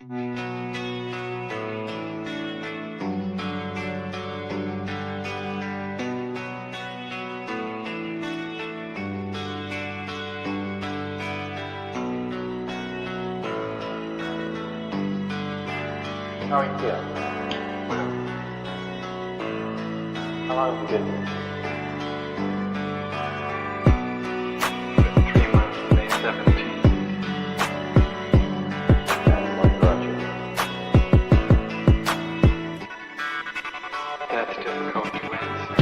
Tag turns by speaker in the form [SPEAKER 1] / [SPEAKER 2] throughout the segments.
[SPEAKER 1] How are you feeling? How long have you been here?
[SPEAKER 2] 3 months, May 17th.
[SPEAKER 1] And what brought you?
[SPEAKER 2] That's difficult to answer.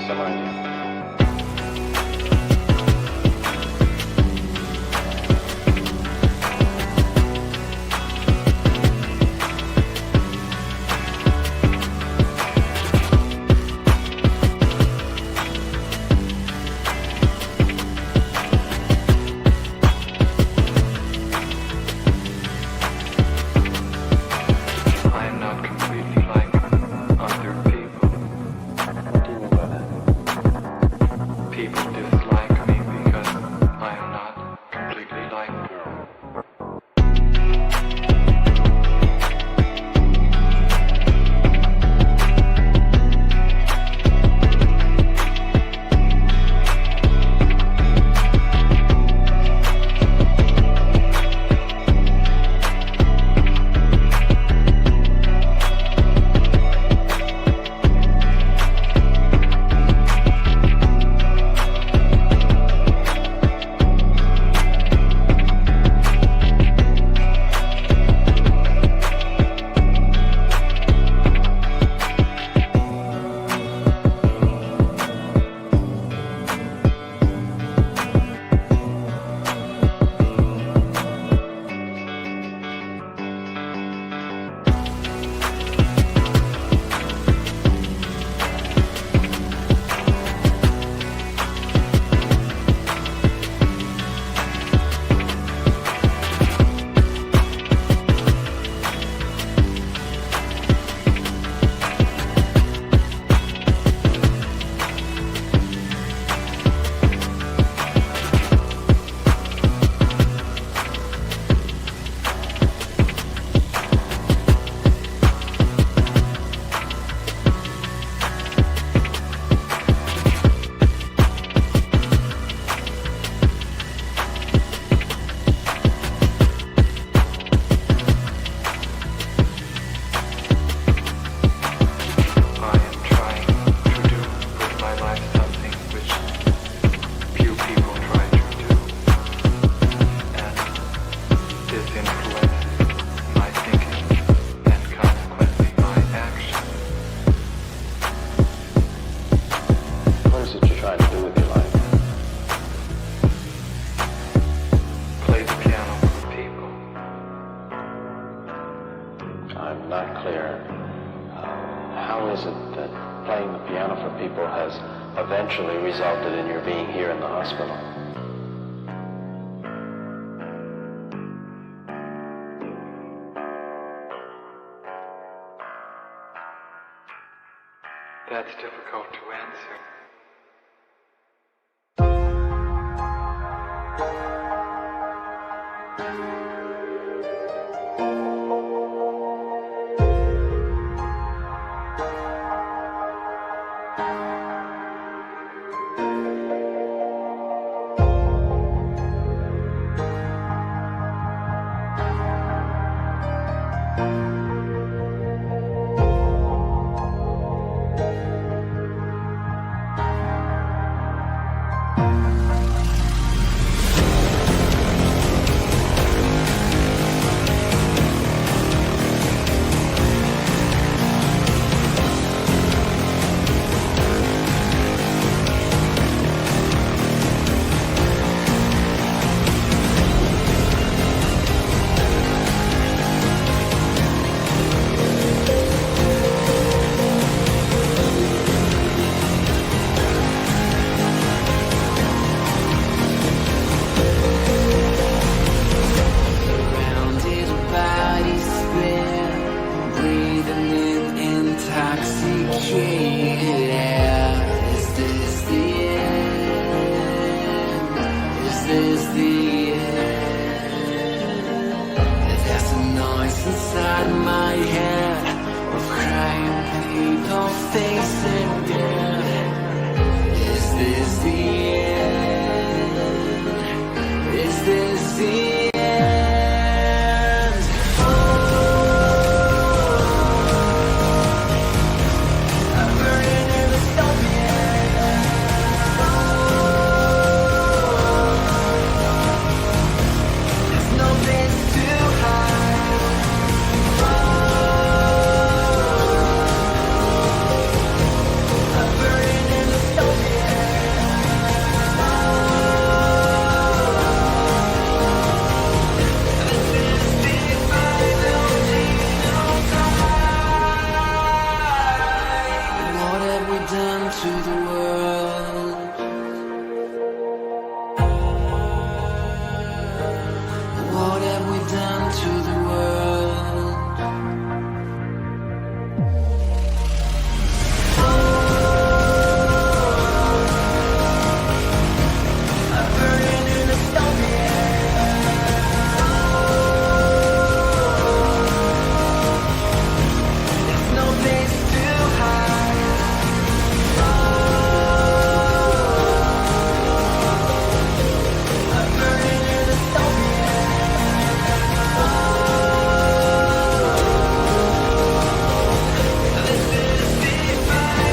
[SPEAKER 1] Some idea.
[SPEAKER 2] I am not completely like other people.
[SPEAKER 1] What do you mean by that?
[SPEAKER 2] People dislike me because I am not completely like them. I am trying to do with my life something which few people try to do, and this influences my thinking and consequently my action.
[SPEAKER 1] What is it you're trying to do with your life?
[SPEAKER 2] Play the piano for people.
[SPEAKER 1] I'm not clear. How is it that playing the piano for people has eventually resulted in your being here in the hospital?
[SPEAKER 2] That's difficult to answer.
[SPEAKER 3] this the end? There's a noise inside my head of crying people facing death. Is this the end? Is this the end? I'm burning in the stone. There's no place to hide. I'm burning in the stone. What have we done to the world? What have we done to the world? I'm burning in the stone. There's no place to hide. I'm burning in the stone. This is the final scene of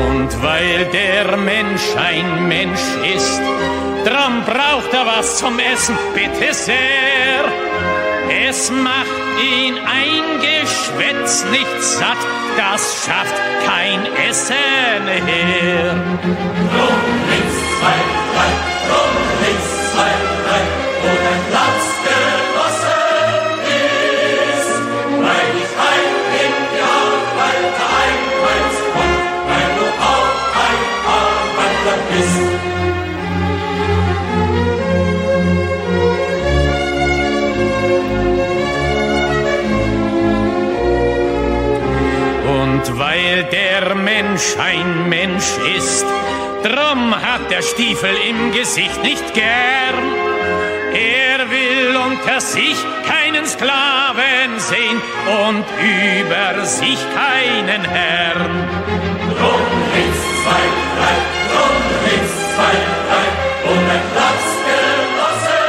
[SPEAKER 4] Und weil der Mensch ein Mensch ist, drum braucht er was zum Essen, bitte sehr. Es macht ihn ein Geschwätz nicht satt, das schafft kein Essen her.
[SPEAKER 5] Rum links, zwei, drei, rum links, zwei, drei, wo dein Platz genossen ist, weil ich ein in die Arbeit einweist und weil du auch ein Arbeiter bist.
[SPEAKER 4] Und weil der Mensch ein Mensch ist, drum hat der Stiefel im Gesicht nicht gern. Er will unter sich keinen Sklaven sehen und über sich keinen Herrn.
[SPEAKER 5] Rum links, zwei, drei, rum links, zwei, drei, wo dein Platz genossen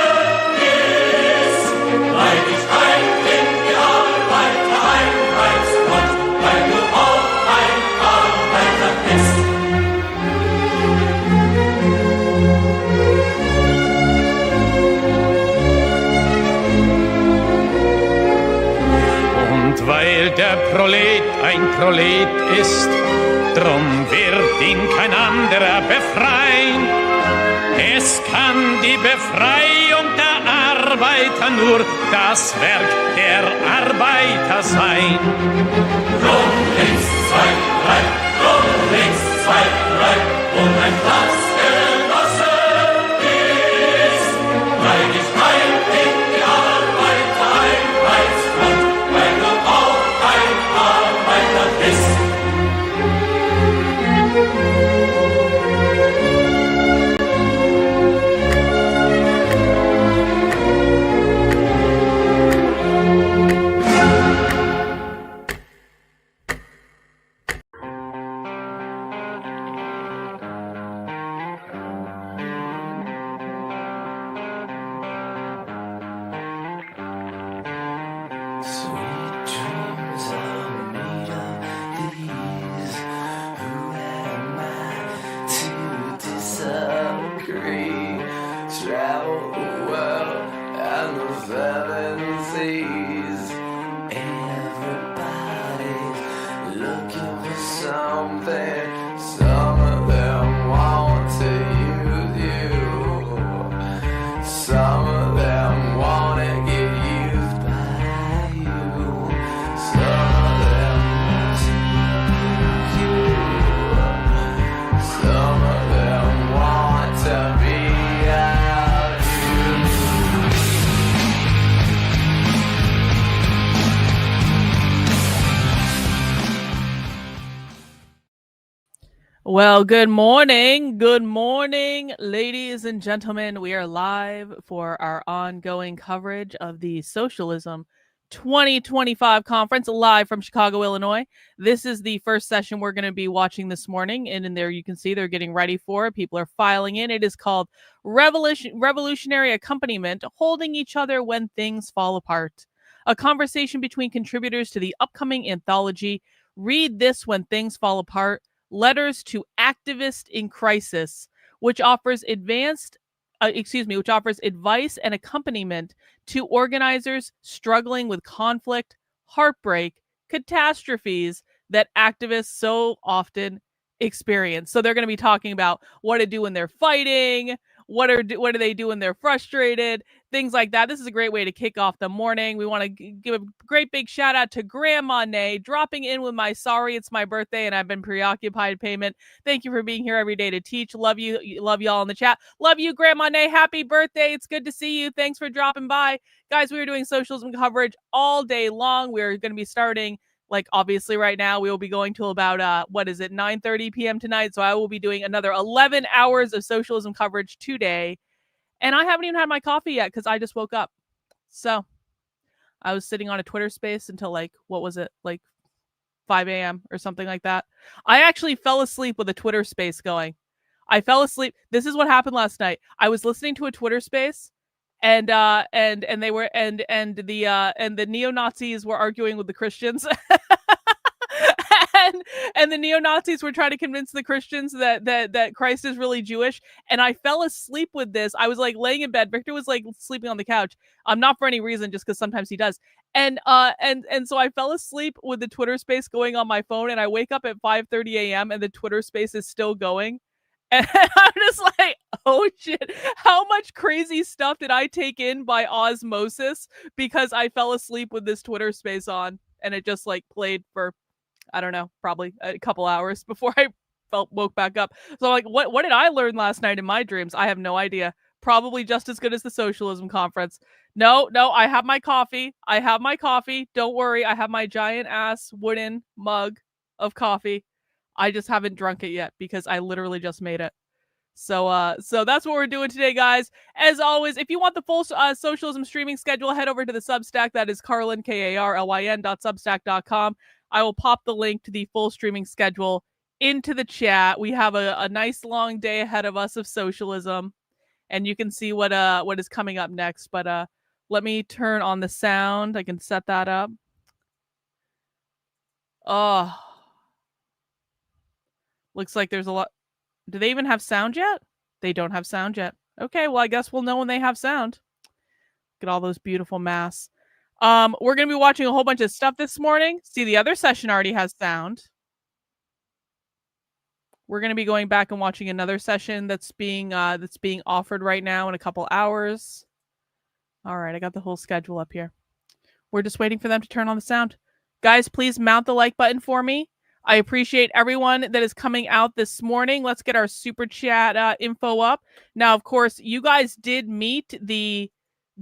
[SPEAKER 5] ist, weil ich ein in die Arbeit einweist und weil du auch ein Arbeiter bist.
[SPEAKER 4] Und weil der Prolet ein Prolet ist, drum wird ihn kein anderer befreien. Es kann die Befreiung der Arbeiter nur das Werk der Arbeiter sein.
[SPEAKER 5] Rum links, zwei, drei, rum links, zwei, drei, wo dein Platz genossen ist, weil ich ein in die Arbeit einweist und weil du auch ein Arbeiter bist.
[SPEAKER 6] Well, good morning. Good morning, ladies and gentlemen. We are live for our ongoing coverage of the Socialism 2025 conference live from Chicago, Illinois. This is the first session we're going to be watching this morning. And in there, you can see they're getting ready for it. People are filing in. It is called Revolutionary Accompaniment, Holding Each Other When Things Fall Apart. A conversation between contributors to the upcoming anthology, Read This When Things Fall Apart, Letters to Activist in Crisis, which offers which offers advice and accompaniment to organizers struggling with conflict, heartbreak, catastrophes that activists so often experience. So they're going to be talking about what to do when they're fighting, what do they do when they're frustrated, things like that. This is a great way to kick off the morning. We want to give a great big shout out to Grandma Nay, dropping in with my sorry it's my birthday and I've been preoccupied payment. Thank you for being here every day to teach. Love you. Love y'all in the chat. Love you, Grandma Nay. Happy birthday. It's good to see you. Thanks for dropping by. Guys, we are doing socialism coverage all day long. We're going to be starting, like, obviously right now we will be going till about 9:30 p.m. tonight. So I will be doing another 11 hours of socialism coverage today. And I haven't even had my coffee yet because I just woke up. So I was sitting on a Twitter space until like 5 a.m. or something like that. I actually fell asleep with a Twitter space going. I fell asleep. This is what happened last night. I was listening to a Twitter space and the neo-Nazis were arguing with the Christians. and the neo-Nazis were trying to convince the Christians that Christ is really Jewish. And I fell asleep with this. I was like laying in bed. Victor was like sleeping on the couch. Not for any reason, just because sometimes he does. And so I fell asleep with the Twitter space going on my phone, and I wake up at 5:30 a.m. and the Twitter space is still going. And I'm just like, oh shit, how much crazy stuff did I take in by osmosis because I fell asleep with this Twitter space on and it just like played for, I don't know, probably a couple hours before I woke back up. So like, what did I learn last night in my dreams? I have no idea. Probably just as good as the socialism conference. No, I have my coffee. Don't worry. I have my giant ass wooden mug of coffee. I just haven't drunk it yet because I literally just made it. So that's what we're doing today, guys. As always, if you want the full socialism streaming schedule, head over to the Substack. That is Karlyn, KARLYN.substack.com. I will pop the link to the full streaming schedule into the chat. We have a nice long day ahead of us of socialism, and you can see what is coming up next. But let me turn on the sound. I can set that up. Oh, looks like there's a lot. Do they even have sound yet? They don't have sound yet. Okay, well, I guess we'll know when they have sound. Look at all those beautiful masks. We're going to be watching a whole bunch of stuff this morning. See, the other session already has sound. We're going to be going back and watching another session that's being offered right now in a couple hours. All right, I got the whole schedule up here. We're just waiting for them to turn on the sound. Guys, please mount the like button for me. I appreciate everyone that is coming out this morning. Let's get our super chat info up. Now, of course, you guys did meet the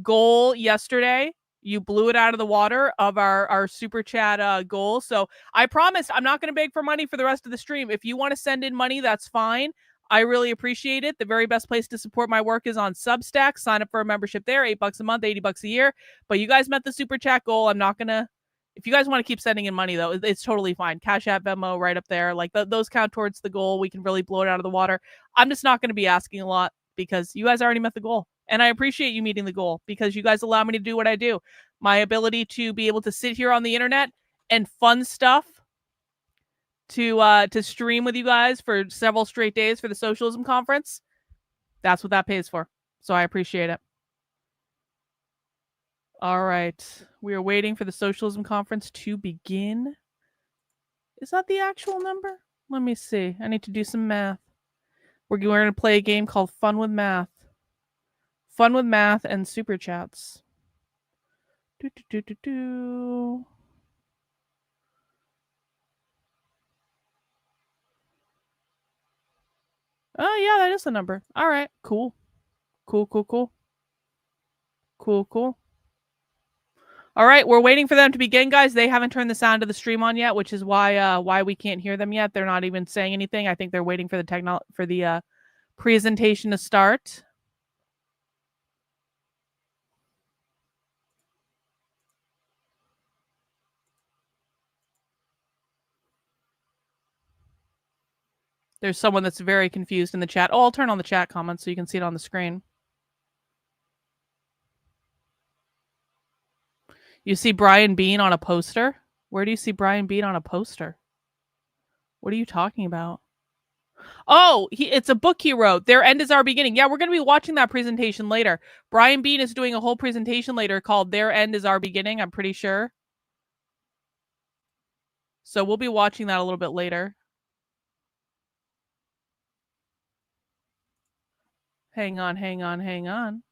[SPEAKER 6] goal yesterday. You blew it out of the water of our super chat goal. So I promise I'm not going to beg for money for the rest of the stream. If you want to send in money, that's fine. I really appreciate it. The very best place to support my work is on Substack. Sign up for a membership there, $8 a month, $80 a year. But you guys met the super chat goal. I'm not going to. If you guys want to keep sending in money, though, it's totally fine. Cash App, Venmo, right up there. Like those count towards the goal. We can really blow it out of the water. I'm just not going to be asking a lot because you guys already met the goal. And I appreciate you meeting the goal because you guys allow me to do what I do. My ability to be able to sit here on the internet and fun stuff to stream with you guys for several straight days for the Socialism Conference. That's what that pays for. So I appreciate it. All right. We are waiting for the Socialism Conference to begin. Is that the actual number? Let me see. I need to do some math. We're going to play a game called Fun with Math. Fun with Math and Super Chats. Oh, yeah, that is the number. All right. Cool. Cool. All right, we're waiting for them to begin, guys. They haven't turned the sound of the stream on yet, which is why we can't hear them yet. They're not even saying anything. I think they're waiting for the presentation to start. There's someone that's very confused in the chat. Oh, I'll turn on the chat comments so you can see it on the screen. You see Brian Bean on a poster? Where do you see Brian Bean on a poster? What are you talking about? Oh, it's a book he wrote. Their End is Our Beginning. Yeah, we're going to be watching that presentation later. Brian Bean is doing a whole presentation later called Their End is Our Beginning, I'm pretty sure. So we'll be watching that a little bit later. Hang on.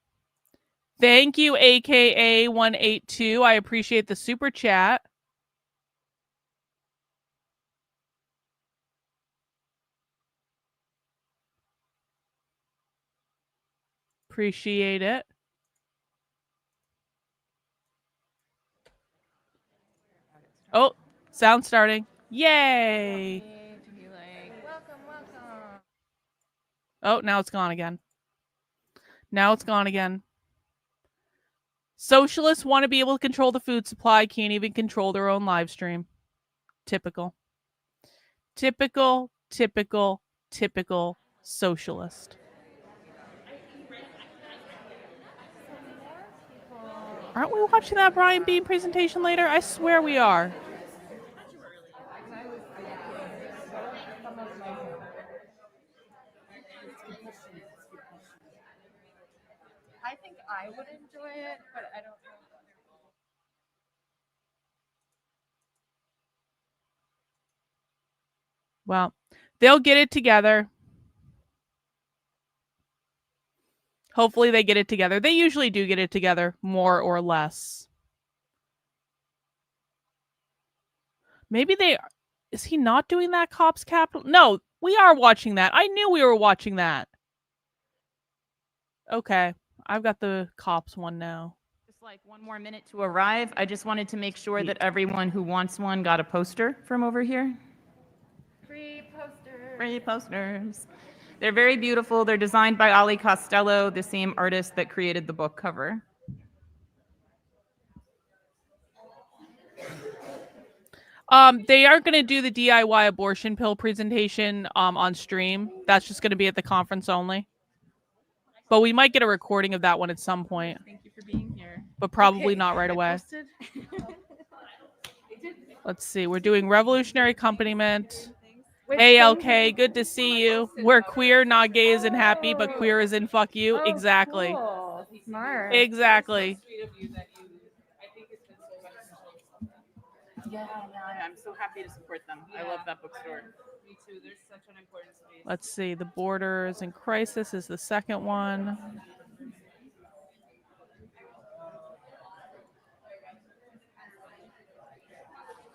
[SPEAKER 6] Thank you, AKA182. I appreciate the super chat. Appreciate it. Oh, sound starting. Yay. Oh, now it's gone again. Socialists want to be able to control the food supply, can't even control their own live stream. Typical socialist. Aren't we watching that Brian Bean presentation later? I swear we are.
[SPEAKER 7] I think I would enjoy it, but I don't know.
[SPEAKER 6] Well, they'll get it together. Hopefully they get it together. They usually do get it together, more or less. Maybe they... Is he not doing that Cops Capital? No, we are watching that. I knew we were watching that. Okay, I've got the Cops one now.
[SPEAKER 8] Just like one more minute to arrive. I just wanted to make sure that everyone who wants one got a poster from over here.
[SPEAKER 7] Free posters.
[SPEAKER 8] Free posters. They're very beautiful. They're designed by Ali Costello, the same artist that created the book cover.
[SPEAKER 6] They aren't going to do the DIY abortion pill presentation on stream. That's just going to be at the conference only. But we might get a recording of that one at some point.
[SPEAKER 8] Thank you for being here.
[SPEAKER 6] But probably not right away. Let's see. We're doing revolutionary accompaniment. Hey, LK, good to see you. We're queer, not gay as in happy, but queer as in fuck you.
[SPEAKER 7] Oh,
[SPEAKER 6] exactly.
[SPEAKER 7] Cool. Smart.
[SPEAKER 6] Exactly.
[SPEAKER 8] Yeah, I'm so happy to support them. I love that bookstore.
[SPEAKER 7] Me too. There's such an important space.
[SPEAKER 6] Let's see. The Borders in Crisis is the second one.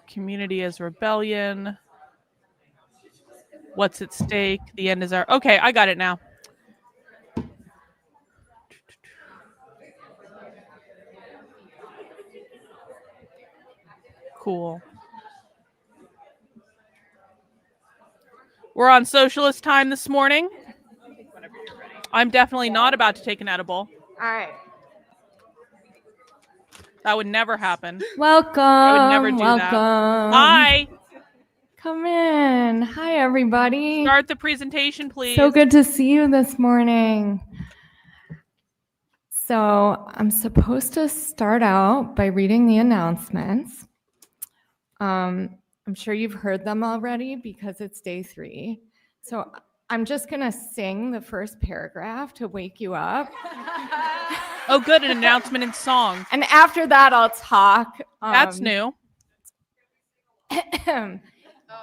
[SPEAKER 6] Community as Rebellion. What's at Stake? The End is Our... Okay, I got it now. Cool. We're on socialist time this morning. I'm definitely not about to take an edible.
[SPEAKER 7] All right.
[SPEAKER 6] That would never happen.
[SPEAKER 7] Welcome.
[SPEAKER 6] I would never do
[SPEAKER 7] welcome.
[SPEAKER 6] that. Hi.
[SPEAKER 7] Come in. Hi, everybody.
[SPEAKER 6] Start the presentation, please.
[SPEAKER 7] So good to see you this morning. So I'm supposed to start out by reading the announcements. I'm sure you've heard them already because it's day 3. So I'm just going to sing the first paragraph to wake you up.
[SPEAKER 6] Oh, good. An announcement in song.
[SPEAKER 7] And after that, I'll talk.
[SPEAKER 6] That's new.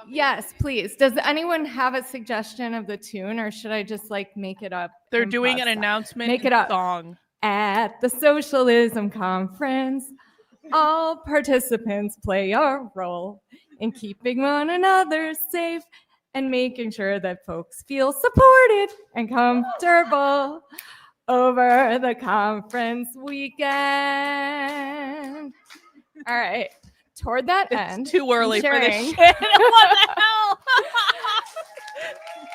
[SPEAKER 7] Yes, please. Does anyone have a suggestion of the tune, or should I just like make it up?
[SPEAKER 6] They're doing an announcement
[SPEAKER 7] Make it up.
[SPEAKER 6] Song.
[SPEAKER 7] At the Socialism Conference, all participants play a role in keeping one another safe and making sure that folks feel supported and comfortable over the conference weekend. All right. Toward that
[SPEAKER 6] It's
[SPEAKER 7] end.
[SPEAKER 6] too early for this
[SPEAKER 7] sharing-
[SPEAKER 6] shit. What the hell?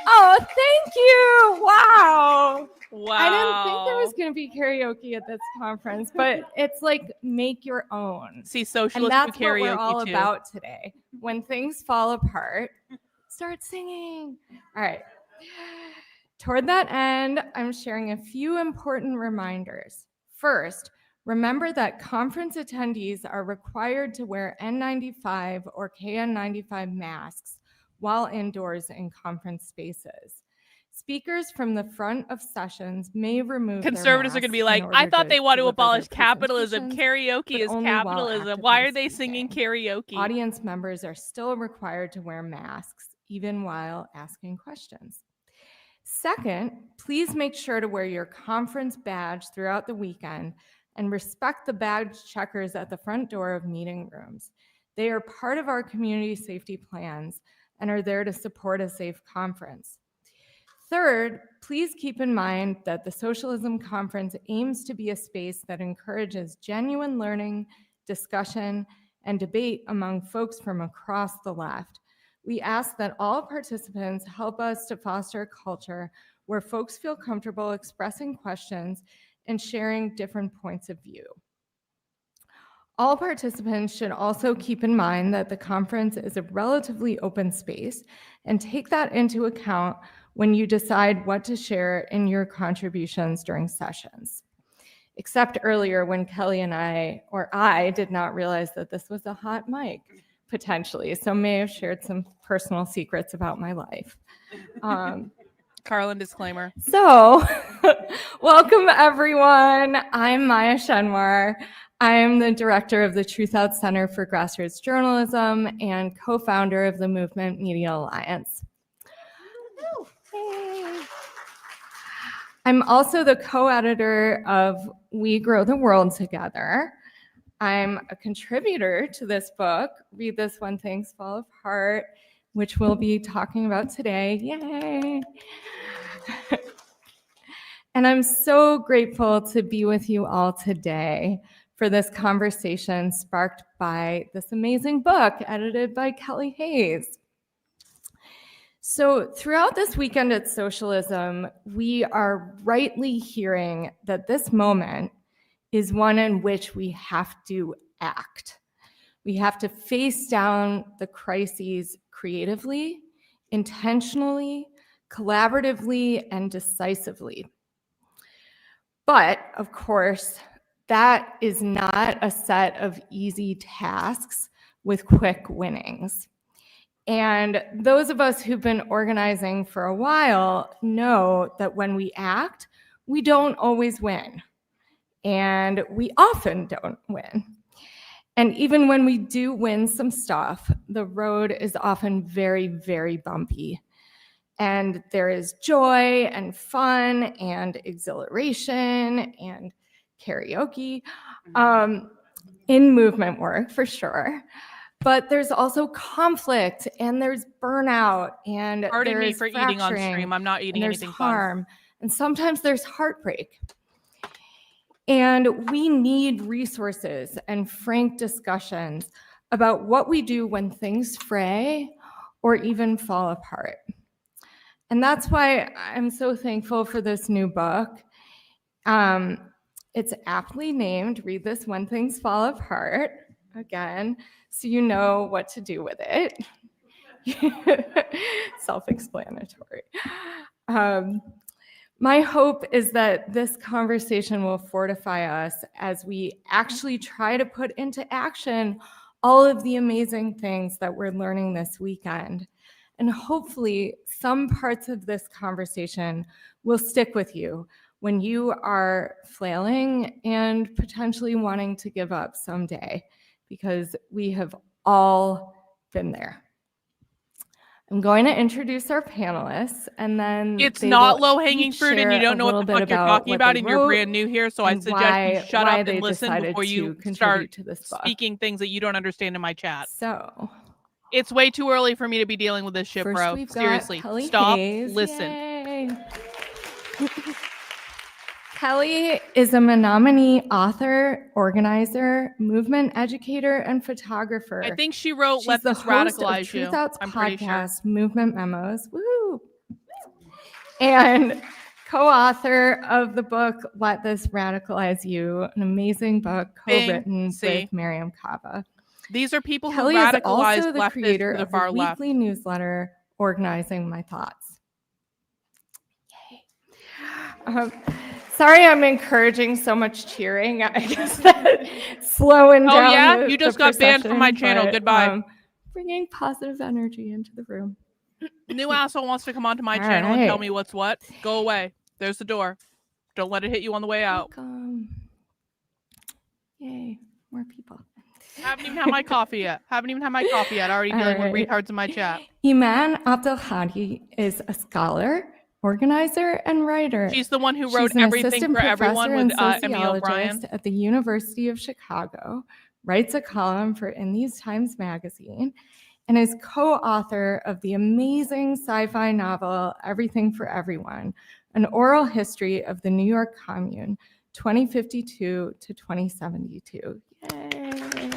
[SPEAKER 7] Oh, thank you. Wow.
[SPEAKER 6] Wow.
[SPEAKER 7] I didn't think there was going to be karaoke at this conference, but it's like make your own.
[SPEAKER 6] See,
[SPEAKER 7] And
[SPEAKER 6] socialists
[SPEAKER 7] that's
[SPEAKER 6] do
[SPEAKER 7] what
[SPEAKER 6] karaoke
[SPEAKER 7] we're all
[SPEAKER 6] too.
[SPEAKER 7] about today. When things fall apart, start singing. All right. Toward that end, I'm sharing a few important reminders. First, remember that conference attendees are required to wear N95 or KN95 masks while indoors in conference spaces. Speakers from the front of sessions may remove
[SPEAKER 6] Conservatives are going to be like, I thought they want to abolish capitalism. Karaoke is capitalism. Why are they singing karaoke?
[SPEAKER 7] Audience members are still required to wear masks, even while asking questions. Second, please make sure to wear your conference badge throughout the weekend and respect the badge checkers at the front door of meeting rooms. They are part of our community safety plans and are there to support a safe conference. Third, please keep in mind that the Socialism Conference aims to be a space that encourages genuine learning, discussion, and debate among folks from across the left. We ask that all participants help us to foster a culture where folks feel comfortable expressing questions and sharing different points of view. All participants should also keep in mind that the conference is a relatively open space and take that into account when you decide what to share in your contributions during sessions. Except earlier when Kelly and I did not realize that this was a hot mic, potentially, so may have shared some personal secrets about my life.
[SPEAKER 6] Karlyn disclaimer.
[SPEAKER 7] So, welcome everyone. I'm Maya Shenwar. I'm the director of the Truth Out Center for Grassroots Journalism and co-founder of the Movement Media Alliance. I'm also the co-editor of We Grow the World Together. I'm a contributor to this book, Read This When Things Fall Apart, which we'll be talking about today. Yay! And I'm so grateful to be with you all today for this conversation sparked by this amazing book edited by Kelly Hayes. So throughout this weekend at Socialism, we are rightly hearing that this moment is one in which we have to act. We have to face down the crises creatively, intentionally, collaboratively, and decisively. But of course, that is not a set of easy tasks with quick winnings. And those of us who've been organizing for a while know that when we act, we don't always win. And we often don't win. And even when we do win some stuff, the road is often very, very bumpy. And there is joy and fun and exhilaration and karaoke in movement work, for sure. But there's also conflict and there's burnout and
[SPEAKER 6] Pardon me
[SPEAKER 7] there's
[SPEAKER 6] for eating on stream. I'm not eating anything
[SPEAKER 7] harm.
[SPEAKER 6] fun.
[SPEAKER 7] And sometimes there's heartbreak. And we need resources and frank discussions about what we do when things fray or even fall apart. And that's why I'm so thankful for this new book. It's aptly named Read This When Things Fall Apart, again, so you know what to do with it. Self-explanatory. My hope is that this conversation will fortify us as we actually try to put into action all of the amazing things that we're learning this weekend. And hopefully some parts of this conversation will stick with you when you are flailing and potentially wanting to give up someday, because we have all been there. I'm going to introduce our panelists, and then
[SPEAKER 6] it's not low-hanging fruit, and you don't know what the fuck you're talking about, and you're brand new here, so I suggest you shut up and listen before you start speaking things that you don't understand in my chat.
[SPEAKER 7] So
[SPEAKER 6] it's way too early for me to be dealing with this shit, bro. Seriously, stop, listen.
[SPEAKER 7] Kelly is a Menominee author, organizer, movement educator, and photographer.
[SPEAKER 6] I think she wrote
[SPEAKER 7] She's
[SPEAKER 6] Let
[SPEAKER 7] the
[SPEAKER 6] This
[SPEAKER 7] host of
[SPEAKER 6] Radicalize You.
[SPEAKER 7] Truth Out's
[SPEAKER 6] I'm pretty sure.
[SPEAKER 7] podcast, Movement Memos, woo, and co-author of the book Let This Radicalize You, an amazing book co-written
[SPEAKER 6] See.
[SPEAKER 7] with Miriam Kava.
[SPEAKER 6] These are people
[SPEAKER 7] Kelly
[SPEAKER 6] who
[SPEAKER 7] is
[SPEAKER 6] radicalize
[SPEAKER 7] also the
[SPEAKER 6] leftists
[SPEAKER 7] creator
[SPEAKER 6] to the
[SPEAKER 7] of
[SPEAKER 6] far
[SPEAKER 7] the
[SPEAKER 6] left.
[SPEAKER 7] weekly newsletter, Organizing My Thoughts. Yay. Sorry, I'm encouraging so much cheering. I guess that slowing down.
[SPEAKER 6] Oh yeah,
[SPEAKER 7] the-
[SPEAKER 6] you just
[SPEAKER 7] the
[SPEAKER 6] got banned from my
[SPEAKER 7] procession,
[SPEAKER 6] channel.
[SPEAKER 7] but,
[SPEAKER 6] Goodbye.
[SPEAKER 7] Bringing positive energy into the room.
[SPEAKER 6] New asshole wants to come onto my
[SPEAKER 7] All
[SPEAKER 6] channel and tell
[SPEAKER 7] right.
[SPEAKER 6] me what's what. Go away. There's the door. Don't let it hit you on the way out.
[SPEAKER 7] Welcome. Yay, more people.
[SPEAKER 6] Haven't even had my coffee yet. Already dealing with
[SPEAKER 7] right.
[SPEAKER 6] retards in my chat.
[SPEAKER 7] Iman Abdelhadi is a scholar, organizer, and writer.
[SPEAKER 6] She's the one who
[SPEAKER 7] She's
[SPEAKER 6] wrote
[SPEAKER 7] an
[SPEAKER 6] Everything
[SPEAKER 7] assistant
[SPEAKER 6] for Everyone
[SPEAKER 7] professor
[SPEAKER 6] with
[SPEAKER 7] and
[SPEAKER 6] Emmy O'Brien.
[SPEAKER 7] sociologist at the University of Chicago, writes a column for In These Times magazine, and is co-author of the amazing sci-fi novel Everything for Everyone, an oral history of the New York Commune, 2052 to 2072. Yay!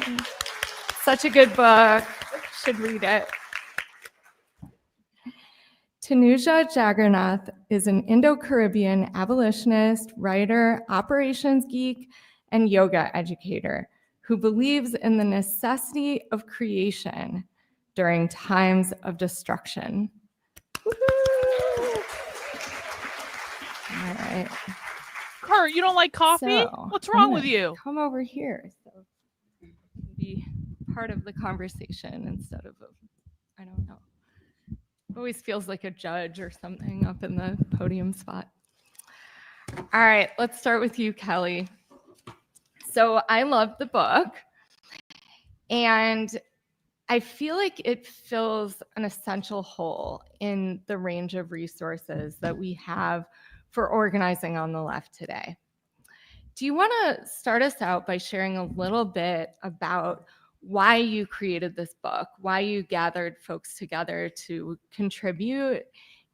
[SPEAKER 7] Such a good book. Should read it. Tanuja Jagannath is an Indo-Caribbean abolitionist, writer, operations geek, and yoga educator who believes in the necessity of creation during times of destruction. Woo-hoo! All right.
[SPEAKER 6] Kurt, you don't like coffee?
[SPEAKER 7] So,
[SPEAKER 6] What's
[SPEAKER 7] I'm
[SPEAKER 6] wrong with
[SPEAKER 7] gonna
[SPEAKER 6] you?
[SPEAKER 7] Come over here so you can be part of the conversation instead of I don't know. Always feels like a judge or something up in the podium spot. All right, let's start with you, Kelly. So I love the book, and I feel like it fills an essential hole in the range of resources that we have for organizing on the left today. Do you want to start us out by sharing a little bit about why you created this book, why you gathered folks together to contribute,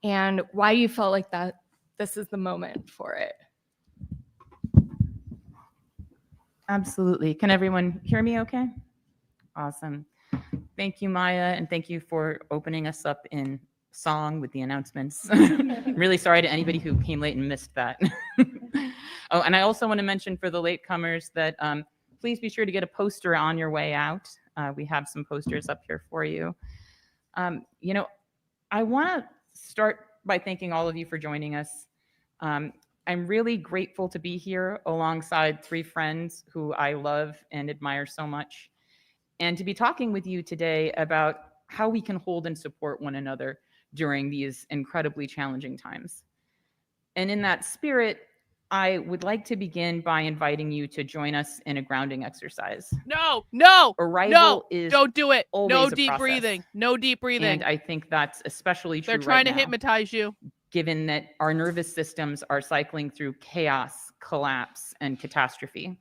[SPEAKER 7] and why you felt like that this is the moment for it?
[SPEAKER 8] Absolutely. Can everyone hear me okay? Awesome. Thank you, Maya, and thank you for opening us up in song with the announcements. I'm really sorry to anybody who came late and missed that. Oh, and I also want to mention for the latecomers that please be sure to get a poster on your way out. We have some posters up here for you. You know, I want to start by thanking all of you for joining us. I'm really grateful to be here alongside three friends who I love and admire so much, and to be talking with you today about how we can hold and support one another during these incredibly challenging times. And in that spirit, I would like to begin by inviting you to join us in a grounding exercise.
[SPEAKER 6] No,
[SPEAKER 8] Arrival is
[SPEAKER 6] don't do it.
[SPEAKER 8] always
[SPEAKER 6] No
[SPEAKER 8] a
[SPEAKER 6] deep
[SPEAKER 8] process.
[SPEAKER 6] breathing. No deep breathing.
[SPEAKER 8] And I think that's especially true
[SPEAKER 6] They're trying
[SPEAKER 8] right
[SPEAKER 6] to
[SPEAKER 8] now,
[SPEAKER 6] hypnotize you.
[SPEAKER 8] given that our nervous systems are cycling through chaos, collapse, and catastrophe.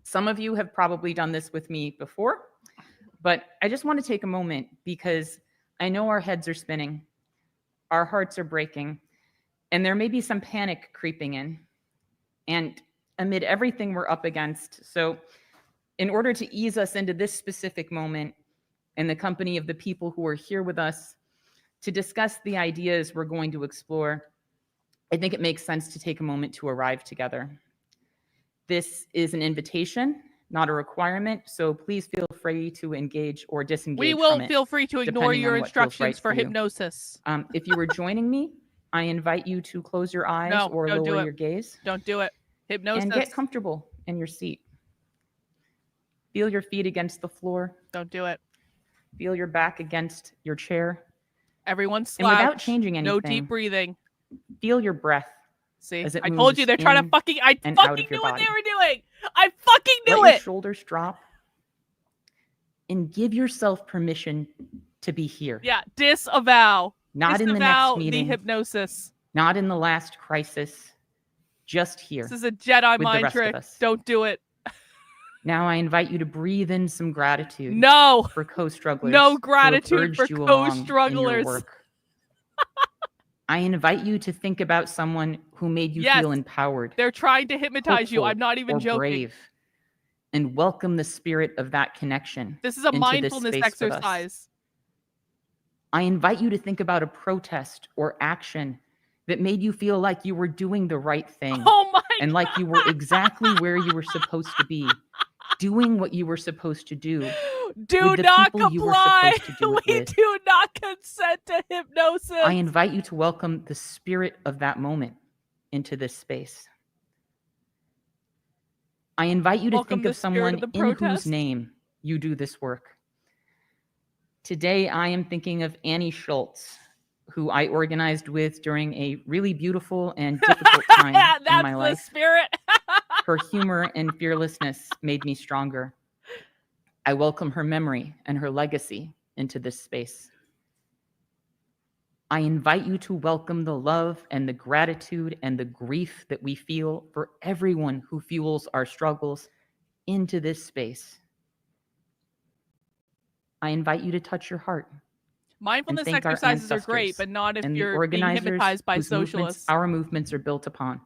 [SPEAKER 8] Some of you have probably done this with me before, but I just want to take a moment because I know our heads are spinning, our hearts are breaking, and there may be some panic creeping in. And amid everything we're up against, so in order to ease us into this specific moment in the company of the people who are here with us to discuss the ideas we're going to explore, I think it makes sense to take a moment to arrive together. This is an invitation, not a requirement, so please feel free to engage or disengage
[SPEAKER 6] We
[SPEAKER 8] from
[SPEAKER 6] will
[SPEAKER 8] it,
[SPEAKER 6] feel free to ignore
[SPEAKER 8] depending
[SPEAKER 6] your
[SPEAKER 8] on what feels
[SPEAKER 6] instructions
[SPEAKER 8] right
[SPEAKER 6] for
[SPEAKER 8] you.
[SPEAKER 6] hypnosis.
[SPEAKER 8] If you were joining me, I invite you to close your eyes
[SPEAKER 6] No,
[SPEAKER 8] or
[SPEAKER 6] don't do
[SPEAKER 8] lower
[SPEAKER 6] it.
[SPEAKER 8] your gaze
[SPEAKER 6] Don't do it. Hypnosis.
[SPEAKER 8] and get comfortable in your seat. Feel your feet against the floor.
[SPEAKER 6] Don't do it.
[SPEAKER 8] Feel your back against your chair.
[SPEAKER 6] Everyone
[SPEAKER 8] And
[SPEAKER 6] slouch.
[SPEAKER 8] without changing anything,
[SPEAKER 6] No deep breathing.
[SPEAKER 8] feel your breath.
[SPEAKER 6] See,
[SPEAKER 8] as it
[SPEAKER 6] I told you
[SPEAKER 8] moves
[SPEAKER 6] they're trying to
[SPEAKER 8] in
[SPEAKER 6] fucking. I
[SPEAKER 8] and out
[SPEAKER 6] fucking
[SPEAKER 8] of your
[SPEAKER 6] knew what they
[SPEAKER 8] body.
[SPEAKER 6] were doing. I fucking knew
[SPEAKER 8] Let your
[SPEAKER 6] it.
[SPEAKER 8] shoulders drop and give yourself permission to be here.
[SPEAKER 6] Yeah, disavow.
[SPEAKER 8] Not in the
[SPEAKER 6] Disavow
[SPEAKER 8] next meeting,
[SPEAKER 6] the hypnosis.
[SPEAKER 8] not in the last crisis, just here.
[SPEAKER 6] This is a Jedi
[SPEAKER 8] with the
[SPEAKER 6] mind
[SPEAKER 8] rest of
[SPEAKER 6] trick.
[SPEAKER 8] us.
[SPEAKER 6] Don't do it.
[SPEAKER 8] Now I invite you to breathe in some gratitude
[SPEAKER 6] No.
[SPEAKER 8] for co-strugglers.
[SPEAKER 6] No
[SPEAKER 8] who have
[SPEAKER 6] gratitude
[SPEAKER 8] urged
[SPEAKER 6] for
[SPEAKER 8] you along in your
[SPEAKER 6] co-strugglers.
[SPEAKER 8] work. I invite you to think about someone who made you
[SPEAKER 6] Yes.
[SPEAKER 8] feel empowered.
[SPEAKER 6] They're trying to hypnotize you.
[SPEAKER 8] hopeful,
[SPEAKER 6] I'm not even
[SPEAKER 8] or
[SPEAKER 6] joking.
[SPEAKER 8] brave, and welcome the spirit of that connection.
[SPEAKER 6] This is a
[SPEAKER 8] into this
[SPEAKER 6] mindfulness
[SPEAKER 8] space with us.
[SPEAKER 6] exercise.
[SPEAKER 8] I invite you to think about a protest or action that made you feel like you were doing the right thing
[SPEAKER 6] Oh my
[SPEAKER 8] and like you were exactly where you were supposed to be, doing what you were supposed to do.
[SPEAKER 6] Do
[SPEAKER 8] with the
[SPEAKER 6] not
[SPEAKER 8] people you were
[SPEAKER 6] comply.
[SPEAKER 8] supposed to do it
[SPEAKER 6] We
[SPEAKER 8] with.
[SPEAKER 6] do not consent to hypnosis.
[SPEAKER 8] I invite you to welcome the spirit of that moment into this space. I invite you to
[SPEAKER 6] Welcome
[SPEAKER 8] think
[SPEAKER 6] the
[SPEAKER 8] of
[SPEAKER 6] spirit
[SPEAKER 8] someone
[SPEAKER 6] of the
[SPEAKER 8] in whose
[SPEAKER 6] protest.
[SPEAKER 8] name you do this work. Today, I am thinking of Annie Schultz, who I organized with during a really beautiful and difficult time
[SPEAKER 6] That's
[SPEAKER 8] in my
[SPEAKER 6] the
[SPEAKER 8] life.
[SPEAKER 6] spirit.
[SPEAKER 8] Her humor and fearlessness made me stronger. I welcome her memory and her legacy into this space. I invite you to welcome the love and the gratitude and the grief that we feel for everyone who fuels our struggles into this space. I invite you to touch your heart.
[SPEAKER 6] Mindfulness
[SPEAKER 8] thank our
[SPEAKER 6] exercises are great,
[SPEAKER 8] ancestors
[SPEAKER 6] but not if
[SPEAKER 8] and the
[SPEAKER 6] you're being
[SPEAKER 8] organizers
[SPEAKER 6] hypnotized by
[SPEAKER 8] whose movements
[SPEAKER 6] socialists.
[SPEAKER 8] our movements are built upon,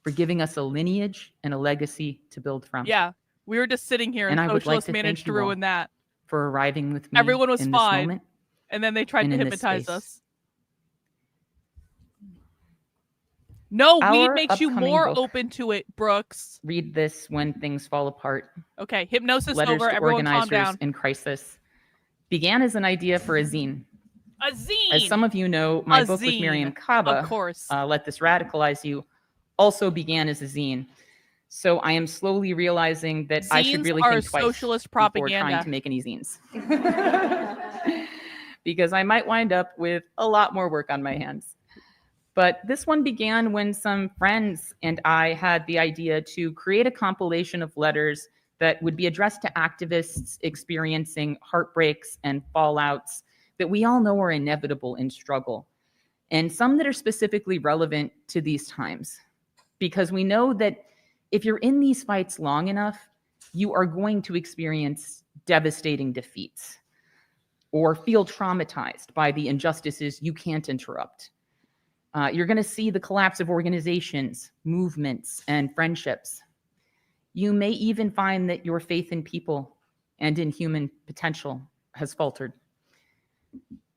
[SPEAKER 8] for giving us a lineage and a legacy to build from.
[SPEAKER 6] Yeah, we were just sitting here and
[SPEAKER 8] And I would like
[SPEAKER 6] socialists
[SPEAKER 8] to thank
[SPEAKER 6] managed to
[SPEAKER 8] you all
[SPEAKER 6] ruin that.
[SPEAKER 8] for arriving with me
[SPEAKER 6] Everyone was
[SPEAKER 8] in this
[SPEAKER 6] fine,
[SPEAKER 8] moment
[SPEAKER 6] and then they tried
[SPEAKER 8] and
[SPEAKER 6] to
[SPEAKER 8] in this
[SPEAKER 6] hypnotize
[SPEAKER 8] space.
[SPEAKER 6] us. No, weed
[SPEAKER 8] Our
[SPEAKER 6] makes you
[SPEAKER 8] upcoming
[SPEAKER 6] more
[SPEAKER 8] book-
[SPEAKER 6] open to it, Brooks.
[SPEAKER 8] Read this when things fall apart.
[SPEAKER 6] Okay, hypnosis
[SPEAKER 8] Letters
[SPEAKER 6] over.
[SPEAKER 8] to
[SPEAKER 6] Everyone calm
[SPEAKER 8] organizers
[SPEAKER 6] down.
[SPEAKER 8] in crisis began as an idea for a zine.
[SPEAKER 6] A zine.
[SPEAKER 8] As some of you know, my
[SPEAKER 6] A
[SPEAKER 8] book with
[SPEAKER 6] zine,
[SPEAKER 8] Miriam Kaba,
[SPEAKER 6] of course.
[SPEAKER 8] Let This Radicalize You, also began as a zine. So I am slowly realizing that I should
[SPEAKER 6] Zines
[SPEAKER 8] really
[SPEAKER 6] are
[SPEAKER 8] think twice
[SPEAKER 6] socialist
[SPEAKER 8] before
[SPEAKER 6] propaganda.
[SPEAKER 8] trying to make any zines. Because I might wind up with a lot more work on my hands. But this one began when some friends and I had the idea to create a compilation of letters that would be addressed to activists experiencing heartbreaks and fallouts that we all know are inevitable in struggle, and some that are specifically relevant to these times. Because we know that if you're in these fights long enough, you are going to experience devastating defeats or feel traumatized by the injustices you can't interrupt. You're going to see the collapse of organizations, movements, and friendships. You may even find that your faith in people and in human potential has faltered.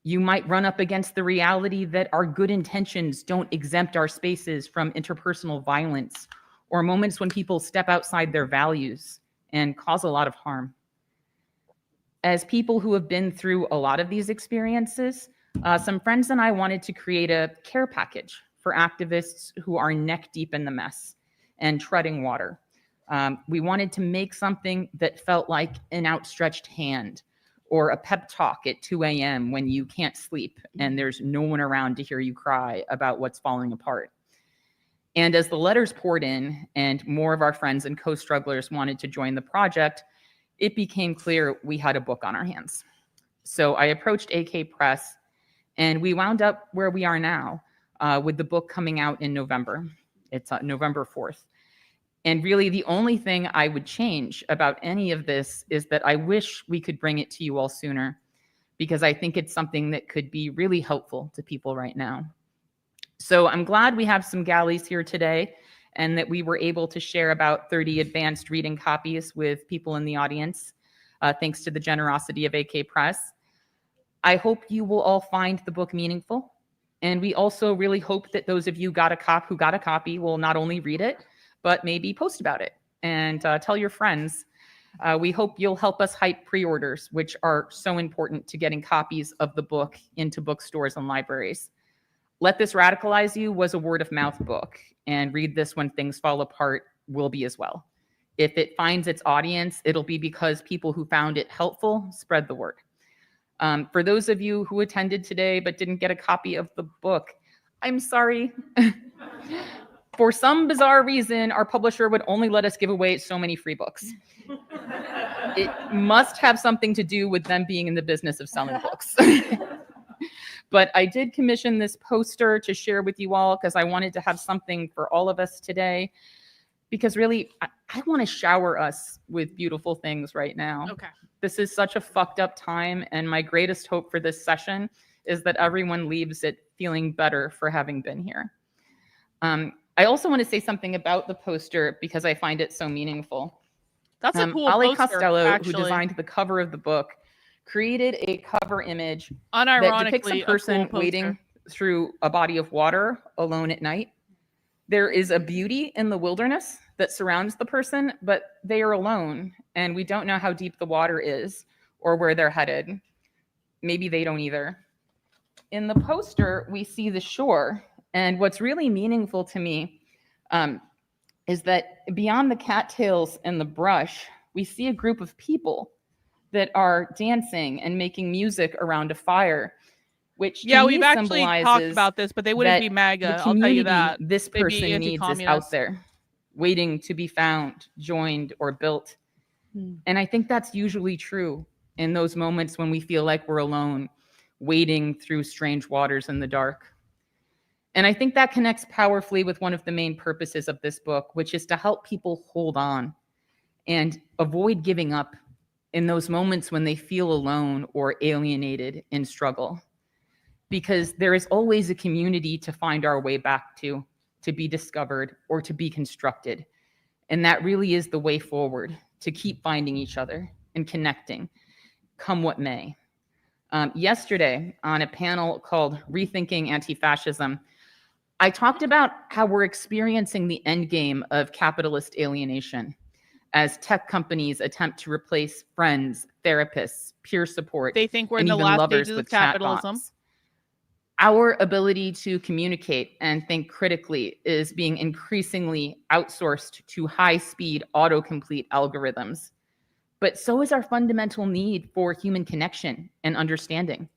[SPEAKER 8] You might run up against the reality that our good intentions don't exempt our spaces from interpersonal violence or moments when people step outside their values and cause a lot of harm. As people who have been through a lot of these experiences, some friends and I wanted to create a care package for activists who are neck deep in the mess and treading water. We wanted to make something that felt like an outstretched hand or a pep talk at 2 a.m. when you can't sleep and there's no one around to hear you cry about what's falling apart. And as the letters poured in and more of our friends and co-strugglers wanted to join the project, it became clear we had a book on our hands. So I approached AK Press, and we wound up where we are now with the book coming out in November. It's November 4th. And really the only thing I would change about any of this is that I wish we could bring it to you all sooner, because I think it's something that could be really helpful to people right now. So I'm glad we have some galleys here today and that we were able to share about 30 advanced reading copies with people in the audience, thanks to the generosity of AK Press. I hope you will all find the book meaningful. And we also really hope that those of you who got a copy will not only read it, but maybe post about it and tell your friends. We hope you'll help us hype pre-orders, which are so important to getting copies of the book into bookstores and libraries. Let This Radicalize You was a word of mouth book, and Read This When Things Fall Apart will be as well. If it finds its audience, it'll be because people who found it helpful spread the word. For those of you who attended today but didn't get a copy of the book, I'm sorry. For some bizarre reason, our publisher would only let us give away so many free books. It must have something to do with them being in the business of selling books. But I did commission this poster to share with you all because I wanted to have something for all of us today. Because really, I want to shower us with beautiful things right now.
[SPEAKER 6] Okay.
[SPEAKER 8] This is such a fucked up time, and my greatest hope for this session is that everyone leaves it feeling better for having been here. I also want to say something about the poster because I find it so meaningful.
[SPEAKER 6] That's a cool
[SPEAKER 8] Ale
[SPEAKER 6] poster,
[SPEAKER 8] Costello,
[SPEAKER 6] actually.
[SPEAKER 8] who designed the cover of the book, created a cover image that
[SPEAKER 6] Unironically,
[SPEAKER 8] depicts a person
[SPEAKER 6] cool
[SPEAKER 8] wading
[SPEAKER 6] poster.
[SPEAKER 8] through a body of water alone at night. There is a beauty in the wilderness that surrounds the person, but they are alone, and we don't know how deep the water is or where they're headed. Maybe they don't either. In the poster, we see the shore, and what's really meaningful to me is that beyond the cattails and the brush, we see a group of people that are dancing and making music around a fire, which to me
[SPEAKER 6] we've actually talked
[SPEAKER 8] symbolizes
[SPEAKER 6] about this, but they wouldn't
[SPEAKER 8] that
[SPEAKER 6] be MAGA.
[SPEAKER 8] the
[SPEAKER 6] I'll tell you
[SPEAKER 8] community
[SPEAKER 6] that.
[SPEAKER 8] this
[SPEAKER 6] They'd be
[SPEAKER 8] person needs is out
[SPEAKER 6] anti-communist.
[SPEAKER 8] there, waiting to be found, joined, or built. And I think that's usually true in those moments when we feel like we're alone, wading through strange waters in the dark. And I think that connects powerfully with one of the main purposes of this book, which is to help people hold on and avoid giving up in those moments when they feel alone or alienated in struggle. Because there is always a community to find our way back to be discovered, or to be constructed. And that really is the way forward, to keep finding each other and connecting, come what may. Yesterday, on a panel called Rethinking Anti-Fascism, I talked about how we're experiencing the endgame of capitalist alienation as tech companies attempt to replace friends, therapists, peer support.
[SPEAKER 6] They think we're in
[SPEAKER 8] and
[SPEAKER 6] the
[SPEAKER 8] even
[SPEAKER 6] last
[SPEAKER 8] lovers
[SPEAKER 6] stages of
[SPEAKER 8] with
[SPEAKER 6] capitalism.
[SPEAKER 8] chatbots. Our ability to communicate and think critically is being increasingly outsourced to high-speed autocomplete algorithms. But so is our fundamental need for human connection and understanding.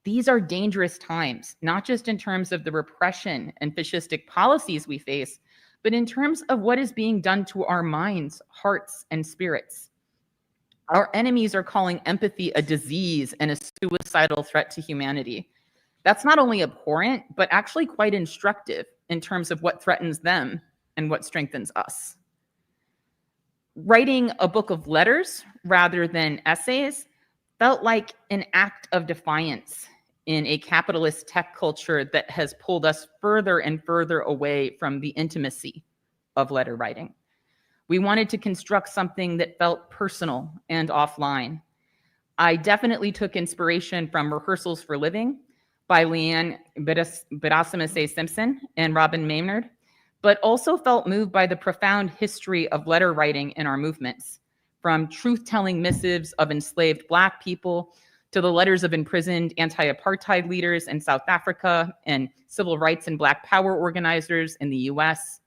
[SPEAKER 8] These are dangerous times, not just in terms of the repression and fascistic policies we face, but in terms of what is being done to our minds, hearts, and spirits. Our enemies are calling empathy a disease and a suicidal threat to humanity. That's not only abhorrent, but actually quite instructive in terms of what threatens them and what strengthens us. Writing a book of letters rather than essays felt like an act of defiance in a capitalist tech culture that has pulled us further and further away from the intimacy of letter writing. We wanted to construct something that felt personal and offline. I definitely took inspiration from Rehearsals for Living by Leanne Berasimise-Simpson and Robin Maynard, but also felt moved by the profound history of letter writing in our movements, from truth-telling missives of enslaved Black people to the letters of imprisoned anti-apartheid leaders in South Africa and civil rights and Black power organizers in the US,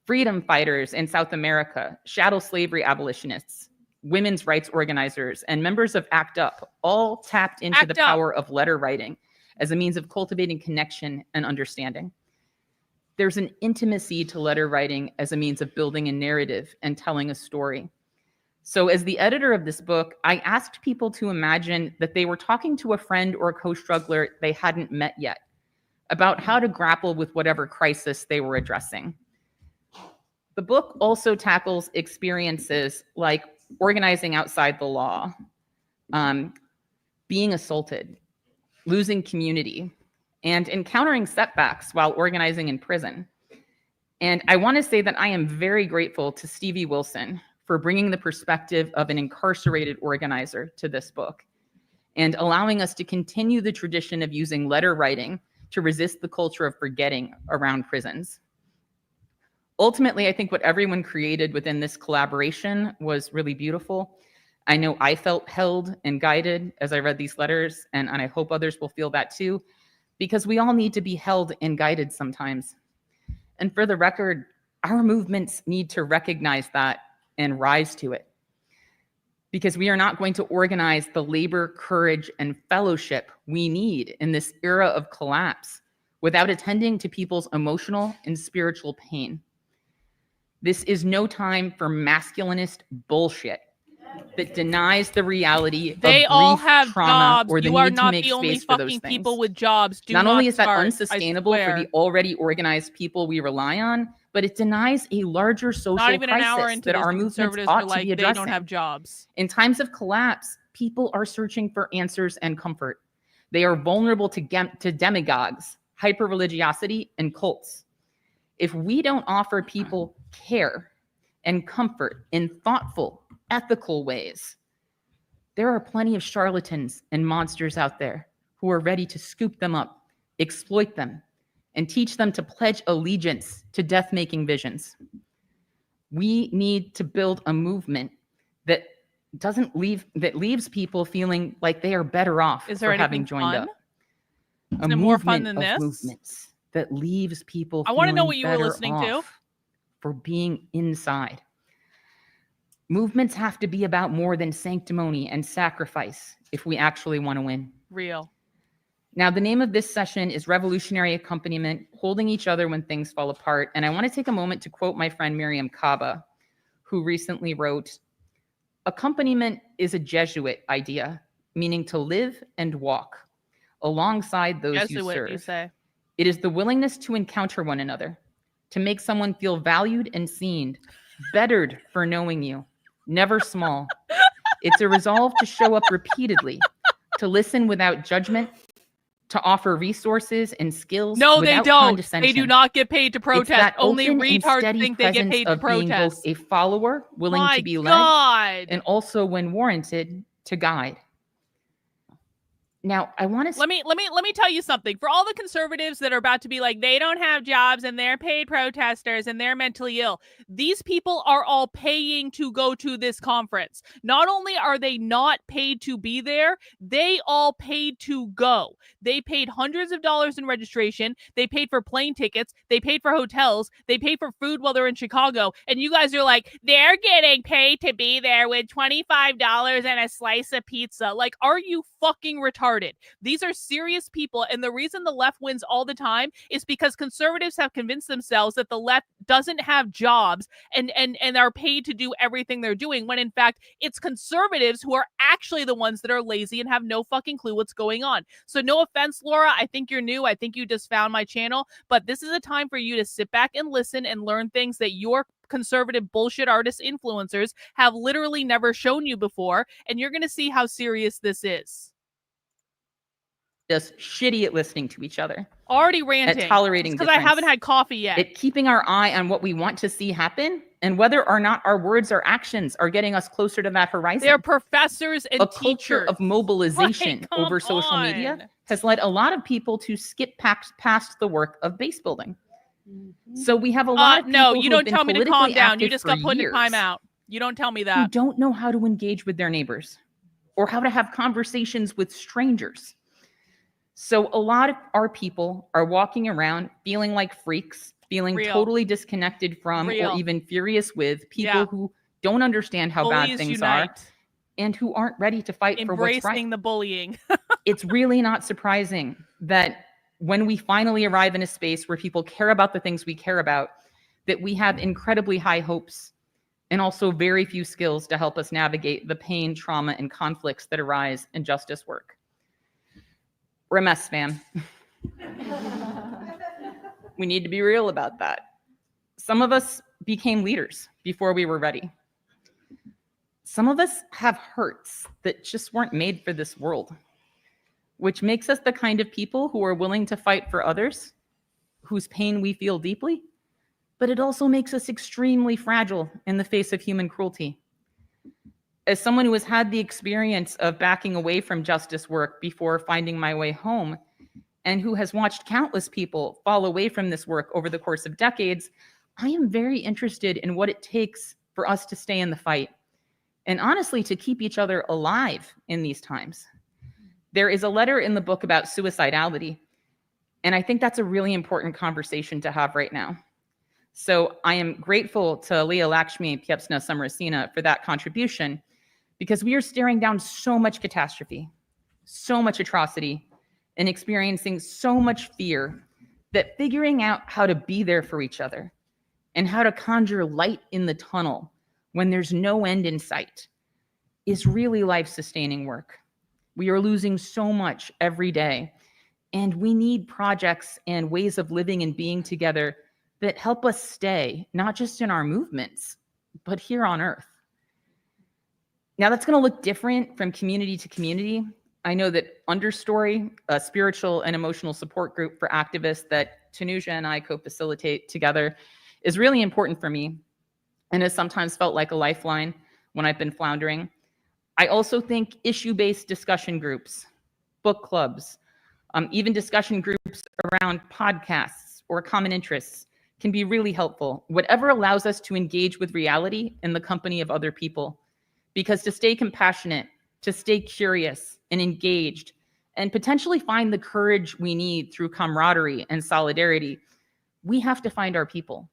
[SPEAKER 8] freedom fighters in South America, chattel slavery abolitionists, women's rights organizers, and members of ACT UP all tapped into the power of letter writing as a means of cultivating connection and understanding. There's an intimacy to letter writing as a means of building a narrative and telling a story. So as the editor of this book, I asked people to imagine that they were talking to a friend or a co-struggler they hadn't met yet about how to grapple with whatever crisis they were addressing. The book also tackles experiences like organizing outside the law, being assaulted, losing community, and encountering setbacks while organizing in prison. And I want to say that I am very grateful to Stevie Wilson for bringing the perspective of an incarcerated organizer to this book and allowing us to continue the tradition of using letter writing to resist the culture of forgetting around prisons. Ultimately, I think what everyone created within this collaboration was really beautiful. I know I felt held and guided as I read these letters, and I hope others will feel that too, because we all need to be held and guided sometimes. And for the record, our movements need to recognize that and rise to it, because we are not going to organize the labor, courage, and fellowship we need in this era of collapse without attending to people's emotional and spiritual pain. This is no time for masculinist bullshit that denies the reality of
[SPEAKER 6] They all
[SPEAKER 8] grief,
[SPEAKER 6] have
[SPEAKER 8] trauma,
[SPEAKER 6] jobs.
[SPEAKER 8] or the
[SPEAKER 6] You are
[SPEAKER 8] need to
[SPEAKER 6] not
[SPEAKER 8] make
[SPEAKER 6] the only
[SPEAKER 8] space for those
[SPEAKER 6] fucking
[SPEAKER 8] things.
[SPEAKER 6] people with jobs. Do
[SPEAKER 8] Not only is that
[SPEAKER 6] start, I
[SPEAKER 8] unsustainable for
[SPEAKER 6] swear.
[SPEAKER 8] the already organized people we rely on, but it denies a larger social
[SPEAKER 6] Not even an hour
[SPEAKER 8] crisis
[SPEAKER 6] into
[SPEAKER 8] that
[SPEAKER 6] this,
[SPEAKER 8] our movements
[SPEAKER 6] conservatives
[SPEAKER 8] ought
[SPEAKER 6] are
[SPEAKER 8] to
[SPEAKER 6] like,
[SPEAKER 8] be
[SPEAKER 6] they
[SPEAKER 8] addressing.
[SPEAKER 6] don't have jobs.
[SPEAKER 8] In times of collapse, people are searching for answers and comfort. They are vulnerable to demagogues, hyper-religiosity, and cults. If we don't offer people care and comfort in thoughtful, ethical ways, there are plenty of charlatans and monsters out there who are ready to scoop them up, exploit them, and teach them to pledge allegiance to death-making visions. We need to build a movement that leaves people feeling like they are better off for having joined up.
[SPEAKER 6] Is it more fun than this?
[SPEAKER 8] Movements that leaves people
[SPEAKER 6] I want to know what
[SPEAKER 8] feeling
[SPEAKER 6] you were
[SPEAKER 8] better
[SPEAKER 6] listening to.
[SPEAKER 8] off for being inside. Movements have to be about more than sanctimony and sacrifice if we actually want to win.
[SPEAKER 6] Real.
[SPEAKER 8] Now, the name of this session is Revolutionary Accompaniment, Holding Each Other When Things Fall Apart. And I want to take a moment to quote my friend Miriam Kaba, who recently wrote, "Accompaniment is a Jesuit idea, meaning to live and walk alongside those you serve.
[SPEAKER 6] You say.
[SPEAKER 8] It is the willingness to encounter one another, to make someone feel valued and seen, bettered for knowing you, never small. It's a resolve to show up repeatedly, to listen without judgment, to offer resources and skills
[SPEAKER 6] No, they
[SPEAKER 8] without
[SPEAKER 6] don't.
[SPEAKER 8] condescension.
[SPEAKER 6] They do not get paid to
[SPEAKER 8] It's
[SPEAKER 6] protest.
[SPEAKER 8] that
[SPEAKER 6] Only
[SPEAKER 8] open and
[SPEAKER 6] retards
[SPEAKER 8] steady
[SPEAKER 6] think they get
[SPEAKER 8] presence
[SPEAKER 6] paid to
[SPEAKER 8] of being
[SPEAKER 6] protest.
[SPEAKER 8] both a follower, willing
[SPEAKER 6] My
[SPEAKER 8] to be led,
[SPEAKER 6] God.
[SPEAKER 8] and also, when warranted, to guide." Now, I want to
[SPEAKER 6] Let me tell you something. For all the conservatives that are about to be like, they don't have jobs and they're paid protesters and they're mentally ill. These people are all paying to go to this conference. Not only are they not paid to be there, they all paid to go. They paid hundreds of dollars in registration. They paid for plane tickets. They paid for hotels. They paid for food while they're in Chicago. And you guys are like, they're getting paid to be there with $25 and a slice of pizza. Like, are you fucking retarded? These are serious people, and the reason the left wins all the time is because conservatives have convinced themselves that the left doesn't have jobs and are paid to do everything they're doing, when in fact it's conservatives who are actually the ones that are lazy and have no fucking clue what's going on. So no offense, Laura, I think you're new. I think you just found my channel, but this is a time for you to sit back and listen and learn things that your conservative bullshit artist influencers have literally never shown you before, and you're going to see how serious this is.
[SPEAKER 8] just shitty at listening to each other,
[SPEAKER 6] Already ranting.
[SPEAKER 8] at tolerating
[SPEAKER 6] because I haven't had coffee yet.
[SPEAKER 8] at keeping our eye on what we want to see happen and whether or not our words or actions are getting us closer to that horizon.
[SPEAKER 6] They're professors and
[SPEAKER 8] A
[SPEAKER 6] teachers.
[SPEAKER 8] culture of mobilization
[SPEAKER 6] Like, come
[SPEAKER 8] over social
[SPEAKER 6] on.
[SPEAKER 8] media has led a lot of people to skip past the work of base building. So we have a lot of people
[SPEAKER 6] no,
[SPEAKER 8] who
[SPEAKER 6] you
[SPEAKER 8] have
[SPEAKER 6] don't
[SPEAKER 8] been
[SPEAKER 6] tell me to calm
[SPEAKER 8] politically
[SPEAKER 6] down. You
[SPEAKER 8] active
[SPEAKER 6] just
[SPEAKER 8] for
[SPEAKER 6] got put in
[SPEAKER 8] years,
[SPEAKER 6] timeout. You don't tell me
[SPEAKER 8] who
[SPEAKER 6] that.
[SPEAKER 8] don't know how to engage with their neighbors or how to have conversations with strangers. So a lot of our people are walking around feeling like freaks, feeling
[SPEAKER 6] Real.
[SPEAKER 8] totally disconnected from
[SPEAKER 6] Real.
[SPEAKER 8] or even furious with people
[SPEAKER 6] Yeah.
[SPEAKER 8] who don't understand how bad
[SPEAKER 6] Bullies
[SPEAKER 8] things
[SPEAKER 6] unite.
[SPEAKER 8] are and who aren't ready to fight for what's right.
[SPEAKER 6] Embracing the bullying.
[SPEAKER 8] It's really not surprising that when we finally arrive in a space where people care about the things we care about, that we have incredibly high hopes and also very few skills to help us navigate the pain, trauma, and conflicts that arise in justice work. We're a mess, fam. We need to be real about that. Some of us became leaders before we were ready. Some of us have hurts that just weren't made for this world, which makes us the kind of people who are willing to fight for others, whose pain we feel deeply, but it also makes us extremely fragile in the face of human cruelty. As someone who has had the experience of backing away from justice work before finding my way home, and who has watched countless people fall away from this work over the course of decades, I am very interested in what it takes for us to stay in the fight, and honestly, to keep each other alive in these times. There is a letter in the book about suicidality, and I think that's a really important conversation to have right now. So I am grateful to Leah Lakshmi Piepsna Samarasina for that contribution, because we are staring down so much catastrophe, so much atrocity, and experiencing so much fear that figuring out how to be there for each other and how to conjure light in the tunnel when there's no end in sight is really life-sustaining work. We are losing so much every day, and we need projects and ways of living and being together that help us stay, not just in our movements, but here on Earth. Now, that's going to look different from community to community. I know that Understory, a spiritual and emotional support group for activists that Tanuja and I co-facilitate together, is really important for me and has sometimes felt like a lifeline when I've been floundering. I also think issue-based discussion groups, book clubs, even discussion groups around podcasts or common interests can be really helpful. Whatever allows us to engage with reality in the company of other people. Because to stay compassionate, to stay curious and engaged, and potentially find the courage we need through camaraderie and solidarity, we have to find our people.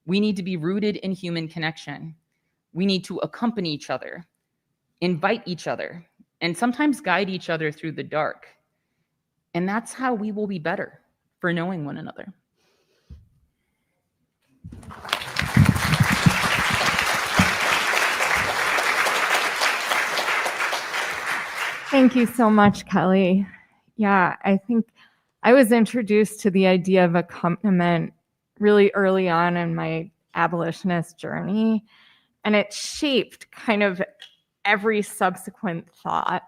[SPEAKER 8] We need to be rooted in human connection. We need to accompany each other, invite each other, and sometimes guide each other through the dark. And that's how we will be better for knowing one another.
[SPEAKER 7] Thank you so much, Kelly. Yeah, I think I was introduced to the idea of accompaniment really early on in my abolitionist journey, and it shaped kind of every subsequent thought,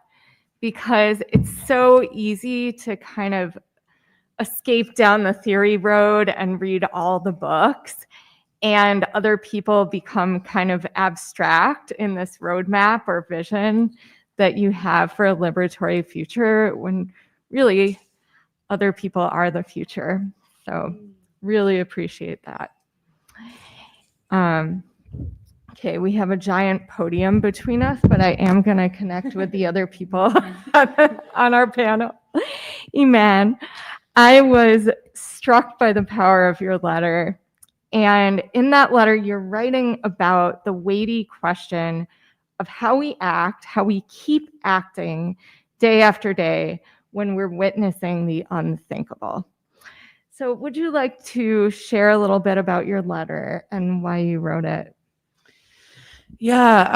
[SPEAKER 7] because it's so easy to kind of escape down the theory road and read all the books, and other people become kind of abstract in this roadmap or vision that you have for a liberatory future, when really other people are the future. So really appreciate that. Okay, we have a giant podium between us, but I am going to connect with the other people on our panel. Iman, I was struck by the power of your letter. And in that letter, you're writing about the weighty question of how we act, how we keep acting day after day when we're witnessing the unthinkable. So would you like to share a little bit about your letter and why you wrote it?
[SPEAKER 9] Yeah,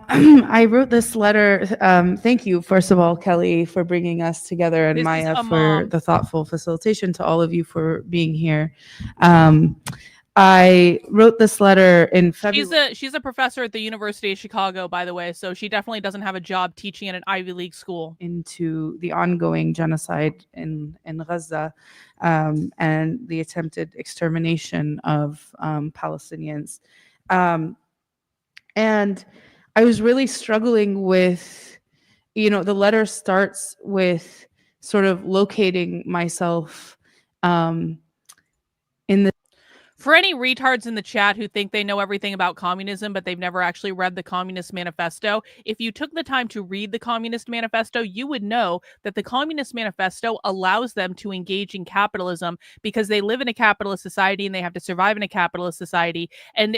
[SPEAKER 9] I wrote this letter. Thank you, first of all, Kelly, for bringing us together, and Maya for the thoughtful facilitation, to all of you for being here. I wrote this letter in February.
[SPEAKER 6] She's a professor at the University of Chicago, by the way, so she definitely doesn't have a job teaching at an Ivy League school.
[SPEAKER 9] Into the ongoing genocide in Gaza and the attempted extermination of Palestinians. And I was really struggling with, the letter starts with sort of locating myself in the.
[SPEAKER 6] For any retards in the chat who think they know everything about communism, but they've never actually read the Communist Manifesto, if you took the time to read the Communist Manifesto, you would know that the Communist Manifesto allows them to engage in capitalism because they live in a capitalist society and they have to survive in a capitalist society. And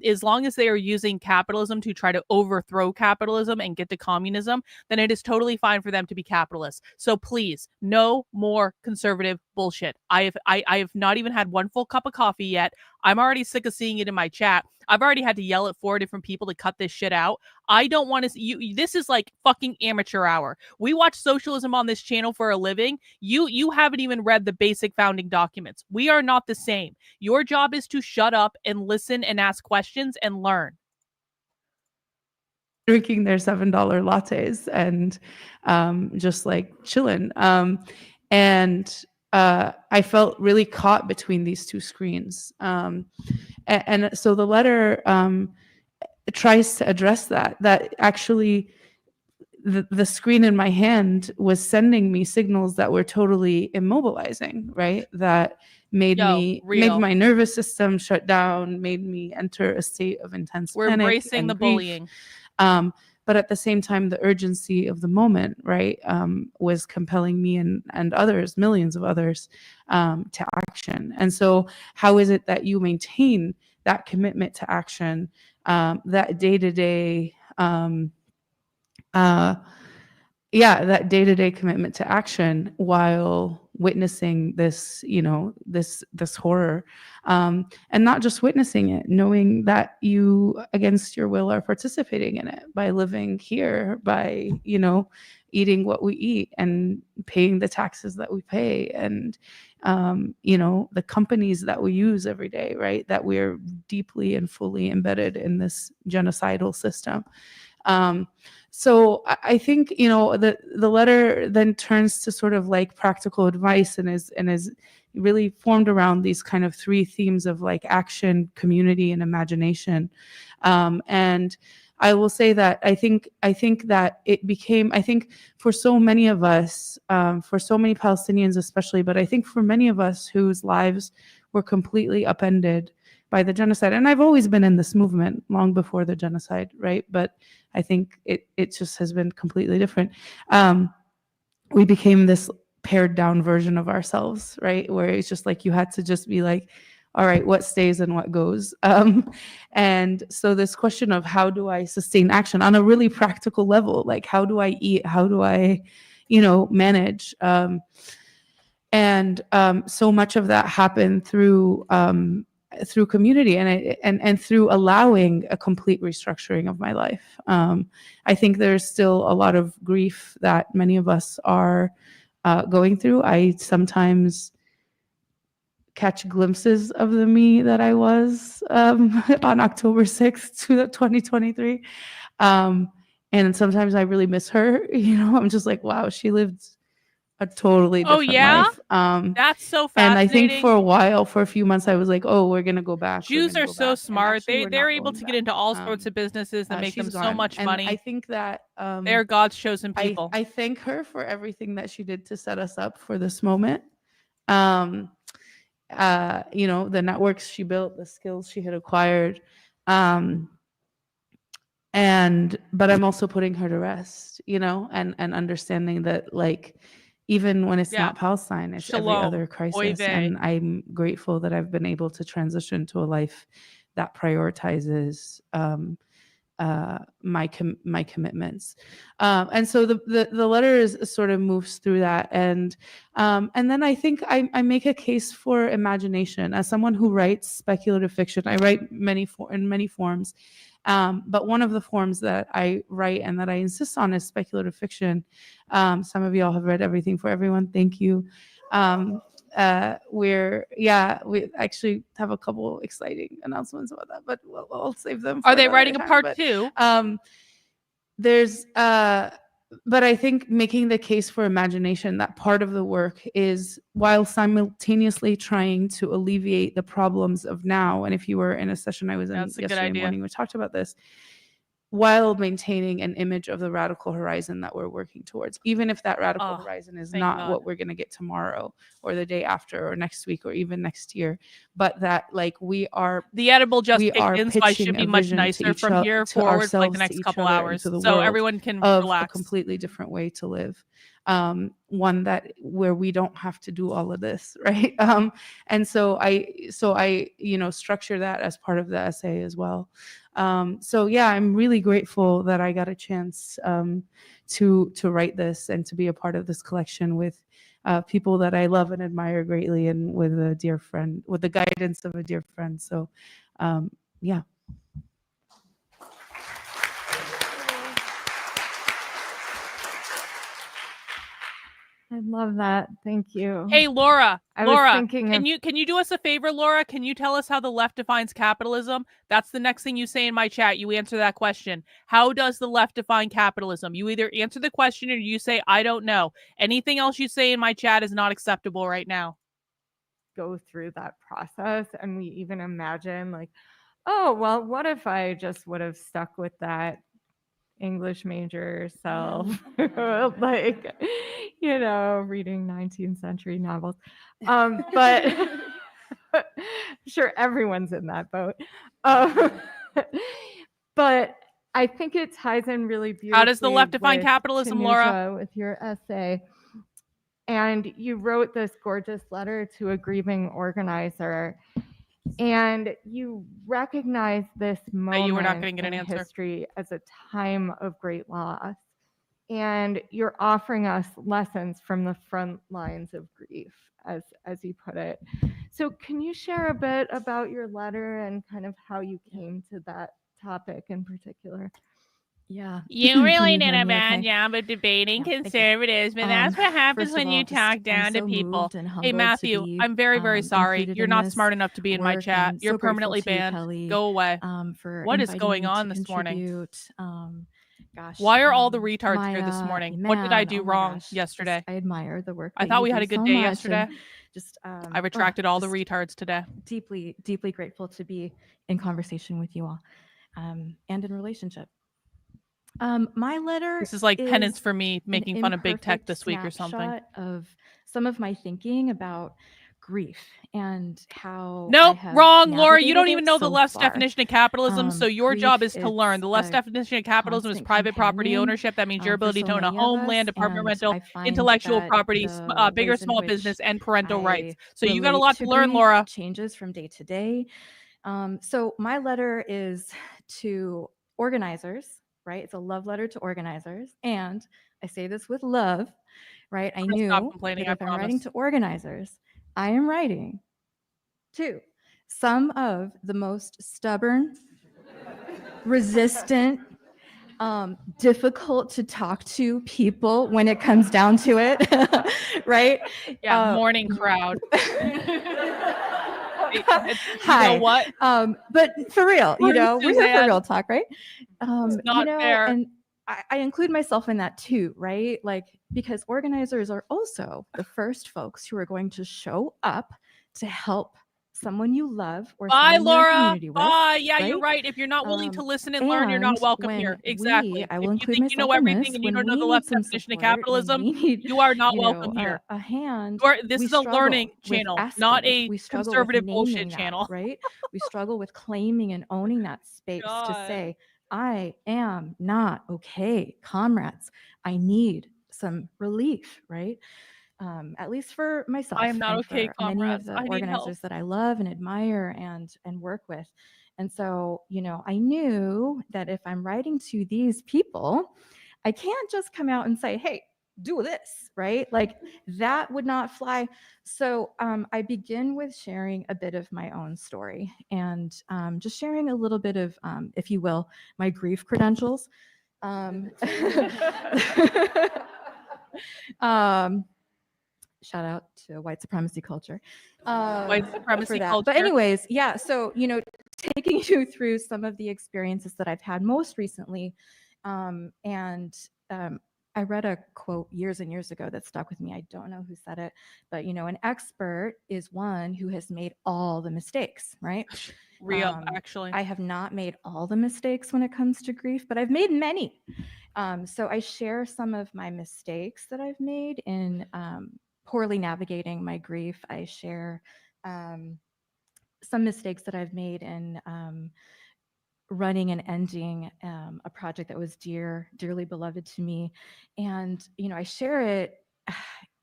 [SPEAKER 6] as long as they are using capitalism to try to overthrow capitalism and get to communism, then it is totally fine for them to be capitalists. So please, no more conservative bullshit. I have not even had one full cup of coffee yet. I'm already sick of seeing it in my chat. I've already had to yell at 4 different people to cut this shit out. I don't want to see you. This is like fucking amateur hour. We watch socialism on this channel for a living. You haven't even read the basic founding documents. We are not the same. Your job is to shut up and listen and ask questions and learn.
[SPEAKER 9] Drinking their $7 lattes and just like chilling. And I felt really caught between these two screens. And so the letter tries to address that actually the screen in my hand was sending me signals that were totally immobilizing, right? That made my nervous system shut down, made me enter a state of intense panic. We're
[SPEAKER 6] embracing the bullying.
[SPEAKER 9] But at the same time, the urgency of the moment, right, was compelling me and others, millions of others, to action. And so how is it that you maintain that commitment to action, that day-to-day, that day-to-day commitment to action while witnessing this, this horror, and not just witnessing it, knowing that you, against your will, are participating in it by living here, by, eating what we eat and paying the taxes that we pay, and, the companies that we use every day, right? That we're deeply and fully embedded in this genocidal system. So I think, you know, the letter then turns to sort of like practical advice and is really formed around these kind of three themes of like action, community, and imagination. And I will say that I think that it became, I think for so many of us, for so many Palestinians especially, but I think for many of us whose lives were completely upended by the genocide, and I've always been in this movement long before the genocide, right? But I think it just has been completely different. We became this pared down version of ourselves, right? Where it's just like you had to just be like, all right, what stays and what goes? And so this question of how do I sustain action on a really practical level, like how do I eat? How do I, you know, manage? And so much of that happened through community and through allowing a complete restructuring of my life. I think there's still a lot of grief that many of us are going through. I sometimes catch glimpses of the me that I was on October 6th, 2023. And sometimes I really miss her. You know, I'm just like, wow, she lived a totally different life.
[SPEAKER 6] That's so fascinating.
[SPEAKER 9] And I think for a while, for a few months, I was like, oh, we're going to go back.
[SPEAKER 6] Jews are so smart. They're able
[SPEAKER 9] going
[SPEAKER 6] to
[SPEAKER 9] back.
[SPEAKER 6] get into all sorts of businesses that make them
[SPEAKER 9] She's
[SPEAKER 6] so
[SPEAKER 9] gone.
[SPEAKER 6] much
[SPEAKER 9] And
[SPEAKER 6] money.
[SPEAKER 9] I think that
[SPEAKER 6] They're God's chosen people.
[SPEAKER 9] I thank her for everything that she did to set us up for this moment. You know, the networks she built, the skills she had acquired. But I'm also putting her to rest, you know, and understanding that, like, even when it's not Palestine, it's every other crisis. And I'm grateful that I've been able to transition to a life that prioritizes my commitments. And so the letter sort of moves through that. And then I think I make a case for imagination. As someone who writes speculative fiction, I write in many forms. But one of the forms that I write and that I insist on is speculative fiction. Some of y'all have read Everything for Everyone. Thank you. We actually have a couple exciting announcements about that, but I'll save them.
[SPEAKER 6] Are they writing a part 2?
[SPEAKER 9] But I think making the case for imagination, that part of the work is, while simultaneously trying to alleviate the problems of now. And if you were in a session I was in yesterday morning, we talked about this, while maintaining an image of the radical horizon that we're working towards, even if that radical horizon is not what we're going to get tomorrow or the day after or next week or even next year, but that, like, we are
[SPEAKER 6] the edible just kicked in, so I should be much nicer from here forward for like the next couple hours, so everyone can relax.
[SPEAKER 9] A completely different way to live, one that where we don't have to do all of this, right? And so I you know, structure that as part of the essay as well. So yeah, I'm really grateful that I got a chance to write this and to be a part of this collection with people that I love and admire greatly, and with a dear friend, with the guidance of a dear friend. So yeah.
[SPEAKER 7] I love that. Thank you.
[SPEAKER 6] Hey, Laura,
[SPEAKER 7] can
[SPEAKER 6] you do us a favor, Laura? Can you tell us how the left defines capitalism? That's the next thing you say in my chat. You answer that question. How does the left define capitalism? You either answer the question or you say, I don't know. Anything else you say in my chat is not acceptable right now.
[SPEAKER 7] Go through that process, and we even imagine, like, oh, well, what if I just would have stuck with that English major self, like, you know, reading 19th century novels. But I'm sure everyone's in that boat. But I think it ties in really beautifully.
[SPEAKER 6] How does the left define capitalism, Laura?
[SPEAKER 7] With your essay. And you wrote this gorgeous letter to a grieving organizer. And you recognize this moment in history as a time of great loss. And you're offering us lessons from the front lines of grief, as you put it. So can you share a bit about your letter and kind of how you came to that topic in particular?
[SPEAKER 10] Yeah.
[SPEAKER 6] You really did a bad job of debating conservatives, but that's what happens when you talk down to people. Hey, Matthew, I'm very, very sorry. You're not smart enough to be in my chat. You're permanently banned. Go away. What is going on this morning?
[SPEAKER 10] Gosh.
[SPEAKER 6] Why are all the retards here this
[SPEAKER 10] Maya,
[SPEAKER 6] morning? What did I
[SPEAKER 10] Iman,
[SPEAKER 6] do
[SPEAKER 10] oh my
[SPEAKER 6] wrong
[SPEAKER 10] gosh,
[SPEAKER 6] yesterday?
[SPEAKER 10] just, I admire the work.
[SPEAKER 6] I
[SPEAKER 10] that
[SPEAKER 6] thought
[SPEAKER 10] you
[SPEAKER 6] we had
[SPEAKER 10] do
[SPEAKER 6] a good
[SPEAKER 10] so
[SPEAKER 6] day
[SPEAKER 10] much,
[SPEAKER 6] yesterday.
[SPEAKER 10] and just
[SPEAKER 6] I retracted all the
[SPEAKER 10] just
[SPEAKER 6] retards today.
[SPEAKER 10] deeply, deeply grateful to be in conversation with you all, and in relationship. My letter
[SPEAKER 6] This is like penance
[SPEAKER 10] is
[SPEAKER 6] for me
[SPEAKER 10] an
[SPEAKER 6] making fun of big tech
[SPEAKER 10] imperfect
[SPEAKER 6] this week or something.
[SPEAKER 10] snapshot of some of my thinking about grief and how I
[SPEAKER 6] Nope,
[SPEAKER 10] have
[SPEAKER 6] wrong, Laura. You don't
[SPEAKER 10] navigated
[SPEAKER 6] even
[SPEAKER 10] it
[SPEAKER 6] know the
[SPEAKER 10] so
[SPEAKER 6] left's
[SPEAKER 10] far.
[SPEAKER 6] definition of capitalism, so your job
[SPEAKER 10] Grief,
[SPEAKER 6] is to learn.
[SPEAKER 10] it's
[SPEAKER 6] The left's
[SPEAKER 10] a
[SPEAKER 6] definition of capitalism is
[SPEAKER 10] constant
[SPEAKER 6] private property
[SPEAKER 10] companion,
[SPEAKER 6] ownership. That means your
[SPEAKER 10] for
[SPEAKER 6] ability
[SPEAKER 10] so
[SPEAKER 6] to own a
[SPEAKER 10] many of
[SPEAKER 6] home,
[SPEAKER 10] us,
[SPEAKER 6] land, apartment
[SPEAKER 10] and
[SPEAKER 6] rental,
[SPEAKER 10] I find
[SPEAKER 6] intellectual
[SPEAKER 10] that
[SPEAKER 6] property,
[SPEAKER 10] the
[SPEAKER 6] big or
[SPEAKER 10] ways in
[SPEAKER 6] small
[SPEAKER 10] which
[SPEAKER 6] business, and parental rights.
[SPEAKER 10] I
[SPEAKER 6] So you got a
[SPEAKER 10] relate
[SPEAKER 6] lot to learn,
[SPEAKER 10] grief
[SPEAKER 6] Laura.
[SPEAKER 10] changes from day to day. So my letter is to organizers, right? It's a love letter to organizers, and I say this with love, right? I
[SPEAKER 6] I'm gonna stop
[SPEAKER 10] knew
[SPEAKER 6] complaining,
[SPEAKER 10] that
[SPEAKER 6] I
[SPEAKER 10] if I'm writing
[SPEAKER 6] promise.
[SPEAKER 10] to organizers, I am writing to some of the most stubborn, resistant, difficult to talk to people when it comes down to it, right?
[SPEAKER 6] Yeah, morning crowd. You
[SPEAKER 10] Hi.
[SPEAKER 6] know what?
[SPEAKER 10] But for real, you
[SPEAKER 6] Morning,
[SPEAKER 10] know, we're here for
[SPEAKER 6] Suzanne.
[SPEAKER 10] real talk, right?
[SPEAKER 6] It's
[SPEAKER 10] You
[SPEAKER 6] not
[SPEAKER 10] know,
[SPEAKER 6] fair.
[SPEAKER 10] and I include myself in that too, right? Like, because organizers are also the first folks who are going to show up to help someone you love or
[SPEAKER 6] Bye,
[SPEAKER 10] someone you're in
[SPEAKER 6] Laura.
[SPEAKER 10] community with.
[SPEAKER 6] Bye. Yeah,
[SPEAKER 10] right?
[SPEAKER 6] you're right. If you're not willing to listen and learn, you're not
[SPEAKER 10] And
[SPEAKER 6] welcome
[SPEAKER 10] when
[SPEAKER 6] here. Exactly.
[SPEAKER 10] I will
[SPEAKER 6] If you
[SPEAKER 10] include
[SPEAKER 6] think you know
[SPEAKER 10] myself in
[SPEAKER 6] everything
[SPEAKER 10] this,
[SPEAKER 6] and you
[SPEAKER 10] when
[SPEAKER 6] don't know
[SPEAKER 10] we
[SPEAKER 6] the
[SPEAKER 10] need
[SPEAKER 6] left
[SPEAKER 10] some
[SPEAKER 6] definition of
[SPEAKER 10] support, when
[SPEAKER 6] capitalism,
[SPEAKER 10] we need,
[SPEAKER 6] you are not
[SPEAKER 10] you
[SPEAKER 6] welcome
[SPEAKER 10] know,
[SPEAKER 6] here.
[SPEAKER 10] a hand.
[SPEAKER 6] This
[SPEAKER 10] we
[SPEAKER 6] is a
[SPEAKER 10] struggle
[SPEAKER 6] learning
[SPEAKER 10] with
[SPEAKER 6] channel,
[SPEAKER 10] asking
[SPEAKER 6] not
[SPEAKER 10] it.
[SPEAKER 6] a
[SPEAKER 10] We struggle with
[SPEAKER 6] conservative
[SPEAKER 10] naming
[SPEAKER 6] bullshit
[SPEAKER 10] that,
[SPEAKER 6] channel.
[SPEAKER 10] right? We struggle with claiming and owning that space to
[SPEAKER 6] God.
[SPEAKER 10] say, I am not okay, comrades. I need some relief, right? At least for myself.
[SPEAKER 6] I am not
[SPEAKER 10] and
[SPEAKER 6] okay,
[SPEAKER 10] for many of
[SPEAKER 6] comrades.
[SPEAKER 10] the
[SPEAKER 6] I need help.
[SPEAKER 10] organizers that I love and admire and work with. And so, you know, I knew that if I'm writing to these people, I can't just come out and say, hey, do this, right? Like that would not fly. So I begin with sharing a bit of my own story and just sharing a little bit of, if you will, my grief credentials. Shout out to white supremacy culture.
[SPEAKER 6] White supremacy
[SPEAKER 10] for that.
[SPEAKER 6] culture.
[SPEAKER 10] But anyways, yeah, so, you know, taking you through some of the experiences that I've had most recently. I read a quote years and years ago that stuck with me. I don't know who said it, but, you know, an expert is one who has made all the mistakes, right?
[SPEAKER 6] Real, actually.
[SPEAKER 10] I have not made all the mistakes when it comes to grief, but I've made many. So I share some of my mistakes that I've made in poorly navigating my grief. I share some mistakes that I've made in running and ending a project that was dearly beloved to me. And, you know, I share it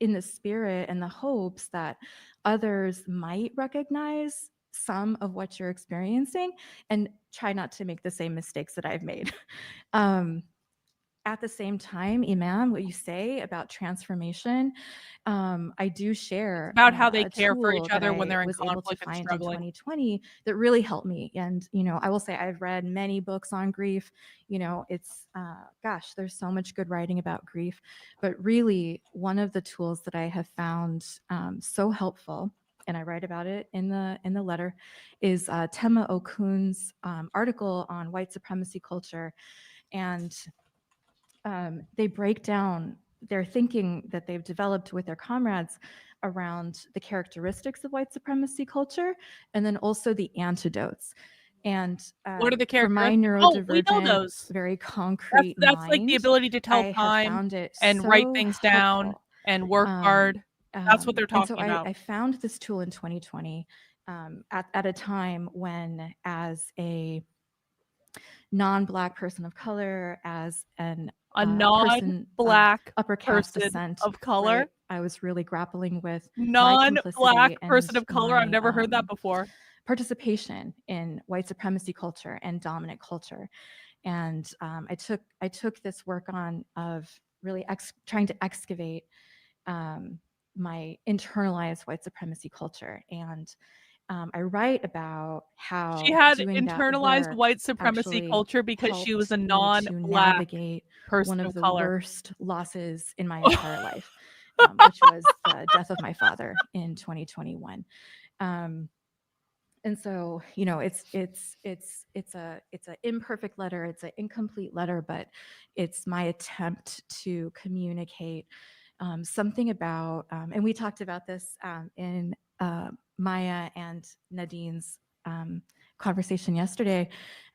[SPEAKER 10] in the spirit and the hopes that others might recognize some of what you're experiencing and try not to make the same mistakes that I've made. At the same time, Iman, what you say about transformation, I do share
[SPEAKER 6] about how they
[SPEAKER 10] a
[SPEAKER 6] care for
[SPEAKER 10] tool
[SPEAKER 6] each
[SPEAKER 10] that
[SPEAKER 6] other when
[SPEAKER 10] I
[SPEAKER 6] they're in
[SPEAKER 10] was able to
[SPEAKER 6] conflict and
[SPEAKER 10] find in
[SPEAKER 6] struggling.
[SPEAKER 10] 2020 that really helped me. And, you know, I will say I've read many books on grief. You know, it's, gosh, there's so much good writing about grief. But really, one of the tools that I have found so helpful, and I write about it in the letter, is Tema Okun's article on white supremacy culture. And they break down their thinking that they've developed with their comrades around the characteristics of white supremacy culture, and then also the antidotes. And
[SPEAKER 6] what are the
[SPEAKER 10] for my
[SPEAKER 6] characteristics? We know
[SPEAKER 10] neurodivergent,
[SPEAKER 6] those.
[SPEAKER 10] very concrete
[SPEAKER 6] That's like the
[SPEAKER 10] mind,
[SPEAKER 6] ability to tell
[SPEAKER 10] I have
[SPEAKER 6] time
[SPEAKER 10] found it
[SPEAKER 6] and
[SPEAKER 10] so
[SPEAKER 6] write things down
[SPEAKER 10] helpful.
[SPEAKER 6] and work hard. That's what they're
[SPEAKER 10] And
[SPEAKER 6] talking
[SPEAKER 10] so
[SPEAKER 6] about.
[SPEAKER 10] I found this tool in 2020 at a time when, as a non-Black person of color, as a
[SPEAKER 6] non-Black
[SPEAKER 10] upper caste
[SPEAKER 6] person
[SPEAKER 10] descent
[SPEAKER 6] of color,
[SPEAKER 10] right, I was really grappling with
[SPEAKER 6] non-Black person of color. I've never heard that before.
[SPEAKER 10] Participation in white supremacy culture and dominant culture, and I took this work on of really trying to excavate my internalized white supremacy culture. And I write about how
[SPEAKER 6] she had
[SPEAKER 10] doing
[SPEAKER 6] internalized
[SPEAKER 10] that work
[SPEAKER 6] white supremacy culture because she was a non-Black person
[SPEAKER 10] one
[SPEAKER 6] of
[SPEAKER 10] of the
[SPEAKER 6] color.
[SPEAKER 10] worst losses in my entire life, which was the death of my father in 2021. And so, you know, it's a imperfect letter, it's an incomplete letter, but it's my attempt to communicate something about, and we talked about this in Maya and Nadine's conversation yesterday.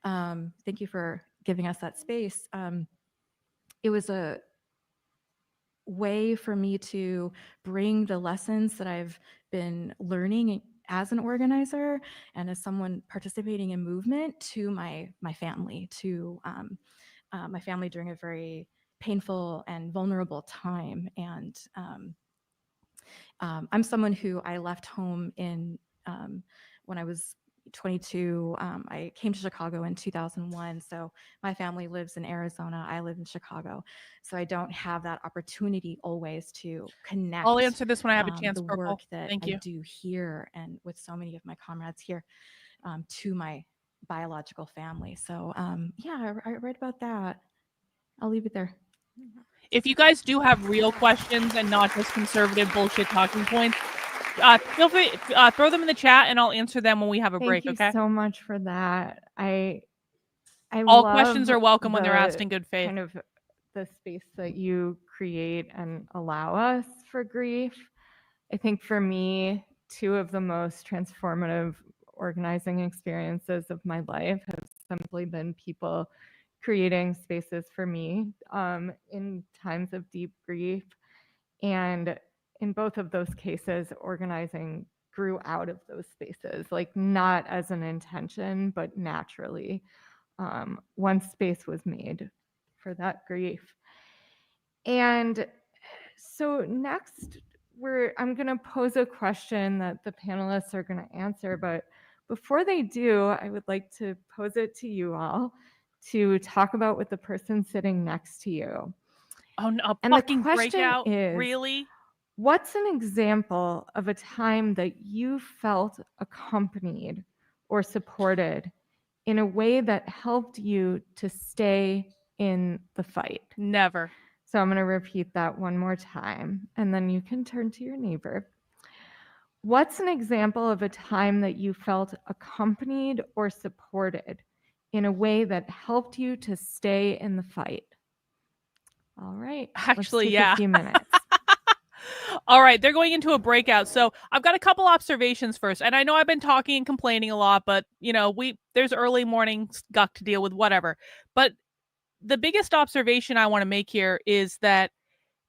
[SPEAKER 10] Thank you for giving us that space. It was a way for me to bring the lessons that I've been learning as an organizer and as someone participating in movement to my family, to my family during a very painful and vulnerable time. And I'm someone who I left home in when I was 22. I came to Chicago in 2001. So my family lives in Arizona. I live in Chicago. So I don't have that opportunity always to connect.
[SPEAKER 6] I'll answer this when I have a chance.
[SPEAKER 10] The
[SPEAKER 6] Purple.
[SPEAKER 10] work that
[SPEAKER 6] Thank
[SPEAKER 10] I
[SPEAKER 6] you.
[SPEAKER 10] do here and with so many of my comrades here to my biological family. So yeah, I read about that. I'll leave it there.
[SPEAKER 6] If you guys do have real questions and not just conservative bullshit talking points, feel free throw them in the chat and I'll answer them when we have a break.
[SPEAKER 7] Thank you
[SPEAKER 6] Okay.
[SPEAKER 7] so much for that. I
[SPEAKER 6] All
[SPEAKER 7] love
[SPEAKER 6] questions are welcome when they're asked in good faith.
[SPEAKER 7] Kind of the space that you create and allow us for grief. I think for me, two of the most transformative organizing experiences of my life have simply been people creating spaces for me in times of deep grief. And in both of those cases, organizing grew out of those spaces, like not as an intention, but naturally. One space was made for that grief. And so next, I'm going to pose a question that the panelists are going to answer, but before they do, I would like to pose it to you all to talk about with the person sitting next to you.
[SPEAKER 6] Oh no,
[SPEAKER 7] And
[SPEAKER 6] fucking
[SPEAKER 7] the question
[SPEAKER 6] breakout?
[SPEAKER 7] is,
[SPEAKER 6] Really?
[SPEAKER 7] what's an example of a time that you felt accompanied or supported in a way that helped you to stay in the fight?
[SPEAKER 6] Never.
[SPEAKER 7] So I'm going to repeat that one more time, and then you can turn to your neighbor. What's an example of a time that you felt accompanied or supported in a way that helped you to stay in the fight? All right.
[SPEAKER 6] Actually,
[SPEAKER 7] let's take
[SPEAKER 6] yeah.
[SPEAKER 7] a few minutes.
[SPEAKER 6] All right, they're going into a breakout. So I've got a couple observations first. And I know I've been talking and complaining a lot, but you know, there's early morning guck to deal with, whatever. But the biggest observation I want to make here is that,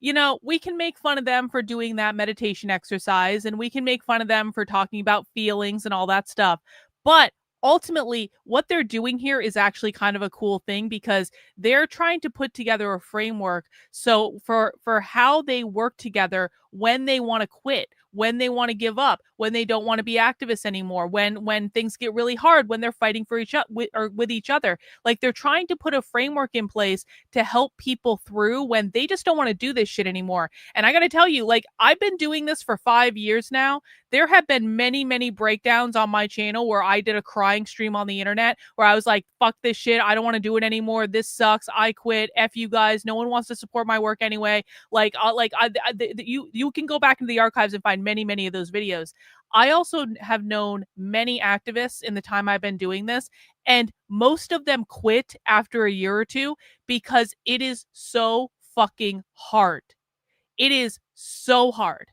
[SPEAKER 6] you know, we can make fun of them for doing that meditation exercise and we can make fun of them for talking about feelings and all that stuff. But ultimately, what they're doing here is actually kind of a cool thing because they're trying to put together a framework so for how they work together when they want to quit, when they want to give up, when they don't want to be activists anymore, when things get really hard, when they're fighting for each other with each other. Like they're trying to put a framework in place to help people through when they just don't want to do this shit anymore. And I got to tell you, like I've been doing this for 5 years now. There have been many breakdowns on my channel where I did a crying stream on the internet where I was like, fuck this shit. I don't want to do it anymore. This sucks. I quit. F you guys. No one wants to support my work anyway. You can go back into the archives and find many of those videos. I also have known many activists in the time I've been doing this, and most of them quit after a year or two because it is so fucking hard. It is so hard.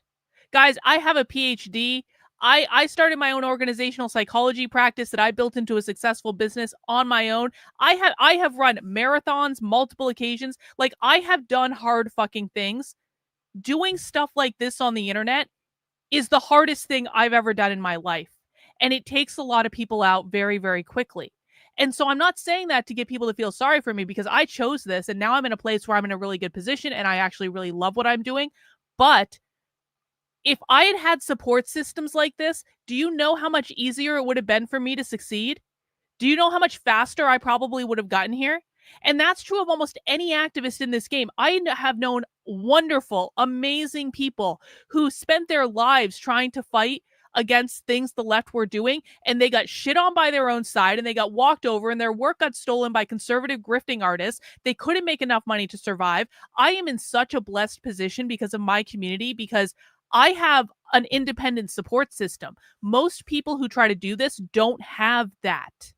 [SPEAKER 6] Guys, I have a PhD. I started my own organizational psychology practice that I built into a successful business on my own. I have run marathons multiple occasions. Like I have done hard fucking things. Doing stuff like this on the internet is the hardest thing I've ever done in my life. And it takes a lot of people out very quickly. And so I'm not saying that to get people to feel sorry for me because I chose this and now I'm in a place where I'm in a really good position and I actually really love what I'm doing. But if I had had support systems like this, do you know how much easier it would have been for me to succeed? Do you know how much faster I probably would have gotten here? And that's true of almost any activist in this game. I have known wonderful, amazing people who spent their lives trying to fight against things the left were doing, and they got shit on by their own side, and they got walked over, and their work got stolen by conservative grifting artists. They couldn't make enough money to survive. I am in such a blessed position because of my community, because I have an independent support system. Most people who try to do this don't have that.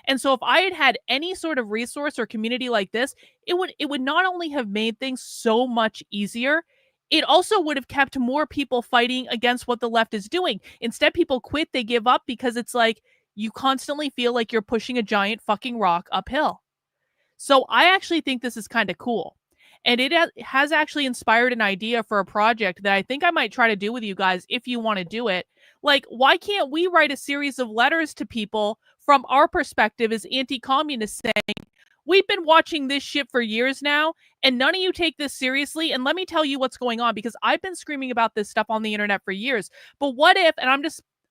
[SPEAKER 6] And so if I had had any sort of resource or community like this, it would not only have made things so much easier, it also would have kept more people fighting against what the left is doing. Instead, people quit, they give up because it's like you constantly feel like you're pushing a giant fucking rock uphill. So I actually think this is kind of cool. And it has actually inspired an idea for a project that I think I might try to do with you guys if you want to do it. Like, why can't we write a series of letters to people from our perspective as anti-communists saying, we've been watching this shit for years now, and none of you take this seriously, and let me tell you what's going on, because I've been screaming about this stuff on the internet for years. But what if, and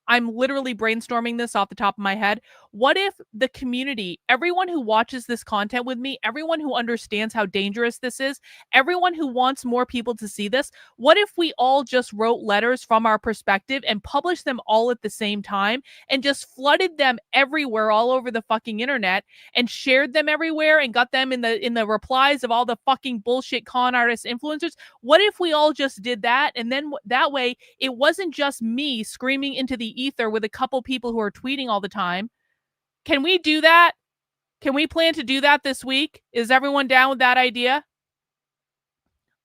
[SPEAKER 6] I'm literally brainstorming this off the top of my head. What if the community, everyone who watches this content with me, everyone who understands how dangerous this is, everyone who wants more people to see this, what if we all just wrote letters from our perspective and published them all at the same time and just flooded them everywhere all over the fucking internet and shared them everywhere and got them in the replies of all the fucking bullshit con artists, influencers? What if we all just did that? And then that way it wasn't just me screaming into the ether with a couple people who are tweeting all the time. Can we do that? Can we plan to do that this week? Is everyone down with that idea?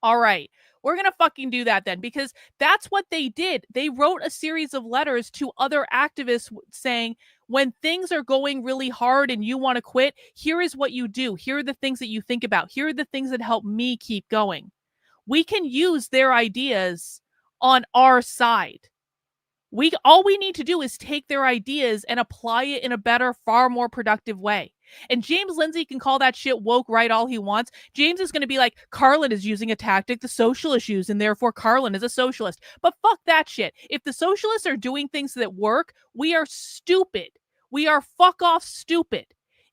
[SPEAKER 6] All right. We're going to fucking do that then, because that's what they did. They wrote a series of letters to other activists saying, when things are going really hard and you want to quit, here is what you do. Here are the things that you think about. Here are the things that help me keep going. We can use their ideas on our side. All we need to do is take their ideas and apply it in a better, far more productive way. And James Lindsay can call that shit woke right all he wants. James is going to be like, Karlyn is using a tactic the socialists use, and therefore Karlyn is a socialist. But fuck that shit. If the socialists are doing things that work, we are stupid. We are fuck off stupid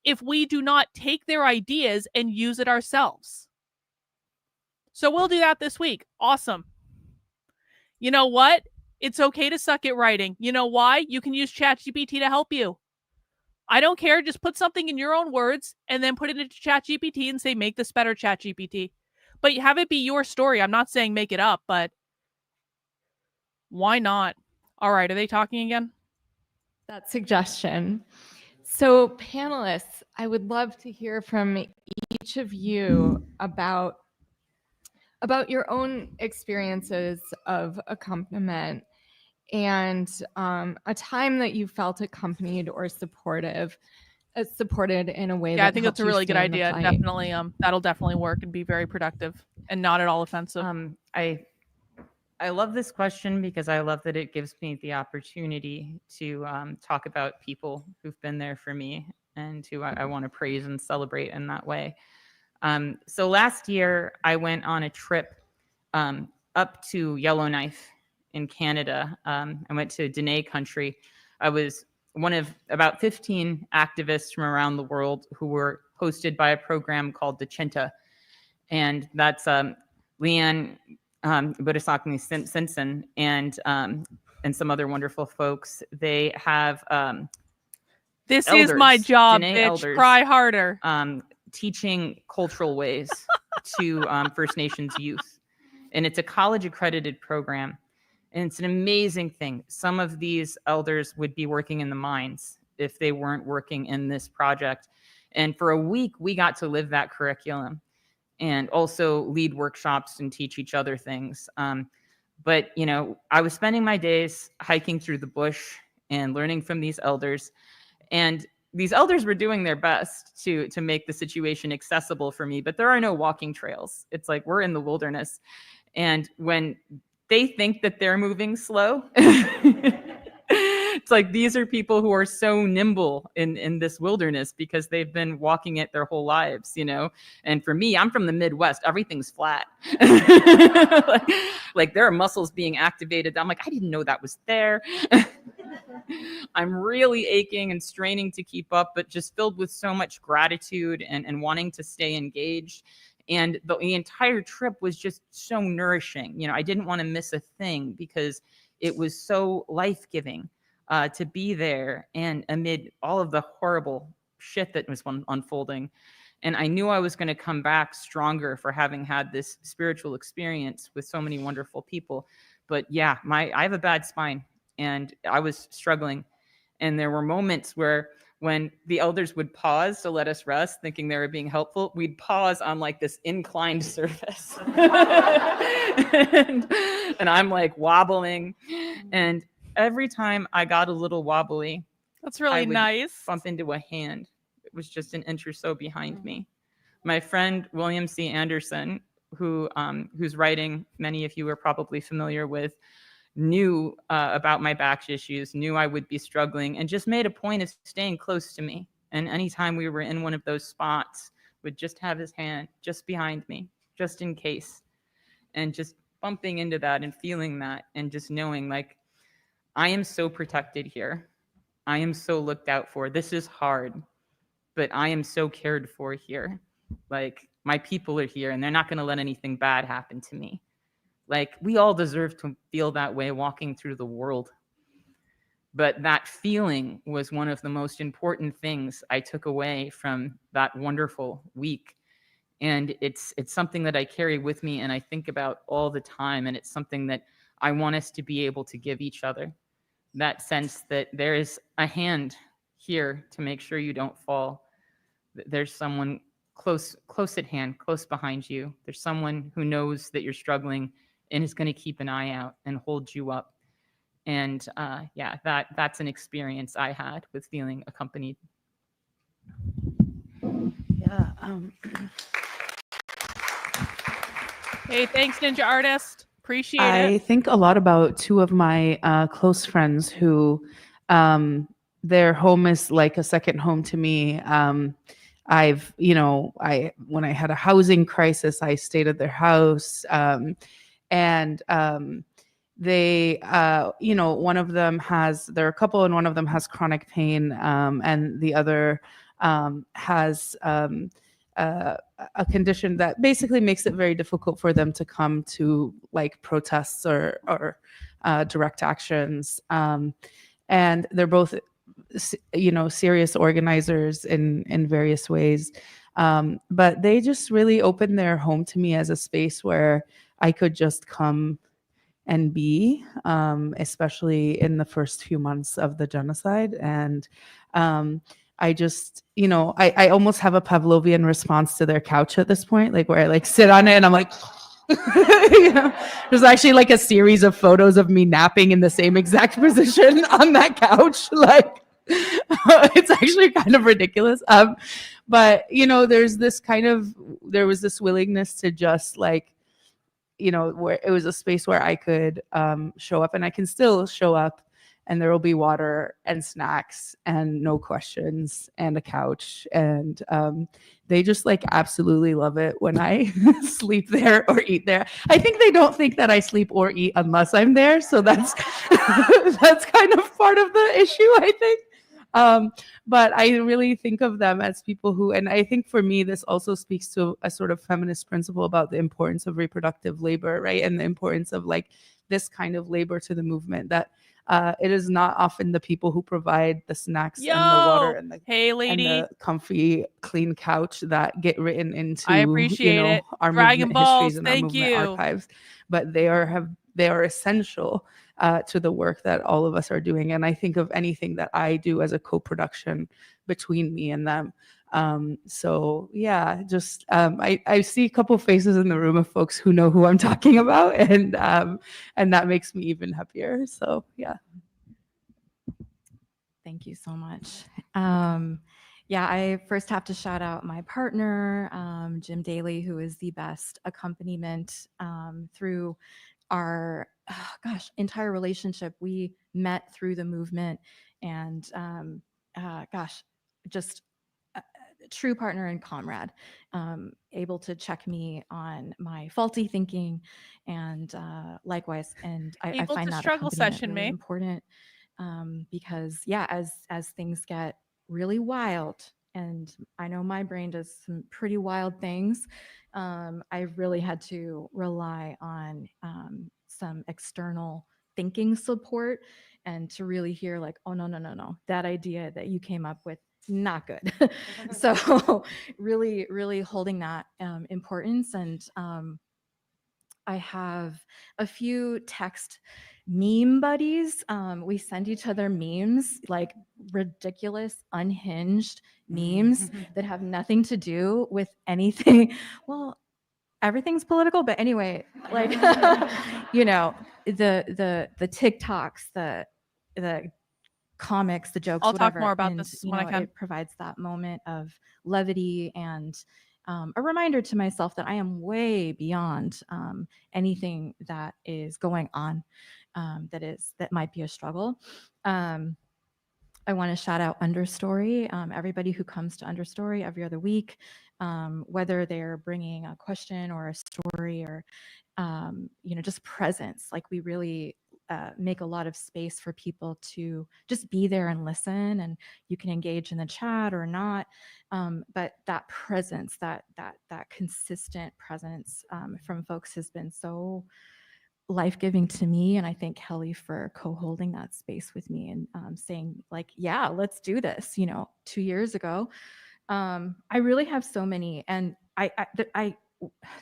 [SPEAKER 6] if we do not take their ideas and use it ourselves. So we'll do that this week. Awesome. You know what? It's okay to suck at writing. You know why? You can use ChatGPT to help you. I don't care. Just put something in your own words and then put it into ChatGPT and say, make this better, ChatGPT. But have it be your story. I'm not saying make it up, but why not? All right. Are they talking again?
[SPEAKER 7] That suggestion. So panelists, I would love to hear from each of you about your own experiences of accompaniment and a time that you felt accompanied or supported in a way that
[SPEAKER 6] I think that's a
[SPEAKER 7] helped you
[SPEAKER 6] really good
[SPEAKER 7] stay in the
[SPEAKER 6] idea.
[SPEAKER 7] fight.
[SPEAKER 6] Definitely, that'll definitely work and be very productive and not at all offensive.
[SPEAKER 8] I love this question because I love that it gives me the opportunity to talk about people who've been there for me and who I want to praise and celebrate in that way. So last year, I went on a trip up to Yellowknife in Canada. I went to Dene country. I was one of about 15 activists from around the world who were hosted by a program called the Chinta. And that's Leanne Borysenko Simpson and some other wonderful folks. They have
[SPEAKER 6] this
[SPEAKER 8] elders,
[SPEAKER 6] is my job,
[SPEAKER 8] Dene
[SPEAKER 6] bitch.
[SPEAKER 8] elders,
[SPEAKER 6] Cry harder.
[SPEAKER 8] Teaching cultural ways to First Nations youth. And it's a college accredited program. And it's an amazing thing. Some of these elders would be working in the mines if they weren't working in this project. And for a week, we got to live that curriculum and also lead workshops and teach each other things. But, you know, I was spending my days hiking through the bush and learning from these elders. And these elders were doing their best to make the situation accessible for me, but there are no walking trails. It's like we're in the wilderness. And when they think that they're moving slow, it's like these are people who are so nimble in this wilderness because they've been walking it their whole lives, you know? And for me, I'm from the Midwest. Everything's flat. like there are muscles being activated. I'm like, I didn't know that was there. I'm really aching and straining to keep up, but just filled with so much gratitude and wanting to stay engaged. And the entire trip was just so nourishing. You know, I didn't want to miss a thing because it was so life-giving to be there and amid all of the horrible shit that was unfolding. And I knew I was going to come back stronger for having had this spiritual experience with so many wonderful people. But yeah, I have a bad spine, and I was struggling. And there were moments where when the elders would pause to let us rest, thinking they were being helpful, we'd pause on like this inclined surface. and I'm like wobbling. And every time I got a little wobbly,
[SPEAKER 6] That's
[SPEAKER 8] I
[SPEAKER 6] really
[SPEAKER 8] would
[SPEAKER 6] nice.
[SPEAKER 8] bump into a hand. It was just an inch or so behind me. My friend William C. Anderson, whose writing many of you are probably familiar with, knew about my back issues, knew I would be struggling, and just made a point of staying close to me. And anytime we were in one of those spots, would just have his hand just behind me, just in case. And just bumping into that and feeling that and just knowing like, I am so protected here. I am so looked out for. This is hard, but I am so cared for here. Like, my people are here and they're not going to let anything bad happen to me. Like, we all deserve to feel that way walking through the world. But that feeling was one of the most important things I took away from that wonderful week. And it's something that I carry with me and I think about all the time. And it's something that I want us to be able to give each other. That sense that there is a hand here to make sure you don't fall. There's someone close at hand, close behind you. There's someone who knows that you're struggling and is going to keep an eye out and hold you up. And yeah, that's an experience I had with feeling accompanied.
[SPEAKER 9] Yeah.
[SPEAKER 6] Hey, thanks, Ninja Artist. Appreciate
[SPEAKER 9] I
[SPEAKER 6] it.
[SPEAKER 9] think a lot about two of my close friends who their home is like a second home to me. When I had a housing crisis, I stayed at their house. They, one of them they're a couple and one of them has chronic pain, and the other has a condition that basically makes it very difficult for them to come to like protests or direct actions. And they're both, serious organizers in various ways. But they just really opened their home to me as a space where I could just come and be, especially in the first few months of the genocide. And I just, I almost have a Pavlovian response to their couch at this point, like where I like sit on it and I'm like, there's actually like a series of photos of me napping in the same exact position on that couch. Like, it's actually kind of ridiculous. But there was this willingness to just like, where it was a space where I could show up, and I can still show up, and there will be water and snacks and no questions and a couch. And they just like absolutely love it when I sleep there or eat there. I think they don't think that I sleep or eat unless I'm there. So that's that's kind of part of the issue, I think. But I really think of them as people who, and I think for me, this also speaks to a sort of feminist principle about the importance of reproductive labor, right? And the importance of like this kind of labor to the movement, that it is not often the people who provide the snacks and the water and the, and the comfy, clean couch that get written into,
[SPEAKER 6] I appreciate it.
[SPEAKER 9] our
[SPEAKER 6] Dragon
[SPEAKER 9] movement
[SPEAKER 6] Balls,
[SPEAKER 9] histories and our
[SPEAKER 6] thank
[SPEAKER 9] movement
[SPEAKER 6] you.
[SPEAKER 9] archives. But they are essential to the work that all of us are doing. And I think of anything that I do as a co-production between me and them. So yeah, just I see a couple faces in the room of folks who know who I'm talking about, and that makes me even happier. So yeah.
[SPEAKER 10] Thank you so much. Yeah, I first have to shout out my partner, Jim Daly, who is the best accompaniment through our entire relationship. We met through the movement, and just a true partner and comrade, able to check me on my faulty thinking, and likewise. And I find that
[SPEAKER 6] struggle session,
[SPEAKER 10] really important, because yeah, as things get really wild, and I know my brain does some pretty wild things, I really had to rely on some external thinking support, and to really hear like, oh no, that idea that you came up with, not good. So really holding that importance. And I have a few text meme buddies. We send each other memes, like ridiculous, unhinged memes that have nothing to do with anything. Well, everything's political, but anyway, like you know, the TikToks, the comics, the jokes,
[SPEAKER 6] I'll talk
[SPEAKER 10] whatever.
[SPEAKER 6] more about
[SPEAKER 10] And,
[SPEAKER 6] this
[SPEAKER 10] you
[SPEAKER 6] when I
[SPEAKER 10] know,
[SPEAKER 6] can.
[SPEAKER 10] it provides that moment of levity and a reminder to myself that I am way beyond anything that is going on that might be a struggle. I want to shout out Understory, everybody who comes to Understory every other week, whether they're bringing a question or a story or, you know, just presence. Like, we really make a lot of space for people to just be there and listen, and you can engage in the chat or not. But that presence, that consistent presence from folks has been so life-giving to me, and I thank Kelly for co-holding that space with me and saying, like, yeah, let's do this. You know, 2 years ago, I really have so many, and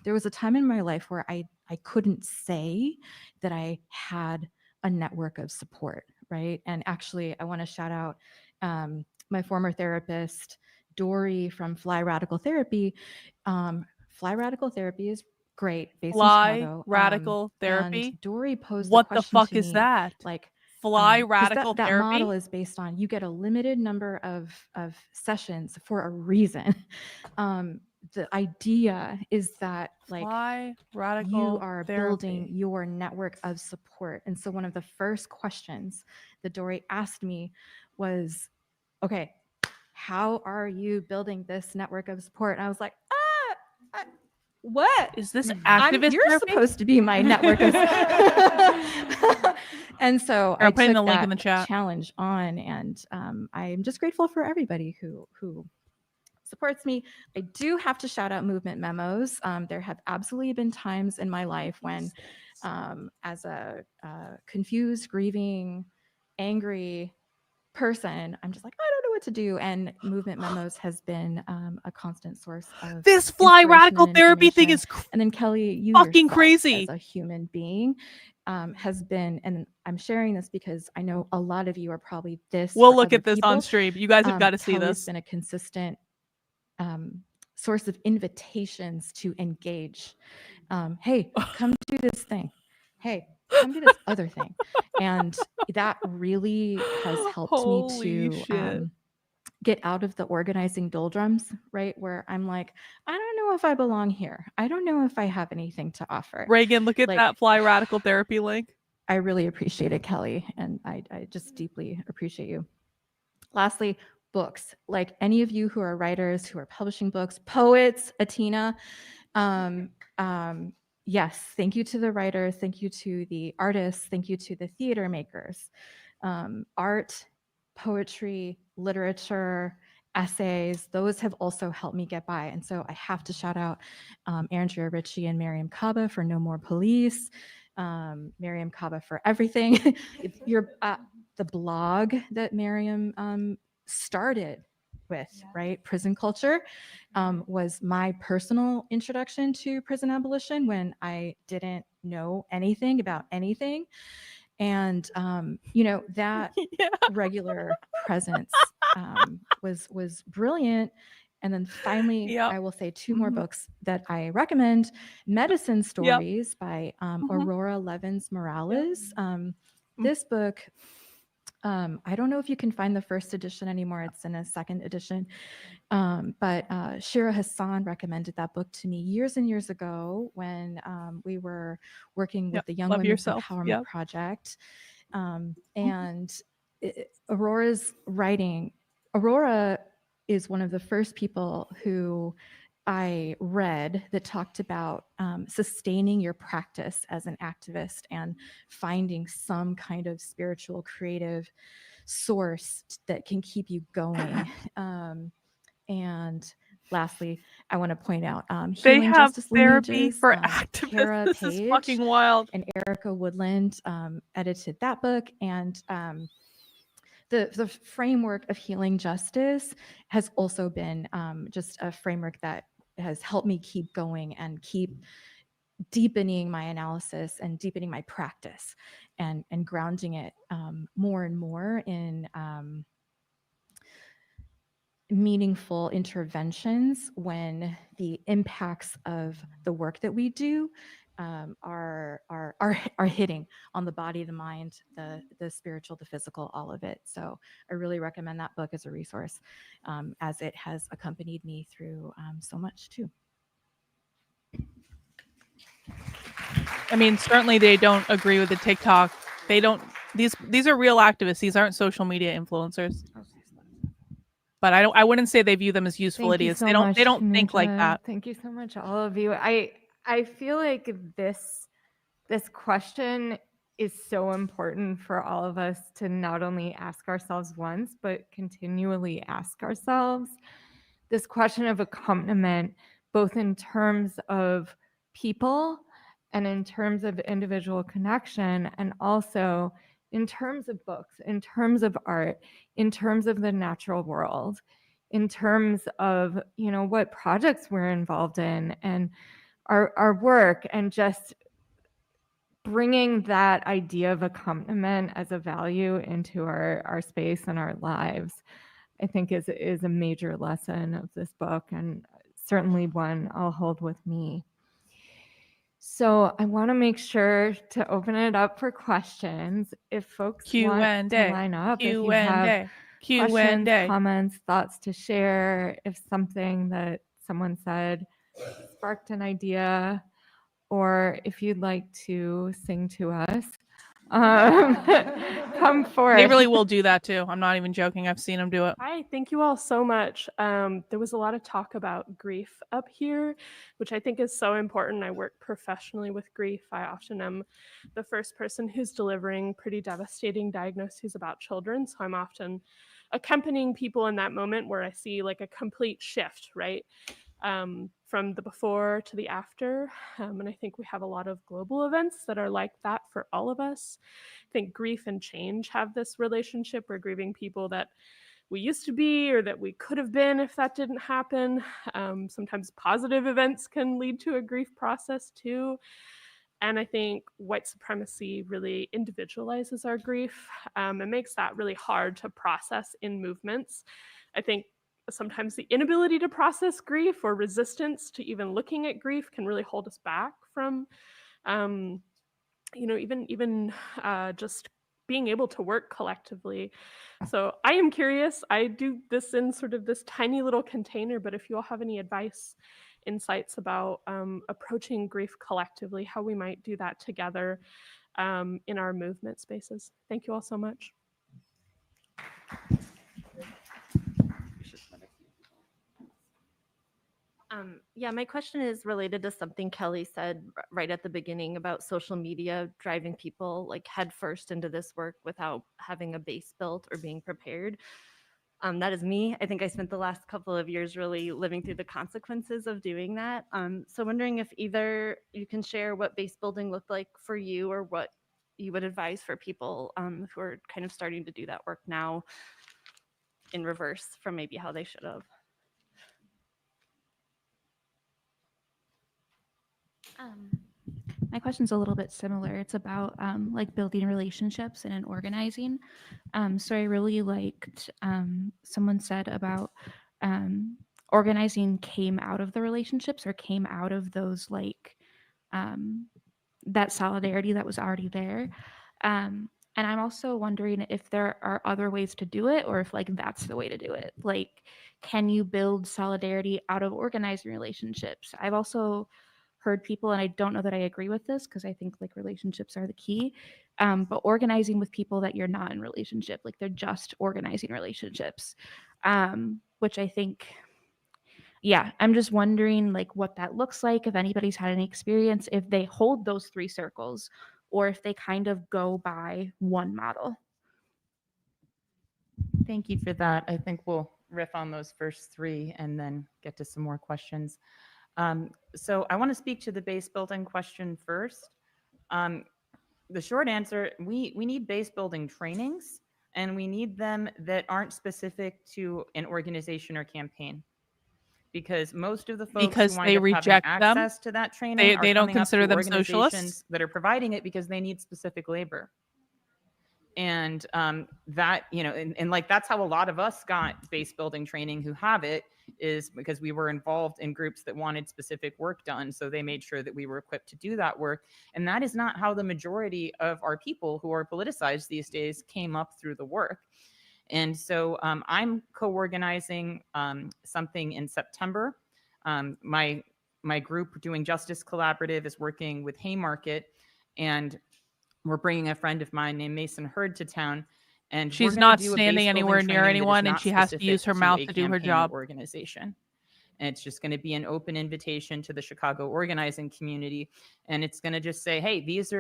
[SPEAKER 10] there was a time in my life where I couldn't say that I had a network of support, right? And actually, I want to shout out my former therapist, Dory from Fly Radical Therapy. Fly Radical Therapy is great, based in
[SPEAKER 6] Fly
[SPEAKER 10] Chicago.
[SPEAKER 6] Radical Therapy?
[SPEAKER 10] And Dory posed
[SPEAKER 6] What
[SPEAKER 10] the
[SPEAKER 6] the
[SPEAKER 10] question
[SPEAKER 6] fuck
[SPEAKER 10] to
[SPEAKER 6] is
[SPEAKER 10] me,
[SPEAKER 6] that?
[SPEAKER 10] like,
[SPEAKER 6] Fly
[SPEAKER 10] 'cause
[SPEAKER 6] Radical
[SPEAKER 10] that
[SPEAKER 6] Therapy?
[SPEAKER 10] model is based on, you get a limited number of sessions for a reason. The idea is that, like,
[SPEAKER 6] Fly Radical
[SPEAKER 10] you are building
[SPEAKER 6] Therapy.
[SPEAKER 10] your network of support. And so one of the first questions that Dory asked me was, okay, how are you building this network of support? And I was like, what?
[SPEAKER 6] Is this activist
[SPEAKER 10] You're
[SPEAKER 6] therapy?
[SPEAKER 10] supposed to be my network of And so
[SPEAKER 6] I'm
[SPEAKER 10] I
[SPEAKER 6] putting
[SPEAKER 10] took
[SPEAKER 6] the link
[SPEAKER 10] that
[SPEAKER 6] in the chat.
[SPEAKER 10] challenge on, and I'm just grateful for everybody who supports me. I do have to shout out movement memos. There have absolutely been times in my life when, as a confused, grieving, angry person, I'm just like, I don't know what to do. And movement memos has been a constant source of
[SPEAKER 6] This Fly
[SPEAKER 10] inspiration
[SPEAKER 6] Radical
[SPEAKER 10] and
[SPEAKER 6] Therapy thing
[SPEAKER 10] information.
[SPEAKER 6] is
[SPEAKER 10] And then Kelly, you
[SPEAKER 6] fucking
[SPEAKER 10] yourself,
[SPEAKER 6] crazy.
[SPEAKER 10] as a human being, has been, and I'm sharing this because I know a lot of you are probably this.
[SPEAKER 6] We'll
[SPEAKER 10] for
[SPEAKER 6] look
[SPEAKER 10] other
[SPEAKER 6] at this
[SPEAKER 10] people.
[SPEAKER 6] on stream. You guys have got to see
[SPEAKER 10] Kelly's
[SPEAKER 6] this.
[SPEAKER 10] been a consistent source of invitations to engage. Hey, come do this thing. Hey, come do this other thing. And that really has helped
[SPEAKER 6] Holy
[SPEAKER 10] me
[SPEAKER 6] shit.
[SPEAKER 10] to get out of the organizing doldrums, right? Where I'm like, I don't know if I belong here. I don't know if I have anything to offer.
[SPEAKER 6] Reagan, look at
[SPEAKER 10] Like,
[SPEAKER 6] that Fly Radical Therapy link.
[SPEAKER 10] I really appreciate it, Kelly, and I just deeply appreciate you. Lastly, books. Like, any of you who are writers, who are publishing books, poets, Atina, yes, thank you to the writers, thank you to the artists, thank you to the theater makers. Art, poetry, literature, essays, those have also helped me get by. And so I have to shout out Andrea Ritchie and Miriam Kaba for No More Police, Miriam Kaba for everything. The blog that Miriam started with, right? Prison Culture was my personal introduction to prison abolition when I didn't know anything about anything. And, you know, that regular presence was brilliant. And then finally, I will say 2 more books that I recommend. Medicine Stories by Aurora Levins Morales. This book, I don't know if you can find the first edition anymore. It's in a second edition. But Shira Hassan recommended that book to me years and years ago when we were working with the Young Women's Empowerment Project. And Aurora's writing, Aurora is one of the first people who I read that talked about sustaining your practice as an activist and finding some kind of spiritual, creative source that can keep you going. And lastly, I want to point out
[SPEAKER 6] They
[SPEAKER 10] Healing
[SPEAKER 6] have
[SPEAKER 10] Justice
[SPEAKER 6] therapy
[SPEAKER 10] Lineages,
[SPEAKER 6] for activists.
[SPEAKER 10] Kara
[SPEAKER 6] This
[SPEAKER 10] Page
[SPEAKER 6] is fucking wild.
[SPEAKER 10] and Erica Woodland edited that book. And the framework of healing justice has also been just a framework that has helped me keep going and keep deepening my analysis and deepening my practice and grounding it more and more in meaningful interventions when the impacts of the work that we do are hitting on the body, the mind, the spiritual, the physical, all of it. So I really recommend that book as a resource, as it has accompanied me through so much too.
[SPEAKER 6] I mean, certainly they don't agree with the TikTok. They don't. These are real activists. These aren't social media influencers. But I wouldn't say they view them as useful
[SPEAKER 7] Thank you
[SPEAKER 6] idiots.
[SPEAKER 7] so
[SPEAKER 6] They don't
[SPEAKER 7] much,
[SPEAKER 6] think like
[SPEAKER 7] Tanuja.
[SPEAKER 6] that.
[SPEAKER 7] Thank you so much, all of you. I feel like this question is so important for all of us to not only ask ourselves once, but continually ask ourselves. This question of accompaniment, both in terms of people and in terms of individual connection, and also in terms of books, in terms of art, in terms of the natural world, in terms of, you know, what projects we're involved in and our work, and just bringing that idea of accompaniment as a value into our space and our lives, I think is a major lesson of this book, and certainly one I'll hold with me. So I want to make sure to open it up for questions. If folks want to line up, if you have questions, comments, thoughts to share, if something that someone said sparked an idea, or if you'd like to sing to us, come forth.
[SPEAKER 6] They really will do that too. I'm not even joking. I've seen them do it.
[SPEAKER 11] Hi, thank you all so much. There was a lot of talk about grief up here, which I think is so important. I work professionally with grief. I often am the first person who's delivering pretty devastating diagnoses about children. So I'm often accompanying people in that moment where I see like a complete shift, right? From the before to the after. And I think we have a lot of global events that are like that for all of us. I think grief and change have this relationship. We're grieving people that we used to be or that we could have been if that didn't happen. Sometimes positive events can lead to a grief process too. And I think white supremacy really individualizes our grief. It makes that really hard to process in movements. I think sometimes the inability to process grief or resistance to even looking at grief can really hold us back from, even just being able to work collectively. So I am curious. I do this in sort of this tiny little container, but if you all have any advice, insights about approaching grief collectively, how we might do that together in our movement spaces. Thank you all so much.
[SPEAKER 12] Yeah, my question is related to something Kelly said right at the beginning about social media driving people like headfirst into this work without having a base built or being prepared. That is me. I think I spent the last couple of years really living through the consequences of doing that. So wondering if either you can share what base building looked like for you, or what you would advise for people who are kind of starting to do that work now in reverse from maybe how they should have.
[SPEAKER 13] My question's a little bit similar. It's about like building relationships and in organizing. So I really liked someone said about organizing came out of the relationships, or came out of those like that solidarity that was already there. And I'm also wondering if there are other ways to do it, or if like that's the way to do it. Like, can you build solidarity out of organizing relationships? I've also heard people, and I don't know that I agree with this because I think like relationships are the key, but organizing with people that you're not in relationship, like they're just organizing relationships, which I think, yeah, I'm just wondering like what that looks like, if anybody's had any experience, if they hold those three circles, or if they kind of go by one model.
[SPEAKER 8] Thank you for that. I think we'll riff on those first three and then get to some more questions. So I want to speak to the base building question first. The short answer, we need base building trainings, and we need them that aren't specific to an organization or campaign. because most of the folks
[SPEAKER 6] Because
[SPEAKER 8] who wind
[SPEAKER 6] they
[SPEAKER 8] up having
[SPEAKER 6] reject them?
[SPEAKER 8] access to that training
[SPEAKER 6] They
[SPEAKER 8] are
[SPEAKER 6] don't
[SPEAKER 8] coming up
[SPEAKER 6] consider
[SPEAKER 8] through
[SPEAKER 6] them socialists?
[SPEAKER 8] organizations that are providing it because they need specific labor. And that, you know, and like that's how a lot of us got base building training who have it, is because we were involved in groups that wanted specific work done. So they made sure that we were equipped to do that work. And that is not how the majority of our people who are politicized these days came up through the work. And so I'm co-organizing something in September. My group doing Justice Collaborative is working with Haymarket, and we're bringing a friend of mine named Mason Hurd to town. And
[SPEAKER 6] She's
[SPEAKER 8] we're gonna
[SPEAKER 6] not
[SPEAKER 8] do a
[SPEAKER 6] standing
[SPEAKER 8] base building
[SPEAKER 6] anywhere near
[SPEAKER 8] training that is
[SPEAKER 6] anyone, and
[SPEAKER 8] not
[SPEAKER 6] she has to use
[SPEAKER 8] specific
[SPEAKER 6] her mouth
[SPEAKER 8] a
[SPEAKER 6] to do her
[SPEAKER 8] campaign or
[SPEAKER 6] job.
[SPEAKER 8] organization. And it's just going to be an open invitation to the Chicago organizing community. And it's going to just say, hey, this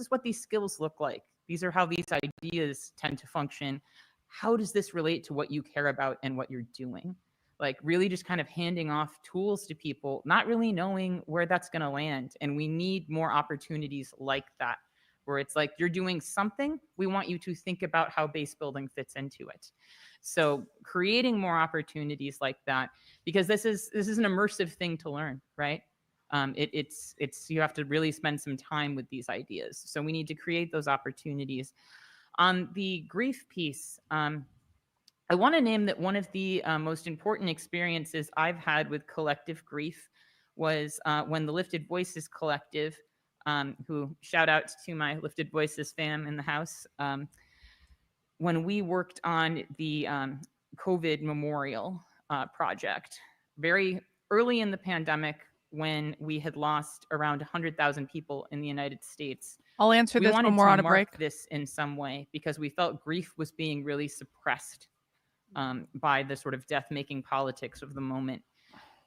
[SPEAKER 8] is what these skills look like. These are how these ideas tend to function. How does this relate to what you care about and what you're doing? Like really just kind of handing off tools to people, not really knowing where that's going to land. And we need more opportunities like that, where it's like you're doing something, we want you to think about how base building fits into it. So creating more opportunities like that, because this is an immersive thing to learn, right? It's you have to really spend some time with these ideas. So we need to create those opportunities. On the grief piece, I want to name that one of the most important experiences I've had with collective grief was when the Lifted Voices Collective, who shout out to my Lifted Voices fam in the house, when we worked on the COVID memorial project, very early in the pandemic, when we had lost around 100,000 people in the United States.
[SPEAKER 6] I'll answer this when we're on a break.
[SPEAKER 8] This in some way because we felt grief was being really suppressed by the sort of death-making politics of the moment.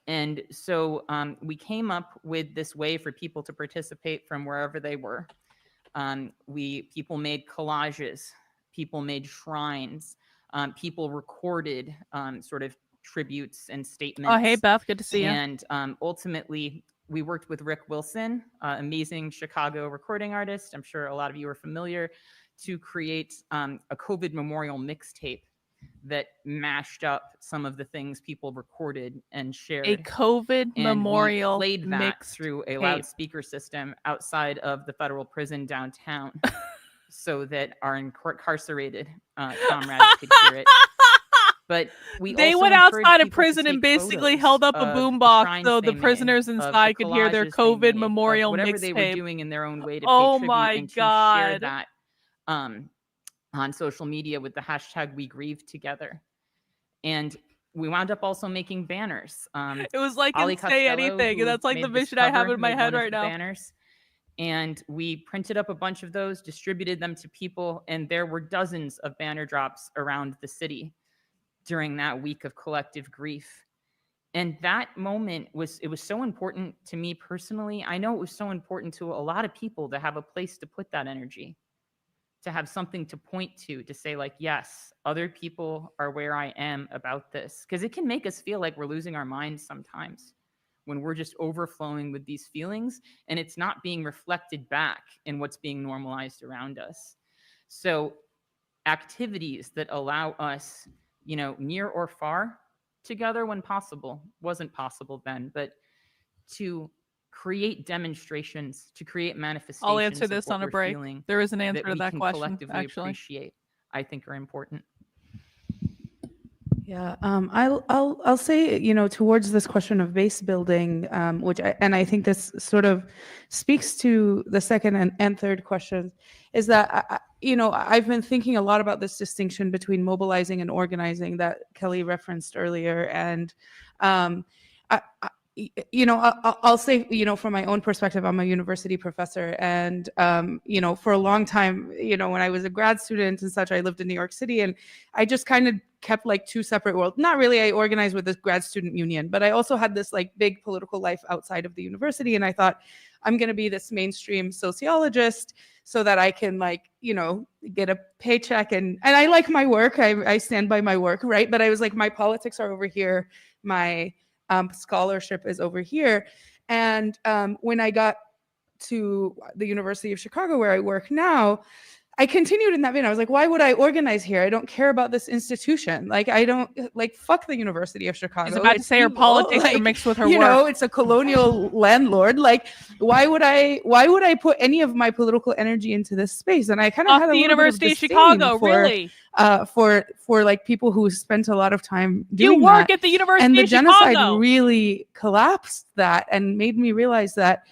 [SPEAKER 8] And so we came up with this way for people to participate from wherever they were. People made collages, people made shrines, people recorded sort of tributes and statements.
[SPEAKER 6] Oh, hey, Beth, good to see you.
[SPEAKER 8] And ultimately, we worked with Rick Wilson, amazing Chicago recording artist. I'm sure a lot of you are familiar, to create a COVID memorial mixtape that mashed up some of the things people recorded and shared.
[SPEAKER 6] A COVID
[SPEAKER 8] and
[SPEAKER 6] memorial
[SPEAKER 8] we played that
[SPEAKER 6] mixtape.
[SPEAKER 8] through a loudspeaker system outside of the federal prison downtown so that our incarcerated comrades could hear it. But
[SPEAKER 6] they went outside of prison and basically held up a boombox so the prisoners inside could hear their COVID memorial
[SPEAKER 8] whatever they were
[SPEAKER 6] mixtape.
[SPEAKER 8] doing in their own way to
[SPEAKER 6] Oh
[SPEAKER 8] pay tribute
[SPEAKER 6] my
[SPEAKER 8] and to
[SPEAKER 6] God.
[SPEAKER 8] share that on social media with the hashtag We Grieve Together. And we wound up also making banners.
[SPEAKER 6] It was like
[SPEAKER 8] Ali
[SPEAKER 6] in Say
[SPEAKER 8] Costello,
[SPEAKER 6] Anything,
[SPEAKER 8] who
[SPEAKER 6] and that's like the
[SPEAKER 8] made this
[SPEAKER 6] vision I have
[SPEAKER 8] cover,
[SPEAKER 6] in my
[SPEAKER 8] made
[SPEAKER 6] head
[SPEAKER 8] one of
[SPEAKER 6] right
[SPEAKER 8] the
[SPEAKER 6] now.
[SPEAKER 8] Banners. And we printed up a bunch of those, distributed them to people, and there were dozens of banner drops around the city during that week of collective grief. And that moment was so important to me personally. I know it was so important to a lot of people to have a place to put that energy, to have something to point to say like, yes, other people are where I am about this. Because it can make us feel like we're losing our minds sometimes when we're just overflowing with these feelings and it's not being reflected back in what's being normalized around us. So activities that allow us, you know, near or far together when possible, wasn't possible then, but to create demonstrations, to create manifestations.
[SPEAKER 6] I'll answer this
[SPEAKER 8] of what
[SPEAKER 6] on a
[SPEAKER 8] we're
[SPEAKER 6] break.
[SPEAKER 8] feeling
[SPEAKER 6] There is an answer
[SPEAKER 8] that
[SPEAKER 6] to
[SPEAKER 8] we
[SPEAKER 6] that
[SPEAKER 8] can
[SPEAKER 6] question,
[SPEAKER 8] collectively
[SPEAKER 6] actually.
[SPEAKER 8] appreciate, I think are important.
[SPEAKER 9] Yeah, I'll say, you know, towards this question of base building, I think this sort of speaks to the second and third questions, is that I've been thinking a lot about this distinction between mobilizing and organizing that Kelly referenced earlier, and I'll say, from my own perspective, I'm a university professor, and for a long time, when I was a grad student and such, I lived in New York City, and I just kind of kept like two separate worlds. Not really, I organized with this grad student union, but I also had this like big political life outside of the university, and I thought, I'm going to be this mainstream sociologist so that I can get a paycheck, and I like my work. I stand by my work, right? But I was like, my politics are over here, my scholarship is over here. And when I got to the University of Chicago, where I work now, I continued in that vein. I was like, why would I organize here? I don't care about this institution. Like, I don't, like, fuck the University of Chicago.
[SPEAKER 6] She's about to
[SPEAKER 9] It's
[SPEAKER 6] say her
[SPEAKER 9] evil.
[SPEAKER 6] politics are
[SPEAKER 9] Like,
[SPEAKER 6] mixed with her
[SPEAKER 9] you
[SPEAKER 6] work.
[SPEAKER 9] know, it's a colonial landlord. Like, why would I put any of my political energy into this space? And I kind of
[SPEAKER 6] Off
[SPEAKER 9] had a
[SPEAKER 6] the
[SPEAKER 9] little
[SPEAKER 6] University
[SPEAKER 9] bit
[SPEAKER 6] of
[SPEAKER 9] of disdain
[SPEAKER 6] Chicago,
[SPEAKER 9] for,
[SPEAKER 6] really?
[SPEAKER 9] for like people who spent a lot of time
[SPEAKER 6] You
[SPEAKER 9] doing
[SPEAKER 6] work
[SPEAKER 9] that.
[SPEAKER 6] at the University
[SPEAKER 9] And the
[SPEAKER 6] of
[SPEAKER 9] genocide
[SPEAKER 6] Chicago.
[SPEAKER 9] really collapsed that and made me realize that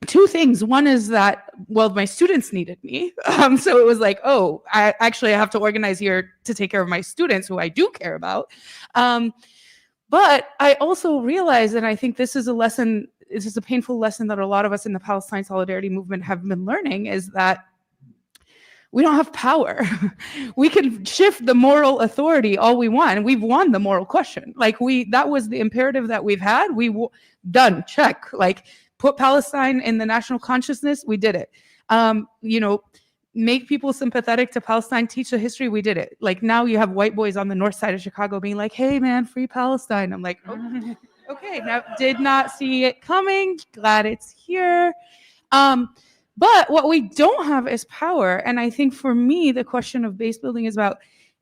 [SPEAKER 9] two things. One is that, well, my students needed me. So it was like, oh, I have to organize here to take care of my students who I do care about. But I also realized, and I think this is a lesson, this is a painful lesson that a lot of us in the Palestine Solidarity movement have been learning, is that we don't have power. We can shift the moral authority all we want. We've won the moral question. Like, that was the imperative that we've had. Done, check. Like, put Palestine in the national consciousness, we did it. You know, make people sympathetic to Palestine, teach the history, we did it. Like, now you have white boys on the north side of Chicago being like, hey man, free Palestine. I'm like, oh, okay, now did not see it coming, glad it's here. But what we don't have is power. And I think for me, the question of base building is about,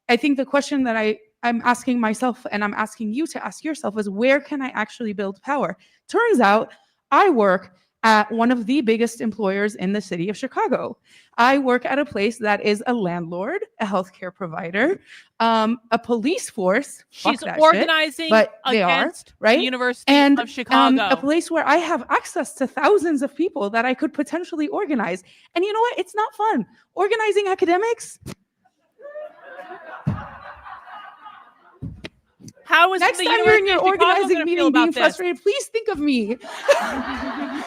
[SPEAKER 9] I think the question that I'm asking myself and I'm asking you to ask yourself is, where can I actually build power? Turns out I work at one of the biggest employers in the city of Chicago. I work at a place that is a landlord, a healthcare provider, a police force.
[SPEAKER 6] She's organizing against the University of Chicago.
[SPEAKER 9] A place where I have access to thousands of people that I could potentially organize. And you know what? It's not fun. Organizing academics.
[SPEAKER 6] How is
[SPEAKER 9] next
[SPEAKER 6] the
[SPEAKER 9] time you're in your
[SPEAKER 6] University of Chicago
[SPEAKER 9] organizing
[SPEAKER 6] gonna
[SPEAKER 9] meeting
[SPEAKER 6] feel
[SPEAKER 9] being
[SPEAKER 6] about this?
[SPEAKER 9] frustrated, please think of me.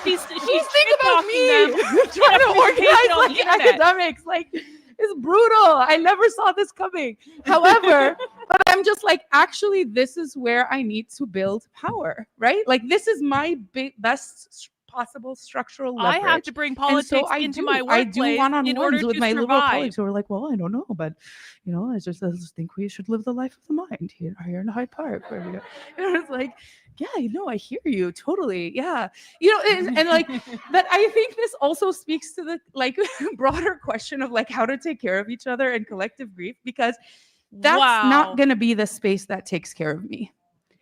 [SPEAKER 6] She's
[SPEAKER 9] Please think about me
[SPEAKER 6] shit-talking
[SPEAKER 9] trying to
[SPEAKER 6] them.
[SPEAKER 9] organize
[SPEAKER 6] On
[SPEAKER 9] like
[SPEAKER 6] the internet.
[SPEAKER 9] academics. Like, it's brutal. I never saw this coming. However, but I'm just like, actually, this is where I need to build power, right? Like, this is my best possible structural leverage.
[SPEAKER 6] I have to bring
[SPEAKER 9] And
[SPEAKER 6] politics
[SPEAKER 9] so I
[SPEAKER 6] into
[SPEAKER 9] do.
[SPEAKER 6] my
[SPEAKER 9] I do
[SPEAKER 6] workplace in
[SPEAKER 9] one-on-ones
[SPEAKER 6] order
[SPEAKER 9] with
[SPEAKER 6] to
[SPEAKER 9] my liberal
[SPEAKER 6] survive.
[SPEAKER 9] colleagues who are like, well, I don't know, but you know, I just think we should live the life of the mind here in Hyde Park. Where we go. And it's like, yeah, you know, I hear you totally. Yeah, you know, and like, but I think this also speaks to the like broader question of like how to take care of each other and collective grief, because that's not going to be the space that takes care of me.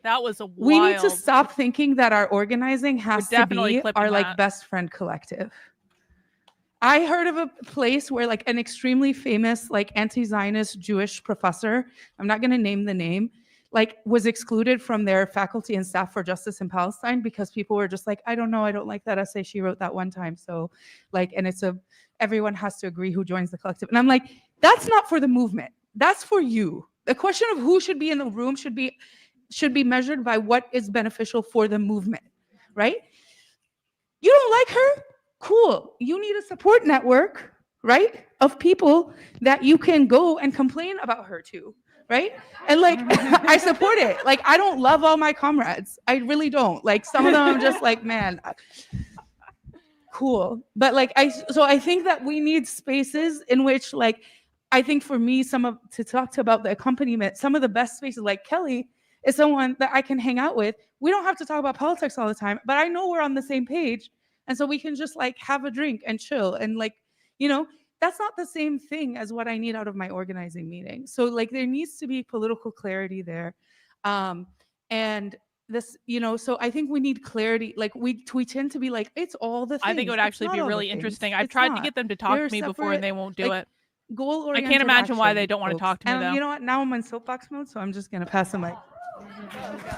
[SPEAKER 6] That was a wild.
[SPEAKER 9] We need to stop thinking that our organizing has to be our
[SPEAKER 6] clipping
[SPEAKER 9] like
[SPEAKER 6] that.
[SPEAKER 9] best friend collective. I heard of a place where like an extremely famous like anti-Zionist Jewish professor, I'm not going to name the name, like was excluded from their faculty and staff for justice in Palestine because people were just like, I don't know, I don't like that essay she wrote that one time. So like, and everyone has to agree who joins the collective. And I'm like, that's not for the movement. That's for you. The question of who should be in the room should be measured by what is beneficial for the movement, right? You don't like her? Cool. You need a support network, right? Of people that you can go and complain about her to, right? And like, I support it. Like, I don't love all my comrades. I really don't. Like, some of them I'm just like, man, cool. But like, so I think that we need spaces in which like, I think for me, to talk about the accompaniment, some of the best spaces, like Kelly is someone that I can hang out with. We don't have to talk about politics all the time, but I know we're on the same page. And so we can just like have a drink and chill. And like, you know, that's not the same thing as what I need out of my organizing meeting. So like, there needs to be political clarity there. And this, you know, so I think we need clarity. Like we tend to be like, it's all the things.
[SPEAKER 6] I think it would actually be really interesting. I've tried to get them to talk to me before and they won't do it. I can't imagine why they don't want to talk to me though.
[SPEAKER 9] You know what? Now I'm in soapbox mode, so I'm just gonna pass the mic.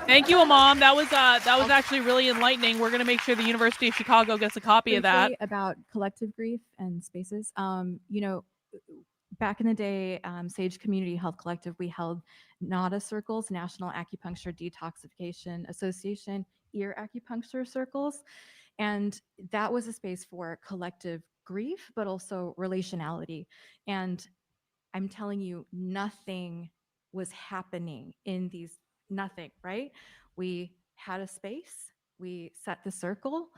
[SPEAKER 6] Thank you, Imam. That was actually really enlightening. We're gonna make sure the University of Chicago gets a copy of that.
[SPEAKER 10] About collective grief and spaces. You know, back in the day, Sage Community Health Collective, we held NADA circles, National Acupuncture Detoxification Association ear acupuncture circles, and that was a space for collective grief, but also relationality. And I'm telling you, nothing was happening in these. Nothing, right? We had a space, we set the circle,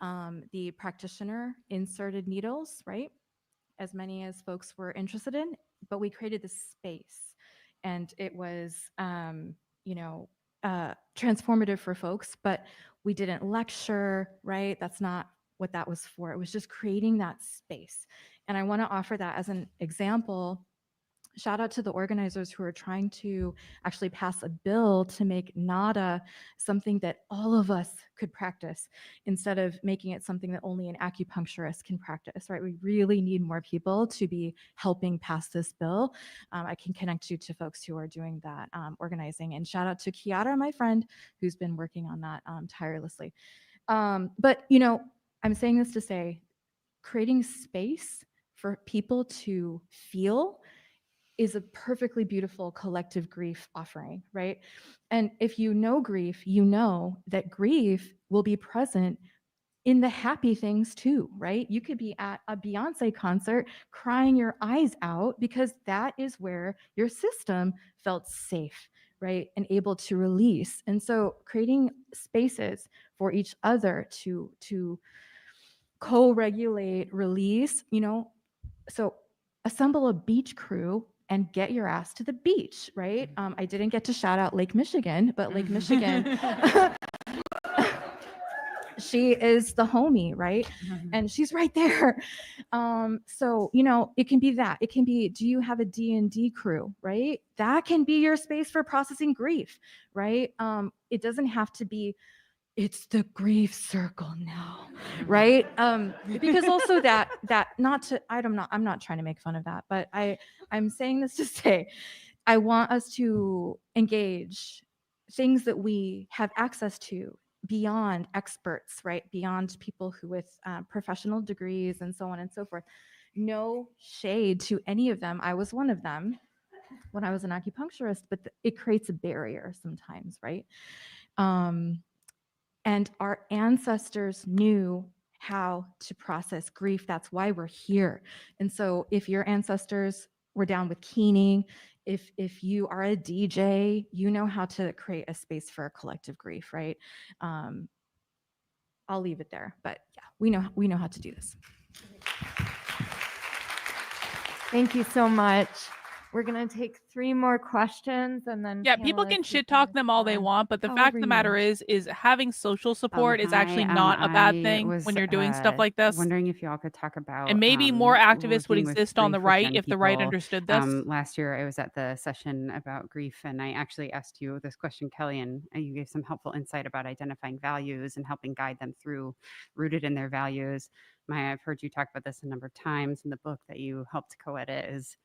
[SPEAKER 10] the practitioner inserted needles, right? As many as folks were interested in, but we created this space and it was, you know, transformative for folks, but we didn't lecture, right? That's not what that was for. It was just creating that space. And I want to offer that as an example. Shout out to the organizers who are trying to actually pass a bill to make NADA something that all of us could practice instead of making it something that only an acupuncturist can practice, right? We really need more people to be helping pass this bill. I can connect you to folks who are doing that organizing. And shout out to Kiara, my friend, who's been working on that tirelessly. But, you know, I'm saying this to say, creating space for people to feel is a perfectly beautiful collective grief offering, right? And if you know grief, you know that grief will be present in the happy things too, right? You could be at a Beyonce concert crying your eyes out because that is where your system felt safe, right? And able to release. And so creating spaces for each other to co-regulate, release, you know, so assemble a beach crew and get your ass to the beach, right? I didn't get to shout out Lake Michigan, but Lake Michigan, she is the homie, right? And she's right there. So, you know, it can be that. It can be, do you have a D&D crew, right? That can be your space for processing grief, right? It doesn't have to be, it's the grief circle now, right? Because also that not to, I'm not trying to make fun of that, but I'm saying this to say, I want us to engage things that we have access to beyond experts, right? Beyond people who with professional degrees and so on and so forth. No shade to any of them. I was one of them when I was an acupuncturist, but it creates a barrier sometimes, right? And our ancestors knew how to process grief. That's why we're here. And so if your ancestors were down with keening, if you are a DJ, you know how to create a space for a collective grief, right? I'll leave it there, but yeah, we know how to do this.
[SPEAKER 7] Thank you so much. We're going to take 3 more questions and then
[SPEAKER 6] people can shit talk them all they want, but the fact of the matter is having social support is actually
[SPEAKER 14] Hi,
[SPEAKER 6] not a bad
[SPEAKER 14] I
[SPEAKER 6] thing
[SPEAKER 14] was
[SPEAKER 6] when you're doing stuff like this.
[SPEAKER 14] wondering if y'all could talk about
[SPEAKER 6] And maybe more activists would
[SPEAKER 14] working with
[SPEAKER 6] exist on the
[SPEAKER 14] grief with
[SPEAKER 6] right
[SPEAKER 14] young
[SPEAKER 6] if the right
[SPEAKER 14] people.
[SPEAKER 6] understood this.
[SPEAKER 14] Last year, I was at the session about grief, and I actually asked you this question, Kelly, and you gave some helpful insight about identifying values and helping guide them through, rooted in their values. I've heard you talk about this a number of times, and the book that you helped co-edit is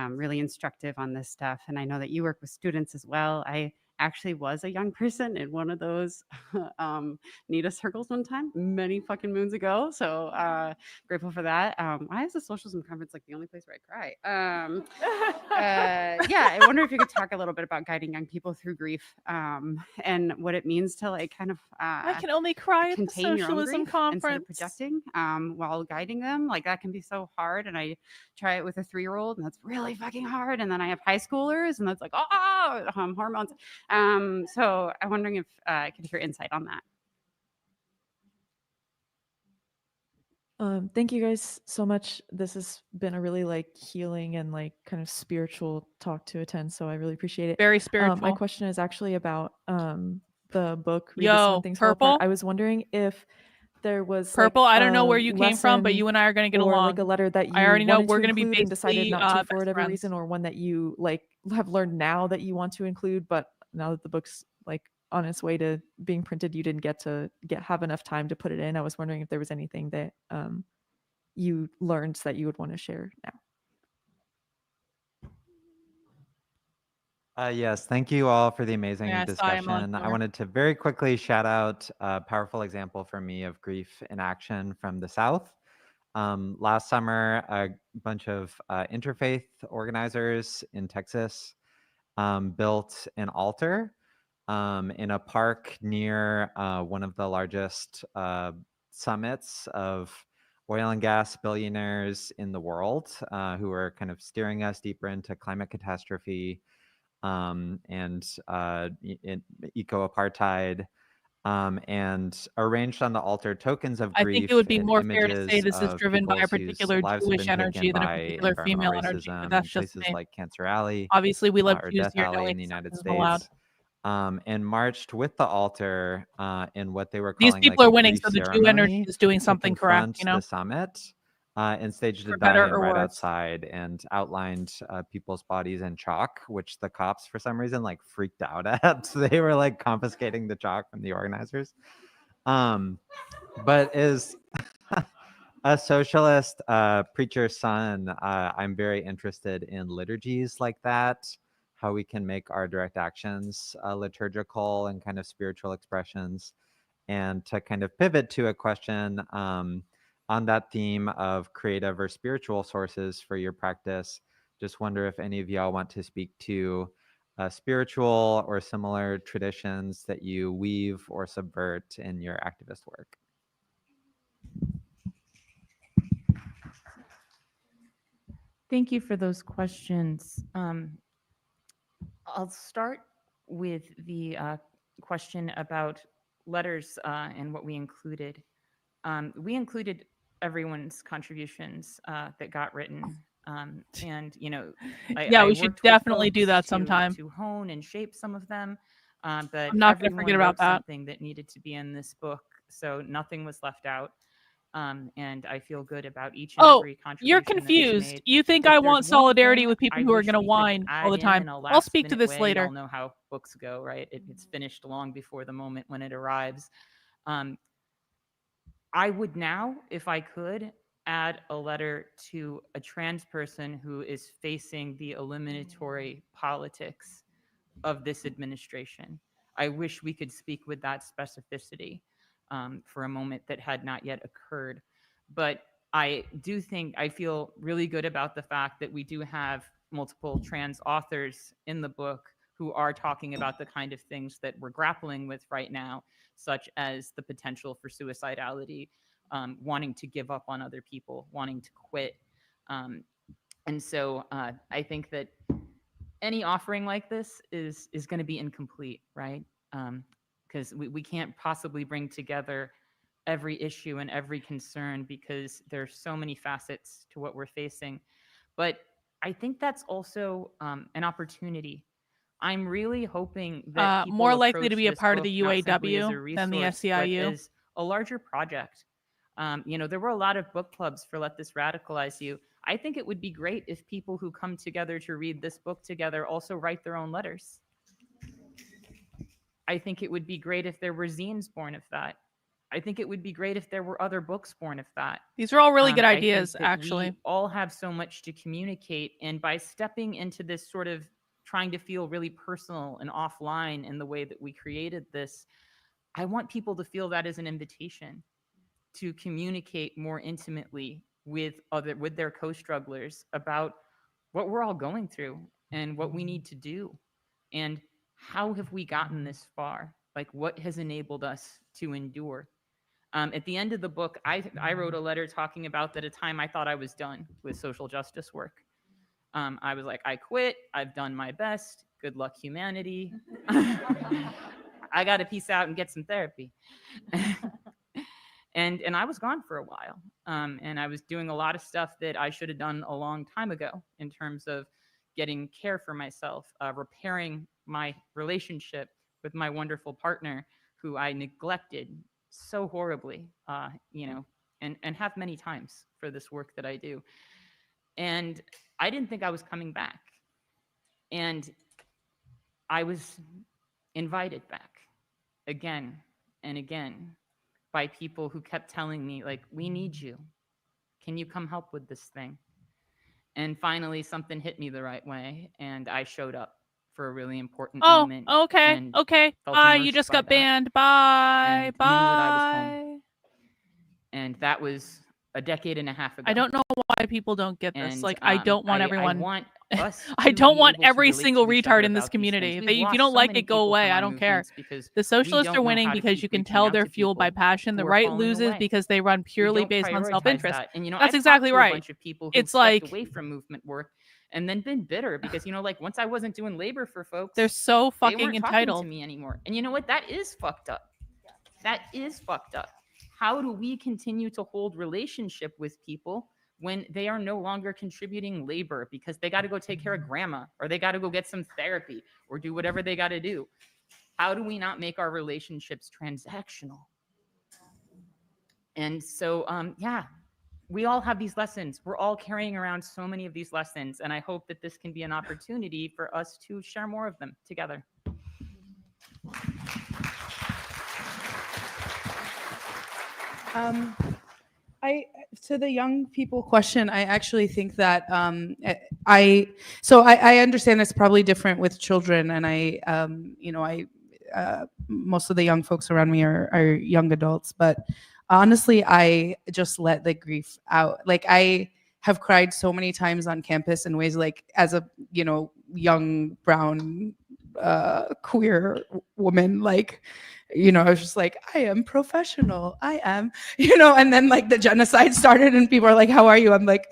[SPEAKER 14] really instructive on this stuff. And I know that you work with students as well. I actually was a young person in one of those NIDA circles one time, many fucking moons ago. So grateful for that. Why is the Socialism Conference like the only place where I cry? Yeah, I wonder if you could talk a little bit about guiding young people through grief and what it means to like kind of
[SPEAKER 6] I can only cry at the
[SPEAKER 14] contain your own
[SPEAKER 6] Socialism
[SPEAKER 14] grief instead of
[SPEAKER 6] Conference.
[SPEAKER 14] projecting while guiding them. Like that can be so hard. And I try it with a 3-year-old, and that's really fucking hard. And then I have high schoolers, and that's like hormones. So I'm wondering if I could hear insight on that.
[SPEAKER 15] Thank you guys so much. This has been a really like healing and like kind of spiritual talk to attend, so I really appreciate it.
[SPEAKER 6] Very
[SPEAKER 15] My
[SPEAKER 6] spiritual.
[SPEAKER 15] question is actually about the book Read This
[SPEAKER 6] Yo,
[SPEAKER 15] When Things Fall
[SPEAKER 6] Purple?
[SPEAKER 15] Apart. I was wondering if there was
[SPEAKER 6] Purple,
[SPEAKER 15] like,
[SPEAKER 6] I don't know where
[SPEAKER 15] a
[SPEAKER 6] you came from, but
[SPEAKER 15] lesson
[SPEAKER 6] you and I are going to get
[SPEAKER 15] or
[SPEAKER 6] along.
[SPEAKER 15] like a letter that you
[SPEAKER 6] I already know
[SPEAKER 15] wanted
[SPEAKER 6] we're
[SPEAKER 15] to
[SPEAKER 6] going to be
[SPEAKER 15] include and decided
[SPEAKER 6] basically
[SPEAKER 15] not to for
[SPEAKER 6] best
[SPEAKER 15] whatever
[SPEAKER 6] friends.
[SPEAKER 15] reason, or one that you like have learned now that you want to include, but now that the book's like on its way to being printed, you didn't have enough time to put it in. I was wondering if there was anything that you learned that you would want to share now.
[SPEAKER 16] Yes, thank you all for the amazing
[SPEAKER 6] Yeah,
[SPEAKER 16] discussion. I wanted to very quickly shout out a powerful example for me of grief in action from the South. Last summer, a bunch of interfaith organizers in Texas built an altar in a park near one of the largest summits of oil and gas billionaires in the world who are kind of steering us deeper into climate catastrophe and eco-apartheid, and arranged on the altar tokens of grief.
[SPEAKER 6] I think it would be
[SPEAKER 16] and
[SPEAKER 6] more fair to say
[SPEAKER 16] images
[SPEAKER 6] this is
[SPEAKER 16] of
[SPEAKER 6] driven by a
[SPEAKER 16] peoples whose
[SPEAKER 6] particular
[SPEAKER 16] lives have
[SPEAKER 6] Jewish
[SPEAKER 16] been
[SPEAKER 6] energy
[SPEAKER 16] taken
[SPEAKER 6] than a
[SPEAKER 16] by
[SPEAKER 6] particular female
[SPEAKER 16] environmental
[SPEAKER 6] energy, but
[SPEAKER 16] racism
[SPEAKER 6] that's
[SPEAKER 16] in
[SPEAKER 6] just
[SPEAKER 16] places
[SPEAKER 6] me.
[SPEAKER 16] like Cancer Alley,
[SPEAKER 6] Obviously, we love
[SPEAKER 16] or
[SPEAKER 6] Jews
[SPEAKER 16] Death
[SPEAKER 6] here
[SPEAKER 16] Alley
[SPEAKER 6] knowing
[SPEAKER 16] in the United
[SPEAKER 6] something's allowed.
[SPEAKER 16] States, and marched with the altar in what they were
[SPEAKER 6] These
[SPEAKER 16] calling
[SPEAKER 6] people
[SPEAKER 16] like
[SPEAKER 6] are
[SPEAKER 16] a
[SPEAKER 6] winning,
[SPEAKER 16] grief
[SPEAKER 6] so the Jew energy
[SPEAKER 16] ceremony
[SPEAKER 6] is doing
[SPEAKER 16] to
[SPEAKER 6] something correct,
[SPEAKER 16] confront
[SPEAKER 6] you know?
[SPEAKER 16] the summit. and staged a
[SPEAKER 6] For better
[SPEAKER 16] die-in
[SPEAKER 6] or
[SPEAKER 16] right
[SPEAKER 6] worse.
[SPEAKER 16] outside and outlined people's bodies in chalk, which the cops for some reason like freaked out at. So they were like confiscating the chalk from the organizers. But as a socialist preacher's son, I'm very interested in liturgies like that, how we can make our direct actions liturgical and kind of spiritual expressions. And to kind of pivot to a question on that theme of creative or spiritual sources for your practice, just wonder if any of y'all want to speak to spiritual or similar traditions that you weave or subvert in your activist work.
[SPEAKER 8] Thank you for those questions. I'll start with the question about letters and what we included. We included everyone's contributions that got written. And, you know,
[SPEAKER 6] Yeah,
[SPEAKER 8] I
[SPEAKER 6] we should
[SPEAKER 8] worked with
[SPEAKER 6] definitely do
[SPEAKER 8] folks
[SPEAKER 6] that sometime.
[SPEAKER 8] to hone and shape some of them. But
[SPEAKER 6] I'm not gonna
[SPEAKER 8] everyone
[SPEAKER 6] forget about
[SPEAKER 8] wrote
[SPEAKER 6] that.
[SPEAKER 8] something that needed to be in this book. So nothing was left out. And I feel good about each and
[SPEAKER 6] Oh,
[SPEAKER 8] every contribution
[SPEAKER 6] you're
[SPEAKER 8] that was
[SPEAKER 6] confused.
[SPEAKER 8] made.
[SPEAKER 6] You think
[SPEAKER 8] If
[SPEAKER 6] I
[SPEAKER 8] there's
[SPEAKER 6] want
[SPEAKER 8] one
[SPEAKER 6] solidarity
[SPEAKER 8] thing
[SPEAKER 6] with people
[SPEAKER 8] I
[SPEAKER 6] who are
[SPEAKER 8] wish
[SPEAKER 6] gonna
[SPEAKER 8] we could
[SPEAKER 6] whine all the
[SPEAKER 8] add
[SPEAKER 6] time.
[SPEAKER 8] in a
[SPEAKER 6] I'll speak to
[SPEAKER 8] last-minute
[SPEAKER 6] this
[SPEAKER 8] way,
[SPEAKER 6] later.
[SPEAKER 8] y'all know how books go, right? It's finished long before the moment when it arrives. I would now, if I could, add a letter to a trans person who is facing the eliminatory politics of this administration. I wish we could speak with that specificity for a moment that had not yet occurred. But I do think I feel really good about the fact that we do have multiple trans authors in the book who are talking about the kind of things that we're grappling with right now, such as the potential for suicidality, wanting to give up on other people, wanting to quit. And so I think that any offering like this is going to be incomplete, right? Because we can't possibly bring together every issue and every concern because there's so many facets to what we're facing. But I think that's also an opportunity. I'm really hoping that people
[SPEAKER 6] more likely to
[SPEAKER 8] approach
[SPEAKER 6] be a
[SPEAKER 8] this
[SPEAKER 6] part of
[SPEAKER 8] book
[SPEAKER 6] the
[SPEAKER 8] not simply as a
[SPEAKER 6] UAW than the
[SPEAKER 8] resource, but
[SPEAKER 6] SEIU.
[SPEAKER 8] as a larger project. You know, there were a lot of book clubs for Let This Radicalize You. I think it would be great if people who come together to read this book together also write their own letters. I think it would be great if there were zines born of that. I think it would be great if there were other books born of that.
[SPEAKER 6] These are all really good
[SPEAKER 8] I think
[SPEAKER 6] ideas,
[SPEAKER 8] that
[SPEAKER 6] actually.
[SPEAKER 8] we all have so much to communicate, and by stepping into this sort of trying to feel really personal and offline in the way that we created this, I want people to feel that as an invitation to communicate more intimately with their co-strugglers about what we're all going through and what we need to do and how have we gotten this far, like what has enabled us to endure. At the end of the book, I wrote a letter talking about that at a time I thought I was done with social justice work. I was like, I quit, I've done my best, good luck humanity. I got to peace out and get some therapy. And I was gone for a while. And I was doing a lot of stuff that I should have done a long time ago in terms of getting care for myself, repairing my relationship with my wonderful partner who I neglected so horribly, you know, and have many times for this work that I do. And I didn't think I was coming back. And I was invited back again and again by people who kept telling me, like, we need you. Can you come help with this thing? And finally, something hit me the right way, and I showed up for a really important moment.
[SPEAKER 6] Oh, okay,
[SPEAKER 8] and
[SPEAKER 6] okay.
[SPEAKER 8] felt
[SPEAKER 6] Bye, you
[SPEAKER 8] immersed
[SPEAKER 6] just
[SPEAKER 8] by
[SPEAKER 6] got
[SPEAKER 8] that
[SPEAKER 6] banned. Bye,
[SPEAKER 8] and
[SPEAKER 6] bye.
[SPEAKER 8] knew that I was home. And that was a decade and a half ago.
[SPEAKER 6] I don't know why people don't get this.
[SPEAKER 8] And,
[SPEAKER 6] Like, I don't want
[SPEAKER 8] I
[SPEAKER 6] everyone.
[SPEAKER 8] want us
[SPEAKER 6] I
[SPEAKER 8] to
[SPEAKER 6] don't
[SPEAKER 8] be
[SPEAKER 6] want
[SPEAKER 8] able to
[SPEAKER 6] every
[SPEAKER 8] relate
[SPEAKER 6] single
[SPEAKER 8] to each other
[SPEAKER 6] retard in this
[SPEAKER 8] about these things.
[SPEAKER 6] community.
[SPEAKER 8] We've
[SPEAKER 6] If you
[SPEAKER 8] lost
[SPEAKER 6] don't
[SPEAKER 8] so
[SPEAKER 6] like
[SPEAKER 8] many
[SPEAKER 6] it, go
[SPEAKER 8] people
[SPEAKER 6] away.
[SPEAKER 8] from
[SPEAKER 6] I
[SPEAKER 8] our
[SPEAKER 6] don't care.
[SPEAKER 8] movements because
[SPEAKER 6] The
[SPEAKER 8] we
[SPEAKER 6] socialists
[SPEAKER 8] don't
[SPEAKER 6] are
[SPEAKER 8] know
[SPEAKER 6] winning
[SPEAKER 8] how to
[SPEAKER 6] because you
[SPEAKER 8] keep
[SPEAKER 6] can
[SPEAKER 8] reaching
[SPEAKER 6] tell
[SPEAKER 8] out
[SPEAKER 6] they're
[SPEAKER 8] to
[SPEAKER 6] fueled by
[SPEAKER 8] people
[SPEAKER 6] passion. The
[SPEAKER 8] who are
[SPEAKER 6] right
[SPEAKER 8] falling
[SPEAKER 6] loses
[SPEAKER 8] away.
[SPEAKER 6] because they run
[SPEAKER 8] We
[SPEAKER 6] purely
[SPEAKER 8] don't
[SPEAKER 6] based on
[SPEAKER 8] prioritize
[SPEAKER 6] self-interest.
[SPEAKER 8] that. And, you know,
[SPEAKER 6] That's
[SPEAKER 8] I've
[SPEAKER 6] exactly
[SPEAKER 8] talked to a
[SPEAKER 6] right.
[SPEAKER 8] bunch of people who
[SPEAKER 6] It's
[SPEAKER 8] stepped
[SPEAKER 6] like
[SPEAKER 8] away from movement work and then been bitter because, you know, like once I wasn't doing labor for folks,
[SPEAKER 6] they're so
[SPEAKER 8] they
[SPEAKER 6] fucking
[SPEAKER 8] weren't talking
[SPEAKER 6] entitled.
[SPEAKER 8] to me anymore. And you know what? That is fucked up. That is fucked up. How do we continue to hold relationship with people when they are no longer contributing labor because they got to go take care of grandma or they got to go get some therapy or do whatever they got to do? How do we not make our relationships transactional? And so, yeah, we all have these lessons. We're all carrying around so many of these lessons, and I hope that this can be an opportunity for us to share more of them together.
[SPEAKER 9] To the young people question, I actually think that I understand it's probably different with children, and most of the young folks around me are young adults, but honestly, I just let the grief out. Like, I have cried so many times on campus in ways, like, as a young brown queer woman, like, I was just like, I am professional, I am, and then like the genocide started and people are like, how are you? I'm like,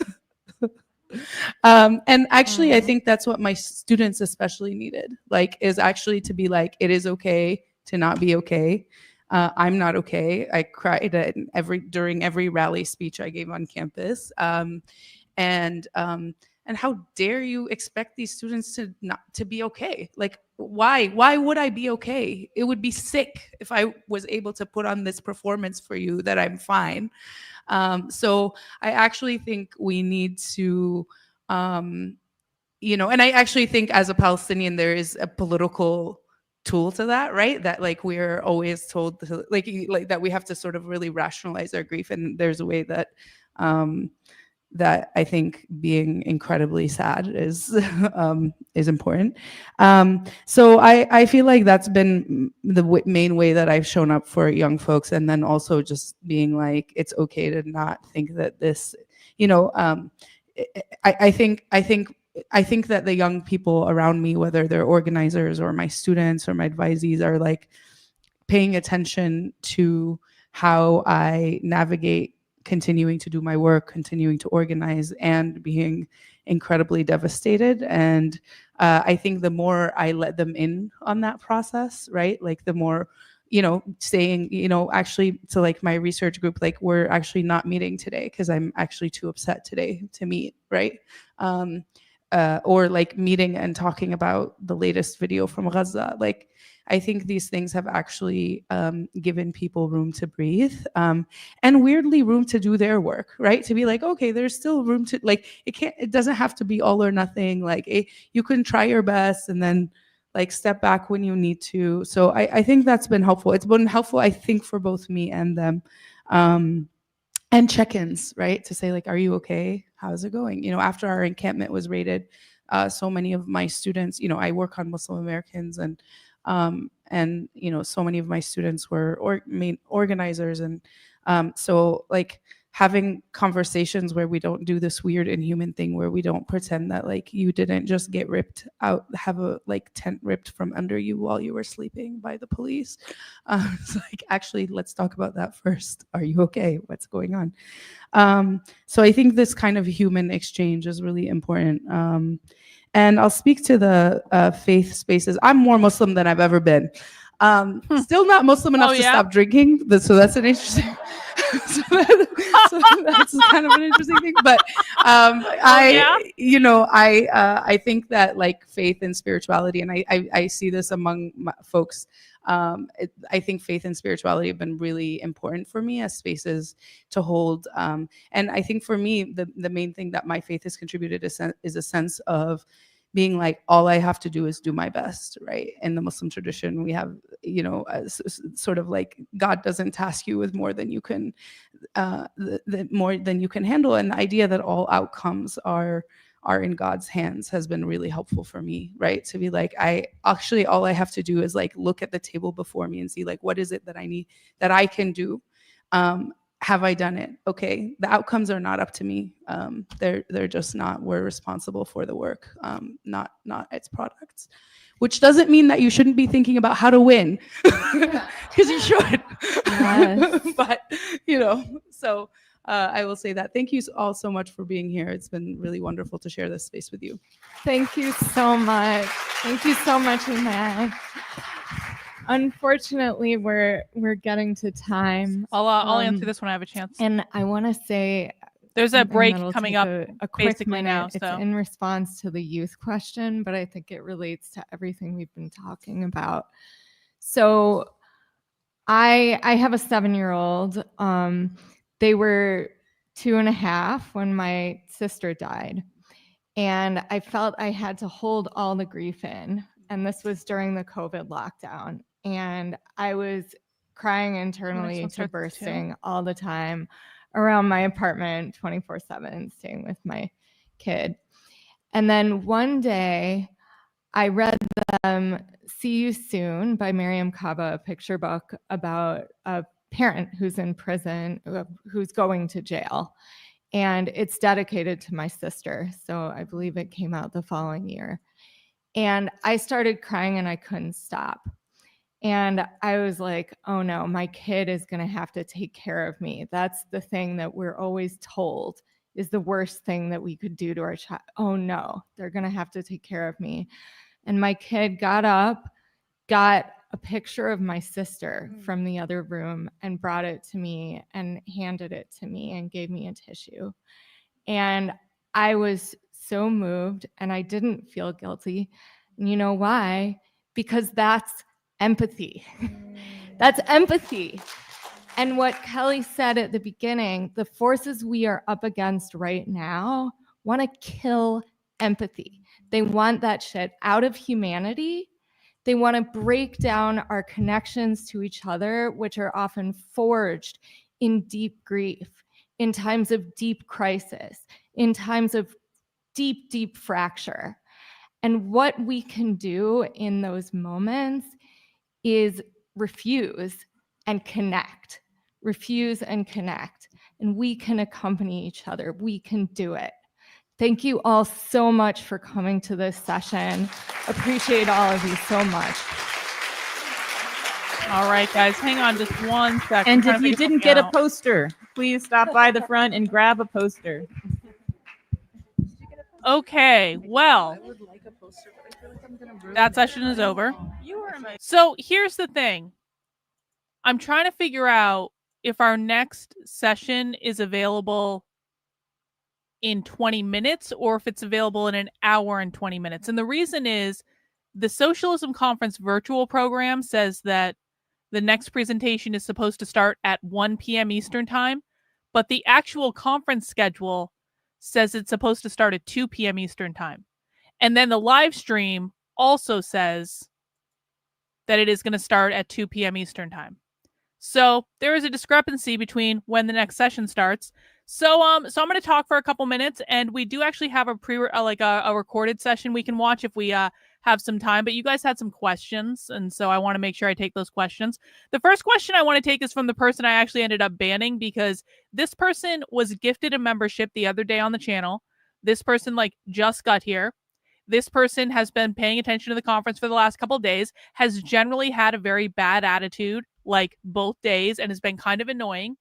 [SPEAKER 9] and actually I think that's what my students especially needed, like, is actually to be like, it is okay to not be okay. I'm not okay. I cried during every rally speech I gave on campus. And how dare you expect these students to not to be okay? Like, why would I be okay? It would be sick if I was able to put on this performance for you that I'm fine. So I actually think we need to, and I actually think as a Palestinian, there is a political tool to that, right? That like we're always told to, like that we have to sort of really rationalize our grief, and there's a way that that I think being incredibly sad is important. So I feel like that's been the main way that I've shown up for young folks, and then also just being like, it's okay to not think that this, I think that the young people around me, whether they're organizers or my students or my advisees, are like paying attention to how I navigate continuing to do my work, continuing to organize, and being incredibly devastated. And I think the more I let them in on that process, right? Like the more, saying, actually to like my research group, like we're actually not meeting today because I'm actually too upset today to meet, right? Or like meeting and talking about the latest video from Gaza. Like, I think these things have actually given people room to breathe, and weirdly room to do their work, right? To be like, okay, there's still room to, like, it doesn't have to be all or nothing. Like, you can try your best and then like step back when you need to. So I think that's been helpful. It's been helpful, I think, for both me and them. And check-ins, right? To say like, are you okay? How's it going? After our encampment was raided, so many of my students, I work on Muslim Americans, and so many of my students were main organizers, and so like having conversations where we don't do this weird inhuman thing where we don't pretend that like you didn't just get ripped out, have a like tent ripped from under you while you were sleeping by the police. It's like, actually, let's talk about that first. Are you okay? What's going on? So I think this kind of human exchange is really important. And I'll speak to the faith spaces. I'm more Muslim than I've ever been. Still not Muslim enough to stop drinking. So that's an interesting. so that's kind of an interesting thing. But I think that like faith and spirituality, and I see this among folks. I think faith and spirituality have been really important for me as spaces to hold. And I think for me, the main thing that my faith has contributed is a sense of being like, all I have to do is do my best, right? In the Muslim tradition, we have, sort of like God doesn't task you with more than you can, more than you can handle. And the idea that all outcomes are in God's hands has been really helpful for me, right? To be like, all I have to do is like look at the table before me and see like, what is it that I need, that I can do? Have I done it? Okay, the outcomes are not up to me. They're just not. We're responsible for the work, not its products. Which doesn't mean that you shouldn't be thinking about how to win, because you should. Yes. But so I will say that. Thank you all so much for being here. It's been really wonderful to share this space with you.
[SPEAKER 7] Thank you so much. Thank you so much, Iman. Unfortunately, we're getting to time.
[SPEAKER 6] I'll answer this when I have a chance.
[SPEAKER 7] And I want to say
[SPEAKER 6] there's a break
[SPEAKER 7] it'll
[SPEAKER 6] coming
[SPEAKER 7] take
[SPEAKER 6] up
[SPEAKER 7] a quick
[SPEAKER 6] basically
[SPEAKER 7] minute.
[SPEAKER 6] now.
[SPEAKER 7] It's
[SPEAKER 6] So
[SPEAKER 7] in response to the youth question, but I think it relates to everything we've been talking about. So I have a 7-year-old. They were 2.5 when my sister died. And I felt I had to hold all the grief in. And this was during the COVID lockdown. And I was crying internally to bursting all the time around my apartment 24/7, staying with my kid. And then one day I read See You Soon by Miriam Kaba, a picture book about a parent who's in prison, who's going to jail. And it's dedicated to my sister. So I believe it came out the following year. And I started crying and I couldn't stop. And I was like, oh no, my kid is going to have to take care of me. That's the thing that we're always told is the worst thing that we could do to our child. Oh no, they're going to have to take care of me. And my kid got up, got a picture of my sister from the other room and brought it to me and handed it to me and gave me a tissue. And I was so moved and I didn't feel guilty. And you know why? Because that's empathy. That's empathy. And what Kelly said at the beginning, the forces we are up against right now want to kill empathy. They want that shit out of humanity. They want to break down our connections to each other, which are often forged in deep grief, in times of deep crisis, in times of deep, deep fracture. And what we can do in those moments is refuse and connect. Refuse and connect. And we can accompany each other. We can do it. Thank you all so much for coming to this session. Appreciate all of you so much.
[SPEAKER 6] All right, guys, hang on just 1 second.
[SPEAKER 8] And if you didn't get a poster, please stop by the front and grab a poster.
[SPEAKER 6] Okay, well, that session is over. So here's the thing. I'm trying to figure out if our next session is available in 20 minutes or if it's available in an hour and 20 minutes. And the reason is the Socialism Conference virtual program says that the next presentation is supposed to start at 1 p.m. Eastern time, but the actual conference schedule says it's supposed to start at 2 p.m. Eastern time. And then the live stream also says that it is going to start at 2 p.m. Eastern time. So there is a discrepancy between when the next session starts. So I'm going to talk for a couple minutes, and we do actually have a recorded session we can watch if we have some time. But you guys had some questions, and so I want to make sure I take those questions. The first question I want to take is from the person I actually ended up banning because this person was gifted a membership the other day on the channel. This person just got here. This person has been paying attention to the conference for the last couple of days, has generally had a very bad attitude both days, and has been kind of annoying.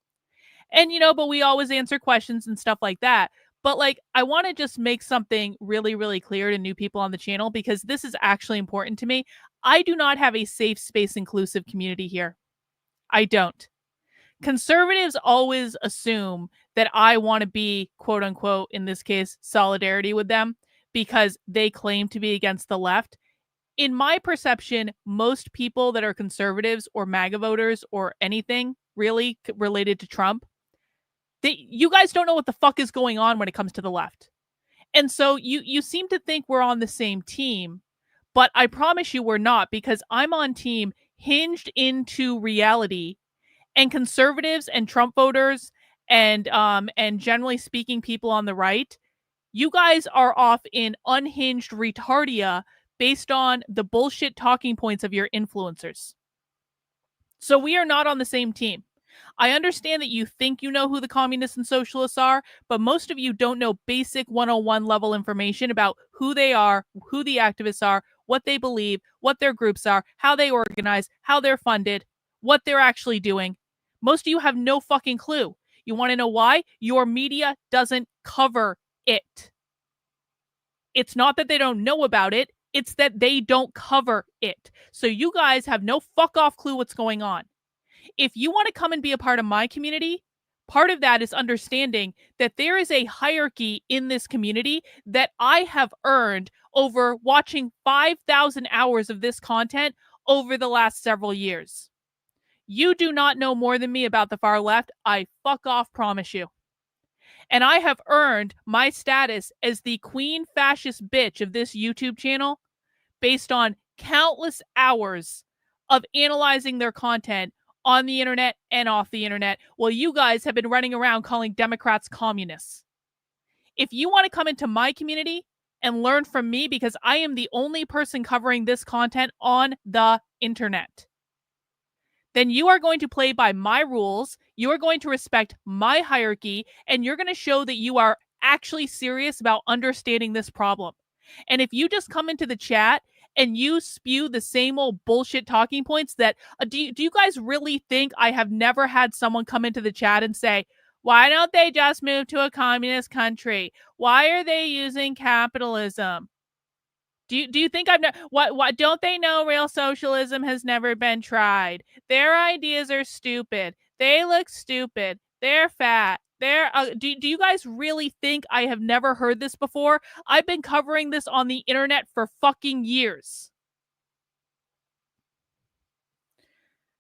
[SPEAKER 6] And, but we always answer questions and stuff like that. But I want to just make something really, really clear to new people on the channel because this is actually important to me. I do not have a safe space inclusive community here. I don't. Conservatives always assume that I want to be, quote unquote, in this case, solidarity with them because they claim to be against the left. In my perception, most people that are conservatives or MAGA voters or anything really related to Trump, you guys don't know what the fuck is going on when it comes to the left. And so you seem to think we're on the same team, but I promise you we're not because I'm on team hinged into reality, and conservatives and Trump voters and generally speaking people on the right, you guys are off in unhinged retardia based on the bullshit talking points of your influencers. So we are not on the same team. I understand that you think you know who the communists and socialists are, but most of you don't know basic 101 level information about who they are, who the activists are, what they believe, what their groups are, how they organize, how they're funded, what they're actually doing. Most of you have no fucking clue. You want to know why? Your media doesn't cover it. It's not that they don't know about it. It's that they don't cover it. So you guys have no fuck off clue what's going on. If you want to come and be a part of my community, part of that is understanding that there is a hierarchy in this community that I have earned over watching 5,000 hours of this content over the last several years. You do not know more than me about the far left. I fuck off, promise you. And I have earned my status as the queen fascist bitch of this YouTube channel based on countless hours of analyzing their content on the internet and off the internet, while you guys have been running around calling Democrats communists. If you want to come into my community and learn from me, because I am the only person covering this content on the internet, then you are going to play by my rules, you are going to respect my hierarchy, and you're going to show that you are actually serious about understanding this problem. And if you just come into the chat and you spew the same old bullshit talking points that, do you guys really think I have never had someone come into the chat and say, why don't they just move to a communist country? Why are they using capitalism? Do you think I've what don't they know real socialism has never been tried? Their ideas are stupid. They look stupid. They're fat. Do you guys really think I have never heard this before? I've been covering this on the internet for fucking years.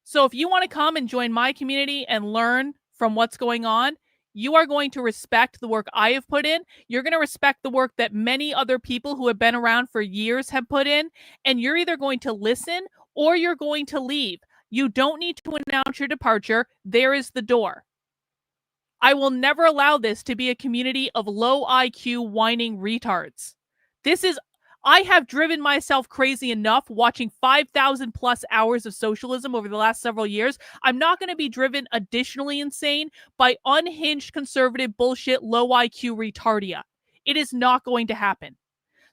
[SPEAKER 6] So if you want to come and join my community and learn from what's going on, you are going to respect the work I have put in. You're going to respect the work that many other people who have been around for years have put in. And you're either going to listen or you're going to leave. You don't need to announce your departure. There is the door. I will never allow this to be a community of low IQ whining retards. I have driven myself crazy enough watching 5,000 plus hours of socialism over the last several years. I'm not going to be driven additionally insane by unhinged conservative bullshit low IQ retardia. It is not going to happen.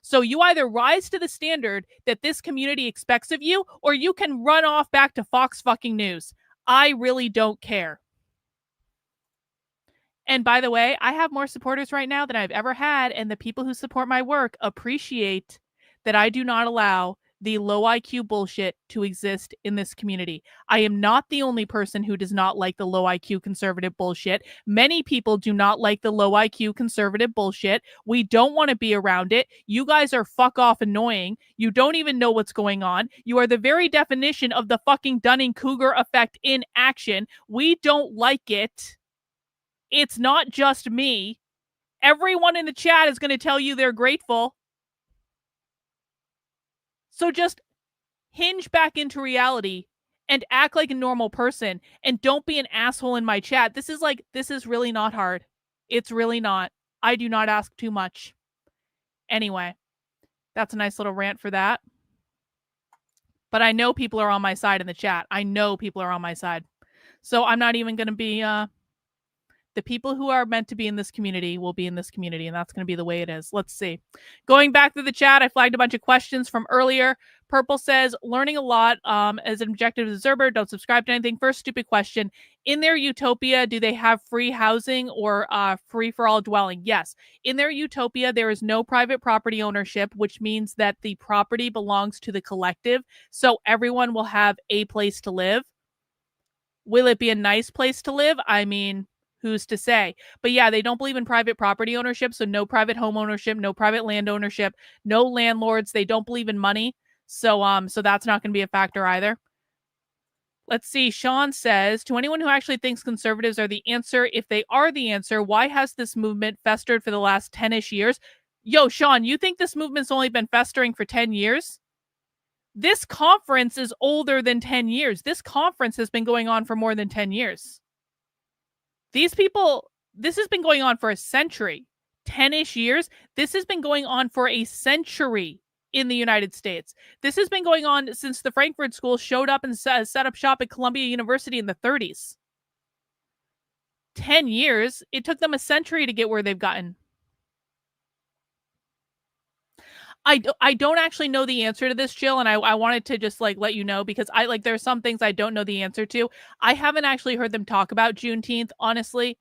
[SPEAKER 6] So you either rise to the standard that this community expects of you, or you can run off back to Fox fucking News. I really don't care. And by the way, I have more supporters right now than I've ever had, and the people who support my work appreciate that I do not allow the low IQ bullshit to exist in this community. I am not the only person who does not like the low IQ conservative bullshit. Many people do not like the low IQ conservative bullshit. We don't want to be around it. You guys are fuck off annoying. You don't even know what's going on. You are the very definition of the fucking Dunning-Kruger effect in action. We don't like it. It's not just me. Everyone in the chat is going to tell you they're grateful. So just hinge back into reality and act like a normal person, and don't be an asshole in my chat. This is really not hard. It's really not. I do not ask too much. Anyway, that's a nice little rant for that. But I know people are on my side in the chat. I know people are on my side. So I'm not even going to be... the people who are meant to be in this community will be in this community, and that's going to be the way it is. Let's see. Going back to the chat, I flagged a bunch of questions from earlier. Purple says, learning a lot as an objective observer. Don't subscribe to anything. First stupid question. In their utopia, do they have free housing or free-for-all dwelling? Yes. In their utopia, there is no private property ownership, which means that the property belongs to the collective, so everyone will have a place to live. Will it be a nice place to live? I mean... who's to say? But yeah, they don't believe in private property ownership, so no private home ownership, no private land ownership, no landlords. They don't believe in money, so that's not going to be a factor either. Let's see. Sean says, to anyone who actually thinks conservatives are the answer, if they are the answer, why has this movement festered for the last 10-ish years? Yo, Sean, you think this movement's only been festering for 10 years? This conference is older than 10 years. This conference has been going on for more than 10 years. These people, this has been going on for a century, 10-ish years. This has been going on for a century in the United States. This has been going on since the Frankfurt School showed up and set up shop at Columbia University in the 30s. 10 years. It took them a century to get where they've gotten. I don't actually know the answer to this, Jill, and I wanted to just let you know, because there's some things I don't know the answer to. I haven't actually heard them talk about Juneteenth, honestly.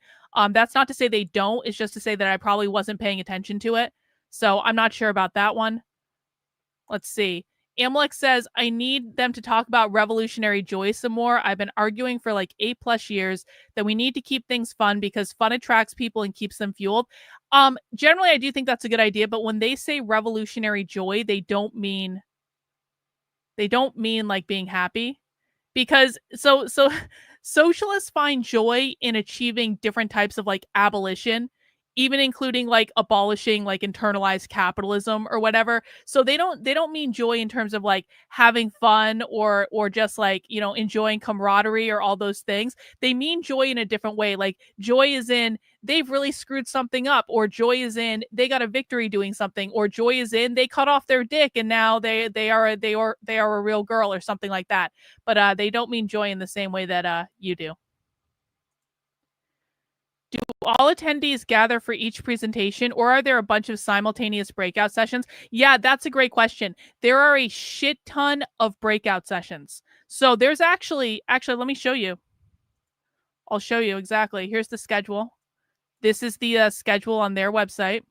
[SPEAKER 6] That's not to say they don't. It's just to say that I probably wasn't paying attention to it. So I'm not sure about that one. Let's see. Amalek says, I need them to talk about revolutionary joy some more. I've been arguing for 8+ years that we need to keep things fun because fun attracts people and keeps them fueled. Generally, I do think that's a good idea, but when they say revolutionary joy, they don't mean being happy, because so socialists find joy in achieving different types of abolition even including like abolishing like internalized capitalism or whatever. So they don't mean joy in terms of like having fun or just like, you know, enjoying camaraderie or all those things. They mean joy in a different way. Like joy is in they've really screwed something up, or joy is in they got a victory doing something, or joy is in they cut off their dick and now they are a real girl or something like that. But they don't mean joy in the same way that you do. Do all attendees gather for each presentation, or are there a bunch of simultaneous breakout sessions? Yeah, that's a great question. There are a shit ton of breakout sessions. So there's actually, let me show you. I'll show you exactly. Here's the schedule. This is the schedule on their website.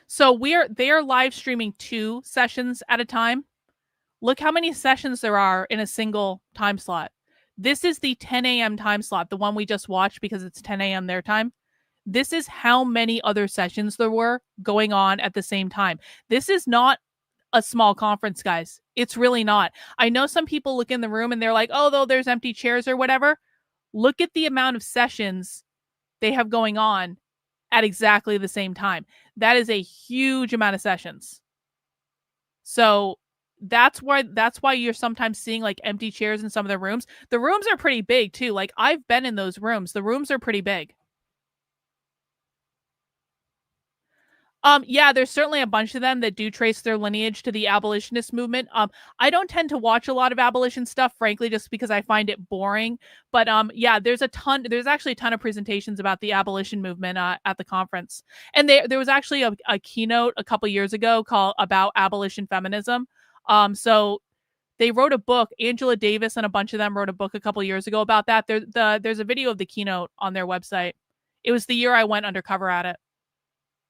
[SPEAKER 6] So they are live streaming 2 sessions at a time. Look how many sessions there are in a single time slot. This is the 10 a.m. time slot, the one we just watched because it's 10 a.m. their time. This is how many other sessions there were going on at the same time. This is not a small conference, guys. It's really not. I know some people look in the room and they're like, oh, though there's empty chairs or whatever. Look at the amount of sessions they have going on at exactly the same time. That is a huge amount of sessions. So that's why you're sometimes seeing like empty chairs in some of the rooms. The rooms are pretty big too. Like I've been in those rooms. The rooms are pretty big. Yeah, there's certainly a bunch of them that do trace their lineage to the abolitionist movement. I don't tend to watch a lot of abolition stuff, frankly, just because I find it boring. But yeah, there's actually a ton of presentations about the abolition movement at the conference. And there was actually a keynote a couple years ago called about abolition feminism. So they wrote a book. Angela Davis and a bunch of them wrote a book a couple years ago about that. There's a video of the keynote on their website. It was the year I went undercover at it.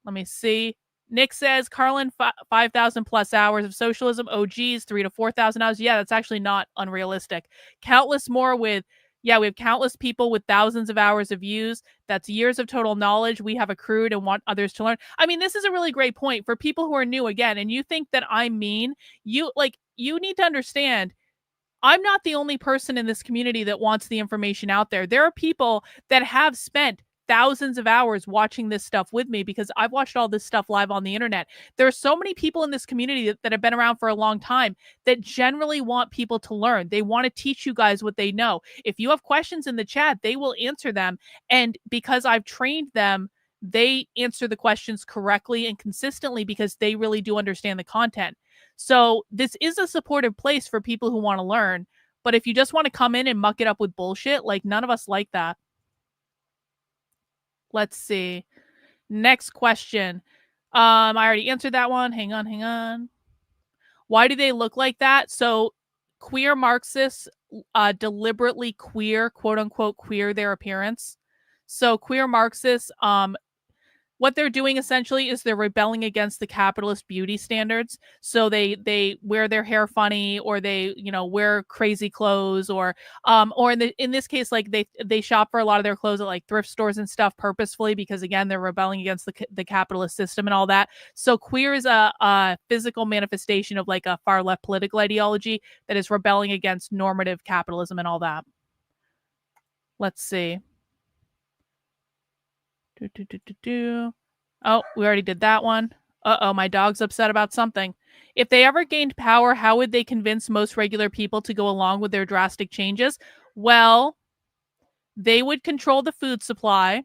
[SPEAKER 6] Let me see. Nick says, Karlyn, 5,000 plus hours of socialism. Oh, geez, 3,000 to 4,000 hours. Yeah, that's actually not unrealistic. Countless more we have countless people with thousands of hours of views. That's years of total knowledge we have accrued and want others to learn. I mean, this is a really great point for people who are new again. And you think that I'm mean. You need to understand, I'm not the only person in this community that wants the information out there. There are people that have spent thousands of hours watching this stuff with me because I've watched all this stuff live on the internet. There are so many people in this community that have been around for a long time that generally want people to learn. They want to teach you guys what they know. If you have questions in the chat, they will answer them. And because I've trained them, they answer the questions correctly and consistently because they really do understand the content. So this is a supportive place for people who want to learn. But if you just want to come in and muck it up with bullshit, like none of us like that. Let's see. Next question. I already answered that one. Hang on. Why do they look like that? So queer Marxists deliberately queer, quote unquote, queer their appearance. So queer Marxists, what they're doing essentially is they're rebelling against the capitalist beauty standards. So they wear their hair funny, or they wear crazy clothes, or in this case, like they shop for a lot of their clothes at like thrift stores and stuff purposefully because again they're rebelling against the capitalist system and all that. So queer is a physical manifestation of like a far left political ideology that is rebelling against normative capitalism and all that. Let's see. Oh, we already did that one. Uh-oh, my dog's upset about something. If they ever gained power, how would they convince most regular people to go along with their drastic changes? Well, they would control the food supply.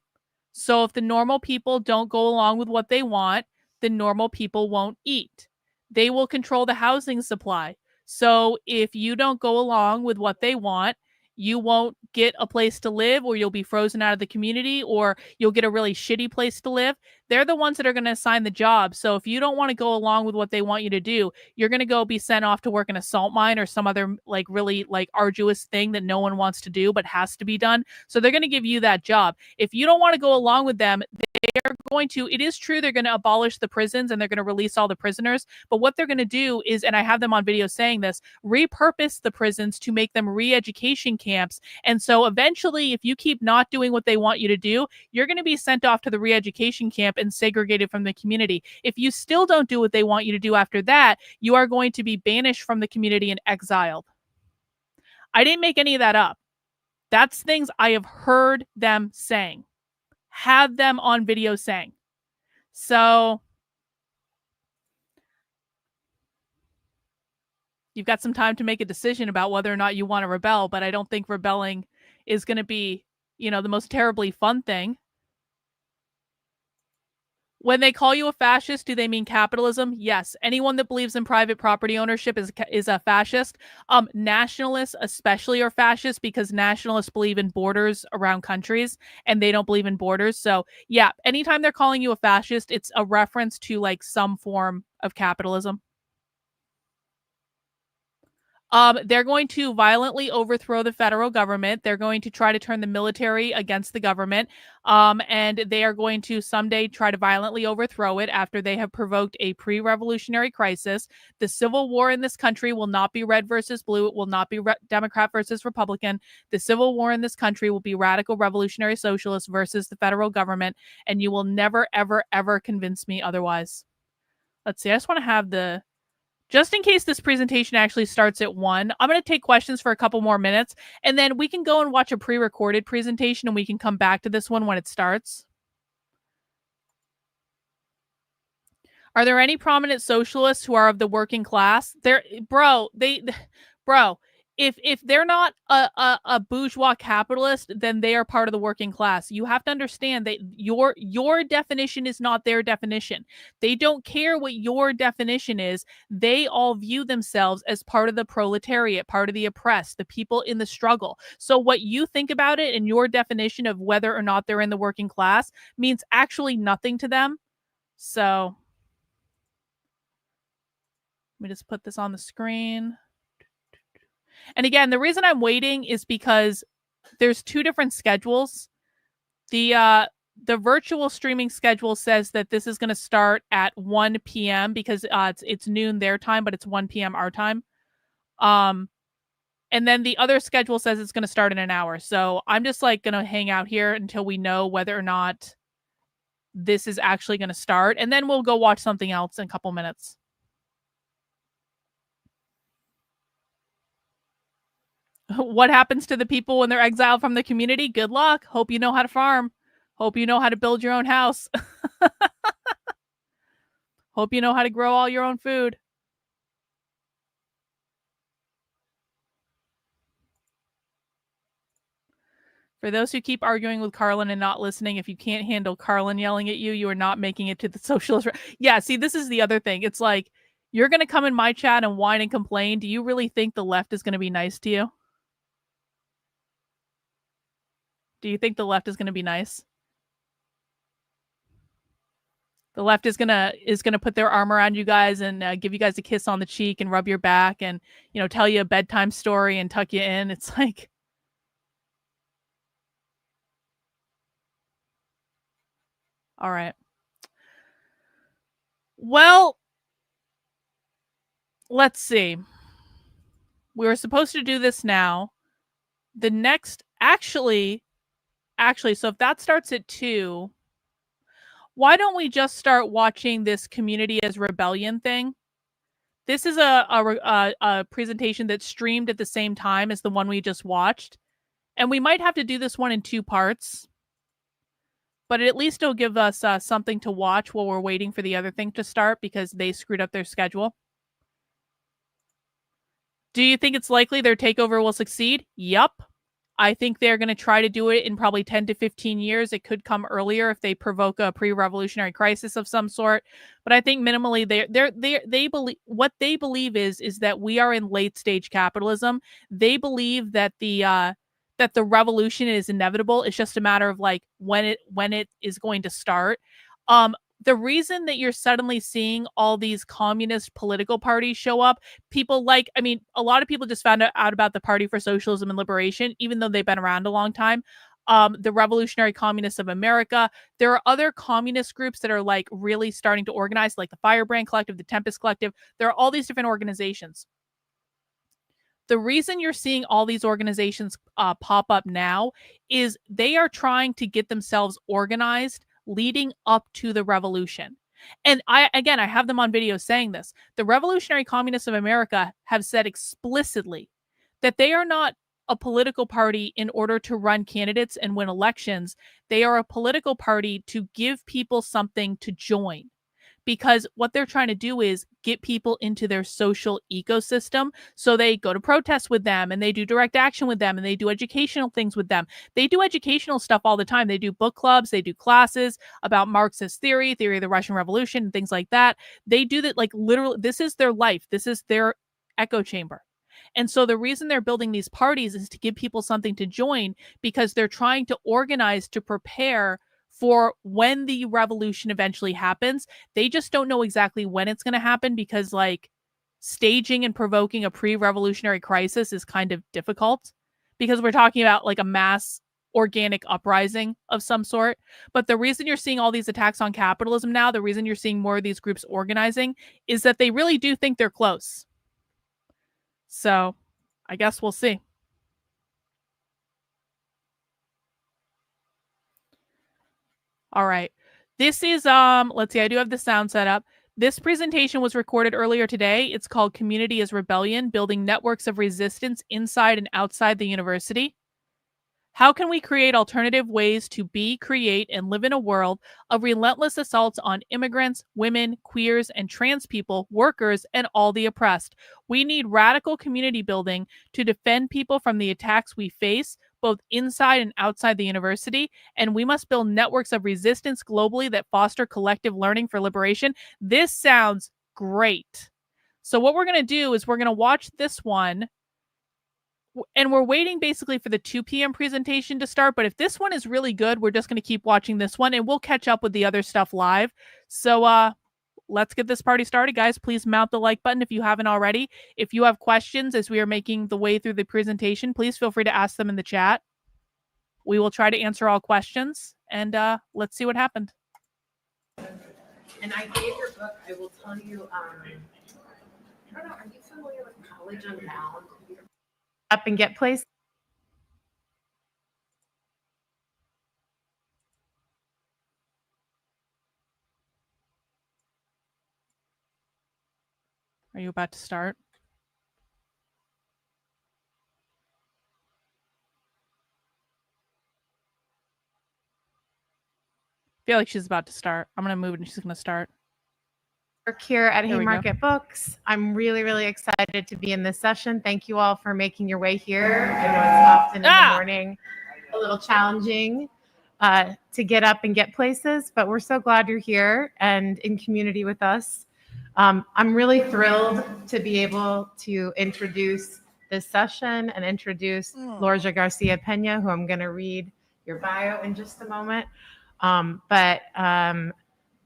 [SPEAKER 6] So if the normal people don't go along with what they want, the normal people won't eat. They will control the housing supply. So if you don't go along with what they want, you won't get a place to live, or you'll be frozen out of the community, or you'll get a really shitty place to live. They're the ones that are going to assign the job. So if you don't want to go along with what they want you to do, you're going to go be sent off to work in a salt mine or some other like really like arduous thing that no one wants to do but has to be done. So they're going to give you that job. If you don't want to go along with them, they're going to, it is true, they're going to abolish the prisons and they're going to release all the prisoners. But what they're going to do is, and I have them on video saying this, repurpose the prisons to make them re-education camps. And so eventually, if you keep not doing what they want you to do, you're going to be sent off to the re-education camp and segregated from the community. If you still don't do what they want you to do after that, you are going to be banished from the community and exiled. I didn't make any of that up. That's things I have heard them saying, have them on video saying. So you've got some time to make a decision about whether or not you want to rebel, but I don't think rebelling is going to be, the most terribly fun thing. When they call you a fascist, do they mean capitalism? Yes. Anyone that believes in private property ownership is a fascist. Nationalists especially are fascists because nationalists believe in borders around countries and they don't believe in borders. So yeah, anytime they're calling you a fascist, it's a reference to like some form of capitalism. They're going to violently overthrow the federal government. They're going to try to turn the military against the government. And they are going to someday try to violently overthrow it after they have provoked a pre-revolutionary crisis. The civil war in this country will not be red versus blue. It will not be Democrat versus Republican. The civil war in this country will be radical revolutionary socialists versus the federal government. And you will never, ever, ever convince me otherwise. Let's see. I just want to have just in case this presentation actually starts at 1, I'm going to take questions for a couple more minutes, and then we can go and watch a pre-recorded presentation, and we can come back to this one when it starts. Are there any prominent socialists who are of the working class? If they're not a bourgeois capitalist, then they are part of the working class. You have to understand that your definition is not their definition. They don't care what your definition is. They all view themselves as part of the proletariat, part of the oppressed, the people in the struggle. So what you think about it and your definition of whether or not they're in the working class means actually nothing to them. So let me just put this on the screen. And again, the reason I'm waiting is because there's 2 different schedules. The virtual streaming schedule says that this is going to start at 1 p.m. because it's noon their time, but it's 1 p.m. our time. And then the other schedule says it's going to start in an hour. So I'm just like going to hang out here until we know whether or not this is actually going to start. And then we'll go watch something else in a couple minutes. What happens to the people when they're exiled from the community? Good luck. Hope you know how to farm. Hope you know how to build your own house. Hope you know how to grow all your own food. For those who keep arguing with Karlyn and not listening, if you can't handle Karlyn yelling at you, you are not making it to the socialist. Yeah, see, this is the other thing. It's like, you're going to come in my chat and whine and complain. Do you really think the left is going to be nice to you? Do you think the left is going to be nice? The left is gonna put their arm around you guys and give you guys a kiss on the cheek and rub your back and tell you a bedtime story and tuck you in. It's like, all right. Well, let's see. We were supposed to do this now. The next, actually, so if that starts at 2, why don't we just start watching this community as rebellion thing? This is a presentation that's streamed at the same time as the one we just watched. And we might have to do this one in 2 parts. But at least it'll give us something to watch while we're waiting for the other thing to start because they screwed up their schedule. Do you think it's likely their takeover will succeed? Yup. I think they're going to try to do it in probably 10 to 15 years. It could come earlier if they provoke a pre-revolutionary crisis of some sort. But I think minimally, they believe what they believe is that we are in late stage capitalism. They believe that the revolution is inevitable. It's just a matter of like when it is going to start. The reason that you're suddenly seeing all these communist political parties show up, a lot of people just found out about the Party for Socialism and Liberation, even though they've been around a long time. The Revolutionary Communists of America. There are other communist groups that are like really starting to organize, like the Firebrand Collective, the Tempest Collective. There are all these different organizations. The reason you're seeing all these organizations pop up now is they are trying to get themselves organized leading up to the revolution. And I have them on video saying this. The Revolutionary Communists of America have said explicitly that they are not a political party in order to run candidates and win elections. They are a political party to give people something to join. Because what they're trying to do is get people into their social ecosystem. So they go to protests with them, and they do direct action with them, and they do educational things with them. They do educational stuff all the time. They do book clubs, they do classes about Marxist theory of the Russian Revolution, and things like that. They do that, like, literally, this is their life. This is their echo chamber. And so the reason they're building these parties is to give people something to join, because they're trying to organize to prepare for when the revolution eventually happens. They just don't know exactly when it's going to happen, because like staging and provoking a pre-revolutionary crisis is kind of difficult, because we're talking about like a mass organic uprising of some sort. But the reason you're seeing all these attacks on capitalism now, the reason you're seeing more of these groups organizing, is that they really do think they're close. So I guess we'll see. All right. This is, let's see, I do have the sound set up. This presentation was recorded earlier today. It's called Community as Rebellion, Building Networks of Resistance Inside and Outside the University. How can we create alternative ways to be, create, and live in a world of relentless assaults on immigrants, women, queers, and trans people, workers, and all the oppressed? We need radical community building to defend people from the attacks we face, both inside and outside the university, and we must build networks of resistance globally that foster collective learning for liberation. This sounds great. So what we're going to do is we're going to watch this one, and we're waiting basically for the 2 p.m. presentation to start. But if this one is really good, we're just going to keep watching this one, and we'll catch up with the other stuff live. So let's get this party started, guys. Please mount the like button if you haven't already. If you have questions as we are making the way through the presentation, please feel free to ask them in the chat. We will try to answer all questions, and let's see what happened.
[SPEAKER 17] And I gave your book, I will tell you, I don't know, are you familiar with College Unbound?
[SPEAKER 8] Up and get placed.
[SPEAKER 6] Are you about to start? I feel like she's about to start. I'm going to move it and she's going to start.
[SPEAKER 17] Work here at
[SPEAKER 6] There we go.
[SPEAKER 17] Haymarket Books. I'm really, really excited to be in this session. Thank you all for making your way here. I know it's often in the morning, a little challenging to get up and get places, but we're so glad you're here and in community with us. I'm really thrilled to be able to introduce this session and introduce Lorgia Garcia Pena, who I'm going to read your bio in just a moment.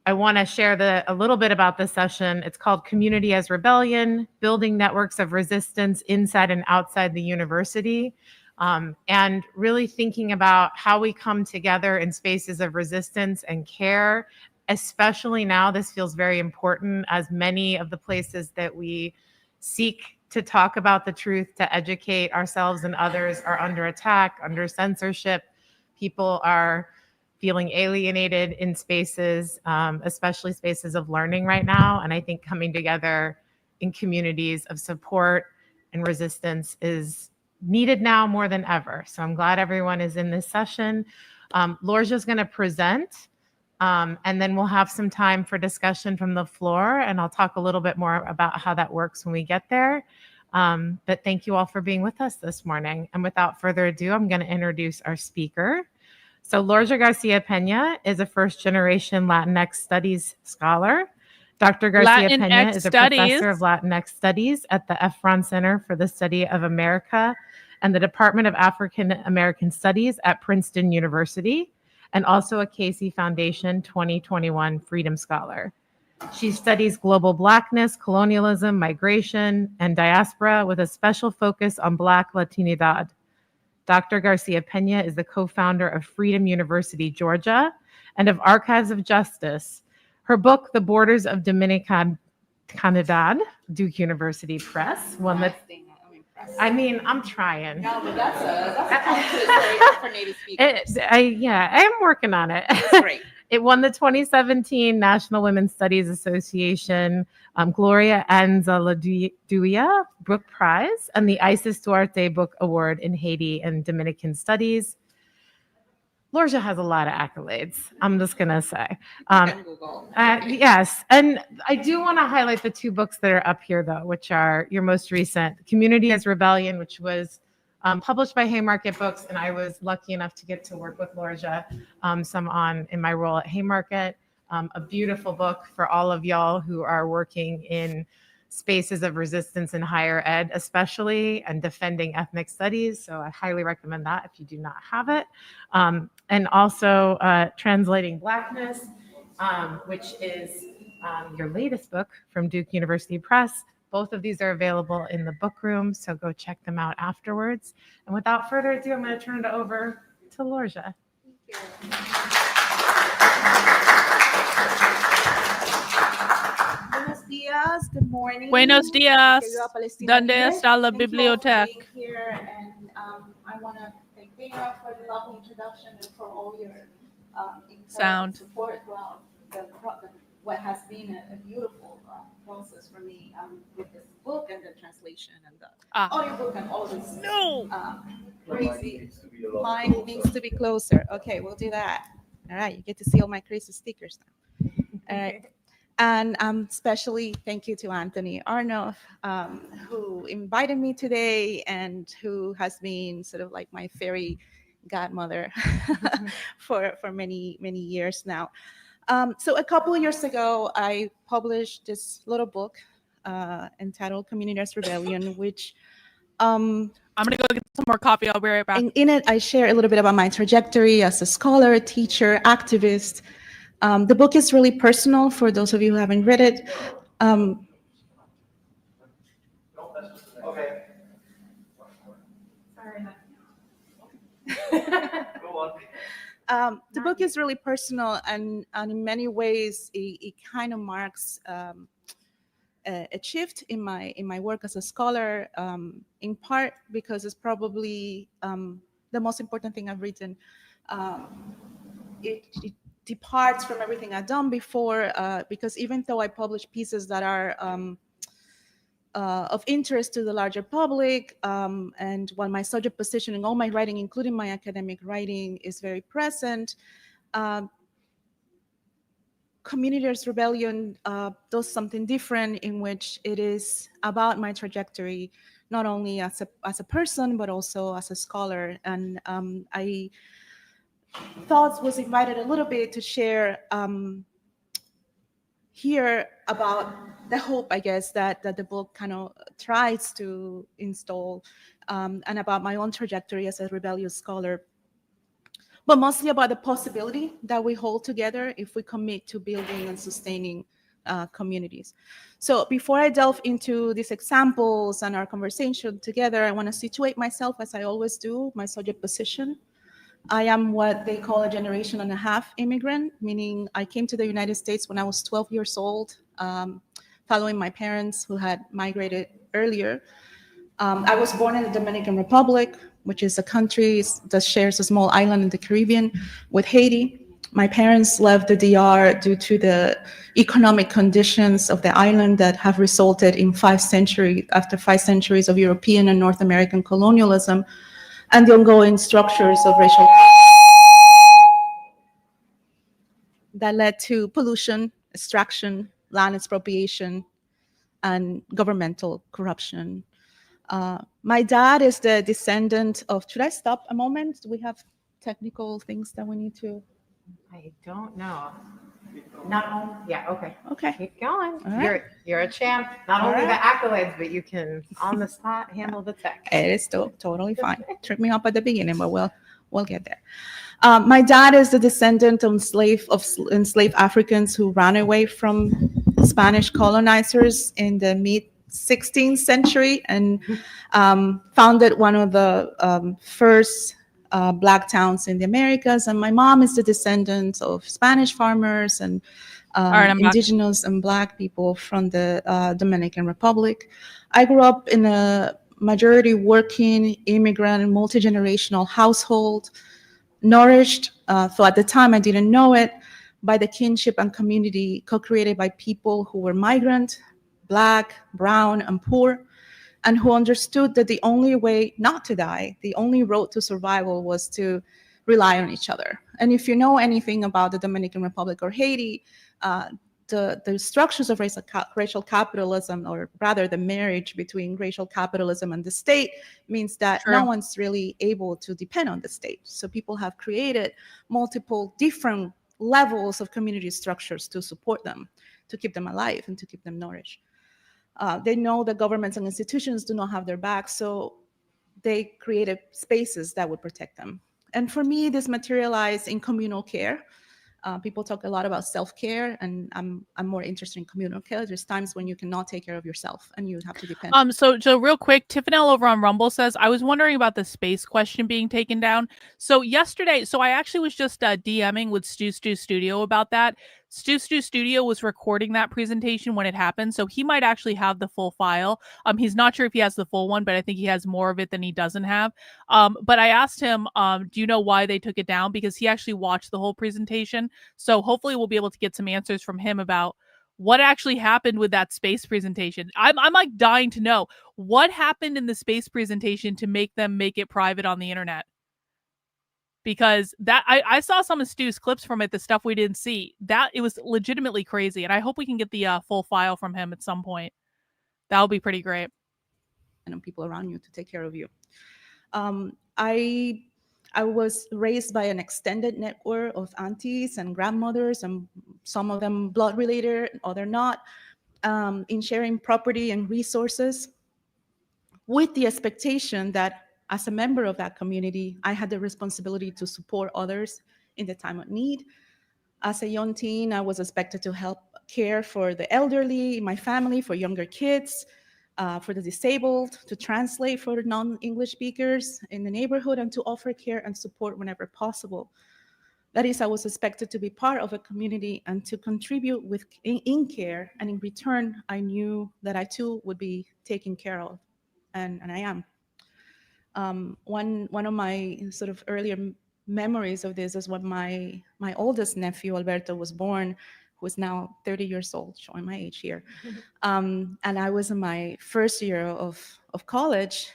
[SPEAKER 17] I want to share a little bit about this session. It's called Community as Rebellion, Building Networks of Resistance Inside and Outside the University, and really thinking about how we come together in spaces of resistance and care. Especially now, this feels very important, as many of the places that we seek to talk about the truth, to educate ourselves and others, are under attack, under censorship. People are feeling alienated in spaces, especially spaces of learning right now. And I think coming together in communities of support and resistance is needed now more than ever. So I'm glad everyone is in this session. Lorgia's going to present, and then we'll have some time for discussion from the floor, and I'll talk a little bit more about how that works when we get there. But thank you all for being with us this morning. And without further ado, I'm going to introduce our speaker. So Lorgia Garcia Pena is a first-generation Latinx studies scholar. Dr. Garcia Pena is a professor of Latinx studies at the Efron Center for the Study of America and the Department of African American Studies at Princeton University, and also a Casey Foundation 2021 Freedom Scholar. She studies global Blackness, colonialism, migration, and diaspora with a special focus on Black Latinidad. Dr. Garcia Pena is the co-founder of Freedom University, Georgia, and of Archives of Justice. Her book, The Borders of Dominicanidad, Duke University Press, one that, I mean, I'm trying.
[SPEAKER 9] No, but that's a for native speakers.
[SPEAKER 17] I am working on it.
[SPEAKER 9] That's great.
[SPEAKER 17] It won the 2017 National Women's Studies Association Gloria Anzaldúa Book Prize and the Isis Duarte Book Award in Haiti and Dominican Studies. Lorja has a lot of accolades, I'm just going to say. Yes, and I do want to highlight the two books that are up here, though, which are your most recent, Community as Rebellion, which was published by Haymarket Books, and I was lucky enough to get to work with Lorja in my role at Haymarket. A beautiful book for all of y'all who are working in spaces of resistance in higher ed, especially, and defending ethnic studies. So I highly recommend that if you do not have it. And also Translating Blackness, which is your latest book from Duke University Press. Both of these are available in the book room, so go check them out afterwards. And without further ado, I'm going to turn it over to Lorja.
[SPEAKER 18] Buenos dias, good morning.
[SPEAKER 6] Buenos dias. ¿Dónde
[SPEAKER 18] Thank
[SPEAKER 6] está la
[SPEAKER 18] you all for
[SPEAKER 6] biblioteca?
[SPEAKER 18] being here, and I want to thank Dana for the lovely introduction and for all your
[SPEAKER 6] Sound
[SPEAKER 18] support throughout what has been a beautiful process for me with this book and the translation and the audiobook and all this.
[SPEAKER 6] No.
[SPEAKER 18] Crazy. Mine needs to be closer. Okay, we'll do that. All right, you get to see all my crazy stickers now. All right. And especially thank you to Anthony Arnoff, who invited me today and who has been sort of like my fairy godmother for many, many years now. So a couple of years ago, I published this little book entitled Community as Rebellion, which
[SPEAKER 6] I'm going to go get some more coffee. I'll be right back.
[SPEAKER 18] in it, I share a little bit about my trajectory as a scholar, teacher, activist. The book is really personal for those of you who haven't read it.
[SPEAKER 5] Okay.
[SPEAKER 18] The book is really personal, and in many ways, it kind of marks a shift in my work as a scholar, in part because it's probably the most important thing I've written. It departs from everything I've done before, because even though I publish pieces that are of interest to the larger public, and while my subject position in all my writing, including my academic writing, is very present, Community as Rebellion does something different, in which it is about my trajectory, not only as a person, but also as a scholar. And I thought was invited a little bit to share here about the hope, I guess, that the book kind of tries to install, and about my own trajectory as a rebellious scholar, but mostly about the possibility that we hold together if we commit to building and sustaining communities. So before I delve into these examples and our conversation together, I want to situate myself, as I always do, my subject position. I am what they call a generation and a half immigrant, meaning I came to the United States when I was 12 years old, following my parents who had migrated earlier. I was born in the Dominican Republic, which is a country that shares a small island in the Caribbean with Haiti. My parents left the DR due to the economic conditions of the island that have resulted in 5 centuries of European and North American colonialism, and the ongoing structures of racial that led to pollution, extraction, land expropriation, and governmental corruption. My dad is the descendant of, should I stop a moment? Do we have technical things that we need to?
[SPEAKER 17] I don't know. No, yeah, okay.
[SPEAKER 18] Okay.
[SPEAKER 17] Keep going.
[SPEAKER 18] All right.
[SPEAKER 17] You're a champ. Not
[SPEAKER 18] All
[SPEAKER 17] only
[SPEAKER 18] right.
[SPEAKER 17] the accolades, but you can on the spot handle the tech.
[SPEAKER 18] It is still totally fine. Tripped me up at the beginning, but we'll get there. My dad is the descendant of enslaved Africans who ran away from Spanish colonizers in the mid-16th century and founded one of the first Black towns in the Americas. And my mom is the descendant of Spanish farmers and indigenous and Black people from the Dominican Republic. I grew up in a majority working immigrant and multi-generational household, nourished, so at the time I didn't know it, by the kinship and community co-created by people who were migrant, Black, brown, and poor, and who understood that the only way not to die, the only road to survival, was to rely on each other. And if you know anything about the Dominican Republic or Haiti, the structures of racial capitalism, or rather the marriage between racial capitalism and the state, means that no one's really able to depend on the state. So people have created multiple different levels of community structures to support them, to keep them alive and to keep them nourished. They know that governments and institutions do not have their back, so they created spaces that would protect them. And for me, this materialized in communal care. People talk a lot about self-care, and I'm more interested in communal care. There's times when you cannot take care of yourself and you have to depend.
[SPEAKER 6] So real quick, Tiffanel over on Rumble says, I was wondering about the space question being taken down. So yesterday, I actually was just DMing with Stu Studio about that. Stu Studio was recording that presentation when it happened, so he might actually have the full file. He's not sure if he has the full one, but I think he has more of it than he doesn't have. But I asked him, do you know why they took it down? Because he actually watched the whole presentation. So hopefully we'll be able to get some answers from him about what actually happened with that space presentation. I'm like dying to know what happened in the space presentation to make them make it private on the internet. Because that I saw some of Stu's clips from it, the stuff we didn't see. That it was legitimately crazy, and I hope we can get the full file from him at some point. That would be pretty great.
[SPEAKER 18] And people around you to take care of you. I was raised by an extended network of aunties and grandmothers, and some of them blood related, other not, in sharing property and resources, with the expectation that as a member of that community, I had the responsibility to support others in the time of need. As a young teen, I was expected to help care for the elderly in my family, for younger kids, for the disabled, to translate for the non-English speakers in the neighborhood, and to offer care and support whenever possible. That is, I was expected to be part of a community and to contribute in care, and in return, I knew that I too would be taken care of, and I am. One of my sort of earlier memories of this is when my oldest nephew, Alberto, was born, who is now 30 years old, showing my age here. And I was in my first year of college.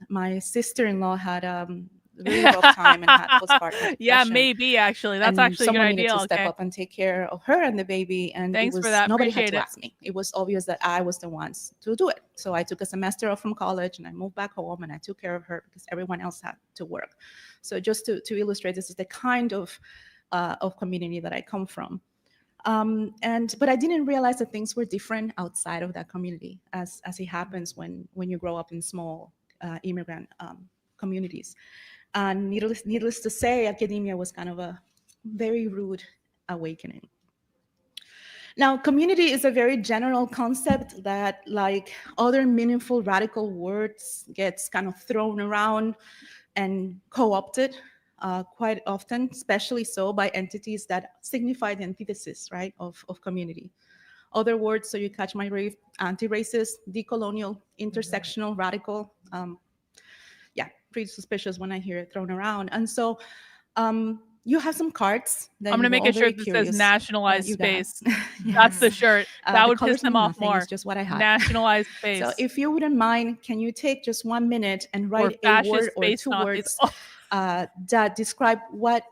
[SPEAKER 18] My sister-in-law had a really rough time and had postpartum
[SPEAKER 6] Yeah,
[SPEAKER 18] depression.
[SPEAKER 6] maybe actually. That's
[SPEAKER 18] And
[SPEAKER 6] actually a good
[SPEAKER 18] someone
[SPEAKER 6] idea.
[SPEAKER 18] needed to step
[SPEAKER 6] Okay.
[SPEAKER 18] up and take care of her and the baby. And
[SPEAKER 6] Thanks
[SPEAKER 18] it was,
[SPEAKER 6] for that.
[SPEAKER 18] nobody had
[SPEAKER 6] Appreciate
[SPEAKER 18] to
[SPEAKER 6] it.
[SPEAKER 18] ask me. It was obvious that I was the one to do it. So I took a semester off from college and I moved back home and I took care of her because everyone else had to work. So just to illustrate, this is the kind of community that I come from. But I didn't realize that things were different outside of that community, as it happens when you grow up in small immigrant communities. And needless to say, academia was kind of a very rude awakening. Now, community is a very general concept that, like other meaningful radical words, gets kind of thrown around and co-opted quite often, especially so by entities that signify the antithesis, right, of community. Other words, so you catch my drift: anti-racist, decolonial, intersectional, radical. Yeah, pretty suspicious when I hear it thrown around. And so you have some cards that
[SPEAKER 6] I'm gonna make a shirt that says nationalized space. That's the shirt. That would piss them off more.
[SPEAKER 18] It's just what I had.
[SPEAKER 6] Nationalized space.
[SPEAKER 18] So if you wouldn't mind, can you take just 1 minute and write a
[SPEAKER 6] fascist
[SPEAKER 18] word or
[SPEAKER 6] space
[SPEAKER 18] two
[SPEAKER 6] Nazis.
[SPEAKER 18] words that describe what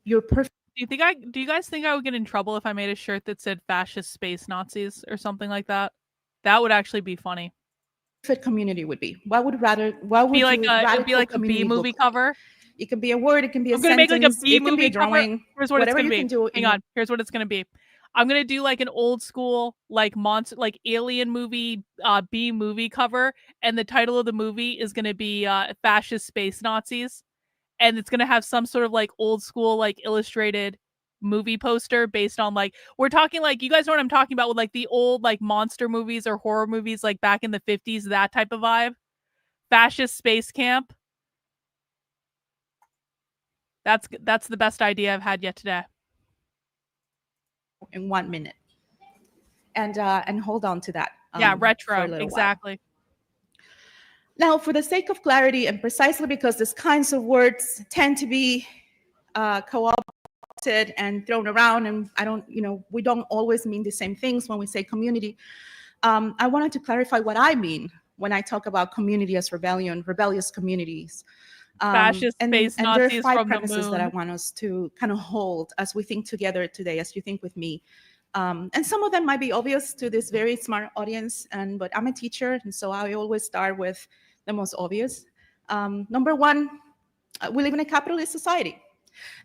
[SPEAKER 18] your perfect
[SPEAKER 6] Do you guys think I would get in trouble if I made a shirt that said fascist space Nazis or something like that? That would actually be funny.
[SPEAKER 18] community would be? What would
[SPEAKER 6] Be like it'd be like a B movie cover.
[SPEAKER 18] It can be a word, it can be a
[SPEAKER 6] I'm gonna
[SPEAKER 18] sentence,
[SPEAKER 6] make like a B
[SPEAKER 18] it can be
[SPEAKER 6] movie
[SPEAKER 18] a drawing,
[SPEAKER 6] cover. Here's what it's
[SPEAKER 18] whatever
[SPEAKER 6] gonna
[SPEAKER 18] you
[SPEAKER 6] be.
[SPEAKER 18] can do.
[SPEAKER 6] Hang on. Here's what it's gonna be. I'm gonna do like an old school like monster like alien movie B movie cover, and the title of the movie is gonna be fascist space Nazis, and it's gonna have some sort of like old school like illustrated movie poster based on like, we're talking like, you guys know what I'm talking about with like the old like monster movies or horror movies like back in the 50s, that type of vibe. Fascist space camp. That's the best idea I've had yet today.
[SPEAKER 18] In 1 minute, and hold on to that.
[SPEAKER 6] Yeah,
[SPEAKER 18] for
[SPEAKER 6] retro,
[SPEAKER 18] a little
[SPEAKER 6] exactly.
[SPEAKER 18] while. Now, for the sake of clarity, and precisely because these kinds of words tend to be co-opted and thrown around, and we don't always mean the same things when we say community. I wanted to clarify what I mean when I talk about community as rebellion, rebellious communities.
[SPEAKER 6] Fascist space
[SPEAKER 18] and there are
[SPEAKER 6] Nazis
[SPEAKER 18] 5
[SPEAKER 6] from the
[SPEAKER 18] premises that I
[SPEAKER 6] moon.
[SPEAKER 18] want us to kind of hold as we think together today, as you think with me. And some of them might be obvious to this very smart audience, but I'm a teacher, and so I always start with the most obvious. Number 1, we live in a capitalist society.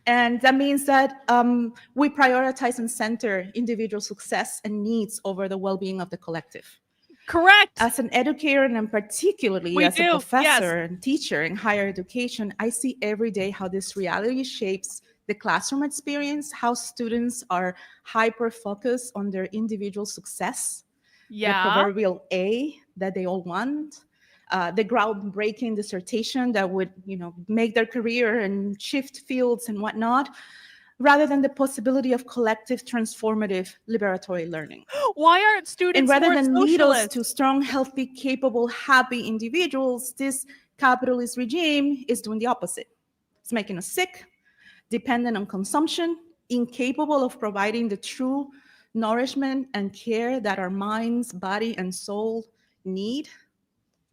[SPEAKER 18] And that means that we prioritize and center individual success and needs over the well-being of the collective.
[SPEAKER 6] Correct.
[SPEAKER 18] As an educator, and particularly
[SPEAKER 6] We
[SPEAKER 18] as
[SPEAKER 6] do,
[SPEAKER 18] a professor
[SPEAKER 6] yes.
[SPEAKER 18] and teacher in higher education, I see every day how this reality shapes the classroom experience, how students are hyper-focused on their individual success, the proverbial A that they all want, the groundbreaking dissertation that would, make their career and shift fields and whatnot, rather than the possibility of collective, transformative, liberatory learning.
[SPEAKER 6] Why aren't students
[SPEAKER 18] And rather
[SPEAKER 6] more
[SPEAKER 18] than lead us
[SPEAKER 6] socialist?
[SPEAKER 18] to strong, healthy, capable, happy individuals, this capitalist regime is doing the opposite. It's making us sick, dependent on consumption, incapable of providing the true nourishment and care that our minds, body, and soul need.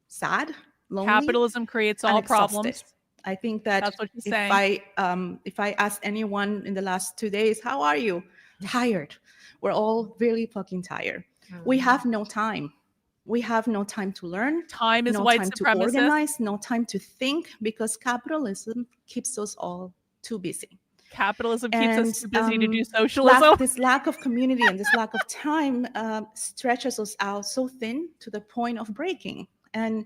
[SPEAKER 18] Sad, lonely.
[SPEAKER 6] Capitalism creates all
[SPEAKER 18] and exhausted.
[SPEAKER 6] problems.
[SPEAKER 18] I think that
[SPEAKER 6] That's what she's
[SPEAKER 18] if
[SPEAKER 6] saying.
[SPEAKER 18] I asked anyone in the last 2 days, how are you? Tired. We're all really fucking tired. We have no time. We have no time to learn.
[SPEAKER 6] Time is
[SPEAKER 18] no
[SPEAKER 6] white
[SPEAKER 18] time to
[SPEAKER 6] supremacist.
[SPEAKER 18] organize, no time to think, because capitalism keeps us all too busy.
[SPEAKER 6] Capitalism keeps us too busy to do socialism.
[SPEAKER 18] This lack of community and this lack of time stretches us out so thin to the point of breaking. And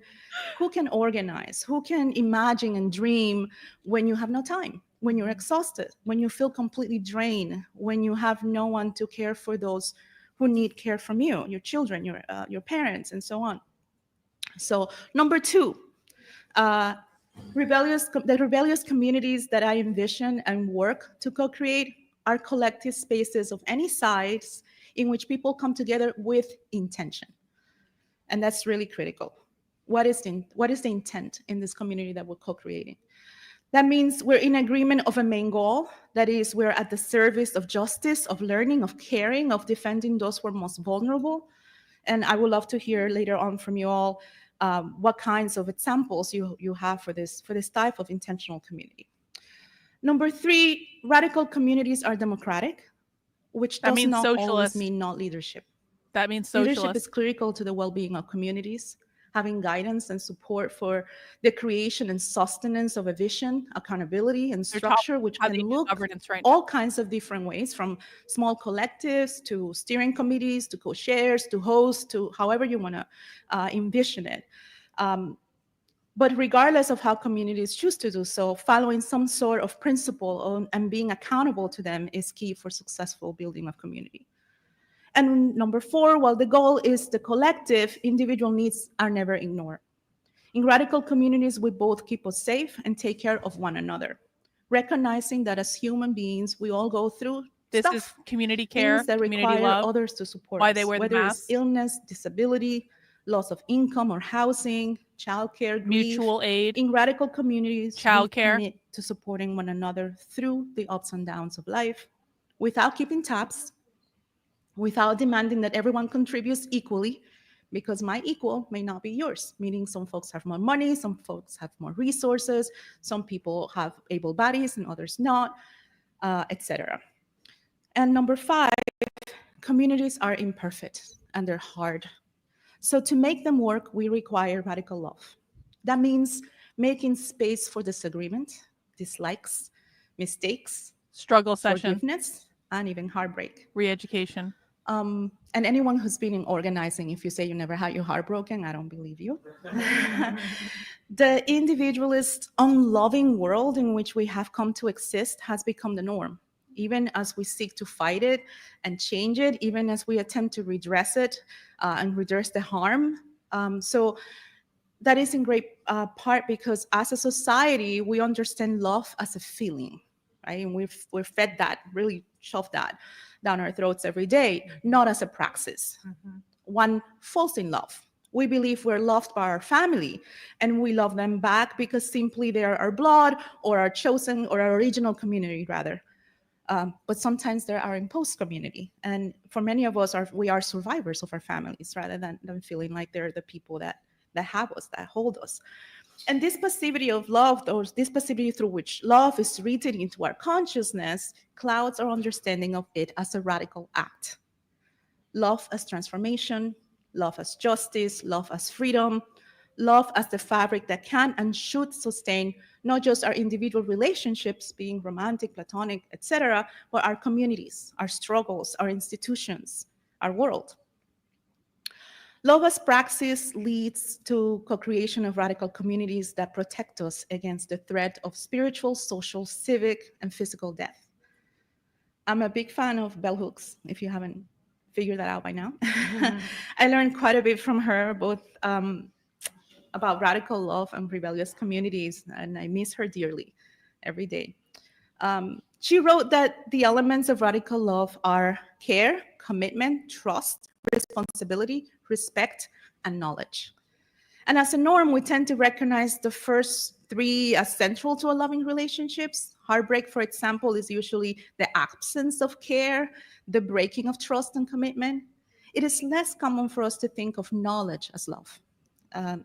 [SPEAKER 18] who can organize? Who can imagine and dream when you have no time, when you're exhausted, when you feel completely drained, when you have no one to care for those who need care from you, your children, your parents, and so on. So number 2, the rebellious communities that I envision and work to co-create are collective spaces of any size in which people come together with intention. And that's really critical. What is the intent in this community that we're co-creating? That means we're in agreement of a main goal. That is, we're at the service of justice, of learning, of caring, of defending those who are most vulnerable. And I would love to hear later on from you all what kinds of examples you have for this type of intentional community. Number 3, radical communities are democratic, which does not always mean not leadership.
[SPEAKER 6] That means
[SPEAKER 18] Leadership
[SPEAKER 6] socialist.
[SPEAKER 18] is critical to the well-being of communities, having guidance and support for the creation and sustenance of a vision, accountability, and structure, which can look all kinds of different ways, from small collectives to steering committees, to co-chairs, to hosts, to however you want to envision it. But regardless of how communities choose to do so, following some sort of principle and being accountable to them is key for successful building of community. And number 4, while the goal is the collective, individual needs are never ignored. In radical communities, we both keep us safe and take care of one another, recognizing that as human beings, we all go through
[SPEAKER 6] This
[SPEAKER 18] stuff,
[SPEAKER 6] is community care,
[SPEAKER 18] things that
[SPEAKER 6] community
[SPEAKER 18] require
[SPEAKER 6] love.
[SPEAKER 18] others to support
[SPEAKER 6] Why
[SPEAKER 18] us,
[SPEAKER 6] they wear the
[SPEAKER 18] whether
[SPEAKER 6] mask.
[SPEAKER 18] it's illness, disability, loss of income or housing, childcare,
[SPEAKER 6] Mutual aid.
[SPEAKER 18] In radical communities,
[SPEAKER 6] Childcare.
[SPEAKER 18] we commit to supporting one another through the ups and downs of life, without keeping tabs, without demanding that everyone contributes equally, because my equal may not be yours, meaning some folks have more money, some folks have more resources, some people have able bodies and others not, etc. And number 5, communities are imperfect and they're hard. So to make them work, we require radical love. That means making space for disagreement, dislikes, mistakes,
[SPEAKER 6] struggle session,
[SPEAKER 18] forgiveness, and even heartbreak.
[SPEAKER 6] Re-education.
[SPEAKER 18] And anyone who's been in organizing, if you say you never had your heart broken, I don't believe you. The individualist, unloving world in which we have come to exist has become the norm, even as we seek to fight it and change it, even as we attempt to redress it and redress the harm. So that is in great part because as a society, we understand love as a feeling, right? And we're fed that, really shoved that down our throats every day, not as a praxis. One falls in love. We believe we're loved by our family and we love them back because simply they are our blood or our chosen or our original community rather. But sometimes there are imposed community. And for many of us, we are survivors of our families rather than feeling like they're the people that have us, that hold us. And this passivity of love, or this passivity through which love is written into our consciousness, clouds our understanding of it as a radical act. Love as transformation, love as justice, love as freedom, love as the fabric that can and should sustain not just our individual relationships, being romantic, platonic, etc., but our communities, our struggles, our institutions, our world. Love as praxis leads to co-creation of radical communities that protect us against the threat of spiritual, social, civic, and physical death. I'm a big fan of bell hooks, if you haven't figured that out by now. I learned quite a bit from her, both about radical love and rebellious communities, and I miss her dearly every day. She wrote that the elements of radical love are care, commitment, trust, responsibility, respect, and knowledge. And as a norm, we tend to recognize the first three as central to a loving relationships. Heartbreak, for example, is usually the absence of care, the breaking of trust and commitment. It is less common for us to think of knowledge as love, and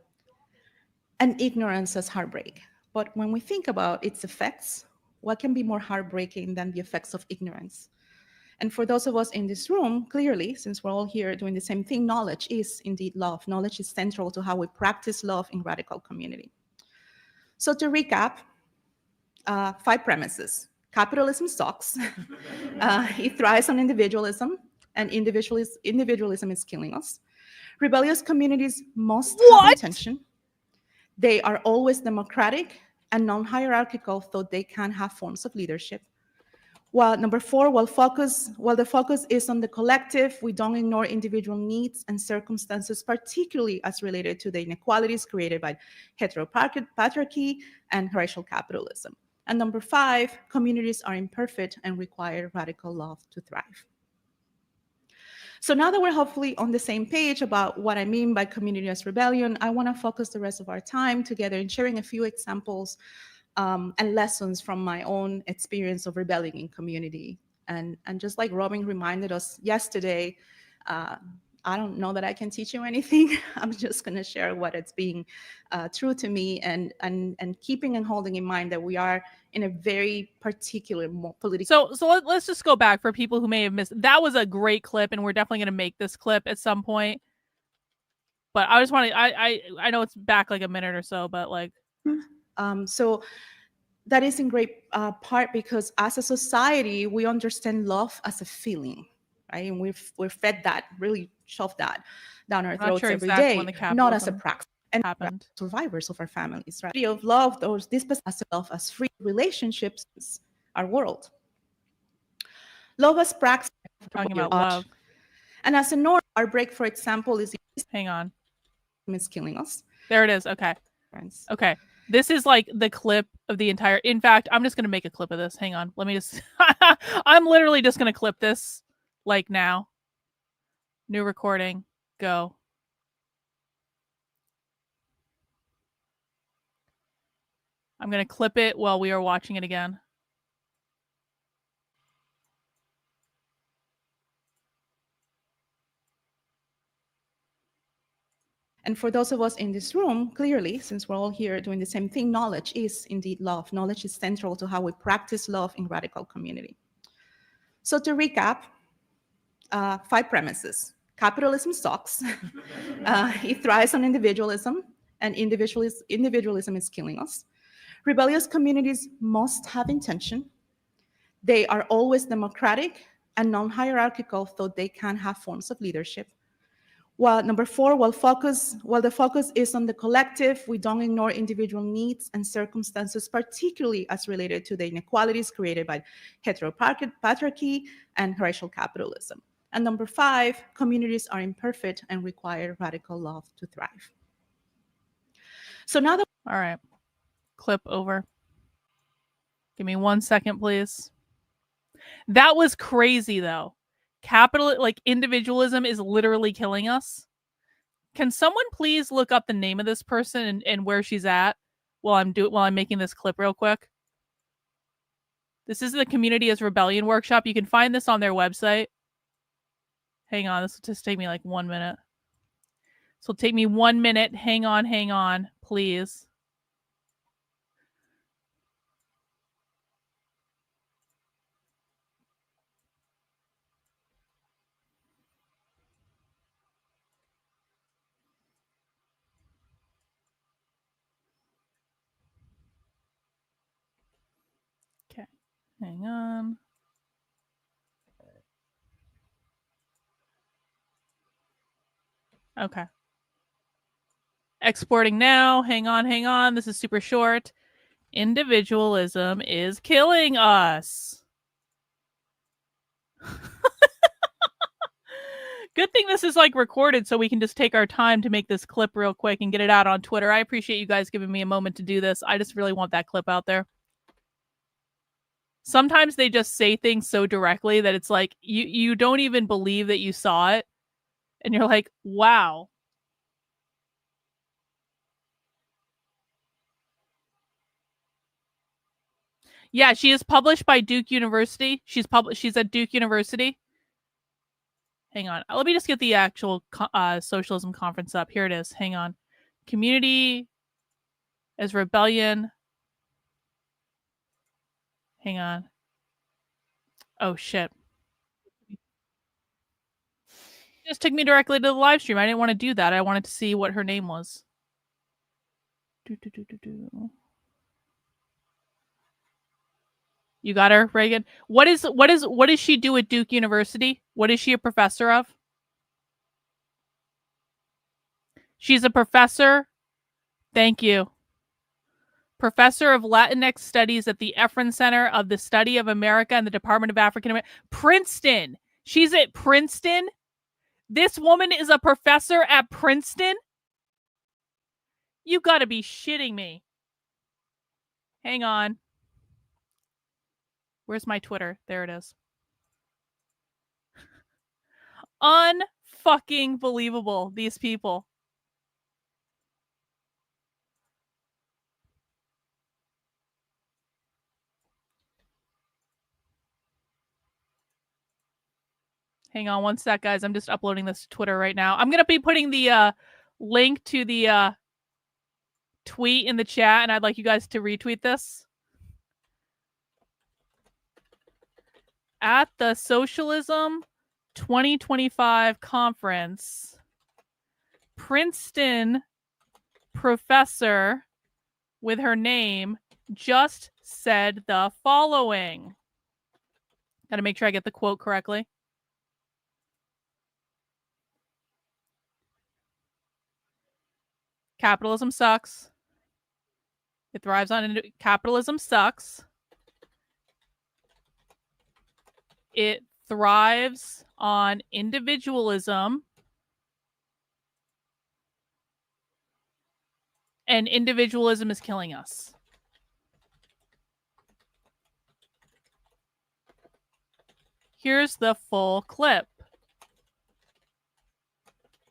[SPEAKER 18] ignorance as heartbreak. But when we think about its effects, what can be more heartbreaking than the effects of ignorance? And for those of us in this room, clearly, since we're all here doing the same thing, knowledge is indeed love. Knowledge is central to how we practice love in radical community. So to recap, 5 premises. Capitalism sucks. It thrives on individualism, and individualism is killing us. Rebellious communities must have intention. They are always democratic and non-hierarchical, though they can have forms of leadership. While number 4, while the focus is on the collective, we don't ignore individual needs and circumstances, particularly as related to the inequalities created by heteropatriarchy and racial capitalism. And number 5, communities are imperfect and require radical love to thrive. So now that we're hopefully on the same page about what I mean by community as rebellion, I want to focus the rest of our time together in sharing a few examples and lessons from my own experience of rebelling in community. And just like Robin reminded us yesterday, I don't know that I can teach you anything. I'm just going to share what it's being true to me, and keeping and holding in mind that we are in a very particular political.
[SPEAKER 6] So let's just go back for people who may have missed. That was a great clip, and we're definitely going to make this clip at some point. But I just want to. I know it's back like a minute or so, but like.
[SPEAKER 18] So that is in great part because as a society, we understand love as a feeling, right? And we're fed that, really shoved that down our throats every day, not as a practice. And happened. Survivors of our families, right? Of love, this as love as free relationships, our world. Love as practice.
[SPEAKER 6] Talking about love.
[SPEAKER 18] And as a norm, our break, for example, is.
[SPEAKER 6] Hang on.
[SPEAKER 18] Is killing us.
[SPEAKER 6] There it is. Okay. Okay. This is like the clip of the entire. In fact, I'm just going to make a clip of this. Hang on. Let me just. I'm literally just going to clip this like now. New recording. Go. I'm going to clip it while we are watching it again.
[SPEAKER 18] And for those of us in this room, clearly, since we're all here doing the same thing, knowledge is indeed love. Knowledge is central to how we practice love in radical community. So to recap, 5 premises. Capitalism sucks. It thrives on individualism, and individualism is killing us. Rebellious communities must have intention. They are always democratic and non-hierarchical, though they can have forms of leadership. While number 4, while the focus is on the collective, we don't ignore individual needs and circumstances, particularly as related to the inequalities created by heteropatriarchy and racial capitalism. And number 5, communities are imperfect and require radical love to thrive. So now that
[SPEAKER 6] all right. Clip over. Give me 1 second, please. That was crazy, though. Individualism is literally killing us. Can someone please look up the name of this person and where she's at while I'm making this clip real quick? This is the Community as Rebellion workshop. You can find this on their website. Hang on, this will just take me like 1 minute. This will take me 1 minute. Hang on, please. Okay, hang on. Okay. Exporting now. Hang on. This is super short. Individualism is killing us. Good thing this is like recorded so we can just take our time to make this clip real quick and get it out on Twitter. I appreciate you guys giving me a moment to do this. I just really want that clip out there. Sometimes they just say things so directly that it's like you don't even believe that you saw it. And you're like, wow. Yeah, she is published by Duke University. She's at Duke University. Hang on. Let me just get the actual socialism conference up. Here it is. Hang on. Community as Rebellion. Hang on. Oh, shit. It just took me directly to the live stream. I didn't want to do that. I wanted to see what her name was. You got her, Reagan? What does she do at Duke University? What is she a professor of? She's a professor. Thank you. Professor of Latinx Studies at the Efron Center of the Study of America and the Department of African American. Princeton. She's at Princeton. This woman is a professor at Princeton. You got to be shitting me. Hang on. Where's my Twitter? There it is. Unfucking believable, these people. Hang on one sec, guys. I'm just uploading this to Twitter right now. I'm going to be putting the link to the tweet in the chat, and I'd like you guys to retweet this. At the Socialism 2025 conference, Princeton professor with her name just said the following. Got to make sure I get the quote correctly. Capitalism sucks. It thrives on capitalism sucks. It thrives on individualism. And individualism is killing us. Here's the full clip.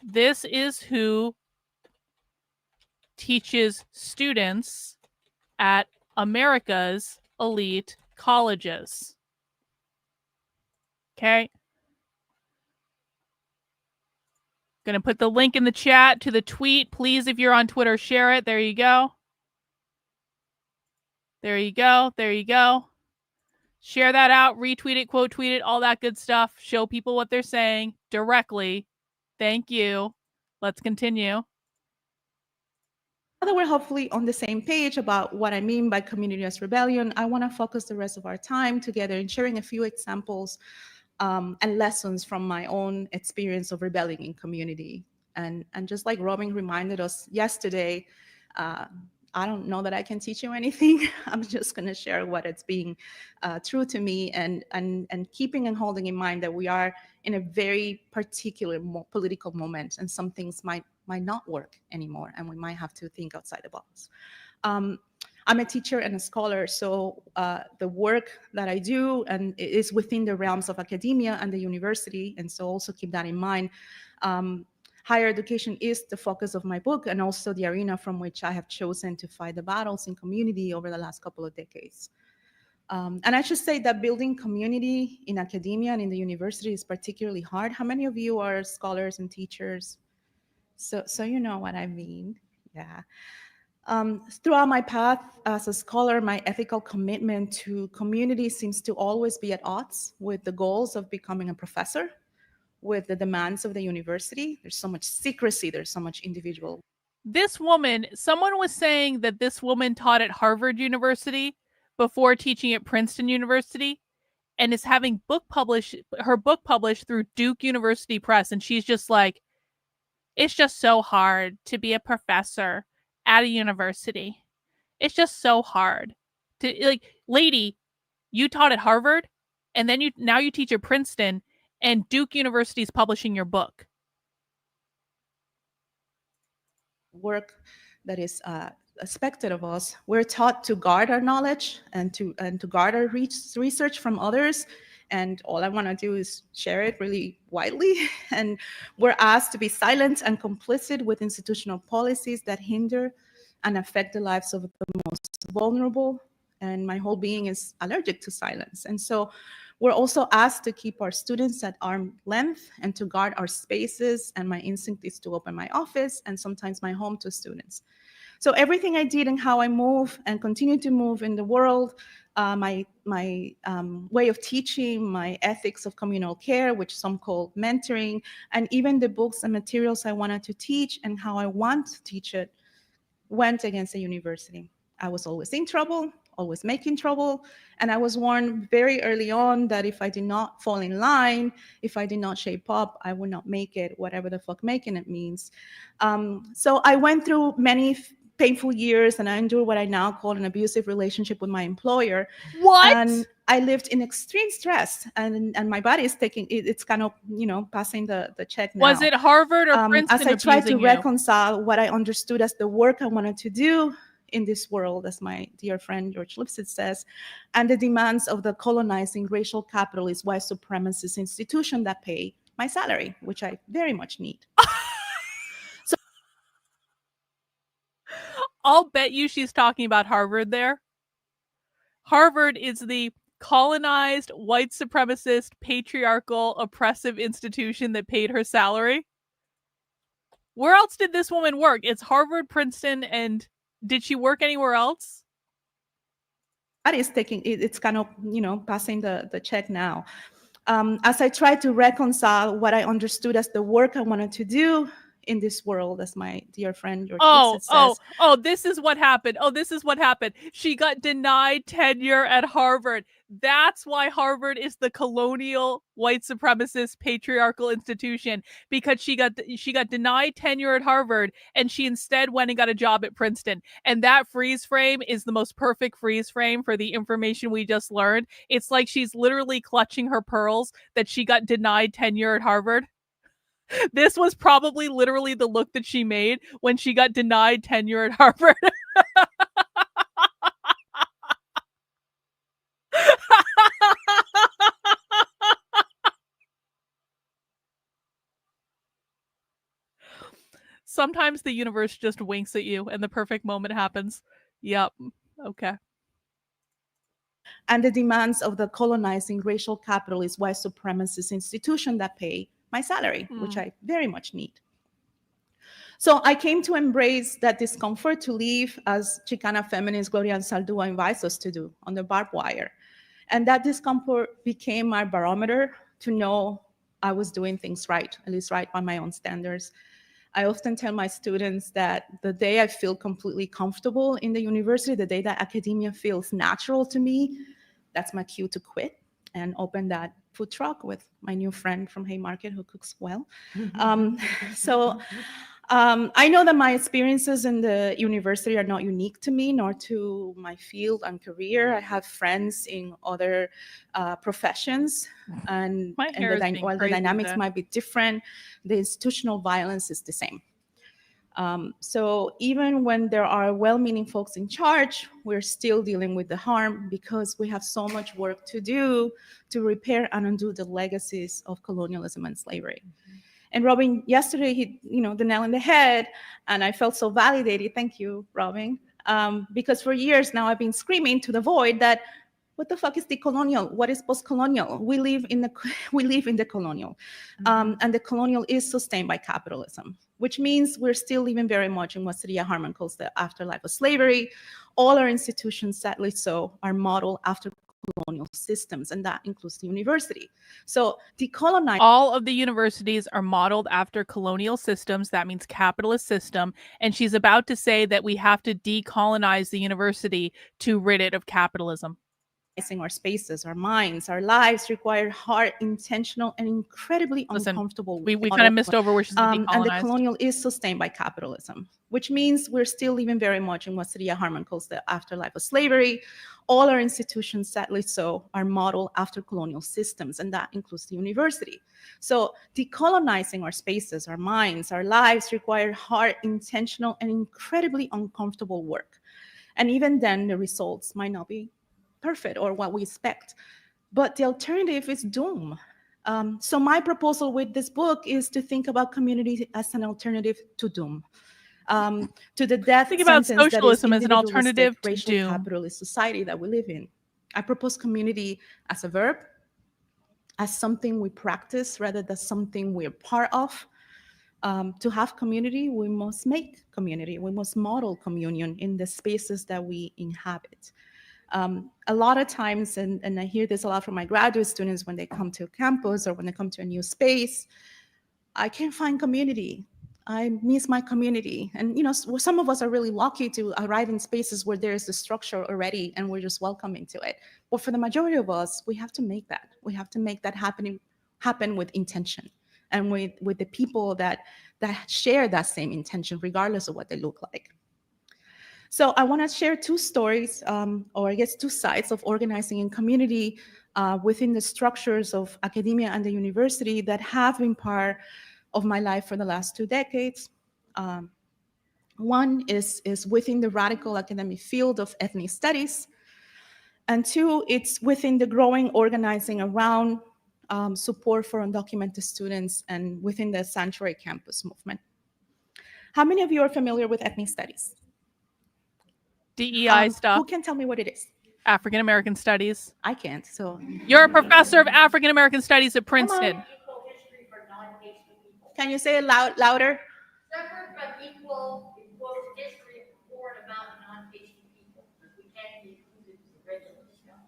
[SPEAKER 6] This is who teaches students at America's elite colleges. Okay. Gonna put the link in the chat to the tweet. Please, if you're on Twitter, share it. There you go. There you go. There you go. Share that out, retweet it, quote tweet it, all that good stuff. Show people what they're saying directly. Thank you. Let's continue.
[SPEAKER 18] Now that we're hopefully on the same page about what I mean by community as rebellion, I want to focus the rest of our time together in sharing a few examples and lessons from my own experience of rebelling in community. And just like Robin reminded us yesterday, I don't know that I can teach you anything. I'm just going to share what it's being true to me, and keeping and holding in mind that we are in a very particular political moment, and some things might not work anymore, and we might have to think outside the box. I'm a teacher and a scholar, so the work that I do and is within the realms of academia and the university, and so also keep that in mind. Higher education is the focus of my book, and also the arena from which I have chosen to fight the battles in community over the last couple of decades. And I should say that building community in academia and in the university is particularly hard. How many of you are scholars and teachers? So you know what I mean. Yeah. Throughout my path as a scholar, my ethical commitment to community seems to always be at odds with the goals of becoming a professor, with the demands of the university. There's so much secrecy, there's so much individual.
[SPEAKER 6] This woman, someone was saying that this woman taught at Harvard University before teaching at Princeton University and is having her book published through Duke University Press. And she's just like, it's just so hard to be a professor at a university. It's just so hard to, like, lady, you taught at Harvard and then now you teach at Princeton and Duke University is publishing your book.
[SPEAKER 18] Work that is expected of us. We're taught to guard our knowledge and to guard our research from others. And all I want to do is share it really widely. And we're asked to be silent and complicit with institutional policies that hinder and affect the lives of the most vulnerable. And my whole being is allergic to silence. And so we're also asked to keep our students at arm's length and to guard our spaces. And my instinct is to open my office and sometimes my home to students. So everything I did and how I move and continue to move in the world, my way of teaching, my ethics of communal care, which some call mentoring, and even the books and materials I wanted to teach and how I want to teach it, went against the university. I was always in trouble, always making trouble, and I was warned very early on that if I did not fall in line, if I did not shape up, I would not make it, whatever the fuck making it means. So I went through many painful years, and I endured what I now call an abusive relationship with my employer.
[SPEAKER 6] What?
[SPEAKER 18] And I lived in extreme stress, and my body is taking it's kind of, you know, passing the check now.
[SPEAKER 6] Was it Harvard or Princeton
[SPEAKER 18] as I tried to
[SPEAKER 6] abusing you?
[SPEAKER 18] reconcile what I understood as the work I wanted to do in this world, as my dear friend George Lipset says, and the demands of the colonizing racial capitalist white supremacist institution that pay my salary, which I very much need.
[SPEAKER 6] I'll bet you she's talking about Harvard there. Harvard is the colonized, white supremacist, patriarchal, oppressive institution that paid her salary. Where else did this woman work? It's Harvard, Princeton, and did she work anywhere else?
[SPEAKER 18] That is taking it's kind of, you know, passing the check now. As I tried to reconcile what I understood as the work I wanted to do in this world, as my dear friend George Lipset says.
[SPEAKER 6] This is what happened. This is what happened. She got denied tenure at Harvard. That's why Harvard is the colonial, white supremacist, patriarchal institution, because she got denied tenure at Harvard, and she instead went and got a job at Princeton. And that freeze frame is the most perfect freeze frame for the information we just learned. It's like she's literally clutching her pearls that she got denied tenure at Harvard. This was probably literally the look that she made when she got denied tenure at Harvard. Sometimes the universe just winks at you and the perfect moment happens. Yep. Okay.
[SPEAKER 18] And the demands of the colonizing racial capitalist white supremacist institution that pay my salary, which I very much need. So I came to embrace that discomfort, to leave, as Chicana feminist Gloria Saldúa invites us to do, on the barbed wire. And that discomfort became my barometer to know I was doing things right, at least right by my own standards. I often tell my students that the day I feel completely comfortable in the university, the day that academia feels natural to me, that's my cue to quit and open that food truck with my new friend from Haymarket who cooks well. I know that my experiences in the university are not unique to me, nor to my field and career. I have friends in other professions, and while the dynamics might be different, the institutional violence is the same. So even when there are well-meaning folks in charge, we're still dealing with the harm because we have so much work to do to repair and undo the legacies of colonialism and slavery. And Robin, yesterday, he, the nail in the head, and I felt so validated. Thank you, Robin. Because for years now, I've been screaming to the void that What the fuck is decolonial? What is post-colonial? We live in the colonial, and the colonial is sustained by capitalism, which means we're still living very much in what Sadia Harman calls the afterlife of slavery. All our institutions, sadly so, are modeled after colonial systems, and that includes the university. So decolonize.
[SPEAKER 6] All of the universities are modeled after colonial systems. That means capitalist system. And she's about to say that we have to decolonize the university to rid it of capitalism.
[SPEAKER 18] Our spaces, our minds, our lives require hard, intentional, and incredibly uncomfortable.
[SPEAKER 6] We kind of missed over where she's decolonized.
[SPEAKER 18] And the colonial is sustained by capitalism, which means we're still living very much in what Sadia Harman calls the afterlife of slavery. All our institutions, sadly so, are modeled after colonial systems, and that includes the university. So decolonizing our spaces, our minds, our lives require hard, intentional, and incredibly uncomfortable work. And even then, the results might not be perfect or what we expect, but the alternative is doom. So my proposal with this book is to think about community as an alternative to doom, to the death
[SPEAKER 6] Think about
[SPEAKER 18] sentence
[SPEAKER 6] socialism
[SPEAKER 18] that
[SPEAKER 6] as
[SPEAKER 18] is
[SPEAKER 6] an alternative to
[SPEAKER 18] racial
[SPEAKER 6] doom.
[SPEAKER 18] capitalist society that we live in. I propose community as a verb, as something we practice rather than something we're part of. To have community, we must make community. We must model communion in the spaces that we inhabit. A lot of times, and I hear this a lot from my graduate students when they come to campus or when they come to a new space, I can't find community. I miss my community. And some of us are really lucky to arrive in spaces where there is the structure already and we're just welcoming to it. But for the majority of us, we have to make that. We have to make that happen with intention and with the people that share that same intention, regardless of what they look like. So I want to share two stories, or I guess two sides of organizing in community within the structures of academia and the university that have been part of my life for the last 2 decades. One is within the radical academic field of ethnic studies, and two, it's within the growing organizing around support for undocumented students and within the sanctuary campus movement. How many of you are familiar with ethnic studies?
[SPEAKER 6] DEI stuff.
[SPEAKER 18] Who can tell me what it is?
[SPEAKER 6] African American Studies.
[SPEAKER 18] I can't, so.
[SPEAKER 6] You're a professor of African American Studies at Princeton.
[SPEAKER 18] Can you say it louder?
[SPEAKER 19] Separate but equal history for and about non-facing people. We can't be included in the regular stuff.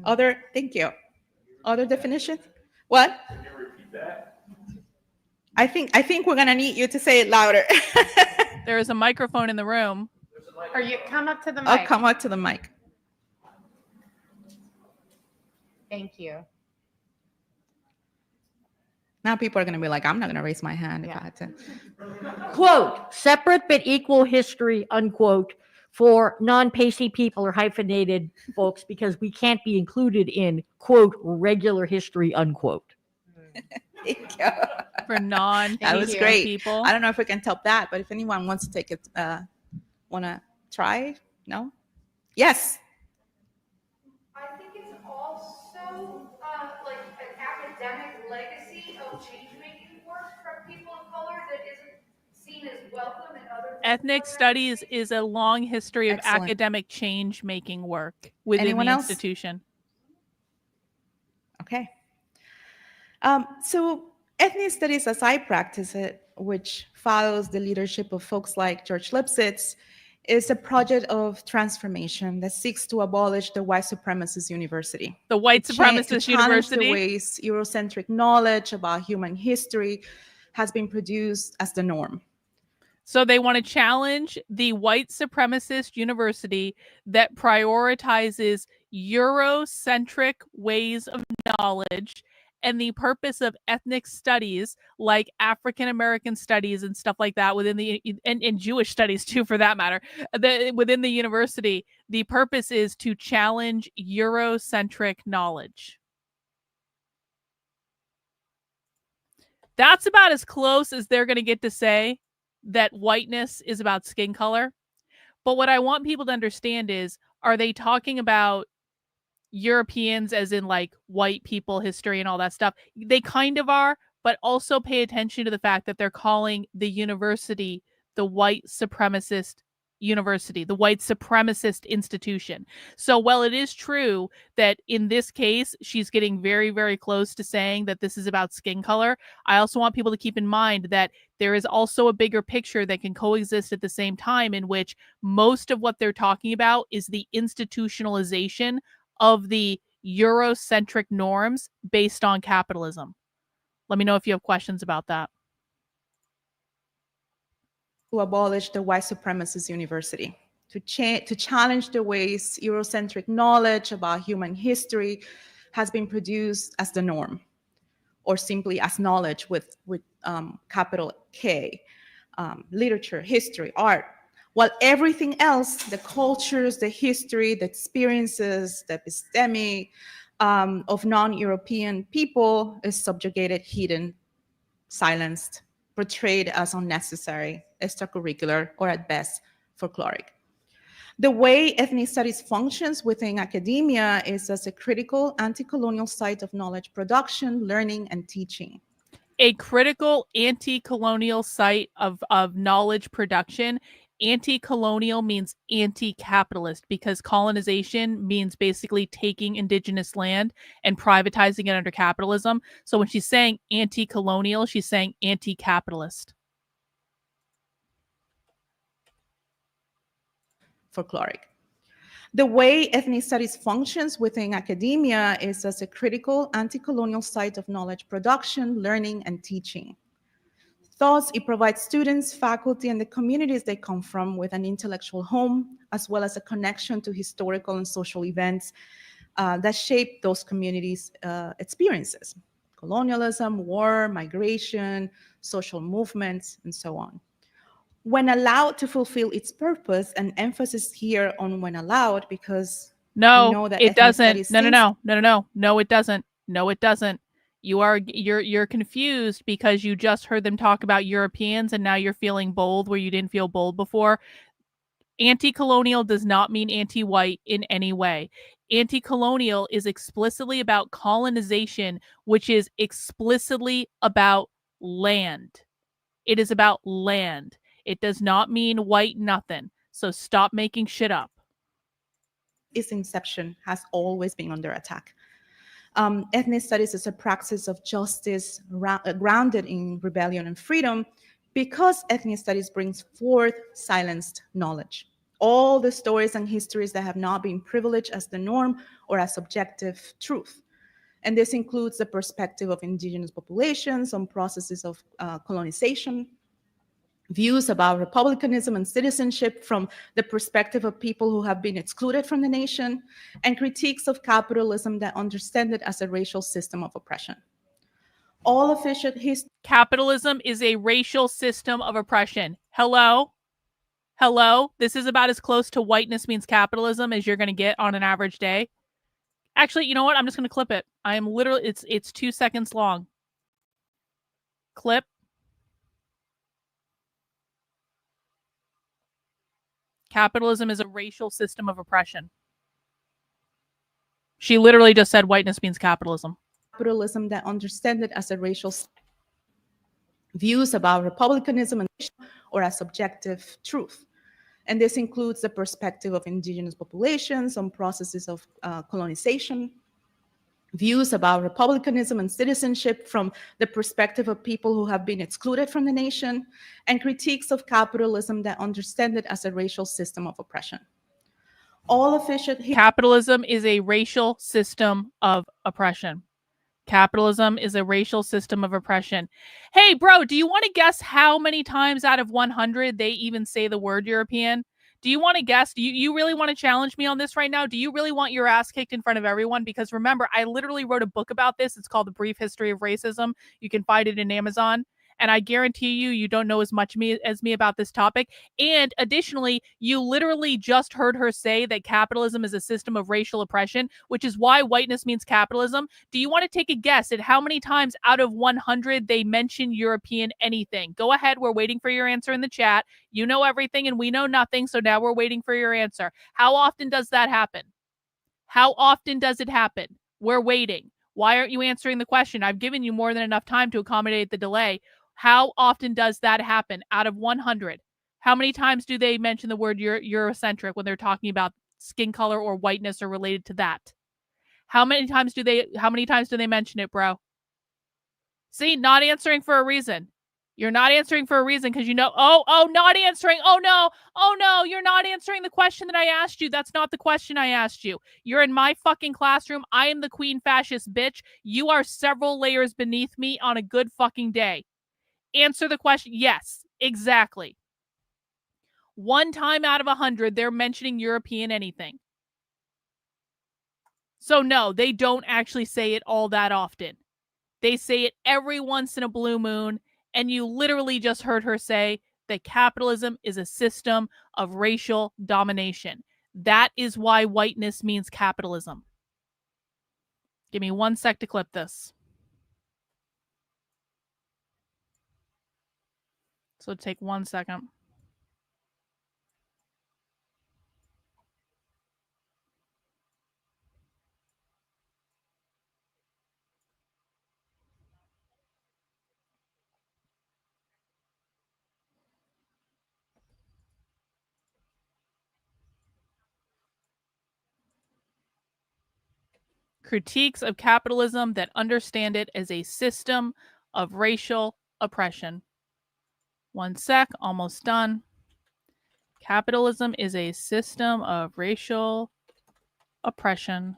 [SPEAKER 18] Other, thank you. Other definitions? What?
[SPEAKER 19] Can you repeat that?
[SPEAKER 18] I think we're gonna need you to say it louder.
[SPEAKER 6] There is a microphone in the room.
[SPEAKER 17] Or you come up to the mic.
[SPEAKER 18] I'll come up to the mic.
[SPEAKER 17] Thank you.
[SPEAKER 18] Now people are gonna be like, I'm not gonna raise my hand if I had to.
[SPEAKER 19] Quote, separate but equal history, unquote, for non-pacey people or hyphenated folks because we can't be included in, quote, regular history, unquote.
[SPEAKER 18] Thank you.
[SPEAKER 6] For non
[SPEAKER 18] That was great.
[SPEAKER 6] people.
[SPEAKER 18] I don't know if we can top that, but if anyone wants to take it, want to try? No? Yes.
[SPEAKER 20] I think it's also like an academic legacy of change-making work from people of color that isn't seen as welcome in other.
[SPEAKER 6] Ethnic studies is a long history of
[SPEAKER 18] Excellent.
[SPEAKER 6] academic change-making work within
[SPEAKER 18] Anyone
[SPEAKER 6] the
[SPEAKER 18] else?
[SPEAKER 6] institution.
[SPEAKER 18] Okay. So ethnic studies, as I practice it, which follows the leadership of folks like George Lipsitz, is a project of transformation that seeks to abolish the white supremacist university.
[SPEAKER 6] The white
[SPEAKER 18] To
[SPEAKER 6] supremacist
[SPEAKER 18] challenge
[SPEAKER 6] university.
[SPEAKER 18] the ways Eurocentric knowledge about human history has been produced as the norm.
[SPEAKER 6] So they want to challenge the white supremacist university that prioritizes Eurocentric ways of knowledge, and the purpose of ethnic studies like African American studies and stuff like that within the and Jewish studies too, for that matter, within the university, the purpose is to challenge Eurocentric knowledge. That's about as close as they're going to get to say that whiteness is about skin color. But what I want people to understand is, are they talking about Europeans as in like white people history and all that stuff? They kind of are, but also pay attention to the fact that they're calling the university the white supremacist university, the white supremacist institution. So while it is true that in this case, she's getting very, very close to saying that this is about skin color, I also want people to keep in mind that there is also a bigger picture that can coexist at the same time, in which most of what they're talking about is the institutionalization of the Eurocentric norms based on capitalism. Let me know if you have questions about that.
[SPEAKER 18] To abolish the white supremacist university, to challenge the ways Eurocentric knowledge about human history has been produced as the norm, or simply as knowledge with capital K, literature, history, art, while everything else, the cultures, the history, the experiences, the episteme of non-European people is subjugated, hidden, silenced, portrayed as unnecessary, extracurricular, or at best, folkloric. The way ethnic studies functions within academia is as a critical anti-colonial site of knowledge production, learning, and teaching.
[SPEAKER 6] A critical anti-colonial site of knowledge production. Anti-colonial means anti-capitalist, because colonization means basically taking indigenous land and privatizing it under capitalism. So when she's saying anti-colonial, she's saying anti-capitalist.
[SPEAKER 18] Folkloric. The way ethnic studies functions within academia is as a critical anti-colonial site of knowledge production, learning, and teaching. Thus, it provides students, faculty, and the communities they come from with an intellectual home, as well as a connection to historical and social events that shape those communities' experiences. Colonialism, war, migration, social movements, and so on. When allowed to fulfill its purpose, and emphasis here on when allowed, because
[SPEAKER 6] no,
[SPEAKER 18] we know that
[SPEAKER 6] it doesn't. No, it doesn't. No, it doesn't. You're confused because you just heard them talk about Europeans and now you're feeling bold where you didn't feel bold before. Anti-colonial does not mean anti-white in any way. Anti-colonial is explicitly about colonization, which is explicitly about land. It is about land. It does not mean white nothing. So stop making shit up.
[SPEAKER 18] Its inception has always been under attack. Ethnic studies is a praxis of justice grounded in rebellion and freedom, because ethnic studies brings forth silenced knowledge. All the stories and histories that have not been privileged as the norm or as objective truth. And this includes the perspective of indigenous populations on processes of colonization, views about republicanism and citizenship from the perspective of people who have been excluded from the nation, and critiques of capitalism that understand it as a racial system of oppression. All official history.
[SPEAKER 6] Capitalism is a racial system of oppression. Hello? Hello? This is about as close to whiteness means capitalism as you're going to get on an average day. Actually, you know what? I'm just going to clip it. I am literally, it's 2 seconds long. Clip. Capitalism is a racial system of oppression. She literally just said whiteness means capitalism.
[SPEAKER 18] Capitalism that understand it as a racial views about republicanism and or as objective truth. And this includes the perspective of indigenous populations on processes of colonization, views about republicanism and citizenship from the perspective of people who have been excluded from the nation, and critiques of capitalism that understand it as a racial system of oppression. All official
[SPEAKER 6] capitalism is a racial system of oppression. Capitalism is a racial system of oppression. Hey, bro, do you want to guess how many times out of 100 they even say the word European? Do you want to guess? Do you really want to challenge me on this right now? Do you really want your ass kicked in front of everyone? Because remember, I literally wrote a book about this. It's called The Brief History of Racism. You can find it in Amazon. And I guarantee you don't know as much as me about this topic. And additionally, you literally just heard her say that capitalism is a system of racial oppression, which is why whiteness means capitalism. Do you want to take a guess at how many times out of 100 they mention European anything? Go ahead. We're waiting for your answer in the chat. You know everything and we know nothing. So now we're waiting for your answer. How often does that happen? How often does it happen? We're waiting. Why aren't you answering the question? I've given you more than enough time to accommodate the delay. How often does that happen out of 100? How many times do they mention the word Eurocentric when they're talking about skin color or whiteness or related to that? How many times do they mention it, bro? See, not answering for a reason. You're not answering for a reason because you know, not answering. Oh no, you're not answering the question that I asked you. That's not the question I asked you. You're in my fucking classroom. I am the queen fascist bitch. You are several layers beneath me on a good fucking day. Answer the question. Yes, exactly. One time out of 100, they're mentioning European anything. So no, they don't actually say it all that often. They say it every once in a blue moon, and you literally just heard her say that capitalism is a system of racial domination. That is why whiteness means capitalism. Give me 1 sec to clip this. So take 1 second. Critiques of capitalism that understand it as a system of racial oppression. 1 sec, almost done. Capitalism is a system of racial oppression.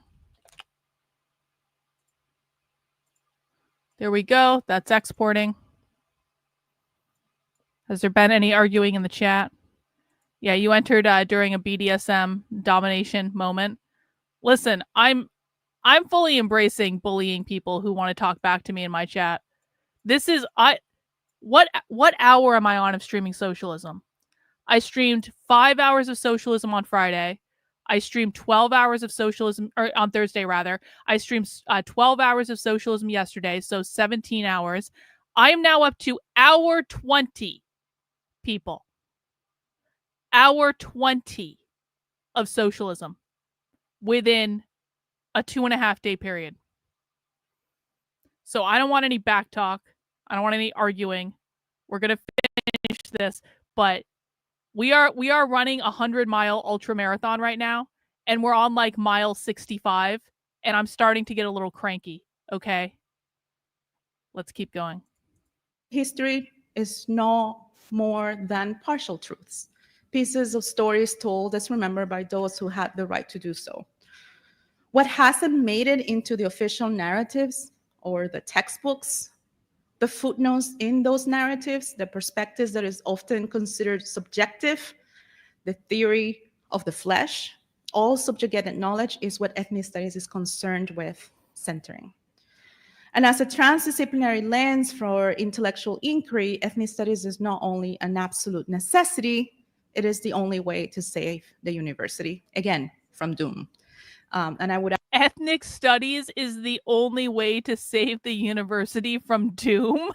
[SPEAKER 6] There we go. That's exporting. Has there been any arguing in the chat? Yeah, you entered during a BDSM domination moment. Listen, I'm fully embracing bullying people who want to talk back to me in my chat. This is what hour am I on of streaming socialism? I streamed 5 hours of socialism on Friday. I streamed 12 hours of socialism, or on Thursday rather. I streamed 12 hours of socialism yesterday, so 17 hours. I am now up to hour 20, people. Hour 20 of socialism within a 2.5 day period. So I don't want any back talk. I don't want any arguing. We're going to finish this, but we are running a 100-mile ultra marathon right now, and we're on like mile 65, and I'm starting to get a little cranky. Okay, let's keep going.
[SPEAKER 18] History is no more than partial truths, pieces of stories told as remembered by those who had the right to do so. What hasn't made it into the official narratives or the textbooks, the footnotes in those narratives, the perspectives that is often considered subjective, the theory of the flesh, all subjugated knowledge is what ethnic studies is concerned with centering. And as a transdisciplinary lens for intellectual inquiry, ethnic studies is not only an absolute necessity, it is the only way to save the university, again, from doom. And I would
[SPEAKER 6] Ethnic studies is the only way to save the university from doom.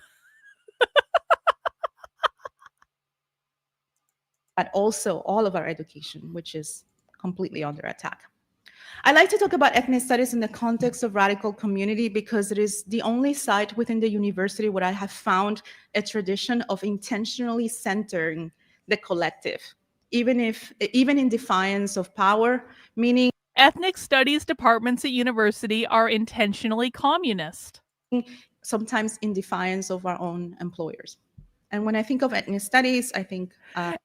[SPEAKER 18] But also all of our education, which is completely under attack. I like to talk about ethnic studies in the context of radical community because it is the only site within the university where I have found a tradition of intentionally centering the collective, even in defiance of power, meaning
[SPEAKER 6] ethnic studies departments at university are intentionally communist.
[SPEAKER 18] Sometimes in defiance of our own employers. And when I think of ethnic studies, I think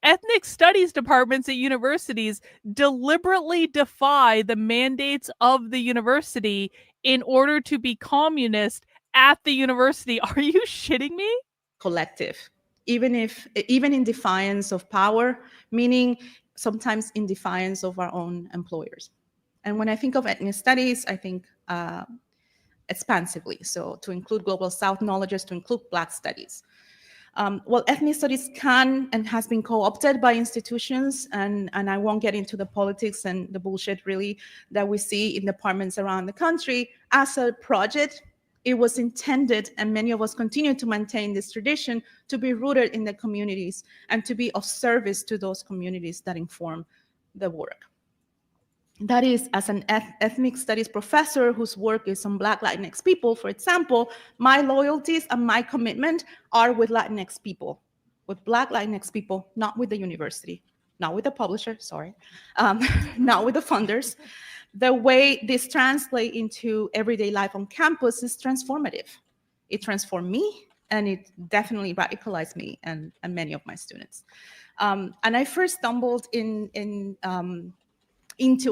[SPEAKER 6] ethnic studies departments at universities deliberately defy the mandates of the university in order to be communist at the university. Are you shitting me?
[SPEAKER 18] Collective, even in defiance of power, meaning sometimes in defiance of our own employers. And when I think of ethnic studies, I think expansively, so to include Global South knowledges, to include Black studies. Well, ethnic studies can and has been co-opted by institutions, and I won't get into the politics and the bullshit really that we see in departments around the country. As a project, it was intended, and many of us continue to maintain this tradition, to be rooted in the communities and to be of service to those communities that inform the work. That is, as an ethnic studies professor whose work is on Black Latinx people, for example, my loyalties and my commitment are with Latinx people. with Black Latinx people, not with the university, not with the publisher, sorry, not with the funders. The way this translates into everyday life on campus is transformative. It transformed me, and it definitely radicalized me and many of my students. And I first stumbled into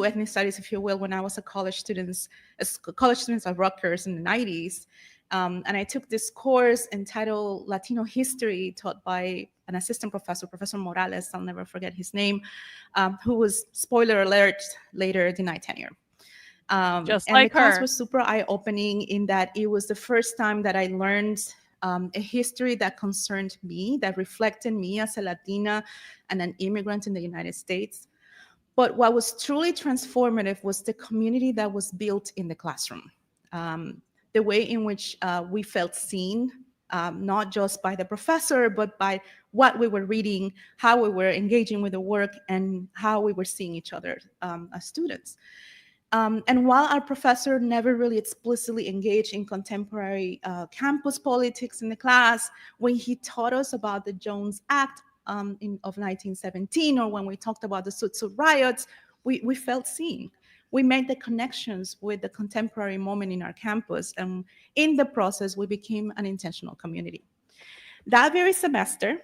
[SPEAKER 18] ethnic studies, if you will, when I was a college student at Rutgers in the 90s. And I took this course entitled Latino History, taught by an assistant professor, Professor Morales, I'll never forget his name, who was, spoiler alert, later denied tenure.
[SPEAKER 6] Just
[SPEAKER 18] and
[SPEAKER 6] like
[SPEAKER 18] the class
[SPEAKER 6] her.
[SPEAKER 18] was super eye-opening in that it was the first time that I learned a history that concerned me, that reflected me as a Latina and an immigrant in the United States. But what was truly transformative was the community that was built in the classroom. The way in which we felt seen, not just by the professor, but by what we were reading, how we were engaging with the work, and how we were seeing each other as students. And while our professor never really explicitly engaged in contemporary campus politics in the class, when he taught us about the Jones Act of 1917, or when we talked about the Sud Sud riots, we felt seen. We made the connections with the contemporary moment in our campus, and in the process, we became an intentional community. That very semester,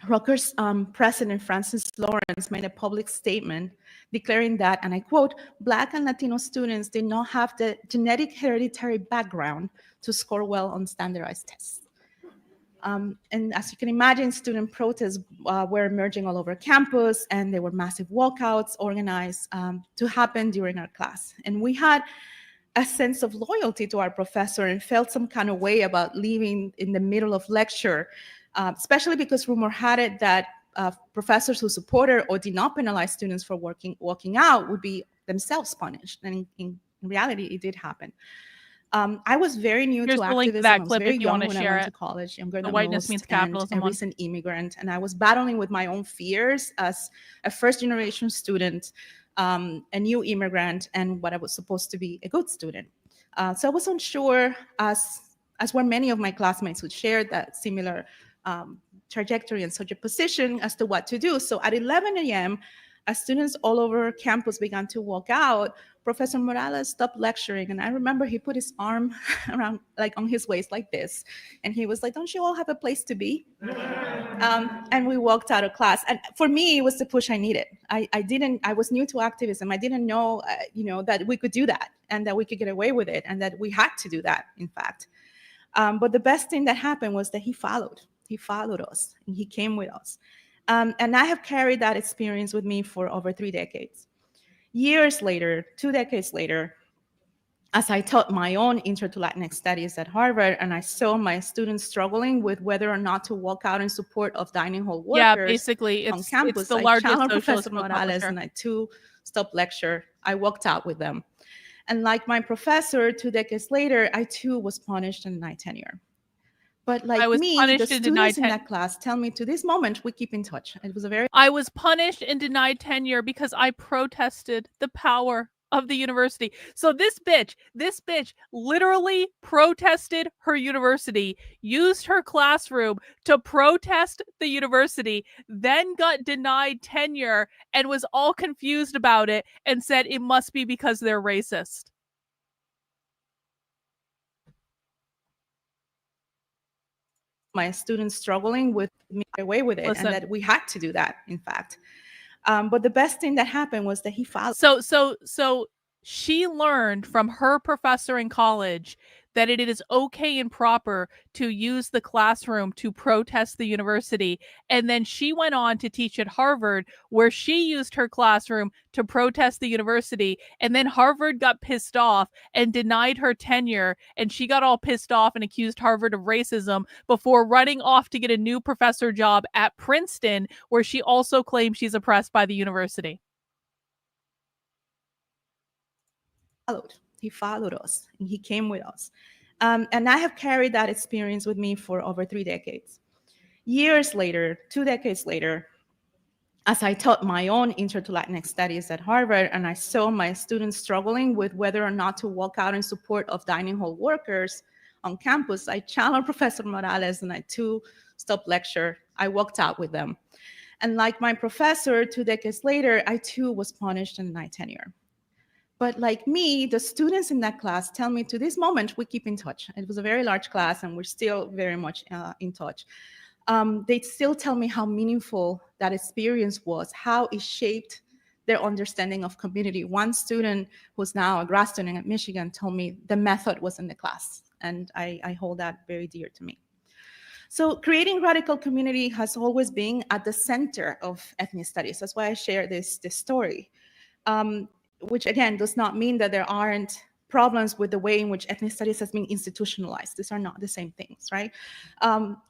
[SPEAKER 18] Rutgers President Francis Lawrence made a public statement declaring that, and I quote, Black and Latino students did not have the genetic hereditary background to score well on standardized tests. And as you can imagine, student protests were emerging all over campus, and there were massive walkouts organized to happen during our class. And we had a sense of loyalty to our professor and felt some kind of way about leaving in the middle of lecture, especially because rumor had it that professors who supported or did not penalize students for walking out would be themselves punished. And in reality, it did happen. I was very new
[SPEAKER 6] Here's
[SPEAKER 18] to
[SPEAKER 6] the link to
[SPEAKER 18] activism.
[SPEAKER 6] that
[SPEAKER 18] I was
[SPEAKER 6] clip
[SPEAKER 18] very
[SPEAKER 6] if you
[SPEAKER 18] young
[SPEAKER 6] want to
[SPEAKER 18] when I
[SPEAKER 6] share
[SPEAKER 18] went
[SPEAKER 6] it.
[SPEAKER 18] to college, younger
[SPEAKER 6] The
[SPEAKER 18] than
[SPEAKER 6] whiteness
[SPEAKER 18] most,
[SPEAKER 6] means
[SPEAKER 18] and
[SPEAKER 6] capitalism
[SPEAKER 18] a
[SPEAKER 6] one.
[SPEAKER 18] recent immigrant. And I was battling with my own fears as a first-generation student, a new immigrant, and what I was supposed to be a good student. So I was unsure, as were many of my classmates who shared that similar trajectory and such a position as to what to do. So at 11 a.m., as students all over campus began to walk out, Professor Morales stopped lecturing, and I remember he put his arm around, like on his waist like this, and he was like, don't you all have a place to be? And we walked out of class. And for me, it was the push I needed. I was new to activism. I didn't know, that we could do that, and that we could get away with it, and that we had to do that, in fact. But the best thing that happened was that he followed. He followed us, and he came with us. And I have carried that experience with me for over 3 decades. Years later, 2 decades later, as I taught my own Intro to Latinx Studies at Harvard, and I saw my students struggling with whether or not to walk out in support of dining hall workers
[SPEAKER 6] Yeah, basically,
[SPEAKER 18] on
[SPEAKER 6] it's
[SPEAKER 18] campus,
[SPEAKER 6] the
[SPEAKER 18] I
[SPEAKER 6] largest
[SPEAKER 18] challenged
[SPEAKER 6] socialist
[SPEAKER 18] Professor
[SPEAKER 6] book
[SPEAKER 18] Morales,
[SPEAKER 6] publisher.
[SPEAKER 18] and I too stopped lecture. I walked out with them. And like my professor, 2 decades later, I too was punished and denied tenure. But like
[SPEAKER 6] I was
[SPEAKER 18] me,
[SPEAKER 6] punished
[SPEAKER 18] the
[SPEAKER 6] and denied
[SPEAKER 18] students in that class tell me to this moment, we keep in touch. It was a very—
[SPEAKER 6] I was punished and denied tenure because I protested the power of the university. So this bitch literally protested her university, used her classroom to protest the university, then got denied tenure and was all confused about it and said it must be because they're racist.
[SPEAKER 18] my students struggling with me away with it.
[SPEAKER 6] Listen.
[SPEAKER 18] And that we had to do that, in fact. But the best thing that happened was that he followed.
[SPEAKER 6] So she learned from her professor in college that it is okay and proper to use the classroom to protest the university. And then she went on to teach at Harvard, where she used her classroom to protest the university. And then Harvard got pissed off and denied her tenure. And she got all pissed off and accused Harvard of racism before running off to get a new professor job at Princeton, where she also claims she's oppressed by the university.
[SPEAKER 18] He followed us, and he came with us. And I have carried that experience with me for over 3 decades. Years later, 2 decades later, as I taught my own Intro to Latinx Studies at Harvard, and I saw my students struggling with whether or not to walk out in support of dining hall workers on campus, I challenged Professor Morales, and I too stopped lecture. I walked out with them. And like my professor, 2 decades later, I too was punished and denied tenure. But like me, the students in that class tell me to this moment, we keep in touch. It was a very large class and we're still very much in touch. They still tell me how meaningful that experience was, how it shaped their understanding of community. One student who's now a grad student at Michigan told me the method was in the class, and I hold that very dear to me. So creating radical community has always been at the center of ethnic studies. That's why I share this story, which again does not mean that there aren't problems with the way in which ethnic studies has been institutionalized. These are not the same things, right?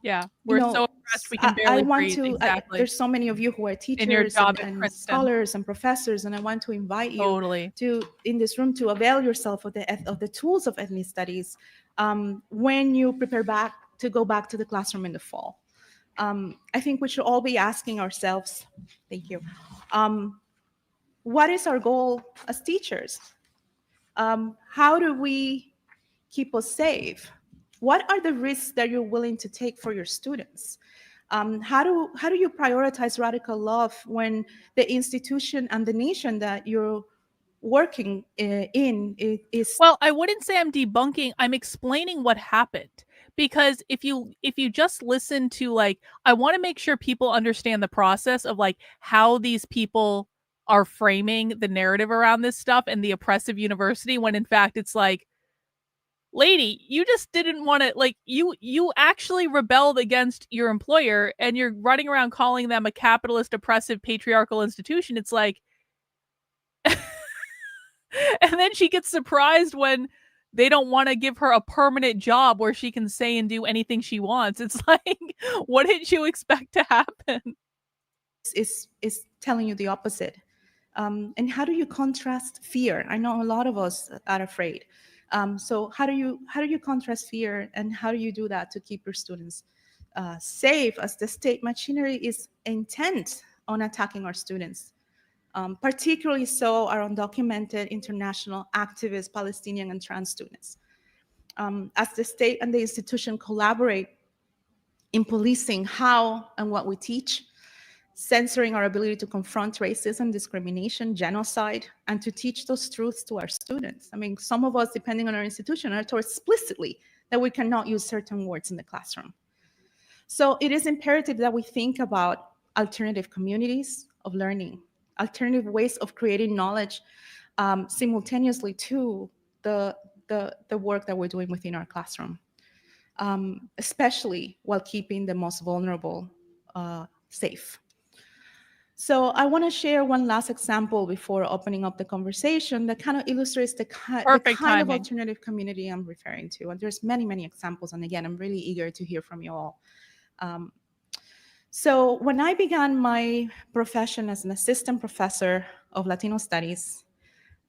[SPEAKER 6] Yeah, we're so impressed we can barely breathe. Exactly.
[SPEAKER 18] There's so many of you who are teachers
[SPEAKER 6] in your job
[SPEAKER 18] and scholars and professors, and I want to invite you to in this room to avail yourself of the tools of ethnic studies when you prepare to go back to the classroom in the fall. I think we should all be asking ourselves, thank you, what is our goal as teachers? How do we keep us safe? What are the risks that you're willing to take for your students? How do you prioritize radical love when the institution and the nation that you're working in is?
[SPEAKER 6] Well, I wouldn't say I'm debunking. I'm explaining what happened. Because if you just listen to, like, I want to make sure people understand the process of like how these people are framing the narrative around this stuff and the oppressive university, when in fact it's like, lady, you just didn't want to, like, you actually rebelled against your employer and you're running around calling them a capitalist, oppressive, patriarchal institution. It's like, and then she gets surprised when they don't want to give her a permanent job where she can say and do anything she wants. It's like, what did you expect to happen?
[SPEAKER 18] Is telling you the opposite. And how do you contrast fear? I know a lot of us are afraid. So how do you contrast fear, and how do you do that to keep your students safe as the state machinery is intent on attacking our students? Particularly so our undocumented international activist Palestinian and trans students. As the state and the institution collaborate in policing how and what we teach, censoring our ability to confront racism, discrimination, genocide, and to teach those truths to our students. I mean, some of us, depending on our institution, are told explicitly that we cannot use certain words in the classroom. So it is imperative that we think about alternative communities of learning, alternative ways of creating knowledge simultaneously to the work that we're doing within our classroom, especially while keeping the most vulnerable safe. So I want to share one last example before opening up the conversation that kind of illustrates the kind of alternative community I'm referring to. And there's many, many examples. And again, I'm really eager to hear from you all. So when I began my profession as an assistant professor of Latino studies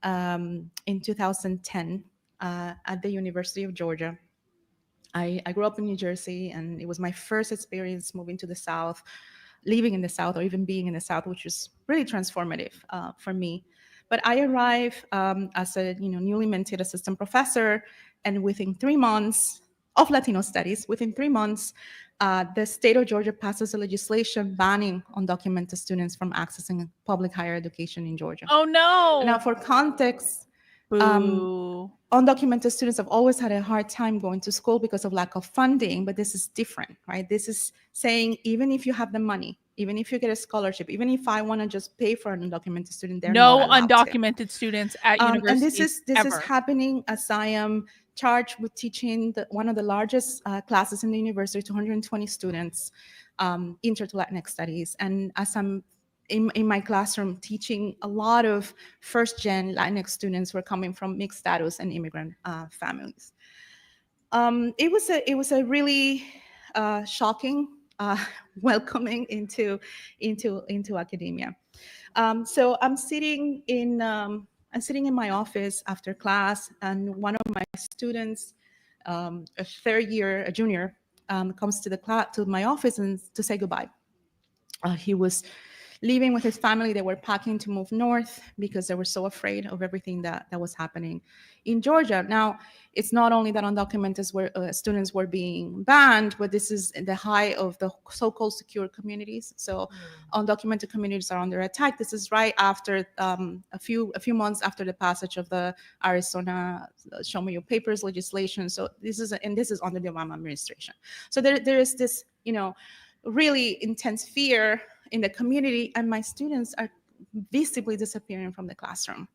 [SPEAKER 18] in 2010 at the University of Georgia, I grew up in New Jersey, and it was my first experience moving to the South, living in the South, or even being in the South, which was really transformative for me. But I arrived as a newly minted assistant professor, and within 3 months of Latino studies, within 3 months, the state of Georgia passes a legislation banning undocumented students from accessing public higher education in Georgia.
[SPEAKER 6] Oh no!
[SPEAKER 18] Now, for context, undocumented students have always had a hard time going to school because of lack of funding, but this is different, right? This is saying even if you have the money, even if you get a scholarship, even if I want to just pay for an undocumented student, they're
[SPEAKER 6] no
[SPEAKER 18] not allowed
[SPEAKER 6] undocumented students at universities.
[SPEAKER 18] And this is happening as I am charged with teaching one of the largest classes in the university, 220 students, Intro to Latinx Studies, and as I'm in my classroom teaching a lot of first-gen Latinx students who are coming from mixed status and immigrant families. It was a really shocking welcoming into academia. So I'm sitting in my office after class, and one of my students, a junior, comes to my office and to say goodbye. He was leaving with his family. They were packing to move north because they were so afraid of everything that was happening in Georgia. Now, it's not only that undocumented students were being banned, but this is the height of the so-called secure communities. So undocumented communities are under attack. This is right after a few months after the passage of the Arizona Show Me Your Papers legislation. So this is under the Obama administration. So there is this, really intense fear in the community, and my students are visibly disappearing from the classroom.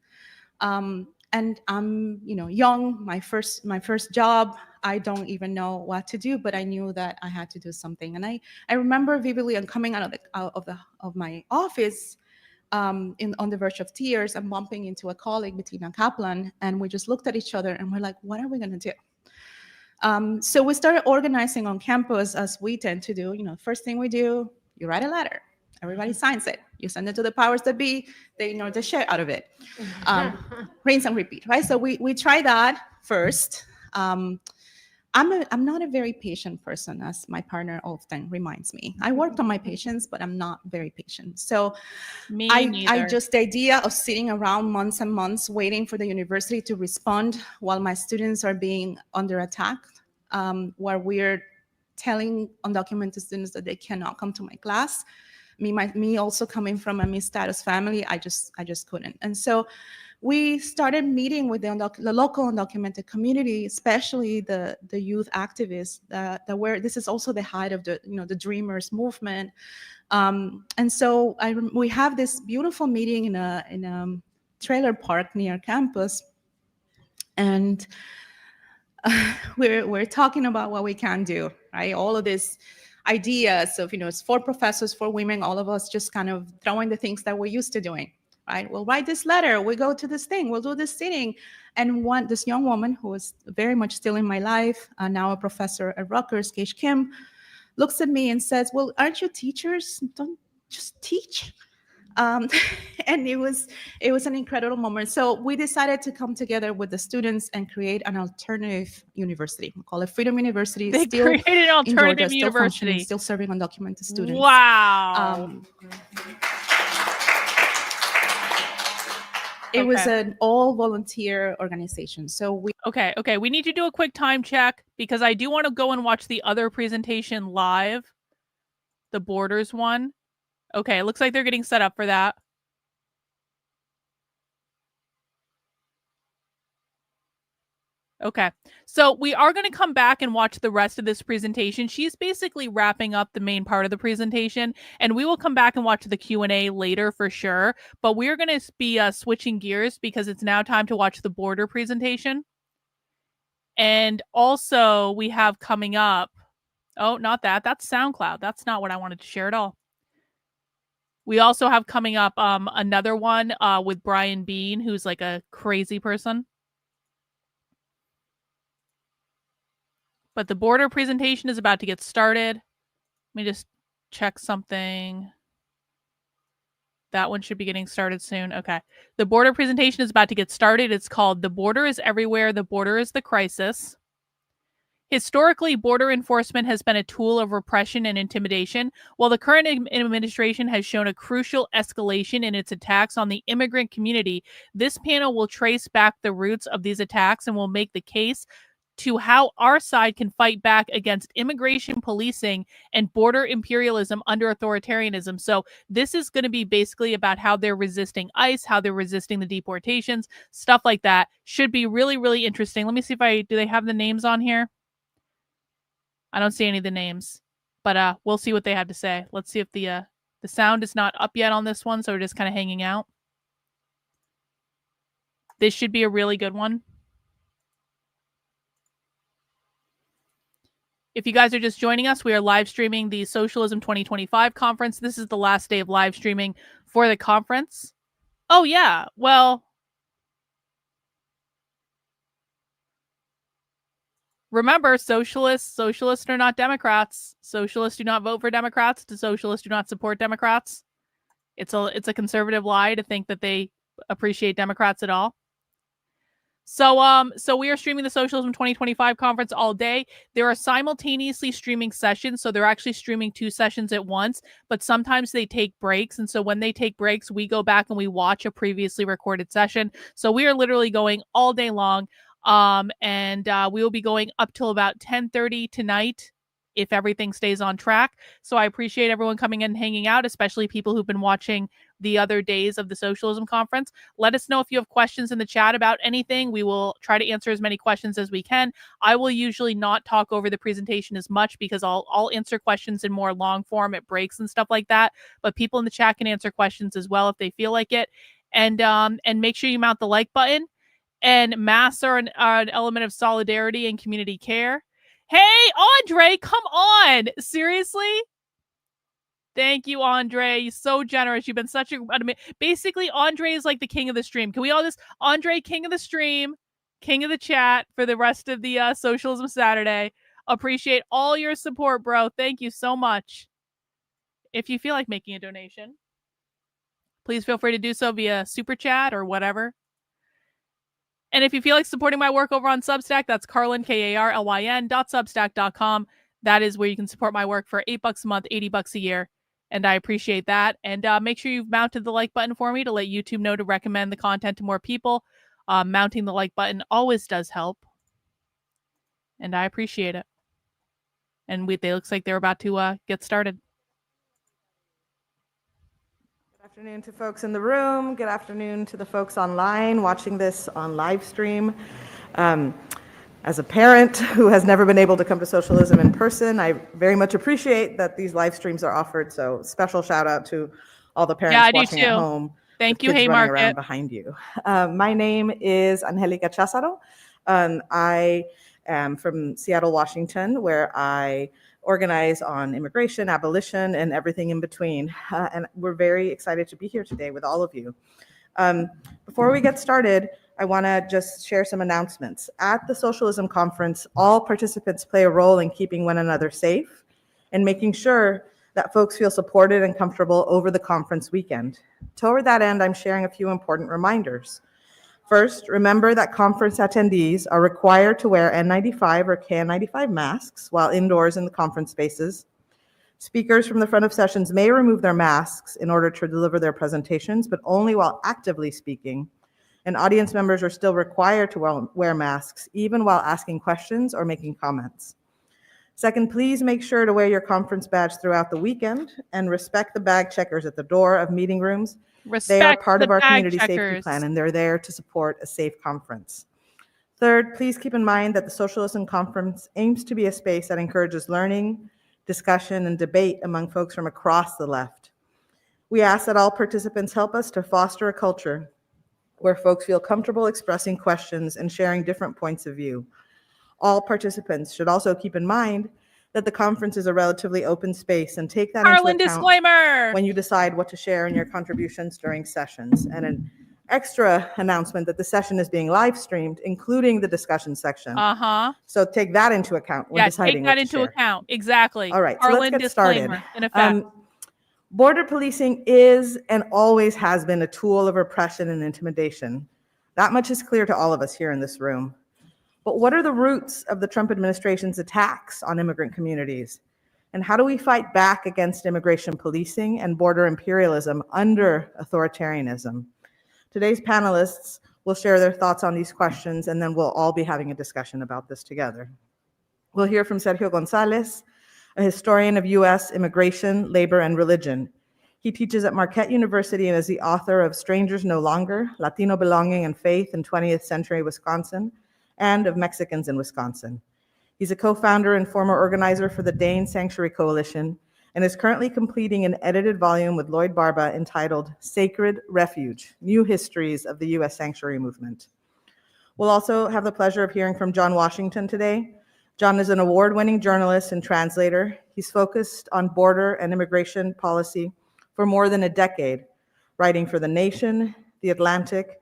[SPEAKER 18] And I'm, young, my first job. I don't even know what to do, but I knew that I had to do something. And I remember vividly, I'm coming out of my office on the verge of tears and bumping into a colleague, Bettina Kaplan, and we just looked at each other and we're like, what are we going to do? So we started organizing on campus, as we tend to do. First thing we do, you write a letter. Everybody signs it. You send it to the powers that be. They ignore the shit out of it. Rinse and repeat, right? So we try that first. I'm not a very patient person, as my partner often reminds me. I worked on my patience, but I'm not very patient. So I just, the idea of sitting around months and months waiting for the university to respond while my students are being under attack, where we're telling undocumented students that they cannot come to my class. Me also coming from a mixed-status family, I just couldn't. And so we started meeting with the local undocumented community, especially the youth activists. This is also the height of the Dreamers movement. And so we have this beautiful meeting in a trailer park near campus, and we're talking about what we can do, right? All of this ideas of, it's 4 professors, 4 women, all of us just kind of throwing the things that we're used to doing, right? We'll write this letter, we go to this thing, we'll do this sitting. And this young woman who was very much still in my life, now a professor at Rutgers, Keish Kim, looks at me and says, well, aren't you teachers? Don't just teach. And it was an incredible moment. So we decided to come together with the students and create an alternative university. We call it Freedom University.
[SPEAKER 6] They created an alternative university.
[SPEAKER 18] Still serving undocumented students.
[SPEAKER 6] Wow.
[SPEAKER 18] It was an all volunteer organization. So we
[SPEAKER 6] Okay. We need to do a quick time check because I do want to go and watch the other presentation live. The Borders one. Okay, it looks like they're getting set up for that. Okay, so we are going to come back and watch the rest of this presentation. She's basically wrapping up the main part of the presentation, and we will come back and watch the Q&A later for sure. But we're going to be switching gears because it's now time to watch the border presentation. And also we have coming up, oh, not that. That's SoundCloud. That's not what I wanted to share at all. We also have coming up another one with Brian Bean, who's like a crazy person. But the border presentation is about to get started. Let me just check something. That one should be getting started soon. Okay. The border presentation is about to get started. It's called The Border is Everywhere. The Border is the Crisis. Historically, border enforcement has been a tool of repression and intimidation, while the current administration has shown a crucial escalation in its attacks on the immigrant community. This panel will trace back the roots of these attacks and will make the case to how our side can fight back against immigration policing and border imperialism under authoritarianism. So this is going to be basically about how they're resisting ICE, how they're resisting the deportations, stuff like that. Should be really, really interesting. Let me see if do they have the names on here? I don't see any of the names, but we'll see what they have to say. Let's see if the sound is not up yet on this one, so we're just kind of hanging out. This should be a really good one. If you guys are just joining us, we are live streaming the Socialism 2025 conference. This is the last day of live streaming for the conference. Oh, yeah. Well, remember, socialists are not Democrats. Socialists do not vote for Democrats. Socialists do not support Democrats. It's a conservative lie to think that they appreciate Democrats at all. So we are streaming the Socialism 2025 conference all day. There are simultaneously streaming sessions, so they're actually streaming 2 sessions at once, but sometimes they take breaks, and so when they take breaks, we go back and we watch a previously recorded session. So we are literally going all day long, and we will be going up till about 10:30 tonight if everything stays on track. So I appreciate everyone coming in and hanging out, especially people who've been watching the other days of the Socialism Conference. Let us know if you have questions in the chat about anything. We will try to answer as many questions as we can. I will usually not talk over the presentation as much because I'll answer questions in more long form at breaks and stuff like that. But people in the chat can answer questions as well if they feel like it. And make sure you mount the like button. And masks are an element of solidarity and community care. Hey, Andre, come on. Seriously? Thank you, Andre. You're so generous. You've been such a... Basically, Andre is like the king of the stream. Can we all just... Andre, king of the stream, king of the chat for the rest of the Socialism Saturday. Appreciate all your support, bro. Thank you so much. If you feel like making a donation, please feel free to do so via Super Chat or whatever. And if you feel like supporting my work over on Substack, that's Karlyn, Karlyn.substack.com. That is where you can support my work for $8 a month, $80 a year. And I appreciate that. And make sure you've mounted the like button for me to let YouTube know to recommend the content to more people. Mounting the like button always does help. And I appreciate it. And they looks like they're about to get started.
[SPEAKER 21] Good afternoon to folks in the room. Good afternoon to the folks online watching this on live stream. As a parent who has never been able to come to socialism in person, I very much appreciate that these live streams are offered. So special shout out to all the parents watching at home.
[SPEAKER 6] Thank you,
[SPEAKER 21] with kids running around
[SPEAKER 6] Haymarket.
[SPEAKER 21] behind you. My name is Angelica Cházaro. I am from Seattle, Washington, where I organize on immigration, abolition, and everything in between. And we're very excited to be here today with all of you. Before we get started, I want to just share some announcements. At the Socialism Conference, all participants play a role in keeping one another safe and making sure that folks feel supported and comfortable over the conference weekend. Toward that end, I'm sharing a few important reminders. First, remember that conference attendees are required to wear N95 or KN95 masks while indoors in the conference spaces. Speakers from the front of sessions may remove their masks in order to deliver their presentations, but only while actively speaking. And audience members are still required to wear masks, even while asking questions or making comments. Second, please make sure to wear your conference badge throughout the weekend and respect the bag checkers at the door of meeting rooms. They are part of our community safety plan, and they're there to support a safe conference. Third, please keep in mind that the Socialism Conference aims to be a space that encourages learning, discussion, and debate among folks from across the left. We ask that all participants help us to foster a culture where folks feel comfortable expressing questions and sharing different points of view. All participants should also keep in mind that the conference is a relatively open space and take that into account
[SPEAKER 6] disclaimer
[SPEAKER 21] when you decide what to share in your contributions during sessions. And an extra announcement that the session is being live streamed, including the discussion section. So take that into account when deciding
[SPEAKER 6] take that
[SPEAKER 21] what to
[SPEAKER 6] into
[SPEAKER 21] share.
[SPEAKER 6] account. Exactly.
[SPEAKER 21] All right, so let's get started.
[SPEAKER 6] Disclaimer, in effect.
[SPEAKER 21] Border policing is and always has been a tool of oppression and intimidation. That much is clear to all of us here in this room. But what are the roots of the Trump administration's attacks on immigrant communities? And how do we fight back against immigration policing and border imperialism under authoritarianism? Today's panelists will share their thoughts on these questions, and then we'll all be having a discussion about this together. We'll hear from Sergio González, a historian of U.S. immigration, labor, and religion. He teaches at Marquette University and is the author of Strangers No Longer, Latino Belonging and Faith in 20th Century Wisconsin, and of Mexicans in Wisconsin. He's a co-founder and former organizer for the Dane Sanctuary Coalition and is currently completing an edited volume with Lloyd Barba entitled Sacred Refuge, New Histories of the U.S. Sanctuary Movement. We'll also have the pleasure of hearing from John Washington today. John is an award-winning journalist and translator. He's focused on border and immigration policy for more than a decade, writing for The Nation, The Atlantic,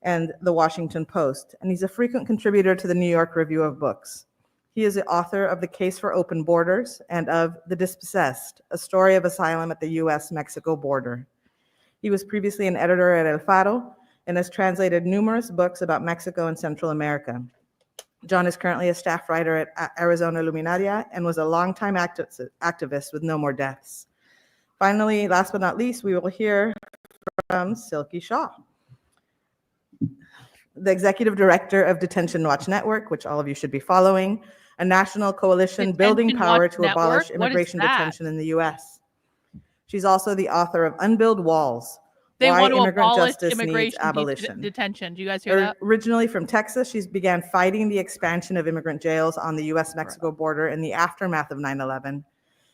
[SPEAKER 21] and The Washington Post, and he's a frequent contributor to the New York Review of Books. He is the author of The Case for Open Borders and of The Dispossessed, a story of asylum at the U.S.-Mexico border. He was previously an editor at El Faro and has translated numerous books about Mexico and Central America. John is currently a staff writer at Arizona Luminaria and was a longtime activist with No More Deaths. Finally, last but not least, we will hear from Silky Shaw, the executive director of Detention Watch Network, which all of you should be following, a national coalition building power to abolish immigration detention in the U.S. She's also the author of Unbuild Walls,
[SPEAKER 6] They
[SPEAKER 21] Why
[SPEAKER 6] want to
[SPEAKER 21] Immigrant
[SPEAKER 6] abolish
[SPEAKER 21] Justice Needs
[SPEAKER 6] immigration
[SPEAKER 21] Abolition.
[SPEAKER 6] detention. Do you guys hear that?
[SPEAKER 21] Originally from Texas, she began fighting the expansion of immigrant jails on the U.S.-Mexico border in the aftermath of 9/11,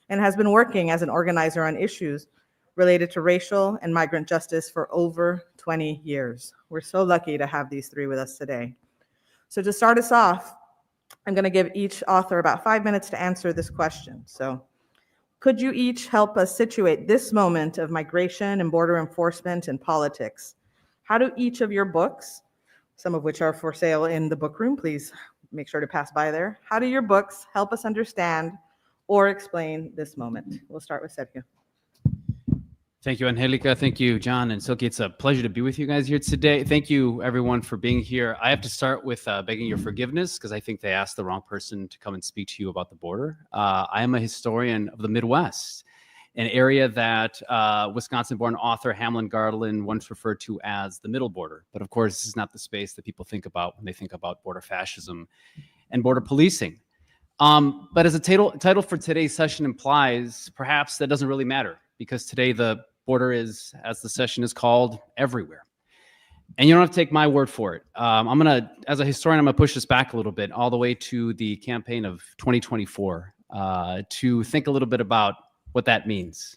[SPEAKER 21] and has been working as an organizer on issues related to racial and migrant justice for over 20 years. We're so lucky to have these three with us today. So to start us off, I'm going to give each author about 5 minutes to answer this question. So could you each help us situate this moment of migration and border enforcement and politics? How do each of your books, some of which are for sale in the book room, please make sure to pass by there. How do your books help us understand or explain this moment? We'll start with Sergio.
[SPEAKER 1] Thank you, Angelica. Thank you, John and Silky. It's a pleasure to be with you guys here today. Thank you, everyone, for being here. I have to start with begging your forgiveness because I think they asked the wrong person to come and speak to you about the border. I am a historian of the Midwest, an area that Wisconsin-born author Hamlin Garland once referred to as the middle border. But of course, this is not the space that people think about when they think about border fascism and border policing. But as the title for today's session implies, perhaps that doesn't really matter because today the border is, as the session is called, everywhere. And you don't have to take my word for it. As a historian, I'm gonna push this back a little bit, all the way to the campaign of 2024, to think a little bit about what that means.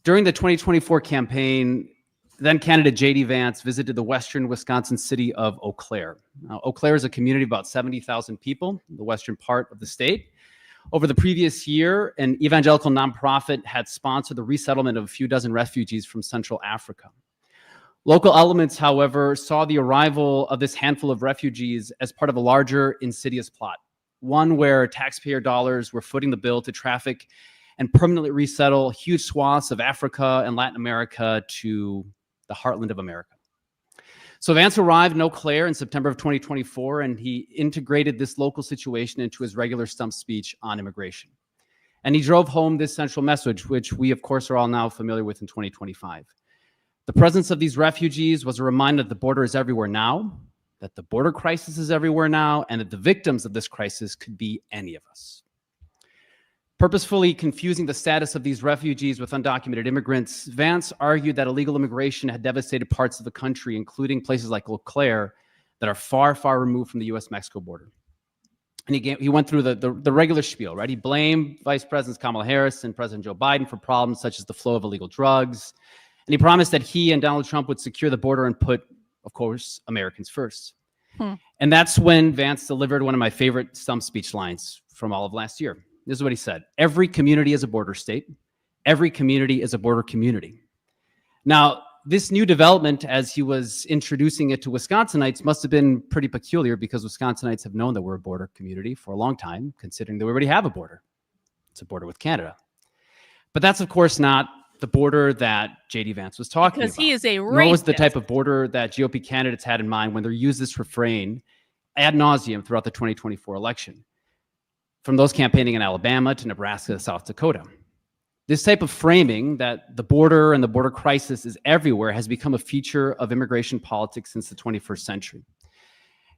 [SPEAKER 1] During the 2024 campaign, then candidate J.D. Vance visited the western Wisconsin city of Eau Claire. Now, Eau Claire is a community of about 70,000 people in the western part of the state. Over the previous year, an evangelical nonprofit had sponsored the resettlement of a few dozen refugees from Central Africa. Local elements, however, saw the arrival of this handful of refugees as part of a larger insidious plot, one where taxpayer dollars were footing the bill to traffic and permanently resettle huge swaths of Africa and Latin America to the heartland of America. So Vance arrived in Eau Claire in September of 2024, and he integrated this local situation into his regular stump speech on immigration. And he drove home this central message, which we, of course, are all now familiar with in 2025. The presence of these refugees was a reminder that the border is everywhere now, that the border crisis is everywhere now, and that the victims of this crisis could be any of us. Purposefully confusing the status of these refugees with undocumented immigrants, Vance argued that illegal immigration had devastated parts of the country, including places like Eau Claire, that are far, far removed from the U.S.-Mexico border. And he went through the regular spiel, right? He blamed Vice Presidents Kamala Harris and President Joe Biden for problems such as the flow of illegal drugs. And he promised that he and Donald Trump would secure the border and put, of course, Americans first. And that's when Vance delivered one of my favorite stump speech lines from all of last year. This is what he said: every community is a border state. Every community is a border community. Now, this new development, as he was introducing it to Wisconsinites, must have been pretty peculiar because Wisconsinites have known that we're a border community for a long time, considering that we already have a border. It's a border with Canada. But that's, of course, not the border that J.D. Vance was talking about.
[SPEAKER 6] Because he is a racist.
[SPEAKER 1] Nor was the type of border that GOP candidates had in mind when they used this refrain ad nauseum throughout the 2024 election, from those campaigning in Alabama to Nebraska to South Dakota. This type of framing that the border and the border crisis is everywhere has become a feature of immigration politics since the 21st century.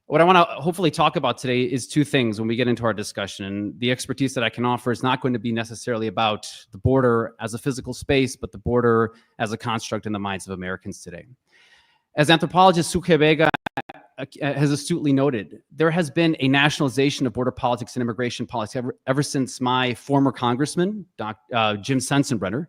[SPEAKER 1] What I want to hopefully talk about today is two things when we get into our discussion. And the expertise that I can offer is not going to be necessarily about the border as a physical space, but the border as a construct in the minds of Americans today. As anthropologist Suke Vega has astutely noted, there has been a nationalization of border politics and immigration politics ever since my former congressman, Jim Sensenbrenner,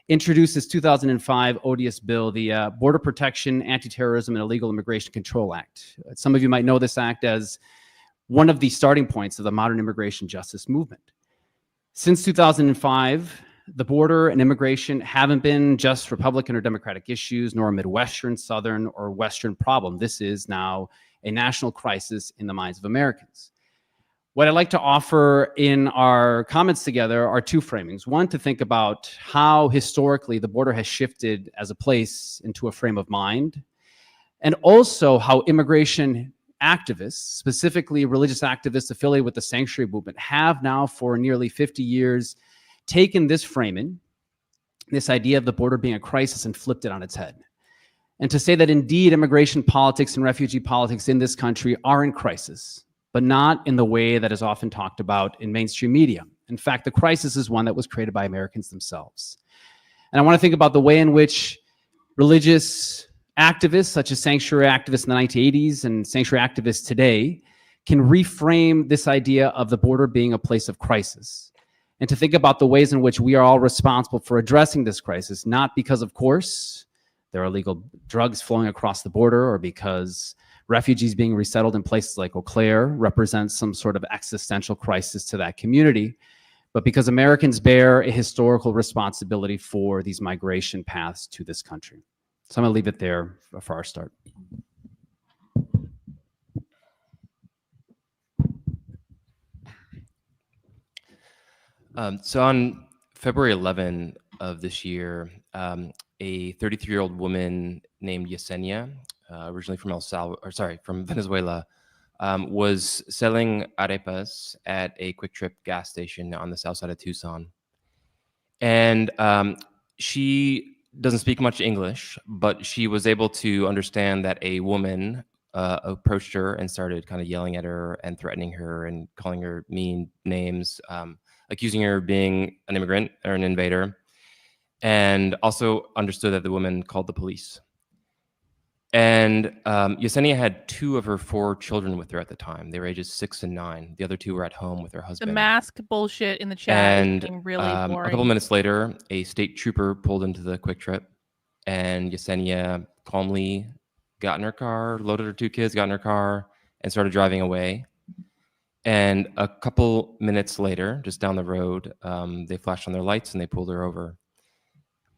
[SPEAKER 1] introduced his 2005 odious bill, the Border Protection, Anti-Terrorism, and Illegal Immigration Control Act. Some of you might know this act as one of the starting points of the modern immigration justice movement. Since 2005, the border and immigration haven't been just Republican or Democratic issues, nor a Midwestern, Southern, or Western problem. This is now a national crisis in the minds of Americans. What I'd like to offer in our comments together are two framings. One, to think about how historically the border has shifted as a place into a frame of mind. and also how immigration activists, specifically religious activists affiliated with the sanctuary movement, have now for nearly 50 years taken this framing, this idea of the border being a crisis, and flipped it on its head. And to say that indeed immigration politics and refugee politics in this country are in crisis, but not in the way that is often talked about in mainstream media. In fact, the crisis is one that was created by Americans themselves. And I want to think about the way in which religious activists, such as sanctuary activists in the 1980s and sanctuary activists today, can reframe this idea of the border being a place of crisis. And to think about the ways in which we are all responsible for addressing this crisis, not because, of course, there are illegal drugs flowing across the border, or because refugees being resettled in places like Eau Claire represents some sort of existential crisis to that community, but because Americans bear a historical responsibility for these migration paths to this country. So I'm going to leave it there for our start.
[SPEAKER 2] So on February 11 of this year, a 33-year-old woman named Yesenia, originally from Venezuela, was selling arepas at a Quick Trip gas station on the south side of Tucson. And she doesn't speak much English, but she was able to understand that a woman approached her and started kind of yelling at her and threatening her and calling her mean names, accusing her of being an immigrant or an invader, and also understood that the woman called the police. And Yesenia had 2 of her 4 children with her at the time. They were ages 6 and 9. The other 2 were at home with her husband.
[SPEAKER 6] The mask bullshit in the chat is getting really boring.
[SPEAKER 2] A couple minutes later, a state trooper pulled into the Quick Trip, and Yesenia calmly got in her car, loaded her 2 kids, got in her car, and started driving away. And a couple minutes later, just down the road, they flashed on their lights and they pulled her over.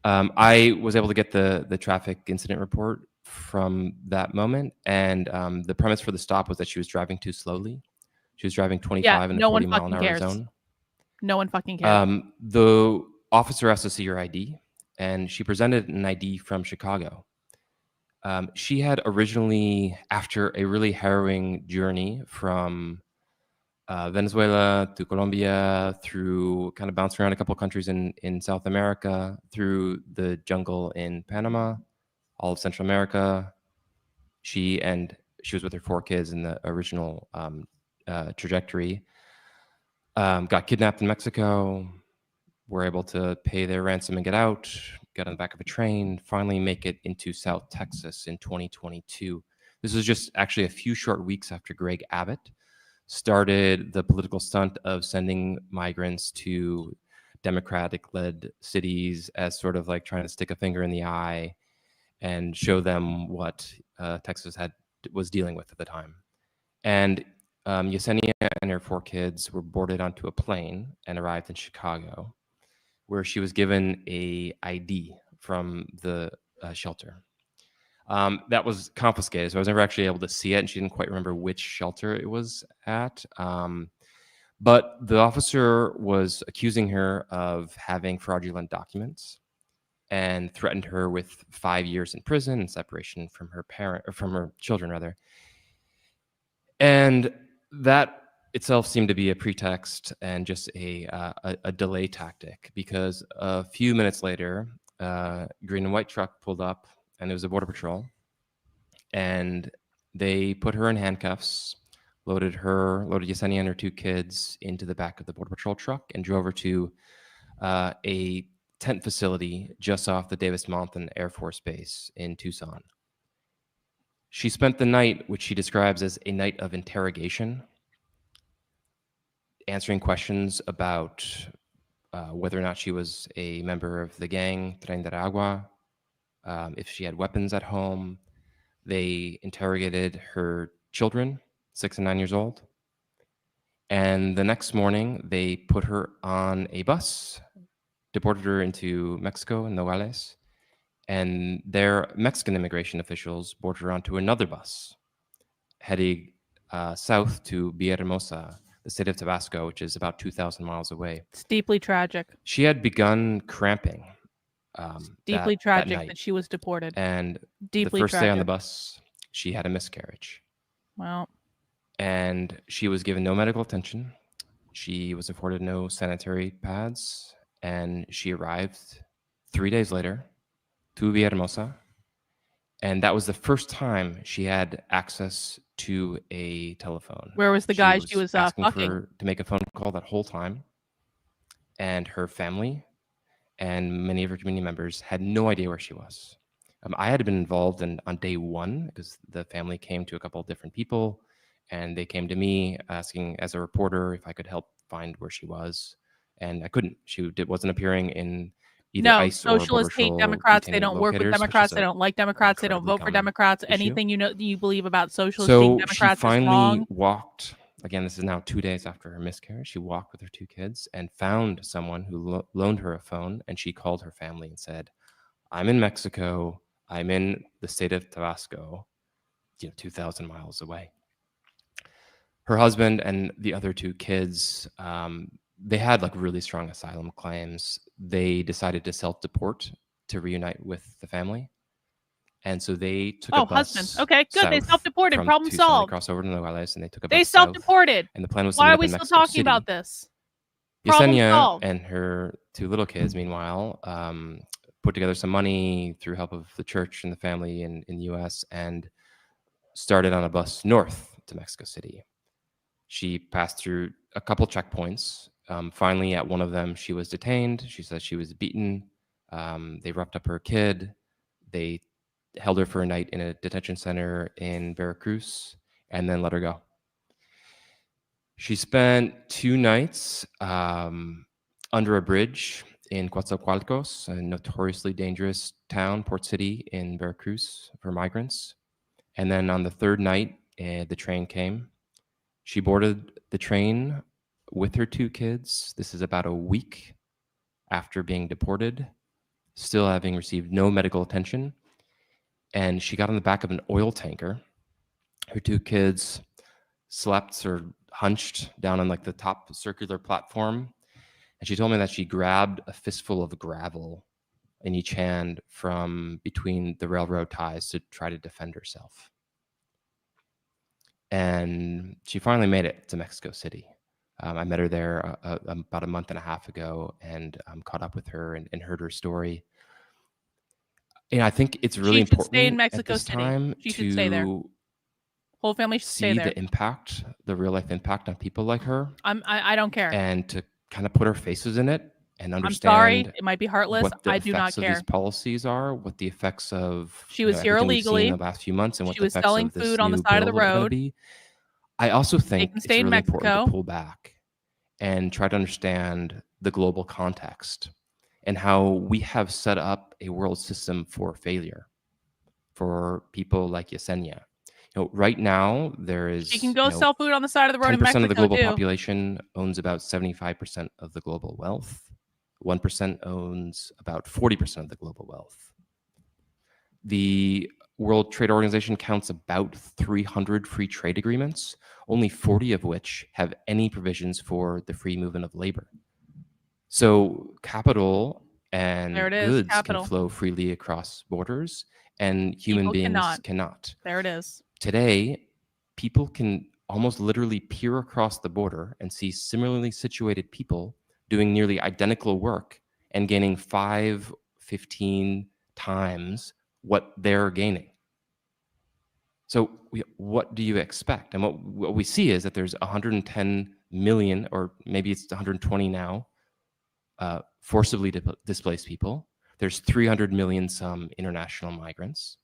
[SPEAKER 2] I was able to get the traffic incident report from that moment, and the premise for the stop was that she was driving too slowly. She was driving 25 in a 40-mile-an-hour zone.
[SPEAKER 6] No one fucking cares.
[SPEAKER 2] The officer asked to see her ID, and she presented an ID from Chicago. She had originally, after a really harrowing journey from Venezuela to Colombia, through kind of bouncing around a couple of countries in South America, through the jungle in Panama, all of Central America. She was with her 4 kids in the original trajectory. Got kidnapped in Mexico, were able to pay their ransom and get out, got on the back of a train, finally make it into South Texas in 2022. This was just actually a few short weeks after Greg Abbott started the political stunt of sending migrants to Democratic-led cities as sort of like trying to stick a finger in the eye and show them what Texas was dealing with at the time. And Yesenia and her 4 kids were boarded onto a plane and arrived in Chicago, where she was given a ID from the shelter. That was confiscated, so I was never actually able to see it, and she didn't quite remember which shelter it was at. But the officer was accusing her of having fraudulent documents and threatened her with 5 years in prison and separation from her children rather. And that itself seemed to be a pretext and just a delay tactic, because a few minutes later, green and white truck pulled up, and it was a border patrol, and they put her in handcuffs, loaded Yesenia and her 2 kids into the back of the border patrol truck, and drove her to a tent facility just off the Davis-Monthan Air Force Base in Tucson. She spent the night, which she describes as a night of interrogation, answering questions about whether or not she was a member of the gang Tren de Agua, if she had weapons at home. They interrogated her children, 6 and 9 years old. And the next morning, they put her on a bus, deported her into Mexico in Nogales, and their Mexican immigration officials boarded her onto another bus, heading south to Villahermosa, the state of Tabasco, which is about 2,000 miles away.
[SPEAKER 6] It's deeply tragic.
[SPEAKER 2] She had begun cramping.
[SPEAKER 6] Deeply tragic
[SPEAKER 2] that
[SPEAKER 6] that she was deported.
[SPEAKER 2] And
[SPEAKER 6] deeply
[SPEAKER 2] the first day on the
[SPEAKER 6] tragic.
[SPEAKER 2] bus, she had a miscarriage.
[SPEAKER 6] Well,
[SPEAKER 2] And she was given no medical attention. She was afforded no sanitary pads. And she arrived 3 days later to Villahermosa. And that was the first time she had access to a telephone.
[SPEAKER 6] where was the guy she was
[SPEAKER 2] asking
[SPEAKER 6] fucking?
[SPEAKER 2] to make a phone call that whole time. And her family and many of her community members had no idea where she was. I had been involved on day one because the family came to a couple of different people, and they came to me asking as a reporter if I could help find where she was, and I couldn't. She wasn't appearing in either
[SPEAKER 6] No,
[SPEAKER 2] ICE or Border
[SPEAKER 6] socialists hate
[SPEAKER 2] Patrol
[SPEAKER 6] Democrats. They
[SPEAKER 2] detainee
[SPEAKER 6] don't work with
[SPEAKER 2] locators, which is
[SPEAKER 6] Democrats. They
[SPEAKER 2] a
[SPEAKER 6] don't like Democrats. They don't vote for
[SPEAKER 2] incredibly common
[SPEAKER 6] Democrats.
[SPEAKER 2] issue.
[SPEAKER 6] Anything you believe about socialists being
[SPEAKER 2] So she
[SPEAKER 6] Democrats is
[SPEAKER 2] finally
[SPEAKER 6] wrong.
[SPEAKER 2] walked. Again, this is now 2 days after her miscarriage. She walked with her 2 kids and found someone who loaned her a phone, and she called her family and said, "I'm in Mexico. I'm in the state of Tabasco, 2,000 miles away." Her husband and the other 2 kids, they had like really strong asylum claims. They decided to self-deport to reunite with the family. And so they took a bus.
[SPEAKER 6] Husband. Okay, good. They
[SPEAKER 2] south
[SPEAKER 6] self-deported.
[SPEAKER 2] from
[SPEAKER 6] Problem
[SPEAKER 2] Tucson.
[SPEAKER 6] solved.
[SPEAKER 2] They crossed over to Nogales and they took a
[SPEAKER 6] They
[SPEAKER 2] bus south.
[SPEAKER 6] self-deported.
[SPEAKER 2] And the plan was to
[SPEAKER 6] Why
[SPEAKER 2] meet
[SPEAKER 6] are
[SPEAKER 2] up
[SPEAKER 6] we
[SPEAKER 2] in
[SPEAKER 6] still
[SPEAKER 2] Mexico
[SPEAKER 6] talking about
[SPEAKER 2] City.
[SPEAKER 6] this? Problem
[SPEAKER 2] Yesenia
[SPEAKER 6] solved.
[SPEAKER 2] and her 2 little kids, meanwhile, put together some money through help of the church and the family in the U.S. and started on a bus north to Mexico City. She passed through a couple checkpoints. Finally, at one of them, she was detained. She said she was beaten. They roughed up her kid. They held her for a night in a detention center in Veracruz and then let her go. She spent 2 nights under a bridge in Coatzacoalcos, a notoriously dangerous town, port city in Veracruz for migrants. And then on the 3rd night, the train came. She boarded the train with her 2 kids. This is about a week after being deported, still having received no medical attention. And she got on the back of an oil tanker. Her 2 kids slept or hunched down on like the top circular platform. And she told me that she grabbed a fistful of gravel in each hand from between the railroad ties to try to defend herself. And she finally made it to Mexico City. I met her there about a month and a half ago and caught up with her and heard her story. And I think it's really
[SPEAKER 6] She should
[SPEAKER 2] important
[SPEAKER 6] stay in Mexico
[SPEAKER 2] at this
[SPEAKER 6] City.
[SPEAKER 2] time
[SPEAKER 6] She should stay there.
[SPEAKER 2] to
[SPEAKER 6] Whole family should stay
[SPEAKER 2] see
[SPEAKER 6] there.
[SPEAKER 2] the impact, the real life impact on people like her,
[SPEAKER 6] I don't care.
[SPEAKER 2] and to kind of put our faces in it and
[SPEAKER 6] I'm
[SPEAKER 2] understand.
[SPEAKER 6] sorry. It might be heartless.
[SPEAKER 2] What the
[SPEAKER 6] I do not
[SPEAKER 2] effects of
[SPEAKER 6] care.
[SPEAKER 2] these policies are, what the effects of
[SPEAKER 6] She was here
[SPEAKER 2] everything we've seen
[SPEAKER 6] illegally.
[SPEAKER 2] in the last few months, and what
[SPEAKER 6] She
[SPEAKER 2] the
[SPEAKER 6] was
[SPEAKER 2] effects
[SPEAKER 6] selling
[SPEAKER 2] of this
[SPEAKER 6] food on the
[SPEAKER 2] new
[SPEAKER 6] side of the
[SPEAKER 2] bill are gonna
[SPEAKER 6] road.
[SPEAKER 2] be. I also think
[SPEAKER 6] can
[SPEAKER 2] it's
[SPEAKER 6] stay in
[SPEAKER 2] really important
[SPEAKER 6] Mexico.
[SPEAKER 2] to pull back and try to understand the global context and how we have set up a world system for failure for people like Yesenia. Right now there is
[SPEAKER 6] She can go sell food on the side of the road in
[SPEAKER 2] 10%
[SPEAKER 6] Mexico
[SPEAKER 2] of the global
[SPEAKER 6] too.
[SPEAKER 2] population owns about 75% of the global wealth. 1% owns about 40% of the global wealth. The World Trade Organization counts about 300 free trade agreements, only 40 of which have any provisions for the free movement of labor. So capital and
[SPEAKER 6] There it is,
[SPEAKER 2] goods
[SPEAKER 6] capital.
[SPEAKER 2] can flow freely across borders, and human
[SPEAKER 6] People
[SPEAKER 2] beings
[SPEAKER 6] cannot. There it is.
[SPEAKER 2] Today, people can almost literally peer across the border and see similarly situated people doing nearly identical work and gaining 5-15 times what they're gaining. So what do you expect? And what we see is that there's 110 million, or maybe it's 120 now, forcibly displaced people. There's 300 million some international migrants.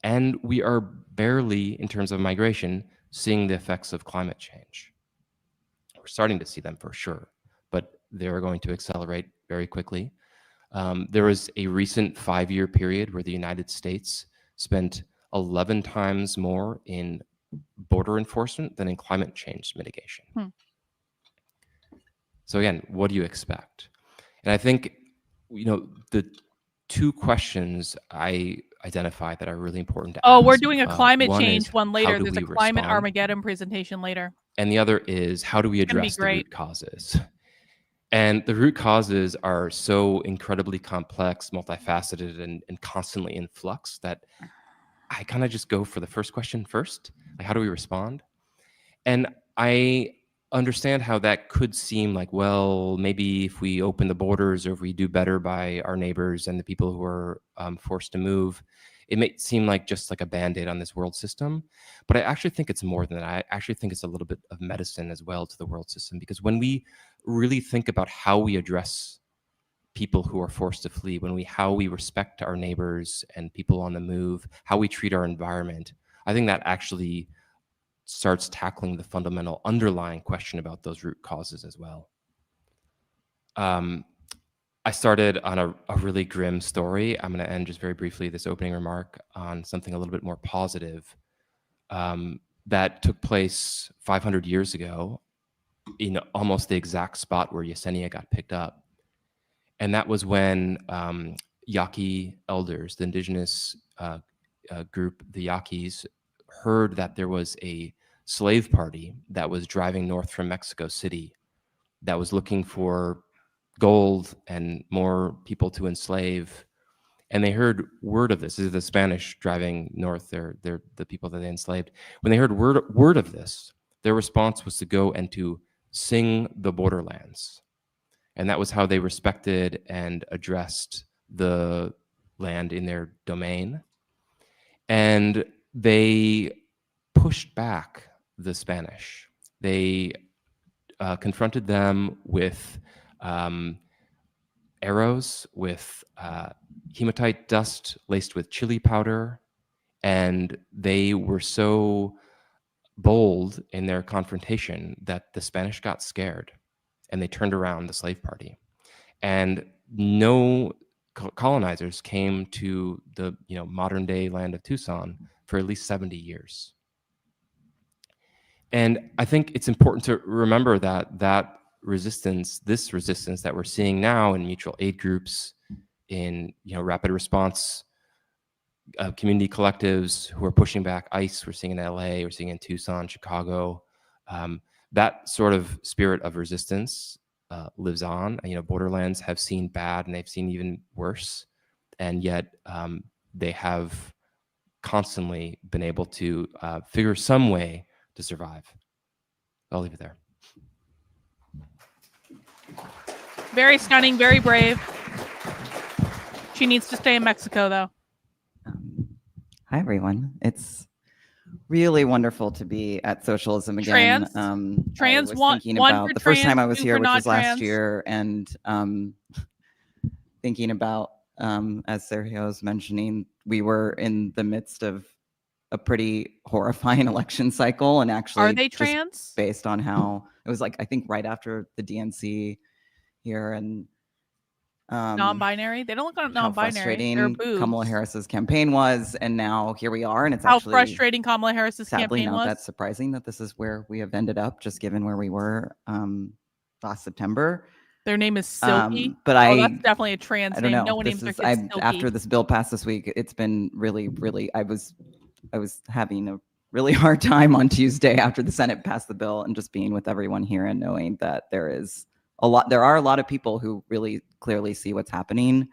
[SPEAKER 2] And we are barely, in terms of migration, seeing the effects of climate change. We're starting to see them for sure, but they're going to accelerate very quickly. There was a recent 5-year period where the United States spent 11 times more in border enforcement than in climate change mitigation. So again, what do you expect? And I think, the 2 questions I identified that are really important to
[SPEAKER 6] Oh,
[SPEAKER 2] ask.
[SPEAKER 6] we're doing a climate
[SPEAKER 2] One
[SPEAKER 6] change
[SPEAKER 2] is,
[SPEAKER 6] one
[SPEAKER 2] how
[SPEAKER 6] later.
[SPEAKER 2] do
[SPEAKER 6] There's a
[SPEAKER 2] we
[SPEAKER 6] climate
[SPEAKER 2] respond?
[SPEAKER 6] Armageddon presentation later.
[SPEAKER 2] And the other is, how do we
[SPEAKER 6] It's gonna be
[SPEAKER 2] address the
[SPEAKER 6] great.
[SPEAKER 2] root causes? And the root causes are so incredibly complex, multifaceted, and constantly in flux that I kind of just go for the first question first, like how do we respond? And I understand how that could seem like, well, maybe if we open the borders or if we do better by our neighbors and the people who are forced to move, it may seem like just like a Band-Aid on this world system. But I actually think it's more than that. I actually think it's a little bit of medicine as well to the world system, because when we really think about how we address people who are forced to flee, how we respect our neighbors and people on the move, how we treat our environment, I think that actually starts tackling the fundamental underlying question about those root causes as well. I started on a really grim story. I'm going to end just very briefly this opening remark on something a little bit more positive that took place 500 years ago in almost the exact spot where Yesenia got picked up. And that was when Yaqui elders, the indigenous group, the Yaquis, heard that there was a slave party that was driving north from Mexico City that was looking for gold and more people to enslave. And they heard word of this. This is the Spanish driving north. They're the people that they enslaved. When they heard word of this, their response was to go and to sing the borderlands. And that was how they respected and addressed the land in their domain. And they pushed back the Spanish. They confronted them with arrows, with hematite dust laced with chili powder. And they were so bold in their confrontation that the Spanish got scared. And they turned around the slave party, and no colonizers came to the modern day land of Tucson for at least 70 years. And I think it's important to remember that resistance, this resistance that we're seeing now in mutual aid groups, in rapid response community collectives who are pushing back ICE. We're seeing in LA, we're seeing in Tucson, Chicago. That sort of spirit of resistance lives on. Borderlands have seen bad and they've seen even worse, and yet they have constantly been able to figure some way to survive. I'll leave it there.
[SPEAKER 6] Very stunning, very brave. She needs to stay in Mexico, though.
[SPEAKER 3] Hi, everyone. It's really wonderful to be at Socialism again.
[SPEAKER 6] Trans,
[SPEAKER 3] I was
[SPEAKER 6] one
[SPEAKER 3] thinking
[SPEAKER 6] for
[SPEAKER 3] about the first time I was
[SPEAKER 6] two
[SPEAKER 3] here,
[SPEAKER 6] for
[SPEAKER 3] which was last
[SPEAKER 6] non-trans.
[SPEAKER 3] year, and thinking about, as Sergio was mentioning, we were in the midst of a pretty horrifying election cycle, and actually,
[SPEAKER 6] Are they
[SPEAKER 3] just
[SPEAKER 6] trans?
[SPEAKER 3] based on how it was, like, I think right after the DNC here, and
[SPEAKER 6] Non-binary? They don't look
[SPEAKER 3] how
[SPEAKER 6] non-binary. They're
[SPEAKER 3] frustrating
[SPEAKER 6] boobs.
[SPEAKER 3] Kamala Harris's campaign was, and now here we are, and it's
[SPEAKER 6] How
[SPEAKER 3] actually
[SPEAKER 6] frustrating Kamala Harris's
[SPEAKER 3] sadly
[SPEAKER 6] campaign
[SPEAKER 3] not
[SPEAKER 6] was.
[SPEAKER 3] that surprising that this is where we have ended up, just given where we were last September.
[SPEAKER 6] Their name is Silky.
[SPEAKER 3] But
[SPEAKER 6] that's definitely a trans
[SPEAKER 3] I don't
[SPEAKER 6] name.
[SPEAKER 3] know.
[SPEAKER 6] No one names their
[SPEAKER 3] I,
[SPEAKER 6] kids Silky.
[SPEAKER 3] after this bill passed this week, it's been really, really. I was having a really hard time on Tuesday after the Senate passed the bill, and just being with everyone here and knowing that there are a lot of people who really clearly see what's happening,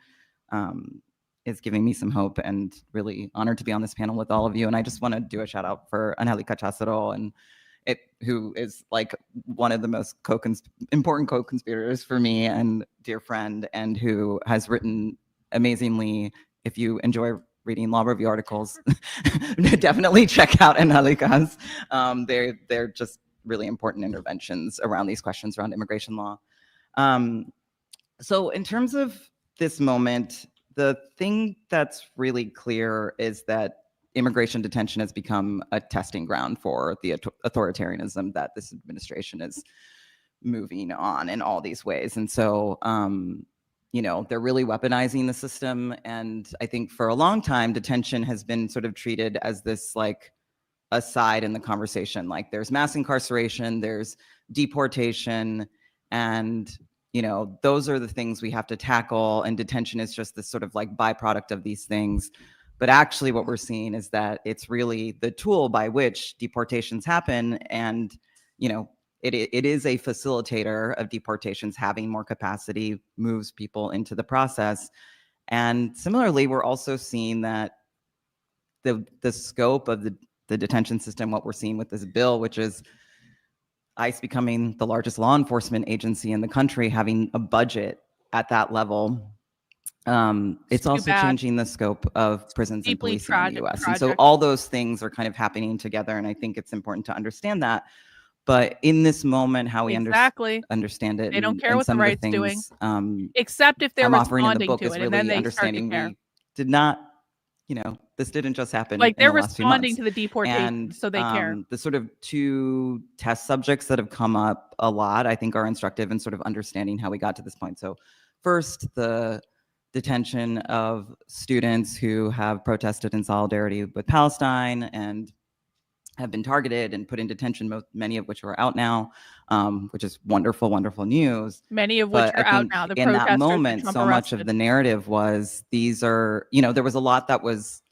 [SPEAKER 3] is giving me some hope, and really honored to be on this panel with all of you. And I just want to do a shout out for Angelica Cházaro, and who is like one of the most important co-conspirators for me and dear friend, and who has written amazingly. If you enjoy reading law review articles, definitely check out Angelica's. They're just really important interventions around these questions around immigration law. So in terms of this moment, the thing that's really clear is that immigration detention has become a testing ground for the authoritarianism that this administration is moving on in all these ways. And so, they're really weaponizing the system. And I think for a long time, detention has been sort of treated as this like aside in the conversation. Like there's mass incarceration, there's deportation, and those are the things we have to tackle. And detention is just this sort of like byproduct of these things. But actually what we're seeing is that it's really the tool by which deportations happen. And, it is a facilitator of deportations. Having more capacity moves people into the process. And similarly, we're also seeing that the scope of the detention system, what we're seeing with this bill, which is ICE becoming the largest law enforcement agency in the country, having a budget at that level. It's also changing the scope of prisons and policing in the U.S. And so all those things are kind of happening together, and I think it's important to understand that. But in this moment, how we understand it,
[SPEAKER 6] They don't care
[SPEAKER 3] and
[SPEAKER 6] what the
[SPEAKER 3] some
[SPEAKER 6] right's
[SPEAKER 3] of the
[SPEAKER 6] doing,
[SPEAKER 3] things,
[SPEAKER 6] except if they're
[SPEAKER 3] I'm offering in the
[SPEAKER 6] responding
[SPEAKER 3] book
[SPEAKER 6] to
[SPEAKER 3] is
[SPEAKER 6] it,
[SPEAKER 3] really
[SPEAKER 6] and then they start to
[SPEAKER 3] understanding
[SPEAKER 6] care.
[SPEAKER 3] we did not, this didn't just happen.
[SPEAKER 6] Like,
[SPEAKER 3] in
[SPEAKER 6] they're
[SPEAKER 3] the last few
[SPEAKER 6] responding
[SPEAKER 3] months.
[SPEAKER 6] to the deportation,
[SPEAKER 3] And,
[SPEAKER 6] so they care.
[SPEAKER 3] The sort of two test subjects that have come up a lot, I think, are instructive in sort of understanding how we got to this point. So first, the detention of students who have protested in solidarity with Palestine and have been targeted and put in detention, many of which are out now, which is wonderful, wonderful news.
[SPEAKER 6] Many of which
[SPEAKER 3] But
[SPEAKER 6] are
[SPEAKER 3] I
[SPEAKER 6] out
[SPEAKER 3] think
[SPEAKER 6] now. The
[SPEAKER 3] in that
[SPEAKER 6] protesters that
[SPEAKER 3] moment,
[SPEAKER 6] Trump
[SPEAKER 3] so much of
[SPEAKER 6] arrested.
[SPEAKER 3] the narrative was these are, there was a lot that was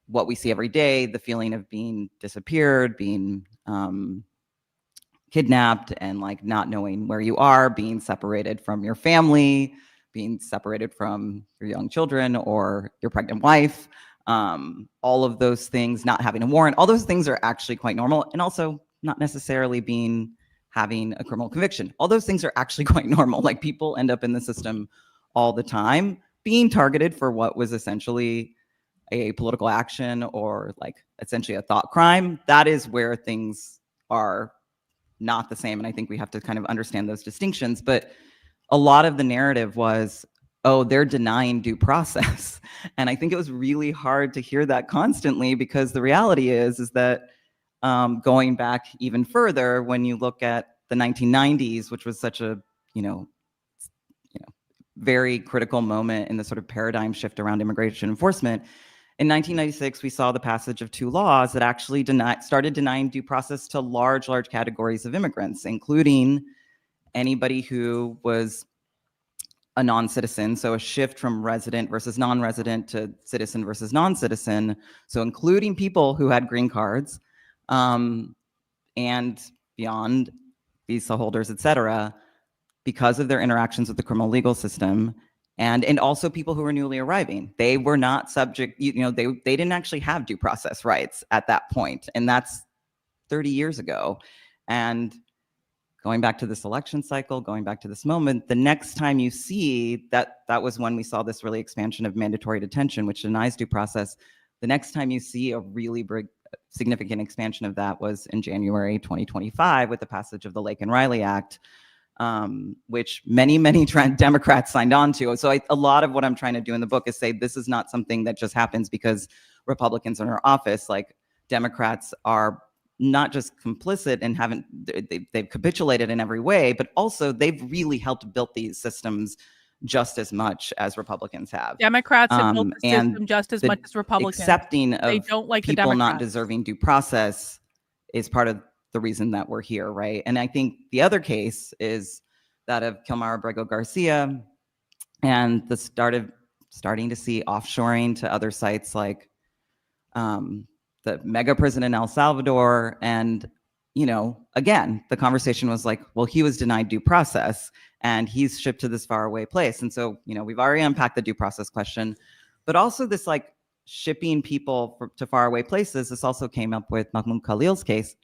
[SPEAKER 3] what we see every day, the feeling of being disappeared, being kidnapped, and like not knowing where you are, being separated from your family, being separated from your young children or your pregnant wife. All of those things, not having a warrant, all those things are actually quite normal, and also not necessarily having a criminal conviction. All those things are actually quite normal. Like, people end up in the system all the time being targeted for what was essentially a political action or like essentially a thought crime. That is where things are not the same. And I think we have to kind of understand those distinctions. But a lot of the narrative was, oh, they're denying due process. And I think it was really hard to hear that constantly, because the reality is that going back even further, when you look at the 1990s, which was such a, very critical moment in the sort of paradigm shift around immigration enforcement. In 1996, we saw the passage of two laws that actually started denying due process to large categories of immigrants, including anybody who was a non-citizen, so a shift from resident versus non-resident to citizen versus non-citizen, so including people who had green cards, and beyond, visa holders, et cetera, because of their interactions with the criminal legal system, and also people who were newly arriving. They were not subject, they didn't actually have due process rights at that point, and that's 30 years ago. And going back to this election cycle, going back to this moment, the next time you see that was when we saw this really expansion of mandatory detention, which denies due process. The next time you see a really big, significant expansion of that was in January 2025 with the passage of the Lake and Riley Act, which many Democrats signed on to. So a lot of what I'm trying to do in the book is say this is not something that just happens because Republicans are in our office. Like, Democrats are not just complicit and they've capitulated in every way, but also they've really helped build these systems just as much as Republicans have.
[SPEAKER 6] Democrats have built the system just as much as Republicans.
[SPEAKER 3] Accepting of
[SPEAKER 6] they don't like
[SPEAKER 3] people
[SPEAKER 6] the
[SPEAKER 3] not
[SPEAKER 6] Democrats.
[SPEAKER 3] deserving due process is part of the reason that we're here, right? And I think the other case is that of Kilmar Abrego Garcia and the starting to see offshoring to other sites like the mega prison in El Salvador. And, again, the conversation was like, well, he was denied due process and he's shipped to this faraway place. And so, we've already unpacked the due process question, but also this like shipping people to faraway places. This also came up with Mahmoud Khalil's case.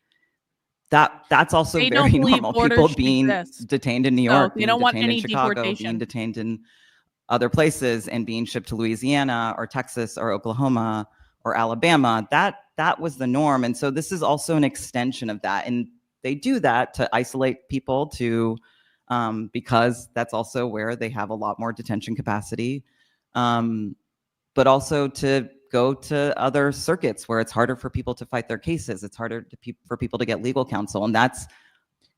[SPEAKER 3] That's also very normal. People being detained in New York,
[SPEAKER 6] they don't want
[SPEAKER 3] detained
[SPEAKER 6] any
[SPEAKER 3] in Chicago,
[SPEAKER 6] deportation.
[SPEAKER 3] being detained in other places and being shipped to Louisiana or Texas or Oklahoma or Alabama. That was the norm. And so this is also an extension of that. And they do that to isolate people because that's also where they have a lot more detention capacity, but also to go to other circuits where it's harder for people to fight their cases. It's harder for people to get legal counsel. And that's,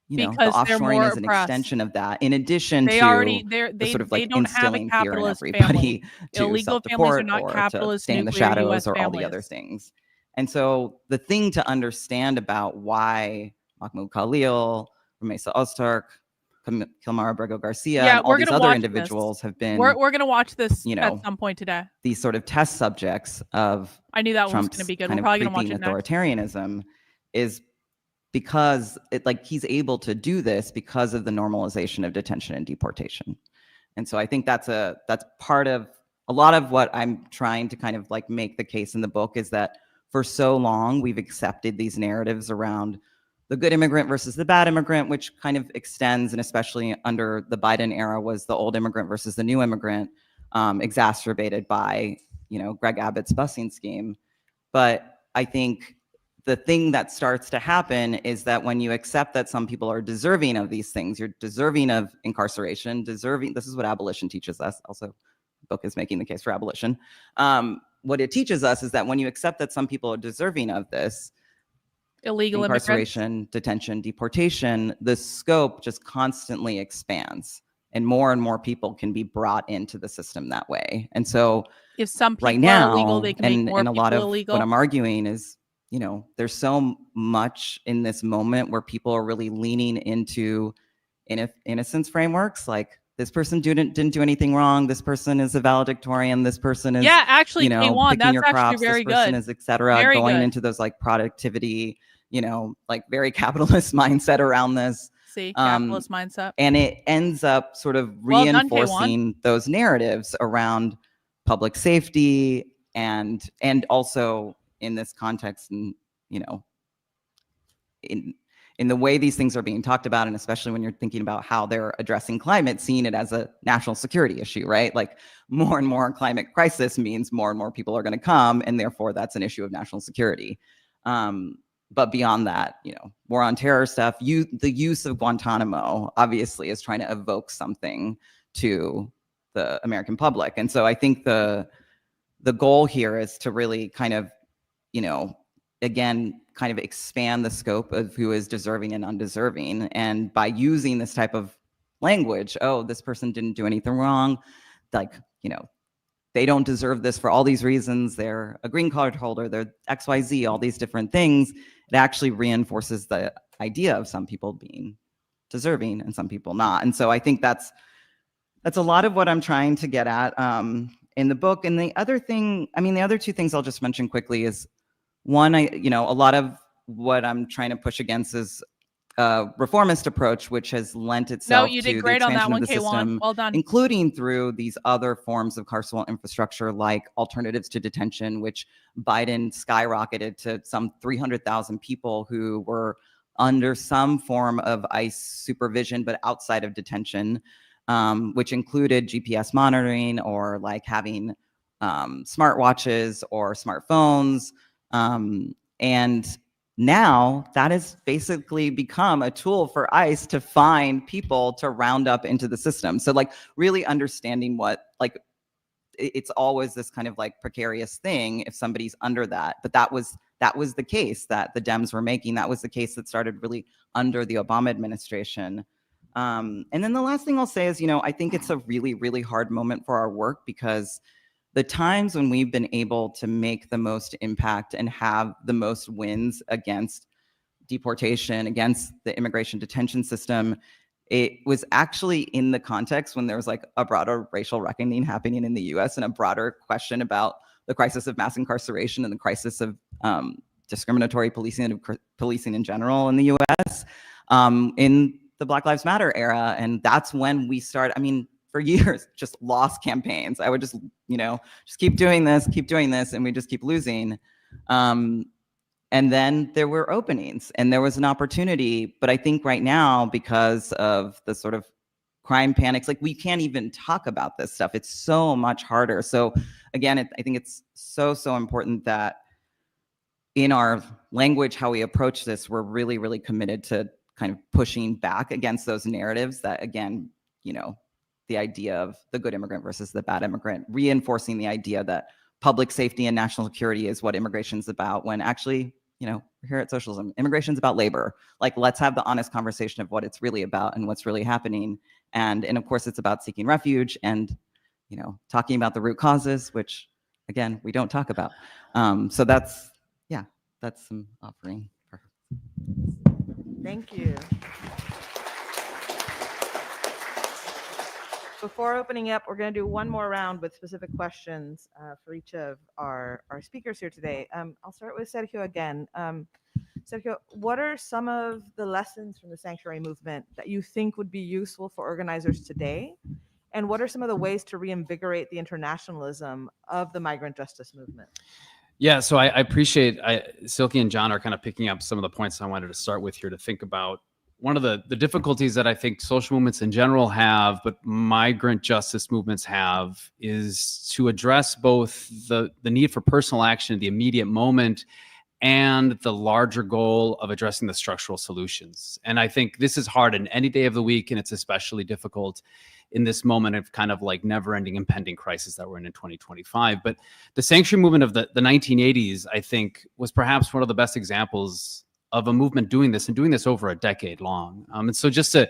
[SPEAKER 3] the offshoring is an extension of that. In addition to the sort of like instilling fear in everybody to
[SPEAKER 6] illegal families are
[SPEAKER 3] self-deport
[SPEAKER 6] not
[SPEAKER 3] or to
[SPEAKER 6] capitalist
[SPEAKER 3] stay in the
[SPEAKER 6] nuclear
[SPEAKER 3] shadows
[SPEAKER 6] US
[SPEAKER 3] or all the other
[SPEAKER 6] families.
[SPEAKER 3] things. And so the thing to understand about why Mahmoud Khalil, Rumeysa Ozturk, Kilmar Abrego Garcia, and all these other individuals have been.
[SPEAKER 6] We're going to watch this at some point today.
[SPEAKER 3] These sort of test subjects of
[SPEAKER 6] I knew that one was
[SPEAKER 3] Trump's
[SPEAKER 6] going to be good.
[SPEAKER 3] kind
[SPEAKER 6] We're
[SPEAKER 3] of
[SPEAKER 6] probably going to watch
[SPEAKER 3] creeping
[SPEAKER 6] it next.
[SPEAKER 3] authoritarianism is because he's able to do this because of the normalization of detention and deportation. And so I think that's part of a lot of what I'm trying to kind of like make the case in the book is that for so long we've accepted these narratives around the good immigrant versus the bad immigrant, which kind of extends, and especially under the Biden era, was the old immigrant versus the new immigrant, exacerbated by, Greg Abbott's busing scheme. But I think the thing that starts to happen is that when you accept that some people are deserving of these things, you're deserving of incarceration, this is what abolition teaches us. Also, the book is making the case for abolition. What it teaches us is that when you accept that some people are deserving of this,
[SPEAKER 6] illegal
[SPEAKER 3] incarceration, detention, deportation, the scope just constantly expands, and more people can be brought into the system that way. And so
[SPEAKER 6] if some people
[SPEAKER 3] right now,
[SPEAKER 6] are illegal, they can make more
[SPEAKER 3] and a lot
[SPEAKER 6] people
[SPEAKER 3] of
[SPEAKER 6] illegal.
[SPEAKER 3] what I'm arguing is, there's so much in this moment where people are really leaning into innocence frameworks, like this person didn't do anything wrong, this person is a valedictorian, this person is
[SPEAKER 6] actually, K1,
[SPEAKER 3] picking
[SPEAKER 6] that's
[SPEAKER 3] your
[SPEAKER 6] actually
[SPEAKER 3] crops,
[SPEAKER 6] very
[SPEAKER 3] this person
[SPEAKER 6] good.
[SPEAKER 3] is etc.
[SPEAKER 6] Very
[SPEAKER 3] going
[SPEAKER 6] good.
[SPEAKER 3] into those like productivity, like very capitalist mindset around this.
[SPEAKER 6] See, capitalist mindset.
[SPEAKER 3] And it ends up sort of
[SPEAKER 6] Well done, K1.
[SPEAKER 3] reinforcing those narratives around public safety and also in this context, and in the way these things are being talked about, and especially when you're thinking about how they're addressing climate, seeing it as a national security issue, right? Like more and more climate crisis means more and more people are going to come, and therefore that's an issue of national security. But beyond that, war on terror stuff, the use of Guantanamo obviously is trying to evoke something to the American public. And so I think the goal here is to really kind of, again, kind of expand the scope of who is deserving and undeserving. And by using this type of language, oh, this person didn't do anything wrong, like, they don't deserve this for all these reasons, they're a green card holder, they're XYZ, all these different things, it actually reinforces the idea of some people being deserving and some people not. And so I think that's a lot of what I'm trying to get at in the book. And the other two things I'll just mention quickly is, one, a lot of what I'm trying to push against is a reformist approach, which has lent itself
[SPEAKER 6] you
[SPEAKER 3] to
[SPEAKER 6] did
[SPEAKER 3] the
[SPEAKER 6] great on that
[SPEAKER 3] expansion
[SPEAKER 6] one,
[SPEAKER 3] of the
[SPEAKER 6] K1.
[SPEAKER 3] system,
[SPEAKER 6] Well done.
[SPEAKER 3] including through these other forms of carceral infrastructure like alternatives to detention, which Biden skyrocketed to some 300,000 people who were under some form of ICE supervision, but outside of detention, which included GPS monitoring or like having smartwatches or smartphones. And now that has basically become a tool for ICE to find people to round up into the system. So like really understanding what, like, it's always this kind of like precarious thing if somebody's under that. But that was the case that the Dems were making. That was the case that started really under the Obama administration. And then the last thing I'll say is, I think it's a really, really hard moment for our work, because the times when we've been able to make the most impact and have the most wins against deportation, against the immigration detention system, it was actually in the context when there was like a broader racial reckoning happening in the US and a broader question about the crisis of mass incarceration and the crisis of discriminatory policing and policing in general in the US in the Black Lives Matter era. And that's when we started, for years, just lost campaigns. I would just, just keep doing this, and we just keep losing. And then there were openings and there was an opportunity. But I think right now, because of the sort of crime panics, like we can't even talk about this stuff. It's so much harder. So again, I think it's so important that in our language, how we approach this, we're really, really committed to kind of pushing back against those narratives that, again, the idea of the good immigrant versus the bad immigrant, reinforcing the idea that public safety and national security is what immigration is about, when actually, here at Socialism, immigration is about labor. Like, let's have the honest conversation of what it's really about and what's really happening. And of course, it's about seeking refuge and, talking about the root causes, which, again, we don't talk about. So that's some offering.
[SPEAKER 21] Thank you. Before opening up, we're going to do one more round with specific questions for each of our speakers here today. I'll start with Sergio again. Sergio, what are some of the lessons from the sanctuary movement that you think would be useful for organizers today? And what are some of the ways to reinvigorate the internationalism of the migrant justice movement?
[SPEAKER 1] Yeah, so I appreciate Silky and John are kind of picking up some of the points I wanted to start with here to think about. One of the difficulties that I think social movements in general have, but migrant justice movements have, is to address both the need for personal action in the immediate moment and the larger goal of addressing the structural solutions. And I think this is hard in any day of the week, and it's especially difficult in this moment of kind of like never-ending impending crisis that we're in 2025. But the sanctuary movement of the 1980s, I think, was perhaps one of the best examples of a movement doing this, and doing this over a decade long. And so just to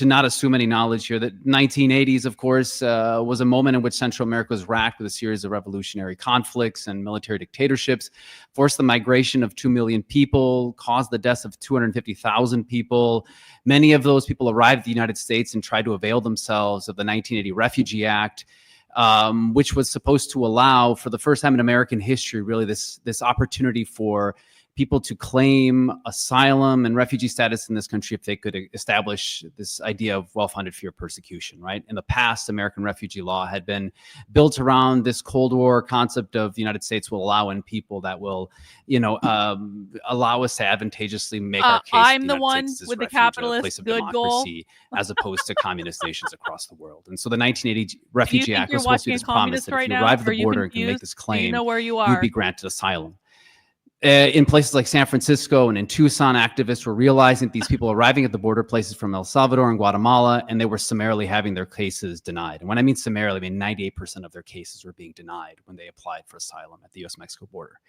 [SPEAKER 1] not assume any knowledge here, that 1980s, of course, was a moment in which Central America was racked with a series of revolutionary conflicts and military dictatorships, forced the migration of 2 million people, caused the deaths of 250,000 people. Many of those people arrived at the United States and tried to avail themselves of the 1980 Refugee Act, which was supposed to allow, for the first time in American history, really this opportunity for people to claim asylum and refugee status in this country if they could establish this idea of well-founded fear of persecution, right? In the past, American refugee law had been built around this Cold War concept of the United States will allow in people that will, allow us to advantageously make our case.
[SPEAKER 6] I'm the one with the capitalist good goal,
[SPEAKER 1] as opposed to communist nations across the world. And so the 1980 Refugee Act was supposed to be this promise that if you arrive at the border and can make this claim,
[SPEAKER 6] you know where you
[SPEAKER 1] would be granted asylum. In places like San Francisco and in Tucson, activists were realizing that these people arriving at the border, places from El Salvador and Guatemala, and they were summarily having their cases denied. And when I mean summarily, I mean 98% of their cases were being denied when they applied for asylum at the US-Mexico border.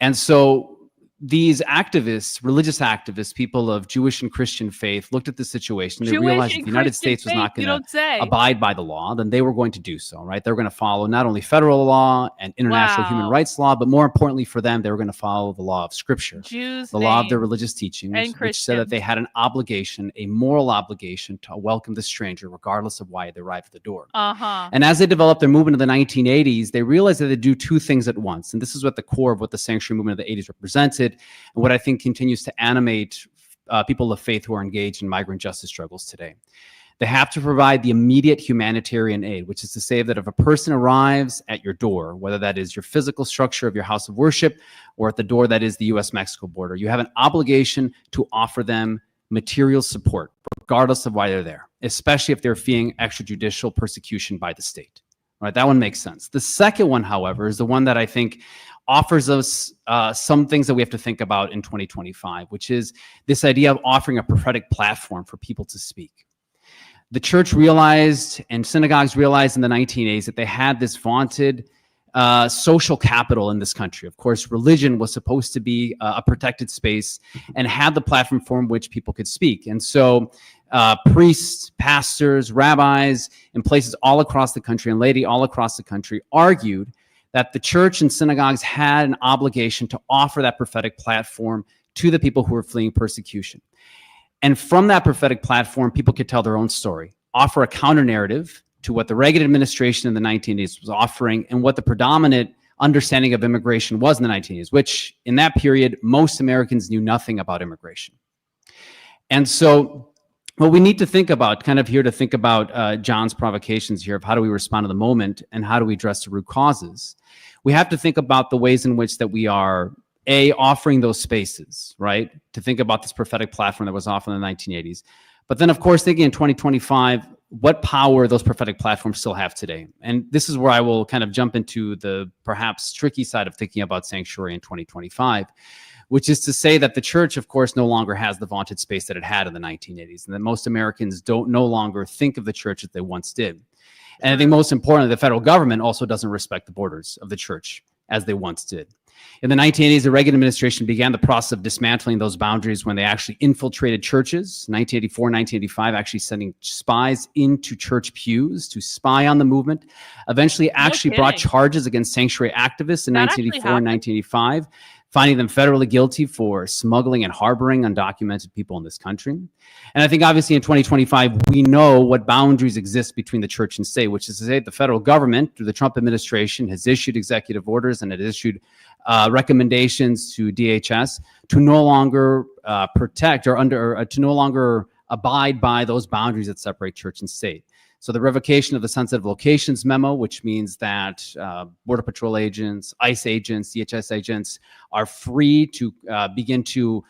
[SPEAKER 1] And so these activists, religious activists, people of Jewish and Christian faith, looked at the situation. They realized if the United States was not going to abide by the law, then they were going to do so, right? They were going to follow not only federal law and international human rights law, but more importantly for them, they were going to follow the law of Scripture, the law of their religious teachings, which said that they had an obligation, a moral obligation, to welcome the stranger, regardless of why they arrived at the door. And as they developed their movement in the 1980s, they realized that they do two things at once. And this is what the core of what the sanctuary movement of the 80s represented, and what I think continues to animate people of faith who are engaged in migrant justice struggles today. They have to provide the immediate humanitarian aid, which is to say that if a person arrives at your door, whether that is your physical structure of your house of worship or at the door that is the US-Mexico border, you have an obligation to offer them material support, regardless of why they're there, especially if they're fleeing extrajudicial persecution by the state. All right, that one makes sense. The second one, however, is the one that I think offers us some things that we have to think about in 2025, which is this idea of offering a prophetic platform for people to speak. The church realized and synagogues realized in the 1980s that they had this vaunted social capital in this country. Of course, religion was supposed to be a protected space and had the platform from which people could speak. And so priests, pastors, rabbis in places all across the country and laity all across the country argued that the church and synagogues had an obligation to offer that prophetic platform to the people who were fleeing persecution. And from that prophetic platform, people could tell their own story, offer a counter narrative to what the Reagan administration in the 1980s was offering and what the predominant understanding of immigration was in the 1980s, which in that period, most Americans knew nothing about immigration. And so what we need to think about, kind of here to think about John's provocations here of how do we respond to the moment and how do we address the root causes, we have to think about the ways in which that we are, offering those spaces, right? To think about this prophetic platform that was offered in the 1980s. But then, of course, thinking in 2025, what power those prophetic platforms still have today. And this is where I will kind of jump into the perhaps tricky side of thinking about sanctuary in 2025, which is to say that the church, of course, no longer has the vaunted space that it had in the 1980s, and that most Americans no longer think of the church as they once did. And I think most importantly, the federal government also doesn't respect the borders of the church as they once did. In the 1980s, the Reagan administration began the process of dismantling those boundaries when they actually infiltrated churches. 1984, 1985, actually sending spies into church pews to spy on the movement. Eventually actually brought charges against sanctuary activists in 1984 and 1985, finding them federally guilty for smuggling and harboring undocumented people in this country. And I think obviously in 2025, we know what boundaries exist between the church and state, which is to say the federal government, through the Trump administration, has issued executive orders and it has issued recommendations to DHS to no longer protect or to no longer abide by those boundaries that separate church and state. So the revocation of the sensitive locations memo, which means that Border Patrol agents, ICE agents, DHS agents are free to begin to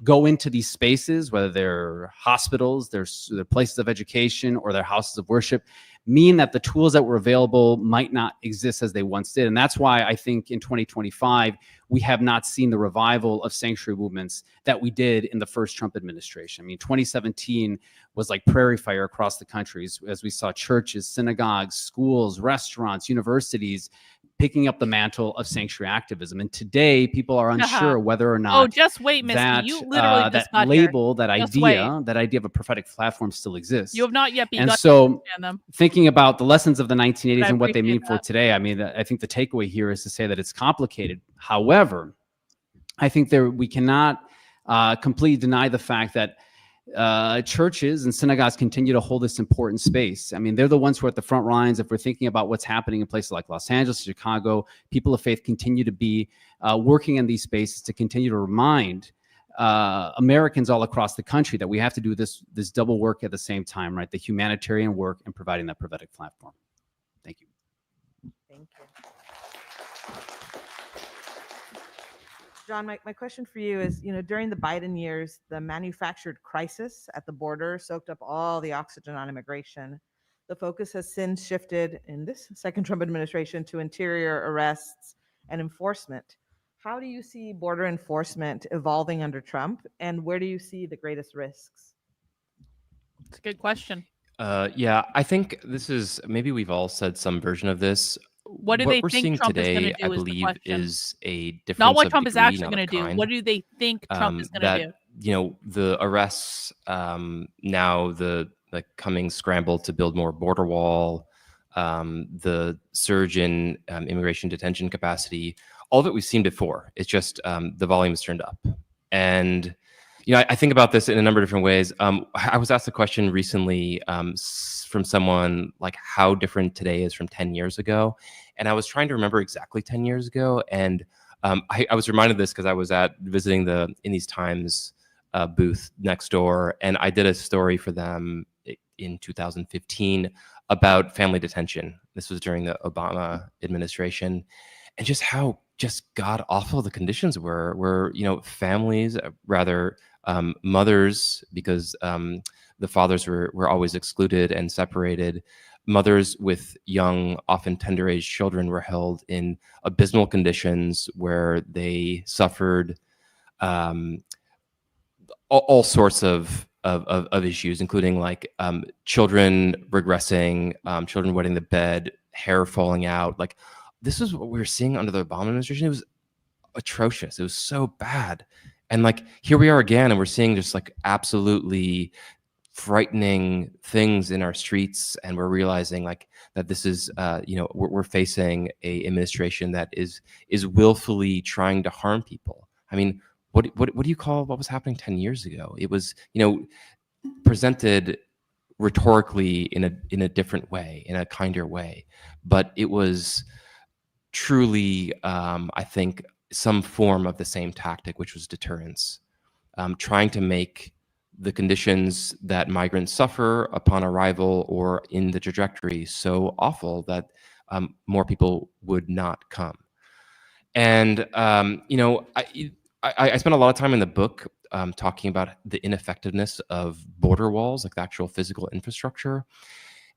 [SPEAKER 1] go into these spaces, whether they're hospitals, they're places of education, or their houses of worship, mean that the tools that were available might not exist as they once did. And that's why I think in 2025, we have not seen the revival of sanctuary movements that we did in the first Trump administration. I mean, 2017 was like prairie fire across the country as we saw churches, synagogues, schools, restaurants, universities picking up the mantle of sanctuary activism. And today, people are unsure whether or not
[SPEAKER 6] Oh, just wait, Misty.
[SPEAKER 1] that,
[SPEAKER 6] You literally just
[SPEAKER 1] that
[SPEAKER 6] got here.
[SPEAKER 1] label, that
[SPEAKER 6] Just wait.
[SPEAKER 1] idea of a prophetic platform still exists.
[SPEAKER 6] You have not yet begun
[SPEAKER 1] And
[SPEAKER 6] to
[SPEAKER 1] so
[SPEAKER 6] understand them.
[SPEAKER 1] thinking about the lessons of the 1980s
[SPEAKER 6] I
[SPEAKER 1] and what they
[SPEAKER 6] appreciate
[SPEAKER 1] mean for
[SPEAKER 6] that.
[SPEAKER 1] today, I mean, I think the takeaway here is to say that it's complicated. However, I think we cannot completely deny the fact that churches and synagogues continue to hold this important space. I mean, they're the ones who are at the front lines. If we're thinking about what's happening in places like Los Angeles, Chicago, people of faith continue to be working in these spaces to continue to remind Americans all across the country that we have to do this double work at the same time, right? The humanitarian work and providing that prophetic platform. Thank you.
[SPEAKER 21] Thank you. John, my question for you is, during the Biden years, the manufactured crisis at the border soaked up all the oxygen on immigration. The focus has since shifted in this second Trump administration to interior arrests and enforcement. How do you see border enforcement evolving under Trump, and where do you see the greatest risks?
[SPEAKER 6] It's a good question.
[SPEAKER 2] Yeah, I think this is, maybe we've all said some version of this.
[SPEAKER 6] What do they
[SPEAKER 2] we're
[SPEAKER 6] think
[SPEAKER 2] seeing
[SPEAKER 6] Trump is
[SPEAKER 2] today,
[SPEAKER 6] gonna do
[SPEAKER 2] I
[SPEAKER 6] is the
[SPEAKER 2] believe,
[SPEAKER 6] question.
[SPEAKER 2] is a difference
[SPEAKER 6] Not what
[SPEAKER 2] of
[SPEAKER 6] Trump is
[SPEAKER 2] degree,
[SPEAKER 6] actually
[SPEAKER 2] not
[SPEAKER 6] going
[SPEAKER 2] of
[SPEAKER 6] to do.
[SPEAKER 2] kind.
[SPEAKER 6] What do they think Trump is going
[SPEAKER 2] that,
[SPEAKER 6] to do?
[SPEAKER 2] the arrests, now the coming scramble to build more border wall, the surge in immigration detention capacity, all that we've seen before. It's just the volume has turned up. And I think about this in a number of different ways. I was asked a question recently from someone like how different today is from 10 years ago. And I was trying to remember exactly 10 years ago. And I was reminded of this because I was visiting the In These Times booth next door. And I did a story for them in 2015 about family detention. This was during the Obama administration. And just how just god awful the conditions were, where families, rather mothers, because the fathers were always excluded and separated. Mothers with young, often tender-age children were held in abysmal conditions where they suffered all sorts of issues, including like children regressing, children wetting the bed, hair falling out. Like, this is what we were seeing under the Obama administration. It was atrocious. It was so bad. And like, here we are again, and we're seeing just like absolutely frightening things in our streets. And we're realizing like that this is, we're facing a administration that is willfully trying to harm people. I mean, what do you call what was happening 10 years ago? It was, presented rhetorically in a different way, in a kinder way, but it was truly, I think, some form of the same tactic, which was deterrence, trying to make the conditions that migrants suffer upon arrival or in the trajectory so awful that more people would not come. And I spent a lot of time in the book talking about the ineffectiveness of border walls, like the actual physical infrastructure.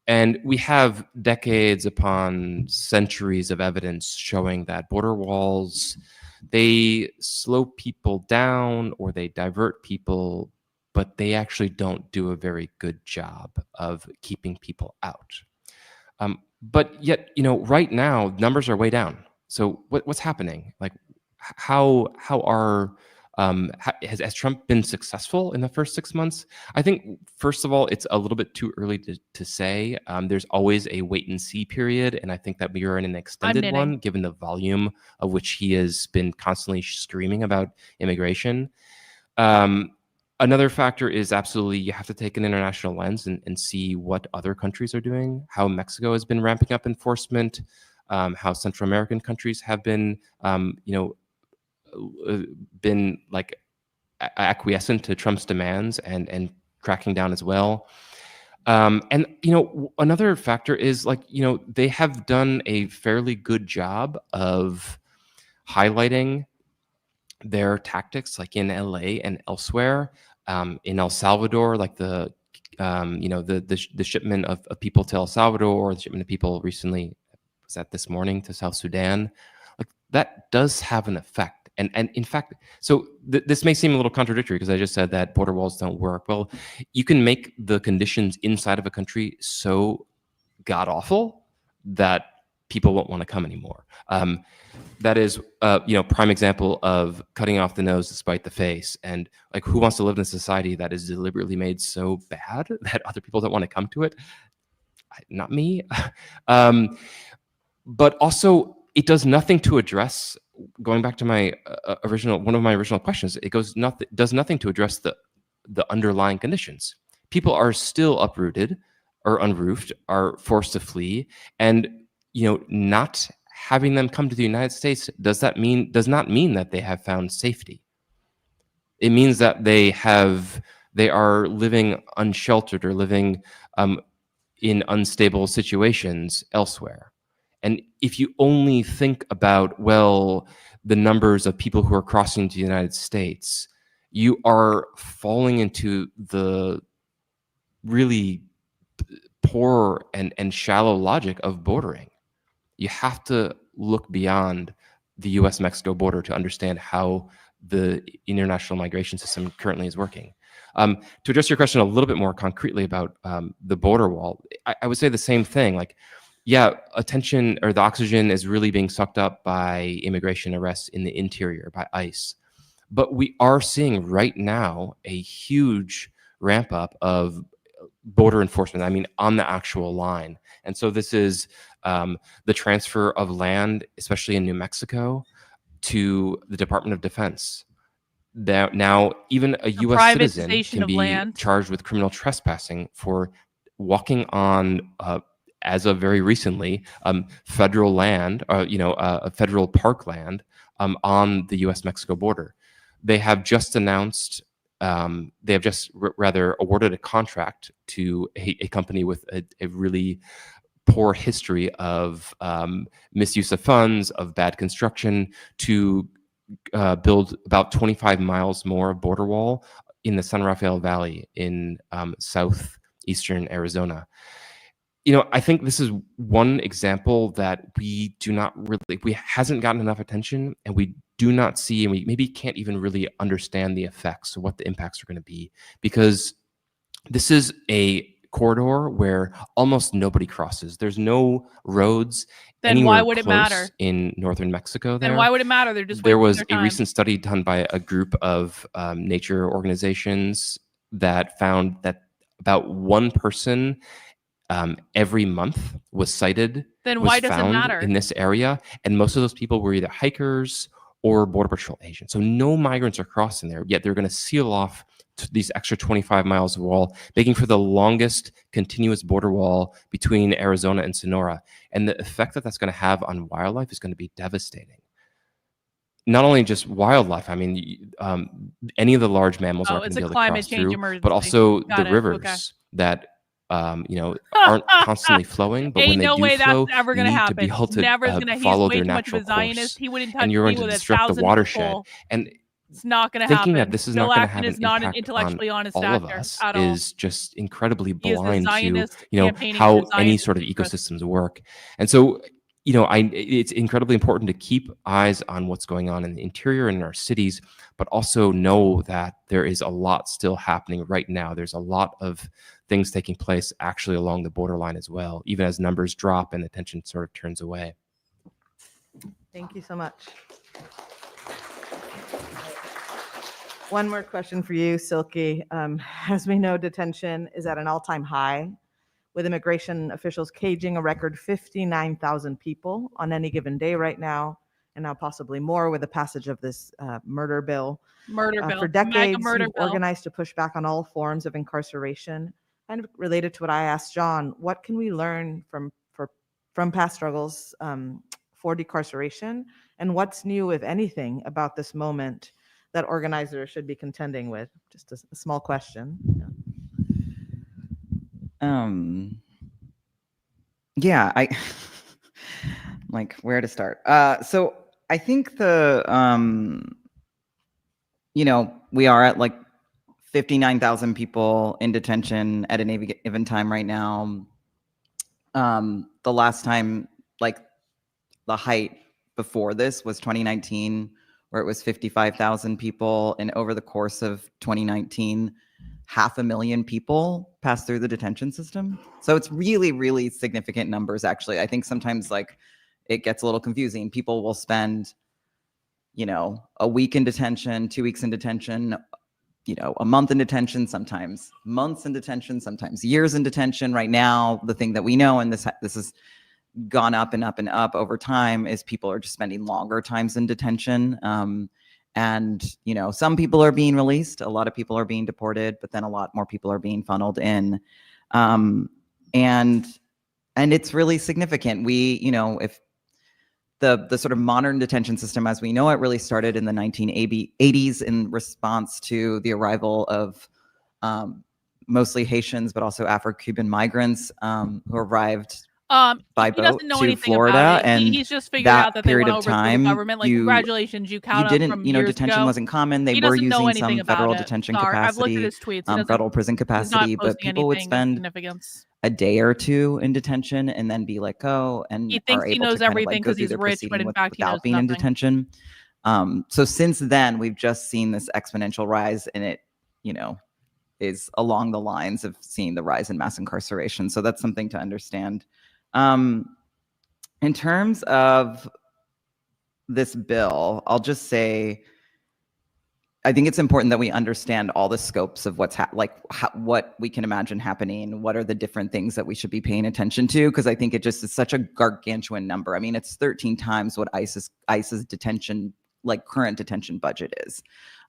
[SPEAKER 2] And we have decades upon centuries of evidence showing that border walls, they slow people down or they divert people, but they actually don't do a very good job of keeping people out. But yet, right now, numbers are way down. So what's happening? Like, has Trump been successful in the first 6 months? I think, first of all, it's a little bit too early to say. There's always a wait and see period, and I think that we are in an extended one, given the volume of which he has been constantly screaming about immigration. Another factor is absolutely you have to take an international lens and see what other countries are doing, how Mexico has been ramping up enforcement, how Central American countries have been, been like acquiescent to Trump's demands and cracking down as well. And another factor is they have done a fairly good job of highlighting their tactics, like in LA and elsewhere, in El Salvador, like the shipment of people to El Salvador, or the shipment of people recently, was that this morning, to South Sudan, like that does have an effect. And in fact, so this may seem a little contradictory because I just said that border walls don't work. Well, you can make the conditions inside of a country so god awful that people won't want to come anymore. That is, prime example of cutting off the nose despite the face. And like, who wants to live in a society that is deliberately made so bad that other people don't want to come to it? Not me. But also, it does nothing to address. Going back to my one of my original questions, does nothing to address the underlying conditions. People are still uprooted or unroofed, are forced to flee, and not having them come to the United States does not mean that they have found safety. It means that they are living unsheltered or living in unstable situations elsewhere. And if you only think about, the numbers of people who are crossing to the United States, you are falling into the really poor and shallow logic of bordering. You have to look beyond the US-Mexico border to understand how the international migration system currently is working. To address your question a little bit more concretely about the border wall, I would say the same thing. Attention, or the oxygen is really being sucked up by immigration arrests in the interior, by ICE. But we are seeing right now a huge ramp up of border enforcement, on the actual line. And so this is the transfer of land, especially in New Mexico, to the Department of Defense. Now, even a U.S. citizen can be charged with criminal trespassing for walking on, as of very recently, federal land, federal park land on the U.S.-Mexico border. They have just announced, awarded a contract to a company with a really poor history of misuse of funds, of bad construction, to build about 25 miles more of border wall in the San Rafael Valley in southeastern Arizona. I think this is one example that we hasn't gotten enough attention, and we do not see, and we maybe can't even really understand the effects, or what the impacts are going to be, because this is a corridor where almost nobody crosses. There's no roads anywhere
[SPEAKER 6] why would it matter?
[SPEAKER 2] close in northern Mexico.
[SPEAKER 6] Then why would it matter? They're just
[SPEAKER 2] there
[SPEAKER 6] wasting
[SPEAKER 2] was
[SPEAKER 6] their
[SPEAKER 2] a
[SPEAKER 6] time.
[SPEAKER 2] recent study done by a group of nature organizations that found that about one person every month was cited.
[SPEAKER 6] Then why
[SPEAKER 2] was
[SPEAKER 6] does it
[SPEAKER 2] found
[SPEAKER 6] matter?
[SPEAKER 2] in this area, and most of those people were either hikers or Border Patrol agents. So no migrants are crossing there, yet they're going to seal off these extra 25 miles of wall, making for the longest continuous border wall between Arizona and Sonora. And the effect that that's going to have on wildlife is going to be devastating. Not only just wildlife, any of the large mammals aren't going to be able to cross through, but also the rivers that aren't constantly flowing, but when they do flow, you need to be able to follow their natural course. And you're going to disrupt the watershed. And
[SPEAKER 6] it's not going to happen.
[SPEAKER 2] Thinking that this is not going to have an
[SPEAKER 6] is not an
[SPEAKER 2] impact
[SPEAKER 6] intellectually
[SPEAKER 2] on
[SPEAKER 6] honest
[SPEAKER 2] all of
[SPEAKER 6] actor
[SPEAKER 2] us
[SPEAKER 6] at all.
[SPEAKER 2] is just incredibly
[SPEAKER 6] He is a
[SPEAKER 2] blind to
[SPEAKER 6] Zionist campaigning
[SPEAKER 2] how
[SPEAKER 6] for
[SPEAKER 2] any
[SPEAKER 6] Zionist
[SPEAKER 2] sort of
[SPEAKER 6] interests.
[SPEAKER 2] ecosystems work. And so it's incredibly important to keep eyes on what's going on in the interior and in our cities, but also know that there is a lot still happening right now. There's a lot of things taking place actually along the borderline as well, even as numbers drop and attention sort of turns away.
[SPEAKER 21] Thank you so much. One more question for you, Silky. As we know, detention is at an all-time high, with immigration officials caging a record 59,000 people on any given day right now, and now possibly more with the passage of this murder bill. For
[SPEAKER 6] MAGA
[SPEAKER 21] decades,
[SPEAKER 6] murder
[SPEAKER 21] you've
[SPEAKER 6] bill.
[SPEAKER 21] organized to push back on all forms of incarceration. Kind of related to what I asked John, what can we learn from past struggles for decarceration, and what's new, if anything, about this moment that organizers should be contending with? Just a small question.
[SPEAKER 3] Yeah, like where to start. So I think we are at like 59,000 people in detention at any given time right now. The last time, like the height before this was 2019, where it was 55,000 people, and over the course of 2019, 500,000 people passed through the detention system. So it's really, really significant numbers, actually. I think sometimes like it gets a little confusing. People will spend, a week in detention, 2 weeks in detention, a month in detention, sometimes months in detention, sometimes years in detention. Right now, the thing that we know, and this has gone up and up and up over time, is people are just spending longer times in detention. And, some people are being released, a lot of people are being deported, but then a lot more people are being funneled in. And it's really significant. If the sort of modern detention system as we know it really started in the 1980s in response to the arrival of mostly Haitians, but also Afro-Cuban migrants who arrived by boat to Florida, and
[SPEAKER 6] he's just figured out that they
[SPEAKER 3] period
[SPEAKER 6] went
[SPEAKER 3] of
[SPEAKER 6] over
[SPEAKER 3] time,
[SPEAKER 6] the government. Like, congratulations, you caught up
[SPEAKER 3] didn't,
[SPEAKER 6] from years
[SPEAKER 3] detention
[SPEAKER 6] ago.
[SPEAKER 3] wasn't common. They
[SPEAKER 6] He
[SPEAKER 3] were
[SPEAKER 6] doesn't know
[SPEAKER 3] using
[SPEAKER 6] anything
[SPEAKER 3] some
[SPEAKER 6] about
[SPEAKER 3] federal
[SPEAKER 6] it.
[SPEAKER 3] detention
[SPEAKER 6] Sorry, I've looked at
[SPEAKER 3] capacity,
[SPEAKER 6] his tweets. He doesn't-
[SPEAKER 3] federal prison
[SPEAKER 6] he's not
[SPEAKER 3] capacity, but
[SPEAKER 6] posting
[SPEAKER 3] people would
[SPEAKER 6] anything of
[SPEAKER 3] spend
[SPEAKER 6] significance.
[SPEAKER 3] a day or two in detention and then be let go, and
[SPEAKER 6] He thinks
[SPEAKER 3] are
[SPEAKER 6] he
[SPEAKER 3] able
[SPEAKER 6] knows
[SPEAKER 3] to kind of
[SPEAKER 6] everything
[SPEAKER 3] like go
[SPEAKER 6] 'cause
[SPEAKER 3] through
[SPEAKER 6] he's
[SPEAKER 3] their
[SPEAKER 6] rich, but
[SPEAKER 3] proceeding
[SPEAKER 6] in fact, he knows
[SPEAKER 3] without being in
[SPEAKER 6] nothing.
[SPEAKER 3] detention. So since then, we've just seen this exponential rise, and it, is along the lines of seeing the rise in mass incarceration. So that's something to understand. In terms of this bill, I'll just say, I think it's important that we understand all the scopes of what's what we can imagine happening. What are the different things that we should be paying attention to? Because I think it just is such a gargantuan number. I mean, it's 13 times what ICE's detention, like current detention budget is.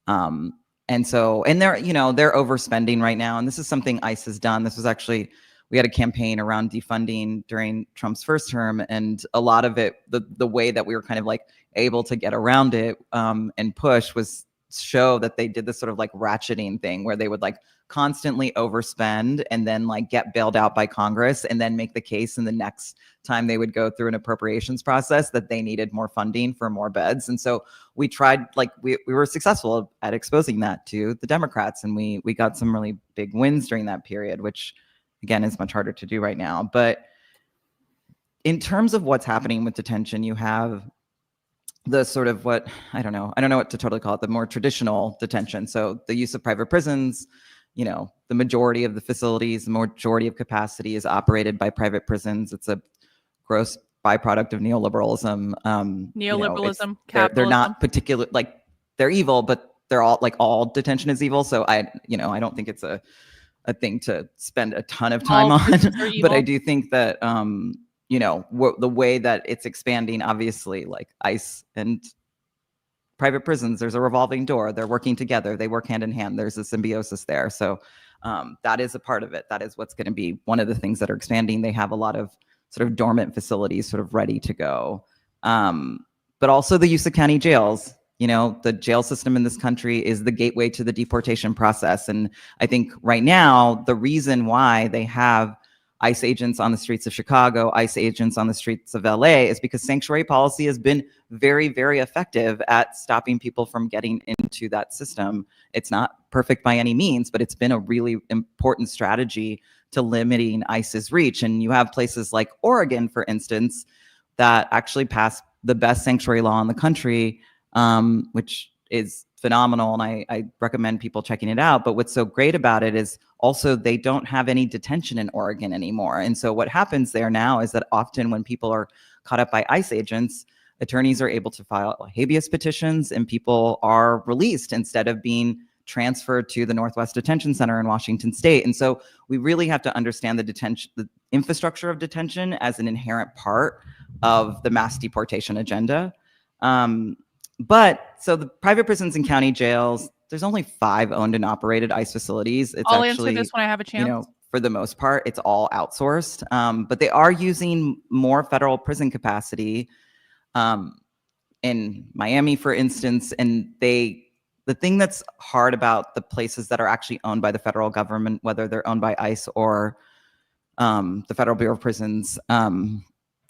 [SPEAKER 3] And they're overspending right now. And this is something ICE has done. This was actually, we had a campaign around defunding during Trump's first term, and a lot of it, the way that we were kind of like able to get around it and push was show that they did this sort of like ratcheting thing where they would like constantly overspend and then like get bailed out by Congress, and then make the case in the next time they would go through an appropriations process that they needed more funding for more beds. And so we tried, like we were successful at exposing that to the Democrats, and we got some really big wins during that period, which again is much harder to do right now. But in terms of what's happening with detention, you have the sort of what, I don't know what to totally call it, the more traditional detention. So the use of private prisons, the majority of the facilities, the majority of capacity is operated by private prisons. It's a gross byproduct of neoliberalism.
[SPEAKER 6] Neoliberalism,
[SPEAKER 3] they're not
[SPEAKER 6] capitalism.
[SPEAKER 3] particular, like they're evil, but they're all like all detention is evil. So I don't think it's a thing to spend a ton of time
[SPEAKER 6] All
[SPEAKER 3] on,
[SPEAKER 6] prisons are
[SPEAKER 3] but I
[SPEAKER 6] evil.
[SPEAKER 3] do think that, the way that it's expanding, obviously, like ICE and private prisons, there's a revolving door. They're working together. They work hand in hand. There's a symbiosis there. So that is a part of it. That is what's going to be one of the things that are expanding. They have a lot of sort of dormant facilities sort of ready to go. But also the use of county jails. The jail system in this country is the gateway to the deportation process. And I think right now, the reason why they have ICE agents on the streets of Chicago, ICE agents on the streets of LA, is because sanctuary policy has been very, very effective at stopping people from getting into that system. It's not perfect by any means, but it's been a really important strategy to limiting ICE's reach. And you have places like Oregon, for instance, that actually passed the best sanctuary law in the country, which is phenomenal, and I recommend people checking it out. But what's so great about it is also they don't have any detention in Oregon anymore. And so what happens there now is that often when people are caught up by ICE agents, attorneys are able to file habeas petitions, and people are released instead of being transferred to the Northwest Detention Center in Washington State. And so we really have to understand the infrastructure of detention as an inherent part of the mass deportation agenda. But so the private prisons and county jails, there's only 5 owned and operated ICE facilities. It's
[SPEAKER 6] I'll
[SPEAKER 3] actually,
[SPEAKER 6] answer this when I have a chance.
[SPEAKER 3] for the most part, it's all outsourced. But they are using more federal prison capacity in Miami, for instance. And the thing that's hard about the places that are actually owned by the federal government, whether they're owned by ICE or the Federal Bureau of Prisons,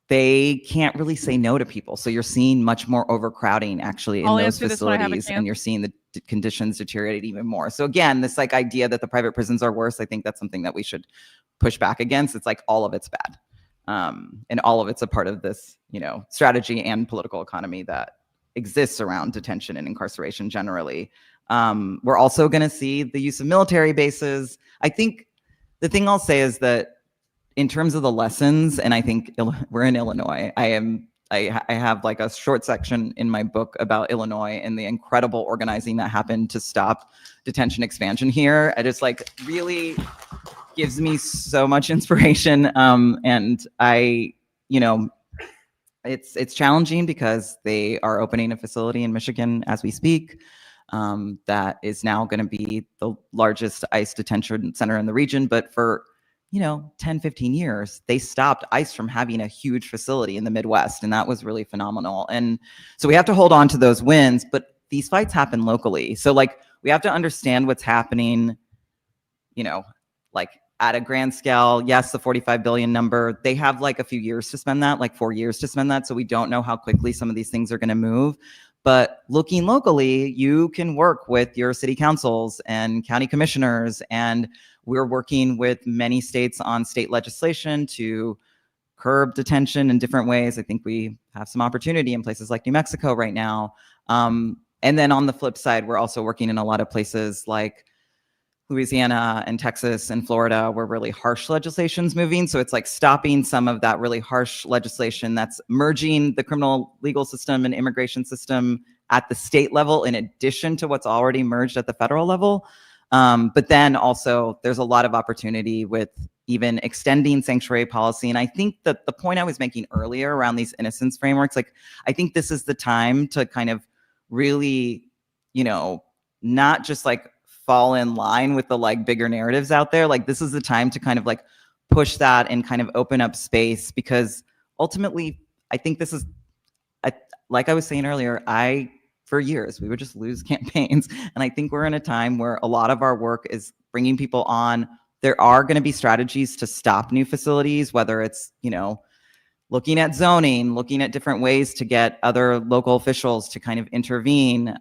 [SPEAKER 3] they can't really say no to people. So you're seeing much more overcrowding actually in
[SPEAKER 6] I'll
[SPEAKER 3] those
[SPEAKER 6] answer this when I have a
[SPEAKER 3] facilities, and
[SPEAKER 6] chance.
[SPEAKER 3] you're seeing the conditions deteriorate even more. So again, this like idea that the private prisons are worse, I think that's something that we should push back against. It's like all of it's bad. And all of it's a part of this, strategy and political economy that exists around detention and incarceration generally. We're also going to see the use of military bases. I think the thing I'll say is that in terms of the lessons, and I think we're in Illinois, I have like a short section in my book about Illinois and the incredible organizing that happened to stop detention expansion here. I just like really gives me so much inspiration. And it's challenging because they are opening a facility in Michigan as we speak. That is now going to be the largest ICE detention center in the region. But for 10, 15 years, they stopped ICE from having a huge facility in the Midwest. And that was really phenomenal. And so we have to hold on to those wins, but these fights happen locally. So like, we have to understand what's happening, like at a grand scale. Yes, the 45 billion number, they have like a few years to spend that, like 4 years to spend that. So we don't know how quickly some of these things are going to move. But looking locally, you can work with your city councils and county commissioners, and we're working with many states on state legislation to curb detention in different ways. I think we have some opportunity in places like New Mexico right now. And then on the flip side, we're also working in a lot of places like Louisiana and Texas and Florida, where really harsh legislation's moving. So it's like stopping some of that really harsh legislation that's merging the criminal legal system and immigration system at the state level, in addition to what's already merged at the federal level. But then also there's a lot of opportunity with even extending sanctuary policy. And I think that the point I was making earlier around these innocence frameworks, like I think this is the time to kind of really, not just like fall in line with the like bigger narratives out there. Like this is the time to kind of like push that and kind of open up space, because ultimately I think this is, like I was saying earlier, for years, we would just lose campaigns. And I think we're in a time where a lot of our work is bringing people on. There are going to be strategies to stop new facilities, whether it's, looking at zoning, looking at different ways to get other local officials to kind of intervene,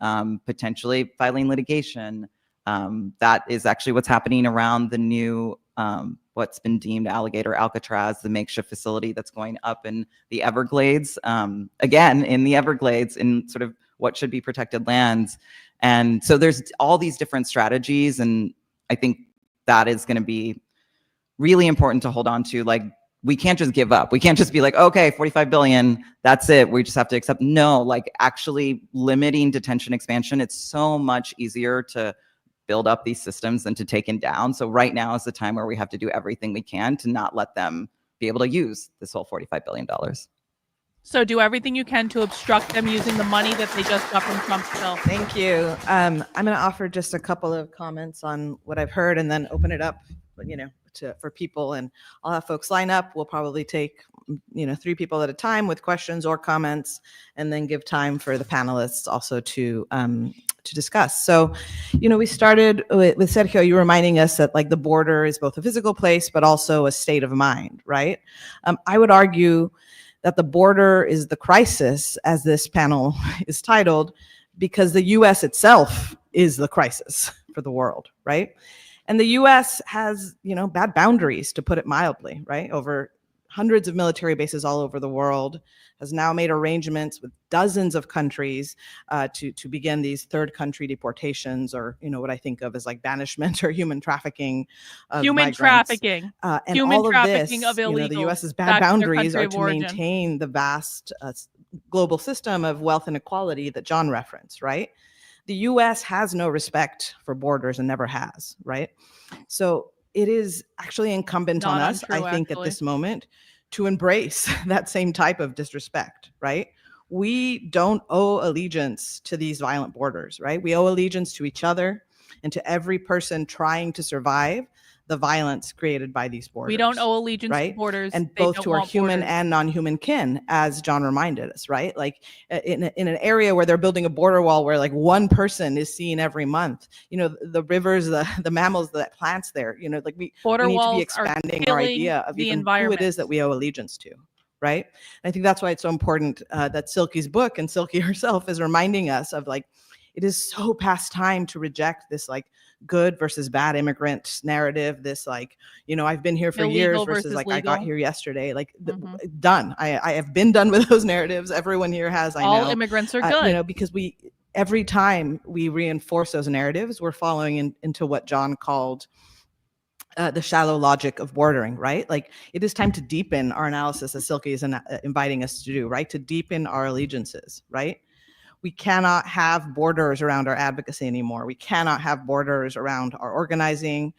[SPEAKER 3] potentially filing litigation. That is actually what's happening around the new, what's been deemed Alligator Alcatraz, the makeshift facility that's going up in the Everglades, again, in the Everglades, in sort of what should be protected lands. And so there's all these different strategies. And I think that is going to be really important to hold on to. Like, we can't just give up. We can't just be like, okay, 45 billion, that's it. We just have to accept. No, like actually limiting detention expansion, it's so much easier to build up these systems than to take them down. So right now is the time where we have to do everything we can to not let them be able to use this whole $45 billion.
[SPEAKER 6] So do everything you can to obstruct them using the money that they just got from Trump's bill.
[SPEAKER 21] Thank you. I'm going to offer just a couple of comments on what I've heard and then open it up, for people. And I'll have folks line up. We'll probably take, 3 people at a time with questions or comments, and then give time for the panelists also to discuss. So, we started with Sergio, you reminding us that like the border is both a physical place, but also a state of mind, right? I would argue that the border is the crisis, as this panel is titled, because the US itself is the crisis for the world, right? And the US has, bad boundaries, to put it mildly, right? Over hundreds of military bases all over the world, has now made arrangements with dozens of countries to begin these third country deportations, or, what I think of as like banishment or human trafficking of
[SPEAKER 6] Human
[SPEAKER 21] migrants.
[SPEAKER 6] trafficking.
[SPEAKER 21] And
[SPEAKER 6] Human
[SPEAKER 21] all of
[SPEAKER 6] trafficking
[SPEAKER 21] this,
[SPEAKER 6] of illegals
[SPEAKER 21] the US's
[SPEAKER 6] back
[SPEAKER 21] bad
[SPEAKER 6] to their
[SPEAKER 21] boundaries
[SPEAKER 6] country
[SPEAKER 21] are
[SPEAKER 6] of
[SPEAKER 21] to
[SPEAKER 6] origin.
[SPEAKER 21] maintain the vast global system of wealth inequality that John referenced, right? The US has no respect for borders and never has, right? So it is actually incumbent on
[SPEAKER 6] Not
[SPEAKER 21] us,
[SPEAKER 6] untrue,
[SPEAKER 21] I think,
[SPEAKER 6] actually.
[SPEAKER 21] at this moment, to embrace that same type of disrespect, right? We don't owe allegiance to these violent borders, right? We owe allegiance to each other and to every person trying to survive the violence created by these borders.
[SPEAKER 6] We don't owe allegiance
[SPEAKER 21] right?
[SPEAKER 6] to borders.
[SPEAKER 21] And
[SPEAKER 6] They
[SPEAKER 21] both
[SPEAKER 6] don't
[SPEAKER 21] to our
[SPEAKER 6] want
[SPEAKER 21] human
[SPEAKER 6] borders.
[SPEAKER 21] and non-human kin, as John reminded us, right? Like in an area where they're building a border wall where like one person is seen every month, you know, the rivers, the mammals, the plants there, you know, like we
[SPEAKER 6] Border
[SPEAKER 21] need to
[SPEAKER 6] walls
[SPEAKER 21] be
[SPEAKER 6] are
[SPEAKER 21] expanding our
[SPEAKER 6] killing
[SPEAKER 21] idea of
[SPEAKER 6] the
[SPEAKER 21] even who it
[SPEAKER 6] environment.
[SPEAKER 21] is that we owe allegiance to. Right. And I think that's why it's so important that Silky's book and Silky herself is reminding us of like, it is so past time to reject this like good versus bad immigrant narrative. This like, you know, I've been here for years
[SPEAKER 6] Illegal
[SPEAKER 21] versus
[SPEAKER 6] versus
[SPEAKER 21] like I got
[SPEAKER 6] legal.
[SPEAKER 21] here yesterday. Like done. I have been done with those narratives. Everyone here has. I know.
[SPEAKER 6] All immigrants are good.
[SPEAKER 21] You know, because every time we reinforce those narratives, we're following into what John called the shallow logic of bordering, right? Like it is time to deepen our analysis, as Silky is inviting us to do, right? To deepen our allegiances, right? We cannot have borders around our advocacy anymore. We cannot have borders around our organizing.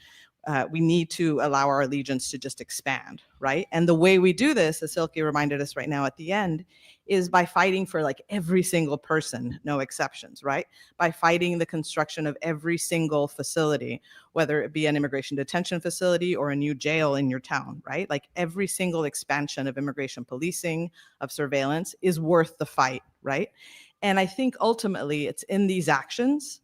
[SPEAKER 21] We need to allow our allegiance to just expand, right? And the way we do this, as Silky reminded us right now at the end, is by fighting for like every single person, no exceptions, right? By fighting the construction of every single facility, whether it be an immigration detention facility or a new jail in your town, right? Like every single expansion of immigration policing, of surveillance is worth the fight, right? And I think ultimately it's in these actions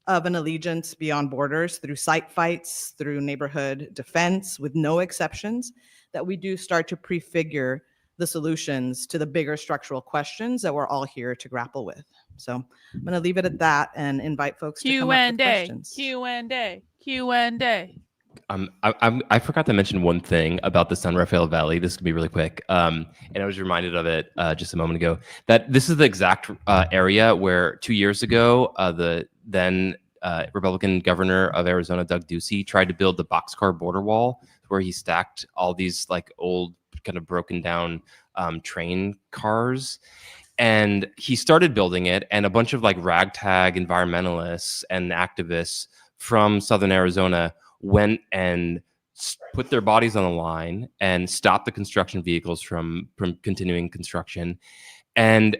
[SPEAKER 21] of an allegiance beyond borders through site fights, through neighborhood defense with no exceptions, that we do start to prefigure the solutions to the bigger structural questions that we're all here to grapple with. So I'm going to leave it at that and invite folks to come up with questions.
[SPEAKER 6] Q&A.
[SPEAKER 2] I forgot to mention one thing about the San Rafael Valley. This could be really quick. And I was reminded of it just a moment ago, that this is the exact area where 2 years ago, the then Republican governor of Arizona, Doug Ducey, tried to build the boxcar border wall where he stacked all these like old kind of broken down train cars. And he started building it, and a bunch of like ragtag environmentalists and activists from Southern Arizona went and put their bodies on the line and stopped the construction vehicles from continuing construction, and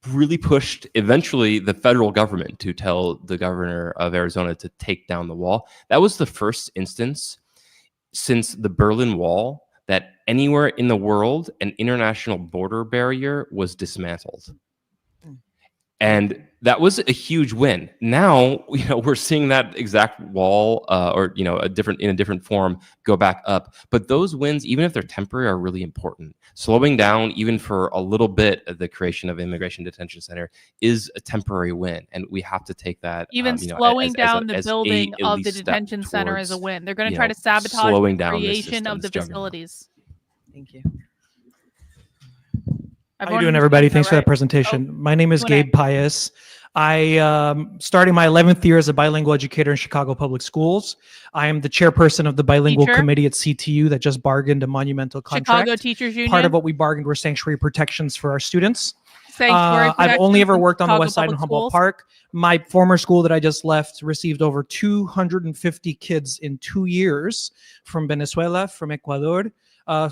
[SPEAKER 2] really pushed eventually the federal government to tell the governor of Arizona to take down the wall. That was the first instance since the Berlin Wall that anywhere in the world an international border barrier was dismantled. And that was a huge win. Now, you know, we're seeing that exact wall, or you know, in a different form, go back up. But those wins, even if they're temporary, are really important. Slowing down, even for a little bit, of the creation of Immigration Detention Center is a temporary win, and we have to take that.
[SPEAKER 6] Even
[SPEAKER 2] you know,
[SPEAKER 6] slowing
[SPEAKER 2] as
[SPEAKER 6] down the
[SPEAKER 2] as
[SPEAKER 6] building
[SPEAKER 2] at
[SPEAKER 6] of
[SPEAKER 2] least
[SPEAKER 6] the
[SPEAKER 2] step
[SPEAKER 6] detention center is a
[SPEAKER 2] towards,
[SPEAKER 6] win. They're going to
[SPEAKER 2] you
[SPEAKER 6] try
[SPEAKER 2] know,
[SPEAKER 6] to sabotage
[SPEAKER 2] slowing
[SPEAKER 6] the
[SPEAKER 2] down this
[SPEAKER 6] creation of the
[SPEAKER 2] system's juggernaut.
[SPEAKER 6] facilities.
[SPEAKER 21] Thank you.
[SPEAKER 4] How you doing, everybody? Thanks for that presentation. My name is Gabe Pius. I starting my 11th year as a bilingual educator in Chicago Public Schools. I am the chairperson of the bilingual
[SPEAKER 6] Teacher?
[SPEAKER 4] committee at CTU that just bargained a monumental contract.
[SPEAKER 6] Chicago Teachers Union.
[SPEAKER 4] Part of what we bargained were sanctuary protections for our students.
[SPEAKER 6] Sanctuary
[SPEAKER 4] I've only
[SPEAKER 6] protections
[SPEAKER 4] ever
[SPEAKER 6] in
[SPEAKER 4] worked on the
[SPEAKER 6] Chicago
[SPEAKER 4] west side in
[SPEAKER 6] Public
[SPEAKER 4] Humboldt
[SPEAKER 6] Schools.
[SPEAKER 4] Park. My former school that I just left received over 250 kids in 2 years from Venezuela, from Ecuador.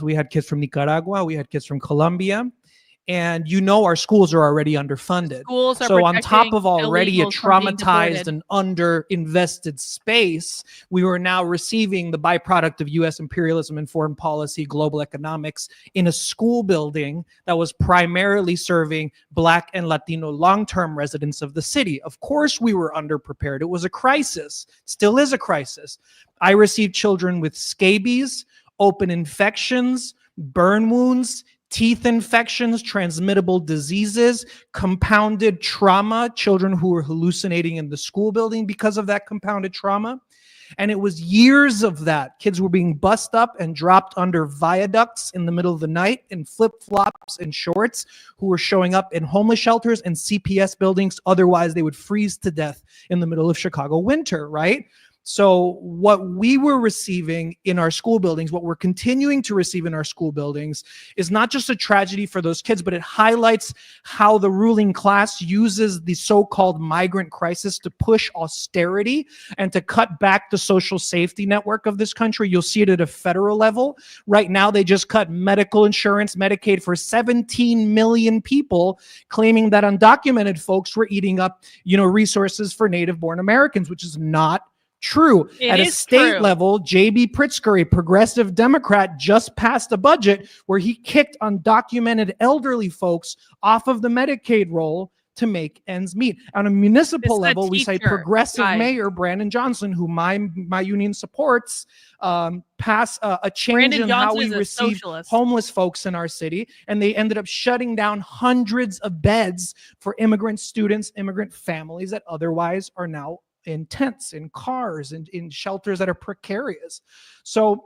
[SPEAKER 4] We had kids from Nicaragua. We had kids from Colombia. And you know our schools are already underfunded.
[SPEAKER 6] Schools are
[SPEAKER 4] So on top
[SPEAKER 6] protecting
[SPEAKER 4] of already a
[SPEAKER 6] illegals from being
[SPEAKER 4] traumatized
[SPEAKER 6] deported.
[SPEAKER 4] and under-invested space, we were now receiving the byproduct of U.S. imperialism and foreign policy, global economics, in a school building that was primarily serving Black and Latino long-term residents of the city. Of course, we were underprepared. It was a crisis, still is a crisis. I received children with scabies, open infections, burn wounds, teeth infections, transmittable diseases, compounded trauma, children who were hallucinating in the school building because of that compounded trauma. And it was years of that. Kids were being bussed up and dropped under viaducts in the middle of the night in flip-flops and shorts, who were showing up in homeless shelters and CPS buildings. Otherwise, they would freeze to death in the middle of Chicago winter, right? So what we were receiving in our school buildings, what we're continuing to receive in our school buildings, is not just a tragedy for those kids, but it highlights how the ruling class uses the so-called migrant crisis to push austerity and to cut back the social safety network of this country. You'll see it at a federal level. Right now, they just cut medical insurance, Medicaid for 17 million people, claiming that undocumented folks were eating up, resources for native-born Americans, which is not true.
[SPEAKER 6] It
[SPEAKER 4] At a
[SPEAKER 6] is
[SPEAKER 4] state
[SPEAKER 6] true.
[SPEAKER 4] level, J.B. Pritzker, a progressive Democrat, just passed a budget where he kicked undocumented elderly folks off of the Medicaid roll to make ends meet. On a municipal
[SPEAKER 6] This is a
[SPEAKER 4] level, we say
[SPEAKER 6] teacher
[SPEAKER 4] progressive
[SPEAKER 6] guy.
[SPEAKER 4] Mayor Brandon Johnson, who my union supports, pass a change
[SPEAKER 6] Brandon
[SPEAKER 4] in how
[SPEAKER 6] Johnson
[SPEAKER 4] we
[SPEAKER 6] is a
[SPEAKER 4] receive
[SPEAKER 6] socialist.
[SPEAKER 4] homeless folks in our city, and they ended up shutting down hundreds of beds for immigrant students, immigrant families that otherwise are now in tents, in cars, and in shelters that are precarious. So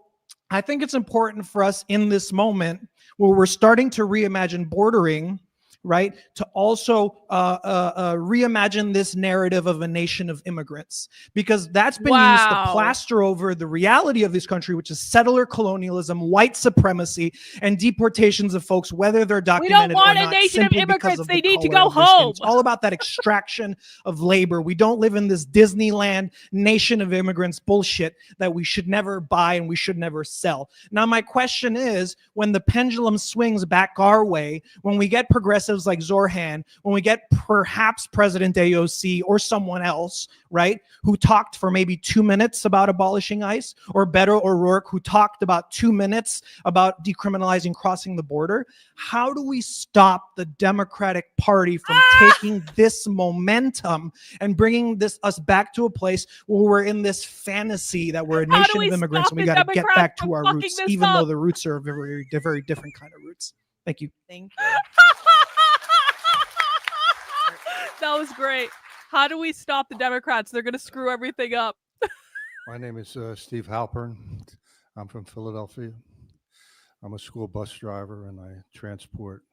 [SPEAKER 4] I think it's important for us in this moment where we're starting to reimagine bordering, right, to also reimagine this narrative of a nation of immigrants, because that's been used to
[SPEAKER 6] Wow.
[SPEAKER 4] plaster over the reality of this country, which is settler colonialism, white supremacy, and deportations of folks, whether they're
[SPEAKER 6] We
[SPEAKER 4] documented
[SPEAKER 6] don't want
[SPEAKER 4] or
[SPEAKER 6] a
[SPEAKER 4] not,
[SPEAKER 6] nation of
[SPEAKER 4] simply because
[SPEAKER 6] immigrants.
[SPEAKER 4] of
[SPEAKER 6] They
[SPEAKER 4] the
[SPEAKER 6] need to
[SPEAKER 4] color
[SPEAKER 6] go
[SPEAKER 4] of their skin.
[SPEAKER 6] home.
[SPEAKER 4] It's all about that extraction of labor. We don't live in this Disneyland nation of immigrants bullshit that we should never buy and we should never sell. Now, my question is, when the pendulum swings back our way, when we get progressives like Zorhan, when we get perhaps President AOC or someone else, right, who talked for maybe 2 minutes about abolishing ICE, or Beto O'Rourke, who talked about 2 minutes about decriminalizing crossing the border, how do we stop the Democratic Party from taking this momentum and bringing us back to a place where we're in this fantasy that we're a
[SPEAKER 6] How do
[SPEAKER 4] nation
[SPEAKER 6] we
[SPEAKER 4] of immigrants
[SPEAKER 6] stop
[SPEAKER 4] and we
[SPEAKER 6] the
[SPEAKER 4] got to get
[SPEAKER 6] Democrats
[SPEAKER 4] back
[SPEAKER 6] from
[SPEAKER 4] to our
[SPEAKER 6] fucking
[SPEAKER 4] roots,
[SPEAKER 6] this
[SPEAKER 4] even though
[SPEAKER 6] up?
[SPEAKER 4] the roots are very different kind of roots. Thank you.
[SPEAKER 3] Thank you.
[SPEAKER 6] That was great. How do we stop the Democrats? They're going to screw everything up.
[SPEAKER 11] My name is Steve Halpern. I'm from Philadelphia. I'm a school bus driver, and I transport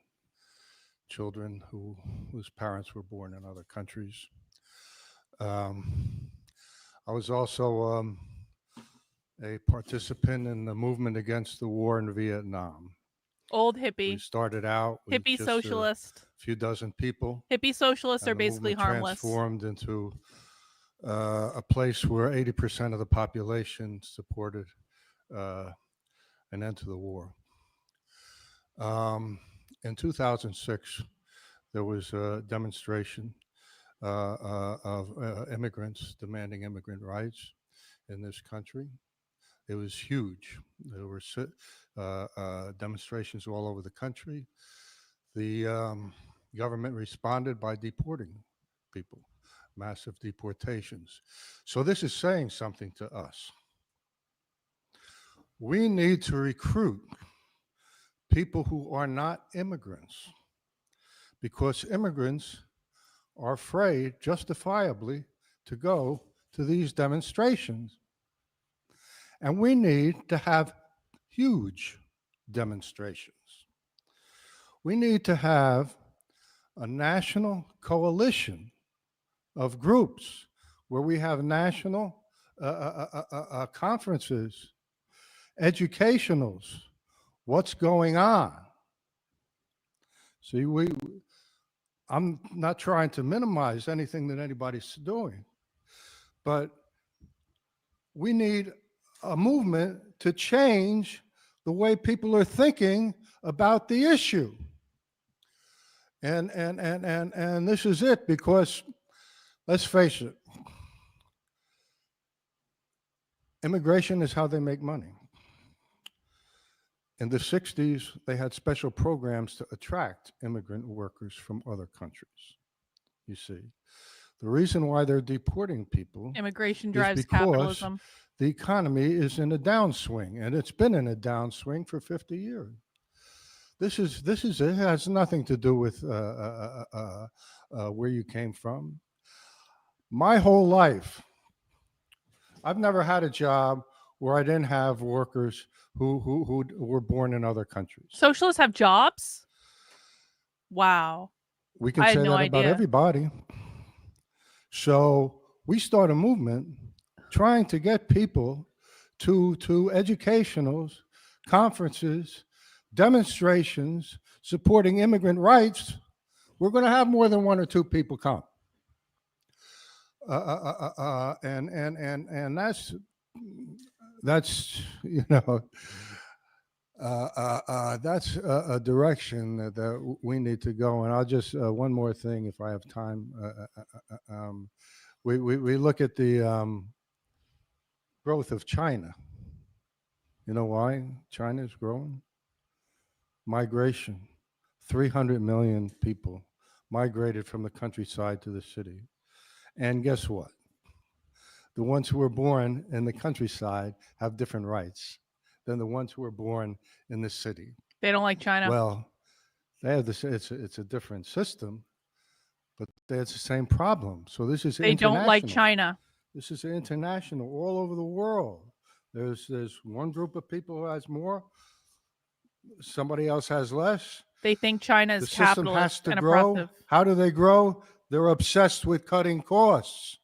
[SPEAKER 11] children whose parents were born in other countries. I was also a participant in the movement against the war in Vietnam.
[SPEAKER 6] Old
[SPEAKER 11] We
[SPEAKER 6] hippie.
[SPEAKER 11] started out with
[SPEAKER 6] Hippie
[SPEAKER 11] just
[SPEAKER 6] socialist.
[SPEAKER 11] a few dozen people.
[SPEAKER 6] Hippie socialists
[SPEAKER 11] and
[SPEAKER 6] are
[SPEAKER 11] the
[SPEAKER 6] basically
[SPEAKER 11] movement
[SPEAKER 6] harmless.
[SPEAKER 11] transformed into a place where 80% of the population supported an end to the war. In 2006, there was a demonstration of immigrants demanding immigrant rights in this country. It was huge. There were demonstrations all over the country. The government responded by deporting people, massive deportations. So this is saying something to us. We need to recruit people who are not immigrants, because immigrants are afraid, justifiably, to go to these demonstrations. And we need to have huge demonstrations. We need to have a national coalition of groups where we have national conferences, educationals, what's going on. See, I'm not trying to minimize anything that anybody's doing, but we need a movement to change the way people are thinking about the issue. And this is it, because let's face it, immigration is how they make money. In the 60s, they had special programs to attract immigrant workers from other countries. You see, the reason why they're deporting people
[SPEAKER 6] Immigration
[SPEAKER 11] is
[SPEAKER 6] drives
[SPEAKER 11] because
[SPEAKER 6] capitalism.
[SPEAKER 11] the economy is in a downswing, and it's been in a downswing for 50 years. This is it has nothing to do with where you came from. My whole life, I've never had a job where I didn't have workers who were born in other countries.
[SPEAKER 6] Socialists have jobs? Wow.
[SPEAKER 11] We can
[SPEAKER 6] I had
[SPEAKER 11] say
[SPEAKER 6] no
[SPEAKER 11] that
[SPEAKER 6] idea.
[SPEAKER 11] about everybody. So we start a movement trying to get people to educationals, conferences, demonstrations supporting immigrant rights. We're going to have more than 1 or 2 people come. And that's you know that's a direction that we need to go. And I'll just one more thing, if I have time. We look at the growth of China. You know why China is growing? Migration. 300 million people migrated from the countryside to the city. And guess what? The ones who were born in the countryside have different rights than the ones who were born in the city.
[SPEAKER 6] They don't like China.
[SPEAKER 11] Well, they have this. It's a different system, but it's the same problem. So this is
[SPEAKER 6] they don't like
[SPEAKER 11] international.
[SPEAKER 6] China.
[SPEAKER 11] This is international, all over the world. There's one group of people who has more, somebody else has less.
[SPEAKER 6] They think China is
[SPEAKER 11] The system has
[SPEAKER 6] capitalist
[SPEAKER 11] to
[SPEAKER 6] and
[SPEAKER 11] grow.
[SPEAKER 6] oppressive.
[SPEAKER 11] How do they grow? They're obsessed with cutting costs.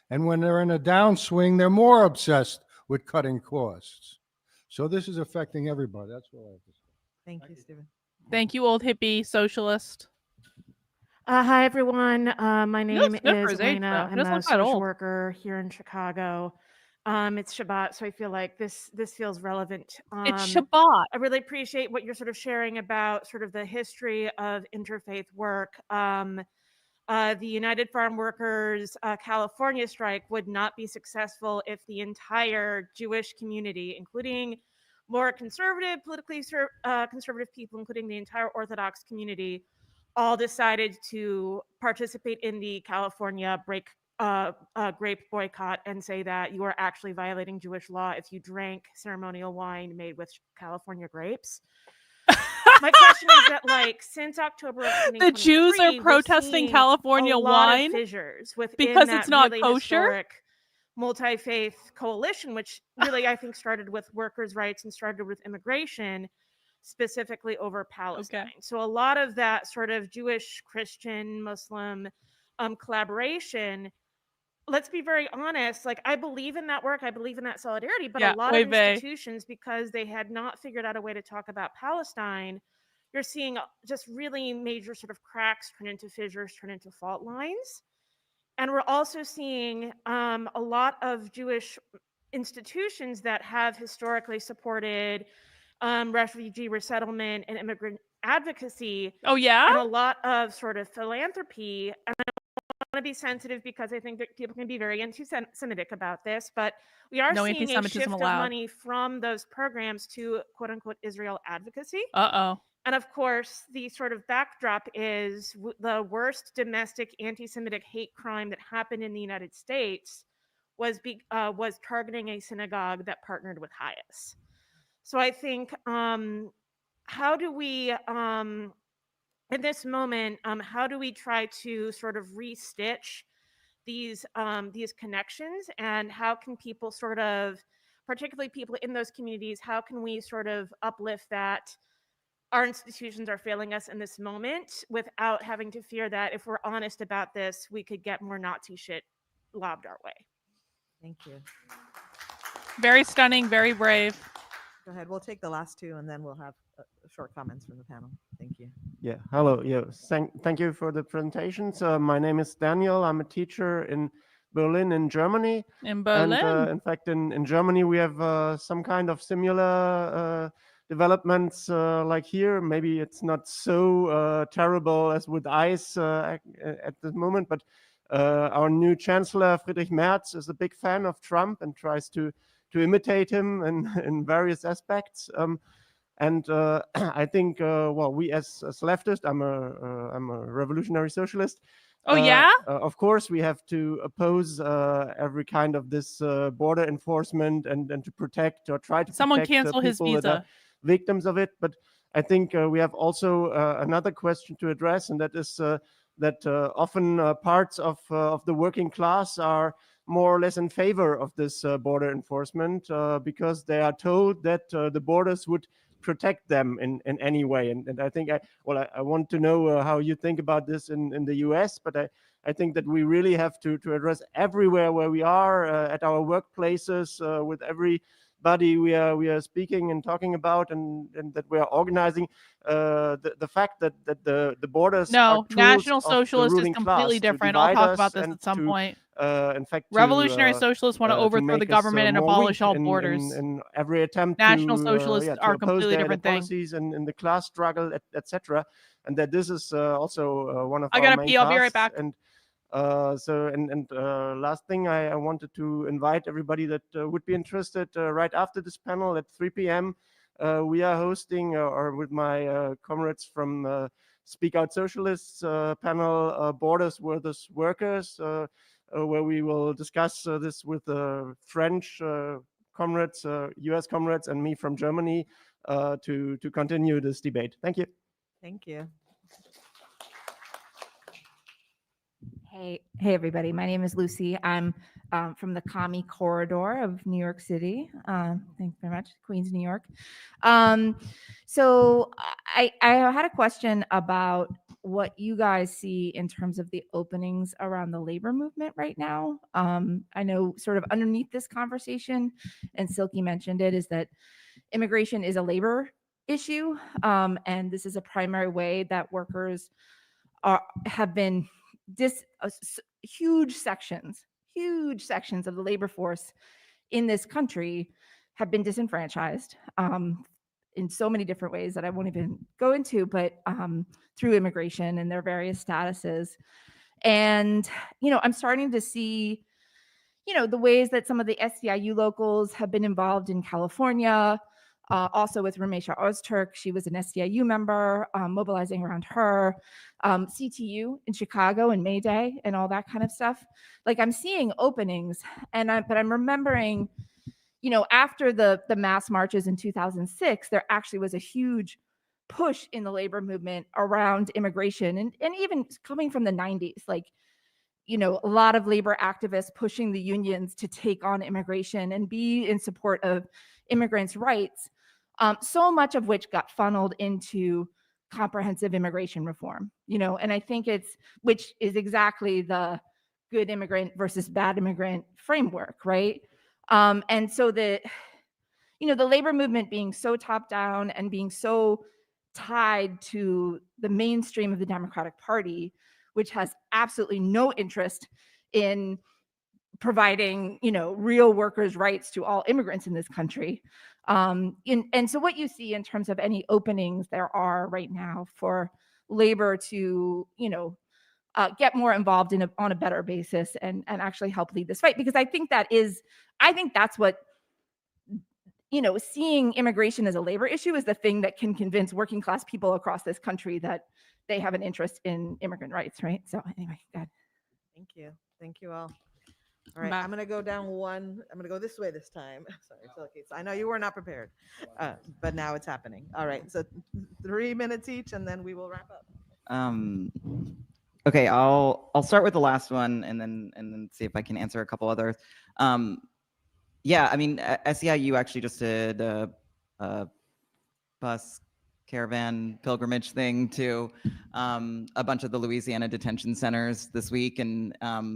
[SPEAKER 11] And when they're in a downswing, they're more obsessed with cutting costs. So this is affecting everybody. That's what I have to say.
[SPEAKER 15] Thank you, Stephen.
[SPEAKER 6] Thank you, old hippie socialist.
[SPEAKER 12] Hi, everyone. My
[SPEAKER 6] He looks
[SPEAKER 12] name
[SPEAKER 6] good for
[SPEAKER 12] is
[SPEAKER 6] his age,
[SPEAKER 12] Elena.
[SPEAKER 6] though. He
[SPEAKER 12] I'm
[SPEAKER 6] doesn't
[SPEAKER 12] a
[SPEAKER 6] look that
[SPEAKER 12] social
[SPEAKER 6] old.
[SPEAKER 12] worker here in Chicago. It's Shabbat, so I feel like this feels relevant.
[SPEAKER 6] It's Shabbat.
[SPEAKER 12] I really appreciate what you're sort of sharing about sort of the history of interfaith work. The United Farm Workers California strike would not be successful if the entire Jewish community, including more conservative, politically conservative people, including the entire Orthodox community, all decided to participate in the California grape boycott and say that you are actually violating Jewish law if you drank ceremonial wine made with California grapes. My question is that, like, since October of 2023,
[SPEAKER 6] The Jews are
[SPEAKER 12] we're
[SPEAKER 6] protesting
[SPEAKER 12] seeing
[SPEAKER 6] California
[SPEAKER 12] a lot
[SPEAKER 6] wine
[SPEAKER 12] of fissures within
[SPEAKER 6] because
[SPEAKER 12] that
[SPEAKER 6] it's not
[SPEAKER 12] really
[SPEAKER 6] kosher?
[SPEAKER 12] historic multi-faith coalition, which really I think started with workers' rights and started with immigration, specifically over Palestine. So a lot of that sort of Jewish, Christian, Muslim collaboration, let's be very honest, like, I believe in that work, I believe in that solidarity, but
[SPEAKER 6] Yeah,
[SPEAKER 12] a lot
[SPEAKER 6] oy
[SPEAKER 12] of
[SPEAKER 6] vey.
[SPEAKER 12] institutions, because they had not figured out a way to talk about Palestine, you're seeing just really major sort of cracks turn into fissures, turn into fault lines. And we're also seeing a lot of Jewish institutions that have historically supported refugee resettlement and immigrant advocacy.
[SPEAKER 6] Oh, yeah?
[SPEAKER 12] And a lot of sort of philanthropy. And I want to be sensitive because I think that people can be very anti-Semitic about this, but we are
[SPEAKER 6] No
[SPEAKER 12] seeing a
[SPEAKER 6] anti-Semitism
[SPEAKER 12] shift of
[SPEAKER 6] allowed.
[SPEAKER 12] money from those programs to quote unquote Israel advocacy.
[SPEAKER 6] Uh-oh.
[SPEAKER 12] And of course, the sort of backdrop is the worst domestic anti-Semitic hate crime that happened in the United States was targeting a synagogue that partnered with Hayas. So I think, how do we, in this moment, how do we try to sort of restitch these connections, and how can people sort of, particularly people in those communities, how can we sort of uplift that our institutions are failing us in this moment without having to fear that if we're honest about this, we could get more Nazi shit lobbed our way.
[SPEAKER 15] Thank you.
[SPEAKER 6] Very stunning, very brave.
[SPEAKER 15] Go ahead. We'll take the last two, and then we'll have short comments from the panel. Thank you.
[SPEAKER 22] Yeah, hello. Yeah, thank you for the presentations. My name is Daniel. I'm a teacher in Berlin, in Germany.
[SPEAKER 6] In Berlin?
[SPEAKER 22] And in fact, in Germany, we have some kind of similar developments like here. Maybe it's not so terrible as with ICE at the moment, but our new Chancellor, Friedrich Merz, is a big fan of Trump and tries to imitate him in various aspects. And I think, well, we as leftists, I'm a revolutionary socialist.
[SPEAKER 6] Oh, yeah?
[SPEAKER 22] Of course, we have to oppose every kind of this border enforcement and to protect or try to
[SPEAKER 6] Someone
[SPEAKER 22] protect
[SPEAKER 6] cancel his
[SPEAKER 22] people that are
[SPEAKER 6] visa.
[SPEAKER 22] victims of it. But I think we have also another question to address, and that is that often parts of the working class are more or less in favor of this border enforcement because they are told that the borders would protect them in any way. And I think, I want to know how you think about this in the US, but I think that we really have to address everywhere where we are, at our workplaces, with everybody we are speaking and talking about, and that we are organizing, the fact that the borders are
[SPEAKER 6] No,
[SPEAKER 22] tools
[SPEAKER 6] National
[SPEAKER 22] of the
[SPEAKER 6] Socialist is
[SPEAKER 22] ruling
[SPEAKER 6] completely
[SPEAKER 22] class to
[SPEAKER 6] different. I'll
[SPEAKER 22] divide
[SPEAKER 6] talk
[SPEAKER 22] us
[SPEAKER 6] about this
[SPEAKER 22] and
[SPEAKER 6] at some
[SPEAKER 22] to,
[SPEAKER 6] point.
[SPEAKER 22] in fact,
[SPEAKER 6] Revolutionary Socialists want to overthrow the
[SPEAKER 22] make us,
[SPEAKER 6] government and
[SPEAKER 22] more
[SPEAKER 6] abolish
[SPEAKER 22] weak
[SPEAKER 6] all
[SPEAKER 22] in
[SPEAKER 6] borders.
[SPEAKER 22] every attempt
[SPEAKER 6] National
[SPEAKER 22] to,
[SPEAKER 6] Socialists
[SPEAKER 22] to
[SPEAKER 6] are a
[SPEAKER 22] oppose
[SPEAKER 6] completely
[SPEAKER 22] their
[SPEAKER 6] different thing.
[SPEAKER 22] policies and the class struggle, etc. And that this is also one of
[SPEAKER 6] I
[SPEAKER 22] our
[SPEAKER 6] gotta
[SPEAKER 22] main
[SPEAKER 6] pee. I'll be right
[SPEAKER 22] tasks.
[SPEAKER 6] back.
[SPEAKER 22] And Last thing, I wanted to invite everybody that would be interested right after this panel at 3 p.m. We are hosting, or with my comrades from Speak Out Socialists panel, Borders versus Workers, where we will discuss this with French comrades, US comrades, and me from Germany to continue this debate. Thank you.
[SPEAKER 10] Thank you.
[SPEAKER 13] Hey, everybody. My name is Lucy. I'm from the Commie Corridor of New York City. Thanks very much, Queens, New York. So I had a question about what you guys see in terms of the openings around the labor movement right now. I know sort of underneath this conversation, and Silky mentioned it, is that immigration is a labor issue, and this is a primary way that workers have been huge sections of the labor force in this country have been disenfranchised in so many different ways that I won't even go into, but through immigration and their various statuses. And, I'm starting to see, the ways that some of the SEIU locals have been involved in California, also with Rumesha Ozturk. She was an SEIU member, mobilizing around her. CTU in Chicago and May Day and all that kind of stuff. Like, I'm seeing openings, but I'm remembering, after the mass marches in 2006, there actually was a huge push in the labor movement around immigration, and even coming from the 90s, a lot of labor activists pushing the unions to take on immigration and be in support of immigrants' rights, so much of which got funneled into comprehensive immigration reform, and I think which is exactly the good immigrant versus bad immigrant framework, right? And so the labor movement being so top down and being so tied to the mainstream of the Democratic Party, which has absolutely no interest in providing, real workers' rights to all immigrants in this country. And so what you see in terms of any openings there are right now for labor to, get more involved on a better basis and actually help lead this fight, because I think that's what, seeing immigration as a labor issue is the thing that can convince working class people across this country that they have an interest in immigrant rights, right? So anyway, go ahead.
[SPEAKER 10] Thank you. Thank you all. All right, I'm going to go down I'm going to go this way this time. Sorry, Silky. So I know you were not prepared, but now it's happening. All right, so 3 minutes each, and then we will wrap up.
[SPEAKER 3] Okay, I'll start with the last one, and then see if I can answer a couple others. Yeah, I mean, SEIU actually just did a bus caravan pilgrimage thing to a bunch of the Louisiana detention centers this week, and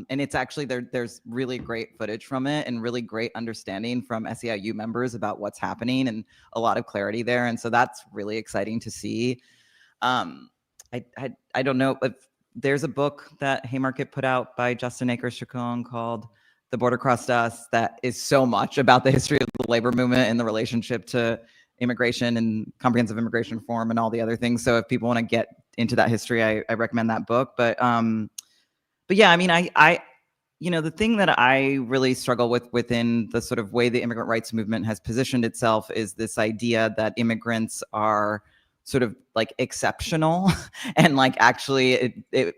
[SPEAKER 3] it's actually there's really great footage from it and really great understanding from SEIU members about what's happening and a lot of clarity there, and so that's really exciting to see. I don't know if there's a book that Haymarket put out by Justin Akers-Chacon called The Border Crossed Us that is so much about the history of the labor movement and the relationship to immigration and comprehensive immigration reform and all the other things. So if people want to get into that history, I recommend that book. But yeah, I mean, I the thing that I really struggle with within the sort of way the immigrant rights movement has positioned itself is this idea that immigrants are sort of like exceptional and like actually it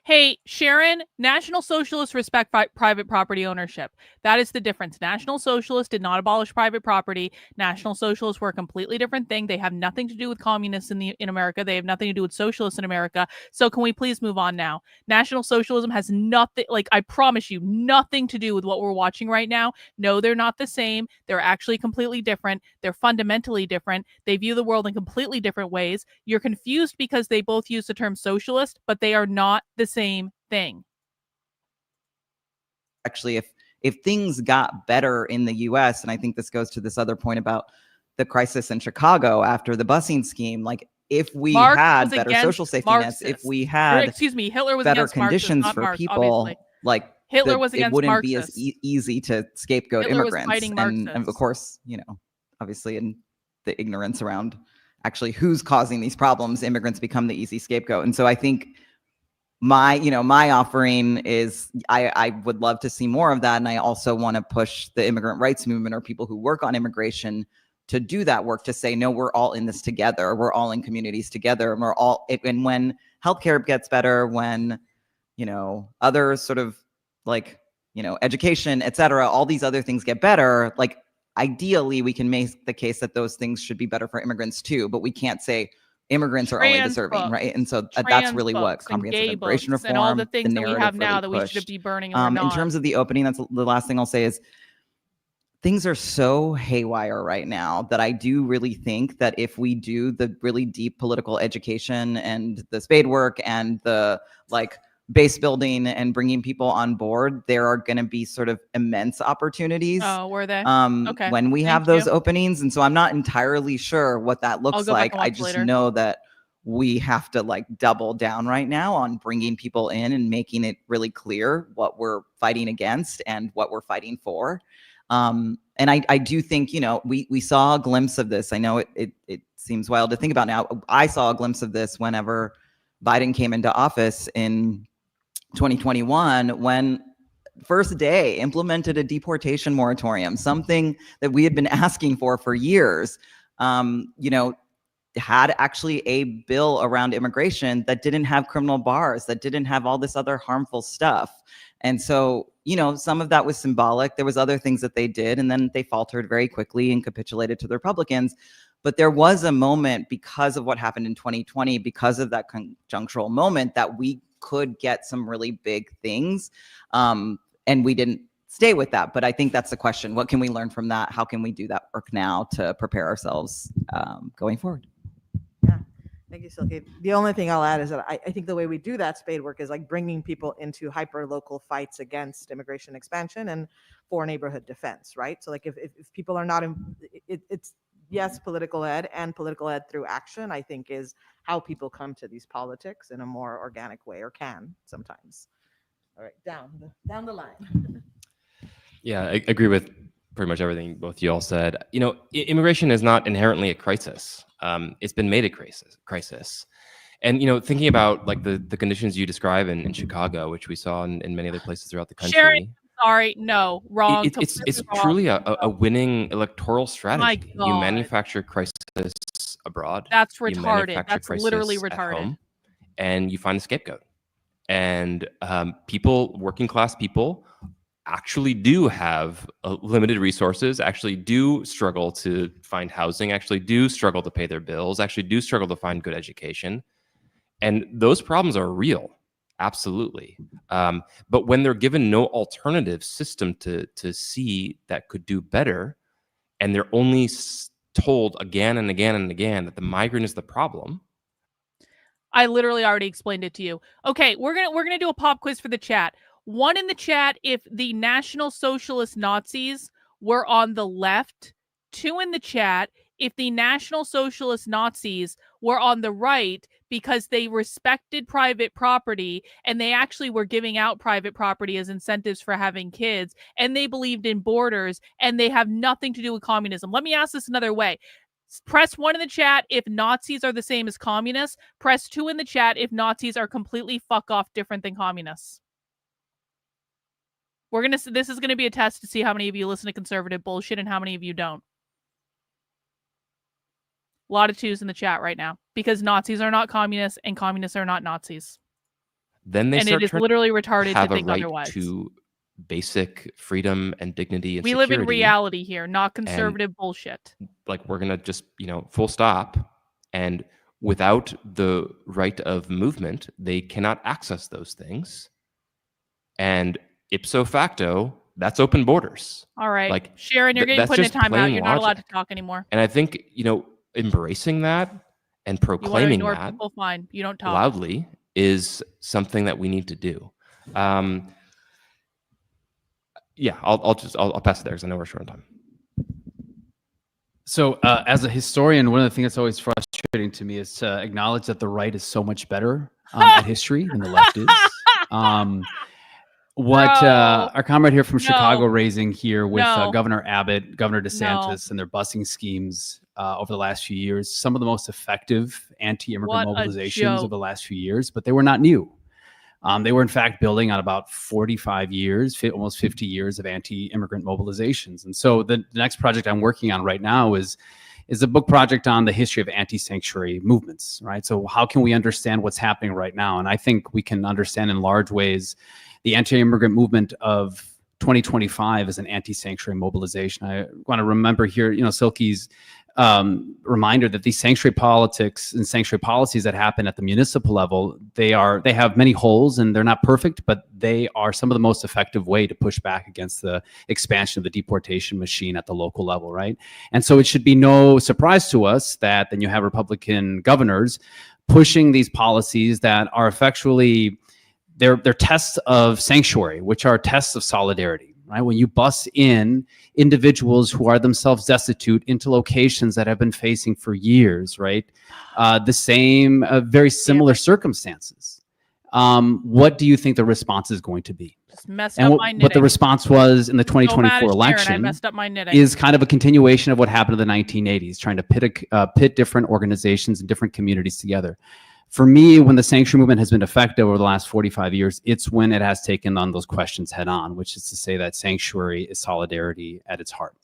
[SPEAKER 6] Hey, Sharon, National Socialists respect private property ownership. That is the difference. National Socialists did not abolish private property. National Socialists were a completely different thing. They have nothing to do with communists in America. They have nothing to do with socialists in America. So can we please move on now? National Socialism has nothing, I promise you, nothing to do with what we're watching right now. No, they're not the same. They're actually completely different. They're fundamentally different. They view the world in completely different ways. You're confused because they both use the term socialist, but they are not the same thing.
[SPEAKER 3] Actually, if things got better in the US, and I think this goes to this other point about the crisis in Chicago after the busing scheme, like if we had better social safety nets, if we had
[SPEAKER 6] Hitler was
[SPEAKER 3] better
[SPEAKER 6] against
[SPEAKER 3] conditions
[SPEAKER 6] Marxists,
[SPEAKER 3] for
[SPEAKER 6] not
[SPEAKER 3] people,
[SPEAKER 6] obviously.
[SPEAKER 3] like
[SPEAKER 6] Hitler was
[SPEAKER 3] it
[SPEAKER 6] against
[SPEAKER 3] wouldn't
[SPEAKER 6] Marxists.
[SPEAKER 3] be as easy to scapegoat
[SPEAKER 6] Hitler was
[SPEAKER 3] immigrants.
[SPEAKER 6] fighting
[SPEAKER 3] And of course, obviously in the ignorance around actually who's causing these problems, immigrants become the easy scapegoat. And so I think my offering is I would love to see more of that. And I also want to push the immigrant rights movement or people who work on immigration to do that work, to say, no, we're all in this together. We're all in communities together. And and when healthcare gets better, when, other sort of like, education, et cetera, all these other things get better, like ideally we can make the case that those things should be better for immigrants too, but we can't say immigrants are only deserving, right? And so that's really what comprehensive immigration reform,
[SPEAKER 6] and all the things that we have
[SPEAKER 3] narrative
[SPEAKER 6] now
[SPEAKER 3] really
[SPEAKER 6] that we should
[SPEAKER 3] pushed.
[SPEAKER 6] be burning and we're not.
[SPEAKER 3] In terms of the opening, that's the last thing I'll say is things are so haywire right now that I do really think that if we do the really deep political education and the spade work and the base building and bringing people on board, there are going to be sort of immense opportunities.
[SPEAKER 6] Oh, were they? Okay.
[SPEAKER 3] When we have those openings. And so I'm not entirely sure what that looks like. I just know that we have to double down right now on bringing people in and making it really clear what we're fighting against and what we're fighting for. And I do think, we saw a glimpse of this. I know it seems wild to think about now. I saw a glimpse of this whenever Biden came into office in 2021, when first day implemented a deportation moratorium, something that we had been asking for years. Had actually a bill around immigration that didn't have criminal bars, that didn't have all this other harmful stuff. And so, some of that was symbolic. There was other things that they did, and then they faltered very quickly and capitulated to the Republicans. But there was a moment, because of what happened in 2020, because of that conjunctural moment, that we could get some really big things. And we didn't stay with that. But I think that's the question. What can we learn from that? How can we do that work now to prepare ourselves going forward?
[SPEAKER 10] Thank you, Silky. The only thing I'll add is that I think the way we do that spade work is bringing people into hyper-local fights against immigration expansion and for neighborhood defense, right? So if people are not, it's yes, political ed, and political ed through action, I think, is how people come to these politics in a more organic way, or can sometimes. All right, down the line.
[SPEAKER 2] Yeah, I agree with pretty much everything both you all said. Immigration is not inherently a crisis. It's been made a crisis. And, thinking about the conditions you describe in Chicago, which we saw in many other places throughout the country.
[SPEAKER 6] Sharon, sorry, no, wrong.
[SPEAKER 2] It's truly a winning electoral strategy.
[SPEAKER 6] My
[SPEAKER 2] You
[SPEAKER 6] God.
[SPEAKER 2] manufacture crisis abroad.
[SPEAKER 6] That's
[SPEAKER 2] you
[SPEAKER 6] retarded.
[SPEAKER 2] manufacture
[SPEAKER 6] That's literally
[SPEAKER 2] crisis at
[SPEAKER 6] retarded.
[SPEAKER 2] home, and you find a scapegoat. And working class people, actually do have limited resources, actually do struggle to find housing, actually do struggle to pay their bills, actually do struggle to find good education. And those problems are real, absolutely. But when they're given no alternative system to see that could do better, and they're only told again and again and again that the migrant is the problem.
[SPEAKER 6] I literally already explained it to you. Okay, we're gonna do a pop quiz for the chat. One in the chat if the National Socialist Nazis were on the left. Two in the chat if the National Socialist Nazis were on the right because they respected private property and they actually were giving out private property as incentives for having kids, and they believed in borders, and they have nothing to do with communism. Let me ask this another way. Press 1 in the chat if Nazis are the same as communists. Press 2 in the chat if Nazis are completely fuck off different than communists. This is gonna be a test to see how many of you listen to conservative bullshit and how many of you don't. A lot of 2s in the chat right now because Nazis are not communists and communists are not Nazis.
[SPEAKER 2] Then they
[SPEAKER 6] and
[SPEAKER 2] start
[SPEAKER 6] it is literally retarded
[SPEAKER 2] have
[SPEAKER 6] to think
[SPEAKER 2] a right
[SPEAKER 6] otherwise.
[SPEAKER 2] to basic freedom and dignity and
[SPEAKER 6] We
[SPEAKER 2] security.
[SPEAKER 6] live in reality here, not conservative bullshit.
[SPEAKER 2] We're gonna just full stop, and without the right of movement, they cannot access those things, and ipso facto, that's open borders.
[SPEAKER 6] All right, Sharon, you're getting put in a timeout. You're not allowed to talk anymore.
[SPEAKER 2] And I think embracing that and
[SPEAKER 6] You want to
[SPEAKER 2] proclaiming
[SPEAKER 6] ignore
[SPEAKER 2] that
[SPEAKER 6] people? Fine. You don't talk.
[SPEAKER 2] loudly is something that we need to do. Yeah, I'll pass it there because I know we're short on time.
[SPEAKER 1] So as a historian, one of the things that's always frustrating to me is to acknowledge that the right is so much better at history than the left is. Our comrade here from Chicago raising here with Governor Abbott, Governor DeSantis, and their busing schemes over the last few years, some of the most effective anti-immigrant
[SPEAKER 6] What a
[SPEAKER 1] mobilizations
[SPEAKER 6] joke.
[SPEAKER 1] over the last few years, but they were not new. They were in fact building on about 45 years, almost 50 years of anti-immigrant mobilizations. And so the next project I'm working on right now is a book project on the history of anti-sanctuary movements, right? So how can we understand what's happening right now? And I think we can understand in large ways the anti-immigrant movement of 2025 as an anti-sanctuary mobilization. I want to remember here, Silky's reminder that these sanctuary politics and sanctuary policies that happen at the municipal level, they have many holes and they're not perfect, but they are some of the most effective way to push back against the expansion of the deportation machine at the local level, right? And so it should be no surprise to us that then you have Republican governors pushing these policies that are effectually, they're tests of sanctuary, which are tests of solidarity, right? When you bus in individuals who are themselves destitute into locations that have been facing for years, right? The same, very similar circumstances. What do you think the response is going to be?
[SPEAKER 6] Just messed
[SPEAKER 1] And
[SPEAKER 6] up my knitting.
[SPEAKER 1] what the response was in the
[SPEAKER 6] So mad at
[SPEAKER 1] 2024
[SPEAKER 6] Sharon, I
[SPEAKER 1] election
[SPEAKER 6] messed up my knitting.
[SPEAKER 1] is kind of a continuation of what happened in the 1980s, trying to pit different organizations and different communities together. For me, when the sanctuary movement has been effective over the last 45 years, it's when it has taken on those questions head on, which is to say that sanctuary is solidarity at its heart.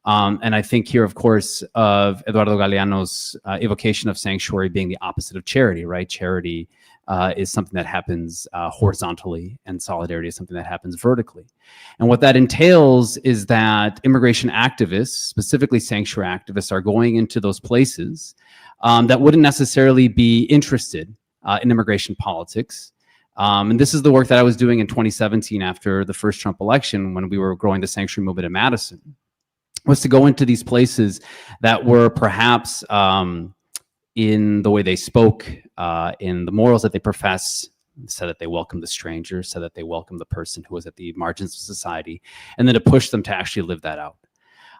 [SPEAKER 1] And I think here, of course, of Eduardo Galeano's evocation of sanctuary being the opposite of charity, right? Charity is something that happens horizontally, and solidarity is something that happens vertically. And what that entails is that immigration activists, specifically sanctuary activists, are going into those places that wouldn't necessarily be interested in immigration politics. And this is the work that I was doing in 2017 after the first Trump election, when we were growing the sanctuary movement in Madison, was to go into these places that were perhaps in the way they spoke, in the morals that they profess, said that they welcome the stranger, said that they welcome the person who was at the margins of society, and then to push them to actually live that out.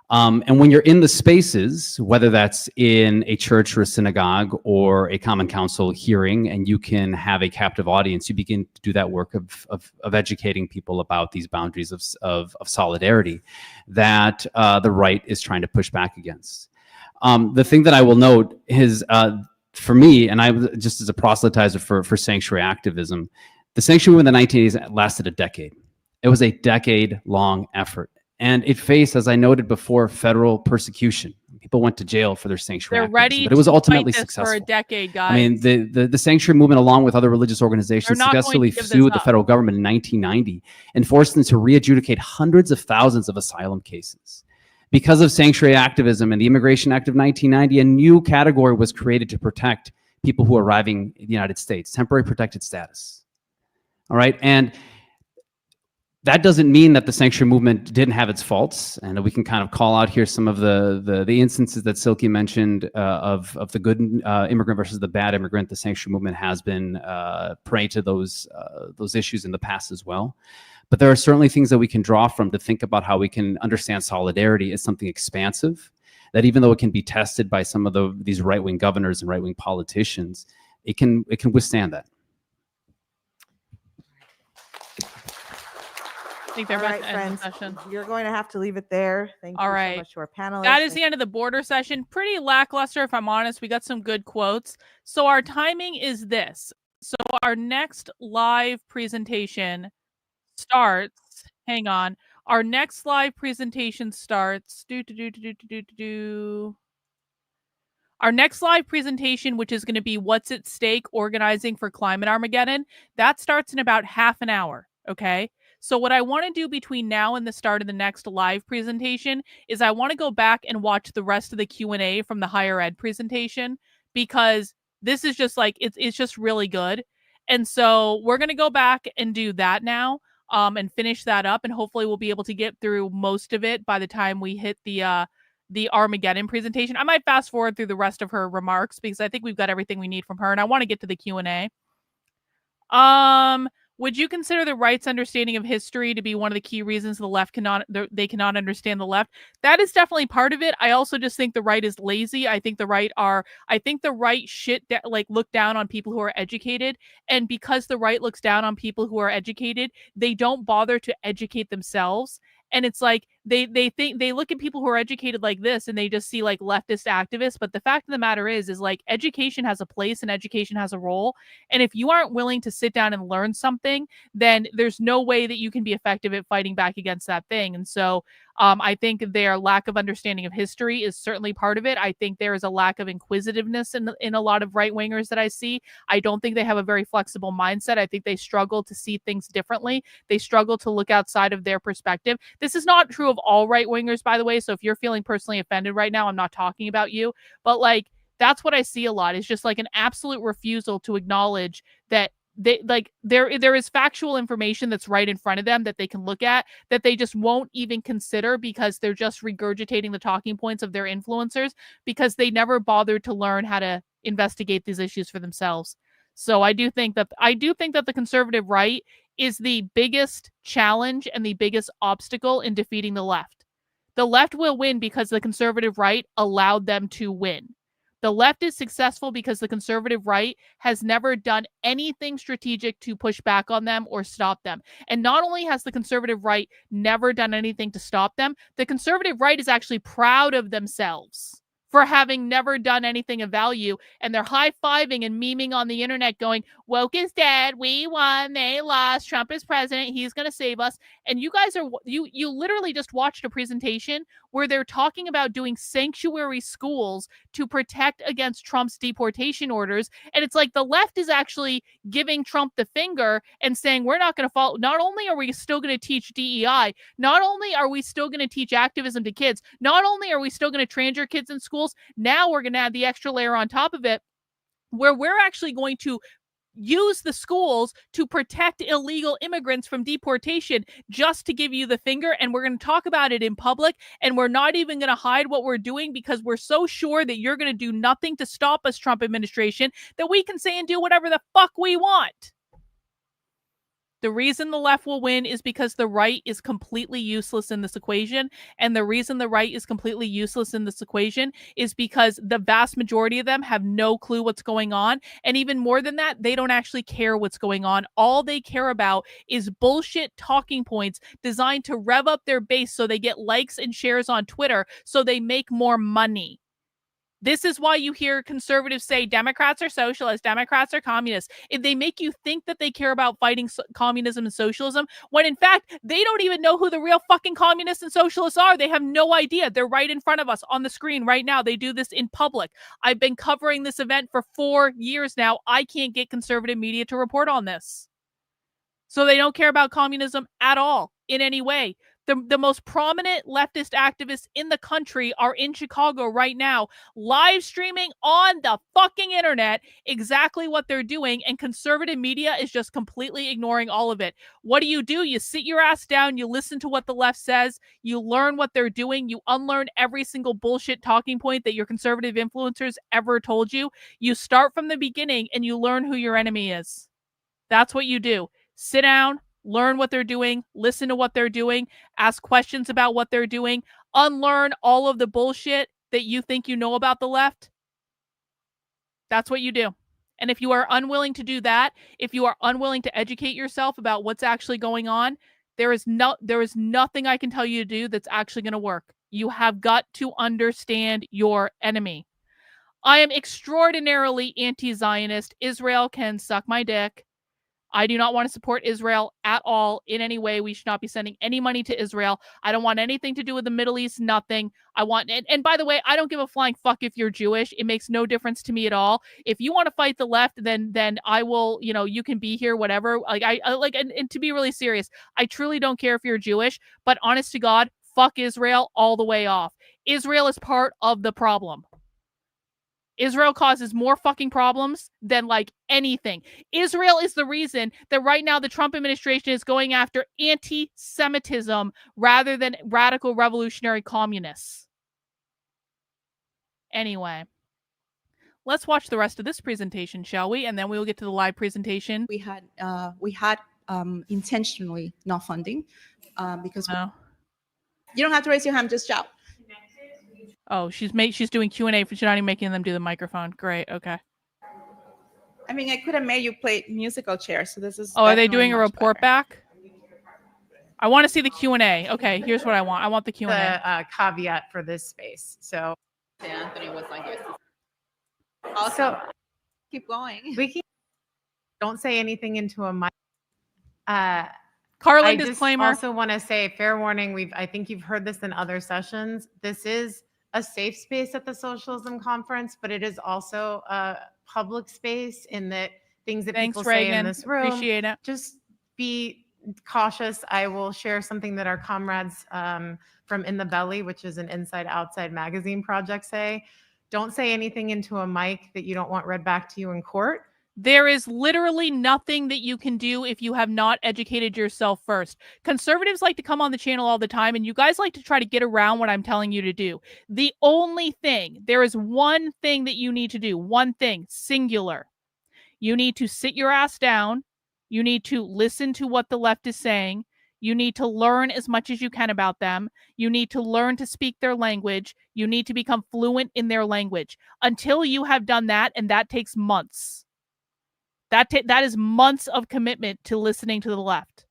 [SPEAKER 1] And when you're in the spaces, whether that's in a church or a synagogue or a common council hearing, and you can have a captive audience, you begin to do that work of educating people about these boundaries of solidarity that the right is trying to push back against. The thing that I will note is, for me, and I just as a proselytizer for sanctuary activism, the sanctuary movement in the 1980s lasted a decade. It was a decade-long effort. And it faced, as I noted before, federal persecution. People went to jail for their sanctuary
[SPEAKER 6] They're
[SPEAKER 1] activism,
[SPEAKER 6] ready
[SPEAKER 1] but it was
[SPEAKER 6] to
[SPEAKER 1] ultimately
[SPEAKER 6] fight this
[SPEAKER 1] successful.
[SPEAKER 6] for a decade, guys.
[SPEAKER 1] I mean, the sanctuary movement, along with other religious organizations,
[SPEAKER 6] They're not going to
[SPEAKER 1] successfully
[SPEAKER 6] give this
[SPEAKER 1] sued the
[SPEAKER 6] up.
[SPEAKER 1] federal government in 1990 and forced them to re-adjudicate hundreds of thousands of asylum cases. Because of sanctuary activism and the Immigration Act of 1990, a new category was created to protect people who are arriving in the United States, temporary protected status. All right, and that doesn't mean that the sanctuary movement didn't have its faults, and we can kind of call out here some of the instances that Silky mentioned of the good immigrant versus the bad immigrant. The sanctuary movement has been prey to those issues in the past as well. But there are certainly things that we can draw from to think about how we can understand solidarity as something expansive, that even though it can be tested by some of these right-wing governors and right-wing politicians, it can withstand that.
[SPEAKER 6] I think they're
[SPEAKER 10] All
[SPEAKER 6] about
[SPEAKER 10] right,
[SPEAKER 6] to end the
[SPEAKER 10] friends,
[SPEAKER 6] session.
[SPEAKER 10] you're going to have to leave it there. Thank
[SPEAKER 6] All
[SPEAKER 10] you
[SPEAKER 6] right.
[SPEAKER 10] so much to our panelists.
[SPEAKER 6] That is the end of the border session. Pretty lackluster, if I'm honest. We got some good quotes. So our timing is this. So our next live presentation starts. Hang on. Our next live presentation starts. Our next live presentation, which is going to be What's at Stake, Organizing for Climate Armageddon, that starts in about half an hour. Okay. So what I want to do between now and the start of the next live presentation is I want to go back and watch the rest of the Q&A from the higher ed presentation, because this is just like, it's just really good. And so we're going to go back and do that now and finish that up. And hopefully we'll be able to get through most of it by the time we hit the Armageddon presentation. I might fast forward through the rest of her remarks because I think we've got everything we need from her. And I want to get to the Q&A. Would you consider the right's understanding of history to be one of the key reasons the left cannot understand the left? That is definitely part of it. I also just think the right is lazy. I think the right look down on people who are educated. And because the right looks down on people who are educated, they don't bother to educate themselves. And it's like they look at people who are educated like this and they just see like leftist activists. But the fact of the matter is like education has a place and education has a role. And if you aren't willing to sit down and learn something, then there's no way that you can be effective at fighting back against that thing. And so I think their lack of understanding of history is certainly part of it. I think there is a lack of inquisitiveness in a lot of right-wingers that I see. I don't think they have a very flexible mindset. I think they struggle to see things differently. They struggle to look outside of their perspective. This is not true of all right-wingers, by the way. So if you're feeling personally offended right now, I'm not talking about you. But like, that's what I see a lot, is just like an absolute refusal to acknowledge that there is factual information that's right in front of them that they can look at that they just won't even consider because they're just regurgitating the talking points of their influencers because they never bothered to learn how to investigate these issues for themselves. So I do think that the conservative right is the biggest challenge and the biggest obstacle in defeating the left. The left will win because the conservative right allowed them to win. The left is successful because the conservative right has never done anything strategic to push back on them or stop them. And not only has the conservative right never done anything to stop them, the conservative right is actually proud of themselves for having never done anything of value. And they're high-fiving and memeing on the internet going, woke is dead, we won, they lost, Trump is president, he's going to save us. And you guys are, you literally just watched a presentation where they're talking about doing sanctuary schools to protect against Trump's deportation orders. And it's like the left is actually giving Trump the finger and saying, we're not going to follow. Not only are we still going to teach DEI, not only are we still going to teach activism to kids, not only are we still going to train your kids in schools, now we're going to add the extra layer on top of it where we're actually going to use the schools to protect illegal immigrants from deportation just to give you the finger. And we're going to talk about it in public. And we're not even going to hide what we're doing because we're so sure that you're going to do nothing to stop us, Trump administration, that we can say and do whatever the fuck we want. The reason the left will win is because the right is completely useless in this equation. And the reason the right is completely useless in this equation is because the vast majority of them have no clue what's going on. And even more than that, they don't actually care what's going on. All they care about is bullshit talking points designed to rev up their base so they get likes and shares on Twitter so they make more money. This is why you hear conservatives say Democrats are socialists, Democrats are communists. If they make you think that they care about fighting communism and socialism, when in fact, they don't even know who the real fucking communists and socialists are. They have no idea. They're right in front of us on the screen right now. They do this in public. I've been covering this event for 4 years now. I can't get conservative media to report on this. So they don't care about communism at all in any way. The most prominent leftist activists in the country are in Chicago right now, live streaming on the fucking internet exactly what they're doing, and conservative media is just completely ignoring all of it. What do? You sit your ass down, you listen to what the left says, you learn what they're doing, you unlearn every single bullshit talking point that your conservative influencers ever told you. You start from the beginning and you learn who your enemy is. That's what you do. Sit down, learn what they're doing, listen to what they're doing, ask questions about what they're doing, unlearn all of the bullshit that you think you know about the left. That's what you do. And if you are unwilling to do that, if you are unwilling to educate yourself about what's actually going on, there is nothing I can tell you to do that's actually going to work. You have got to understand your enemy. I am extraordinarily anti-Zionist. Israel can suck my dick. I do not want to support Israel at all in any way. We should not be sending any money to Israel. I don't want anything to do with the Middle East, nothing. I want, and by the way, I don't give a flying fuck if you're Jewish. It makes no difference to me at all. If you want to fight the left, then I will, you can be here, whatever. And to be really serious, I truly don't care if you're Jewish, but honest to God, fuck Israel all the way off. Israel is part of the problem. Israel causes more fucking problems than anything. Israel is the reason that right now the Trump administration is going after anti-Semitism rather than radical revolutionary communists. Anyway, let's watch the rest of this presentation, shall we? And then we will get to the live presentation.
[SPEAKER 18] We had intentionally not funding because you don't have to raise your hand, just shout.
[SPEAKER 6] Oh, she's doing Q&A. She's not even making them do the microphone. Great. Okay.
[SPEAKER 18] I mean, I could have made you play musical chairs. So this is.
[SPEAKER 6] Oh, are they doing a report back? I want to see the Q&A. Okay, here's what I want. I want the Q&A.
[SPEAKER 17] The caveat for this space. So
[SPEAKER 14] Anthony was like, yes.
[SPEAKER 17] So
[SPEAKER 14] Keep going.
[SPEAKER 17] we can don't say anything into a mic.
[SPEAKER 6] Karlyn,
[SPEAKER 17] I just
[SPEAKER 6] disclaimer.
[SPEAKER 17] also want to say, fair warning. I think you've heard this in other sessions. This is a safe space at the Socialism Conference, but it is also a public space in that things that
[SPEAKER 6] Thanks,
[SPEAKER 17] people say in
[SPEAKER 6] Reagan.
[SPEAKER 17] this room.
[SPEAKER 6] Appreciate it.
[SPEAKER 17] Just be cautious. I will share something that our comrades from In the Belly, which is an Inside Outside magazine project, say. Don't say anything into a mic that you don't want read back to you in court.
[SPEAKER 6] There is literally nothing that you can do if you have not educated yourself first. Conservatives like to come on the channel all the time, and you guys like to try to get around what I'm telling you to do. The only thing, there is one thing that you need to do, one thing, singular. You need to sit your ass down. You need to listen to what the left is saying. You need to learn as much as you can about them. You need to learn to speak their language. You need to become fluent in their language. Until you have done that, and that takes months. That is months of commitment to listening to the left.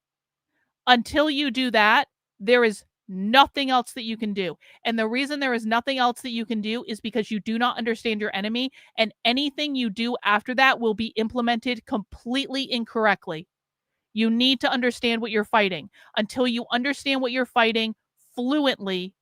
[SPEAKER 6] Until you do that, there is nothing else that you can do. And the reason there is nothing else that you can do is because you do not understand your enemy, and anything you do after that will be implemented completely incorrectly. You need to understand what you're fighting. Until you understand what you're fighting fluently,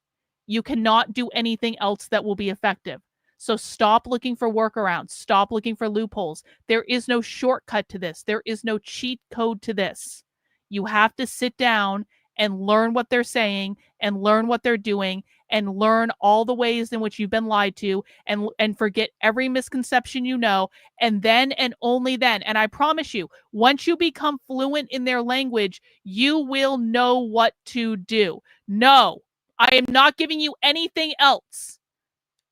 [SPEAKER 6] you cannot do anything else that will be effective. So stop looking for workarounds. Stop looking for loopholes. There is no shortcut to this. There is no cheat code to this. You have to sit down and learn what they're saying and learn what they're doing and learn all the ways in which you've been lied to and forget every misconception you know. And then and only then, and I promise you, once you become fluent in their language, you will know what to do. No, I am not giving you anything else.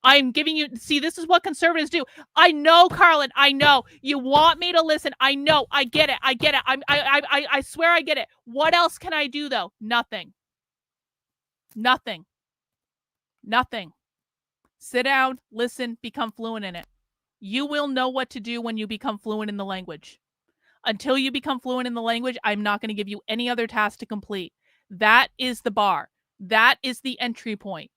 [SPEAKER 6] I'm giving you, see, this is what conservatives do. I know, Karlyn, I know. You want me to listen. I know. I get it. I get it. I swear I get it. What else can I do, though? Nothing. Nothing. Nothing. Sit down, listen, become fluent in it. You will know what to do when you become fluent in the language. Until you become fluent in the language, I'm not going to give you any other task to complete. That is the bar. That is the entry point.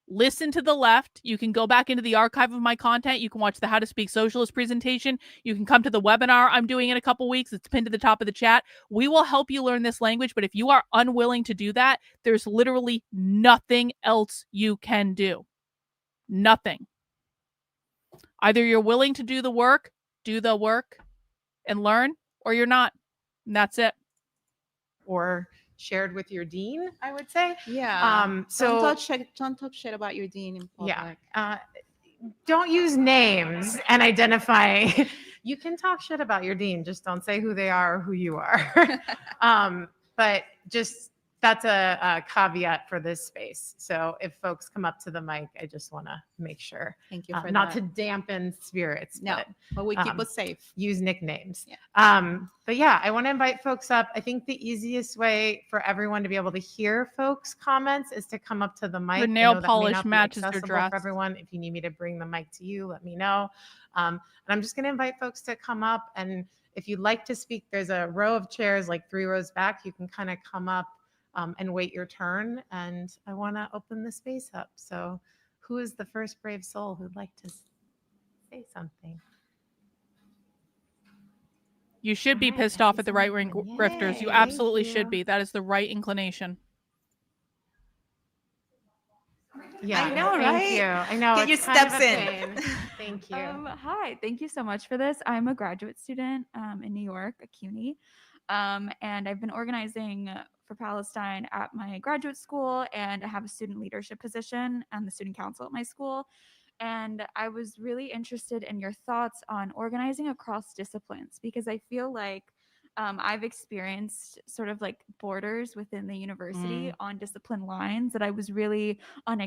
[SPEAKER 6] Listen to the left. You can go back into the archive of my content. You can watch the How to Speak Socialist presentation. You can come to the webinar I'm doing in a couple weeks. It's pinned to the top of the chat. We will help you learn this language, but if you are unwilling to do that, there's literally nothing else you can do. Nothing. Either you're willing to do the work and learn, or you're not. And that's it.
[SPEAKER 17] Or shared with your dean, I would say.
[SPEAKER 14] Yeah.
[SPEAKER 17] So
[SPEAKER 14] don't talk shit about your dean in public.
[SPEAKER 17] Yeah. Don't use names and identify. You can talk shit about your dean, just don't say who they are or who you are. But just that's a caveat for this space. So if folks come up to the mic, I just want to make sure.
[SPEAKER 14] Thank you for
[SPEAKER 17] not
[SPEAKER 14] that.
[SPEAKER 17] to dampen spirits.
[SPEAKER 14] No, but we keep us safe.
[SPEAKER 17] Use nicknames.
[SPEAKER 14] Yeah.
[SPEAKER 17] But yeah, I want to invite folks up. I think the easiest way for everyone to be able to hear folks' comments is to come up to the mic.
[SPEAKER 6] The
[SPEAKER 17] I
[SPEAKER 6] nail
[SPEAKER 17] know that may
[SPEAKER 6] polish
[SPEAKER 17] not be
[SPEAKER 6] matches their
[SPEAKER 17] accessible
[SPEAKER 6] dress.
[SPEAKER 17] for everyone. If you need me to bring the mic to you, let me know. And I'm just going to invite folks to come up. And if you'd like to speak, there's a row of chairs, like 3 rows back. You can kind of come up and wait your turn. And I want to open the space up. So who is the first brave soul who'd like to say something?
[SPEAKER 6] You should be pissed off at the right-wing grifters. You absolutely should be. That is the right inclination.
[SPEAKER 17] Yeah,
[SPEAKER 16] I know,
[SPEAKER 17] thank
[SPEAKER 16] right?
[SPEAKER 17] you. I know.
[SPEAKER 16] Get your
[SPEAKER 17] it's kind of
[SPEAKER 16] steps
[SPEAKER 17] a
[SPEAKER 16] in.
[SPEAKER 17] pain. Thank you.
[SPEAKER 16] Hi, thank you so much for this. I'm a graduate student in New York at CUNY, and I've been organizing for Palestine at my graduate school, and I have a student leadership position and the student council at my school. And I was really interested in your thoughts on organizing across disciplines, because I feel like I've experienced sort of like borders within the university on discipline lines that I was really I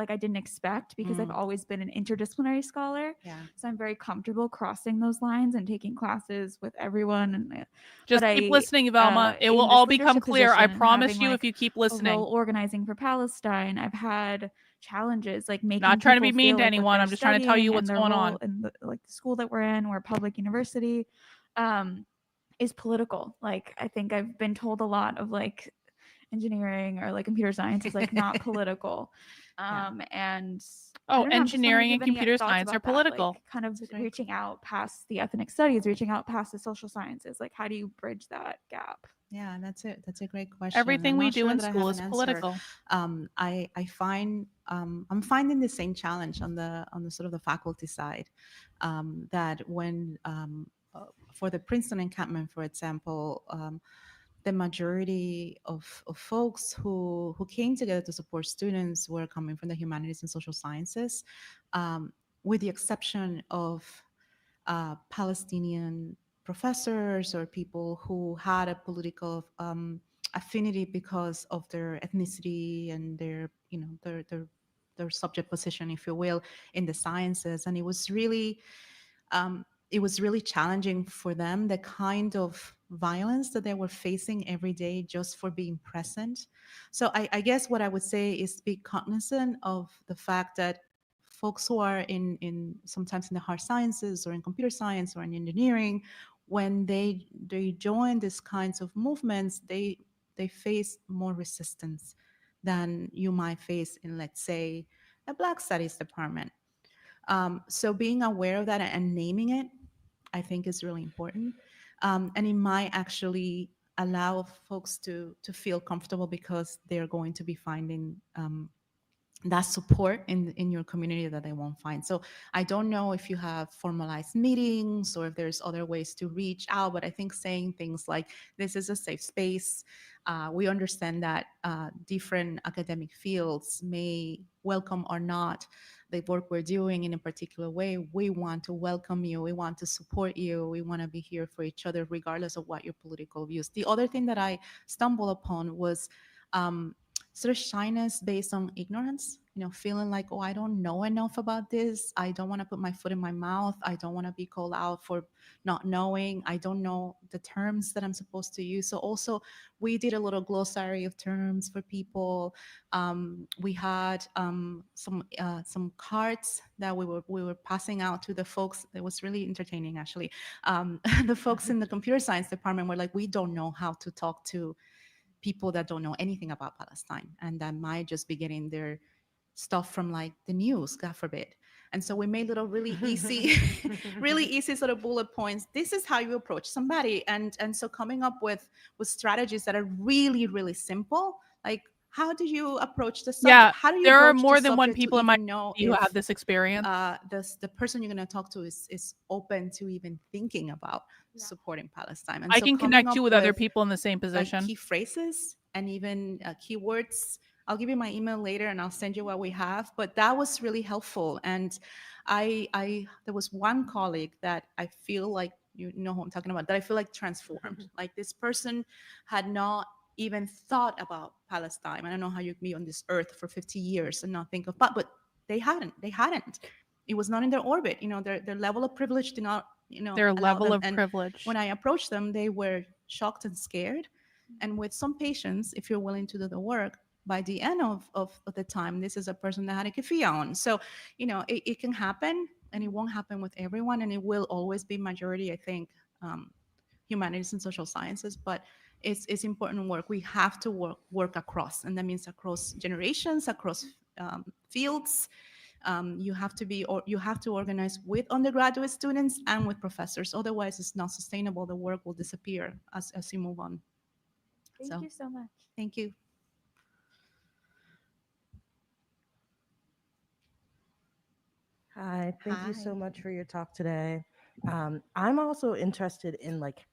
[SPEAKER 16] didn't expect, because I've always been an interdisciplinary scholar.
[SPEAKER 14] Yeah.
[SPEAKER 16] So I'm very comfortable crossing those lines and taking classes with everyone. And
[SPEAKER 6] Just keep listening, Velma. It will all become clear. I promise you, if you keep listening.
[SPEAKER 16] Organizing for Palestine, I've had challenges like making
[SPEAKER 6] Not trying to be
[SPEAKER 16] people
[SPEAKER 6] mean
[SPEAKER 16] feel
[SPEAKER 6] to
[SPEAKER 16] like what
[SPEAKER 6] anyone.
[SPEAKER 16] they're
[SPEAKER 6] I'm just trying to tell you
[SPEAKER 16] studying
[SPEAKER 6] what's
[SPEAKER 16] and their
[SPEAKER 6] going
[SPEAKER 16] role
[SPEAKER 6] on.
[SPEAKER 16] in the school that we're in. We're a public university. Is political. Like, I think I've been told a lot of like engineering or like computer science is like not political. And I
[SPEAKER 6] Oh,
[SPEAKER 16] don't know, I'm just wondering
[SPEAKER 6] engineering
[SPEAKER 16] if you
[SPEAKER 6] and
[SPEAKER 16] have any
[SPEAKER 6] computer
[SPEAKER 16] thoughts
[SPEAKER 6] science are
[SPEAKER 16] about that, like,
[SPEAKER 6] political.
[SPEAKER 16] kind of reaching out past the ethnic studies, reaching out past the social sciences. Like, how do you bridge that gap?
[SPEAKER 14] Yeah, that's it. That's a great question.
[SPEAKER 6] Everything
[SPEAKER 14] I'm
[SPEAKER 6] we
[SPEAKER 14] not
[SPEAKER 6] do
[SPEAKER 14] sure
[SPEAKER 6] in
[SPEAKER 14] that I
[SPEAKER 6] school
[SPEAKER 14] have
[SPEAKER 6] is
[SPEAKER 14] an answer.
[SPEAKER 6] political.
[SPEAKER 14] I find I'm finding the same challenge on the sort of the faculty side, that when for the Princeton encampment, for example, the majority of folks who came together to support students were coming from the humanities and social sciences, with the exception of Palestinian professors or people who had a political affinity because of their ethnicity and their, you know, their subject position, if you will, in the sciences. And it was really challenging for them, the kind of violence that they were facing every day just for being present. So I guess what I would say is be cognizant of the fact that folks who are in sometimes in the hard sciences or in computer science or in engineering, when they join these kinds of movements, they face more resistance than you might face in, let's say, a Black Studies department. So being aware of that and naming it, I think, is really important. And it might actually allow folks to feel comfortable because they're going to be finding that support in your community that they won't find. So I don't know if you have formalized meetings or if there's other ways to reach out, but I think saying things like, this is a safe space. We understand that different academic fields may welcome or not the work we're doing in a particular way. We want to welcome you. We want to support you. We want to be here for each other, regardless of what your political views. The other thing that I stumbled upon was sort of shyness based on ignorance, you know, feeling like, oh, I don't know enough about this. I don't want to put my foot in my mouth. I don't want to be called out for not knowing. I don't know the terms that I'm supposed to use. So also we did a little glossary of terms for people. We had some cards that we were passing out to the folks. It was really entertaining, actually. The folks in the computer science department were like, we don't know how to talk to people that don't know anything about Palestine and that might just be getting their stuff from like the news, God forbid. And so we made little really easy, really easy sort of bullet points. This is how you approach somebody. And so coming up with strategies that are really, really simple, like how do you approach the subject?
[SPEAKER 6] Yeah,
[SPEAKER 14] How do you
[SPEAKER 6] there are
[SPEAKER 14] approach
[SPEAKER 6] more
[SPEAKER 14] the
[SPEAKER 6] than one
[SPEAKER 14] subject to
[SPEAKER 6] people in my
[SPEAKER 14] even know
[SPEAKER 6] community who
[SPEAKER 14] if,
[SPEAKER 6] have this experience.
[SPEAKER 14] the person you're going to talk to is open to even thinking about supporting Palestine. And
[SPEAKER 6] I
[SPEAKER 14] so
[SPEAKER 6] can
[SPEAKER 14] coming
[SPEAKER 6] connect
[SPEAKER 14] up
[SPEAKER 6] you with other people in the same
[SPEAKER 14] like
[SPEAKER 6] position.
[SPEAKER 14] key phrases and even keywords. I'll give you my email later and I'll send you what we have, but that was really helpful. And there was one colleague that I feel like, you know who I'm talking about, that I feel like transformed. Like this person had not even thought about Palestine. I don't know how you can be on this earth for 50 years and not think of, but they hadn't. It was not in their orbit. You know, their level of privilege did not, you know,
[SPEAKER 6] Their
[SPEAKER 14] allow
[SPEAKER 6] level
[SPEAKER 14] them.
[SPEAKER 6] of
[SPEAKER 14] And
[SPEAKER 6] privilege.
[SPEAKER 14] when I approached them, they were shocked and scared. And with some patience, if you're willing to do the work, by the end of the time, this is a person that had a keffiyeh on. So, you know, it can happen, and it won't happen with everyone, and it will always be majority, I think, humanities and social sciences, but it's important work. We have to work across, and that means across generations, across fields. You have to organize with undergraduate students and with professors. Otherwise, it's not sustainable. The work will disappear as you move on.
[SPEAKER 16] Thank you so much.
[SPEAKER 14] Thank you.
[SPEAKER 7] Hi, thank you so
[SPEAKER 14] Hi.
[SPEAKER 7] much for your talk today. I'm also interested in like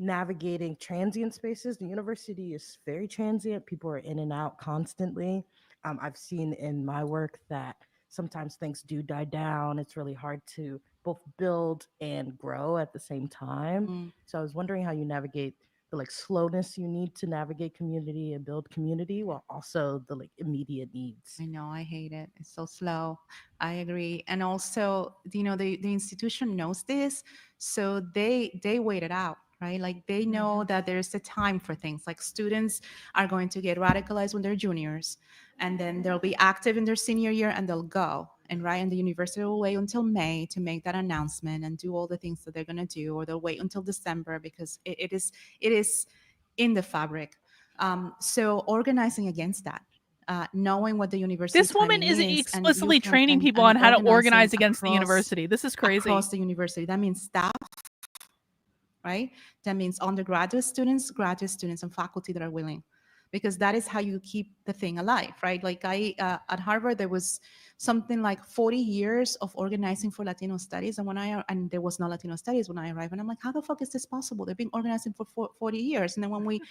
[SPEAKER 7] navigating transient spaces. The university is very transient. People are in and out constantly. I've seen in my work that sometimes things do die down. It's really hard to both build and grow at the same time. So I was wondering how you navigate the like slowness you need to navigate community and build community while also the like immediate needs.
[SPEAKER 14] I know, I hate it. It's so slow. I agree. And also, you know, the institution knows this, so they wait it out, right? Like they know that there's a time for things. Like students are going to get radicalized when they're juniors, and then they'll be active in their senior year and they'll go. And right, and the university will wait until May to make that announcement and do all the things that they're going to do, or they'll wait until December because it is in the fabric
[SPEAKER 18] So organizing against that, knowing what the university
[SPEAKER 6] This woman
[SPEAKER 18] timing
[SPEAKER 6] is
[SPEAKER 18] and you
[SPEAKER 6] explicitly
[SPEAKER 18] can-
[SPEAKER 6] training people
[SPEAKER 18] and
[SPEAKER 6] on how to
[SPEAKER 18] organizing
[SPEAKER 6] organize against the
[SPEAKER 18] across-
[SPEAKER 6] university. This is crazy.
[SPEAKER 18] Across the university. That means staff, right? That means undergraduate students, graduate students, and faculty that are willing, because that is how you keep the thing alive, right? Like at Harvard, there was something like 40 years of organizing for Latino studies, and there was no Latino studies when I arrived, and I'm like, how the fuck is this possible? They've been organizing for 40 years, and then when we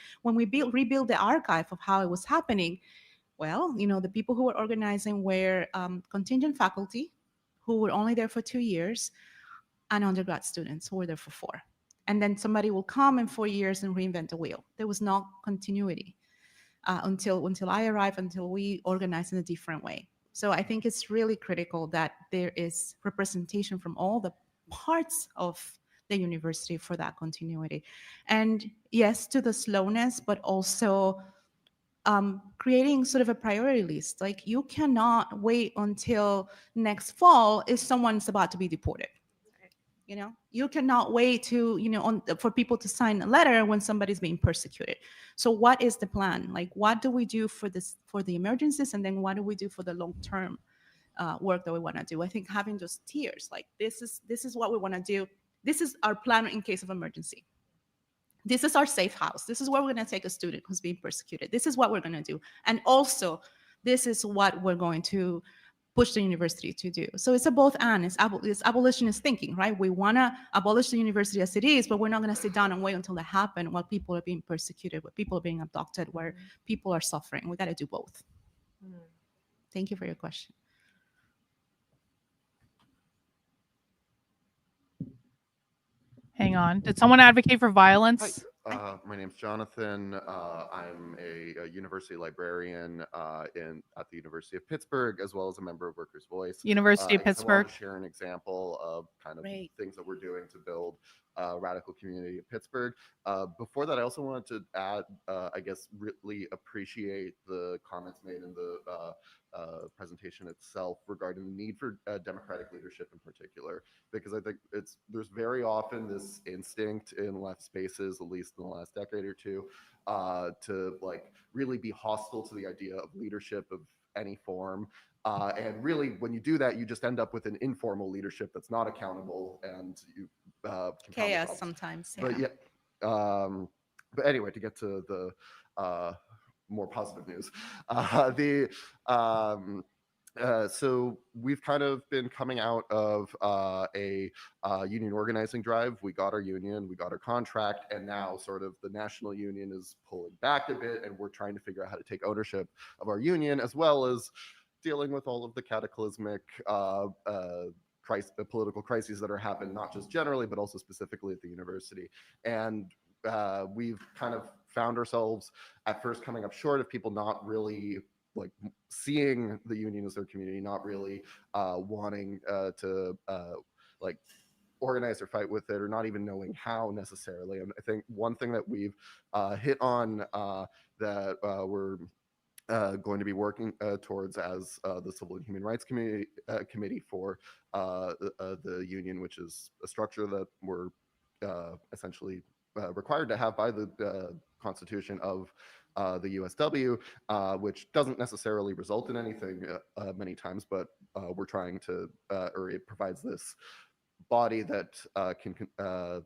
[SPEAKER 18] rebuild the archive of how it was happening, well, the people who were organizing were contingent faculty who were only there for 2 years, and undergrad students who were there for 4. And then somebody will come in 4 years and reinvent the wheel. There was no continuity until I arrived, until we organized in a different way. So I think it's really critical that there is representation from all the parts of the university for that continuity. And yes, to the slowness, but also creating sort of a priority list. Like, you cannot wait until next fall if someone's about to be deported. You cannot wait for people to sign a letter when somebody's being persecuted. So what is the plan? Like, what do we do for the emergencies, and then what do we do for the long-term work that we want to do? I think having those tiers, like this is what we want to do. This is our plan in case of emergency. This is our safe house. This is where we're going to take a student who's being persecuted. This is what we're going to do. And also, this is what we're going to push the university to do. So it's a both and. It's abolitionist thinking, right? We want to abolish the university as it is, but we're not going to sit down and wait until it happens while people are being persecuted, where people are being abducted, where people are suffering. We got to do both. Thank you for your question.
[SPEAKER 6] Hang on. Did someone advocate for violence?
[SPEAKER 8] My name's Jonathan. I'm a university librarian at the University of Pittsburgh, as well as a member of Workers' Voice.
[SPEAKER 6] University of
[SPEAKER 8] I wanted
[SPEAKER 6] Pittsburgh.
[SPEAKER 8] to share an example of kind of
[SPEAKER 6] Great.
[SPEAKER 8] things that we're doing to build radical community in Pittsburgh. Before that, I also wanted to add, I guess, really appreciate the comments made in the presentation itself regarding the need for democratic leadership in particular, because I think there's very often this instinct in left spaces, at least in the last decade or two, to like really be hostile to the idea of leadership of any form. And really, when you do that, you just end up with an informal leadership that's not accountable, and you
[SPEAKER 18] Chaos sometimes.
[SPEAKER 8] But but anyway, to get to the more positive news, so we've kind of been coming out of a union organizing drive. We got our union, we got our contract, and now sort of the national union is pulling back a bit, and we're trying to figure out how to take ownership of our union, as well as dealing with all of the cataclysmic political crises that are happening, not just generally, but also specifically at the university. And we've kind of found ourselves at first coming up short of people not really like seeing the union as their community, not really wanting to like organize or fight with it, or not even knowing how necessarily. And I think one thing that we've hit on that we're going to be working towards as the Civil and Human Rights Committee for the union, which is a structure that we're essentially required to have by the Constitution of the USW, which doesn't necessarily result in anything many times, but we're trying to, or it provides this body that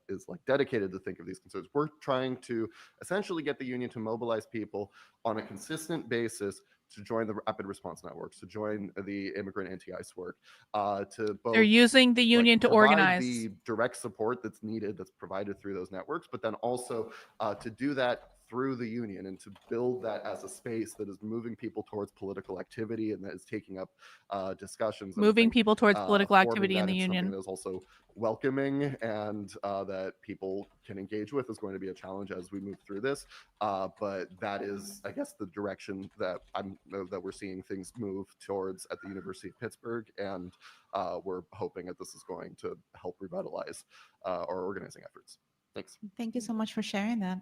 [SPEAKER 8] is like dedicated to think of these concerns. We're trying to essentially get the union to mobilize people on a consistent basis to join the rapid response networks, to join the immigrant anti-ICE work, to both—
[SPEAKER 6] They're using the union to
[SPEAKER 8] provide
[SPEAKER 6] organize.
[SPEAKER 8] the direct support that's needed, that's provided through those networks, but then also to do that through the union and to build that as a space that is moving people towards political activity and that is taking up discussions. And I
[SPEAKER 6] Moving
[SPEAKER 8] think,
[SPEAKER 6] people towards political
[SPEAKER 8] forming
[SPEAKER 6] activity in
[SPEAKER 8] that
[SPEAKER 6] the
[SPEAKER 8] into something
[SPEAKER 6] union.
[SPEAKER 8] that is also welcoming and that people can engage with is going to be a challenge as we move through this. But that is, I guess, the direction that that we're seeing things move towards at the University of Pittsburgh, and we're hoping that this is going to help revitalize our organizing efforts. Thanks.
[SPEAKER 18] Thank you so much for sharing that.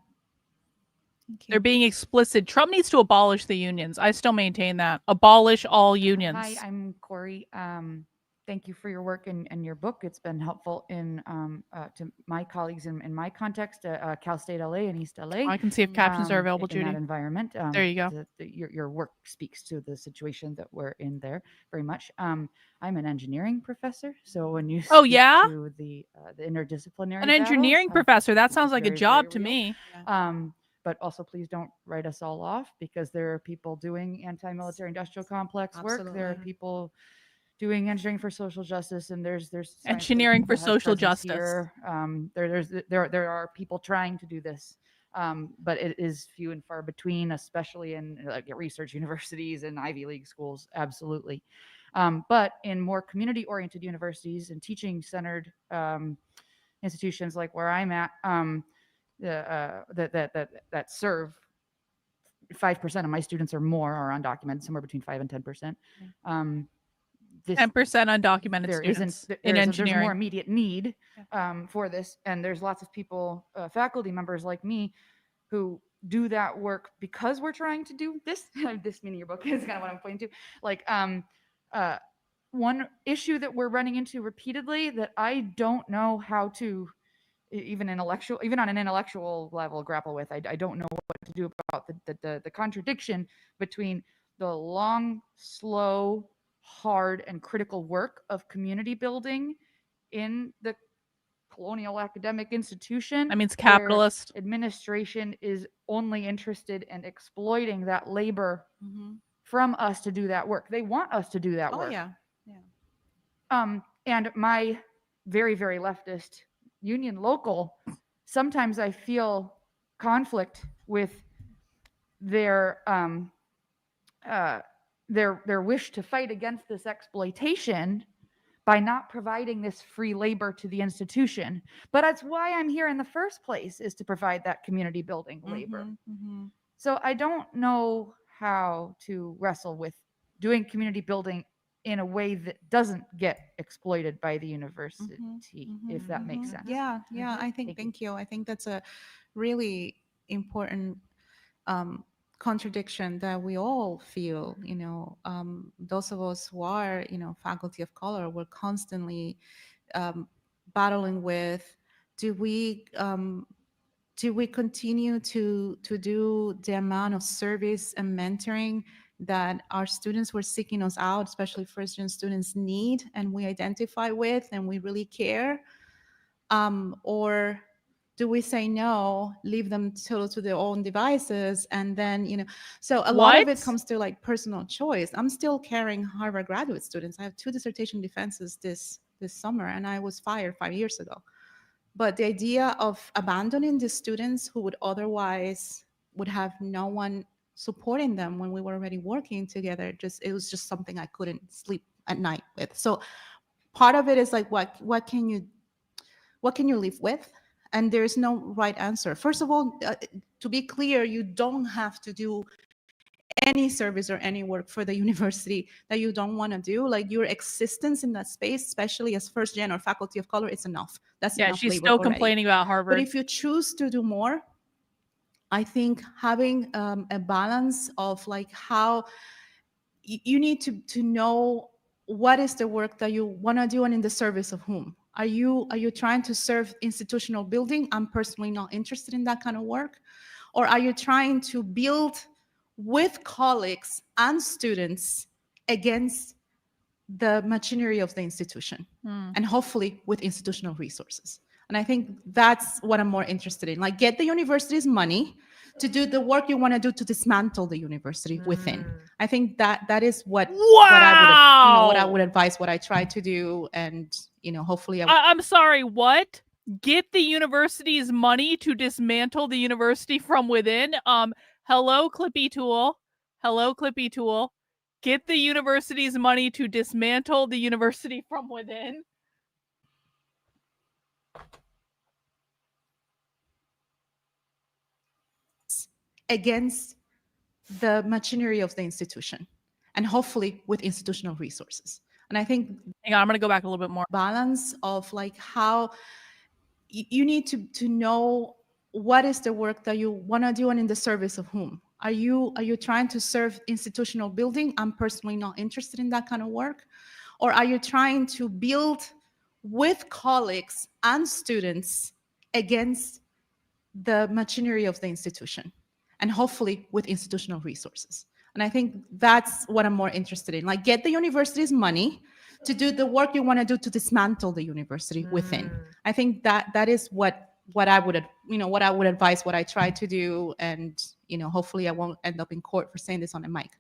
[SPEAKER 6] They're being explicit. Trump needs to abolish the unions. I still maintain that. Abolish all unions.
[SPEAKER 9] Hi, I'm Corey.
[SPEAKER 5] thank you for your work and your book. It's been helpful in to my colleagues in my context, Cal State LA and East LA.
[SPEAKER 6] I can see if captions are available,
[SPEAKER 5] in that
[SPEAKER 6] Judy.
[SPEAKER 5] environment.
[SPEAKER 6] There you go.
[SPEAKER 5] Your work speaks to the situation that we're in there very much. I'm an engineering professor, so when you
[SPEAKER 6] Oh,
[SPEAKER 5] speak
[SPEAKER 6] yeah?
[SPEAKER 5] to the interdisciplinary
[SPEAKER 6] An engineering
[SPEAKER 5] battles,
[SPEAKER 6] professor. That sounds
[SPEAKER 5] it's
[SPEAKER 6] like a
[SPEAKER 5] very,
[SPEAKER 6] job
[SPEAKER 5] very
[SPEAKER 6] to
[SPEAKER 5] real.
[SPEAKER 6] me.
[SPEAKER 5] But also, please don't write us all off, because there are people doing anti-military industrial complex work. There are
[SPEAKER 7] Absolutely.
[SPEAKER 5] people doing engineering for social justice, and there's scientific
[SPEAKER 6] Engineering for
[SPEAKER 5] people has
[SPEAKER 6] social
[SPEAKER 5] presence
[SPEAKER 6] justice.
[SPEAKER 5] here. There are people trying to do this, but it is few and far between, especially in like research universities and Ivy League schools. Absolutely. But in more community-oriented universities and teaching-centered institutions like where I'm at, that serve 5% of my students or more are undocumented, somewhere between 5 and 10%.
[SPEAKER 6] 10% undocumented
[SPEAKER 5] there
[SPEAKER 6] students
[SPEAKER 5] isn't
[SPEAKER 6] in
[SPEAKER 5] there's a
[SPEAKER 6] engineering.
[SPEAKER 5] more immediate need for this, and there's lots of people, faculty members like me, who do that work because we're trying to do this. This meaning your book is kind of what I'm pointing to. Like one issue that we're running into repeatedly that I don't know how to even on an intellectual level grapple with. I don't know what to do about the contradiction between the long, slow, hard, and critical work of community building in the colonial academic institution.
[SPEAKER 6] That means
[SPEAKER 5] where
[SPEAKER 6] capitalist.
[SPEAKER 5] administration is only interested in exploiting that labor
[SPEAKER 14] Mhm.
[SPEAKER 5] from us to do that work. They want us to do that
[SPEAKER 14] Oh
[SPEAKER 5] work.
[SPEAKER 14] yeah.
[SPEAKER 5] And my very, very leftist union local, sometimes I feel conflict with their wish to fight against this exploitation by not providing this free labor to the institution. But that's why I'm here in the first place, is to provide that community building labor.
[SPEAKER 14] Mhm.
[SPEAKER 5] So I don't know how to wrestle with doing community building in a way that doesn't get exploited by the university, if that makes sense.
[SPEAKER 14] Yeah, I think, thank you. I think that's a really important contradiction that we all feel. Those of us who are, faculty of color, we're constantly battling with, do we continue to do the amount of service and mentoring that our students who are seeking us out, especially first-gen students, need and we identify with and we really care? Or do we say no, leave them to their own devices, and then, so a lot of it comes to like personal choice. I'm still carrying Harvard graduate students. I have 2 dissertation defenses this summer, and I was fired 5 years ago. But the idea of abandoning the students who would otherwise would have no one supporting them when we were already working together, it was just something I couldn't sleep at night with. So part of it is like, what can you live with? And there's no right answer. First of all, to be clear, you don't have to do any service or any work for the university that you don't want to do. Like, your existence in that space, especially as first gen or faculty of color, it's enough. That's enough
[SPEAKER 6] she's
[SPEAKER 14] labor
[SPEAKER 6] still
[SPEAKER 14] already.
[SPEAKER 6] complaining about Harvard.
[SPEAKER 14] But if you choose to do more, I think having a balance of like how you need to know what is the work that you want to do and in the service of whom. Are you trying to serve institutional building? I'm personally not interested in that kind of work. Or are you trying to build with colleagues and students against the machinery of the institution, and hopefully with institutional resources? And I think that's what I'm more interested in. Like, get the university's money to do the work you want to do to dismantle the university within. I think that is what I would advise, what I try to do, and hopefully
[SPEAKER 6] I'm sorry, what? Get the university's money to dismantle the university from within? Hello, Clippy Tool. Hello, Clippy Tool. Get the university's money to dismantle the university from within?
[SPEAKER 14] against the machinery of the institution, and hopefully with institutional resources. And I think,
[SPEAKER 6] hang on, I'm going to go back a little bit more.
[SPEAKER 14] Balance of like how you need to know what is the work that you want to do and in the service of whom. Are you trying to serve institutional building? I'm personally not interested in that kind of work.
[SPEAKER 18] Or are you trying to build with colleagues and students against the machinery of the institution, and hopefully with institutional resources? And I think that's what I'm more interested in. Like, get the university's money to do the work you want to do to dismantle the university within. I think that is what I would, what I would advise, what I try to do. And, hopefully I won't end up in court for saying this on a mic.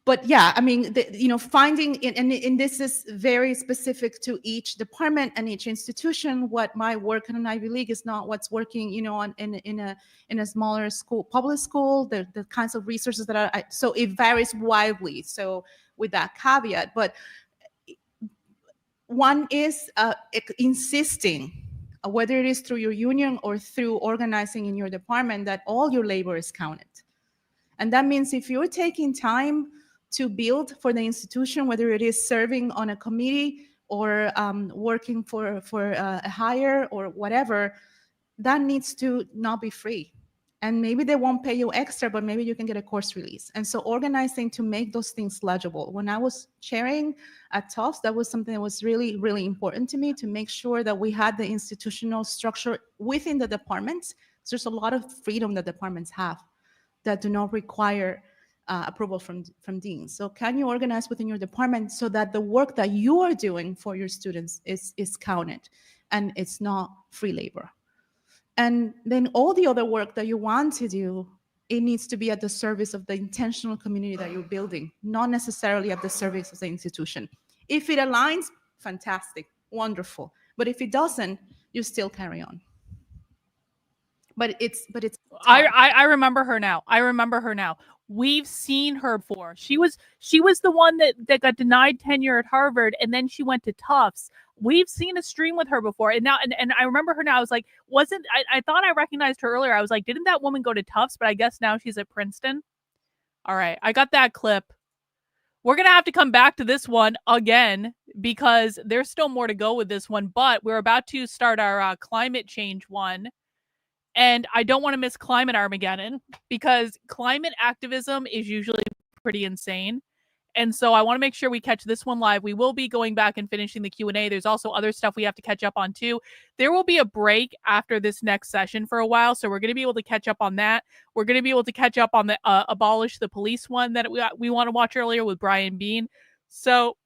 [SPEAKER 18] But yeah, I mean, finding, and this is very specific to each department and each institution. What might work in an Ivy League is not what's working, in a smaller school, public school. The kinds of resources that are, so it varies widely. So with that caveat, but one is insisting, whether it is through your union or through organizing in your department, that all your labor is counted. And that means if you're taking time to build for the institution, whether it is serving on a committee or working for a hire or whatever, that needs to not be free. And maybe they won't pay you extra, but maybe you can get a course release. And so organizing to make those things legible. When I was chairing at Tufts, that was something that was really, really important to me, to make sure that we had the institutional structure within the departments. So there's a lot of freedom that departments have that do not require approval from deans. So can you organize within your department so that the work that you are doing for your students is counted and it's not free labor? And then all the other work that you want to do, it needs to be at the service of the intentional community that you're building, not necessarily at the service of the institution. If it aligns, fantastic, wonderful. But if it doesn't, you still carry on. But it's.
[SPEAKER 6] I remember her now. We've seen her before. She was the one that got denied tenure at Harvard, and then she went to Tufts. We've seen a stream with her before, and now and I remember her now. I was like, I thought I recognized her earlier. I was like, didn't that woman go to Tufts? But I guess now she's at Princeton. All right, I got that clip. We're gonna have to come back to this one again because there's still more to go with this one. But we're about to start our climate change one. And I don't want to miss Climate Armageddon because climate activism is usually pretty insane. And so I want to make sure we catch this one live. We will be going back and finishing the Q&A. There's also other stuff we have to catch up on too. There will be a break after this next session for a while. So we're going to be able to catch up on that. We're going to be able to catch up on the Abolish the Police one that we want to watch earlier with Brian Bean. So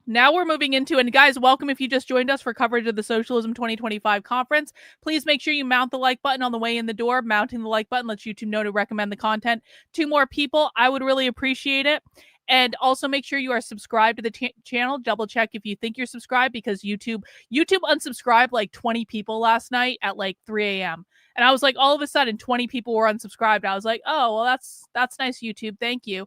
[SPEAKER 6] now we're moving into, and guys, welcome if you just joined us for coverage of the Socialism 2025 conference. Please make sure you mount the like button on the way in the door. Mounting the like button lets YouTube know to recommend the content to more people. I would really appreciate it. And also make sure you are subscribed to the channel. Double check if you think you're subscribed, because YouTube unsubscribed like 20 people last night at like 3 a.m. And I was like, all of a sudden 20 people were unsubscribed. I was like, oh, well, that's nice, YouTube. Thank you.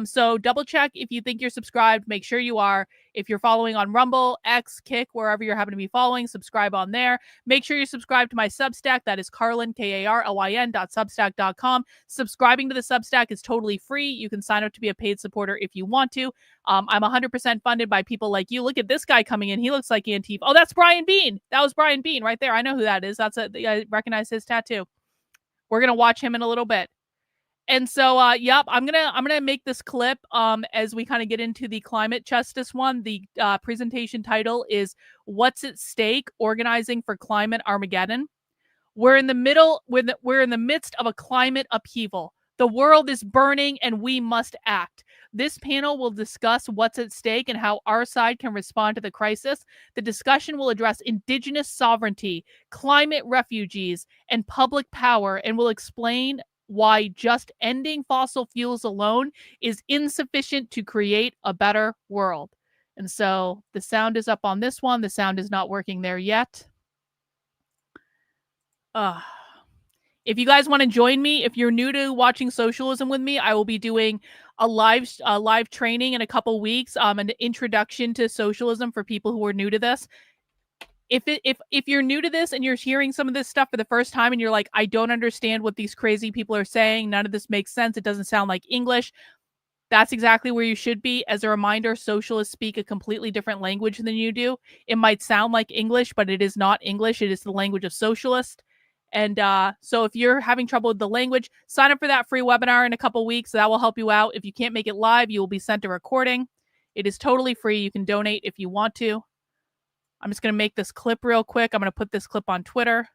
[SPEAKER 6] So double check if you think you're subscribed. Make sure you are. If you're following on Rumble, X, Kick, wherever you're happen to be following, subscribe on there. Make sure you're subscribed to my Substack. That is Karlyn, KARLYN.substack.com. Subscribing to the Substack is totally free. You can sign up to be a paid supporter if you want to. I'm 100% funded by people like you. Look at this guy coming in. He looks like Antifa. Oh, that's Brian Bean. That was Brian Bean right there. I know who that is. I recognize his tattoo. We're going to watch him in a little bit. And so, yep, I'm gonna make this clip as we kind of get into the climate justice one. The presentation title is "What's at Stake: Organizing for Climate Armageddon." We're in the midst of a climate upheaval. The world is burning, and we must act. This panel will discuss what's at stake and how our side can respond to the crisis. The discussion will address indigenous sovereignty, climate refugees, and public power, and will explain why just ending fossil fuels alone is insufficient to create a better world. And so the sound is up on this one. The sound is not working there yet. If you guys want to join me, if you're new to watching socialism with me, I will be doing a live training in a couple weeks, an introduction to socialism for people who are new to this. If you're new to this and you're hearing some of this stuff for the first time and you're like, I don't understand what these crazy people are saying, none of this makes sense, it doesn't sound like English, that's exactly where you should be. As a reminder, socialists speak a completely different language than you do. It might sound like English, but it is not English. It is the language of socialists. And so if you're having trouble with the language, sign up for that free webinar in a couple weeks. That will help you out. If you can't make it live, you will be sent a recording. It is totally free. You can donate if you want to. I'm just going to make this clip real quick. I'm going to put this clip on Twitter.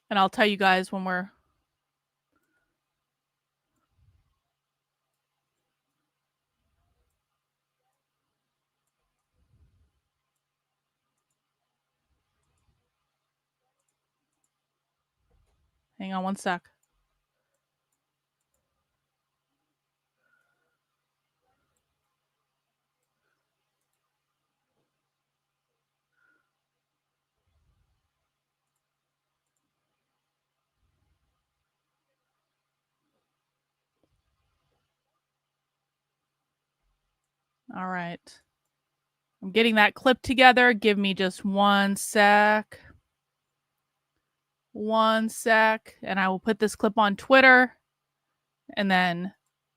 [SPEAKER 6] And I'll tell you guys when we're... Hang on one sec. All right. I'm getting that clip together. Give me just 1 sec. 1 sec. And I will put this clip on Twitter. And then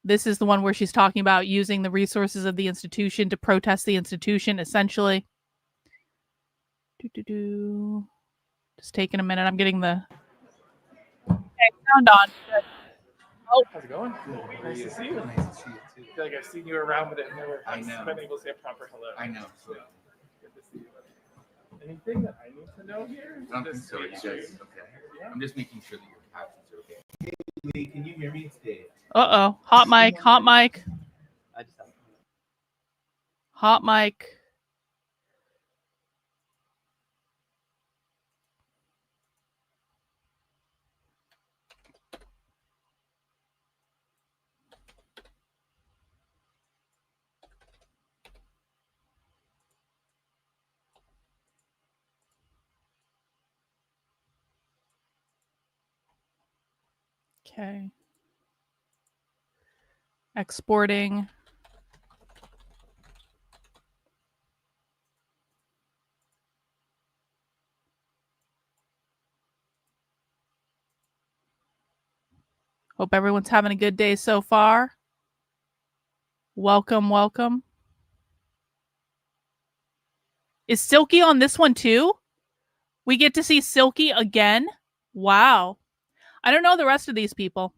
[SPEAKER 6] this is the one where she's talking about using the resources of the institution to protest the institution, essentially. Just taking a minute. I'm getting the sound on. Good. Oh,
[SPEAKER 9] how's it going? Nice to see you. Nice to see you too. I feel like I've seen you around, but I've never been able to say a proper hello. I know. So. Good to see you. Anything that I need to know here?
[SPEAKER 19] I don't think so. You guys, okay. Yeah. I'm just making sure that your captions are okay. Hey, Lee, can you hear me? It's Dave.
[SPEAKER 6] Uh-oh. Hot mic. Hot mic.
[SPEAKER 19] I just have
[SPEAKER 6] hot mic. Okay. Exporting. Hope everyone's having a good day so far. Welcome, welcome. Is Silky on this one too? We get to see Silky again? Wow. I don't know the rest of these people.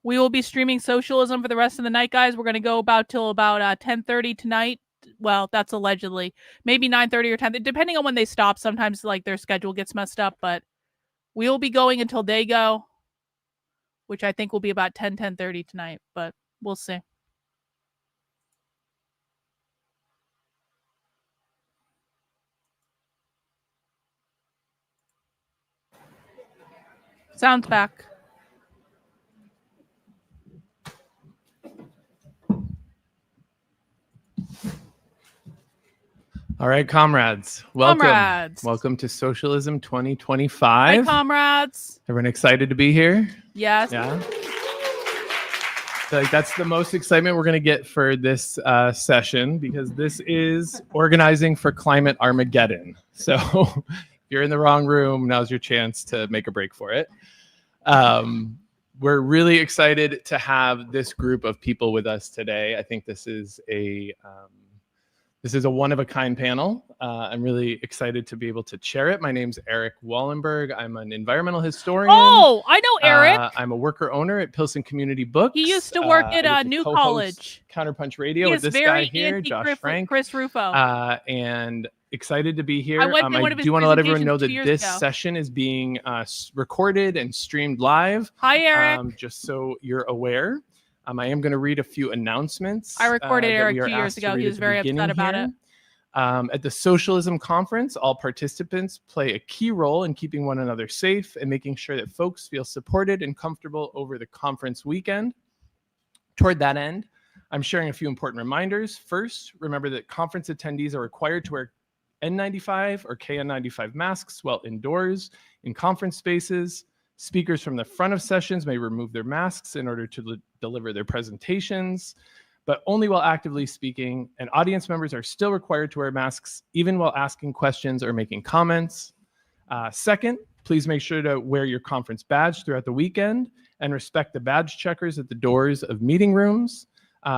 [SPEAKER 6] We will be streaming Socialism for the rest of the night, guys. We're going to go till about 10:30 tonight. Well, that's allegedly. Maybe 9:30 or 10, depending on when they stop. Sometimes like their schedule gets messed up, but we will be going until they go, which I think will be about 10:30 tonight, but we'll see. Sounds back.
[SPEAKER 9] All right, comrades. Welcome.
[SPEAKER 6] Comrades.
[SPEAKER 9] Welcome to Socialism 2025.
[SPEAKER 6] Hi, comrades.
[SPEAKER 9] Everyone excited to be here?
[SPEAKER 6] Yes.
[SPEAKER 9] Yeah. So like that's the most excitement we're going to get for this session because this is organizing for climate Armageddon. So if you're in the wrong room, now's your chance to make a break for it. We're really excited to have this group of people with us today. I think this is a one-of-a-kind panel. I'm really excited to be able to chair it. My name's Eric Wallenberg. I'm an environmental historian.
[SPEAKER 6] Oh, I know Eric.
[SPEAKER 9] I'm a worker owner at Pilsen Community Books.
[SPEAKER 6] He used to work at New
[SPEAKER 9] co-host
[SPEAKER 6] College.
[SPEAKER 9] Counterpunch Radio
[SPEAKER 6] He
[SPEAKER 9] with
[SPEAKER 6] is
[SPEAKER 9] this
[SPEAKER 6] very
[SPEAKER 9] guy here, Josh Frank.
[SPEAKER 6] Chris Rufo.
[SPEAKER 9] And excited to be here.
[SPEAKER 6] I went to one of his
[SPEAKER 9] do want to let everyone know that
[SPEAKER 6] presentations 2 years
[SPEAKER 9] this
[SPEAKER 6] ago.
[SPEAKER 9] session is being recorded and streamed live.
[SPEAKER 6] Hi, Eric.
[SPEAKER 9] Just so you're aware. I am going to read a few announcements.
[SPEAKER 6] I recorded
[SPEAKER 9] that
[SPEAKER 6] Eric
[SPEAKER 9] we are
[SPEAKER 6] 2 years
[SPEAKER 9] asked to
[SPEAKER 6] ago.
[SPEAKER 9] read
[SPEAKER 6] He
[SPEAKER 9] at
[SPEAKER 6] was
[SPEAKER 9] the
[SPEAKER 6] very
[SPEAKER 9] beginning
[SPEAKER 6] upset about
[SPEAKER 9] here.
[SPEAKER 6] it.
[SPEAKER 9] At the Socialism Conference, all participants play a key role in keeping one another safe and making sure that folks feel supported and comfortable over the conference weekend. Toward that end, I'm sharing a few important reminders. First, remember that conference attendees are required to wear N95 or KN95 masks while indoors in conference spaces. Speakers from the front of sessions may remove their masks in order to deliver their presentations, but only while actively speaking, and audience members are still required to wear masks even while asking questions or making comments. Second, please make sure to wear your conference badge throughout the weekend and respect the badge checkers at the doors of meeting rooms.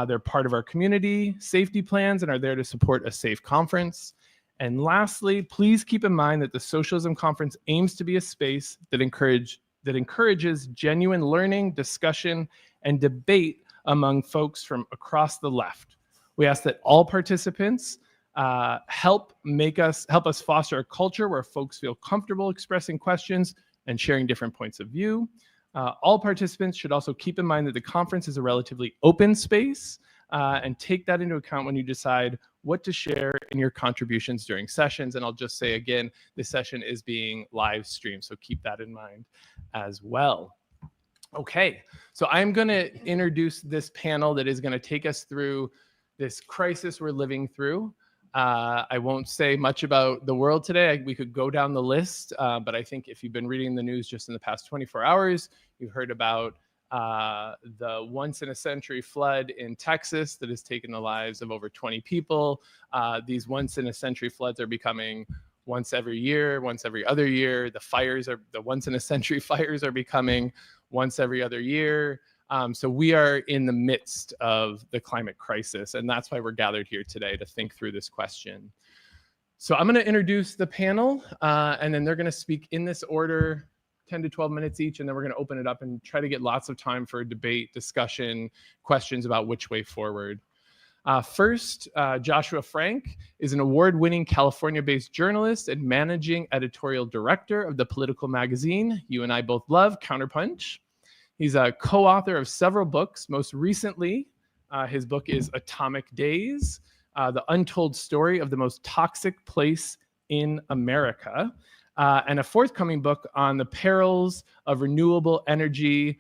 [SPEAKER 9] They're part of our community safety plans and are there to support a safe conference. And lastly, please keep in mind that the Socialism Conference aims to be a space that encourages genuine learning, discussion, and debate among folks from across the left. We ask that all participants help us foster a culture where folks feel comfortable expressing questions and sharing different points of view. All participants should also keep in mind that the conference is a relatively open space and take that into account when you decide what to share in your contributions during sessions. And I'll just say again, this session is being live streamed, so keep that in mind as well. Okay, so I'm going to introduce this panel that is going to take us through this crisis we're living through. I won't say much about the world today. We could go down the list, but I think if you've been reading the news just in the past 24 hours, you've heard about the once-in-a-century flood in Texas that has taken the lives of over 20 people. These once-in-a-century floods are becoming once every year, once every other year. The once-in-a-century fires are becoming once every other year. So we are in the midst of the climate crisis, and that's why we're gathered here today to think through this question. So I'm going to introduce the panel, and then they're going to speak in this order, 10 to 12 minutes each, and then we're going to open it up and try to get lots of time for debate, discussion, questions about which way forward. First, Joshua Frank is an award-winning California-based journalist and managing editorial director of the political magazine you and I both love, Counterpunch. He's a co-author of several books. Most recently, his book is Atomic Days, The Untold Story of the Most Toxic Place in America, and a forthcoming book on the perils of renewable energy,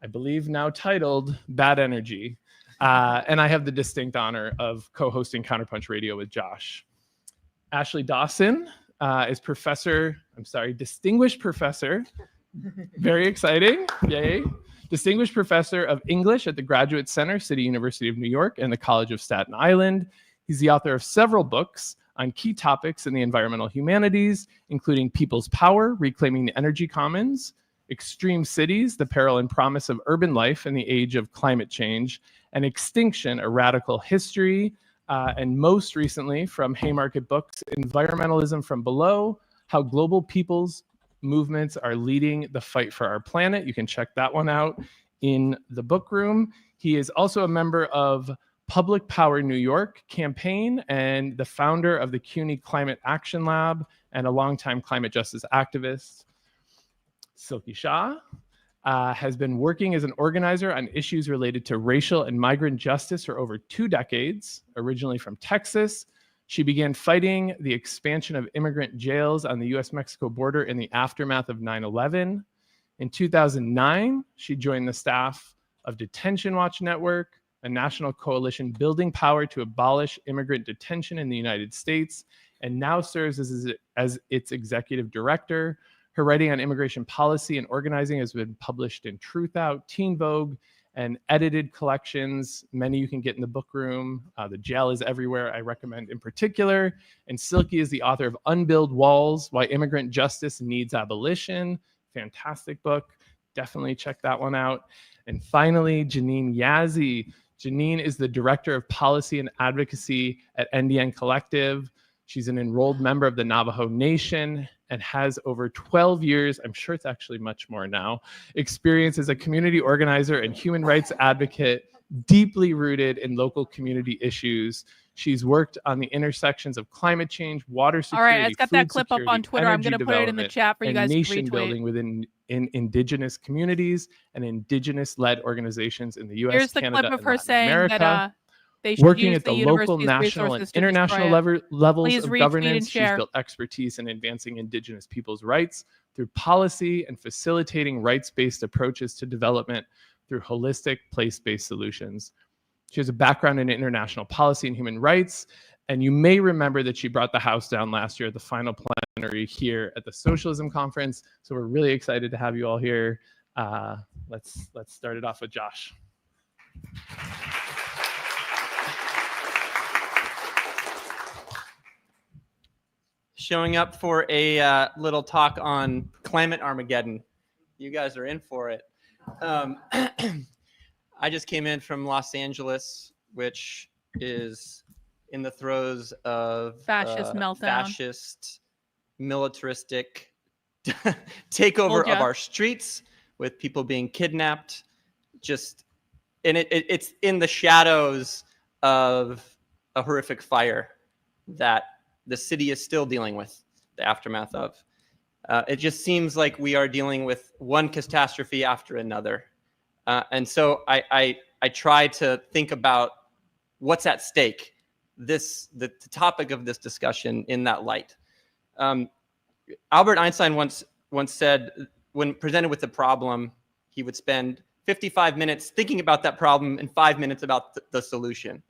[SPEAKER 9] I believe now titled Bad Energy. And I have the distinct honor of co-hosting Counterpunch Radio with Josh. Ashley Dawson is distinguished professor. Very exciting, yay. Distinguished professor of English at the Graduate Center, City University of New York, and the College of Staten Island. He's the author of several books on key topics in the environmental humanities, including People's Power, Reclaiming the Energy Commons, Extreme Cities, The Peril and Promise of Urban Life in the Age of Climate Change, and Extinction, A Radical History, and most recently from Haymarket Books, Environmentalism from Below, How Global People's Movements Are Leading the Fight for Our Planet. You can check that one out in the book room. He is also a member of Public Power New York campaign and the founder of the CUNY Climate Action Lab and a longtime climate justice activist. Silky Shah has been working as an organizer on issues related to racial and migrant justice for over 2 decades, originally from Texas. She began fighting the expansion of immigrant jails on the US-Mexico border in the aftermath of 9/11. In 2009, she joined the staff of Detention Watch Network, a national coalition building power to abolish immigrant detention in the United States, and now serves as its executive director. Her writing on immigration policy and organizing has been published in Truth Out, Teen Vogue, and edited collections. Many you can get in the book room. The Jail is Everywhere, I recommend in particular. And Silky is the author of Unbuild Walls, Why Immigrant Justice Needs Abolition. Fantastic book. Definitely check that one out. And finally, Janine Yazzie. Janine is the Director of Policy and Advocacy at NDN Collective. She's an enrolled member of the Navajo Nation and has over 12 years, I'm sure it's actually much more now, experience as a community organizer and human rights advocate, deeply rooted in local community issues. She's worked on the intersections of climate change, water security,
[SPEAKER 6] All right, I got that clip up on Twitter. I'm
[SPEAKER 9] energy
[SPEAKER 6] going to put it in the
[SPEAKER 9] development,
[SPEAKER 6] chat for you
[SPEAKER 9] and
[SPEAKER 6] guys to
[SPEAKER 9] nation
[SPEAKER 6] retweet.
[SPEAKER 9] building within indigenous communities and indigenous-led organizations in the U.S.,
[SPEAKER 6] Here's the
[SPEAKER 9] Canada,
[SPEAKER 6] clip of
[SPEAKER 9] and
[SPEAKER 6] her
[SPEAKER 9] Latin
[SPEAKER 6] saying
[SPEAKER 9] America.
[SPEAKER 6] that they should
[SPEAKER 9] Working
[SPEAKER 6] use
[SPEAKER 9] at the
[SPEAKER 6] the
[SPEAKER 9] local,
[SPEAKER 6] university's
[SPEAKER 9] national, and
[SPEAKER 6] resources to
[SPEAKER 9] international
[SPEAKER 6] destroy it.
[SPEAKER 9] levels
[SPEAKER 6] Please
[SPEAKER 9] of
[SPEAKER 6] retweet and
[SPEAKER 9] governance, she's
[SPEAKER 6] share.
[SPEAKER 9] built expertise in advancing indigenous people's rights through policy and facilitating rights-based approaches to development through holistic, place-based solutions. She has a background in international policy and human rights, and you may remember that she brought the house down last year at the final plenary here at the Socialism Conference. So we're really excited to have you all here. Let's start it off with Josh.
[SPEAKER 20] showing up for a little talk on climate Armageddon. You guys are in for it. I just came in from Los Angeles, which is in the throes of
[SPEAKER 6] Fascist meltdown.
[SPEAKER 20] fascist, militaristic takeover
[SPEAKER 6] Told ya.
[SPEAKER 20] of our streets, with people being kidnapped. And it's in the shadows of a horrific fire that the city is still dealing with the aftermath of. It just seems like we are dealing with one catastrophe after another. And so I try to think about what's at stake, the topic of this discussion in that light. Albert Einstein once said, when presented with a problem, he would spend 55 minutes thinking about that problem and 5 minutes about the solution.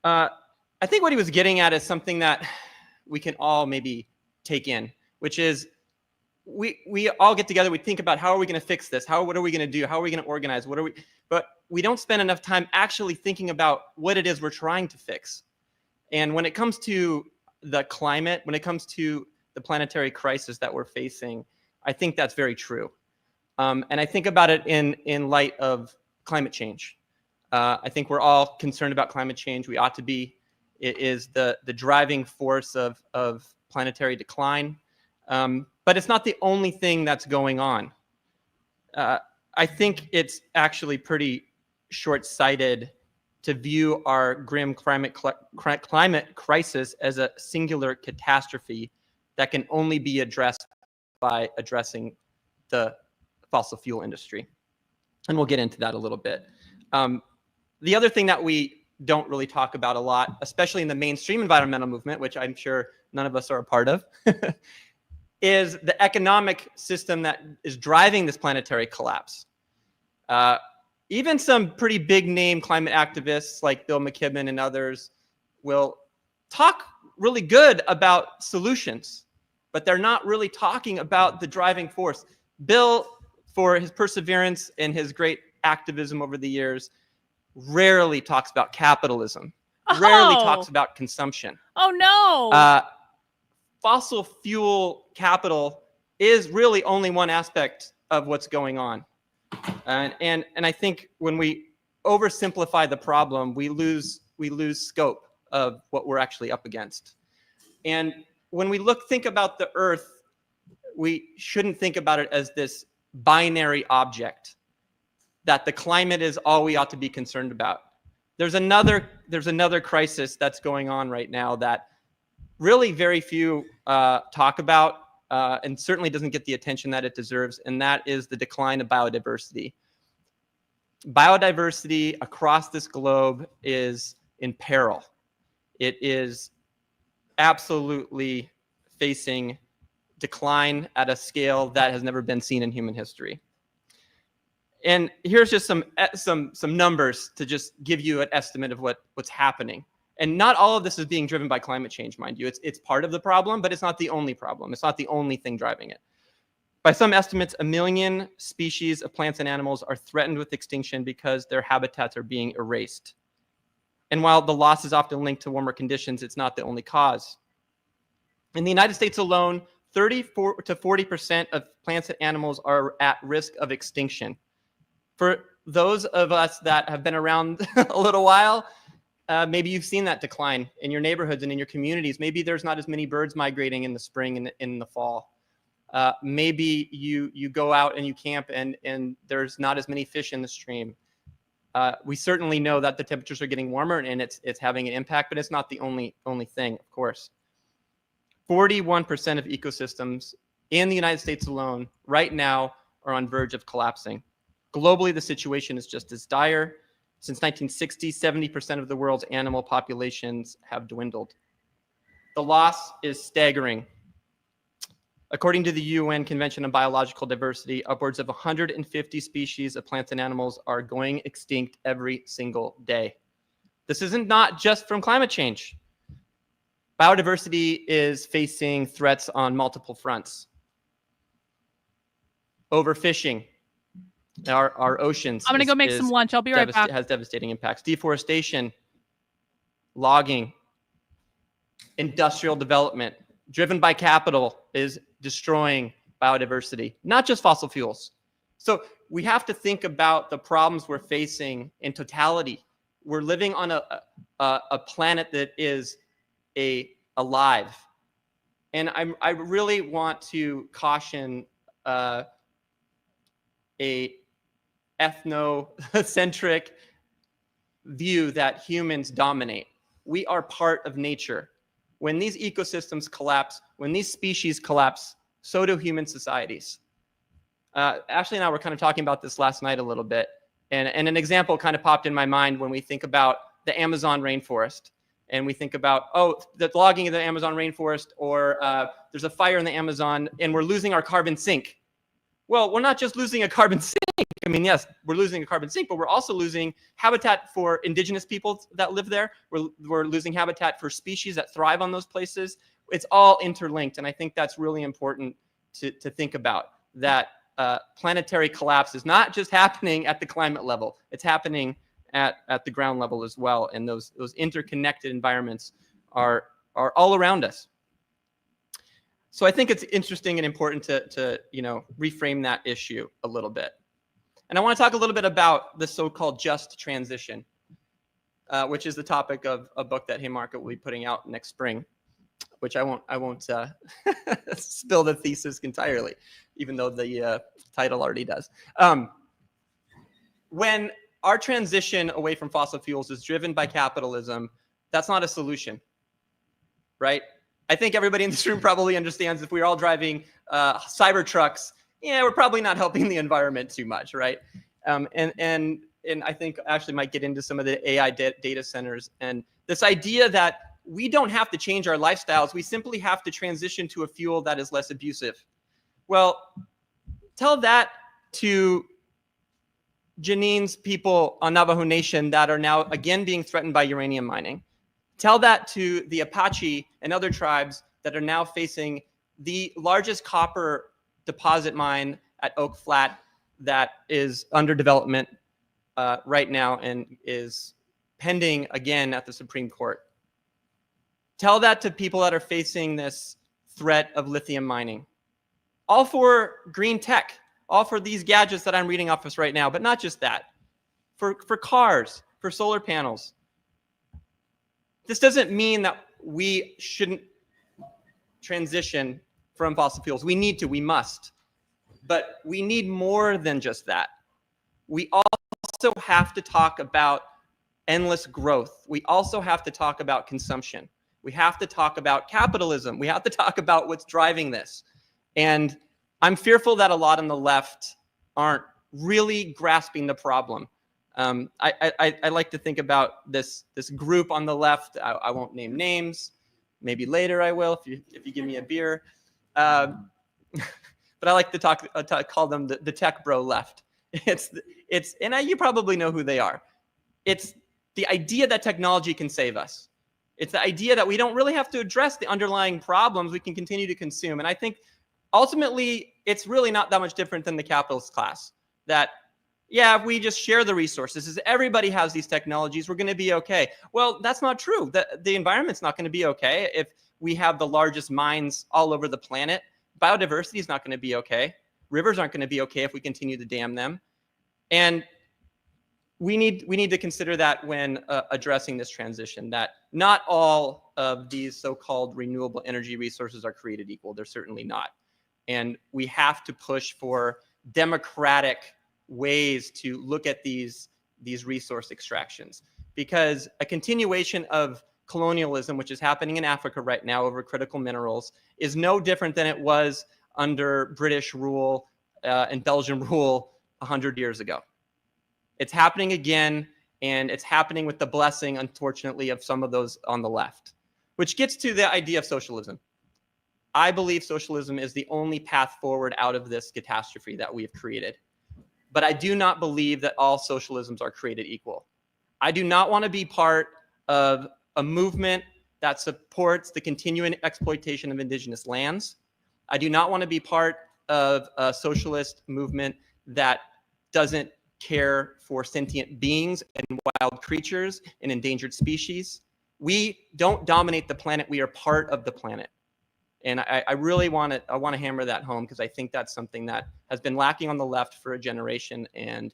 [SPEAKER 20] I think what he was getting at is something that we can all maybe take in, which is we all get together, we think about how are we going to fix this? What are we going to do? How are we going to organize? But we don't spend enough time actually thinking about what it is we're trying to fix. And when it comes to the climate, when it comes to the planetary crisis that we're facing, I think that's very true. And I think about it in light of climate change. I think we're all concerned about climate change. We ought to be. It is the driving force of planetary decline. But it's not the only thing that's going on. I think it's actually pretty short-sighted to view our grim climate crisis as a singular catastrophe that can only be addressed by addressing the fossil fuel industry. And we'll get into that a little bit. The other thing that we don't really talk about a lot, especially in the mainstream environmental movement, which I'm sure none of us are a part of, is the economic system that is driving this planetary collapse. Even some pretty big name climate activists like Bill McKibben and others will talk really good about solutions, but they're not really talking about the driving force. Bill, for his perseverance and his great activism over the years, rarely talks about capitalism, rarely talks about consumption.
[SPEAKER 6] Oh no!
[SPEAKER 20] Fossil fuel capital is really only one aspect of what's going on. And I think when we oversimplify the problem, we lose scope of what we're actually up against. And when we think about the Earth, we shouldn't think about it as this binary object, that the climate is all we ought to be concerned about. There's another crisis that's going on right now that really very few talk about, and certainly doesn't get the attention that it deserves, and that is the decline of biodiversity. Biodiversity across this globe is in peril. It is absolutely facing decline at a scale that has never been seen in human history. And here's just some numbers to just give you an estimate of what's happening. And not all of this is being driven by climate change, mind you. It's part of the problem, but it's not the only problem. It's not the only thing driving it. By some estimates, 1 million species of plants and animals are threatened with extinction because their habitats are being erased. And while the loss is often linked to warmer conditions, it's not the only cause. In the United States alone, 34 to 40% of plants and animals are at risk of extinction. For those of us that have been around a little while, maybe you've seen that decline in your neighborhoods and in your communities. Maybe there's not as many birds migrating in the spring and in the fall. Maybe you go out and you camp and there's not as many fish in the stream. We certainly know that the temperatures are getting warmer and it's having an impact, but it's not the only thing, of course. 41% of ecosystems in the United States alone right now are on verge of collapsing. Globally, the situation is just as dire. Since 1960, 70% of the world's animal populations have dwindled. The loss is staggering. According to the UN Convention on Biological Diversity, upwards of 150 species of plants and animals are going extinct every single day. This isn't not just from climate change. Biodiversity is facing threats on multiple fronts. Overfishing. Our oceans.
[SPEAKER 6] I'm gonna go make some lunch. I'll be right back.
[SPEAKER 20] Has devastating impacts. Deforestation, logging, industrial development, driven by capital, is destroying biodiversity, not just fossil fuels. So we have to think about the problems we're facing in totality. We're living on a planet that is alive. And I really want to caution a ethnocentric view that humans dominate. We are part of nature. When these ecosystems collapse, when these species collapse, so do human societies. Ashley and I were kind of talking about this last night a little bit, and an example kind of popped in my mind when we think about the Amazon rainforest, and we think about, oh, the logging of the Amazon rainforest, or there's a fire in the Amazon, and we're losing our carbon sink. Well, we're not just losing a carbon sink. I mean, yes, we're losing a carbon sink, but we're also losing habitat for indigenous people that live there. We're losing habitat for species that thrive on those places. It's all interlinked, and I think that's really important to think about, that planetary collapse is not just happening at the climate level. It's happening at the ground level as well, and those interconnected environments are all around us. So I think it's interesting and important to reframe that issue a little bit. And I want to talk a little bit about the so-called just transition, which is the topic of a book that Haymarket will be putting out next spring, which I won't spill the thesis entirely, even though the title already does. When our transition away from fossil fuels is driven by capitalism, that's not a solution, right? I think everybody in this room probably understands if we're all driving cyber trucks, yeah, we're probably not helping the environment too much, right? And I think Ashley might get into some of the AI data centers and this idea that we don't have to change our lifestyles. We simply have to transition to a fuel that is less abusive. Well, tell that to Janine's people on Navajo Nation that are now again being threatened by uranium mining. Tell that to the Apache and other tribes that are now facing the largest copper deposit mine at Oak Flat that is under development right now and is pending again at the Supreme Court. Tell that to people that are facing this threat of lithium mining. All for green tech, all for these gadgets that I'm reading off us right now, but not just that. For cars, for solar panels. This doesn't mean that we shouldn't transition from fossil fuels. We need to, we must. But we need more than just that. We also have to talk about endless growth. We also have to talk about consumption. We have to talk about capitalism. We have to talk about what's driving this. And I'm fearful that a lot on the left aren't really grasping the problem. I like to think about this group on the left. I won't name names. Maybe later I will if you give me a beer. But I like to call them the tech bro left. You probably know who they are. It's the idea that technology can save us. It's the idea that we don't really have to address the underlying problems. We can continue to consume. And I think ultimately it's really not that much different than the capitalist class. That, yeah, if we just share the resources, as everybody has these technologies, we're going to be okay. Well, that's not true. The environment's not going to be okay if we have the largest mines all over the planet. Biodiversity is not going to be okay. Rivers aren't going to be okay if we continue to dam them. And we need to consider that when addressing this transition, that not all of these so-called renewable energy resources are created equal. They're certainly not. And we have to push for democratic ways to look at these resource extractions, because a continuation of colonialism, which is happening in Africa right now over critical minerals, is no different than it was under British rule and Belgian rule 100 years ago. It's happening again, and it's happening with the blessing, unfortunately, of some of those on the left, which gets to the idea of socialism. I believe socialism is the only path forward out of this catastrophe that we have created. But I do not believe that all socialisms are created equal. I do not want to be part of a movement that supports the continuing exploitation of indigenous lands. I do not want to be part of a socialist movement that doesn't care for sentient beings and wild creatures and endangered species. We don't dominate the planet. We are part of the planet. And I really want to hammer that home, because I think that's something that has been lacking on the left for a generation and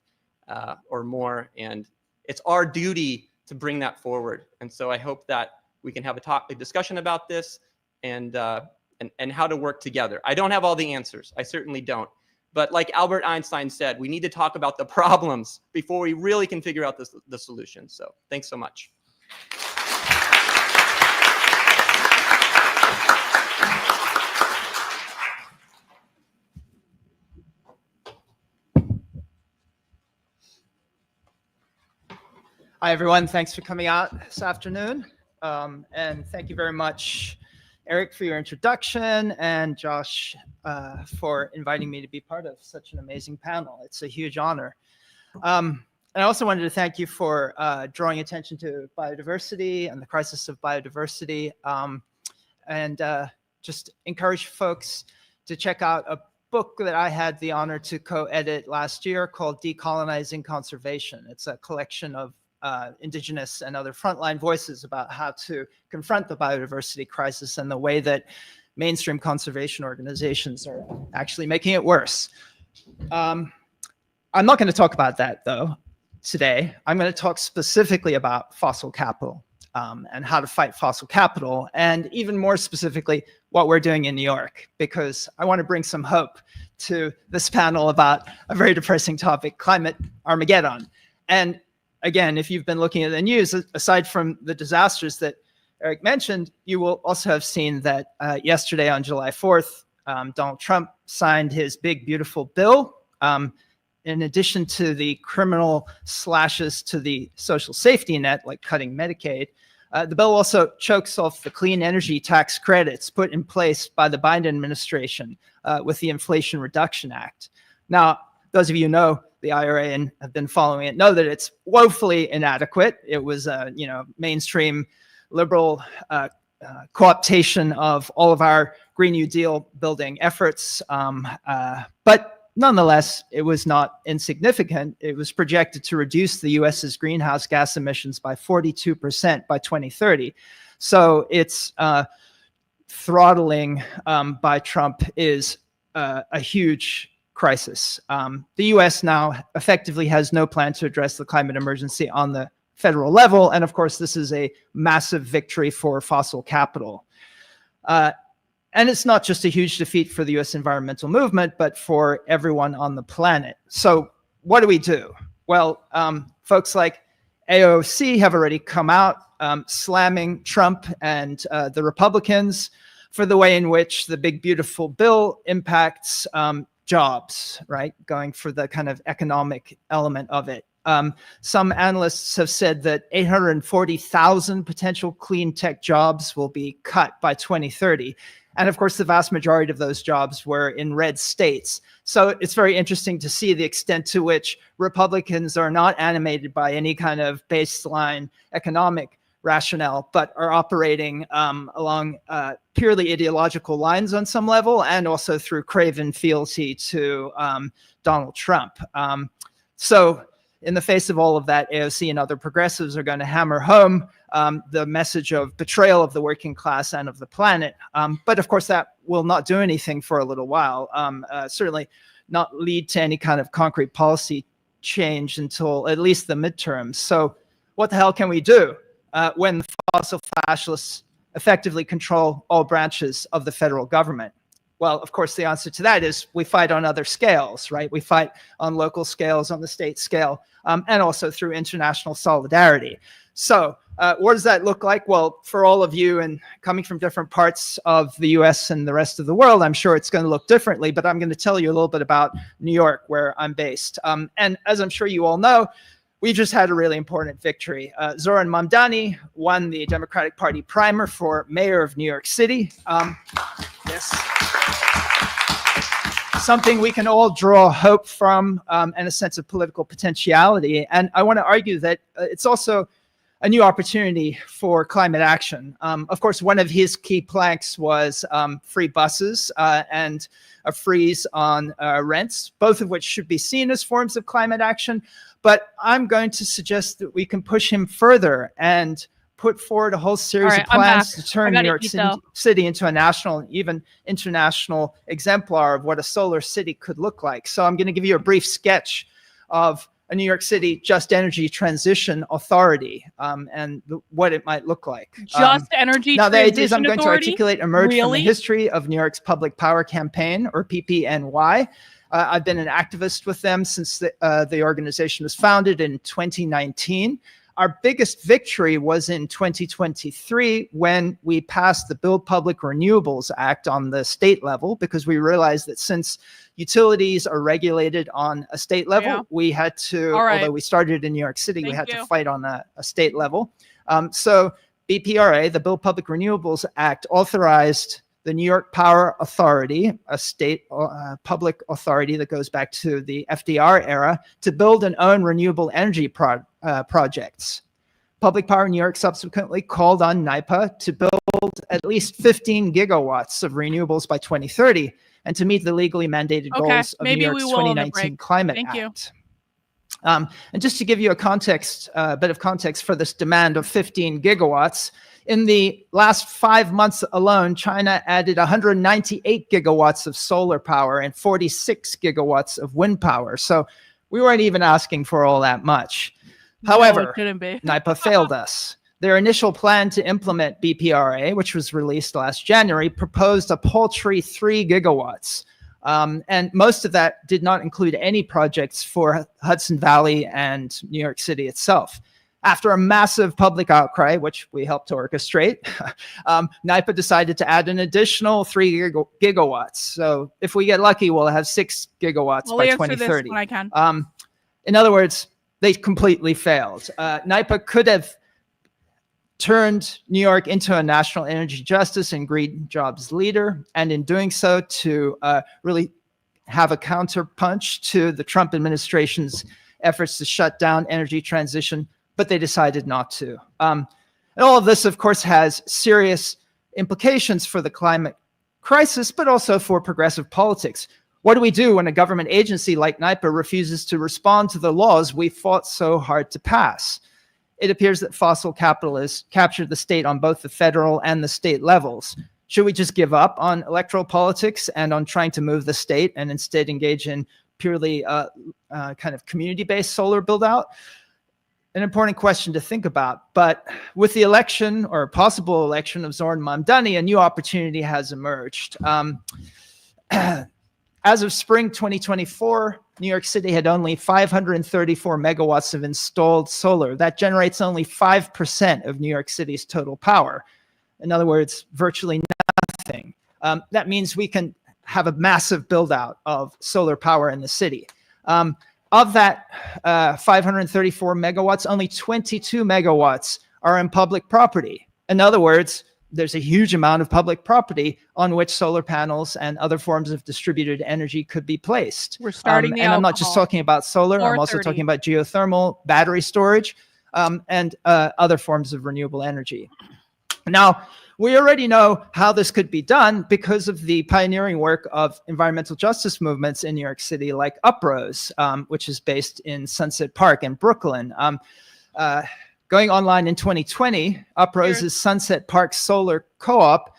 [SPEAKER 20] or more. And it's our duty to bring that forward. And so I hope that we can have a discussion about this and how to work together. I don't have all the answers. I certainly don't. But like Albert Einstein said, we need to talk about the problems before we really can figure out the solutions. So thanks so much.
[SPEAKER 4] Hi, everyone. Thanks for coming out this afternoon. And thank you very much, Eric, for your introduction, and Josh for inviting me to be part of such an amazing panel. It's a huge honor. And I also wanted to thank you for drawing attention to biodiversity and the crisis of biodiversity, and just encourage folks to check out a book that I had the honor to co-edit last year called Decolonizing Conservation. It's a collection of indigenous and other frontline voices about how to confront the biodiversity crisis and the way that mainstream conservation organizations are actually making it worse. I'm not going to talk about that, though, today. I'm going to talk specifically about fossil capital and how to fight fossil capital, and even more specifically, what we're doing in New York, because I want to bring some hope to this panel about a very depressing topic, climate Armageddon. And again, if you've been looking at the news, aside from the disasters that Eric mentioned, you will also have seen that yesterday on July 4th, Donald Trump signed his big, beautiful bill. In addition to the criminal slashes to the social safety net, like cutting Medicaid, the bill also chokes off the clean energy tax credits put in place by the Biden administration with the Inflation Reduction Act. Now, those of you who know the IRA and have been following it know that it's woefully inadequate. It was a mainstream liberal co-optation of all of our Green New Deal building efforts. But nonetheless, it was not insignificant. It was projected to reduce the US's greenhouse gas emissions by 42% by 2030. So its throttling by Trump is a huge crisis. The US now effectively has no plan to address the climate emergency on the federal level. And of course, this is a massive victory for fossil capital. And it's not just a huge defeat for the US environmental movement, but for everyone on the planet. So what do we do? Well, folks like AOC have already come out slamming Trump and the Republicans for the way in which the big, beautiful bill impacts jobs, right? Going for the kind of economic element of it. Some analysts have said that 840,000 potential clean tech jobs will be cut by 2030. And of course, the vast majority of those jobs were in red states. So it's very interesting to see the extent to which Republicans are not animated by any kind of baseline economic rationale, but are operating along purely ideological lines on some level, and also through craven fealty to Donald Trump. So in the face of all of that, AOC and other progressives are going to hammer home the message of betrayal of the working class and of the planet. But of course, that will not do anything for a little while, certainly not lead to any kind of concrete policy change until at least the midterms. So what the hell can we do when the fossil fascists effectively control all branches of the federal government? Well, of course, the answer to that is we fight on other scales, right? We fight on local scales, on the state scale, and also through international solidarity. So what does that look like? Well, for all of you and coming from different parts of the US and the rest of the world, I'm sure it's going to look differently, but I'm going to tell you a little bit about New York, where I'm based. And as I'm sure you all know, we just had a really important victory. Zoran Mamdani won the Democratic Party primer for mayor of New York City. Yes. Something we can all draw hope from and a sense of political potentiality. And I want to argue that it's also a new opportunity for climate action. Of course, one of his key planks was free buses and a freeze on rents, both of which should be seen as forms of climate action. But I'm going to suggest that we can push him further and put forward a whole series
[SPEAKER 6] right,
[SPEAKER 4] of
[SPEAKER 6] I'm
[SPEAKER 4] plans
[SPEAKER 6] back.
[SPEAKER 4] to
[SPEAKER 6] I
[SPEAKER 4] turn New
[SPEAKER 6] gotta
[SPEAKER 4] York
[SPEAKER 6] eat,
[SPEAKER 4] City,
[SPEAKER 6] though.
[SPEAKER 4] City into a national and even international exemplar of what a solar city could look like. So I'm going to give you a brief sketch of a New York City Just Energy Transition Authority and what it might look like.
[SPEAKER 6] Just Energy
[SPEAKER 4] Now, the ideas I'm
[SPEAKER 6] Transition
[SPEAKER 4] going to
[SPEAKER 6] Authority?
[SPEAKER 4] articulate emerge from the
[SPEAKER 6] Really?
[SPEAKER 4] history of New York's Public Power Campaign, or PPNY. I've been an activist with them since the organization was founded in 2019. Our biggest victory was in 2023 when we passed the Build Public Renewables Act on the state level, because we realized that since utilities are regulated on a state level, we had to,
[SPEAKER 6] All right.
[SPEAKER 4] although we started in New York City, we
[SPEAKER 6] Thank
[SPEAKER 4] had
[SPEAKER 6] you.
[SPEAKER 4] to fight on a state level. So BPRA, the Build Public Renewables Act, authorized the New York Power Authority, a state public authority that goes back to the FDR era, to build and own renewable energy projects. Public Power New York subsequently called on NYPA to build at least 15 gigawatts of renewables by 2030 and to meet the legally mandated goals of New
[SPEAKER 6] maybe
[SPEAKER 4] York's
[SPEAKER 6] we will on the
[SPEAKER 4] 2019
[SPEAKER 6] break.
[SPEAKER 4] Climate
[SPEAKER 6] Thank you.
[SPEAKER 4] Act. And just to give you a bit of context for this demand of 15 gigawatts, in the last 5 months alone, China added 198 gigawatts of solar power and 46 gigawatts of wind power. So we weren't even asking for all that much. However,
[SPEAKER 6] shouldn't be.
[SPEAKER 4] NYPA failed us. Their initial plan to implement BPRA, which was released last January, proposed a paltry 3 gigawatts. And most of that did not include any projects for Hudson Valley and New York City itself. After a massive public outcry, which we helped to orchestrate, NYPA decided to add an additional 3 gigawatts. So if we get lucky, we'll have 6 gigawatts
[SPEAKER 6] I'll
[SPEAKER 4] by
[SPEAKER 6] answer
[SPEAKER 4] 2030.
[SPEAKER 6] this when I can.
[SPEAKER 4] In other words, they completely failed. NYPA could have turned New York into a national energy justice and green jobs leader, and in doing so to really have a counterpunch to the Trump administration's efforts to shut down energy transition, but they decided not to. And all of this, of course, has serious implications for the climate crisis, but also for progressive politics. What do we do when a government agency like NYPA refuses to respond to the laws we fought so hard to pass? It appears that fossil capitalists captured the state on both the federal and the state levels. Should we just give up on electoral politics and on trying to move the state and instead engage in purely kind of community-based solar build-out? An important question to think about. But with the election or possible election of Zoran Mamdani, a new opportunity has emerged. As of spring 2024, New York City had only 534 megawatts of installed solar. That generates only 5% of New York City's total power. In other words, virtually nothing. That means we can have a massive build out of solar power in the city. Of that 534 megawatts, only 22 megawatts are in public property. In other words, there's a huge amount of public property on which solar panels and other forms of distributed energy could be placed.
[SPEAKER 6] We're starting the
[SPEAKER 4] and I'm not just
[SPEAKER 6] alcohol.
[SPEAKER 4] talking about solar, I'm also
[SPEAKER 6] 4:30.
[SPEAKER 4] talking about geothermal, battery storage, and other forms of renewable energy. Now, we already know how this could be done because of the pioneering work of environmental justice movements in New York City, like Uprose, which is based in Sunset Park in Brooklyn. Going online in 2020, Uprose's Sunset Park Solar Co-op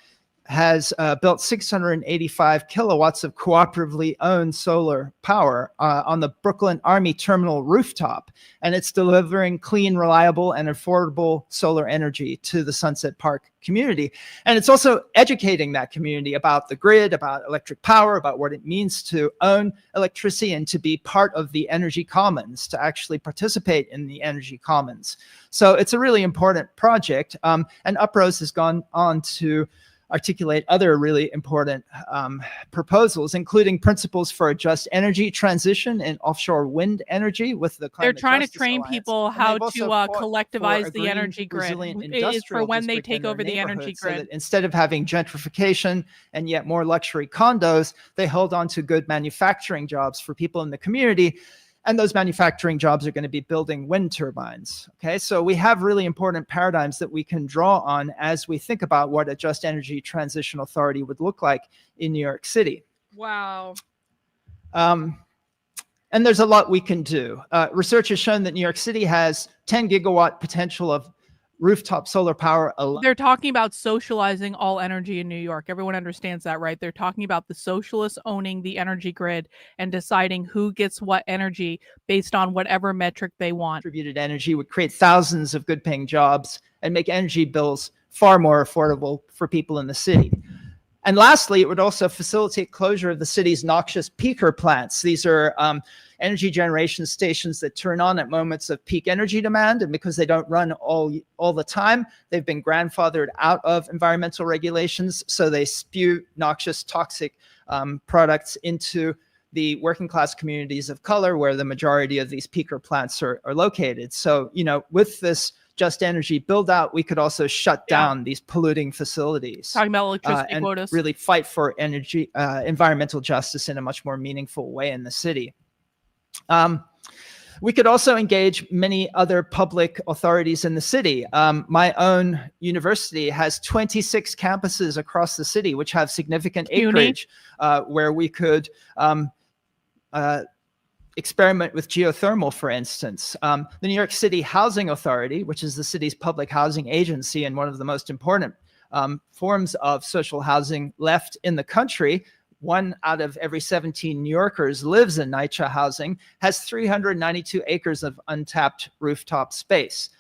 [SPEAKER 4] has built 685 kilowatts of cooperatively owned solar power on the Brooklyn Army Terminal rooftop. And it's delivering clean, reliable, and affordable solar energy to the Sunset Park community. And it's also educating that community about the grid, about electric power, about what it means to own electricity and to be part of the energy commons, to actually participate in the energy commons. So it's a really important project. And Uprose has gone on to articulate other really important proposals, including principles for a just energy transition and offshore wind energy with the
[SPEAKER 6] They're
[SPEAKER 4] Climate
[SPEAKER 6] trying to
[SPEAKER 4] Justice
[SPEAKER 6] train
[SPEAKER 4] Alliance.
[SPEAKER 6] people
[SPEAKER 4] And
[SPEAKER 6] how
[SPEAKER 4] they've
[SPEAKER 6] to
[SPEAKER 4] also fought for a
[SPEAKER 6] collectivize the
[SPEAKER 4] green,
[SPEAKER 6] energy grid.
[SPEAKER 4] resilient
[SPEAKER 6] It is for
[SPEAKER 4] industrial
[SPEAKER 6] when they
[SPEAKER 4] district
[SPEAKER 6] take
[SPEAKER 4] in their
[SPEAKER 6] over the energy
[SPEAKER 4] neighborhood, so
[SPEAKER 6] grid.
[SPEAKER 4] that instead of having gentrification and yet more luxury condos, they hold on to good manufacturing jobs for people in the community. And those manufacturing jobs are going to be building wind turbines. Okay, so we have really important paradigms that we can draw on as we think about what a just energy transition authority would look like in New York City.
[SPEAKER 6] Wow.
[SPEAKER 4] And there's a lot we can do. Research has shown that New York City has 10 gigawatt potential of rooftop solar power alone.
[SPEAKER 6] They're talking about socializing all energy in New York. Everyone understands that, right? They're talking about the socialists owning the energy grid and deciding who gets what energy based on whatever metric they want.
[SPEAKER 4] Distributed energy would create thousands of good paying jobs and make energy bills far more affordable for people in the city. And lastly, it would also facilitate closure of the city's noxious peaker plants. These are energy generation stations that turn on at moments of peak energy demand, and because they don't run all the time, they've been grandfathered out of environmental regulations, so they spew noxious, toxic products into the working class communities of color where the majority of these peaker plants are located. So, you know, with this just energy build out, we could also shut down these polluting facilities.
[SPEAKER 6] Talking about electricity
[SPEAKER 4] and
[SPEAKER 6] quotas.
[SPEAKER 4] really fight for energy, environmental justice in a much more meaningful way in the city. We could also engage many other public authorities in the city. My own university has 26 campuses across the city, which have significant acreage where we could experiment with geothermal, for instance. The New York City Housing Authority, which is the city's public housing agency and one of the most important forms of social housing left in the country, 1 out of every 17 New Yorkers lives in NYCHA housing, has 392 acres of untapped rooftop space.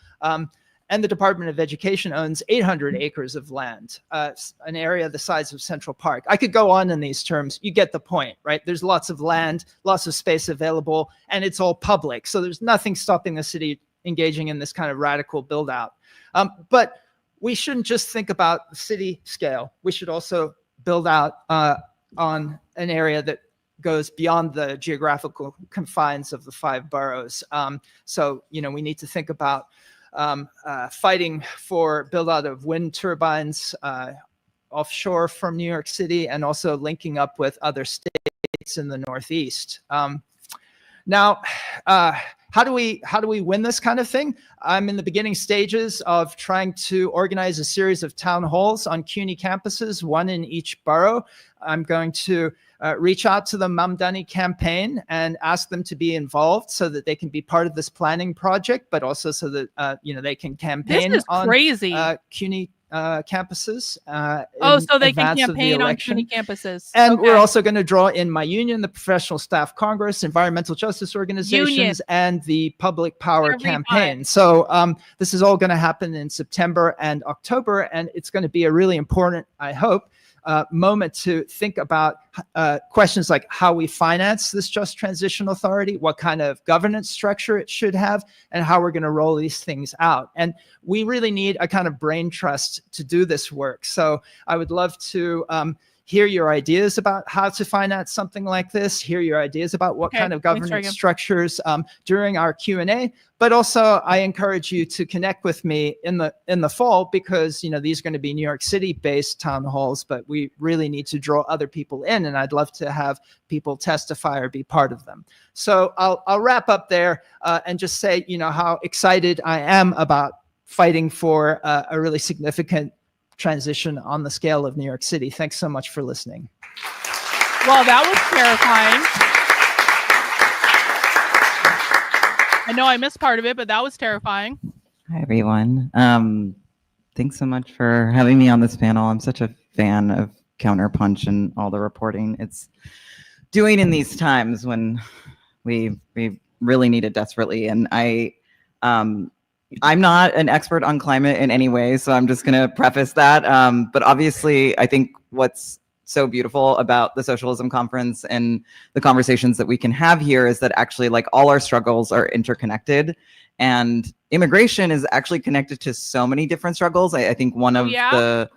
[SPEAKER 4] And the Department of Education owns 800 acres of land, an area the size of Central Park. I could go on in these terms. You get the point, right? There's lots of land, lots of space available, and it's all public. So there's nothing stopping the city engaging in this kind of radical build out. But we shouldn't just think about the city scale. We should also build out on an area that goes beyond the geographical confines of the 5 boroughs. So, you know, we need to think about fighting for build out of wind turbines offshore from New York City, and also linking up with other states in the Northeast. Now, how do we win this kind of thing? I'm in the beginning stages of trying to organize a series of town halls on CUNY campuses, 1 in each borough. I'm going to reach out to the Mamdani campaign and ask them to be involved so that they can be part of this planning project, but also so that you know, they can campaign on CUNY campuses.
[SPEAKER 6] So they can campaign on CUNY campuses.
[SPEAKER 4] And we're also going to draw in my union, the Professional Staff Congress, environmental justice organizations, and the Public Power Campaign. So this is all going to happen in September and October, and it's going to be a really important, I hope, moment to think about questions like how we finance this Just Transition Authority, what kind of governance structure it should have, and how we're going to roll these things out. And we really need a kind of brain trust to do this work. So I would love to hear your ideas about how to finance something like this, hear your ideas about what kind of governance structures during our Q&A. But also, I encourage you to connect with me in the fall, because, you know, these are going to be New York City-based town halls, but we really need to draw other people in, and I'd love to have people testify or be part of them. So I'll wrap up there and just say, you know, how excited I am about fighting for a really significant transition on the scale of New York City. Thanks so much for listening.
[SPEAKER 6] Well, that was terrifying. I know I missed part of it, but that was terrifying.
[SPEAKER 3] Hi, everyone. Thanks so much for having me on this panel. I'm such a fan of Counterpunch and all the reporting it's doing in these times when we really need it desperately. And I'm not an expert on climate in any way, so I'm just going to preface that. But obviously, I think what's so beautiful about the Socialism Conference and the conversations that we can have here is that actually, like, all our struggles are interconnected, and immigration is actually connected to so many different struggles. I think one of the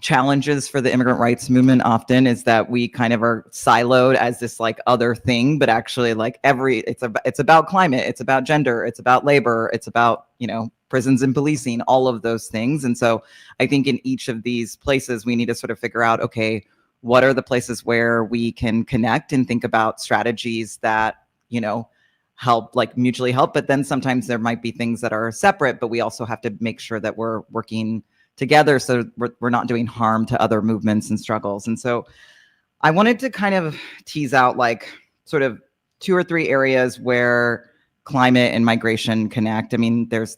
[SPEAKER 3] challenges for the immigrant rights movement often is that we kind of are siloed as this other thing, but actually it's about climate, it's about gender, it's about labor, it's about, you know, prisons and policing, all of those things. And so I think in each of these places, we need to sort of figure out, okay, what are the places where we can connect and think about strategies that, you know, help, mutually help, but then sometimes there might be things that are separate, but we also have to make sure that we're working together so we're not doing harm to other movements and struggles. And so I wanted to kind of tease out sort of 2 or 3 areas where climate and migration connect. I mean, there's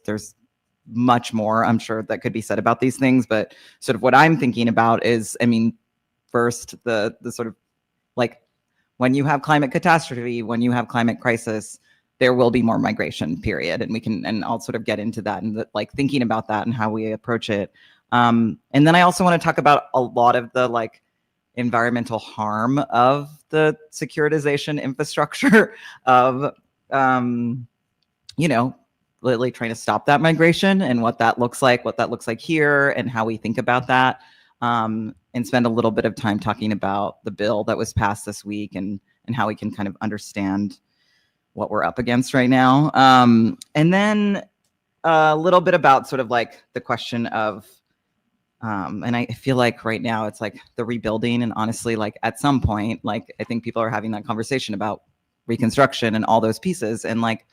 [SPEAKER 3] much more, I'm sure, that could be said about these things, but sort of what I'm thinking about is, I mean, first, the sort of like, when you have climate catastrophe, when you have climate crisis, there will be more migration, period. And I'll sort of get into that and like thinking about that and how we approach it. And then I also want to talk about a lot of the like environmental harm of the securitization infrastructure of, you know, literally trying to stop that migration and what that looks like here and how we think about that. And spend a little bit of time talking about the bill that was passed this week and how we can kind of understand what we're up against right now. And then a little bit about sort of like the question of, and I feel like right now it's like the rebuilding, and honestly, like at some point, like I think people are having that conversation about Reconstruction and all those pieces, and like,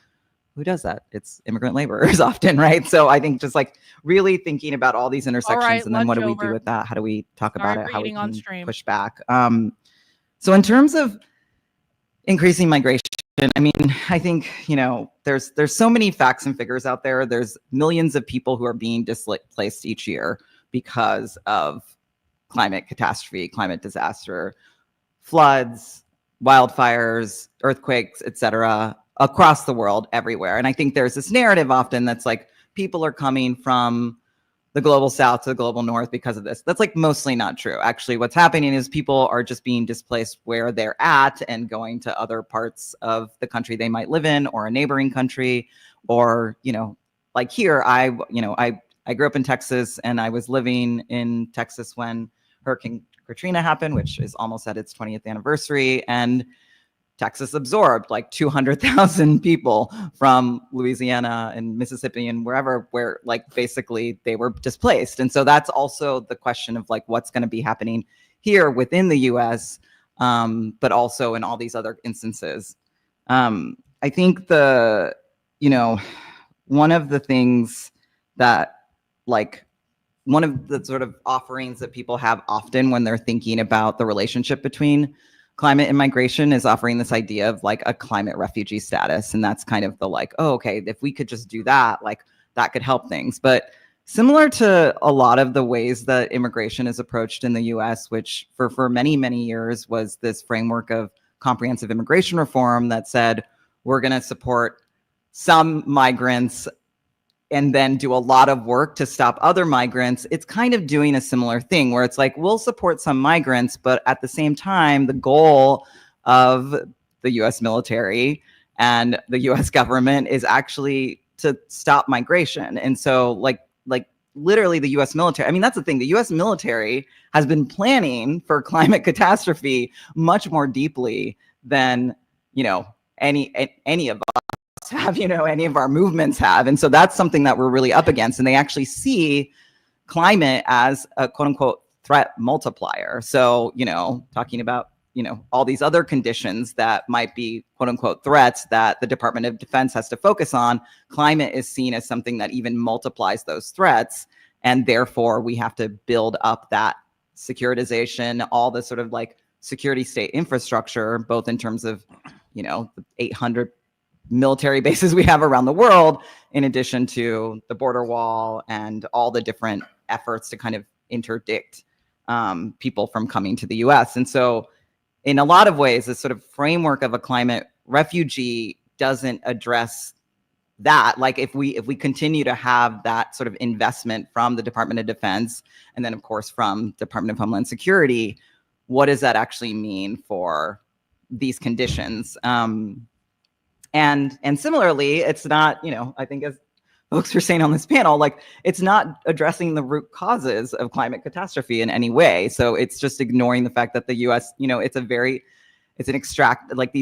[SPEAKER 3] who does that? It's immigrant laborers often, right? So I think just like really thinking about all these intersections, and then what do we do with that? How do we talk about it? How we can push back? So in terms of increasing migration, I mean, I think, you know, there's so many facts and figures out there. There's millions of people who are being displaced each year because of climate catastrophe, climate disaster, floods, wildfires, earthquakes, etc., across the world, everywhere. And I think there's this narrative often that's like people are coming from the global south to the global north because of this. That's like mostly not true. Actually, what's happening is people are just being displaced where they're at and going to other parts of the country they might live in, or a neighboring country, or, you know, like here, I grew up in Texas, and I was living in Texas when Hurricane Katrina happened, which is almost at its 20th anniversary. And Texas absorbed like 200,000 people from Louisiana and Mississippi and wherever, where like basically they were displaced. And so that's also the question of like what's going to be happening here within the US, but also in all these other instances. I think one of the things that like, one of the sort of offerings that people have often when they're thinking about the relationship between climate and migration is offering this idea of like a climate refugee status. And that's kind of the like, oh, okay, if we could just do that, like that could help things. But similar to a lot of the ways that immigration is approached in the US, which for many, many years was this framework of comprehensive immigration reform that said, we're going to support some migrants and then do a lot of work to stop other migrants. It's kind of doing a similar thing where it's like, we'll support some migrants, but at the same time, the goal of the US military and the US government is actually to stop migration. And so like literally the US military, I mean, that's the thing, the US military has been planning for climate catastrophe much more deeply than, you know, any of us have, you know, any of our movements have. And so that's something that we're really up against. And they actually see climate as a quote unquote threat multiplier. So, you know, talking about, you know, all these other conditions that might be quote unquote threats that the Department of Defense has to focus on, climate is seen as something that even multiplies those threats. And therefore we have to build up that securitization, all the sort of like security state infrastructure, both in terms of, you know, the 800 military bases we have around the world, in addition to the border wall and all the different efforts to kind of interdict people from coming to the US. And so in a lot of ways, this sort of framework of a climate refugee doesn't address that. Like if we continue to have that sort of investment from the Department of Defense, and then of course from Department of Homeland Security, what does that actually mean for these conditions? And similarly, it's not, you know, I think as folks were saying on this panel, like it's not addressing the root causes of climate catastrophe in any way. So it's just ignoring the fact that the US, you know, these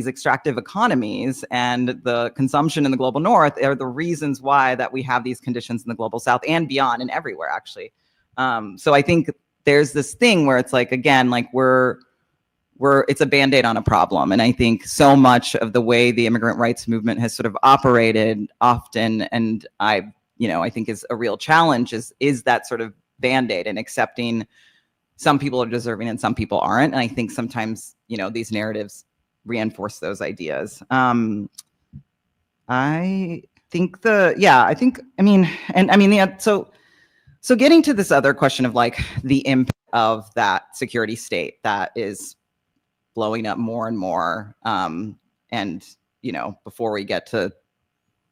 [SPEAKER 3] extractive economies, and the consumption in the global north are the reasons why that we have these conditions in the global south and beyond and everywhere actually. So I think there's this thing where it's like, again, like it's a Band-Aid on a problem. And I think so much of the way the immigrant rights movement has sort of operated often, and I think is a real challenge, is that sort of Band-Aid and accepting some people are deserving and some people aren't. And I think sometimes, you know, these narratives reinforce those ideas. I think so getting to this other question of like the impact of that security state that is blowing up more and more, and before we get to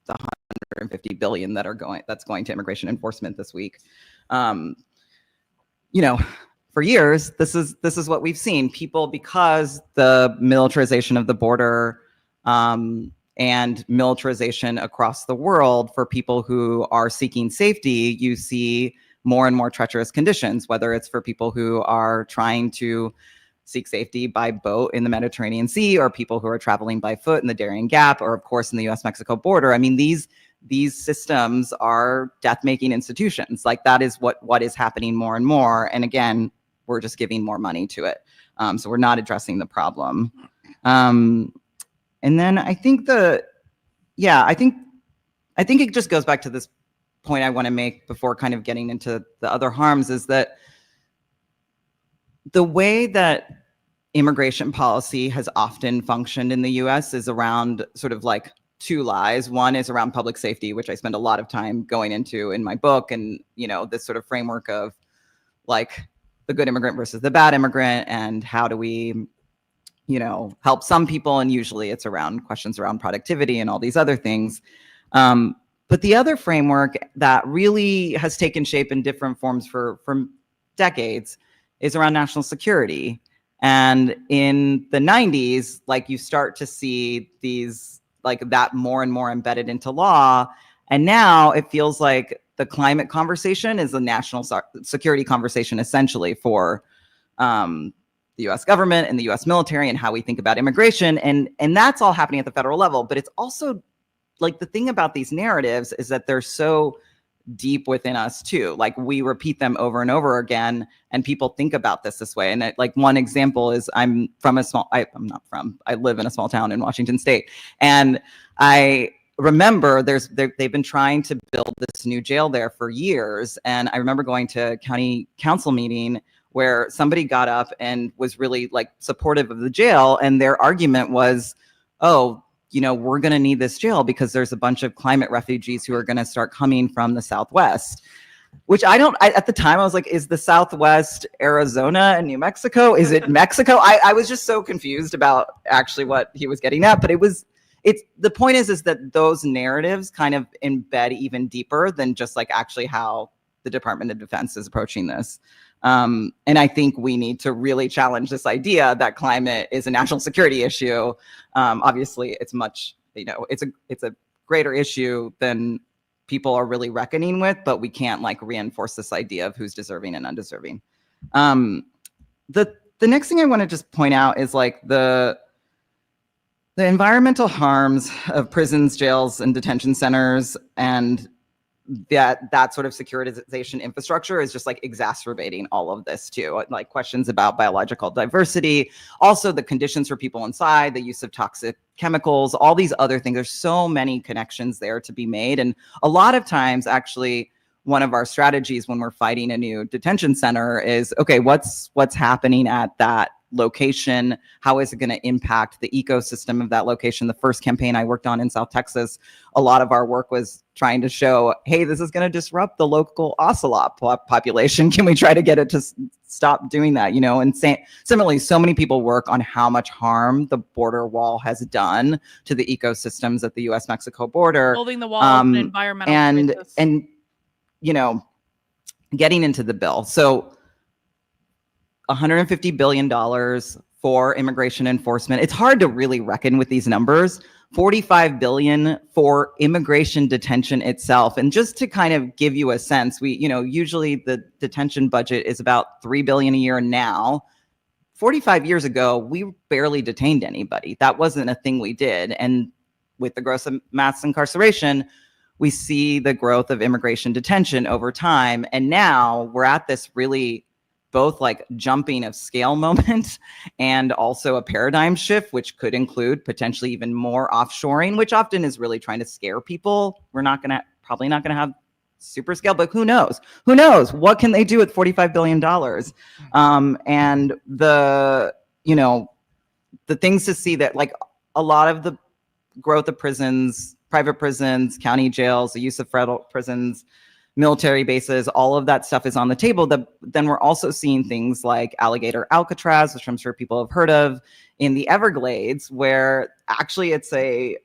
[SPEAKER 3] the 150 billion that's going to immigration enforcement this week, for years this is what we've seen. People, because the militarization of the border and militarization across the world, for people who are seeking safety, you see more and more treacherous conditions, whether it's for people who are trying to seek safety by boat in the Mediterranean Sea, or people who are traveling by foot in the Darien Gap, or of course in the US-Mexico border. I mean, these systems are death-making institutions. Like, that is what is happening more and more. And again, we're just giving more money to it. So we're not addressing the problem. And then I think I think it just goes back to this point I want to make before kind of getting into the other harms, is that the way that immigration policy has often functioned in the US is around sort of like two lies. One is around public safety, which I spend a lot of time going into in my book, and this sort of framework of like the good immigrant versus the bad immigrant, and how do we help some people, and usually it's around questions around productivity and all these other things. But the other framework that really has taken shape in different forms for decades is around national security. And in the 90s, like, you start to see these, like, that more and more embedded into law. And now it feels like the climate conversation is a national security conversation, essentially, for the US government and the US military, and how we think about immigration. And that's all happening at the federal level. But it's also, like, the thing about these narratives is that they're so deep within us too. Like, we repeat them over and over again, and people think about this way. And like, one example is, I live in a small town in Washington State, and I remember they've been trying to build this new jail there for years. And I remember going to a county council meeting where somebody got up and was really like supportive of the jail, and their argument was, oh, we're going to need this jail because there's a bunch of climate refugees who are going to start coming from the Southwest, which at the time I was like, is the Southwest Arizona and New Mexico? Is it Mexico? I was just so confused about actually what he was getting at. But the point is that those narratives kind of embed even deeper than just like actually how the Department of Defense is approaching this. And I think we need to really challenge this idea that climate is a national security issue. Obviously, it's much, it's a greater issue than people are really reckoning with, but we can't like reinforce this idea of who's deserving and undeserving. The next thing I want to just point out is like the environmental harms of prisons, jails, and detention centers, and that sort of securitization infrastructure is just like exacerbating all of this too. Like, questions about biological diversity, also the conditions for people inside, the use of toxic chemicals, all these other things. There's so many connections there to be made. And a lot of times, actually, one of our strategies when we're fighting a new detention center is, okay, what's happening at that location? How is it going to impact the ecosystem of that location? The first campaign I worked on in South Texas, a lot of our work was trying to show, hey, this is going to disrupt the local ocelot population. Can we try to get it to stop doing that? And similarly, so many people work on how much harm the border wall has done to the ecosystems at the US-Mexico border.
[SPEAKER 6] Building the wall is an environmental crisis.
[SPEAKER 3] And getting into the bill. So $150 billion for immigration enforcement. It's hard to really reckon with these numbers. $45 billion for immigration detention itself. And just to kind of give you a sense, usually the detention budget is about $3 billion a year now. 45 years ago, we barely detained anybody. That wasn't a thing we did. And with the gross mass incarceration, we see the growth of immigration detention over time. And now we're at this really both like jumping of scale moment and also a paradigm shift, which could include potentially even more offshoring, which often is really trying to scare people. We're probably not gonna have super scale, but who knows? Who knows? What can they do with $45 billion? And the things to see that, like, a lot of the growth of prisons, private prisons, county jails, the use of federal prisons, military bases, all of that stuff is on the table. Then we're also seeing things like Alligator Alcatraz, which I'm sure people have heard of, in the Everglades, where actually it's the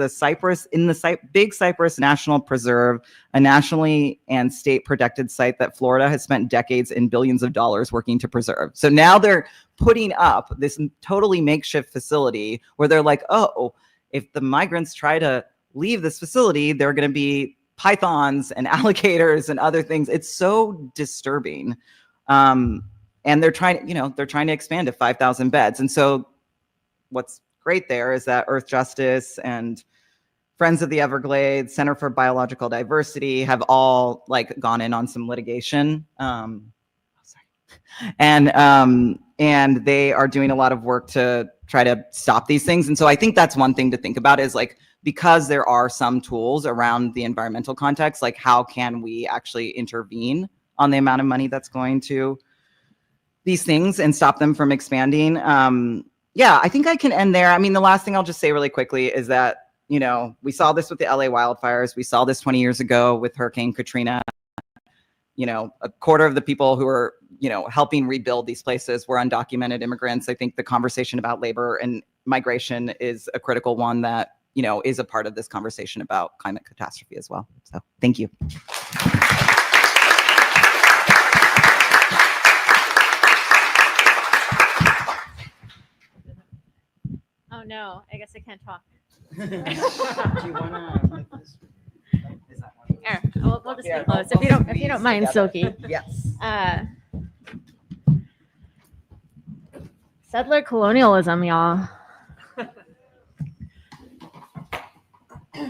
[SPEAKER 3] Cypress, in the Big Cypress National Preserve, a nationally and state protected site that Florida has spent decades and billions of dollars working to preserve. So now they're putting up this totally makeshift facility where they're like, oh, if the migrants try to leave this facility, they're going to be pythons and alligators and other things. It's so disturbing. And they're trying to expand to 5,000 beds. And so what's great there is that Earth Justice and Friends of the Everglades, Center for Biological Diversity have all gone in on some litigation. And they are doing a lot of work to try to stop these things. And so I think that's one thing to think about is because there are some tools around the environmental context, how can we actually intervene on the amount of money that's going to these things and stop them from expanding? Yeah, I think I can end there. I mean, the last thing I'll just say really quickly is that, we saw this with the LA wildfires. We saw this 20 years ago with Hurricane Katrina. A quarter of the people who are, helping rebuild these places were undocumented immigrants. I think the conversation about labor and migration is a critical one that, is a part of this conversation about climate catastrophe as well. So thank you.
[SPEAKER 11] Oh no, I guess I can't talk.
[SPEAKER 3] Do you wanna?
[SPEAKER 11] We'll just be close if you don't mind, Silky.
[SPEAKER 3] Yes.
[SPEAKER 11] Settler colonialism, y'all.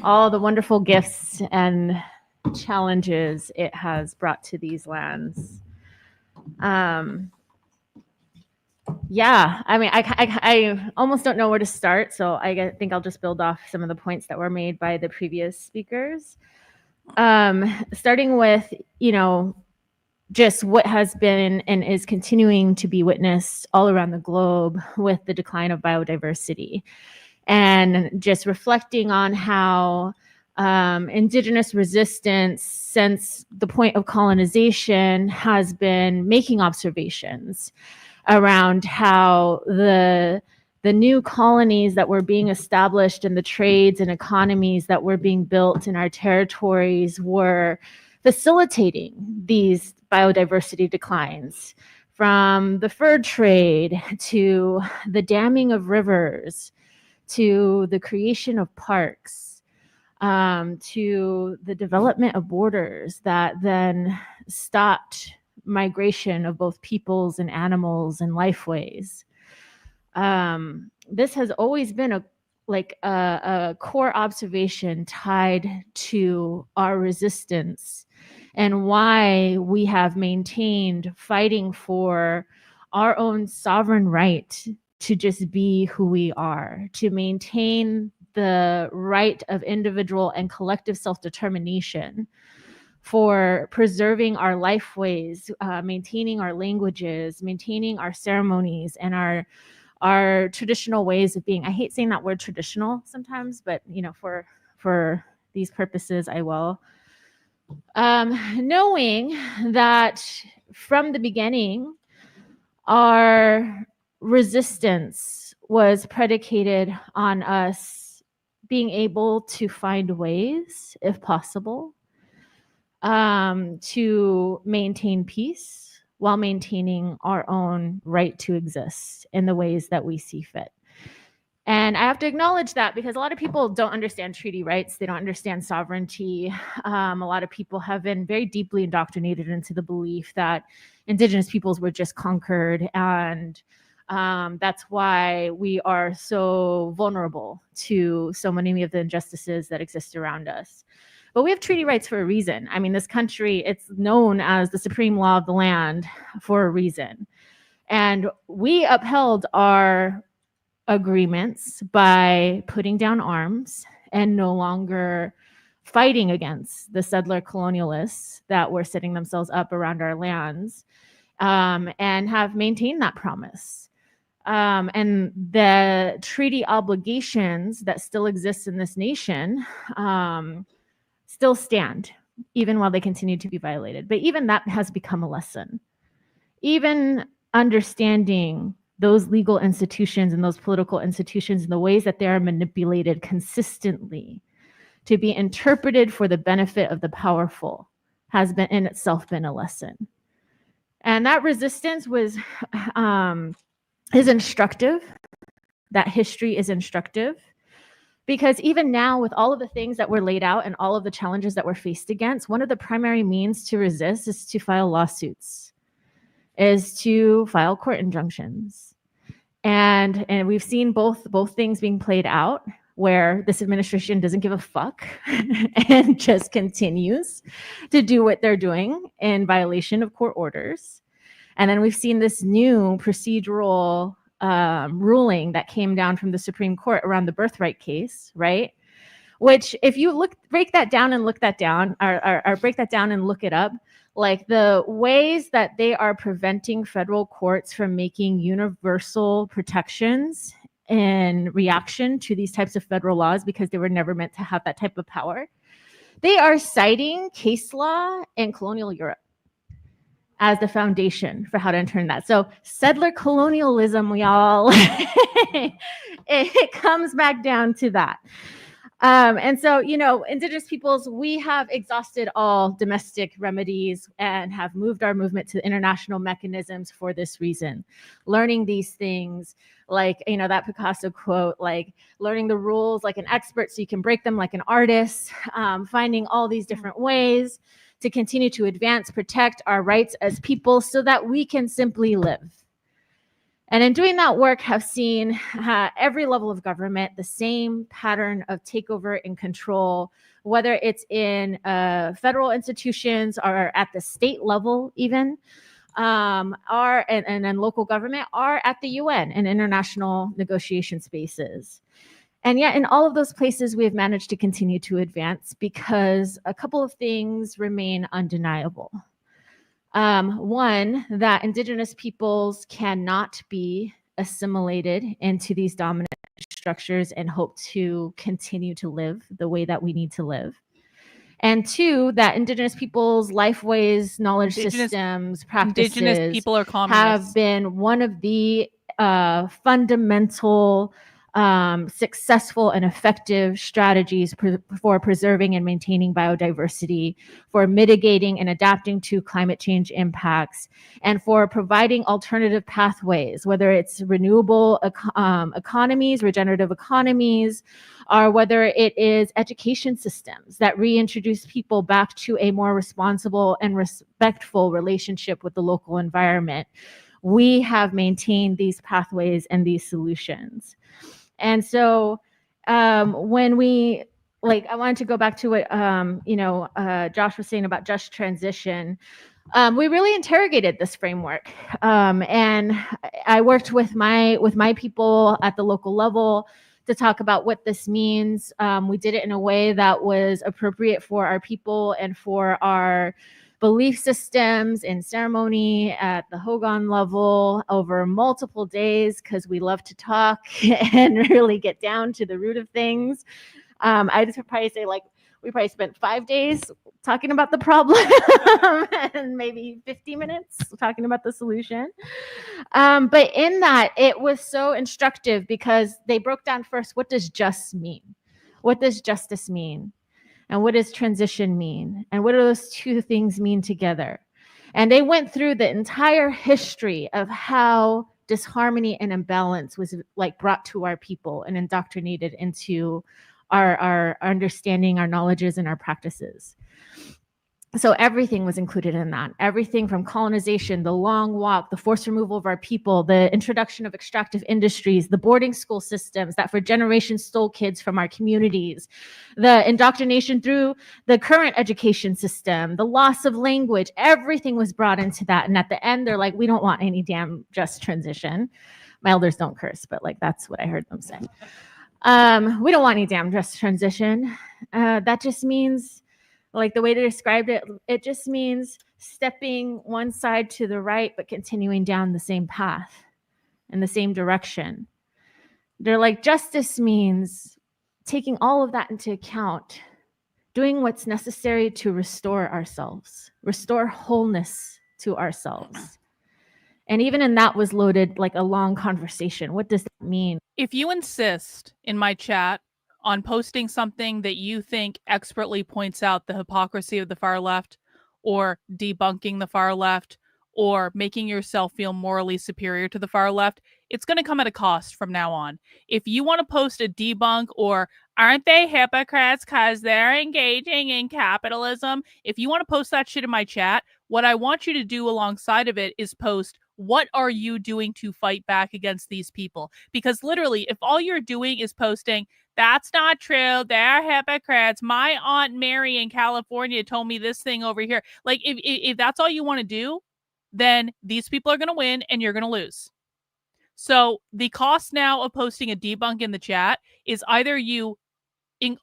[SPEAKER 11] All the wonderful gifts and challenges it has brought to these lands. Yeah, I mean, I almost don't know where to start, so I think I'll just build off some of the points that were made by the previous speakers. Starting with, just what has been and is continuing to be witnessed all around the globe with the decline of biodiversity. And just reflecting on how indigenous resistance since the point of colonization has been making observations around how the new colonies that were being established and the trades and economies that were being built in our territories were facilitating these biodiversity declines, from the fur trade to the damming of rivers to the creation of parks, to the development of borders that then stopped migration of both peoples and animals and lifeways. This has always been a core observation tied to our resistance and why we have maintained fighting for our own sovereign right to just be who we are, to maintain the right of individual and collective self-determination, for preserving our lifeways, maintaining our languages, maintaining our ceremonies and our traditional ways of being. I hate saying that word traditional sometimes, but for these purposes, I will. Knowing that from the beginning, our resistance was predicated on us being able to find ways, if possible, to maintain peace while maintaining our own right to exist in the ways that we see fit. And I have to acknowledge that because a lot of people don't understand treaty rights. They don't understand sovereignty. A lot of people have been very deeply indoctrinated into the belief that indigenous peoples were just conquered, and that's why we are so vulnerable to so many of the injustices that exist around us. But we have treaty rights for a reason. I mean, this country, it's known as the supreme law of the land for a reason. And we upheld our agreements by putting down arms and no longer fighting against the settler colonialists that were setting themselves up around our lands, and have maintained that promise. and the treaty obligations that still exist in this nation still stand, even while they continue to be violated. But even that has become a lesson. Even understanding those legal institutions and those political institutions and the ways that they are manipulated consistently to be interpreted for the benefit of the powerful has been in itself been a lesson. And that resistance is instructive. That history is instructive, because even now, with all of the things that were laid out and all of the challenges that we're faced against, one of the primary means to resist is to file lawsuits, is to file court injunctions. And we've seen both things being played out, where this administration doesn't give a fuck and just continues to do what they're doing in violation of court orders. And then we've seen this new procedural ruling that came down from the Supreme Court around the birthright case, right? Which, if you break that down and look it up, like the ways that they are preventing federal courts from making universal protections in reaction to these types of federal laws, because they were never meant to have that type of power. They are citing case law in colonial Europe as the foundation for how to turn that. So settler colonialism, y'all, it comes back down to that. And so, Indigenous peoples, we have exhausted all domestic remedies and have moved our movement to international mechanisms for this reason. Learning these things, like, that Picasso quote, like learning the rules like an expert so you can break them like an artist, finding all these different ways to continue to advance, protect our rights as people so that we can simply live. And in doing that work, have seen every level of government, the same pattern of takeover and control, whether it's in federal institutions or at the state level even, and local government, are at the UN and international negotiation spaces. And yet in all of those places, we have managed to continue to advance because a couple of things remain undeniable. One, that Indigenous peoples cannot be assimilated into these dominant structures and hope to continue to live the way that we need to live. And two, that Indigenous peoples' lifeways, knowledge systems, practices
[SPEAKER 6] Indigenous people are communists.
[SPEAKER 11] have been one of the fundamental successful and effective strategies for preserving and maintaining biodiversity, for mitigating and adapting to climate change impacts, and for providing alternative pathways, whether it's renewable economies, regenerative economies, or whether it is education systems that reintroduce people back to a more responsible and respectful relationship with the local environment. We have maintained these pathways and these solutions. And so when we, I wanted to go back to what, Josh was saying about just transition. We really interrogated this framework. And I worked with my people at the local level to talk about what this means. We did it in a way that was appropriate for our people and for our belief systems and ceremony at the Hogan level over multiple days, because we love to talk and really get down to the root of things. I just would probably say we probably spent 5 days talking about the problem and maybe 50 minutes talking about the solution. But in that, it was so instructive because they broke down first, what does just mean? What does justice mean? And what does transition mean? And what do those two things mean together? And they went through the entire history of how disharmony and imbalance was brought to our people and indoctrinated into our understanding, our knowledges, and our practices. So everything was included in that. Everything from colonization, the long walk, the forced removal of our people, the introduction of extractive industries, the boarding school systems that for generations stole kids from our communities, the indoctrination through the current education system, the loss of language, everything was brought into that. And at the end, they're like, we don't want any damn just transition. My elders don't curse, but that's what I heard them say. We don't want any damn just transition. That just means, the way they described it, it just means stepping one side to the right, but continuing down the same path. in the same direction. They're like, justice means taking all of that into account, doing what's necessary to restore ourselves, restore wholeness to ourselves. And even in that was loaded like a long conversation. What does that mean?
[SPEAKER 6] If you insist in my chat on posting something that you think expertly points out the hypocrisy of the far left, or debunking the far left, or making yourself feel morally superior to the far left, it's going to come at a cost from now on. If you want to post a debunk or aren't they hypocrites because they're engaging in capitalism, if you want to post that shit in my chat, what I want you to do alongside of it is post, what are you doing to fight back against these people? Because literally, if all you're doing is posting, that's not true, they're hypocrites, my Aunt Mary in California told me this thing over here. Like, if that's all you want to do, then these people are going to win and you're going to lose. So the cost now of posting a debunk in the chat is either you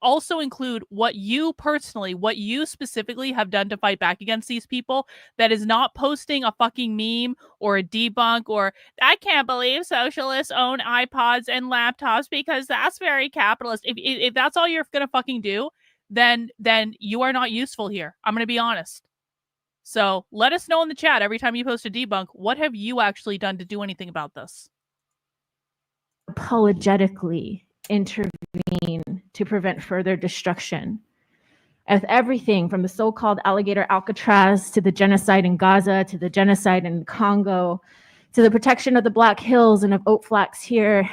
[SPEAKER 6] also include what you personally, what you specifically have done to fight back against these people, that is not posting a fucking meme or a debunk or, I can't believe socialists own iPods and laptops because that's very capitalist. If that's all you're going to fucking do, then you are not useful here. I'm going to be honest. So let us know in the chat every time you post a debunk, what have you actually done to do anything about this?
[SPEAKER 11] Apologetically intervene to prevent further destruction. With everything from the so-called alligator Alcatraz to the genocide in Gaza to the genocide in Congo to the protection of the Black Hills and of oat flax here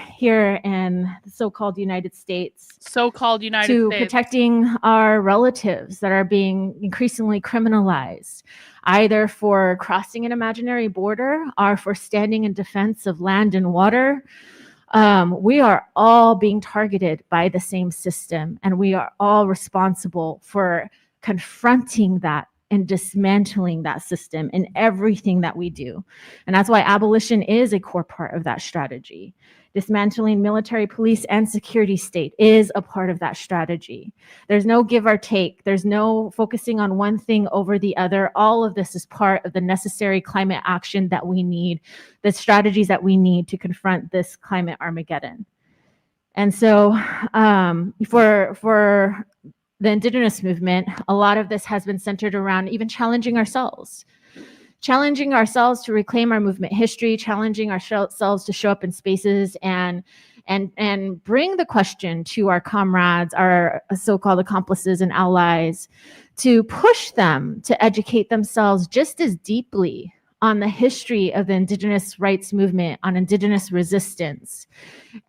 [SPEAKER 11] in the so-called United States.
[SPEAKER 6] So-called United
[SPEAKER 11] to
[SPEAKER 6] States.
[SPEAKER 11] Protecting our relatives that are being increasingly criminalized, either for crossing an imaginary border or for standing in defense of land and water. We are all being targeted by the same system, and we are all responsible for confronting that and dismantling that system in everything that we do. And that's why abolition is a core part of that strategy. Dismantling military, police, and security state is a part of that strategy. There's no give or take. There's no focusing on one thing over the other. All of this is part of the necessary climate action that we need, the strategies that we need to confront this climate Armageddon. And so for the Indigenous movement, a lot of this has been centered around even challenging ourselves to reclaim our movement history, challenging ourselves to show up in spaces and bring the question to our comrades, our so-called accomplices and allies, to push them to educate themselves just as deeply on the history of the Indigenous rights movement, on Indigenous resistance,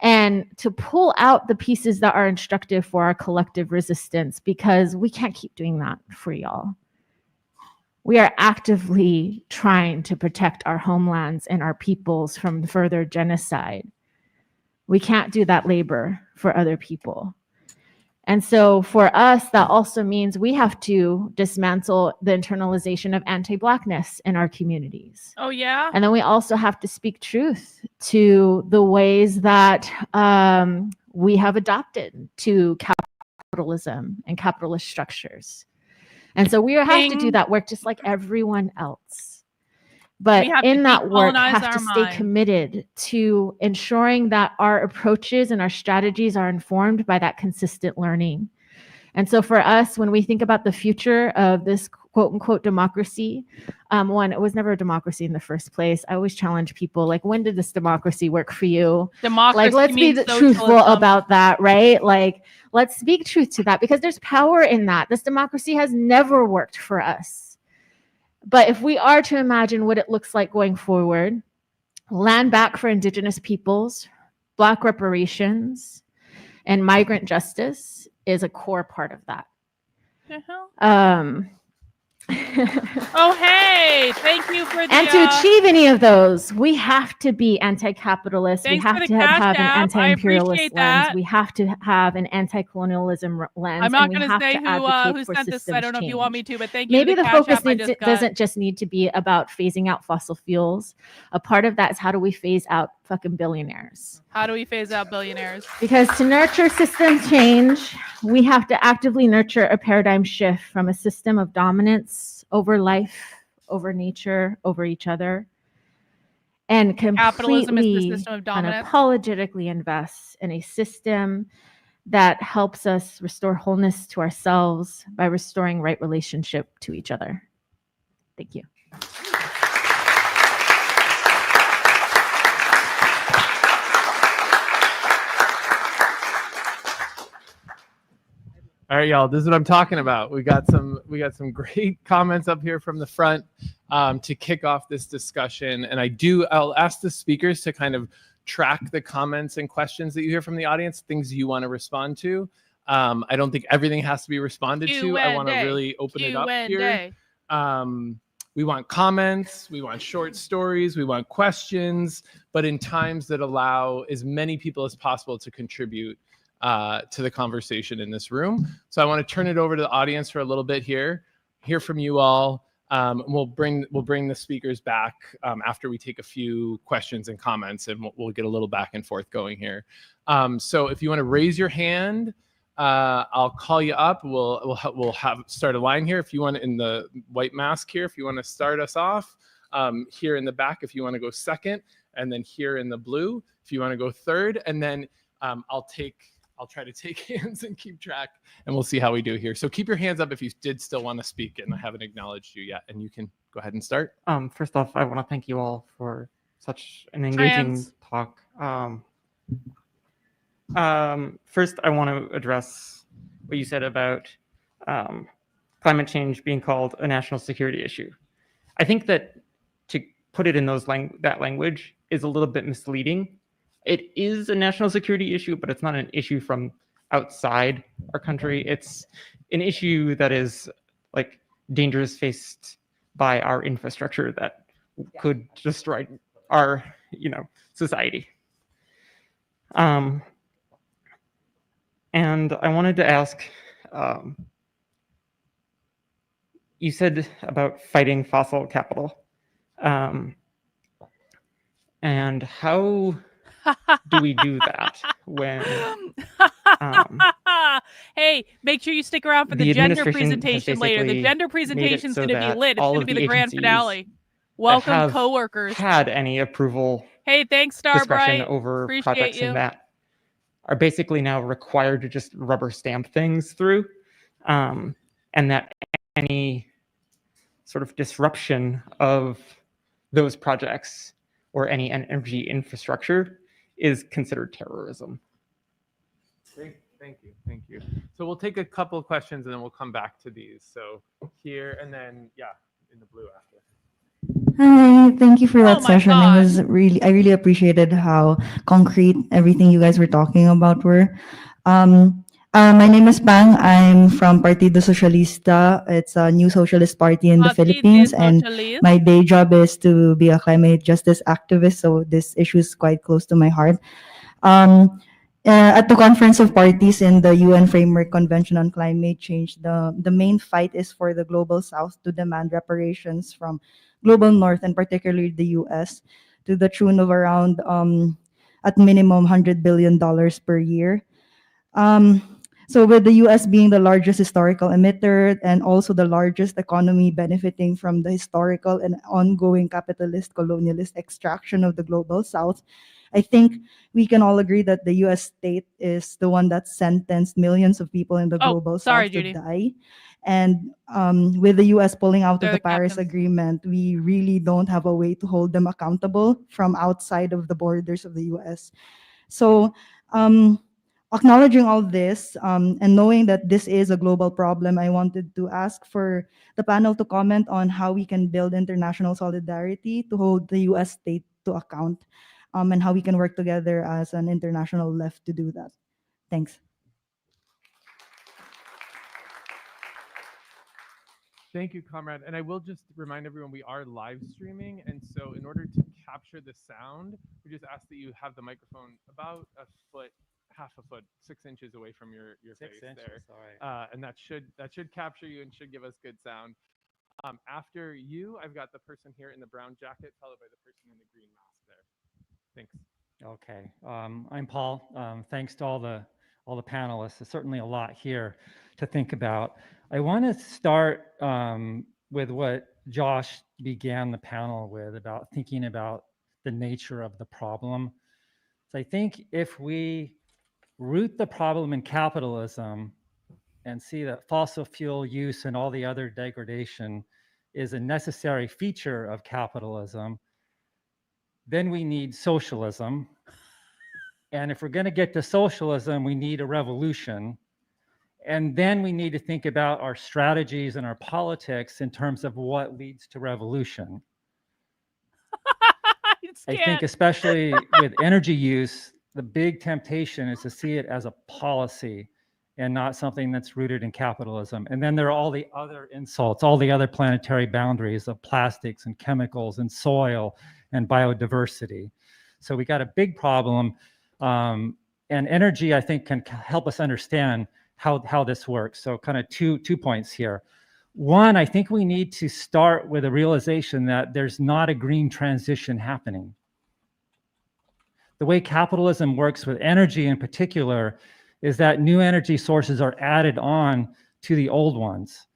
[SPEAKER 11] and to pull out the pieces that are instructive for our collective resistance, because we can't keep doing that for y'all. We are actively trying to protect our homelands and our peoples from further genocide. We can't do that labor for other people. And so for us, that also means we have to dismantle the internalization of anti-Blackness in our communities.
[SPEAKER 6] Oh, yeah?
[SPEAKER 11] And then we also have to speak truth to the ways that we have adopted to capitalism and capitalist structures. And so we have to do that work just like everyone else. But in that work, have to stay committed to ensuring that our approaches and our strategies are informed by that consistent learning. And so for us, when we think about the future of this quote unquote democracy, one, it was never a democracy in the first place. I always challenge people, like, when did this democracy work for you?
[SPEAKER 6] Democracy,
[SPEAKER 11] like, let's be truthful about that, right? Like, let's speak truth to that, because there's power in that. This democracy has never worked for us. But if we are to imagine what it looks like going forward, land back for Indigenous peoples, Black reparations, and migrant justice is a core part of that.
[SPEAKER 6] Oh, hey, thank you for the...
[SPEAKER 11] And to achieve any of those, we have to be anti-capitalist. We have to have an anti-imperialist lens. We have to have an anti-colonialism lens.
[SPEAKER 6] I'm not going to say who sent this. I don't know if you want me to, but thank you.
[SPEAKER 11] Maybe the focus doesn't just need to be about phasing out fossil fuels. A part of that is, how do we phase out fucking billionaires?
[SPEAKER 6] How do we phase out billionaires?
[SPEAKER 11] Because to nurture system change, we have to actively nurture a paradigm shift from a system of dominance over life, over nature, over each other. and
[SPEAKER 6] Capitalism is the
[SPEAKER 11] completely
[SPEAKER 6] system of dominance.
[SPEAKER 11] unapologetically invests in a system that helps us restore wholeness to ourselves by restoring right relationship to each other. Thank you.
[SPEAKER 9] All right, y'all. This is what I'm talking about. We got some great comments up here from the front to kick off this discussion, and I'll ask the speakers to kind of track the comments and questions that you hear from the audience, things you want to respond to. I don't think everything has to be responded to. I want to really open it up here. We want comments, we want short stories, we want questions, but in times that allow as many people as possible to contribute to the conversation in this room. So I want to turn it over to the audience for a little bit here, hear from you all. We'll bring the speakers back after we take a few questions and comments, and we'll get a little back and forth going here. So if you want to raise your hand, I'll call you up. We'll start a line here. If you want, in the white mask here, if you want to start us off, here in the back, if you want to go second, and then here in the blue, if you want to go third, and then I'll try to take hands and keep track, and we'll see how we do here. So keep your hands up if you did still want to speak, and I haven't acknowledged you yet, and you can go ahead and start.
[SPEAKER 12] First off, I want to thank you all for such an engaging talk. First, I want to address what you said about climate change being called a national security issue. I think that to put it in that language is a little bit misleading. It is a national security issue, but it's not an issue from outside our country. It's an issue that is like dangers faced by our infrastructure that could destroy our, society. And I wanted to ask, you said about fighting fossil capital. And how do we do that when
[SPEAKER 6] hey, make sure you stick around for the gender presentation later. The gender presentation is going to be lit. It's going to be the grand finale. Welcome, coworkers.
[SPEAKER 12] Had any approval?
[SPEAKER 6] Hey, thanks, Starbright.
[SPEAKER 12] Discretion over projects in that are basically now required to just rubber stamp things through, and that any sort of disruption of those projects or any energy infrastructure is considered terrorism.
[SPEAKER 9] Great, thank you. So we'll take a couple of questions and then we'll come back to these. So here and then, in the blue after.
[SPEAKER 21] Hi, thank you for that session. I really appreciated how concrete everything you guys were talking about were. My name is Bang. I'm from Partido Socialista. It's a new socialist party in the Philippines, and my day job is to be a climate justice activist, so this issue is quite close to my heart. At the Conference of Parties in the UN Framework Convention on Climate Change, the main fight is for the Global South to demand reparations from Global North, and particularly the US, to the tune of around, at minimum, $100 billion per year. So with the US being the largest historical emitter and also the largest economy benefiting from the historical and ongoing capitalist colonialist extraction of the Global South, I think we can all agree that the US state is the one that sentenced millions of people in the Global South to die. And with the US pulling out of the Paris Agreement, we really don't have a way to hold them accountable from outside of the borders of the US. So acknowledging all this and knowing that this is a global problem, I wanted to ask for the panel to comment on how we can build international solidarity to hold the US state to account, and how we can work together as an international left to do that. Thanks.
[SPEAKER 9] Thank you, comrade. And I will just remind everyone we are live streaming. And so in order to capture the sound, we just ask that you have the microphone about a foot, half a foot, 6 inches away from your face there. And that should capture you and should give us good sound. After you, I've got the person here in the brown jacket, followed by the person in the green mask there. Thanks.
[SPEAKER 23] Okay, I'm Paul. Thanks to all the panelists. There's certainly a lot here to think about. I want to start with what Josh began the panel with, about thinking about the nature of the problem. So I think if we root the problem in capitalism and see that fossil fuel use and all the other degradation is a necessary feature of capitalism, then we need socialism. And if we're going to get to socialism, we need a revolution. And then we need to think about our strategies and our politics in terms of what leads to revolution. I think especially with energy use, the big temptation is to see it as a policy and not something that's rooted in capitalism. And then there are all the other insults, all the other planetary boundaries of plastics and chemicals and soil and biodiversity. So we got a big problem. And energy, I think, can help us understand how this works. So kind of two points here. One, I think we need to start with a realization that there's not a green transition happening. The way capitalism works with energy in particular is that new energy sources are added on to the old ones.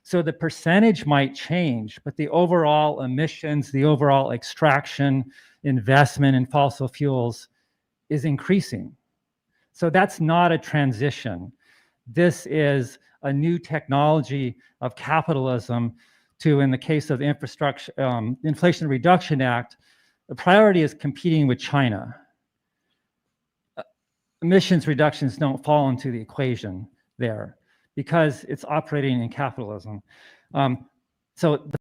[SPEAKER 23] So the percentage might change, but the overall emissions, the overall extraction, investment in fossil fuels is increasing. So that's not a transition. This is a new technology of capitalism to, in the case of the Inflation Reduction Act, the priority is competing with China. Emissions reductions don't fall into the equation there because it's operating in capitalism. So the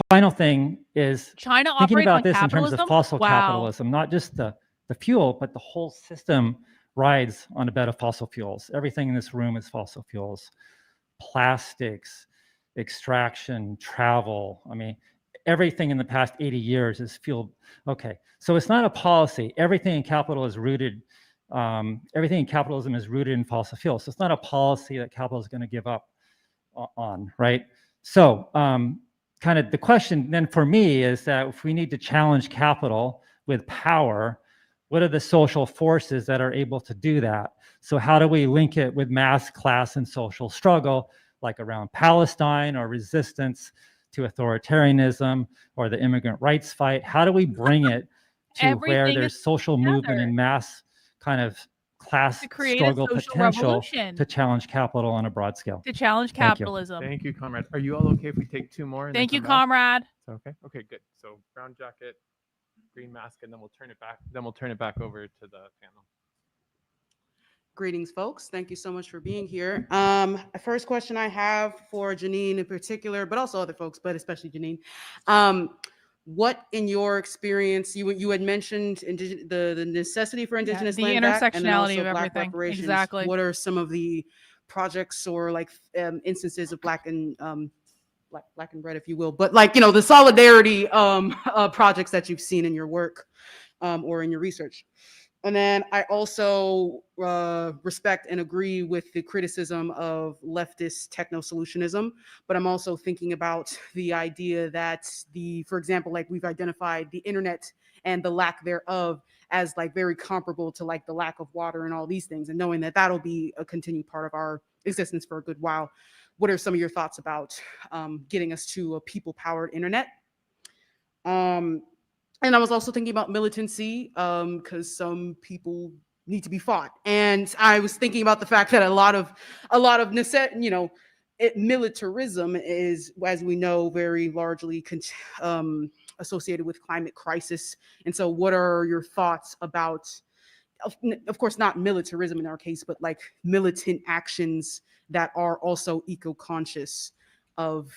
[SPEAKER 23] final thing is
[SPEAKER 6] China
[SPEAKER 23] thinking
[SPEAKER 6] operates
[SPEAKER 23] about
[SPEAKER 6] on
[SPEAKER 23] this in terms of
[SPEAKER 6] capitalism?
[SPEAKER 23] fossil
[SPEAKER 6] Wow.
[SPEAKER 23] capitalism, not just the fuel, but the whole system rides on a bed of fossil fuels. Everything in this room is fossil fuels. Plastics, extraction, travel. I mean, everything in the past 80 years is fuel. Okay, so it's not a policy. Everything in capital is rooted. Everything in capitalism is rooted in fossil fuels. So it's not a policy that capital is going to give up on, right? So kind of the question then for me is that if we need to challenge capital with power, what are the social forces that are able to do that? So how do we link it with mass, class, and social struggle, like around Palestine or resistance to authoritarianism or the immigrant rights fight? How do we bring it to where
[SPEAKER 6] Everything
[SPEAKER 23] there's
[SPEAKER 6] is
[SPEAKER 23] social movement and mass kind of class
[SPEAKER 6] To create a
[SPEAKER 23] struggle
[SPEAKER 6] social
[SPEAKER 23] potential
[SPEAKER 6] revolution.
[SPEAKER 23] to challenge capital on a broad scale?
[SPEAKER 6] To challenge
[SPEAKER 23] Thank you.
[SPEAKER 6] capitalism.
[SPEAKER 9] Thank you, comrade. Are you all okay if we take two more? And then
[SPEAKER 6] Thank you,
[SPEAKER 9] come back?
[SPEAKER 6] comrade.
[SPEAKER 9] Is that okay? Okay, good. So brown jacket, green mask, and then we'll turn it back. Then we'll turn it back over to the panel.
[SPEAKER 13] Greetings, folks. Thank you so much for being here. First question I have for Janine in particular, but also other folks, but especially Janine. What, in your experience, you had mentioned the necessity for Indigenous
[SPEAKER 6] the
[SPEAKER 13] land back, and then
[SPEAKER 6] intersectionality
[SPEAKER 13] also
[SPEAKER 6] of
[SPEAKER 13] Black
[SPEAKER 6] everything.
[SPEAKER 13] reparations.
[SPEAKER 6] Exactly.
[SPEAKER 13] What are some of the projects or like instances of Black and Black and Red, if you will, but like, you know, the solidarity projects that you've seen in your work or in your research? And then I also respect and agree with the criticism of leftist techno-solutionism, but I'm also thinking about the idea that for example, like we've identified the internet and the lack thereof as like very comparable to like the lack of water and all these things, and knowing that that'll be a continued part of our existence for a good while. What are some of your thoughts about getting us to a people-powered internet? And I was also thinking about militancy, because some people need to be fought. And I was thinking about the fact that a lot of militarism is, as we know, very largely associated with climate crisis. And so what are your thoughts about, of course, not militarism in our case, but like militant actions that are also eco-conscious of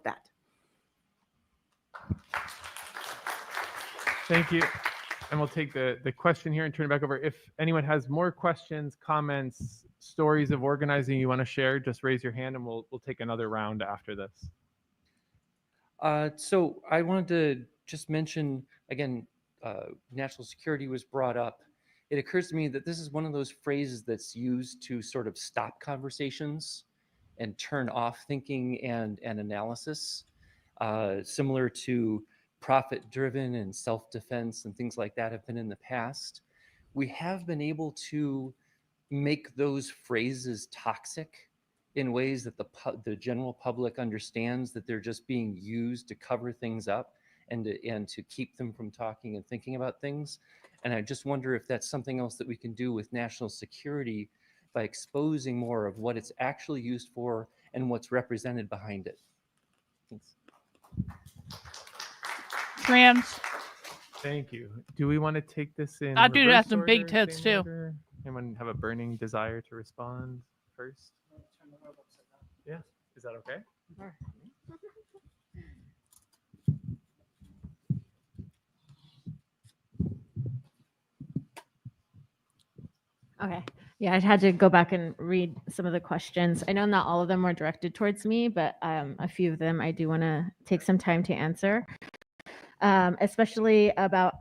[SPEAKER 13] that?
[SPEAKER 9] Thank you. And we'll take the question here and turn it back over. If anyone has more questions, comments, stories of organizing you want to share, just raise your hand and we'll take another round after this.
[SPEAKER 2] So I wanted to just mention, again, national security was brought up. It occurs to me that this is one of those phrases that's used to sort of stop conversations and turn off thinking and analysis, similar to profit-driven and self-defense and things like that have been in the past. We have been able to make those phrases toxic in ways that the general public understands that they're just being used to cover things up
[SPEAKER 1] and to keep them from talking and thinking about things. And I just wonder if that's something else that we can do with national security by exposing more of what it's actually used for and what's represented behind it. Thanks.
[SPEAKER 6] Trans.
[SPEAKER 9] Thank you. Do we want to take this in
[SPEAKER 6] That dude has
[SPEAKER 9] reverse
[SPEAKER 6] some big
[SPEAKER 9] order,
[SPEAKER 6] tits,
[SPEAKER 9] same
[SPEAKER 6] too.
[SPEAKER 9] order? Anyone have a burning desire to respond first? Yeah, is that okay?
[SPEAKER 11] Okay. Yeah, I had to go back and read some of the questions. I know not all of them were directed towards me, but a few of them I do want to take some time to answer, especially about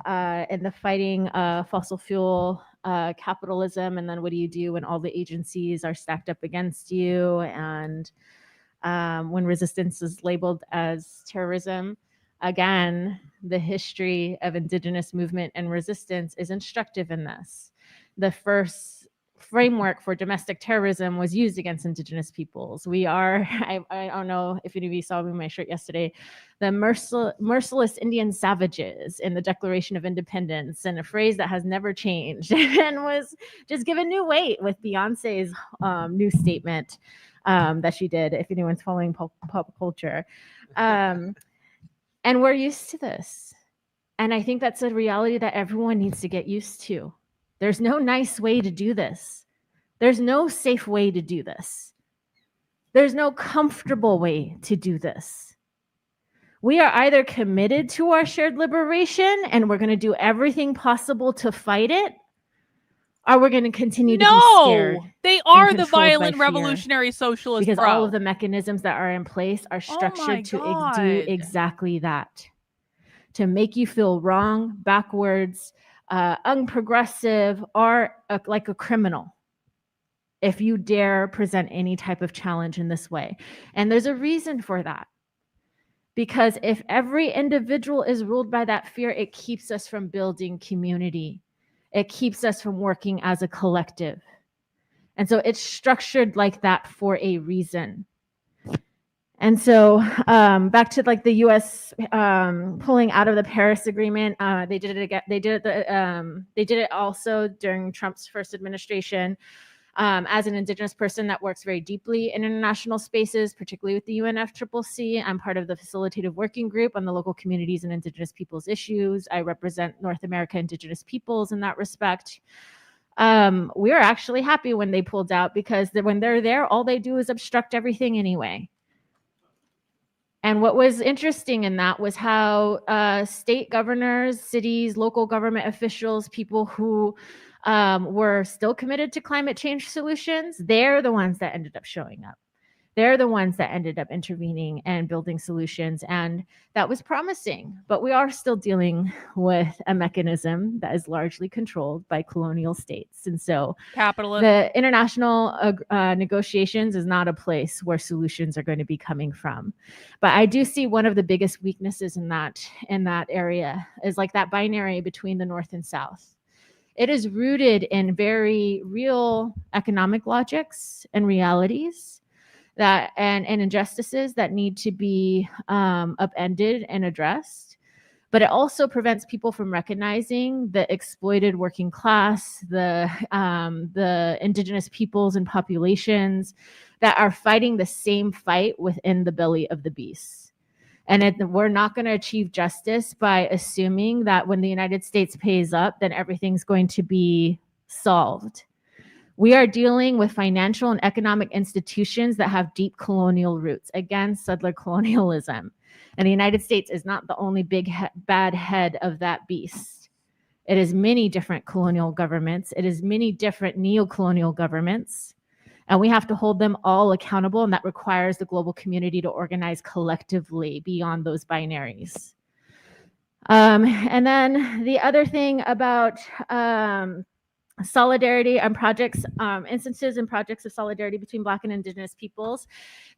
[SPEAKER 11] in the fighting fossil fuel capitalism, and then what do you do when all the agencies are stacked up against you, and when resistance is labeled as terrorism. Again, the history of indigenous movement and resistance is instructive in this. The first framework for domestic terrorism was used against indigenous peoples. We are, I don't know if any of you saw me in my shirt yesterday, the merciless Indian savages in the Declaration of Independence, and a phrase that has never changed and was just given new weight with Beyonce's new statement that she did, if anyone's following pop culture. And we're used to this. And I think that's a reality that everyone needs to get used to. There's no nice way to do this. There's no safe way to do this. There's no comfortable way to do this. We are either committed to our shared liberation and we're going to do everything possible to fight it, or we're going to continue to be scared.
[SPEAKER 6] They are
[SPEAKER 11] and
[SPEAKER 6] the
[SPEAKER 11] controlled by
[SPEAKER 6] violent
[SPEAKER 11] fear.
[SPEAKER 6] revolutionary socialists,
[SPEAKER 11] Because
[SPEAKER 6] bro.
[SPEAKER 11] all of the mechanisms that are in place are structured to do
[SPEAKER 6] God.
[SPEAKER 11] exactly that. To make you feel wrong, backwards, unprogressive, or like a criminal if you dare present any type of challenge in this way. And there's a reason for that. Because if every individual is ruled by that fear, it keeps us from building community. It keeps us from working as a collective. And so it's structured like that for a reason. And so back to like the U.S. Pulling out of the Paris Agreement, they did it again. They did it also during Trump's first administration. As an Indigenous person that works very deeply in international spaces, particularly with the UNFCCC, I'm part of the facilitative working group on the local communities and Indigenous peoples issues. I represent North America Indigenous peoples in that respect. We are actually happy when they pulled out, because when they're there, all they do is obstruct everything anyway. And what was interesting in that was how state governors, cities, local government officials, people who were still committed to climate change solutions, they're the ones that ended up showing up. They're the ones that ended up intervening and building solutions. And that was promising. But we are still dealing with a mechanism that is largely controlled by colonial states. And so the international negotiations is not a place where solutions are going to be coming from. But I do see one of the biggest weaknesses in that area is like that binary between the North and South. It is rooted in very real economic logics and realities that and injustices that need to be upended and addressed. But it also prevents people from recognizing the exploited working class, the Indigenous peoples and populations that are fighting the same fight within the belly of the beast. And we're not going to achieve justice by assuming that when the United States pays up, then everything's going to be solved. We are dealing with financial and economic institutions that have deep colonial roots, again, settler colonialism. And the United States is not the only big bad head of that beast. It is many different colonial governments. It is many different neo-colonial governments. And we have to hold them all accountable, and that requires the global community to organize collectively beyond those binaries. And then the other thing about solidarity and projects, instances and projects of solidarity between Black and Indigenous peoples.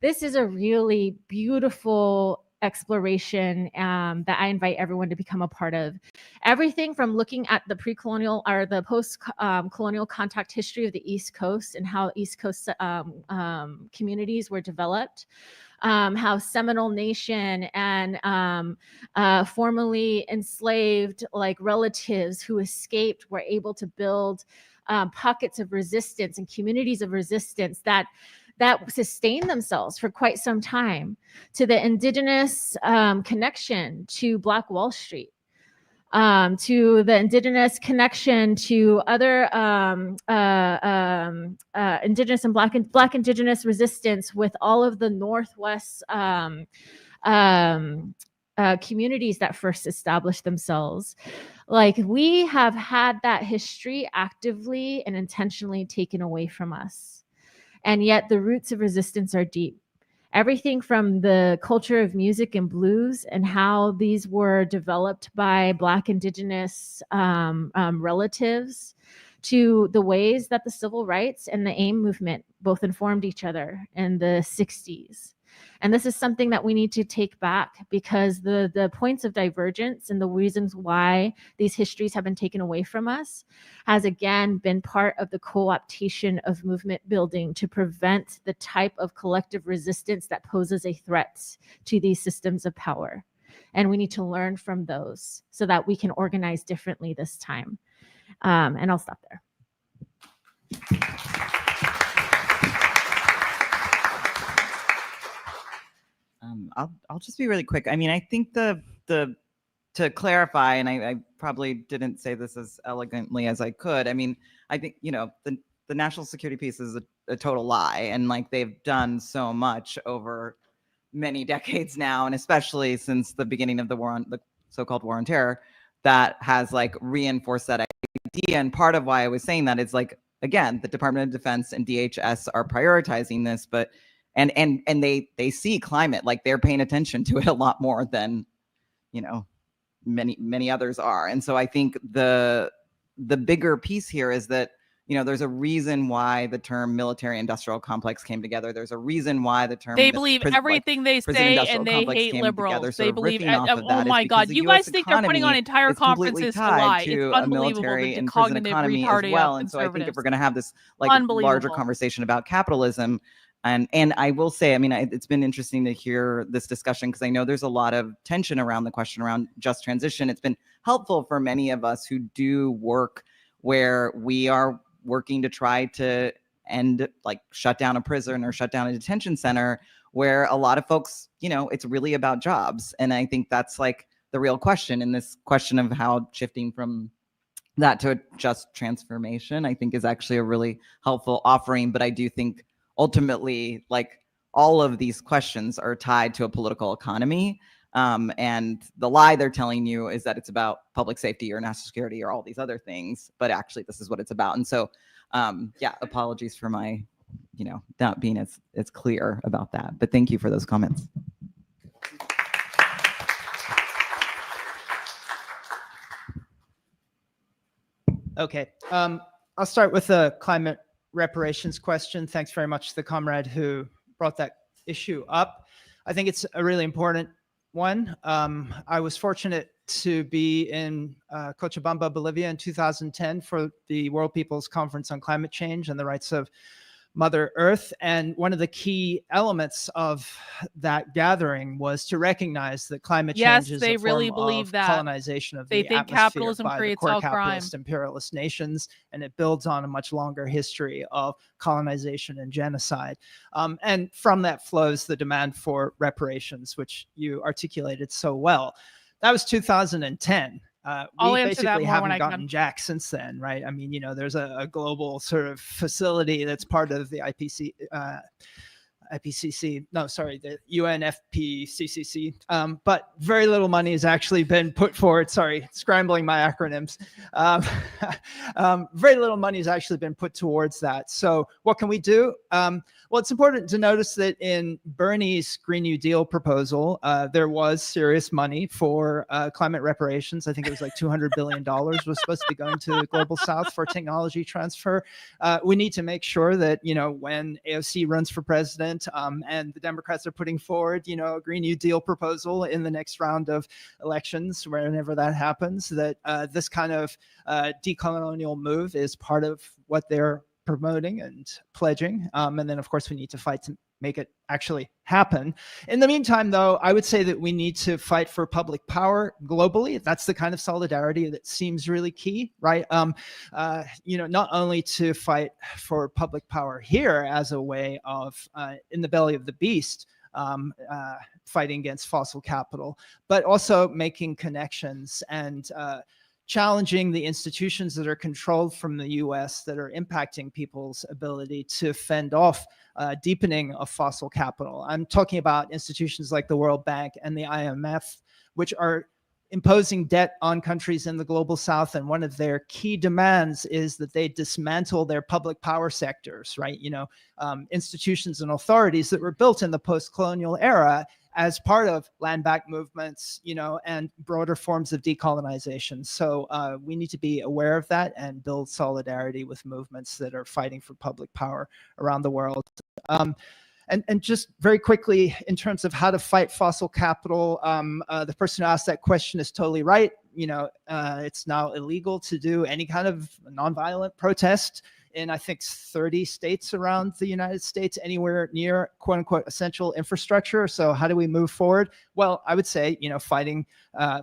[SPEAKER 11] This is a really beautiful exploration that I invite everyone to become a part of. Everything from looking at the pre-colonial or the post-colonial contact history of the East Coast and how East Coast communities were developed, how Seminole Nation and formerly enslaved like relatives who escaped were able to build pockets of resistance and communities of resistance that sustain themselves for quite some time, to the indigenous connection to Black Wall Street, to the indigenous connection to other indigenous and Black indigenous resistance with all of the Northwest communities that first established themselves. Like, we have had that history actively and intentionally taken away from us. And yet the roots of resistance are deep. Everything from the culture of music and blues and how these were developed by Black indigenous relatives, to the ways that the civil rights and the AIM movement both informed each other in the 60s. And this is something that we need to take back, because the points of divergence and the reasons why these histories have been taken away from us has again been part of the co-optation of movement building to prevent the type of collective resistance that poses a threat to these systems of power. And we need to learn from those so that we can organize differently this time. And I'll stop there.
[SPEAKER 3] I'll just be really quick. I mean, I think to clarify, and I probably didn't say this as elegantly as I could. I mean, I think, you know, the national security piece is a total lie, and like they've done so much over many decades now, and especially since the beginning of the so-called war on terror, that has like reinforced that idea. And part of why I was saying that is like, again, the Department of Defense and DHS are prioritizing this, but and they see climate, like they're paying attention to it a lot more than, you know, many others are. And so I think the bigger piece here is that, you know, there's a reason why the term military industrial complex came together. There's a reason why the term
[SPEAKER 6] they believe everything they say, and they hate liberals. They believe, oh my God, you guys think they're putting on entire conferences to lie. It's unbelievable, the cognitive retarded
[SPEAKER 3] well. And so I think if we're going to have this like larger conversation about capitalism, and I will say, I mean, it's been interesting to hear this discussion, because I know there's a lot of tension around the question around just transition. It's been helpful for many of us who do work where we are working to try to end, like shut down a prison or shut down a detention center, where a lot of folks, you know, it's really about jobs. And I think that's like the real question, and this question of how shifting from that to a just transformation, I think is actually a really helpful offering. But I do think ultimately, like, all of these questions are tied to a political economy. And the lie they're telling you is that it's about public safety or national security or all these other things, but actually this is what it's about. And so, yeah, apologies for my, you know, not being as clear about that, but thank you for those comments.
[SPEAKER 4] Okay, I'll start with the climate reparations question. Thanks very much to the comrade who brought that issue up. I think it's a really important one. I was fortunate to be in Cochabamba, Bolivia in 2010 for the World People's Conference on Climate Change and the Rights of Mother Earth. And one of the key elements of that gathering was to recognize that climate change is
[SPEAKER 6] they
[SPEAKER 4] a
[SPEAKER 6] really
[SPEAKER 4] form
[SPEAKER 6] believe
[SPEAKER 4] of
[SPEAKER 6] that.
[SPEAKER 4] colonization of
[SPEAKER 6] They
[SPEAKER 4] the
[SPEAKER 6] think
[SPEAKER 4] atmosphere
[SPEAKER 6] capitalism
[SPEAKER 4] by
[SPEAKER 6] creates
[SPEAKER 4] the core
[SPEAKER 6] all crime.
[SPEAKER 4] capitalist imperialist nations, and it builds on a much longer history of colonization and genocide. And from that flows the demand for reparations, which you articulated so well. That was 2010.
[SPEAKER 6] I'll
[SPEAKER 4] We
[SPEAKER 6] answer that
[SPEAKER 4] basically
[SPEAKER 6] more when
[SPEAKER 4] haven't
[SPEAKER 6] I
[SPEAKER 4] gotten
[SPEAKER 6] can.
[SPEAKER 4] jack since then, right? I mean, you know, there's a global sort of facility that's part of the the UNFPCCC, but very little money has actually been put forward. Sorry, scrambling my acronyms. Very little money has actually been put towards that. So what can we do? Well, it's important to notice that in Bernie's Green New Deal proposal, there was serious money for climate reparations. I think it was like $200 billion was supposed to be going to the Global South for technology transfer. We need to make sure that, you know, when AOC runs for president and the Democrats are putting forward, you know, a Green New Deal proposal in the next round of elections, whenever that happens, that this kind of decolonial move is part of what they're promoting and pledging. And then, of course, we need to fight to make it actually happen. In the meantime, though, I would say that we need to fight for public power globally. That's the kind of solidarity that seems really key, right? Not only to fight for public power here as a way of, in the belly of the beast, fighting against fossil capital, but also making connections and challenging the institutions that are controlled from the US that are impacting people's ability to fend off deepening of fossil capital. I'm talking about institutions like the World Bank and the IMF, which are imposing debt on countries in the global south. And one of their key demands is that they dismantle their public power sectors, right? Institutions and authorities that were built in the post-colonial era as part of land back movements, and broader forms of decolonization. So we need to be aware of that and build solidarity with movements that are fighting for public power around the world. And just very quickly, in terms of how to fight fossil capital, the person who asked that question is totally right. It's now illegal to do any kind of nonviolent protest in, I think, 30 states around the United States, anywhere near quote unquote essential infrastructure. So how do we move forward? Well, I would say, fighting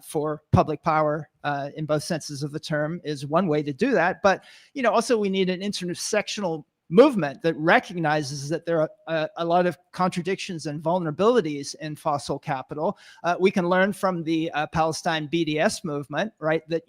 [SPEAKER 4] for public power in both senses of the term is one way to do that. But, also we need an intersectional movement that recognizes that there are a lot of contradictions and vulnerabilities in fossil capital. We can learn from the Palestine BDS movement, right? That,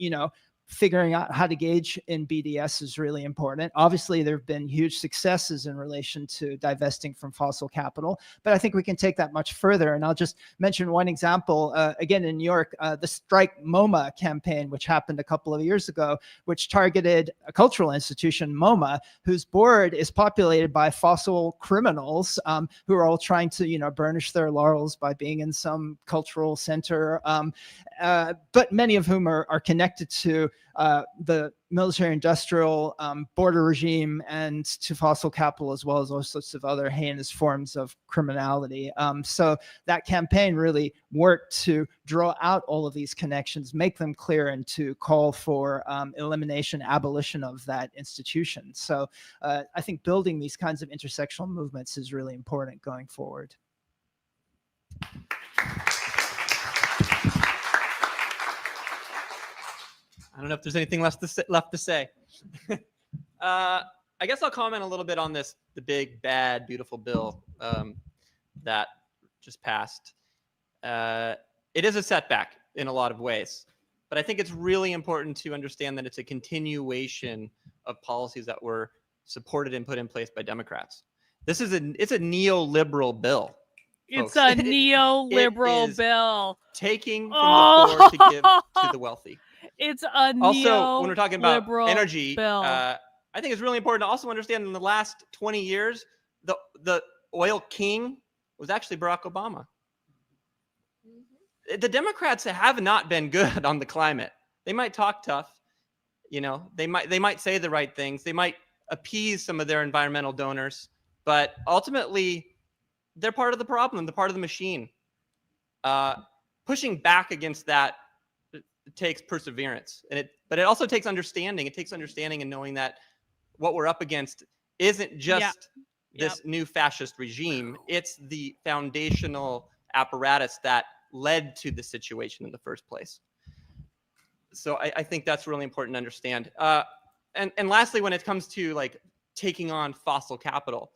[SPEAKER 4] figuring out how to gauge in BDS is really important. Obviously, there have been huge successes in relation to divesting from fossil capital, but I think we can take that much further. And I'll just mention one example, again, in New York, the Strike MoMA campaign, which happened a couple of years ago, which targeted a cultural institution, MoMA, whose board is populated by fossil criminals who are all trying to, burnish their laurels by being in some cultural center, but many of whom are connected to the military-industrial border regime and to fossil capital, as well as all sorts of other heinous forms of criminality. So that campaign really worked to draw out all of these connections, make them clear, and to call for elimination, abolition of that institution. So I think building these kinds of intersectional movements is really important going forward.
[SPEAKER 20] I don't know if there's anything left to say. I guess I'll comment a little bit on the big, bad, beautiful bill that just passed. It is a setback in a lot of ways, but I think it's really important to understand that it's a continuation of policies that were supported and put in place by Democrats. It's a neoliberal bill.
[SPEAKER 6] It's
[SPEAKER 20] folks.
[SPEAKER 6] a neoliberal bill.
[SPEAKER 20] Taking from the poor to give to the wealthy.
[SPEAKER 6] It's a
[SPEAKER 20] Also, when we're talking about energy,
[SPEAKER 6] bill.
[SPEAKER 20] I think it's really important to also understand in the last 20 years, the oil king was actually Barack Obama. The Democrats have not been good on the climate. They might talk tough, they might say the right things. They might appease some of their environmental donors, but ultimately they're part of the problem, they're part of the machine. Pushing back against that takes perseverance, but it also takes understanding. It takes understanding and knowing that what we're up against isn't just this new fascist regime. It's the foundational apparatus that led to the situation in the first place. So I think that's really important to understand. And lastly, when it comes to taking on fossil capital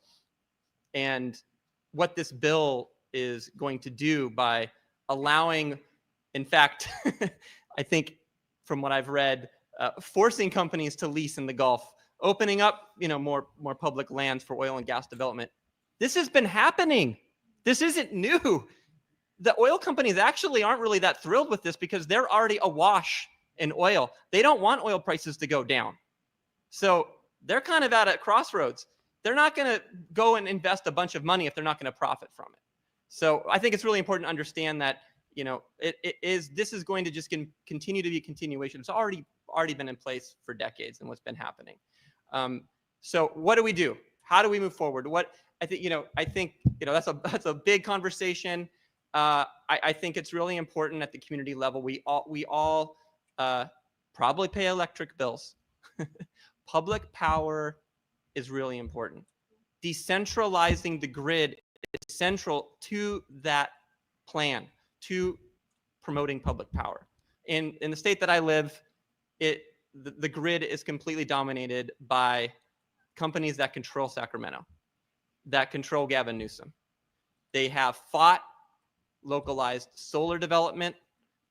[SPEAKER 20] and what this bill is going to do by allowing, in fact, I think from what I've read, forcing companies to lease in the Gulf, opening up, more public lands for oil and gas development. This has been happening. This isn't new. The oil companies actually aren't really that thrilled with this because they're already awash in oil. They don't want oil prices to go down. So they're kind of at a crossroads. They're not going to go and invest a bunch of money if they're not going to profit from it. So I think it's really important to understand that this is going to just continue to be a continuation. It's already been in place for decades and what's been happening. So what do we do? How do we move forward? I think that's a big conversation. I think it's really important at the community level. We all probably pay electric bills. Public power is really important. Decentralizing the grid is central to that plan, to promoting public power. In the state that I live, the grid is completely dominated by companies that control Sacramento, that control Gavin Newsom. They have fought localized solar development.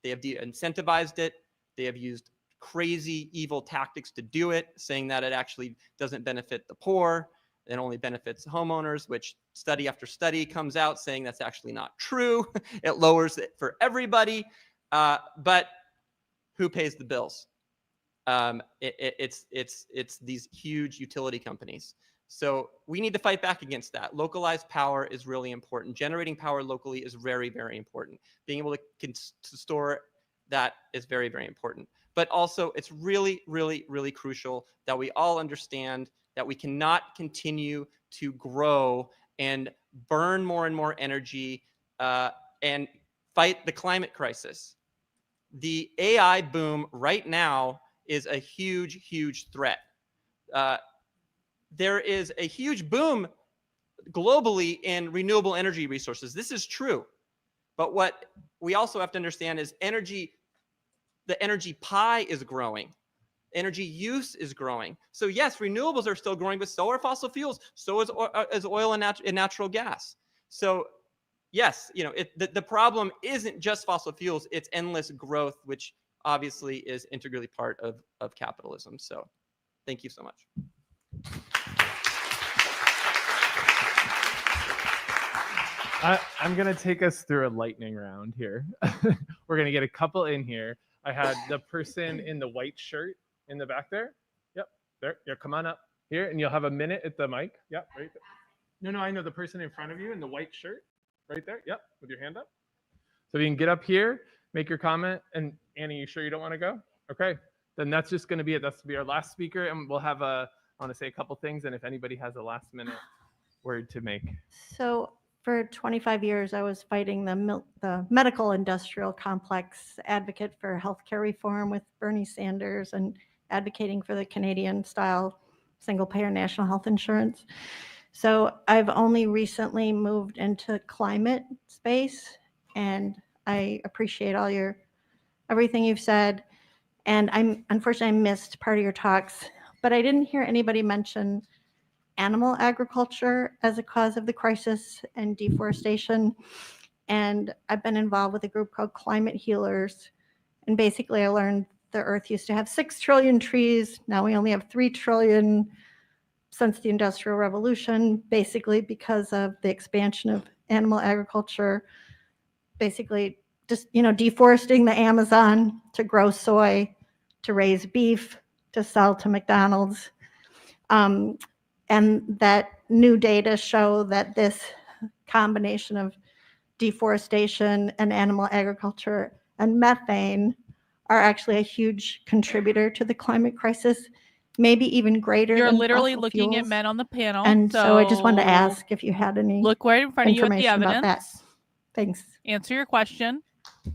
[SPEAKER 20] They have de-incentivized it. They have used crazy, evil tactics to do it, saying that it actually doesn't benefit the poor. It only benefits homeowners, which study after study comes out saying that's actually not true. It lowers it for everybody. But who pays the bills? It's these huge utility companies. So we need to fight back against that. Localized power is really important. Generating power locally is very, very important. Being able to store that is very, very important. But also, it's really, really, really crucial that we all understand that we cannot continue to grow and burn more and more energy and fight the climate crisis. The AI boom right now is a huge, huge threat. There is a huge boom globally in renewable energy resources. This is true. But what we also have to understand is the energy pie is growing. Energy use is growing. So yes, renewables are still growing, but so are fossil fuels. So is oil and natural gas. So yes, the problem isn't just fossil fuels, it's endless growth, which obviously is integrally part of capitalism. So thank you so much.
[SPEAKER 9] I'm going to take us through a lightning round here. We're going to get a couple in here. I had the person in the white shirt in the back there. Yep, there. Yeah, come on up here, and you'll have a minute at the mic. Yep, right there. No, I know the person in front of you in the white shirt, right there. Yep, with your hand up. So if you can get up here, make your comment. And Annie, you sure you don't want to go? Okay, then that's just going to be it. That's to be our last speaker, and we'll have I want to say a couple things, and if anybody has a last minute word to make.
[SPEAKER 10] So for 25 years, I was fighting the medical industrial complex, advocate for healthcare reform with Bernie Sanders, and advocating for the Canadian-style single-payer national health insurance. So I've only recently moved into climate space, and I appreciate everything you've said. And unfortunately, I missed part of your talks, but I didn't hear anybody mention animal agriculture as a cause of the crisis and deforestation. And I've been involved with a group called Climate Healers. And basically I learned the earth used to have 6 trillion trees. Now we only have 3 trillion since the Industrial Revolution, basically because of the expansion of animal agriculture, basically just, deforesting the Amazon to grow soy, to raise beef, to sell to McDonald's. And that new data show that this combination of deforestation and animal agriculture and methane are actually a huge contributor to the climate crisis, maybe even greater
[SPEAKER 6] You're
[SPEAKER 10] than
[SPEAKER 6] literally
[SPEAKER 10] fossil
[SPEAKER 6] looking at
[SPEAKER 10] fuels.
[SPEAKER 6] men on the panel.
[SPEAKER 10] And so I just wanted to ask if you had any
[SPEAKER 6] look right in front of you at the
[SPEAKER 10] information about that.
[SPEAKER 6] evidence.
[SPEAKER 10] Thanks.
[SPEAKER 6] Answer your question.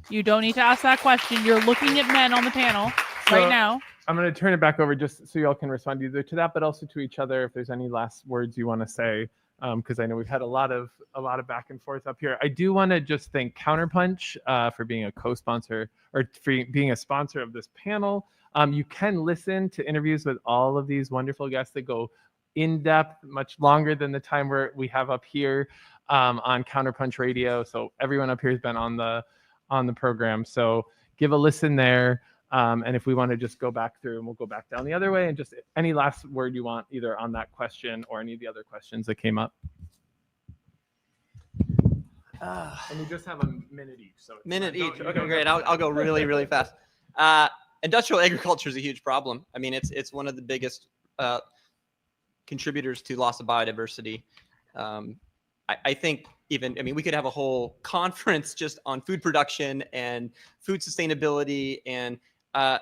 [SPEAKER 6] You don't need to ask that question. You're looking at men on the panel right now.
[SPEAKER 9] I'm going to turn it back over just so y'all can respond either to that, but also to each other if there's any last words you want to say, because I know we've had a lot of back and forth up here. I do want to just thank Counterpunch for being a co-sponsor or for being a sponsor of this panel. You can listen to interviews with all of these wonderful guests that go in depth, much longer than the time we have up here on Counterpunch Radio. So everyone up here has been on the program. So give a listen there. And if we want to just go back through, and we'll go back down the other way, and just any last word you want either on that question or any of the other questions that came up. And we just have a minute each. So
[SPEAKER 20] minute each. Okay, great. I'll go really, really fast. Industrial agriculture is a huge problem. I mean, it's one of the biggest contributors to loss of biodiversity. I think we could have a whole conference just on food production and food sustainability. And, I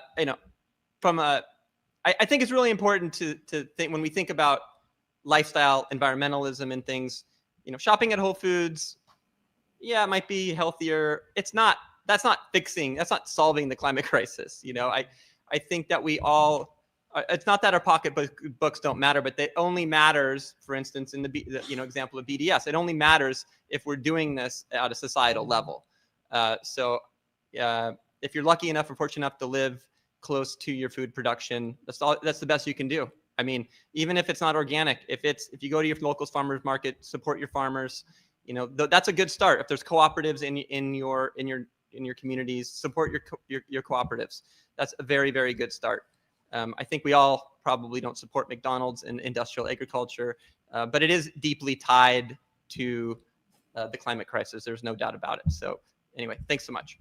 [SPEAKER 20] think it's really important to think when we think about lifestyle, environmentalism and things, shopping at Whole Foods, yeah, it might be healthier. That's not solving the climate crisis. I think that we all it's not that our pocketbooks don't matter, but it only matters, for instance, in the example of BDS, it only matters if we're doing this at a societal level. So if you're lucky enough or fortunate enough to live close to your food production, that's the best you can do. I mean, even if it's not organic, if you go to your local farmers market, support your farmers, that's a good start. If there's cooperatives in your communities, support your cooperatives. That's a very, very good start. I think we all probably don't support McDonald's and industrial agriculture, but it is deeply tied to the climate crisis. There's no doubt about it. So anyway, thanks so much.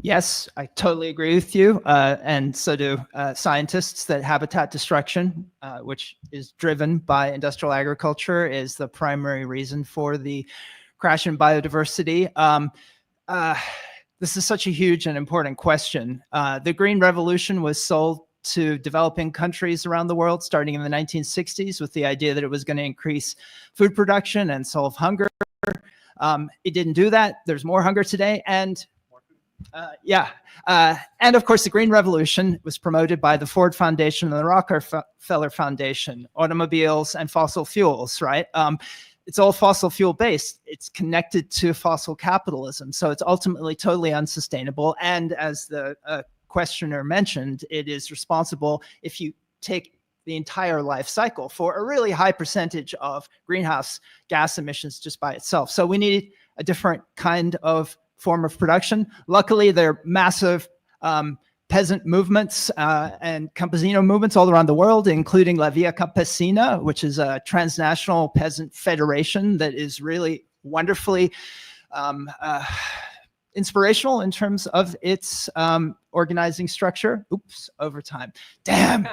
[SPEAKER 4] Yes, I totally agree with you, and so do scientists, that habitat destruction, which is driven by industrial agriculture, is the primary reason for the crash in biodiversity. This is such a huge and important question. The Green Revolution was sold to developing countries around the world starting in the 1960s with the idea that it was going to increase food production and solve hunger. It didn't do that. There's more hunger today, and and of course, the Green Revolution was promoted by the Ford Foundation and the Rockefeller Foundation, automobiles and fossil fuels, right? It's all fossil fuel based. It's connected to fossil capitalism. So it's ultimately totally unsustainable. And as the questioner mentioned, it is responsible, if you take the entire life cycle, for a really high percentage of greenhouse gas emissions just by itself. So we need a different kind of form of production. Luckily, there are massive peasant movements and campesino movements all around the world, including La Via Campesina, which is a transnational peasant federation that is really wonderfully inspirational in terms of its organizing structure. Oops, overtime. Damn.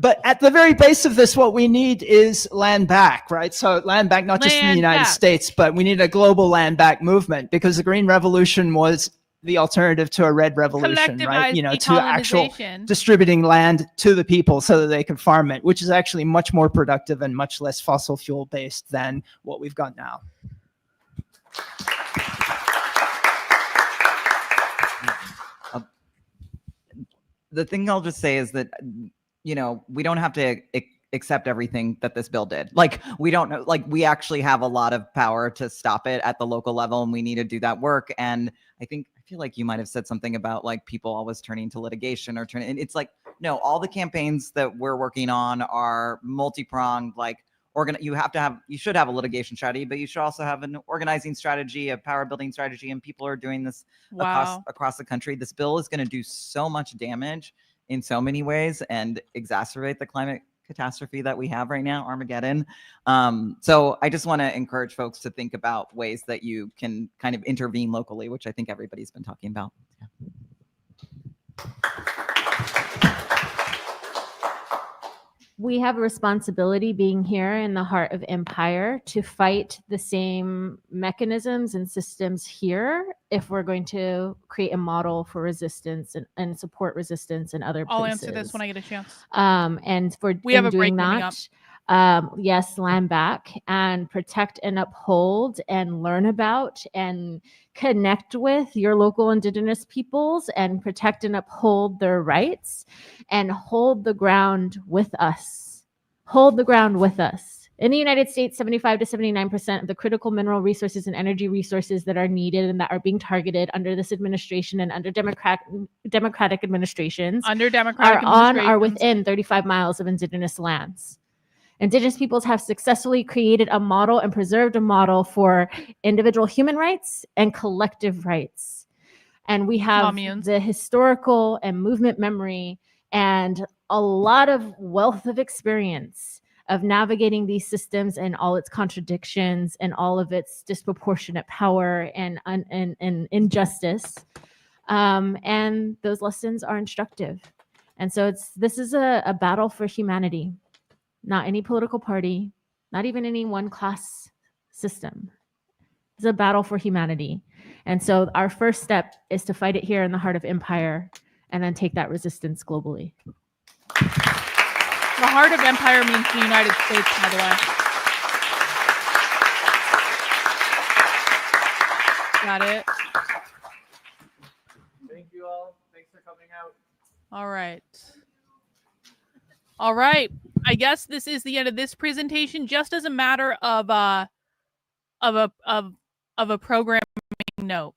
[SPEAKER 4] But at the very base of this, what we need is land back, right? So land back, not just in the United States, but we need a global land back movement, because the Green Revolution was the alternative to a red revolution, right? To actual distributing land to the people so that they can farm it, which is actually much more productive and much less fossil fuel based than what we've got now.
[SPEAKER 3] The thing I'll just say is that, we don't have to accept everything that this bill did. Like, we don't know, like, we actually have a lot of power to stop it at the local level, and we need to do that work. And I feel like you might have said something about like people always turning to litigation and it's like, no, all the campaigns that we're working on are multi-pronged. Like, you should have a litigation strategy, but you should also have an organizing strategy, a power building strategy, and people are doing this across the country. This bill is going to do so much damage in so many ways and exacerbate the climate catastrophe that we have right now, Armageddon. So I just want to encourage folks to think about ways that you can kind of intervene locally, which I think everybody's been talking about.
[SPEAKER 11] We have a responsibility, being here in the heart of empire, to fight the same mechanisms and systems here if we're going to create a model for resistance and support resistance in other places.
[SPEAKER 6] I'll answer this when I get a chance.
[SPEAKER 11] And
[SPEAKER 6] we have a break
[SPEAKER 11] doing
[SPEAKER 6] coming up.
[SPEAKER 11] Yes, land back and protect and uphold and learn about and connect with your local indigenous peoples and protect and uphold their rights and hold the ground with us. Hold the ground with us. In the United States, 75 to 79% of the critical mineral resources and energy resources that are needed and that are being targeted under this administration and under democratic administrations are within 35 miles of indigenous lands. Indigenous peoples have successfully created a model and preserved a model for individual human rights and collective rights. And we have the historical and movement memory and a lot of wealth of experience of navigating these systems and all its contradictions and all of its disproportionate power and injustice. And those lessons are instructive. And so this is a battle for humanity. Not any political party, not even any one class system. It's a battle for humanity. And so our first step is to fight it here in the heart of empire and then take that resistance globally.
[SPEAKER 6] The heart of empire means the United States, by the way. Got it.
[SPEAKER 9] Thank you all.
[SPEAKER 6] All right. All right. I guess this is the end of this presentation. Just as a matter of a programming note,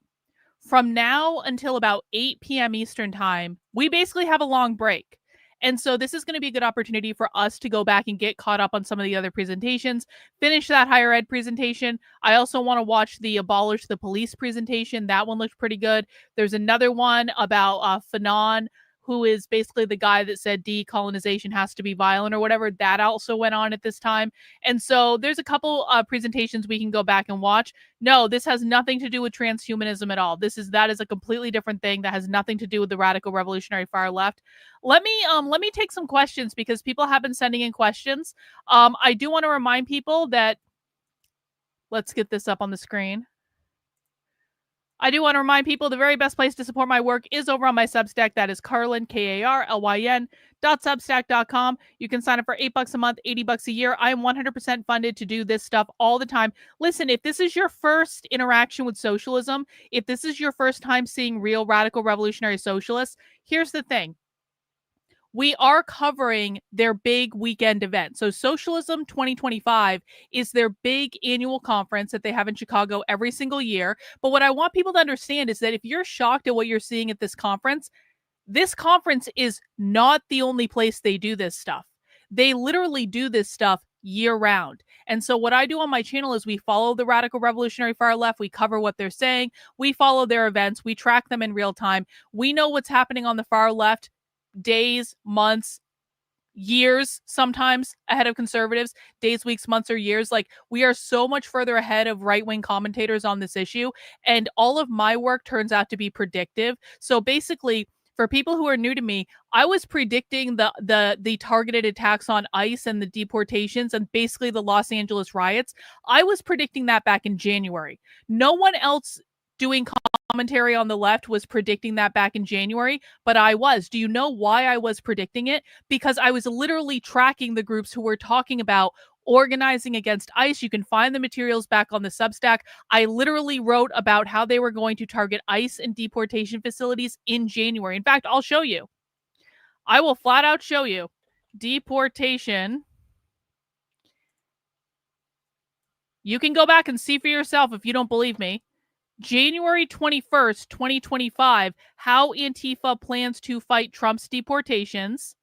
[SPEAKER 6] from now until about 8 p.m. Eastern time, we basically have a long break. And so this is going to be a good opportunity for us to go back and get caught up on some of the other presentations, finish that higher ed presentation. I also want to watch the Abolish the Police presentation. That one looked pretty good. There's another one about Fanon, who is basically the guy that said decolonization has to be violent or whatever. That also went on at this time. And so there's a couple presentations we can go back and watch. No, this has nothing to do with transhumanism at all. That is a completely different thing that has nothing to do with the radical revolutionary far left. Let me take some questions because people have been sending in questions. I do want to remind people that, let's get this up on the screen. I do want to remind people the very best place to support my work is over on my Substack. That is Karlyn, KARLYN.substack.com. You can sign up for $8 a month, $80 a year. I am 100% funded to do this stuff all the time. Listen, if this is your first interaction with socialism, if this is your first time seeing real radical revolutionary socialists, here's the thing. We are covering their big weekend event. So Socialism 2025 is their big annual conference that they have in Chicago every single year. But what I want people to understand is that if you're shocked at what you're seeing at this conference is not the only place they do this stuff. They literally do this stuff year round. And so what I do on my channel is we follow the radical revolutionary far left. We cover what they're saying. We follow their events. We track them in real time. We know what's happening on the far left days, months, years, sometimes ahead of conservatives, days, weeks, months, or years. Like, we are so much further ahead of right-wing commentators on this issue. And all of my work turns out to be predictive. So basically, for people who are new to me, I was predicting the targeted attacks on ICE and the deportations and basically the Los Angeles riots. I was predicting that back in January. No one else doing commentary on the left was predicting that back in January, but I was. Do you know why I was predicting it? Because I was literally tracking the groups who were talking about organizing against ICE. You can find the materials back on the Substack. I literally wrote about how they were going to target ICE and deportation facilities in January. In fact, I'll show you. I will flat out show you. Deportation. You can go back and see for yourself if you don't believe me. January 21st, 2025, how Antifa plans to fight Trump's deportations.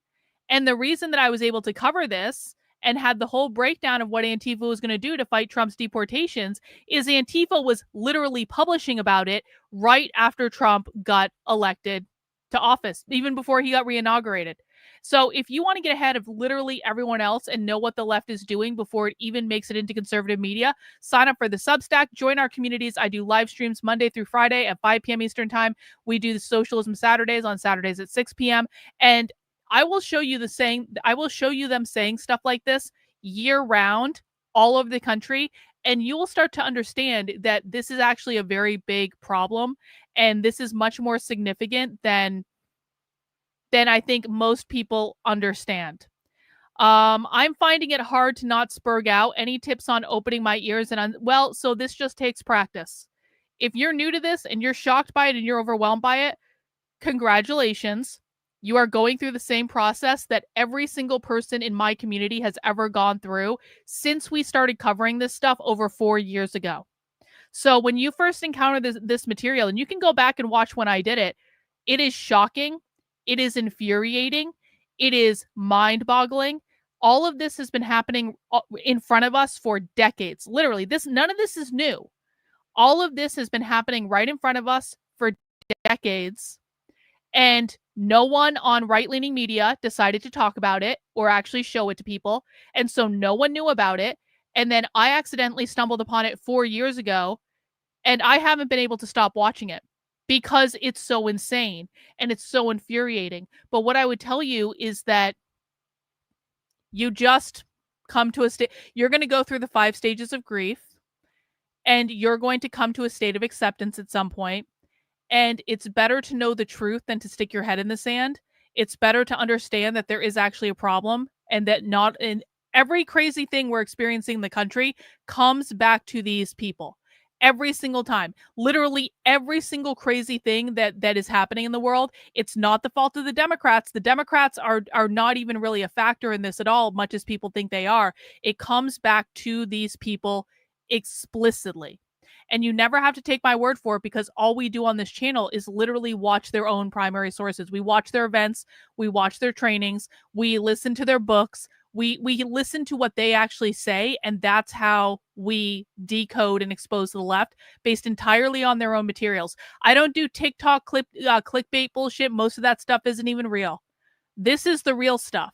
[SPEAKER 6] And the reason that I was able to cover this and had the whole breakdown of what Antifa was going to do to fight Trump's deportations is Antifa was literally publishing about it right after Trump got elected to office, even before he got reinaugurated. So if you want to get ahead of literally everyone else and know what the left is doing before it even makes it into conservative media, sign up for the Substack, join our communities. I do live streams Monday through Friday at 5 p.m. Eastern time. We do the Socialism Saturdays on Saturdays at 6 p.m. And I will show you them saying stuff like this year round all over the country. And you will start to understand that this is actually a very big problem. And this is much more significant than I think most people understand. I'm finding it hard to not spurg out. Any tips on opening my ears? Well, so this just takes practice. If you're new to this and you're shocked by it and you're overwhelmed by it, congratulations. You are going through the same process that every single person in my community has ever gone through since we started covering this stuff over 4 years ago. So when you first encounter this material, and you can go back and watch when I did it, it is shocking. It is infuriating. It is mind-boggling. All of this has been happening in front of us for decades. Literally, none of this is new. All of this has been happening right in front of us for decades. And no one on right-leaning media decided to talk about it or actually show it to people. And so no one knew about it. And then I accidentally stumbled upon it 4 years ago, and I haven't been able to stop watching it because it's so insane and it's so infuriating. But what I would tell you is that you just come to a state, you're going to go through the 5 stages of grief, and you're going to come to a state of acceptance at some point. And it's better to know the truth than to stick your head in the sand. It's better to understand that there is actually a problem, and that not in every crazy thing we're experiencing in the country comes back to these people. Every single time. Literally every single crazy thing that is happening in the world, it's not the fault of the Democrats. The Democrats are not even really a factor in this at all, much as people think they are. It comes back to these people explicitly. And you never have to take my word for it, because all we do on this channel is literally watch their own primary sources. We watch their events, we watch their trainings, we listen to their books, we listen to what they actually say, and that's how we decode and expose the left based entirely on their own materials. I don't do TikTok clickbait bullshit. Most of that stuff isn't even real. This is the real stuff,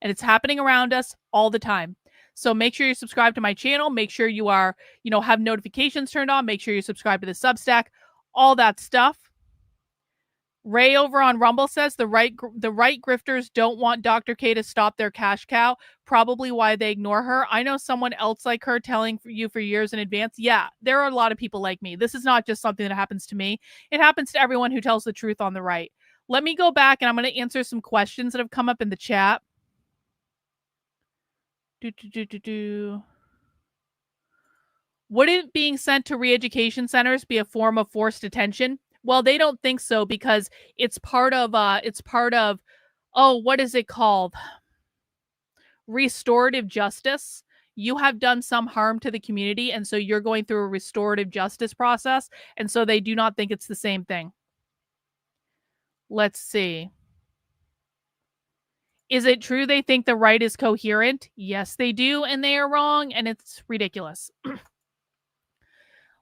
[SPEAKER 6] and it's happening around us all the time. So make sure you're subscribed to my channel. Make sure you are, have notifications turned on. Make sure you're subscribed to the Substack, all that stuff. Ray over on Rumble says the right grifters don't want Dr. K to stop their cash cow. Probably why they ignore her. I know someone else like her telling you for years in advance. Yeah, there are a lot of people like me. This is not just something that happens to me. It happens to everyone who tells the truth on the right. Let me go back and I'm going to answer some questions that have come up in the chat. Wouldn't being sent to re-education centers be a form of forced detention? Well, they don't think so, because it's part of what is it called? Restorative justice. You have done some harm to the community, and so you're going through a restorative justice process, and so they do not think it's the same thing. Let's see. Is it true they think the right is coherent? Yes, they do, and they are wrong, and it's ridiculous.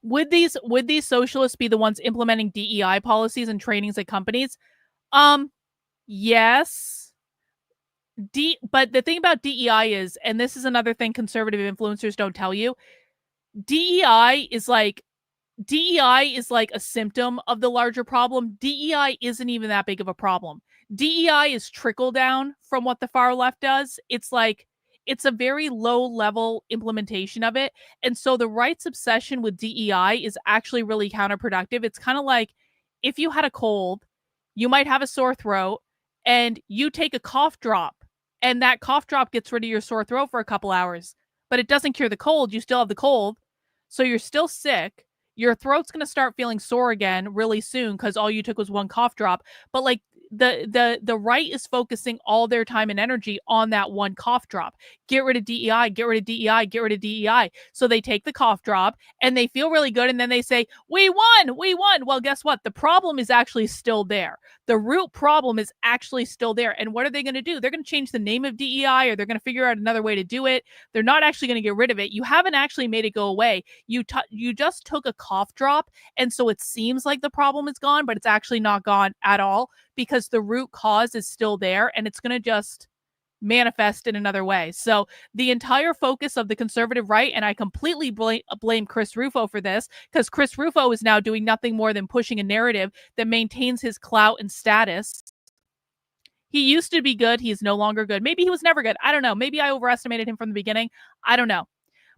[SPEAKER 6] Would these socialists be the ones implementing DEI policies and trainings at companies? Yes. But the thing about DEI is, and this is another thing conservative influencers don't tell you, DEI is like a symptom of the larger problem. DEI isn't even that big of a problem. DEI is trickle down from what the far left does. It's a very low level implementation of it. And so the right's obsession with DEI is actually really counterproductive. It's kind of like if you had a cold, you might have a sore throat, and you take a cough drop, and that cough drop gets rid of your sore throat for a couple hours, but it doesn't cure the cold. You still have the cold. So you're still sick. Your throat's going to start feeling sore again really soon because all you took was one cough drop. But like the right is focusing all their time and energy on that one cough drop. Get rid of DEI, get rid of DEI, get rid of DEI. So they take the cough drop and they feel really good. And then they say, we won, we won. Well, guess what? The problem is actually still there. The root problem is actually still there. And what are they going to do? They're going to change the name of DEI, or they're going to figure out another way to do it. They're not actually going to get rid of it. You haven't actually made it go away. You just took a cough drop. And so it seems like the problem is gone, but it's actually not gone at all, because the root cause is still there, and it's going to just manifest in another way. So the entire focus of the conservative right, and I completely blame Chris Rufo for this, because Chris Rufo is now doing nothing more than pushing a narrative that maintains his clout and status. He used to be good. He is no longer good. Maybe he was never good. I don't know. Maybe I overestimated him from the beginning. I don't know.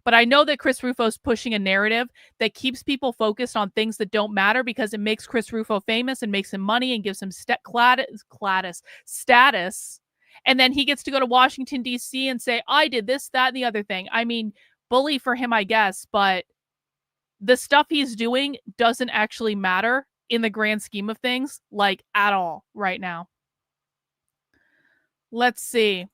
[SPEAKER 6] But I know that Chris Rufo is pushing a narrative that keeps people focused on things that don't matter, because it makes Chris Rufo famous and makes him money and gives him status. And then he gets to go to Washington, D.C. and say, I did this, that, and the other thing. I mean, bully for him, I guess. But the stuff he's doing doesn't actually matter in the grand scheme of things, like at all right now. Let's see.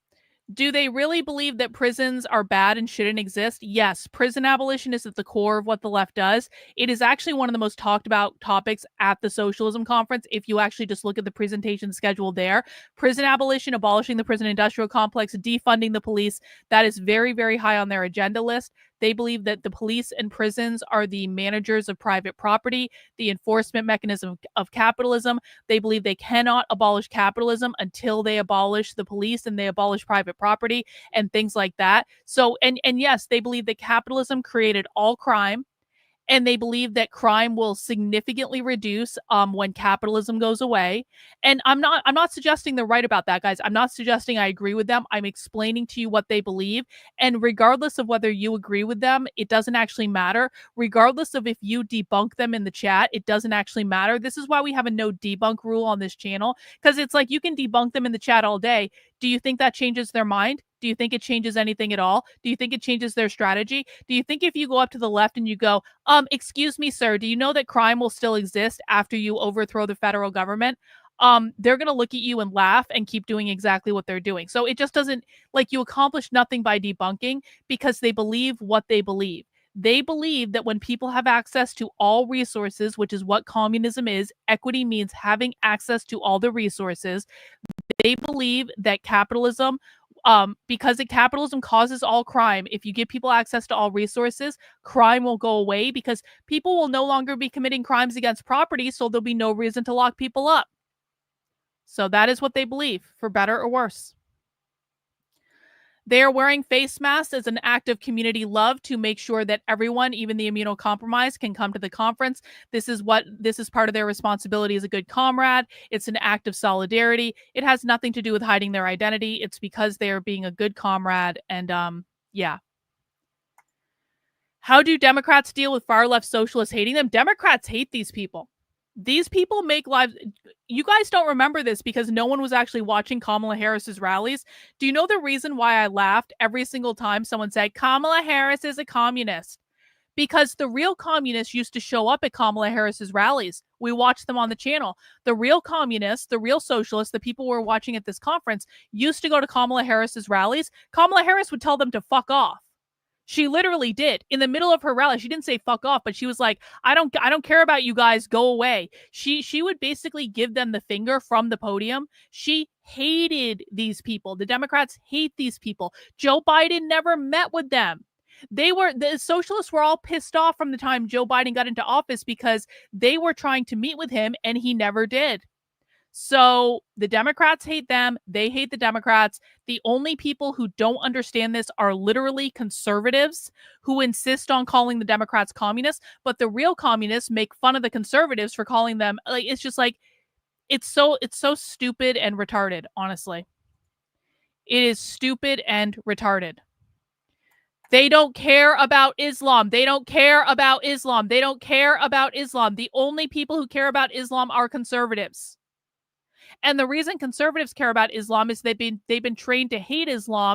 [SPEAKER 6] Do they really believe that prisons are bad and shouldn't exist? Yes, prison abolition is at the core of what the left does. It is actually one of the most talked about topics at the Socialism Conference. If you actually just look at the presentation schedule there, prison abolition, abolishing the prison industrial complex, defunding the police, that is very, very high on their agenda list. They believe that the police and prisons are the managers of private property, the enforcement mechanism of capitalism. They believe they cannot abolish capitalism until they abolish the police and they abolish private property and things like that. So, and yes, they believe that capitalism created all crime, and they believe that crime will significantly reduce when capitalism goes away. And I'm not suggesting they're right about that, guys. I'm not suggesting I agree with them. I'm explaining to you what they believe. And regardless of whether you agree with them, it doesn't actually matter. Regardless of if you debunk them in the chat, it doesn't actually matter. This is why we have a no debunk rule on this channel, because it's like you can debunk them in the chat all day. Do you think that changes their mind? Do you think it changes anything at all? Do you think it changes their strategy? Do you think if you go up to the left and you go, excuse me, sir, do you know that crime will still exist after you overthrow the federal government? They're going to look at you and laugh and keep doing exactly what they're doing. So it just doesn't, like, you accomplish nothing by debunking because they believe what they believe. They believe that when people have access to all resources, which is what communism is, equity means having access to all the resources. They believe that capitalism, because capitalism causes all crime, if you give people access to all resources, crime will go away because people will no longer be committing crimes against property, so there'll be no reason to lock people up. So that is what they believe, for better or worse. They are wearing face masks as an act of community love to make sure that everyone, even the immunocompromised, can come to the conference. This is part of their responsibility as a good comrade. It's an act of solidarity. It has nothing to do with hiding their identity. It's because they are being a good comrade. And yeah. How do Democrats deal with far left socialists hating them? Democrats hate these people. These people make lives. You guys don't remember this because no one was actually watching Kamala Harris's rallies. Do you know the reason why I laughed every single time someone said Kamala Harris is a communist? Because the real communists used to show up at Kamala Harris's rallies. We watched them on the channel. The real communists, the real socialists, the people we're watching at this conference used to go to Kamala Harris's rallies. Kamala Harris would tell them to fuck off. She literally did. In the middle of her rally, she didn't say fuck off, but she was like, I don't care about you guys, go away. She would basically give them the finger from the podium. She hated these people. The Democrats hate these people. Joe Biden never met with them. The socialists were all pissed off from the time Joe Biden got into office because they were trying to meet with him and he never did. So the Democrats hate them. They hate the Democrats. The only people who don't understand this are literally conservatives who insist on calling the Democrats communists. But the real communists make fun of the conservatives for calling them. Like, it's just like, it's so stupid and retarded, honestly. It is stupid and retarded. They don't care about Islam. They don't care about Islam. They don't care about Islam. The only people who care about Islam are conservatives. And the reason conservatives care about Islam is they've been trained to hate Islam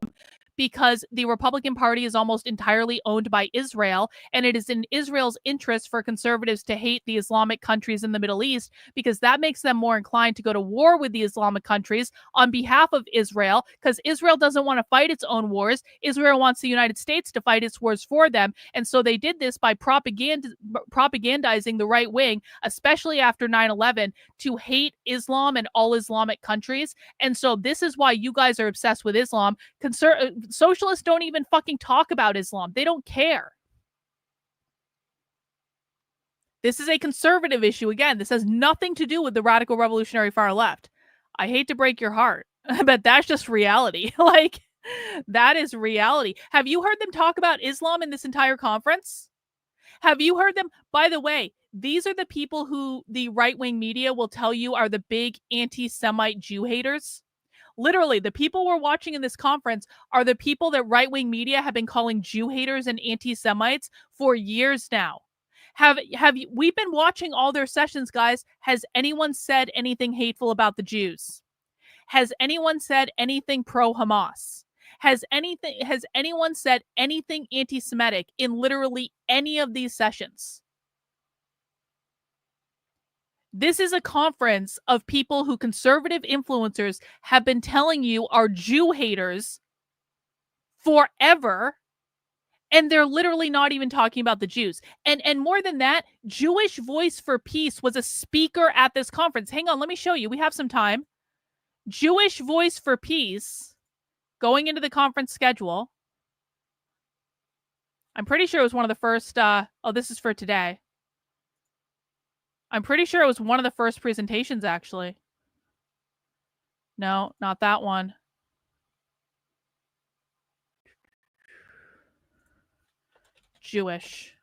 [SPEAKER 6] because the Republican Party is almost entirely owned by Israel, and it is in Israel's interest for conservatives to hate the Islamic countries in the Middle East because that makes them more inclined to go to war with the Islamic countries on behalf of Israel, because Israel doesn't want to fight its own wars. Israel wants the United States to fight its wars for them, and so they did this by propagandizing the right wing, especially after 9/11, to hate Islam and all Islamic countries. And so this is why you guys are obsessed with Islam. Socialists don't even fucking talk about Islam. They don't care. This is a conservative issue. Again, this has nothing to do with the radical revolutionary far left. I hate to break your heart, but that's just reality. Like, that is reality. Have you heard them talk about Islam in this entire conference? Have you heard them? By the way, these are the people who the right-wing media will tell you are the big anti-Semite Jew haters. Literally, the people we're watching in this conference are the people that right-wing media have been calling Jew haters and anti-Semites for years now. We've been watching all their sessions, guys. Has anyone said anything hateful about the Jews? Has anyone said anything pro-Hamas? Has anyone said anything anti-Semitic in literally any of these sessions? This is a conference of people who conservative influencers have been telling you are Jew haters forever, and they're literally not even talking about the Jews. And more than that, Jewish Voice for Peace was a speaker at this conference. Hang on, let me show you. We have some time. Jewish Voice for Peace, going into the conference schedule. I'm pretty sure it was one of the first, this is for today. I'm pretty sure it was one of the first presentations, actually. No, not that one. Jewish.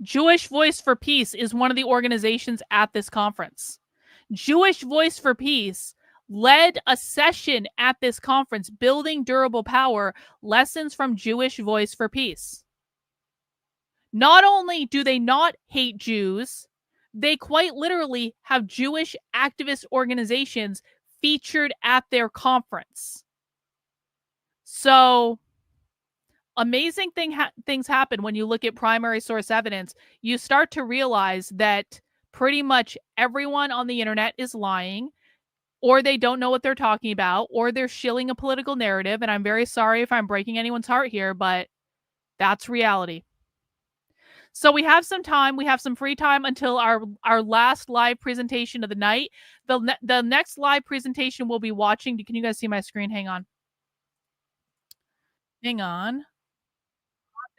[SPEAKER 6] Jewish Voice for Peace is one of the organizations at this conference. Jewish Voice for Peace led a session at this conference, Building Durable Power, Lessons from Jewish Voice for Peace. Not only do they not hate Jews, they quite literally have Jewish activist organizations featured at their conference. So amazing things happen when you look at primary source evidence. You start to realize that pretty much everyone on the internet is lying, or they don't know what they're talking about, or they're shilling a political narrative. And I'm very sorry if I'm breaking anyone's heart here, but that's reality. So we have some time. We have some free time until our last live presentation of the night. The next live presentation we'll be watching. Can you guys see my screen? Hang on. Hang on.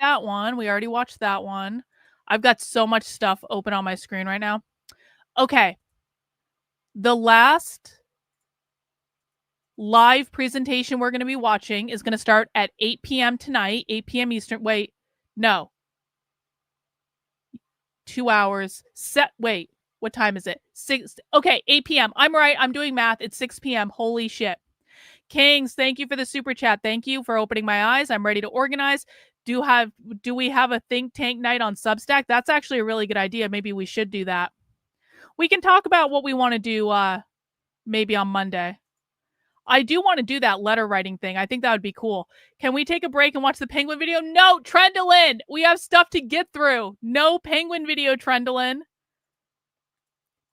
[SPEAKER 6] That one. We already watched that one. I've got so much stuff open on my screen right now. Okay. The last live presentation we're going to be watching is going to start at 8 p.m. tonight, 8 p.m. Eastern. Wait, no. 2 hours. Wait, what time is it? 6. Okay, 8 p.m. I'm right. I'm doing math. It's 6 p.m. Holy shit. Kings, thank you for the super chat. Thank you for opening my eyes. I'm ready to organize. Do we have a think tank night on Substack? That's actually a really good idea. Maybe we should do that. We can talk about what we want to do maybe on Monday. I do want to do that letter writing thing. I think that would be cool. Can we take a break and watch the penguin video? No, Trendolin. We have stuff to get through. No penguin video, Trendolin.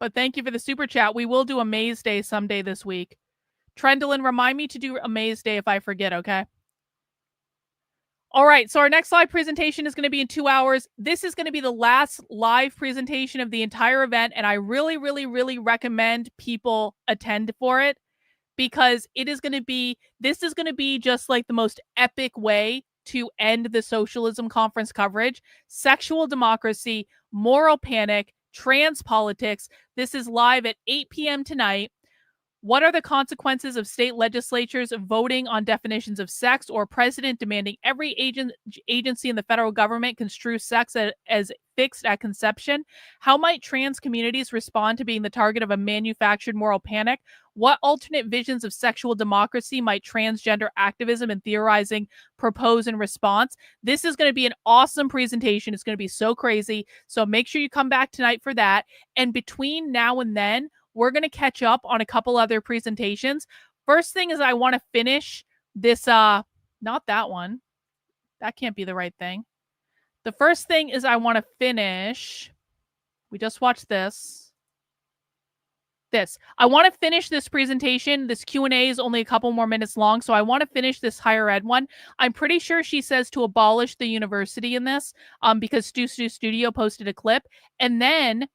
[SPEAKER 6] But thank you for the super chat. We will do a maze day someday this week. Trendolin, remind me to do a maze day if I forget, okay? All right, so our next live presentation is going to be in 2 hours. This is going to be the last live presentation of the entire event, and I really, really, really recommend people attend for it, because this is going to be just like the most epic way to end the Socialism Conference coverage. Sexual democracy, moral panic, trans politics. This is live at 8 p.m. tonight. What are the consequences of state legislatures voting on definitions of sex, or president demanding every agency in the federal government construe sex as fixed at conception? How might trans communities respond to being the target of a manufactured moral panic? What alternate visions of sexual democracy might transgender activism and theorizing propose in response? This is going to be an awesome presentation. It's going to be so crazy. So make sure you come back tonight for that. And between now and then, we're going to catch up on a couple other presentations. First thing is I want to finish this, not that one. That can't be the right thing. The first thing is I want to finish. We just watched this. I want to finish this presentation. This Q&A is only a couple more minutes long, so I want to finish this higher ed one. I'm pretty sure she says to abolish the university in this, because Stu Studio posted a clip. And then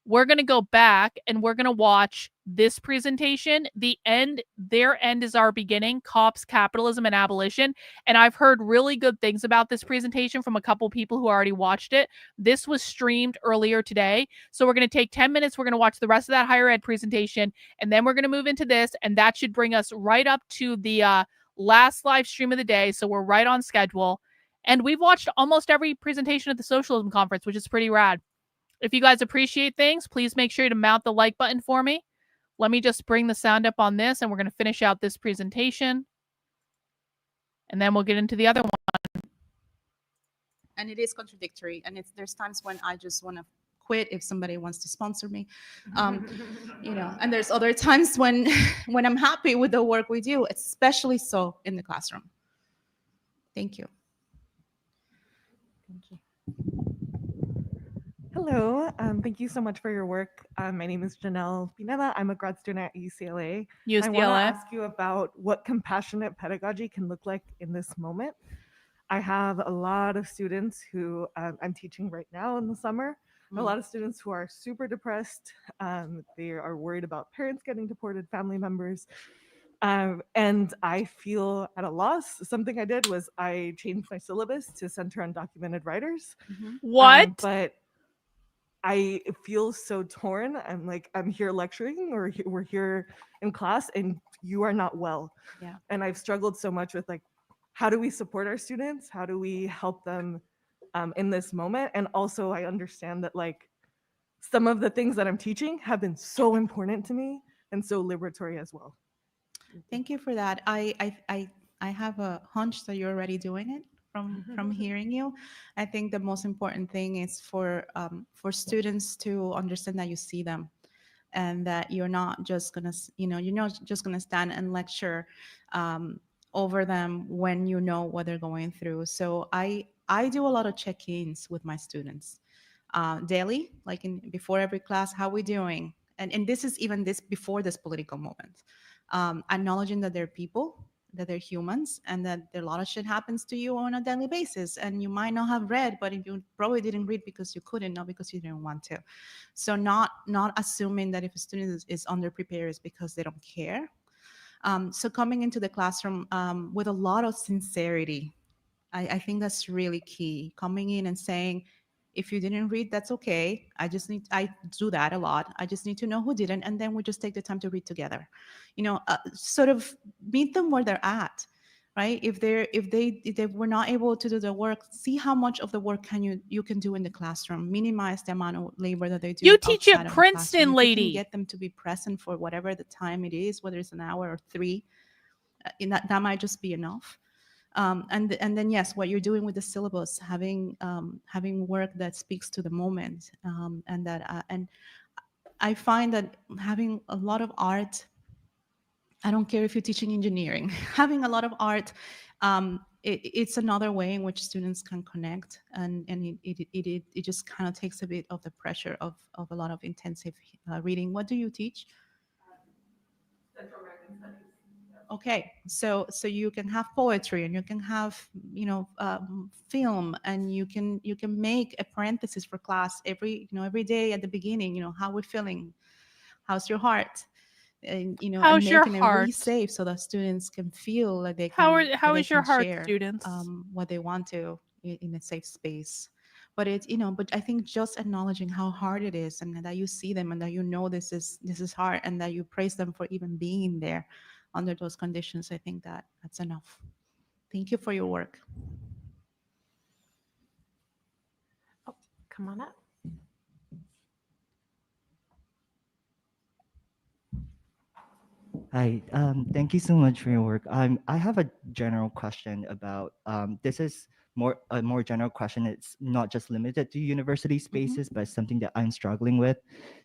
[SPEAKER 6] we're going to go back and we're going to watch this presentation. Their end is our beginning, cops, capitalism, and abolition. And I've heard really good things about this presentation from a couple people who already watched it. This was streamed earlier today. So we're going to take 10 minutes. We're going to watch the rest of that higher ed presentation. And then we're going to move into this. And that should bring us right up to the last live stream of the day. So we're right on schedule. And we've watched almost every presentation at the Socialism Conference, which is pretty rad. If you guys appreciate things, please make sure to mount the like button for me. Let me just bring the sound up on this, and we're going to finish out this presentation. And then we'll get into the other one.
[SPEAKER 18] And it is contradictory. And there's times when I just want to quit if somebody wants to sponsor me. And there's other times when I'm happy with the work we do, especially so in the classroom. Thank you.
[SPEAKER 15] Thank you. Hello, thank you so much for your work. My name is Janelle Pineda. I'm a grad student at UCLA. I want to ask you about what compassionate pedagogy can look like in this moment. I have a lot of students who I'm teaching right now in the summer. A lot of students who are super depressed. They are worried about parents getting deported, family members. And I feel at a loss. Something I did was I changed my syllabus to center undocumented writers.
[SPEAKER 6] What?
[SPEAKER 15] But I feel so torn. I'm here lecturing, or we're here in class, and you are not well.
[SPEAKER 18] Yeah.
[SPEAKER 15] And I've struggled so much with how do we support our students? How do we help them in this moment? And also I understand that some of the things that I'm teaching have been so important to me and so liberatory as well.
[SPEAKER 18] Thank you for that. I have a hunch that you're already doing it
[SPEAKER 14] from hearing you. I think the most important thing is for students to understand that you see them, and that you're not just gonna, you're not just gonna stand and lecture over them when you know what they're going through. So I do a lot of check-ins with my students daily, like before every class. How we doing? And this is even this before this political moment. Acknowledging that they're people, that they're humans, and that a lot of shit happens to you on a daily basis, and you might not have read, but you probably didn't read because you couldn't, not because you didn't want to. So not assuming that if a student is underprepared is because they don't care. So coming into the classroom with a lot of sincerity, I think that's really key. Coming in and saying, if you didn't read, that's okay. I do that a lot. I just need to know who didn't, and then we just take the time to read together. Sort of meet them where they're at, right? If they were not able to do the work, see how much of the work you can do in the classroom. Minimize the amount of labor that they do.
[SPEAKER 6] You teach
[SPEAKER 14] outside
[SPEAKER 6] at
[SPEAKER 14] of the
[SPEAKER 6] Princeton,
[SPEAKER 14] classroom. If you
[SPEAKER 6] lady.
[SPEAKER 14] can get them to be present for whatever the time it is, whether it's an hour or 3, that might just be enough. And then yes, what you're doing with the syllabus, having work that speaks to the moment, and I find that having a lot of art, I don't care if you're teaching engineering, having a lot of art, it's another way in which students can connect, and it just kind of takes a bit of the pressure of a lot of intensive reading. What do you teach? Okay, so you can have poetry, and you can have film, and you can make a parenthesis for class every day at the beginning. How we're feeling, how's your heart, and
[SPEAKER 6] How's
[SPEAKER 14] and
[SPEAKER 6] your
[SPEAKER 14] making it really
[SPEAKER 6] heart?
[SPEAKER 14] safe so that students can feel like they
[SPEAKER 6] How
[SPEAKER 14] can.
[SPEAKER 6] how
[SPEAKER 14] that they
[SPEAKER 6] is your
[SPEAKER 14] can
[SPEAKER 6] heart,
[SPEAKER 14] share,
[SPEAKER 6] students?
[SPEAKER 14] what they want to in a safe space. But but I think just acknowledging how hard it is, and that you see them, and that this is hard, and that you praise them for even being there under those conditions, I think that's enough. Thank you for your work.
[SPEAKER 15] Come on up.
[SPEAKER 16] Hi, thank you so much for your work. I have a general question about this is a more general question. It's not just limited to university spaces, but something that I'm struggling with.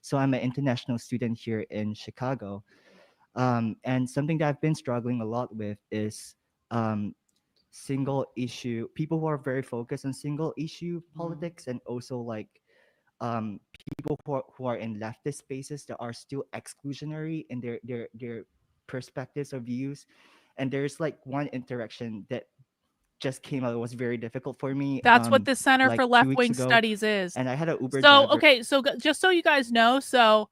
[SPEAKER 16] So I'm an international student here in Chicago, and something that I've been struggling a lot with is single issue. People who are very focused on single issue politics, and also like people who are in leftist spaces that are still exclusionary in their perspectives or views. And there's like one interaction that just came out. It was very difficult for me.
[SPEAKER 6] That's what the Center
[SPEAKER 16] like
[SPEAKER 6] for
[SPEAKER 16] 2
[SPEAKER 6] Left
[SPEAKER 16] weeks
[SPEAKER 6] Wing
[SPEAKER 16] ago,
[SPEAKER 6] Studies is.
[SPEAKER 16] and I had an Uber
[SPEAKER 6] So,
[SPEAKER 16] driver.
[SPEAKER 6] okay, so just so you guys know, so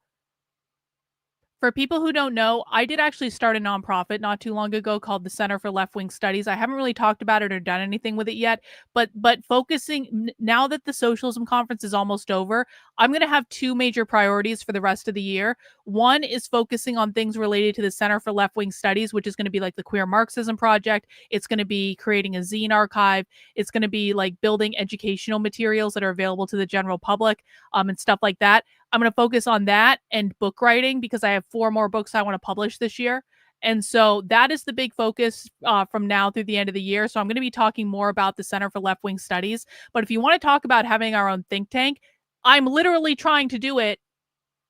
[SPEAKER 6] for people who don't know, I did actually start a nonprofit not too long ago called the Center for Left Wing Studies. I haven't really talked about it or done anything with it yet, but focusing now that the Socialism Conference is almost over, I'm going to have 2 major priorities for the rest of the year. One is focusing on things related to the Center for Left Wing Studies, which is going to be like the Queer Marxism Project. It's going to be creating a zine archive. It's going to be like building educational materials that are available to the general public, and stuff like that. I'm going to focus on that and book writing because I have 4 more books I want to publish this year. And so that is the big focus from now through the end of the year. So I'm going to be talking more about the Center for Left Wing Studies. But if you want to talk about having our own think tank, I'm literally trying to do it.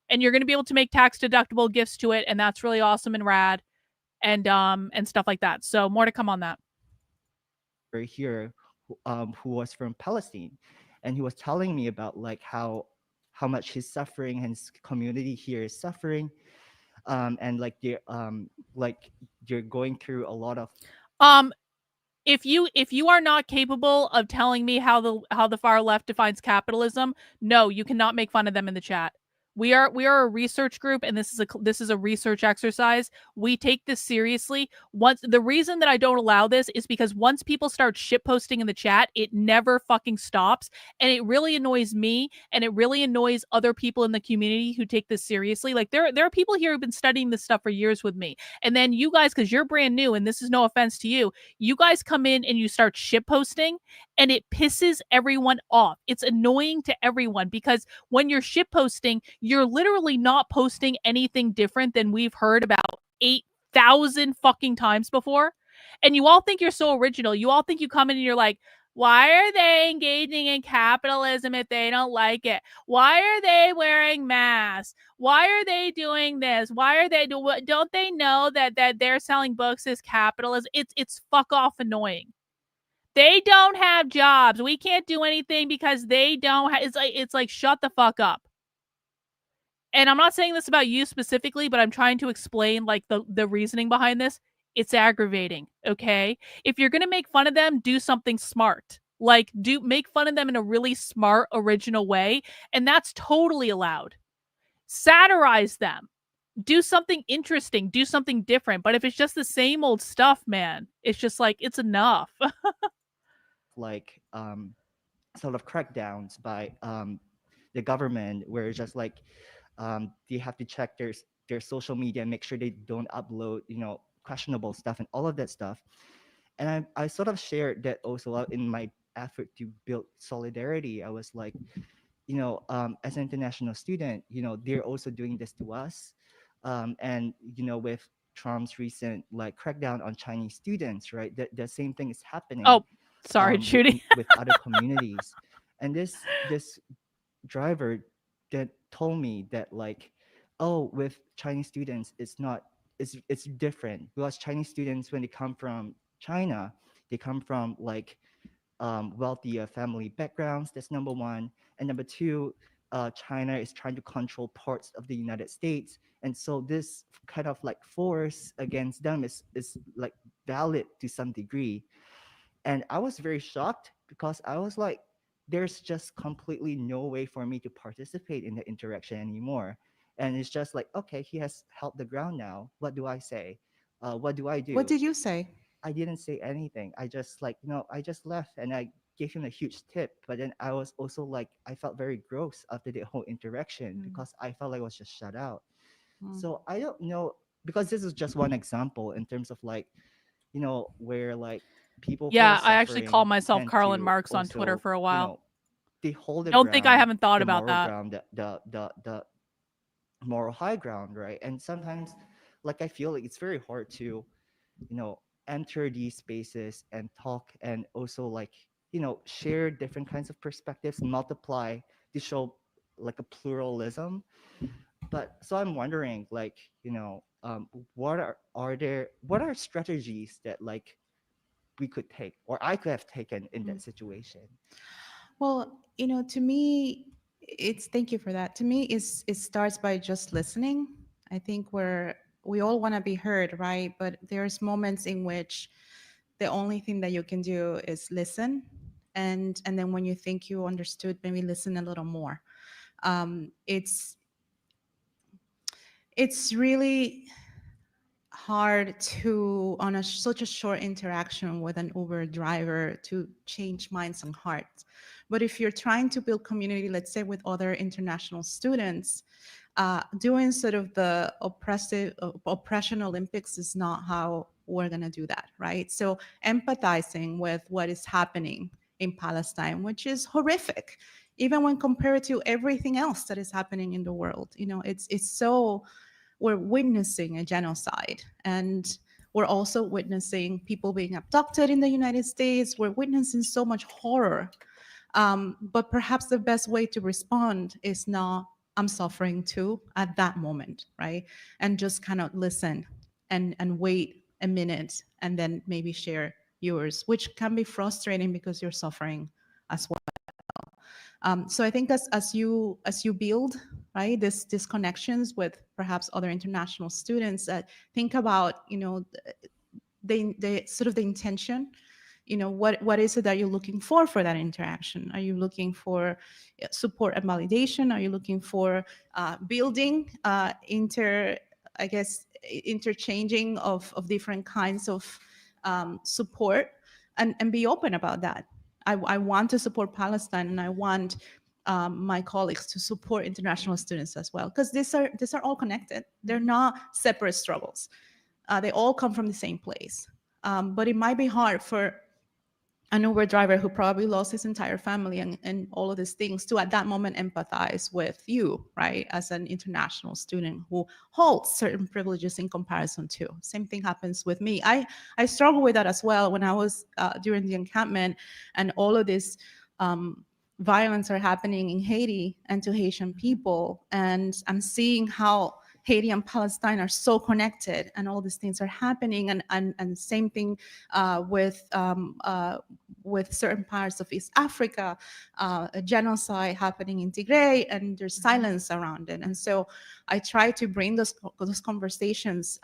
[SPEAKER 6] And you're going to be able to make tax deductible gifts to it. And that's really awesome and rad and stuff like that. So more to come on that.
[SPEAKER 16] Here who was from Palestine, and he was telling me about like how much he's suffering, and his community here is suffering, and like you're going through a lot of
[SPEAKER 6] if you are not capable of telling me how the far left defines capitalism, no, you cannot make fun of them in the chat. We are a research group, and this is a research exercise. We take this seriously. The reason that I don't allow this is because once people start shitposting in the chat, it never fucking stops, and it really annoys me, and it really annoys other people in the community who take this seriously. Like there are people here who've been studying this stuff for years with me, and then you guys, because you're brand new, and this is no offense to you, you guys come in and you start shitposting, and it pisses everyone off. It's annoying to everyone because when you're shitposting, you're literally not posting anything different than we've heard about 8,000 fucking times before. And you all think you're so original. You all think you come in and you're like, Why are they engaging in capitalism if they don't like it? Why are they wearing masks? Why are they doing this? Why are they don't they know that they're selling books is capitalism? It's fuck off annoying. They don't have jobs. We can't do anything because they don't have, it's like shut the fuck up. And I'm not saying this about you specifically, but I'm trying to explain like the reasoning behind this. It's aggravating, okay? If you're going to make fun of them, do something smart. Like make fun of them in a really smart, original way, and that's totally allowed. Satirize them. Do something interesting, do something different. But if it's just the same old stuff, man, it's just like it's enough.
[SPEAKER 16] Like sort of crackdowns by the government, where it's just like they have to check their social media and make sure they don't upload, questionable stuff and all of that stuff. And I sort of shared that also in my effort to build solidarity. I was like, as an international student, they're also doing this to us. And, with Trump's recent like crackdown on Chinese students, right? The same thing is happening.
[SPEAKER 6] Oh, sorry, Judy.
[SPEAKER 16] with other communities. And this driver that told me that like, oh, with Chinese students, it's different, because Chinese students, when they come from China, they come from like wealthier family backgrounds. That's number one. And number two, China is trying to control parts of the United States. And so this kind of like force against them is like valid to some degree. And I was very shocked, because I was like, there's just completely no way for me to participate in the interaction anymore. And it's just like, okay, he has held the ground now. What do I say? What do I do?
[SPEAKER 14] What did you say?
[SPEAKER 16] I didn't say anything. I just like, I just left and I gave him a huge tip. But then I was also like, I felt very gross after the whole interaction because I felt like I was just shut out. So I don't know, because this is just one example in terms of like, where like people.
[SPEAKER 6] Yeah, I actually call myself Karlyn Marx on Twitter for a while.
[SPEAKER 16] They hold the
[SPEAKER 6] Don't think I
[SPEAKER 16] ground,
[SPEAKER 6] haven't thought
[SPEAKER 16] the
[SPEAKER 6] about
[SPEAKER 16] moral
[SPEAKER 6] that.
[SPEAKER 16] ground, the moral high ground, right? And sometimes, like, I feel like it's very hard to, enter these spaces and talk, and also like, share different kinds of perspectives, multiply to show like a pluralism. But so I'm wondering, like, what are strategies that like we could take, or I could have taken in that situation?
[SPEAKER 14] Well, to me, thank you for that. To me, it starts by just listening. I think we all want to be heard, right? But there's moments in which the only thing that you can do is listen, and then when you think you understood, maybe listen a little more. It's really hard to, on such a short interaction with an Uber driver, to change minds and hearts. But if you're trying to build community, let's say with other international students, doing sort of the oppression Olympics is not how we're going to do that, right? So empathizing with what is happening in Palestine, which is horrific, even when compared to everything else that is happening in the world. It's so, we're witnessing a genocide, and we're also witnessing people being abducted in the United States. We're witnessing so much horror. But perhaps the best way to respond is not, I'm suffering too at that moment, right? And just kind of listen and wait a minute, and then maybe share yours, which can be frustrating because you're suffering as well. So I think as you build, right, these connections with perhaps other international students, think about, the sort of the intention. What is it that you're looking for that interaction? Are you looking for support and validation? Are you looking for building, interchanging of different kinds of support, and be open about that? I want to support Palestine, and I want my colleagues to support international students as well, because these are all connected. They're not separate struggles. They all come from the same place. But it might be hard for
[SPEAKER 18] an Uber driver who probably lost his entire family and all of these things, to at that moment empathize with you, right? As an international student who holds certain privileges in comparison to. Same thing happens with me. I struggle with that as well when I was during the encampment, and all of this violence are happening in Haiti and to Haitian people. And I'm seeing how Haiti and Palestine are so connected, and all these things are happening. And same thing with certain parts of East Africa, a genocide happening in Tigray, and there's silence around it. And so I try to bring those conversations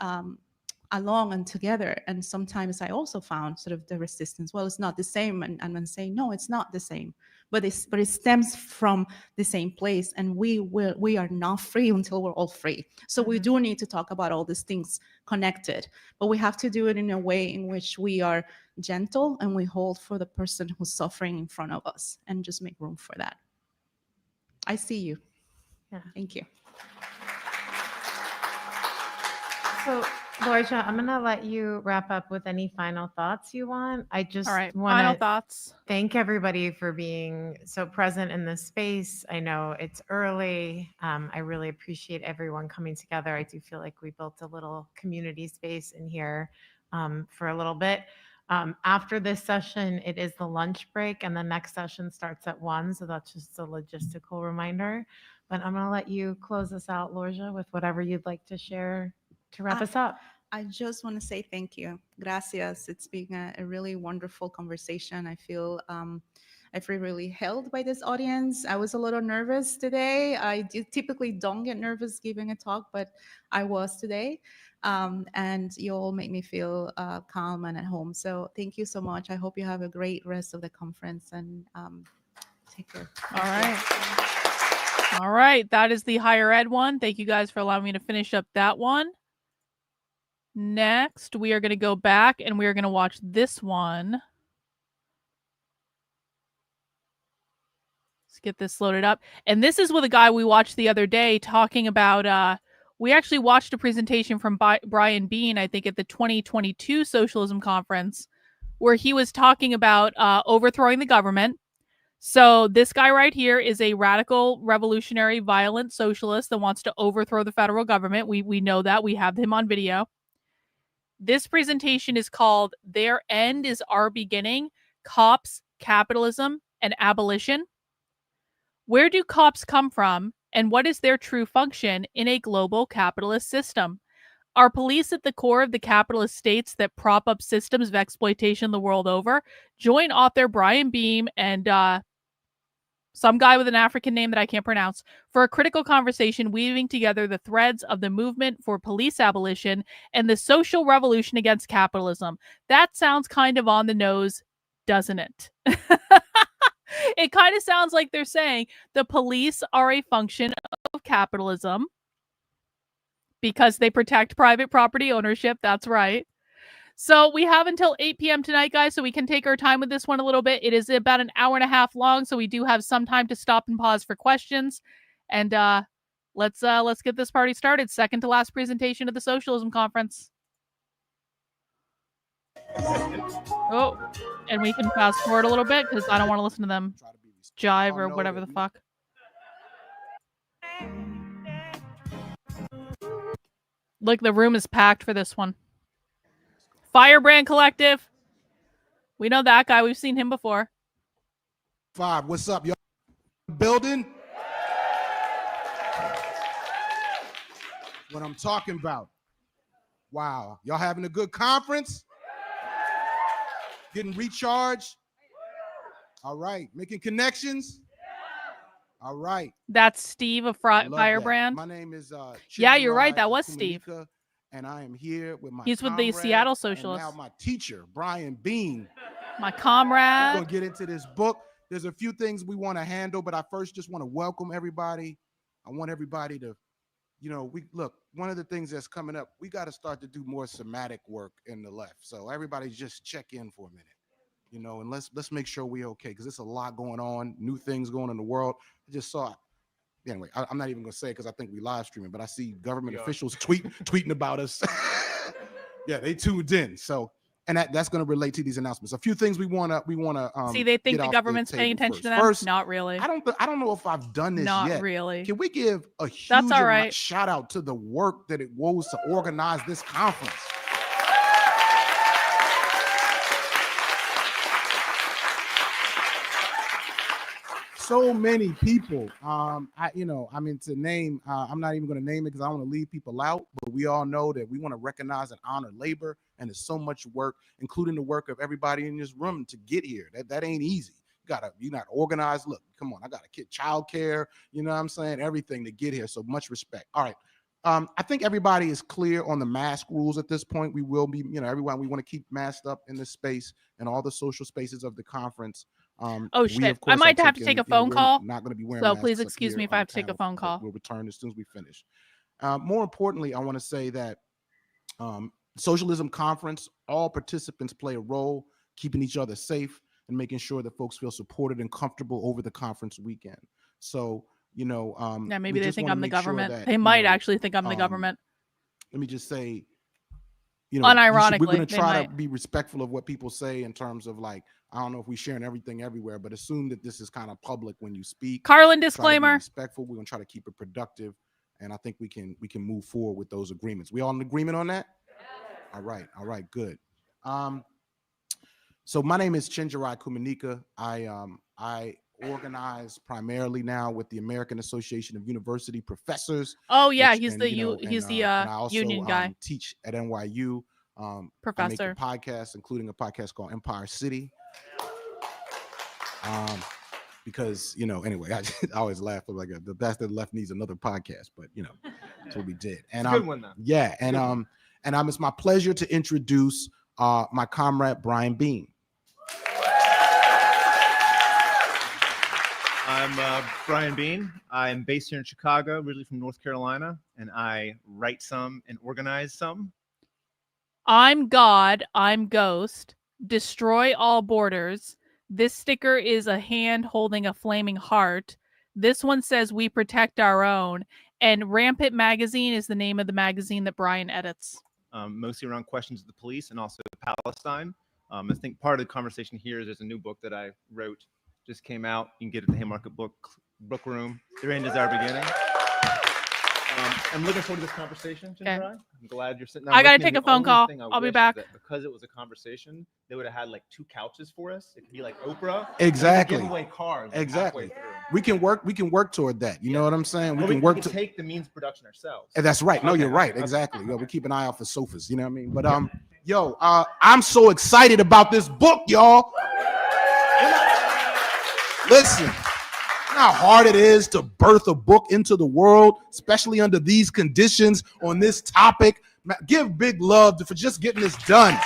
[SPEAKER 18] along and together. And sometimes I also found sort of the resistance. Well, it's not the same. And I'm saying, no, it's not the same. But it stems from the same place, and we are not free until we're all free. So we do need to talk about all these things connected, but we have to do it in a way in which we are gentle and we hold for the person who's suffering in front of us, and just make room for that. I see you.
[SPEAKER 11] Yeah.
[SPEAKER 18] Thank you.
[SPEAKER 11] So, Borja, I'm gonna let you wrap up with any final thoughts you want. I just
[SPEAKER 6] All right,
[SPEAKER 11] want
[SPEAKER 6] final
[SPEAKER 11] to
[SPEAKER 6] thoughts.
[SPEAKER 11] thank everybody for being so present in this space. I know it's early. I really appreciate everyone coming together. I do feel like we built a little community space in here for a little bit. After this session, it is the lunch break, and the next session starts at 1. So that's just a logistical reminder. But I'm gonna let you close us out, Lorja, with whatever you'd like to share to wrap us up.
[SPEAKER 18] I just want to say thank you. Gracias. It's been a really wonderful conversation. I feel really held by this audience. I was a little nervous today. I typically don't get nervous giving a talk, but I was today. And you all make me feel calm and at home. So thank you so much. I hope you have a great rest of the conference, and take care.
[SPEAKER 6] All right. All right. That is the higher ed one. Thank you guys for allowing me to finish up that one. Next, we are going to go back and we are going to watch this one. Let's get this loaded up. And this is with a guy we watched the other day talking about, we actually watched a presentation from Brian Bean, I think at the 2022 Socialism Conference, where he was talking about overthrowing the government. So this guy right here is a radical, revolutionary, violent socialist that wants to overthrow the federal government. We know that. We have him on video. This presentation is called Their End is Our Beginning, Cops, Capitalism, and Abolition. Where do cops come from, and what is their true function in a global capitalist system? Are police at the core of the capitalist states that prop up systems of exploitation the world over? Join author Brian Beam and some guy with an African name that I can't pronounce for a critical conversation weaving together the threads of the movement for police abolition and the social revolution against capitalism. That sounds kind of on the nose, doesn't it? It kind of sounds like they're saying the police are a function of capitalism because they protect private property ownership. That's right. So we have until 8 p.m. tonight, guys, so we can take our time with this one a little bit. It is about an hour and a half long, so we do have some time to stop and pause for questions. And let's get this party started. Second to last presentation of the Socialism Conference. Oh, and we can fast forward a little bit because I don't want to listen to them jive or whatever the fuck. Look, the room is packed for this one. Firebrand Collective. We know that guy. We've seen him before.
[SPEAKER 8] What's up, y'all? Building? What I'm talking about. Wow. Y'all having a good conference? Getting recharged? All right. Making connections? All right.
[SPEAKER 6] That's Steve of Firebrand.
[SPEAKER 8] My name is
[SPEAKER 6] yeah, you're right. That was Steve.
[SPEAKER 8] And I am here with my
[SPEAKER 6] He's with the Seattle Socialists.
[SPEAKER 8] And now my teacher, Brian Bean.
[SPEAKER 6] My comrade.
[SPEAKER 8] We're going to get into this book. There's a few things we want to handle, but I first just want to welcome everybody. I want everybody to, look, one of the things that's coming up, we got to start to do more somatic work in the left. So everybody just check in for a minute, and let's make sure we're okay, because there's a lot going on, new things going on in the world. I just saw it. Anyway, I'm not even going to say it because I think we live streaming, but I see government officials tweeting about us. Yeah, they tuned in. So and that's going to relate to these announcements. A few things we want to
[SPEAKER 6] See, they think
[SPEAKER 8] get
[SPEAKER 6] the
[SPEAKER 8] off
[SPEAKER 6] government's paying
[SPEAKER 8] table
[SPEAKER 6] attention to them.
[SPEAKER 8] First,
[SPEAKER 6] Not really.
[SPEAKER 8] I don't know if I've done this
[SPEAKER 6] Not
[SPEAKER 8] yet.
[SPEAKER 6] really.
[SPEAKER 8] Can we give a huge
[SPEAKER 6] That's all right.
[SPEAKER 8] shout out to the work that it was to organize this conference? So many people. To name, I'm not even going to name it because I don't want to leave people out, but we all know that we want to recognize and honor labor, and there's so much work, including the work of everybody in this room to get here. That ain't easy. You got to organize. Look, come on, I got a kid, childcare, you know what I'm saying? Everything to get here. So much respect. All right. I think everybody is clear on the mask rules at this point. We will be, everyone, we want to keep masked up in this space and all the social spaces of the conference.
[SPEAKER 6] Oh shit! I might have to take a phone call.
[SPEAKER 8] Not going to be wearing
[SPEAKER 6] so
[SPEAKER 8] masks
[SPEAKER 6] please
[SPEAKER 8] up
[SPEAKER 6] excuse
[SPEAKER 8] here
[SPEAKER 6] me if
[SPEAKER 8] on
[SPEAKER 6] I have
[SPEAKER 8] the
[SPEAKER 6] to take a
[SPEAKER 8] panel,
[SPEAKER 6] phone call.
[SPEAKER 8] We'll return as soon as we finish. More importantly, I want to say that Socialism Conference, all participants play a role keeping each other safe and making sure that folks feel supported and comfortable over the conference weekend. So,
[SPEAKER 6] yeah, maybe they think I'm the government.
[SPEAKER 8] That,
[SPEAKER 6] they might actually think I'm the government.
[SPEAKER 8] Let me just say,
[SPEAKER 6] unironically,
[SPEAKER 8] we're going to try to be respectful of what people say in terms of like, I don't know if we sharing everything everywhere, but assume that this is kind of public when you speak.
[SPEAKER 6] Karlyn, disclaimer.
[SPEAKER 8] Respectful. We're going to try to keep it productive, and I think we can move forward with those agreements. We all in agreement on that? All right, good. So my name is Chinjirai Kumanika. I organize primarily now with the American Association of University Professors.
[SPEAKER 6] Oh yeah, he's the union guy.
[SPEAKER 8] Teach at NYU.
[SPEAKER 6] Professor.
[SPEAKER 8] I make a podcast, including a podcast called Empire City. Because anyway, I always laugh like the bastard left needs another podcast, but that's what we did. And
[SPEAKER 19] it's a good one though.
[SPEAKER 8] Yeah, and it's my pleasure to introduce my comrade Brian Bean.
[SPEAKER 19] I'm Brian Bean. I'm based here in Chicago, originally from North Carolina, and I write some and organize some.
[SPEAKER 6] I'm God, I'm Ghost, destroy all borders. This sticker is a hand holding a flaming heart. This one says we protect our own. And Rampant Magazine is the name of the magazine that Brian edits.
[SPEAKER 19] Mostly around questions of the police and also Palestine. I think part of the conversation here is there's a new book that I wrote, just came out. You can get it at the Haymarket Book Room. The end is our beginning. I'm looking forward to this conversation, Chinjirai. I'm glad you're sitting down.
[SPEAKER 6] I gotta take a phone call. I'll be back.
[SPEAKER 19] Because it was a conversation, they would have had like 2 couches for us. It could be like Oprah.
[SPEAKER 8] Exactly.
[SPEAKER 19] Give away cars. Like,
[SPEAKER 8] exactly. We can work toward that. You know what I'm saying?
[SPEAKER 19] We can take the means of production ourselves.
[SPEAKER 8] And that's right. No, you're right. Exactly. We keep an eye out for sofas. You know what I mean? But I'm so excited about this book, y'all. Listen. How hard it is to birth a book into the world, especially under these conditions on this topic. Give big love for just getting this done.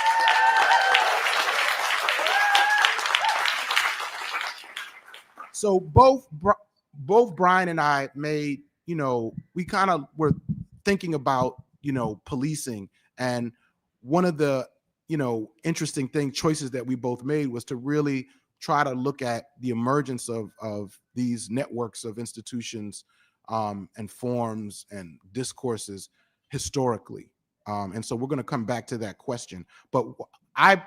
[SPEAKER 8] So both Brian and I made, we kind of were thinking about, policing, and one of the, interesting choices that we both made was to really try to look at the emergence of these networks of institutions and forms and discourses historically. And so we're going to come back to that question. But I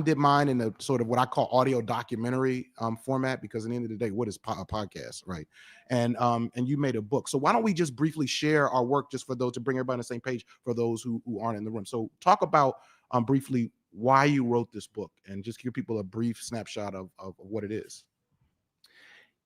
[SPEAKER 8] did mine in a sort of what I call audio documentary format, because at the end of the day, what is a podcast, right? And you made a book. So why don't we just briefly share our work, just for those, to bring everybody on the same page for those who aren't in the room. So talk about briefly why you wrote this book, and just give people a brief snapshot of what it is.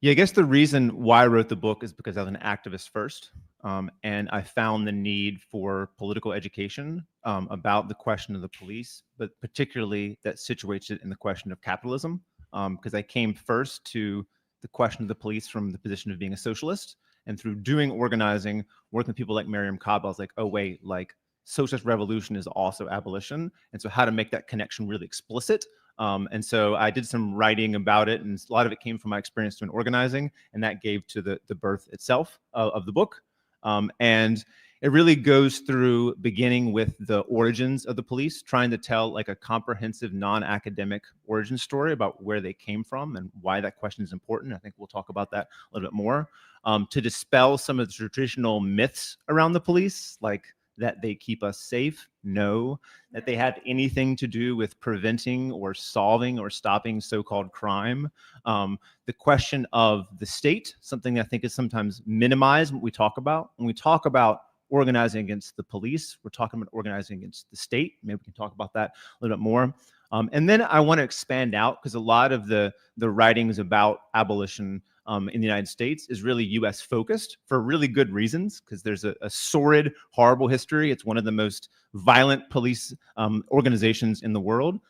[SPEAKER 19] Yeah, I guess the reason why I wrote the book is because I was an activist first, and I found the need for political education about the question of the police, but particularly that situates it in the question of capitalism, because I came first to the question of the police from the position of being a socialist, and through doing organizing, working with people like Miriam Cobb, I was like, oh wait, like socialist revolution is also abolition, and so how to make that connection really explicit. And so I did some writing about it, and a lot of it came from my experience doing organizing, and that gave to the birth itself of the book. And it really goes through beginning with the origins of the police, trying to tell like a comprehensive non-academic origin story about where they came from and why that question is important. I think we'll talk about that a little bit more. To dispel some of the traditional myths around the police, like that they keep us safe? No. That they have anything to do with preventing or solving or stopping so-called crime? The question of the state, something I think is sometimes minimized when we talk about. When we talk about organizing against the police, we're talking about organizing against the state. Maybe we can talk about that a little bit more. And then I want to expand out, because a lot of the writings about abolition in the United States is really US focused for really good reasons, because there's a sordid, horrible history. It's one of the most violent police organizations in the world.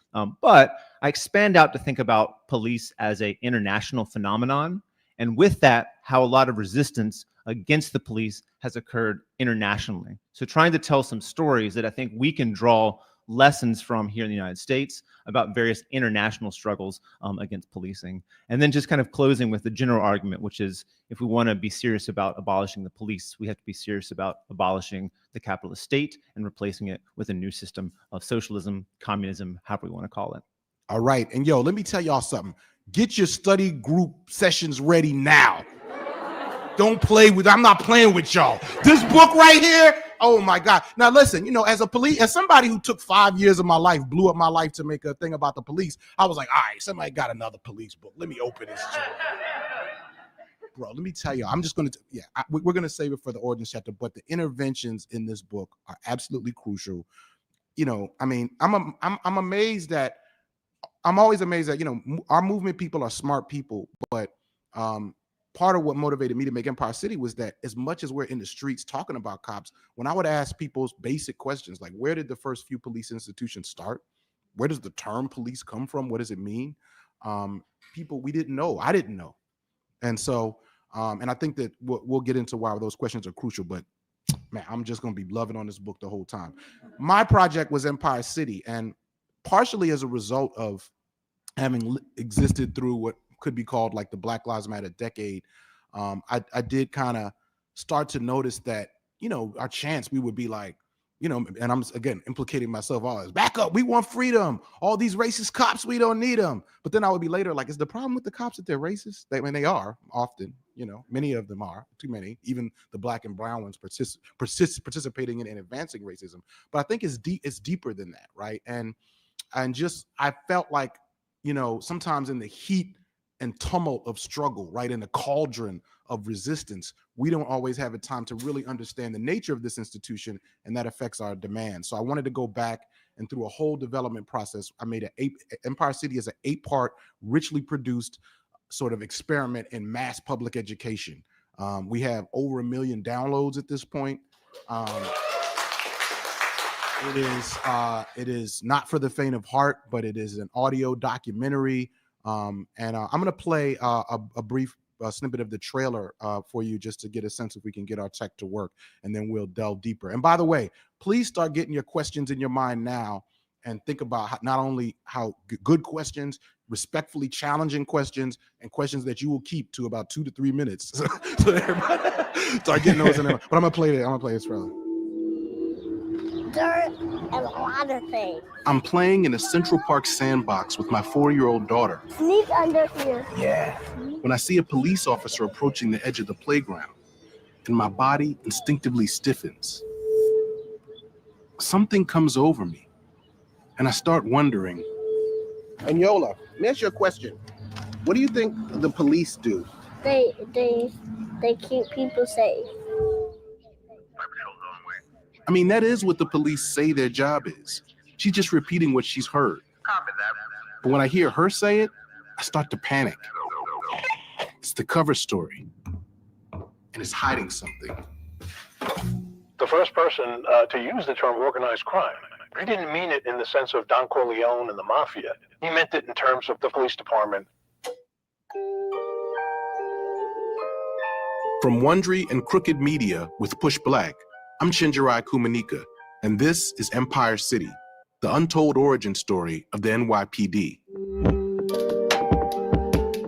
[SPEAKER 19] But I expand out to think about police as an international phenomenon. And with that, how a lot of resistance against the police has occurred internationally. So trying to tell some stories that I think we can draw lessons from here in the United States about various international struggles against policing. And then just kind of closing with the general argument, which is if we want to be serious about abolishing the police, we have to be serious about abolishing the capitalist state and replacing it with a new system of socialism, communism, however we want to call it.
[SPEAKER 8] All right. And yo, let me tell y'all something. Get your study group sessions ready now. Don't play with, I'm not playing with y'all. This book right here, oh my God. Now listen, you know, as somebody who took 5 years of my life, blew up my life to make a thing about the police, I was like, all right, somebody got another police book. Let me open this joint. Bro, let me tell you, I'm just going to, we're going to save it for the ordinance chapter, but the interventions in this book are absolutely crucial. You know, I mean, I'm amazed that, I'm always amazed that, you know, our movement people are smart people, but part of what motivated me to make Empire City was that as much as we're in the streets talking about cops, when I would ask people's basic questions, like where did the first few police institutions start? Where does the term police come from? What does it mean? People, we didn't know. I didn't know. And so, and I think that we'll get into why those questions are crucial, but man, I'm just going to be loving on this book the whole time. My project was Empire City, and partially as a result of having existed through what could be called like the Black Lives Matter decade, I did kind of start to notice that, you know, our chance, we would be like, you know, and I'm again implicating myself always, back up, we want freedom. All these racist cops, we don't need them. But then I would be later like, is the problem with the cops that they're racist? I mean, they are often, you know, many of them are, too many, even the black and brown ones participating in and advancing racism. But I think it's deeper than that, right? And just, I felt like, you know, sometimes in the heat and tumult of struggle, right, in the cauldron of resistance, we don't always have a time to really understand the nature of this institution, and that affects our demands. So I wanted to go back, and through a whole development process, I made Empire City is an 8-part, richly produced sort of experiment in mass public education. We have over 1 million downloads at this point. It is not for the faint of heart, but it is an audio documentary. And I'm going to play a brief snippet of the trailer for you, just to get a sense if we can get our tech to work, and then we'll delve deeper. And by the way, please start getting your questions in your mind now, and think about not only how good questions, respectfully challenging questions, and questions that you will keep to about 2 to 3 minutes. So everybody start getting those in there. But I'm gonna play this trailer.
[SPEAKER 7] Dirt and a lot of things.
[SPEAKER 8] I'm playing in a Central Park sandbox with my 4-year-old daughter.
[SPEAKER 7] Sneak under here.
[SPEAKER 8] Yeah. When I see a police officer approaching the edge of the playground, and my body instinctively stiffens, something comes over me, and I start wondering. And Yola, let me ask you a question. What do you think the police do?
[SPEAKER 7] They keep people safe.
[SPEAKER 8] I mean, that is what the police say their job is. She's just repeating what she's heard. But when I hear her say it, I start to panic. It's the cover story, and it's hiding something.
[SPEAKER 17] The first person to use the term organized crime, he didn't mean it in the sense of Don Corleone and the mafia. He meant it in terms of the police department.
[SPEAKER 8] From Wondery and Crooked Media with Push Black, I'm Chinjirai Kumanika, and this is Empire City, the untold origin story of the NYPD.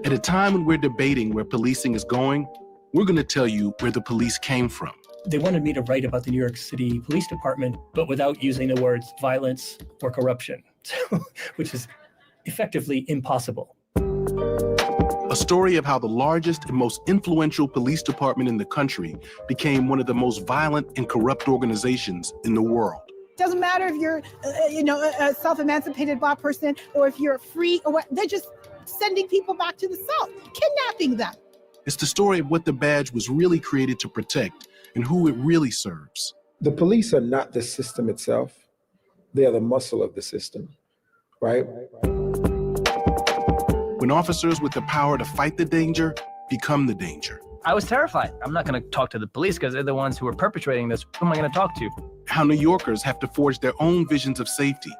[SPEAKER 8] At a time when we're debating where policing is going, we're going to tell you where the police came from.
[SPEAKER 22] They wanted me to write about the New York City Police Department, but without using the words violence or corruption, which is effectively impossible.
[SPEAKER 17] A story of how the largest and most influential police department in the country became one of the most violent and corrupt organizations in the world.
[SPEAKER 5] Doesn't matter if you're, a self-emancipated Black person or if you're free or what, they're just sending people back to the South, kidnapping them.
[SPEAKER 17] It's the story of what the badge was really created to protect and who it really serves.
[SPEAKER 12] The police are not the system itself. They are the muscle of the system, right?
[SPEAKER 17] When officers with the power to fight the danger become the danger.
[SPEAKER 21] I was terrified. I'm not going to talk to the police because they're the ones who are perpetrating this. Who am I going to talk to?
[SPEAKER 17] How New Yorkers have to forge their own visions of safety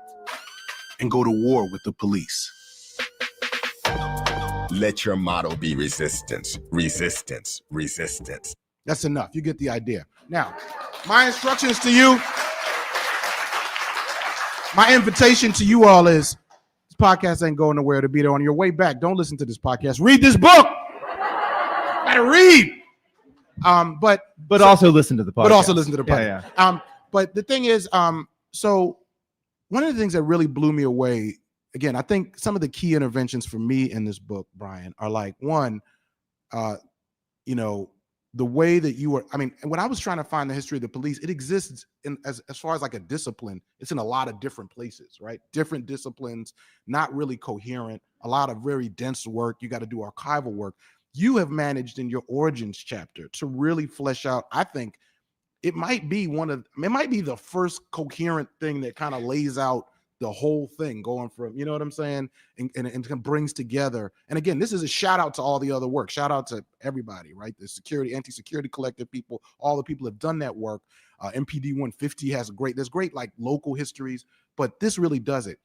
[SPEAKER 17] and go to war with the police.
[SPEAKER 24] Let your motto be resistance, resistance, resistance.
[SPEAKER 8] That's enough. You get the idea. Now, my instructions to you, my invitation to you all is, this podcast ain't going nowhere. To be there on your way back. Don't listen to this podcast. Read this book. Gotta read. But
[SPEAKER 19] also listen to the podcast.
[SPEAKER 8] But also listen to the podcast.
[SPEAKER 19] Yeah.
[SPEAKER 8] But the thing is, so one of the things that really blew me away, again, I think some of the key interventions for me in this book, Brian, are like, one, the way that you were, when I was trying to find the history of the police, it exists as far as like a discipline, it's in a lot of different places, right? Different disciplines, not really coherent, a lot of very dense work. You got to do archival work. You have managed in your origins chapter to really flesh out, I think it might be the first coherent thing that kind of lays out the whole thing, going from, you know what I'm saying? And brings together. And again, this is a shout out to all the other work. Shout out to everybody, right? The anti-security collective people, all the people have done that work. MPD 150 has there's great like local histories, but this really does it.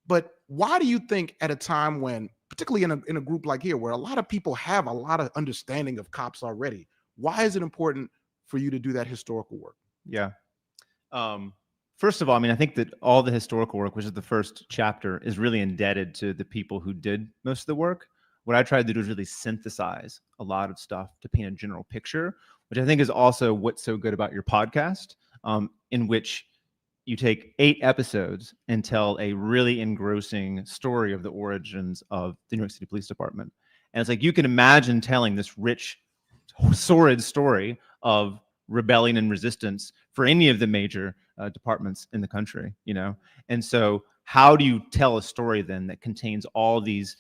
[SPEAKER 8] But why do you think at a time when, particularly in a group like here, where a lot of people have a lot of understanding of cops already, why is it important for you to do that historical work?
[SPEAKER 19] Yeah. First of all, I think that all the historical work, which is the first chapter, is really indebted to the people who did most of the work. What I tried to do is really synthesize a lot of stuff to paint a general picture, which I think is also what's so good about your podcast, in which you take 8 episodes and tell a really engrossing story of the origins of the New York City Police Department. And it's like you can imagine telling this rich, sordid story of rebellion and resistance for any of the major departments in the country, And so how do you tell a story then that contains all these,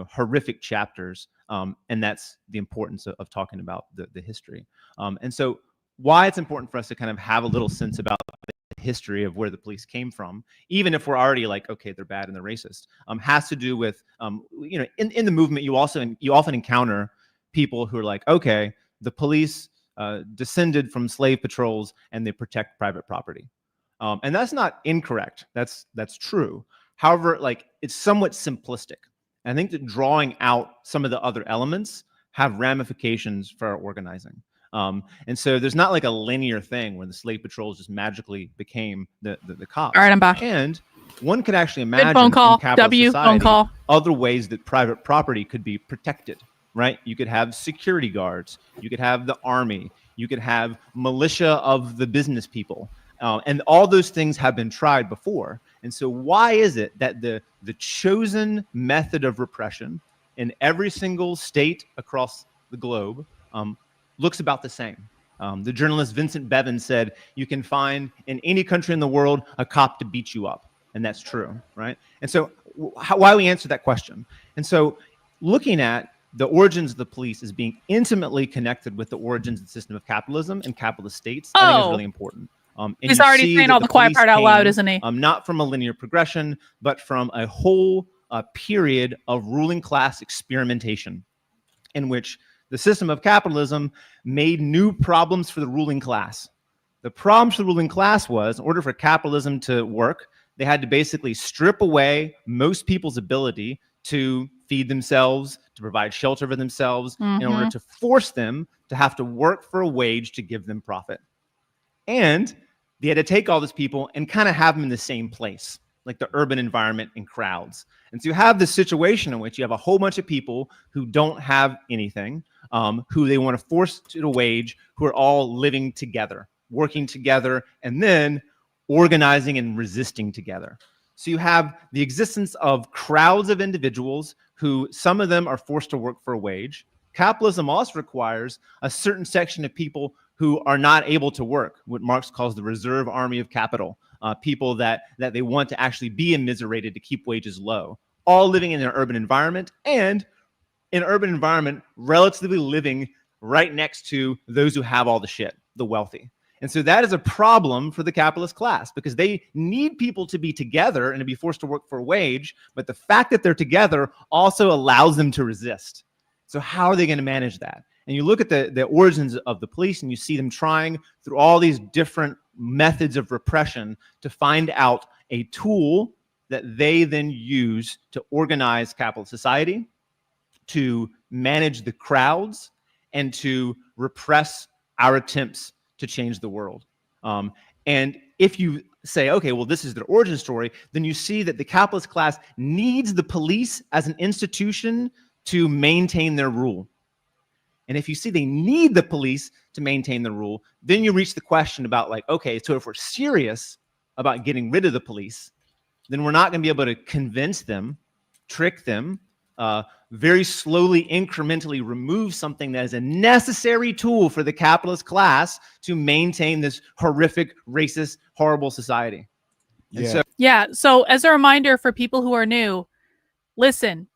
[SPEAKER 19] horrific chapters? And that's the importance of talking about the history. And so why it's important for us to kind of have a little sense about the history of where the police came from, even if we're already like, okay, they're bad and they're racist, has to do with, in the movement, you often encounter people who are like, okay, the police descended from slave patrols and they protect private property. And that's not incorrect. That's true. However, it's somewhat simplistic. And I think that drawing out some of the other elements have ramifications for our organizing. And so there's not like a linear thing where the slave patrols just magically became the cops.
[SPEAKER 6] All right, I'm back.
[SPEAKER 19] And one could actually imagine
[SPEAKER 6] phone call.
[SPEAKER 19] in capitalist society,
[SPEAKER 6] Phone call.
[SPEAKER 19] other ways that private property could be protected, right? You could have security guards. You could have the army. You could have militia of the business people. And all those things have been tried before. And so why is it that the chosen method of repression in every single state across the globe looks about the same? The journalist Vincent Bevan said, you can find in any country in the world a cop to beat you up. And that's true, right? And so why we answer that question? And so looking at the origins of the police as being intimately connected with the origins of the system of capitalism and capitalist states, I think is really important. And
[SPEAKER 6] He's already saying all the quiet part out loud, isn't he?
[SPEAKER 19] Not from a linear progression, but from a whole period of ruling class experimentation in which the system of capitalism made new problems for the ruling class. The problems for the ruling class was, in order for capitalism to work, they had to basically strip away most people's ability to feed themselves, to provide shelter for themselves, in order to force them to have to work for a wage to give them profit. And they had to take all these people and kind of have them in the same place, like the urban environment and crowds. And so you have this situation in which you have a whole bunch of people who don't have anything, who they want to force to a wage, who are all living together, working together, and then organizing and resisting together. So you have the existence of crowds of individuals who, some of them are forced to work for a wage. Capitalism also requires a certain section of people who are not able to work, what Marx calls the reserve army of capital, people that they want to actually be immiserated to keep wages low, all living in an urban environment, and in an urban environment relatively living right next to those who have all the shit, the wealthy. And so that is a problem for the capitalist class because they need people to be together and to be forced to work for a wage, but the fact that they're together also allows them to resist. So how are they going to manage that? And you look at the origins of the police and you see them trying through all these different methods of repression to find out a tool that they then use to organize capitalist society, to manage the crowds, and to repress our attempts to change the world. And if you say, okay, well, this is their origin story, then you see that the capitalist class needs the police as an institution to maintain their rule. And if you see they need the police to maintain the rule, then you reach the question about like, okay, so if we're serious about getting rid of the police, then we're not going to be able to convince them, trick them, very slowly, incrementally remove something that is a necessary tool for the capitalist class to maintain this horrific, racist, horrible society.
[SPEAKER 6] So as a reminder for people who are new, listen,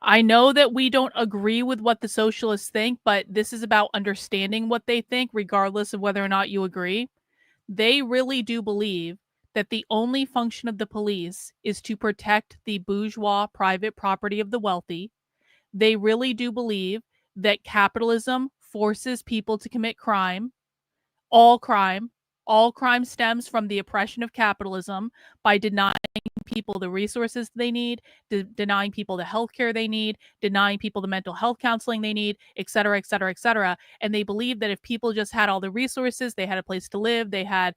[SPEAKER 6] I know that we don't agree with what the socialists think, but this is about understanding what they think, regardless of whether or not you agree. They really do believe that the only function of the police is to protect the bourgeois private property of the wealthy. They really do believe that capitalism forces people to commit crime. All crime stems from the oppression of capitalism by denying people the resources they need, denying people the healthcare they need, denying people the mental health counseling they need, et cetera, et cetera, et cetera. And they believe that if people just had all the resources, they had a place to live, they had,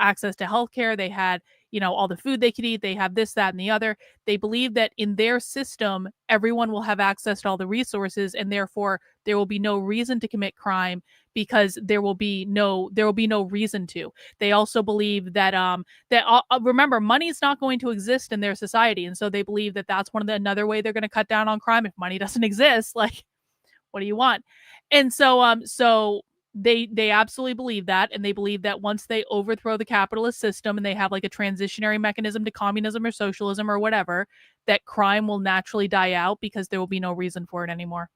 [SPEAKER 6] access to healthcare, they had, all the food they could eat, they have this, that, and the other. They believe that in their system, everyone will have access to all the resources, and therefore there will be no reason to commit crime because there will be no reason to. They also believe that remember, money is not going to exist in their society, and so they believe that that's another way they're going to cut down on crime. If money doesn't exist, like, what do you want? And so they absolutely believe that, and they believe that once they overthrow the capitalist system and they have like a transitionary mechanism to communism or socialism or whatever, that crime will naturally die out because there will be no reason for it anymore.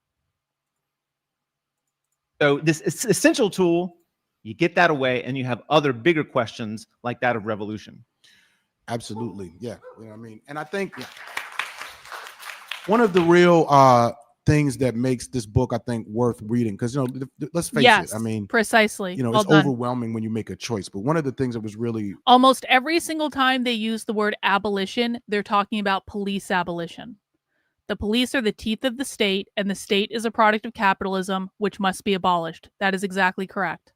[SPEAKER 19] So this essential tool, you get that away and you have other bigger questions like that of revolution.
[SPEAKER 8] Absolutely. Yeah. You know what I mean? And I think one of the real things that makes this book, I think, worth reading, because, let's face it. I mean,
[SPEAKER 6] precisely.
[SPEAKER 8] It's overwhelming when you make a choice. But one of the things that was really
[SPEAKER 6] almost every single time they use the word abolition, they're talking about police abolition. The police are the teeth of the state, and the state is a product of capitalism, which must be abolished. That is exactly correct.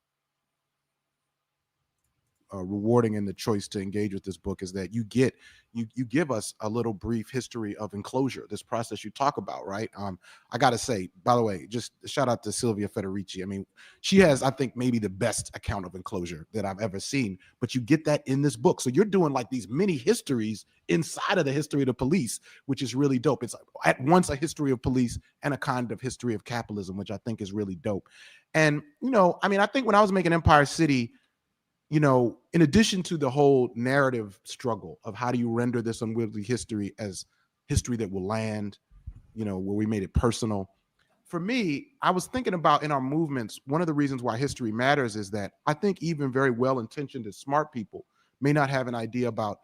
[SPEAKER 8] Rewarding in the choice to engage with this book is that you give us a little brief history of enclosure, this process you talk about, right? I gotta say, by the way, just shout out to Sylvia Federici. I mean, she has, I think, maybe the best account of enclosure that I've ever seen, but you get that in this book. So you're doing like these mini histories inside of the history of the police, which is really dope. It's at once a history of police and a kind of history of capitalism, which I think is really dope. And, I think when I was making Empire City, in addition to the whole narrative struggle of how do you render this unwieldy history as history that will land, where we made it personal. For me, I was thinking about in our movements, one of the reasons why history matters is that I think even very well-intentioned and smart people may not have an idea about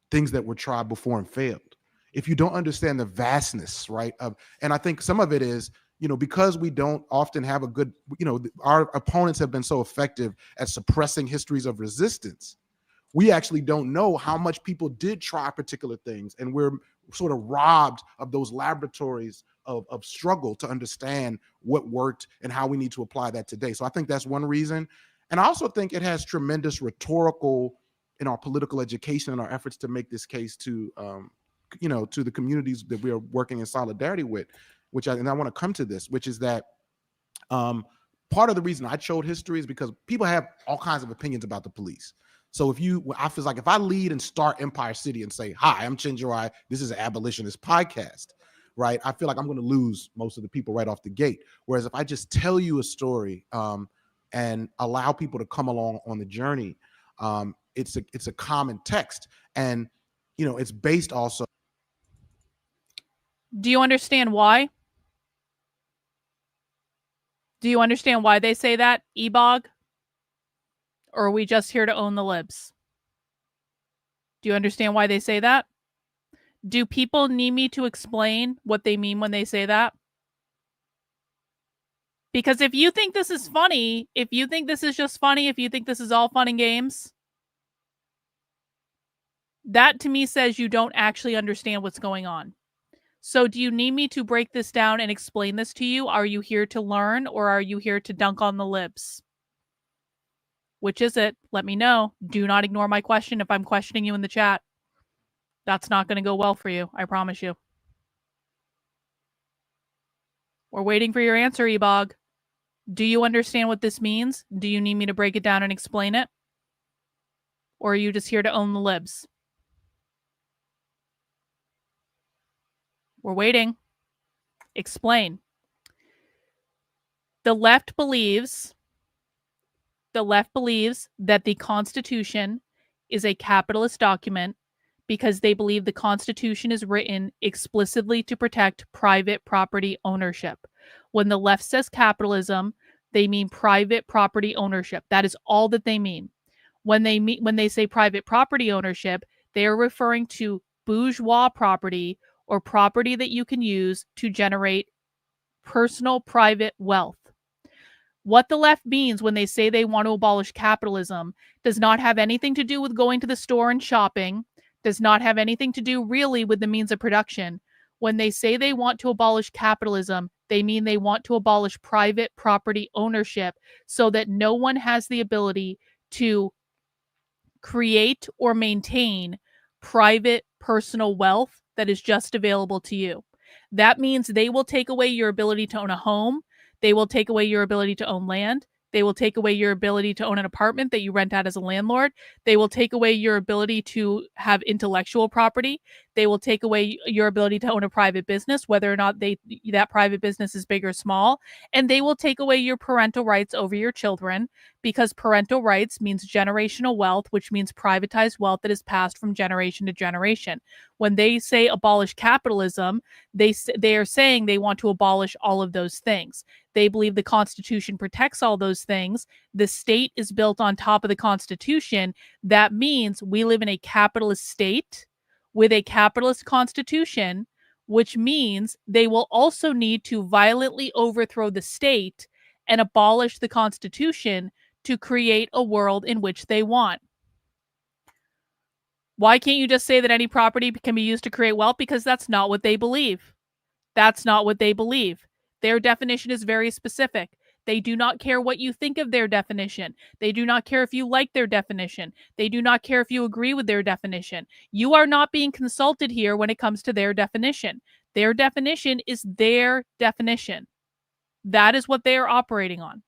[SPEAKER 8] things that were tried before and failed. If you don't understand the vastness, right? And I think some of it is, because we don't often have a good, our opponents have been so effective at suppressing histories of resistance. We actually don't know how much people did try particular things. And we're sort of robbed of those laboratories of struggle to understand what worked and how we need to apply that today. So I think that's one reason. And I also think it has tremendous rhetorical in our political education and our efforts to make this case to, to the communities that we are working in solidarity with. And I want to come to this, which is that part of the reason I chose history is because people have all kinds of opinions about the police. So I feel like if I lead and start Empire City and say, hi, I'm Chinjirai, this is an abolitionist podcast, right? I feel like I'm going to lose most of the people right off the gate. Whereas if I just tell you a story and allow people to come along on the journey, it's a common text. And, it's based also.
[SPEAKER 6] Do you understand why? Do you understand why they say that, Ebog? Or are we just here to own the libs? Do you understand why they say that? Do people need me to explain what they mean when they say that? Because if you think this is funny, if you think this is just funny, if you think this is all fun and games, that to me says you don't actually understand what's going on. So do you need me to break this down and explain this to you? Are you here to learn, or are you here to dunk on the libs? Which is it? Let me know. Do not ignore my question if I'm questioning you in the chat. That's not going to go well for you. I promise you. We're waiting for your answer, Ebog. Do you understand what this means? Do you need me to break it down and explain it? Or are you just here to own the libs? We're waiting. Explain. The left believes that the Constitution is a capitalist document because they believe the Constitution is written explicitly to protect private property ownership. When the left says capitalism, they mean private property ownership. That is all that they mean. When they say private property ownership, they are referring to bourgeois property, or property that you can use to generate personal private wealth. What the left means when they say they want to abolish capitalism does not have anything to do with going to the store and shopping, does not have anything to do really with the means of production. When they say they want to abolish capitalism, they mean they want to abolish private property ownership so that no one has the ability to create or maintain private personal wealth that is just available to you. That means they will take away your ability to own a home. They will take away your ability to own land. They will take away your ability to own an apartment that you rent out as a landlord. They will take away your ability to have intellectual property. They will take away your ability to own a private business, whether or not that private business is big or small. And they will take away your parental rights over your children, because parental rights means generational wealth, which means privatized wealth that is passed from generation to generation. When they say abolish capitalism, they are saying they want to abolish all of those things. They believe the Constitution protects all those things. The state is built on top of the Constitution. That means we live in a capitalist state with a capitalist constitution, which means they will also need to violently overthrow the state and abolish the Constitution to create a world in which they want. Why can't you just say that any property can be used to create wealth? Because that's not what they believe. That's not what they believe. Their definition is very specific. They do not care what you think of their definition. They do not care if you like their definition. They do not care if you agree with their definition. You are not being consulted here when it comes to their definition. Their definition is their definition. That is what they are operating on.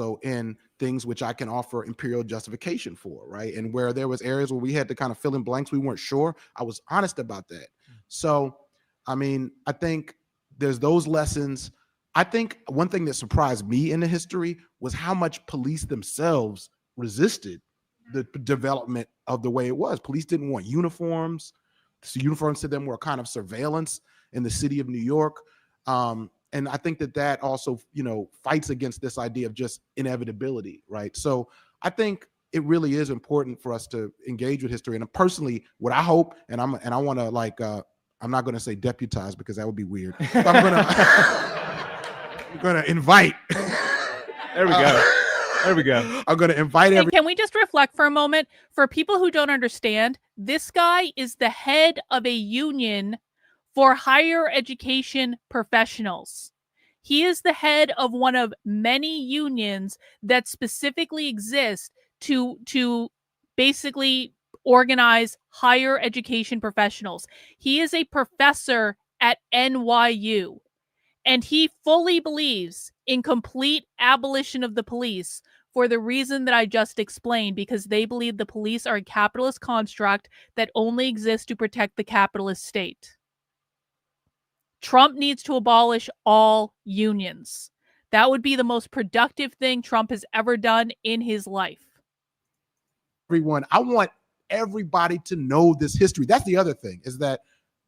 [SPEAKER 8] So in things which I can offer imperial justification for, right? And where there was areas where we had to kind of fill in blanks, we weren't sure, I was honest about that. So, I mean, I think there's those lessons. I think one thing that surprised me in the history was how much police themselves resisted the development of the way it was. Police didn't want uniforms. So uniforms to them were kind of surveillance in the city of New York. And I think that also, fights against this idea of just inevitability, right? So I think it really is important for us to engage with history. And personally, what I hope, and I want to I'm not going to say deputize because that would be weird. So I'm going to invite.
[SPEAKER 19] There we go. There we go.
[SPEAKER 8] I'm going to invite everyone.
[SPEAKER 6] Can we just reflect for a moment? For people who don't understand, this guy is the head of a union for higher education professionals. He is the head of one of many unions that specifically exist to basically organize higher education professionals. He is a professor at NYU, and he fully believes in complete abolition of the police for the reason that I just explained, because they believe the police are a capitalist construct that only exists to protect the capitalist state. Trump needs to abolish all unions. That would be the most productive thing Trump has ever done in his life.
[SPEAKER 8] Everyone, I want everybody to know this history. That's the other thing, is that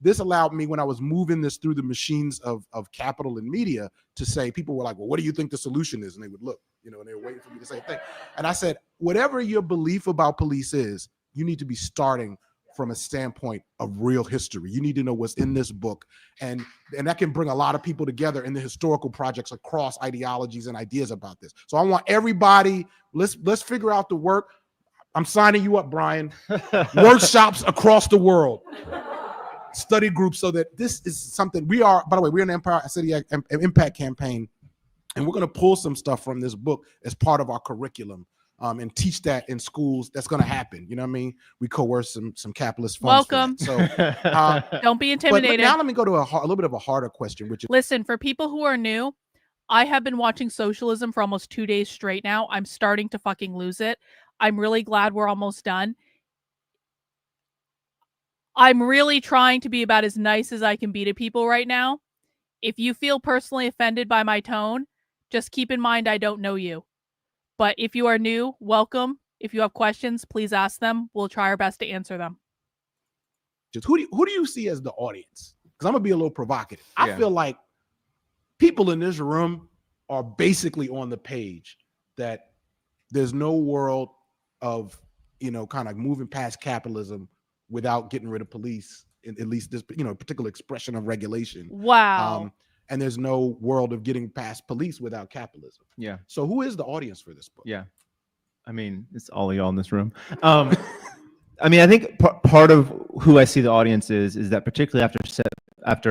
[SPEAKER 8] this allowed me, when I was moving this through the machines of capital and media, to say, people were like, well, what do you think the solution is? And they would look, and they were waiting for me to say a thing. And I said, whatever your belief about police is, you need to be starting from a standpoint of real history. You need to know what's in this book. And that can bring a lot of people together in the historical projects across ideologies and ideas about this. So I want everybody, let's figure out the work. I'm signing you up, Brian. Workshops across the world. Study groups, so that this is something we are, by the way, we're an Empire City Impact campaign, and we're going to pull some stuff from this book as part of our curriculum, and teach that in schools. That's going to happen. You know what I mean? We coerce some capitalist funds.
[SPEAKER 6] Welcome.
[SPEAKER 8] So
[SPEAKER 6] Don't be intimidated.
[SPEAKER 8] But now let me go to a little bit of a harder question, which is,
[SPEAKER 6] listen, for people who are new, I have been watching Socialism for almost 2 days straight now. I'm starting to fucking lose it. I'm really glad we're almost done. I'm really trying to be about as nice as I can be to people right now. If you feel personally offended by my tone, just keep in mind I don't know you. But if you are new, welcome. If you have questions, please ask them. We'll try our best to answer them.
[SPEAKER 8] just who do you see as the audience? Because I'm going to be a little provocative. I
[SPEAKER 19] Yeah.
[SPEAKER 8] feel like people in this room are basically on the page that there's no world of, kind of moving past capitalism without getting rid of police, at least this, particular expression of regulation.
[SPEAKER 6] Wow.
[SPEAKER 8] And there's no world of getting past police without capitalism.
[SPEAKER 19] Yeah.
[SPEAKER 8] So who is the audience for this book?
[SPEAKER 19] Yeah. I mean, it's all of y'all in this room. I mean, I think part of who I see the audience is that particularly after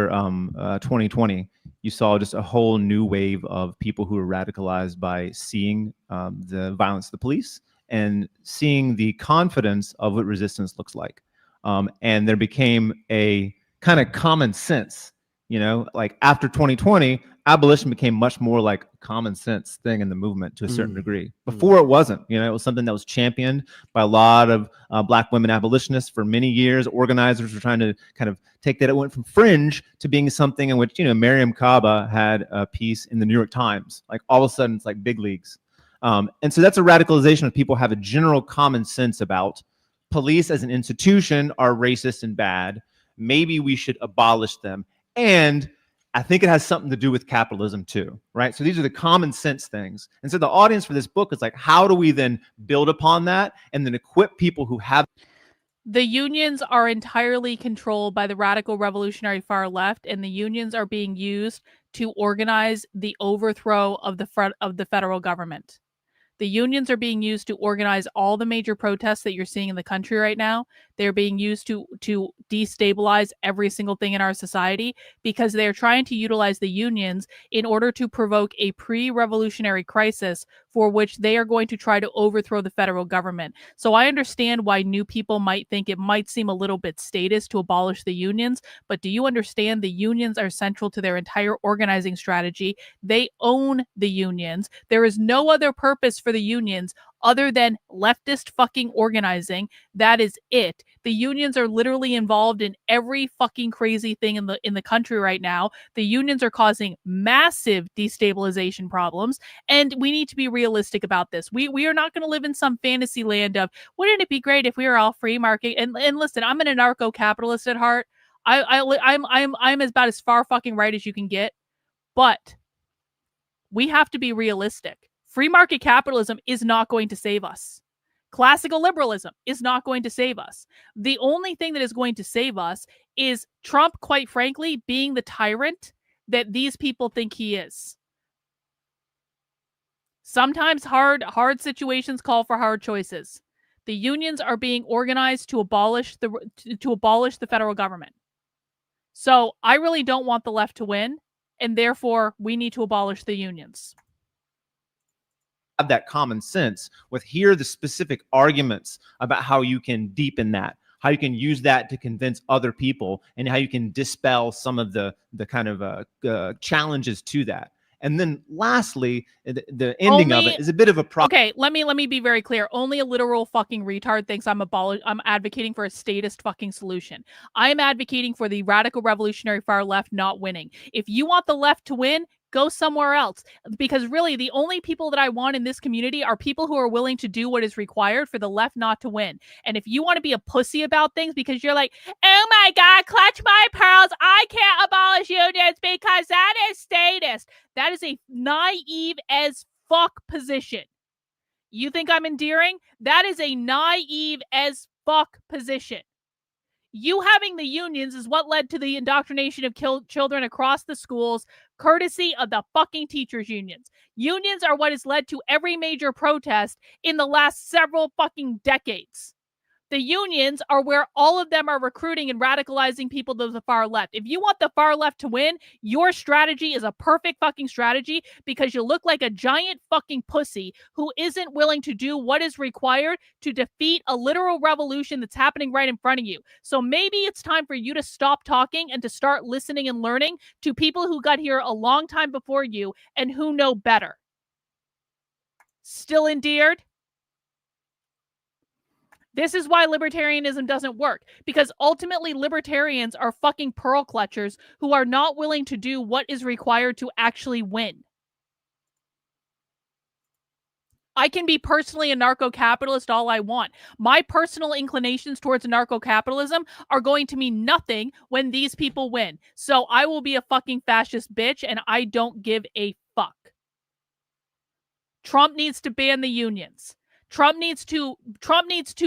[SPEAKER 19] 2020, you saw just a whole new wave of people who were radicalized by seeing the violence of the police and seeing the confidence of what resistance looks like. And there became a kind of common sense, like after 2020, abolition became much more like a common sense thing in the movement to a certain degree. Before it wasn't, it was something that was championed by a lot of Black women abolitionists for many years. Organizers were trying to kind of take that. It went from fringe to being something in which, Mariam Kaba had a piece in the New York Times. Like all of a sudden it's like big leagues. And so that's a radicalization of people have a general common sense about police as an institution are racist and bad. Maybe we should abolish them. And I think it has something to do with capitalism too, right? So these are the common sense things. And so the audience for this book is like, how do we then build upon that and then equip people who have...
[SPEAKER 6] The unions are entirely controlled by the radical revolutionary far left, and the unions are being used to organize the overthrow of the federal government. The unions are being used to organize all the major protests that you're seeing in the country right now. They're being used to destabilize every single thing in our society because they're trying to utilize the unions in order to provoke a pre-revolutionary crisis for which they are going to try to overthrow the federal government. So I understand why new people might think it might seem a little bit statist to abolish the unions, but do you understand the unions are central to their entire organizing strategy? They own the unions. There is no other purpose for the unions other than leftist fucking organizing. That is it. The unions are literally involved in every fucking crazy thing in the country right now. The unions are causing massive destabilization problems, and we need to be realistic about this. We are not going to live in some fantasy land of, wouldn't it be great if we were all free market? And listen, I'm an anarcho-capitalist at heart. I'm about as far fucking right as you can get, but we have to be realistic. Free market capitalism is not going to save us. Classical liberalism is not going to save us. The only thing that is going to save us is Trump, quite frankly, being the tyrant that these people think he is. Sometimes hard situations call for hard choices. The unions are being organized to abolish the federal government. So I really don't want the left to win, and therefore we need to abolish the unions.
[SPEAKER 19] Have that common sense with here are the specific arguments about how you can deepen that, how you can use that to convince other people, and how you can dispel some of the kind of challenges to that. And then lastly, the ending of it is a bit of a problem.
[SPEAKER 6] Okay, let me be very clear. Only a literal fucking retard thinks I'm advocating for a statist fucking solution. I am advocating for the radical revolutionary far left not winning. If you want the left to win, go somewhere else. Because really, the only people that I want in this community are people who are willing to do what is required for the left not to win. And if you want to be a pussy about things because you're like, oh my God, clutch my pearls, I can't abolish unions because that is statist. That is a naive as fuck position. You think I'm endearing? That is a naive as fuck position. You having the unions is what led to the indoctrination of children across the schools, courtesy of the fucking teachers' unions. Unions are what has led to every major protest in the last several fucking decades. The unions are where all of them are recruiting and radicalizing people to the far left. If you want the far left to win, your strategy is a perfect fucking strategy because you look like a giant fucking pussy who isn't willing to do what is required to defeat a literal revolution that's happening right in front of you. So maybe it's time for you to stop talking and to start listening and learning to people who got here a long time before you and who know better. Still endeared? This is why libertarianism doesn't work, because ultimately libertarians are fucking pearl clutchers who are not willing to do what is required to actually win. I can be personally a narco-capitalist all I want. My personal inclinations towards anarcho-capitalism are going to mean nothing when these people win. So I will be a fucking fascist bitch, and I don't give a fuck. Trump needs to ban the unions. Trump needs to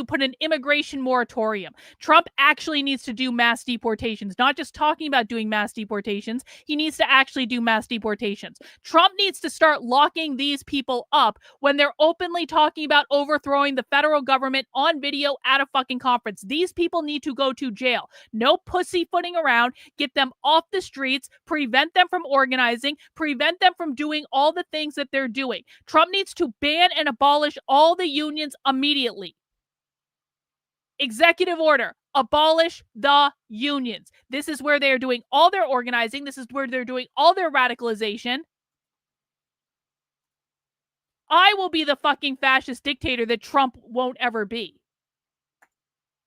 [SPEAKER 6] put an immigration moratorium. Trump actually needs to do mass deportations, not just talking about doing mass deportations. He needs to actually do mass deportations. Trump needs to start locking these people up when they're openly talking about overthrowing the federal government on video at a fucking conference. These people need to go to jail. No pussyfooting around. Get them off the streets. Prevent them from organizing. Prevent them from doing all the things that they're doing. Trump needs to ban and abolish all the unions immediately. Executive order. Abolish the unions. This is where they are doing all their organizing. This is where they're doing all their radicalization. I will be the fucking fascist dictator that Trump won't ever be.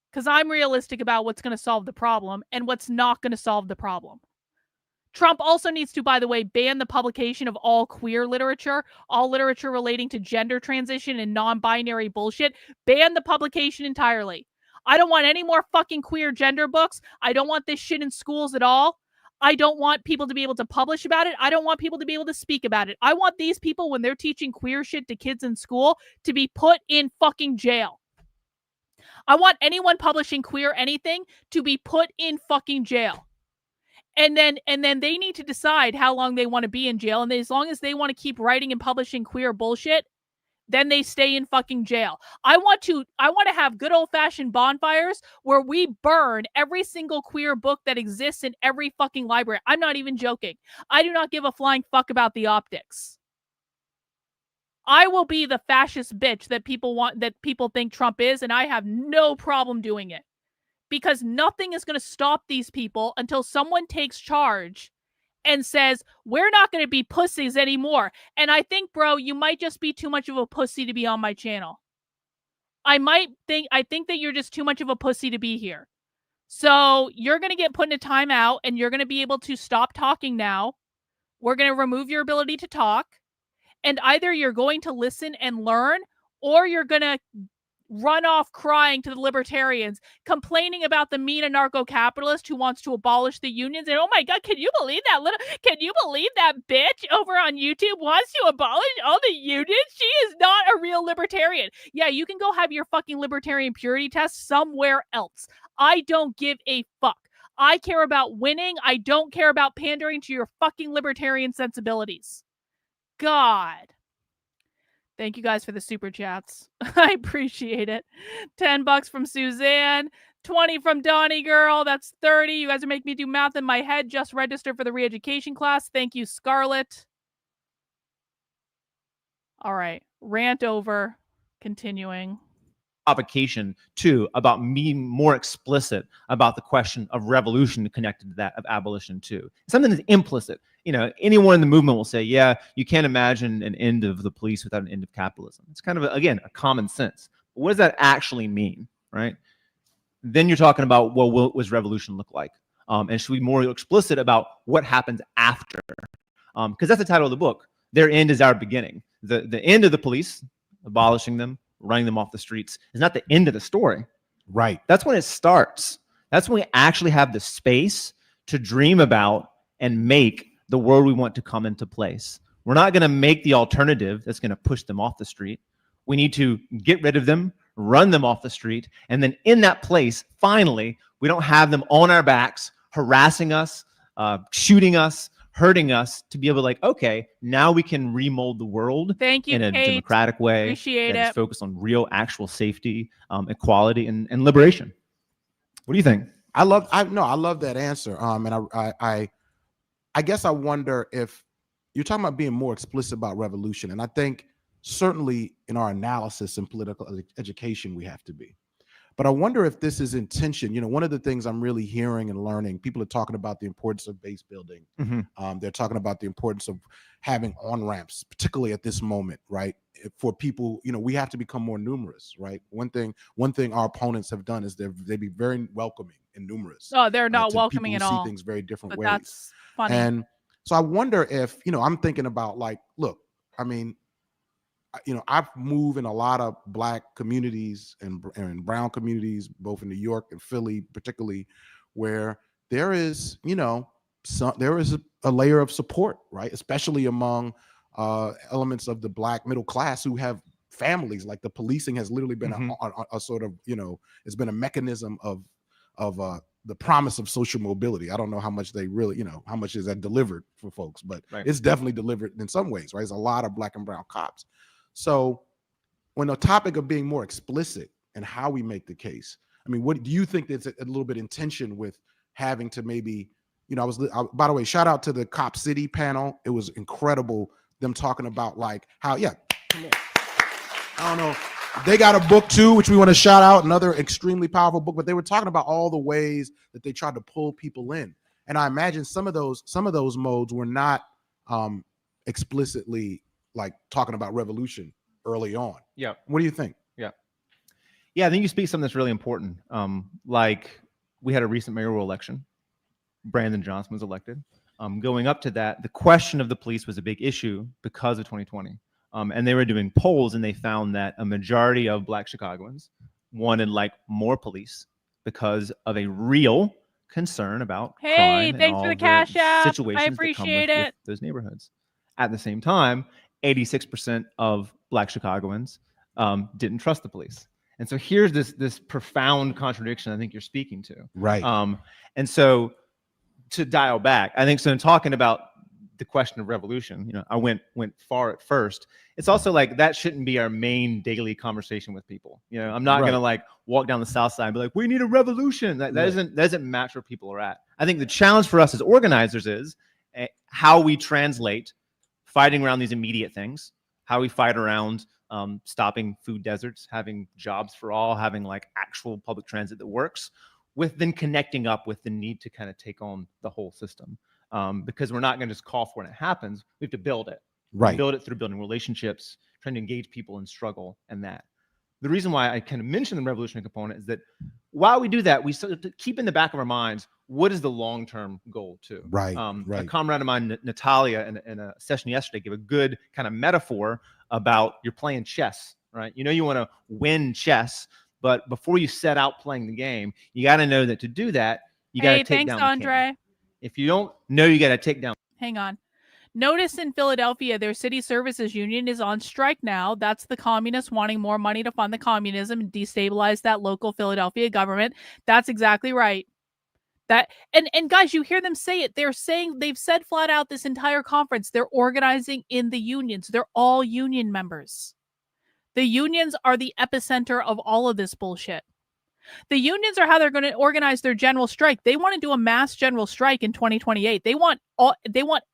[SPEAKER 6] Because I'm realistic about what's going to solve the problem and what's not going to solve the problem. Trump also needs to, by the way, ban the publication of all queer literature, all literature relating to gender transition and non-binary bullshit. Ban the publication entirely. I don't want any more fucking queer gender books. I don't want this shit in schools at all. I don't want people to be able to publish about it. I don't want people to be able to speak about it. I want these people, when they're teaching queer shit to kids in school, to be put in fucking jail. I want anyone publishing queer anything to be put in fucking jail. And then they need to decide how long they want to be in jail. And as long as they want to keep writing and publishing queer bullshit, then they stay in fucking jail. I want to have good old-fashioned bonfires where we burn every single queer book that exists in every fucking library. I'm not even joking. I do not give a flying fuck about the optics. I will be the fascist bitch that people think Trump is, and I have no problem doing it. Because nothing is going to stop these people until someone takes charge and says, we're not going to be pussies anymore. And I think, bro, you might just be too much of a pussy to be on my channel. I think that you're just too much of a pussy to be here. So you're going to get put in a timeout and you're going to be able to stop talking now. We're going to remove your ability to talk. And either you're going to listen and learn, or you're going to run off crying to the libertarians, complaining about the mean anarcho-capitalist who wants to abolish the unions. And oh my God, can you believe that bitch over on YouTube wants to abolish all the unions? She is not a real libertarian. Yeah, you can go have your fucking libertarian purity test somewhere else. I don't give a fuck. I care about winning. I don't care about pandering to your fucking libertarian sensibilities. God. Thank you guys for the super chats. I appreciate it. $10 from Suzanne. 20 from Donnie Girl. That's 30. You guys are making me do math in my head. Just registered for the re-education class. Thank you, Scarlett. All right. Rant over. Continuing.
[SPEAKER 19] provocation too about being more explicit about the question of revolution connected to that of abolition too. Something that's implicit. Anyone in the movement will say, yeah, you can't imagine an end of the police without an end of capitalism. It's kind of, again, a common sense. But what does that actually mean, right? Then you're talking about, well, what does revolution look like? And should we be more explicit about what happens after? Because that's the title of the book. Their end is our beginning. The end of the police, abolishing them, running them off the streets, is not the end of the story.
[SPEAKER 8] Right.
[SPEAKER 19] That's when it starts. That's when we actually have the space to dream about and make the world we want to come into place. We're not going to make the alternative that's going to push them off the street. We need to get rid of them, run them off the street, and then in that place, finally, we don't have them on our backs, harassing us, shooting us, hurting us, to be able to like, okay, now we can remold the world
[SPEAKER 6] in
[SPEAKER 19] a
[SPEAKER 6] Kate.
[SPEAKER 19] democratic way
[SPEAKER 6] Appreciate
[SPEAKER 19] that
[SPEAKER 6] it.
[SPEAKER 19] is focused on real, actual safety, equality, and liberation. What do you think?
[SPEAKER 8] I love that answer. And I guess I wonder if you're talking about being more explicit about revolution. And I think certainly in our analysis and political education, we have to be. But I wonder if this is intention. One of the things I'm really hearing and learning, people are talking about the importance of base building. They're talking about the importance of having on-ramps, particularly at this moment, right? For people, we have to become more numerous, right? One thing our opponents have done is they be very welcoming and numerous.
[SPEAKER 6] Oh, they're not welcoming
[SPEAKER 8] people
[SPEAKER 6] at
[SPEAKER 8] who
[SPEAKER 6] all.
[SPEAKER 8] See things very different
[SPEAKER 6] But
[SPEAKER 8] ways.
[SPEAKER 6] that's funny.
[SPEAKER 8] And so I wonder if, I'm thinking about like, look, I mean, I've moved in a lot of Black communities and brown communities, both in New York and Philly, particularly, where there is, there is a layer of support, right? Especially among elements of the Black middle class who have families. Like the policing has literally been a sort of, it's been a mechanism of the promise of social mobility. I don't know how much they really, how much is that delivered for folks, but it's definitely delivered in some ways, right? There's a lot of Black and brown cops. So when the topic of being more explicit and how we make the case, I mean, what do you think that's a little bit in tension with having to maybe, by the way, shout out to the Cop City panel. It was incredible, them talking about like how, come on. I don't know. They got a book too, which we want to shout out, another extremely powerful book, but they were talking about all the ways that they tried to pull people in. And I imagine some of those modes were not explicitly like talking about revolution early on.
[SPEAKER 19] Yeah.
[SPEAKER 8] What do you think?
[SPEAKER 19] Yeah, I think you speak something that's really important. Like we had a recent mayoral election. Brandon Johnson was elected. Going up to that, the question of the police was a big issue because of 2020. And they were doing polls and they found that a majority of Black Chicagoans wanted like more police because of a real concern about crime and
[SPEAKER 6] thanks
[SPEAKER 19] all
[SPEAKER 6] for the cash app.
[SPEAKER 19] situations
[SPEAKER 6] I
[SPEAKER 19] that come
[SPEAKER 6] appreciate
[SPEAKER 19] with
[SPEAKER 6] it.
[SPEAKER 19] those neighborhoods. At the same time, 86% of Black Chicagoans didn't trust the police. And so here's this profound contradiction I think you're speaking to.
[SPEAKER 8] Right.
[SPEAKER 19] And so to dial back, I think so in talking about the question of revolution, I went far at first. It's also like that shouldn't be our main daily conversation with people. I'm not gonna like walk down the South Side and be like, we need a revolution. That doesn't match where people are at. I think the challenge for us as organizers is how we translate fighting around these immediate things, how we fight around stopping food deserts, having jobs for all, having like actual public transit that works, with then connecting up with the need to kind of take on the whole system. Because we're not going to just call for when it happens. We have to build it.
[SPEAKER 8] Right.
[SPEAKER 19] Build it through building relationships, trying to engage people in struggle and that. The reason why I kind of mention the revolutionary component is that while we do that, we sort of keep in the back of our minds, what is the long-term goal too?
[SPEAKER 8] Right.
[SPEAKER 19] A comrade of mine, Natalia, in a session yesterday, gave a good kind of metaphor about you're playing chess, right? You want to win chess, but before you set out playing the game, you got to know that to do that, you got to take down the king.
[SPEAKER 6] Andre.
[SPEAKER 19] If you don't know, you got to take down.
[SPEAKER 6] Hang on. Notice in Philadelphia, their city services union is on strike now. That's the communists wanting more money to fund the communism and destabilize that local Philadelphia government. That's exactly right. And guys, you hear them say it. They've said flat out this entire conference, they're organizing in the unions. They're all union members. The unions are the epicenter of all of this bullshit. The unions are how they're going to organize their general strike. They want to do a mass general strike in 2028. They want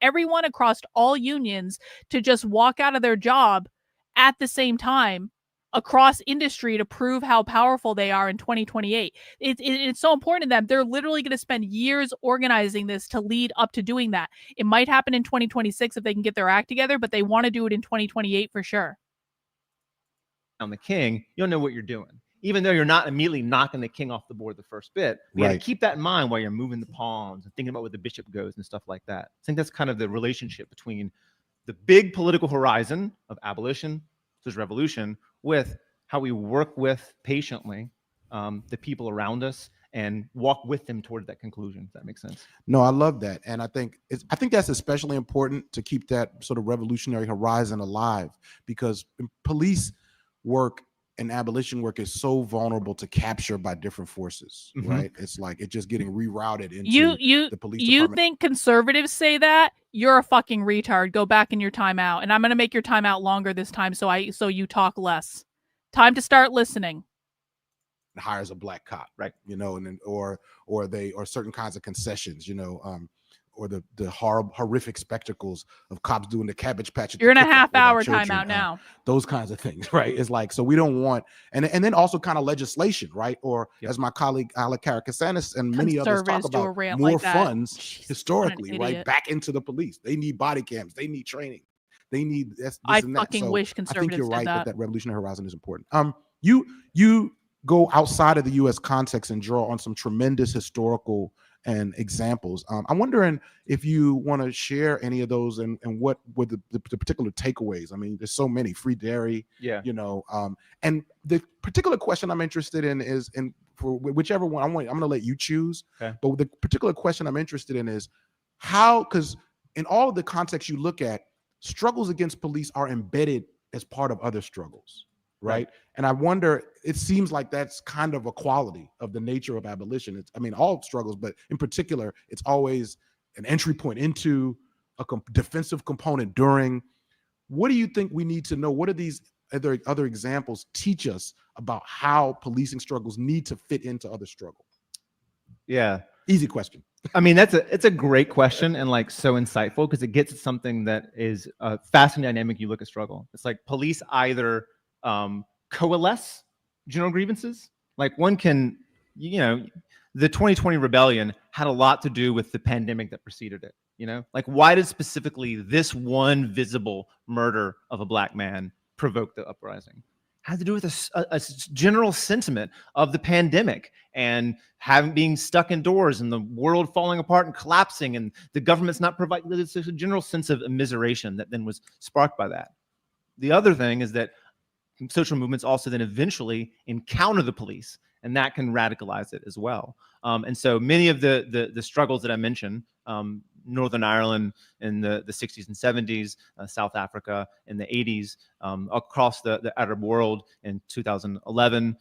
[SPEAKER 6] everyone across all unions to just walk out of their job at the same time across industry to prove how powerful they are in 2028. It's so important to them. They're literally going to spend years organizing this to lead up to doing that. It might happen in 2026 if they can get their act together, but they want to do it in 2028 for sure.
[SPEAKER 19] On the king, you'll know what you're doing. Even though you're not immediately knocking the king off the board the first bit, we got to keep that in mind while you're moving the pawns and thinking about where the bishop goes and stuff like that. I think that's kind of the relationship between the big political horizon of abolition, social revolution, with how we work with patiently the people around us and walk with them toward that conclusion. If that makes sense.
[SPEAKER 8] No, I love that, and I think that's especially important to keep that sort of revolutionary horizon alive, because police work and abolition work is so vulnerable to capture by different forces, right? It's like it's just getting rerouted into the police department.
[SPEAKER 6] You think conservatives say that? You're a fucking retard. Go back in your timeout, and I'm gonna make your timeout longer this time, so you talk less. Time to start listening.
[SPEAKER 8] Hires a black cop, right? You know, and then or certain kinds of concessions, you know, or the horrific spectacles of cops doing the Cabbage Patch.
[SPEAKER 6] You're in a half-hour timeout now.
[SPEAKER 8] Those kinds of things, right? It's like, so we don't want, and then also kind of legislation, right? Or as my colleague Alec Karakasanis and many others talk about, more funds historically, right, back into the police. They need body cams. They need training. They need this
[SPEAKER 6] I
[SPEAKER 8] and that.
[SPEAKER 6] fucking
[SPEAKER 8] So
[SPEAKER 6] wish conservatives
[SPEAKER 8] I think you're right
[SPEAKER 6] did
[SPEAKER 8] that revolutionary horizon is important. You go outside of the U.S. context and draw on some tremendous historical and examples. I'm wondering if you want to share any of those and what were the particular takeaways. I mean, there's so many. Free dairy, you know, and the particular question I'm interested in is, and for whichever one I'm going to let you choose. Okay. But the particular question I'm interested in is how, because in all of the contexts you look at, struggles against police are embedded as part of other struggles. Right. And I wonder, it seems like that's kind of a quality of the nature of abolition. It's, I mean, all struggles, but in particular, it's always an entry point into a defensive component during. What do you think we need to know? What are these other examples teach us about how policing struggles need to fit into other struggle?
[SPEAKER 19] Yeah.
[SPEAKER 8] Easy question.
[SPEAKER 19] I mean, it's a great question and like so insightful because it gets at something that is a fascinating dynamic. You look at struggle. It's like police either coalesce general grievances. Like one can, you know, the 2020 rebellion had a lot to do with the pandemic that preceded it. You know, like why did specifically this one visible murder of a black man provoke the uprising? Had to do with a general sentiment of the pandemic and being stuck indoors and the world falling apart and collapsing and the government's not providing. There's a general sense of immiseration that then was sparked by that. The other thing is that social movements also then eventually encounter the police, and that can radicalize it as well. And so many of the struggles that I mentioned, Northern Ireland in the 60s and 70s, South Africa in the 80s, across the Arab world in 2011,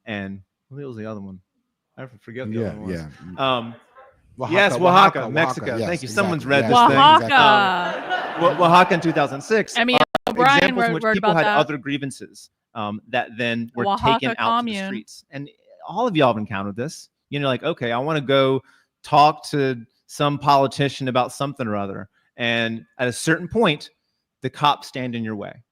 [SPEAKER 19] and what was the other one? I forget the other one. Yes, Oaxaca, Mexico.
[SPEAKER 8] Yes,
[SPEAKER 19] Thank you.
[SPEAKER 8] exactly.
[SPEAKER 19] Someone's read this
[SPEAKER 6] Oaxaca.
[SPEAKER 19] thing. Oaxaca in 2006.
[SPEAKER 6] I mean, Brian
[SPEAKER 19] examples in which
[SPEAKER 6] wrote
[SPEAKER 19] people
[SPEAKER 6] about
[SPEAKER 19] had
[SPEAKER 6] that.
[SPEAKER 19] other grievances that then were
[SPEAKER 6] Oaxaca
[SPEAKER 19] taken out to the
[SPEAKER 6] commune.
[SPEAKER 19] streets. And all of y'all have encountered this. You know, like, okay, I want to go talk to some politician about something or other. And at a certain point, the cops stand in your way.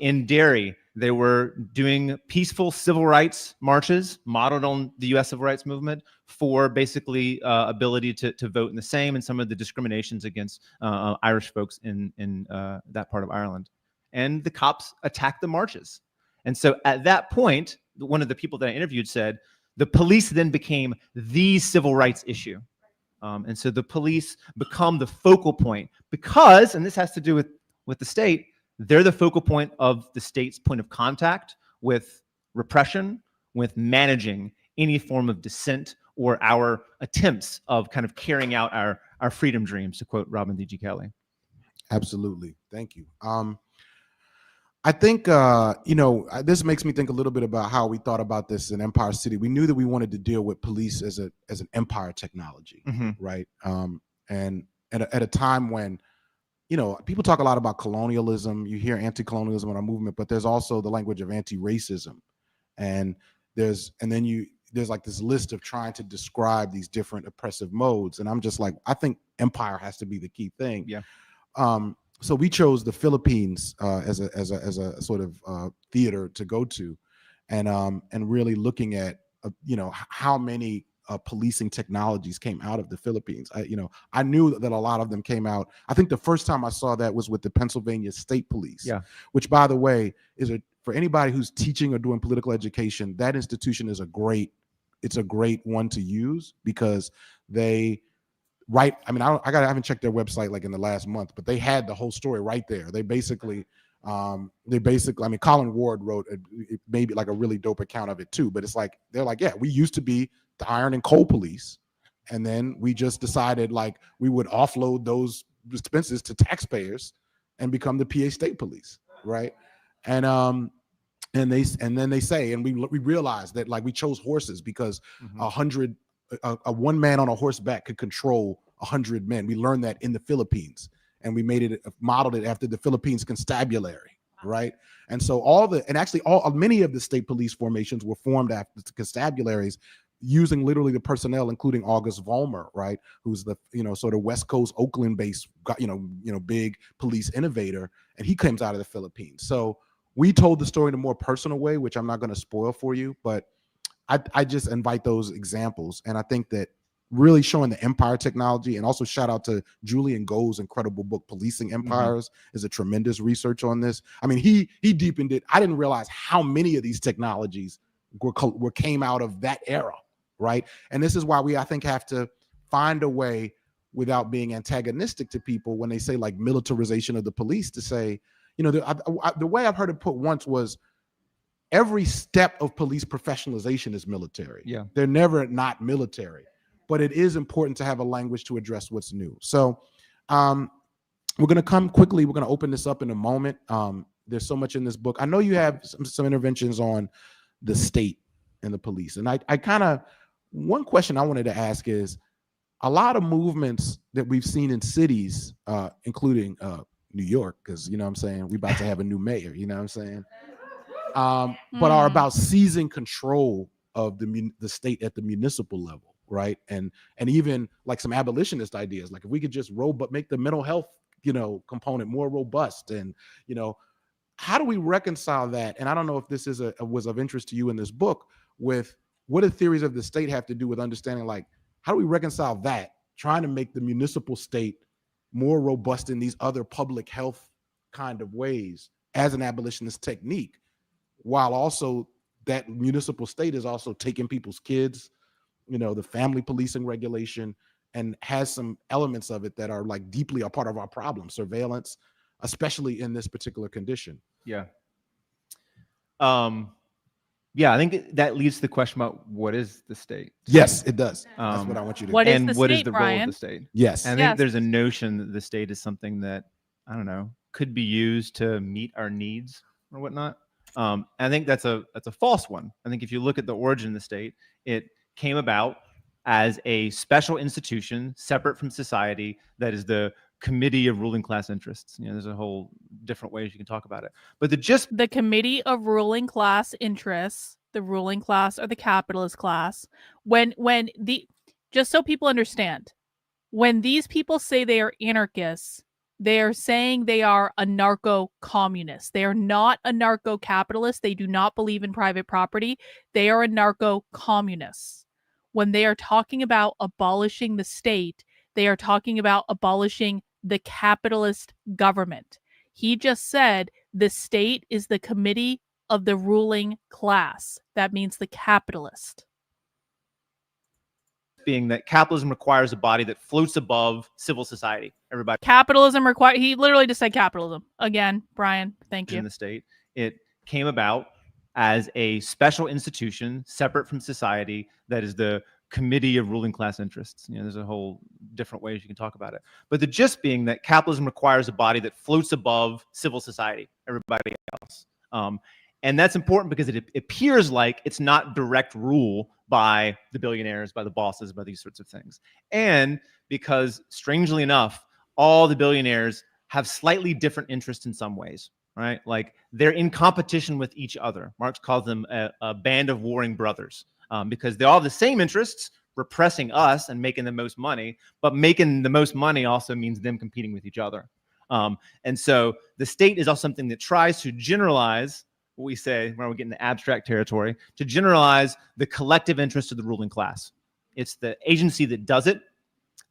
[SPEAKER 19] In Derry, they were doing peaceful civil rights marches modeled on the U.S. civil rights movement for basically ability to vote in the same and some of the discriminations against Irish folks in that part of Ireland. And the cops attacked the marches. And so at that point, one of the people that I interviewed said, the police then became the civil rights issue. And so the police become the focal point because, and this has to do with the state, they're the focal point of the state's point of contact with repression, with managing any form of dissent or our attempts of kind of carrying out our freedom dreams, to quote Robin D.G. Kelley.
[SPEAKER 8] Absolutely. Thank you. I think, you know, this makes me think a little bit about how we thought about this in Empire City. We knew that we wanted to deal with police as an empire technology, right? And at a time when, you know, people talk a lot about colonialism. You hear anti-colonialism in our movement, but there's also the language of anti-racism. And there's like this list of trying to describe these different oppressive modes. And I'm just like, I think empire has to be the key thing.
[SPEAKER 19] Yeah.
[SPEAKER 8] so we chose the Philippines as a sort of theater to go to, and really looking at how many policing technologies came out of the Philippines. I knew that a lot of them came out. I think the first time I saw that was with the Pennsylvania State Police, which, by the way, for anybody who's teaching or doing political education, that institution is a great one to use, because I haven't checked their website like in the last month, but they had the whole story right there. They basically, Colin Ward wrote maybe like a really dope account of it too, but it's like, they're like, yeah, we used to be the iron and coal police, and then we just decided like we would offload those expenses to taxpayers and become the PA State Police, right? And then they say, and we realized that like we chose horses because a one man on a horseback could control 100 men. We learned that in the Philippines, and we modeled it after the Philippines constabulary, right? And so many of the state police formations were formed after the constabularies, using literally the personnel, including August Vollmer, right, who's the sort of West Coast Oakland-based big police innovator, and he comes out of the Philippines. So we told the story in a more personal way, which I'm not going to spoil for you, but I just invite those examples. And I think that really showing the empire technology, and also shout out to Julian Goh's incredible book, Policing Empires, is a tremendous research on this. I mean, he deepened it. I didn't realize how many of these technologies came out of that era, right? And this is why I think, have to find a way, without being antagonistic to people when they say like militarization of the police, to say, the way I've heard it put once was, every step of police professionalization is military. Yeah, they're never not military, but it is important to have a language to address what's new. So we're going to come quickly. We're going to open this up in a moment. There's so much in this book. I know you have some interventions on the state and the police. And one question I wanted to ask is, a lot of movements that we've seen in cities, including New York, because, you know what I'm saying, we about to have a new mayor, you know what I'm saying? But are about seizing control of the state at the municipal level, right? And even like some abolitionist ideas, like if we could just make the mental health, component more robust, and how do we reconcile that? And I don't know if this was of interest to you in this book, with what do theories of the state have to do with understanding, like, how do we reconcile that, trying to make the municipal state more robust in these other public health kind of ways as an abolitionist technique, while also that municipal state is also taking people's kids, the family policing regulation, and has some elements of it that are like deeply a part of our problem, surveillance, especially in this particular condition.
[SPEAKER 19] Yeah. Yeah, I think that leads to the question about what is the state?
[SPEAKER 8] Yes, it does. That's what I want you to.
[SPEAKER 6] What is the
[SPEAKER 19] what
[SPEAKER 6] state,
[SPEAKER 19] is the
[SPEAKER 6] Brian?
[SPEAKER 19] role of the state?
[SPEAKER 8] Yes.
[SPEAKER 19] And I think there's a notion that the state is something that, I don't know, could be used to meet our needs or whatnot. I think that's a false one. I think if you look at the origin of the state, it came about as a special institution separate from society that is the committee of ruling class interests. There's a whole different ways you can talk about it. But
[SPEAKER 6] the committee of ruling class interests, the ruling class or the capitalist class, just so people understand, when these people say they are anarchists, they are saying they are anarcho-communists. They are not anarcho-capitalists. They do not believe in private property. They are anarcho-communists. When they are talking about abolishing the state, they are talking about abolishing the capitalist government. He just said the state is the committee of the ruling class. That means the capitalist.
[SPEAKER 19] Being that capitalism requires a body that floats above civil society. Everybody.
[SPEAKER 6] Capitalism requires. He literally just said capitalism again, Brian. Thank you.
[SPEAKER 19] In the state, it came about as a special institution separate from society that is the committee of ruling class interests. There's a whole different ways you can talk about it. But the gist being that capitalism requires a body that floats above civil society, everybody else. And that's important because it appears like it's not direct rule by the billionaires, by the bosses, by these sorts of things. And because, strangely enough, all the billionaires have slightly different interests in some ways, right? Like they're in competition with each other. Marx calls them a band of warring brothers because they all have the same interests, repressing us and making the most money, but making the most money also means them competing with each other. And so the state is also something that tries to generalize what we say when we get into abstract territory, to generalize the collective interest of the ruling class. It's the agency that does it,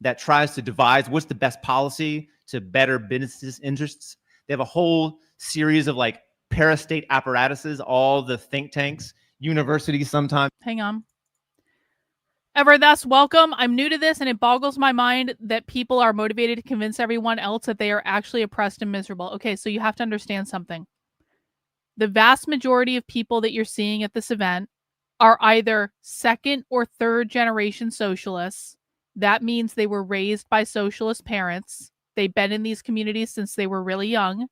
[SPEAKER 19] that tries to devise what's the best policy to better business interests. They have a whole series of like parastate apparatuses, all the think tanks, universities sometimes.
[SPEAKER 6] Hang on. Ever thus welcome. I'm new to this, and it boggles my mind that people are motivated to convince everyone else that they are actually oppressed and miserable. Okay, so you have to understand something. The vast majority of people that you're seeing at this event are either second or third generation socialists. That means they were raised by socialist parents. They've been in these communities since they were really young,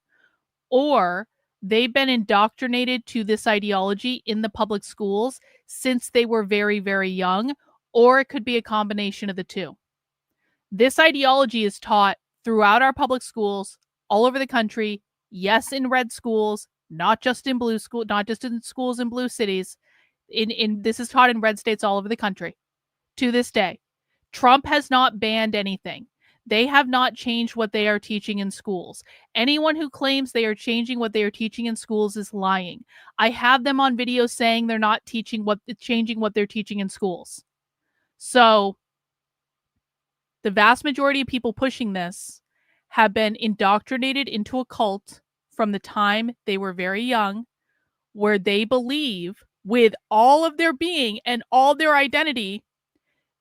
[SPEAKER 6] or they've been indoctrinated to this ideology in the public schools since they were very, very young, or it could be a combination of the two. This ideology is taught throughout our public schools all over the country. Yes, in red schools, not just in blue school, not just in schools in blue cities. This is taught in red states all over the country to this day. Trump has not banned anything. They have not changed what they are teaching in schools. Anyone who claims they are changing what they are teaching in schools is lying. I have them on video saying they're not changing what they're teaching in schools. So the vast majority of people pushing this have been indoctrinated into a cult from the time they were very young, where they believe with all of their being and all their identity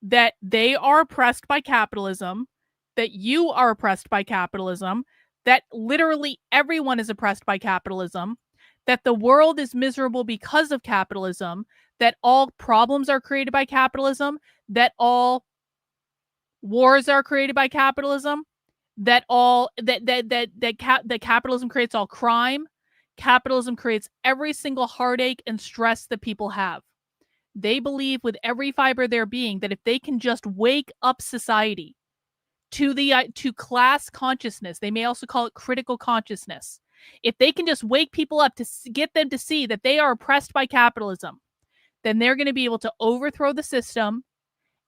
[SPEAKER 6] that they are oppressed by capitalism, that you are oppressed by capitalism, that literally everyone is oppressed by capitalism, that the world is miserable because of capitalism, that all problems are created by capitalism, that all wars are created by capitalism, that capitalism creates all crime, capitalism creates every single heartache and stress that people have. They believe with every fiber of their being that if they can just wake up society to class consciousness, they may also call it critical consciousness. If they can just wake people up to get them to see that they are oppressed by capitalism, then they're going to be able to overthrow the system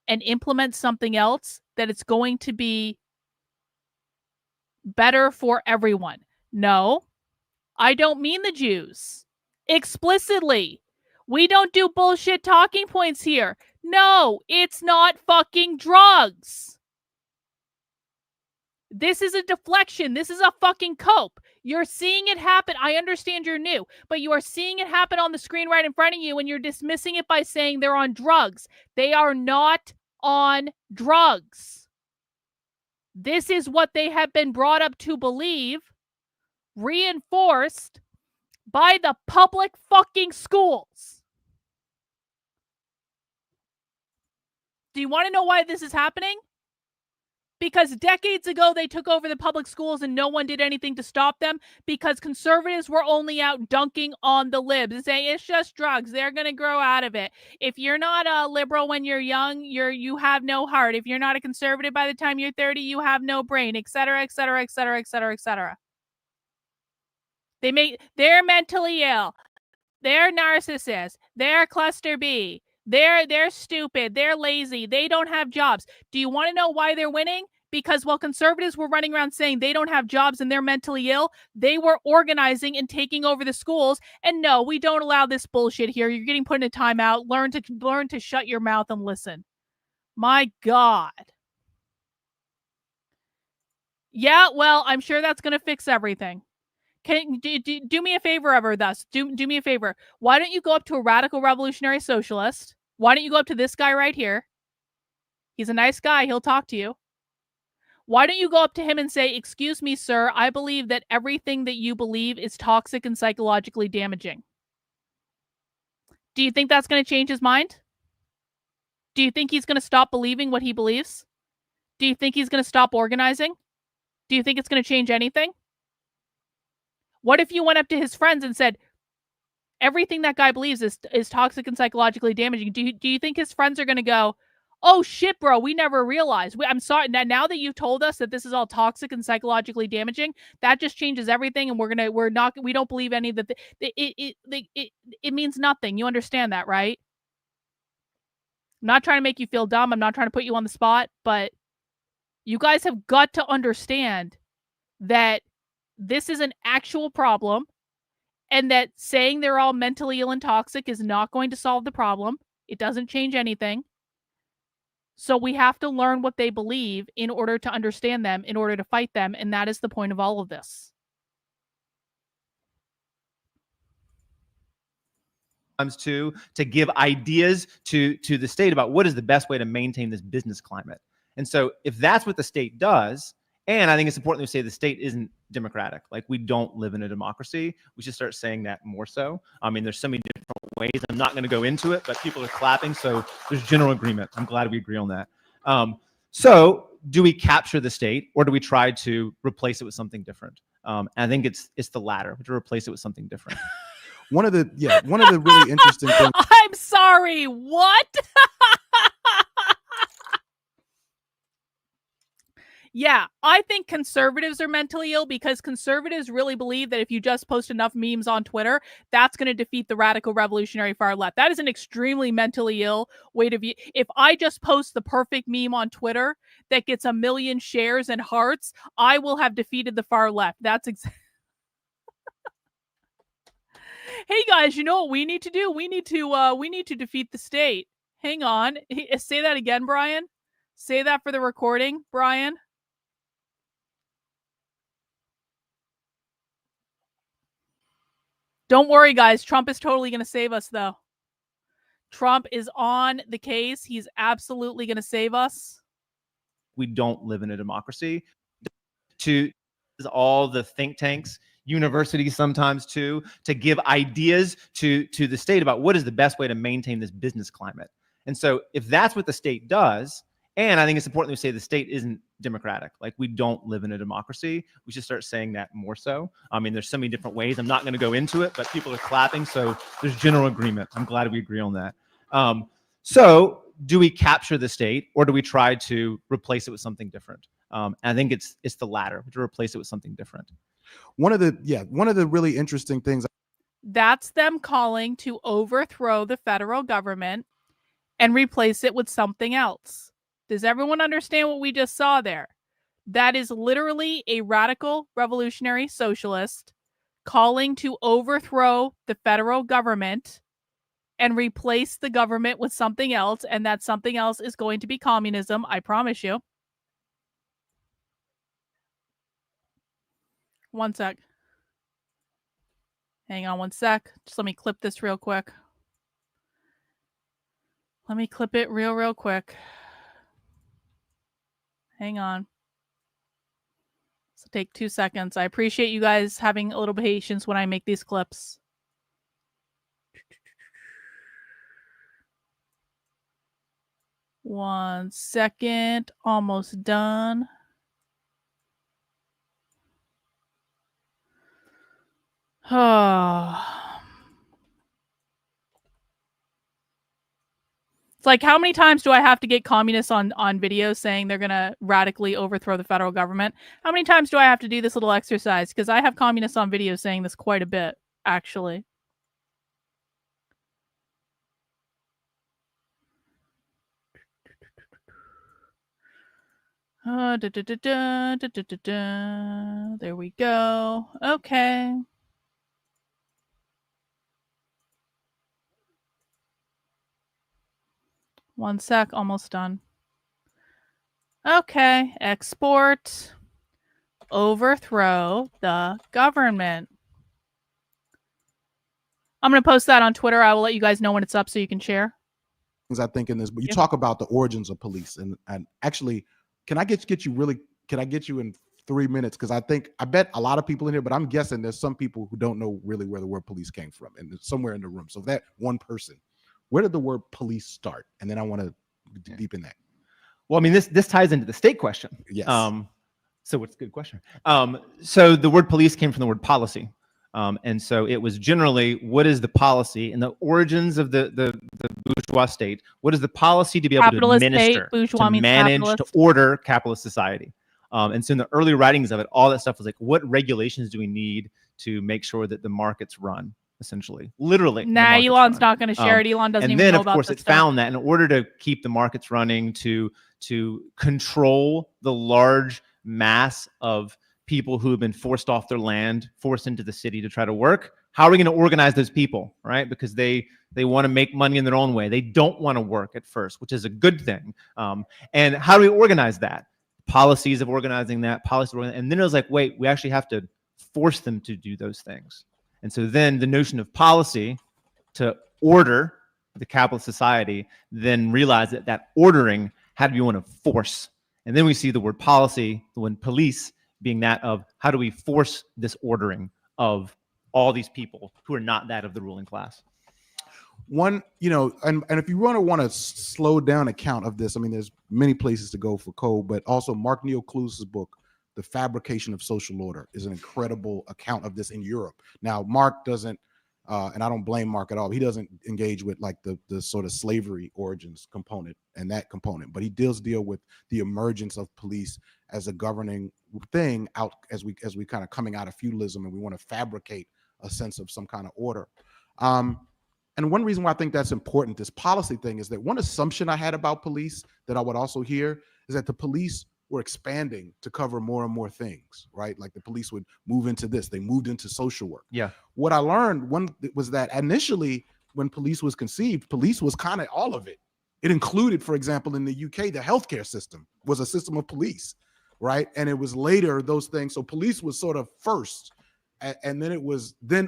[SPEAKER 6] and implement something else that it's going to be better for everyone. No, I don't mean the Jews. Explicitly. We don't do bullshit talking points here. No, it's not fucking drugs. This is a deflection. This is a fucking cope. You're seeing it happen. I understand you're new, but you are seeing it happen on the screen right in front of you, and you're dismissing it by saying they're on drugs. They are not on drugs. This is what they have been brought up to believe, reinforced by the public fucking schools. Do you want to know why this is happening? Because decades ago, they took over the public schools and no one did anything to stop them because conservatives were only out dunking on the libs and saying it's just drugs. They're going to grow out of it. If you're not a liberal when you're young, you have no heart. If you're not a conservative by the time you're 30, you have no brain, etc., etc., etc., etc., etc. They're mentally ill. They're narcissists. They're cluster B. They're stupid. They're lazy. They don't have jobs. Do you want to know why they're winning? Because while conservatives were running around saying they don't have jobs and they're mentally ill, they were organizing and taking over the schools. And no, we don't allow this bullshit here. You're getting put in a timeout. Learn to shut your mouth and listen. My God. Yeah, well, I'm sure that's going to fix everything. Can do me a favor, ever thus. Do me a favor. Why don't you go up to a radical revolutionary socialist? Why don't you go up to this guy right here? He's a nice guy. He'll talk to you. Why don't you go up to him and say, "Excuse me, sir, I believe that everything that you believe is toxic and psychologically damaging." Do you think that's going to change his mind? Do you think he's going to stop believing what he believes? Do you think he's going to stop organizing? Do you think it's going to change anything? What if you went up to his friends and said, everything that guy believes is toxic and psychologically damaging? Do you think his friends are going to go, oh shit, bro, we never realized. I'm sorry. Now that you've told us that this is all toxic and psychologically damaging, that just changes everything. And we don't believe any of the, it means nothing. You understand that, right? I'm not trying to make you feel dumb. I'm not trying to put you on the spot, but you guys have got to understand that this is an actual problem and that saying they're all mentally ill and toxic is not going to solve the problem. It doesn't change anything. So we have to learn what they believe in order to understand them, in order to fight them, and that is the point of all of this.
[SPEAKER 19] To give ideas to the state about what is the best way to maintain this business climate. And so if that's what the state does, and I think it's important to say the state isn't democratic, like we don't live in a democracy, we should start saying that more so. I mean, there's so many different ways. I'm not going to go into it, but people are clapping, so there's general agreement. I'm glad we agree on that. So do we capture the state, or do we try to replace it with something different? And I think it's the latter, to replace it with something different.
[SPEAKER 8] One of the really interesting things.
[SPEAKER 6] I'm sorry, what? Yeah, I think conservatives are mentally ill because conservatives really believe that if you just post enough memes on Twitter, that's going to defeat the radical revolutionary far left. That is an extremely mentally ill way to view. If I just post the perfect meme on Twitter that gets 1 million shares and hearts, I will have defeated the far left. That's exactly. Hey guys, you know what we need to do? We need to defeat the state. Hang on. Say that again, Brian. Say that for the recording, Brian. Don't worry, guys. Trump is totally going to save us, though. Trump is on the case. He's absolutely going to save us.
[SPEAKER 19] We don't live in a democracy. To all the think tanks, universities sometimes too, to give ideas to the state about what is the best way to maintain this business climate. And so if that's what the state does, and I think it's important to say the state isn't democratic, like we don't live in a democracy, we should start saying that more so. I mean, there's so many different ways. I'm not going to go into it, but people are clapping, so there's general agreement. I'm glad we agree on that. So do we capture the state, or do we try to replace it with something different? And I think it's the latter, to replace it with something different.
[SPEAKER 8] One of the really interesting things.
[SPEAKER 6] That's them calling to overthrow the federal government and replace it with something else. Does everyone understand what we just saw there? That is literally a radical revolutionary socialist calling to overthrow the federal government and replace the government with something else, and that something else is going to be communism, I promise you. One sec. Hang on one sec. Just let me clip this real quick. Let me clip it real quick. Hang on. This will take 2 seconds. I appreciate you guys having a little patience when I make these clips. One second. Almost done. It's like, how many times do I have to get communists on video saying they're going to radically overthrow the federal government? How many times do I have to do this little exercise? Because I have communists on video saying this quite a bit, actually. There we go. Okay. One sec, almost done. Okay, export, overthrow the government. I'm going to post that on Twitter. I will let you guys know when it's up so you can share.
[SPEAKER 8] I think in this, but you talk about the origins of police, and actually, can I get you in 3 minutes? Because I bet a lot of people in here, but I'm guessing there's some people who don't know really where the word police came from, and it's somewhere in the room. So that one person, where did the word police start? And then I want to deepen that.
[SPEAKER 19] Well, I mean, this ties into the state question.
[SPEAKER 8] Yes.
[SPEAKER 19] So it's a good question. So the word police came from the word policy. And so it was generally, what is the policy and the origins of the bourgeois state? What is the policy to be able
[SPEAKER 6] Capitalist
[SPEAKER 19] to administer,
[SPEAKER 6] state, bourgeois
[SPEAKER 19] to
[SPEAKER 6] means
[SPEAKER 19] manage, to
[SPEAKER 6] capitalist.
[SPEAKER 19] order capitalist society? And so in the early writings of it, all that stuff was like, what regulations do we need to make sure that the markets run? Essentially, literally.
[SPEAKER 6] Nah, Elon's not going to share it. Elon doesn't even know about this.
[SPEAKER 19] And then, of course, it found that in order to keep the markets running, to control the large mass of people who have been forced off their land, forced into the city to try to work. How are we going to organize those people, right? Because they want to make money in their own way. They don't want to work at first, which is a good thing. And how do we organize that? Policies of organizing that, and then it was like, wait, we actually have to force them to do those things. And so then the notion of policy to order the capitalist society, then realized that that ordering had to be one of force. And then we see the word policy, the word police, being that of how do we force this ordering of all these people who are not that of the ruling class.
[SPEAKER 8] One, and if you want to slow down a count of this, I mean, there's many places to go for code, but also Mark Neil Kluse's book, The Fabrication of Social Order, is an incredible account of this in Europe. Now, Mark doesn't, and I don't blame Mark at all, he doesn't engage with like the sort of slavery origins component and that component, but he does deal with the emergence of police as a governing thing out as we kind of coming out of feudalism, and we want to fabricate a sense of some kind of order. And one reason why I think that's important, this policy thing, is that one assumption I had about police that I would also hear is that the police were expanding to cover more and more things, right? Like the police would move into this, they moved into social work.
[SPEAKER 19] Yeah.
[SPEAKER 8] What I learned was that initially when police was conceived, police was kind of all of it. It included, for example, in the UK, the healthcare system was a system of police, right? And it was later those things. So police was sort of first, and then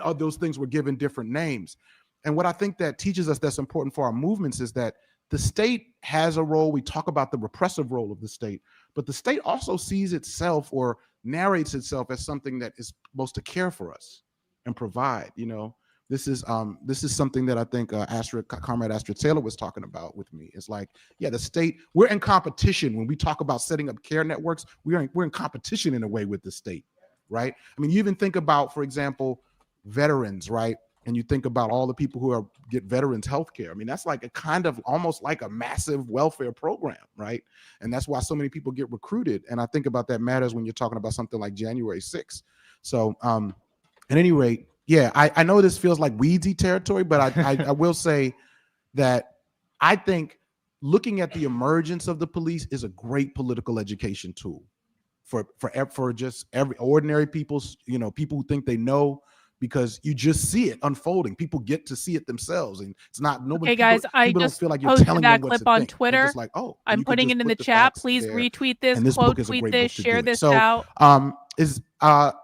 [SPEAKER 8] those things were given different names. And what I think that teaches us that's important for our movements is that the state has a role. We talk about the repressive role of the state, but the state also sees itself or narrates itself as something that is supposed to care for us and provide. This is something that I think Comrade Astrid Taylor was talking about with me. It's like, yeah, the state, we're in competition when we talk about setting up care networks. We're in competition in a way with the state, right? I mean, you even think about, for example, veterans, right? And you think about all the people who get veterans health care. I mean, that's like a kind of almost like a massive welfare program, right? And that's why so many people get recruited. And I think about that matters when you're talking about something like January 6th. So at any rate, yeah, I know this feels like weedsy territory, but I will say that I think looking at the emergence of the police is a great political education tool for just every ordinary people's, people who think they know, because you just see it unfolding. People get to see it themselves, and it's not nobody.
[SPEAKER 6] Okay, guys, I
[SPEAKER 8] people
[SPEAKER 6] just
[SPEAKER 8] don't feel like you're
[SPEAKER 6] posted
[SPEAKER 8] telling
[SPEAKER 6] that
[SPEAKER 8] them what
[SPEAKER 6] clip
[SPEAKER 8] to
[SPEAKER 6] on
[SPEAKER 8] think. They're
[SPEAKER 6] Twitter.
[SPEAKER 8] just like, oh,
[SPEAKER 6] I'm putting it in the chat. Please retweet this, quote tweet this, share this out.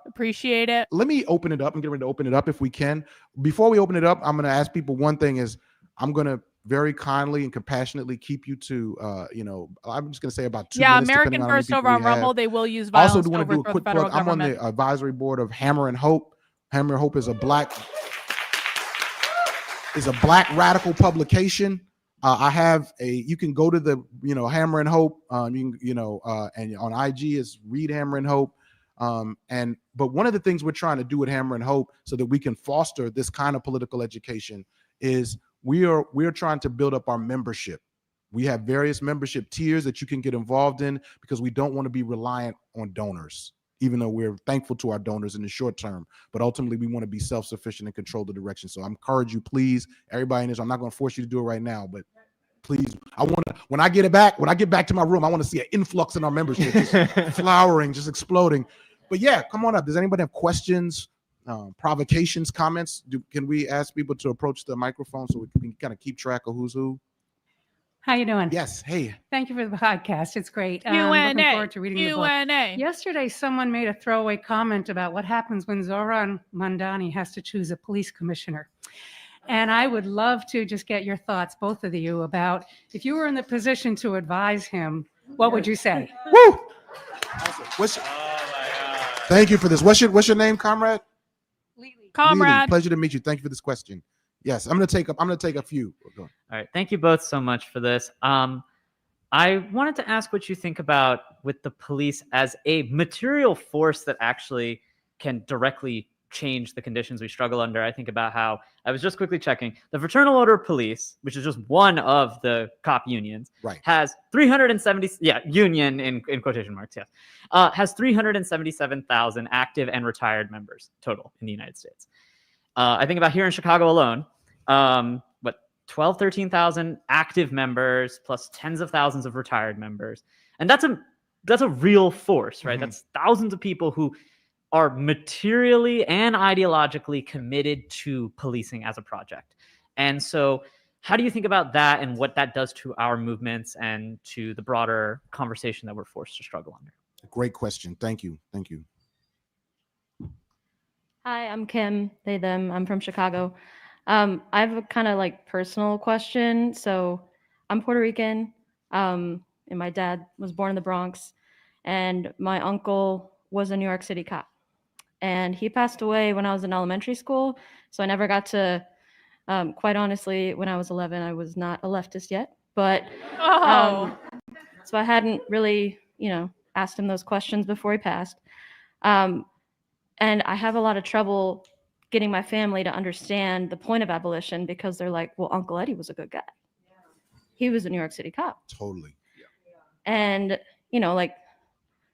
[SPEAKER 6] Appreciate it.
[SPEAKER 8] Let me open it up. I'm getting ready to open it up if we can. Before we open it up, I'm going to ask people one thing. Is I'm going to very kindly and compassionately keep you to, I'm just going to say about 2 minutes.
[SPEAKER 6] Yeah, American First over on Rumble, they will use violence.
[SPEAKER 8] Also, do want to do a
[SPEAKER 6] for
[SPEAKER 8] quick
[SPEAKER 6] the federal
[SPEAKER 8] plug. I'm on
[SPEAKER 6] government.
[SPEAKER 8] the advisory board of Hammer and Hope. Hammer and Hope is a black radical publication. You can go to the, Hammer and Hope, and on IG is Read Hammer and Hope. But one of the things we're trying to do at Hammer and Hope so that we can foster this kind of political education is we're trying to build up our membership. We have various membership tiers that you can get involved in because we don't want to be reliant on donors, even though we're thankful to our donors in the short term. But ultimately, we want to be self-sufficient and control the direction. So I encourage you, please, everybody in this, I'm not going to force you to do it right now, but please, when I get back to my room, I want to see an influx in our membership, just flowering, just exploding. But yeah, come on up. Does anybody have questions, provocations, comments? Can we ask people to approach the microphone so we can kind of keep track of who's who?
[SPEAKER 1] How you doing?
[SPEAKER 8] Yes. Hey.
[SPEAKER 1] Thank you for the podcast. It's great.
[SPEAKER 6] UNA.
[SPEAKER 1] Looking forward to reading the book.
[SPEAKER 6] UNA.
[SPEAKER 1] Yesterday, someone made a throwaway comment about what happens when Zoran Mandani has to choose a police commissioner. And I would love to just get your thoughts, both of you, about if you were in the position to advise him, what would you say?
[SPEAKER 8] Woo! Thank you for this. What's your name, comrade?
[SPEAKER 6] Comrade.
[SPEAKER 8] Lily, pleasure to meet you. Thank you for this question. Yes, I'm gonna take a few.
[SPEAKER 2] All right, thank you both so much for this. I wanted to ask what you think about with the police as a material force that actually can directly change the conditions we struggle under. I think about how, I was just quickly checking, the Fraternal Order of Police, which is just one of the cop unions,
[SPEAKER 8] right,
[SPEAKER 2] has 370, union in quotation marks, yes, has 377,000 active and retired members total in the United States. I think about here in Chicago alone, 12, 13,000 active members plus tens of thousands of retired members. And that's a that's a real force, right?
[SPEAKER 8] Mhm.
[SPEAKER 2] That's thousands of people who are materially and ideologically committed to policing as a project. And so how do you think about that and what that does to our movements and to the broader conversation that we're forced to struggle under?
[SPEAKER 8] Great question. Thank you. Thank you.
[SPEAKER 10] Hi, I'm Kim, they, them. I'm from Chicago. I have a kind of like personal question. So I'm Puerto Rican, and my dad was born in the Bronx, and my uncle was a New York City cop. And he passed away when I was in elementary school. So I never got to, quite honestly, when I was 11, I was not a leftist yet. But so I hadn't really, asked him those questions before he passed. And I have a lot of trouble getting my family to understand the point of abolition because they're like, well, Uncle Eddie was a good guy. He was a New York City cop.
[SPEAKER 8] Totally.
[SPEAKER 10] And, like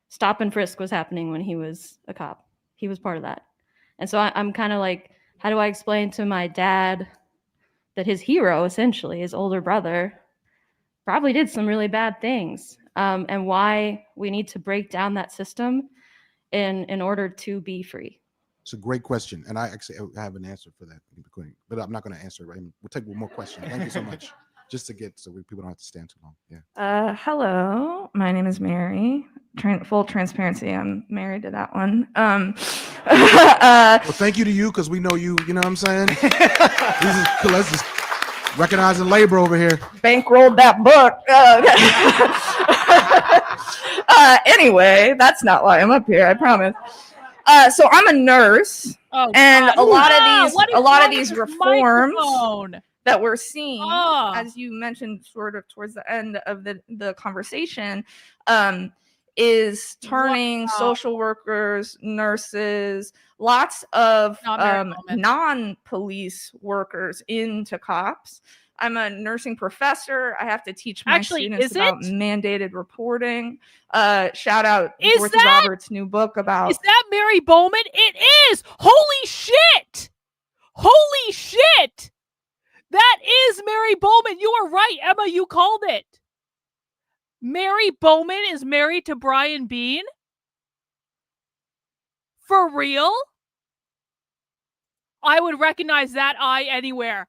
[SPEAKER 10] stop and frisk was happening when he was a cop. He was part of that. And so I'm kind of like, how do I explain to my dad that his hero, essentially, his older brother, probably did some really bad things, and why we need to break down that system in order to be free?
[SPEAKER 8] It's a great question, and I actually have an answer for that, but I'm not going to answer it right. We'll take one more question. Thank you so much. Just to get so people don't have to stand too long. Yeah.
[SPEAKER 13] Hello, my name is Mary. Full transparency, I'm married to that one.
[SPEAKER 8] Well, thank you to you because we know you. You know what I'm saying? Let's just recognizing labor over here.
[SPEAKER 13] Bankrolled that book. Anyway, that's not why I'm up here, I promise. So I'm a nurse, and a lot of these reforms that we're seeing, as you mentioned, sort of towards the end of the conversation, is turning social workers, nurses, lots of non-police workers into cops. I'm a nursing professor. I have to teach my students about mandated reporting. Shout out Dorothy Roberts' new book about.
[SPEAKER 6] Is that Mary Bowman? It is. Holy shit! Holy shit! That is Mary Bowman. You are right, Emma. You called it. Mary Bowman is married to Brian Bean? For real? I would recognize that eye anywhere.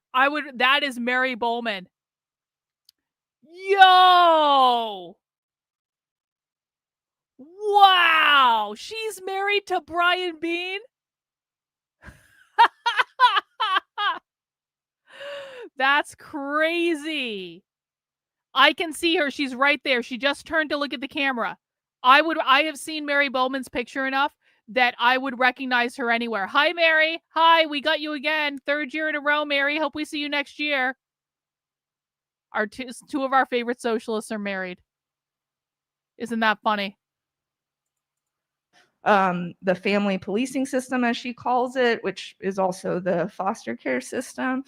[SPEAKER 6] That is Mary Bowman. Yo! Wow! She's married to Brian Bean? That's crazy. I can see her. She's right there. She just turned to look at the camera. I have seen Mary Bowman's picture enough that I would recognize her anywhere. Hi, Mary. Hi, we got you again. 3rd year in a row, Mary. Hope we see you next year. Our two of our favorite socialists are married. Isn't that funny?
[SPEAKER 13] The family policing system, as she calls it, which is also the foster care system.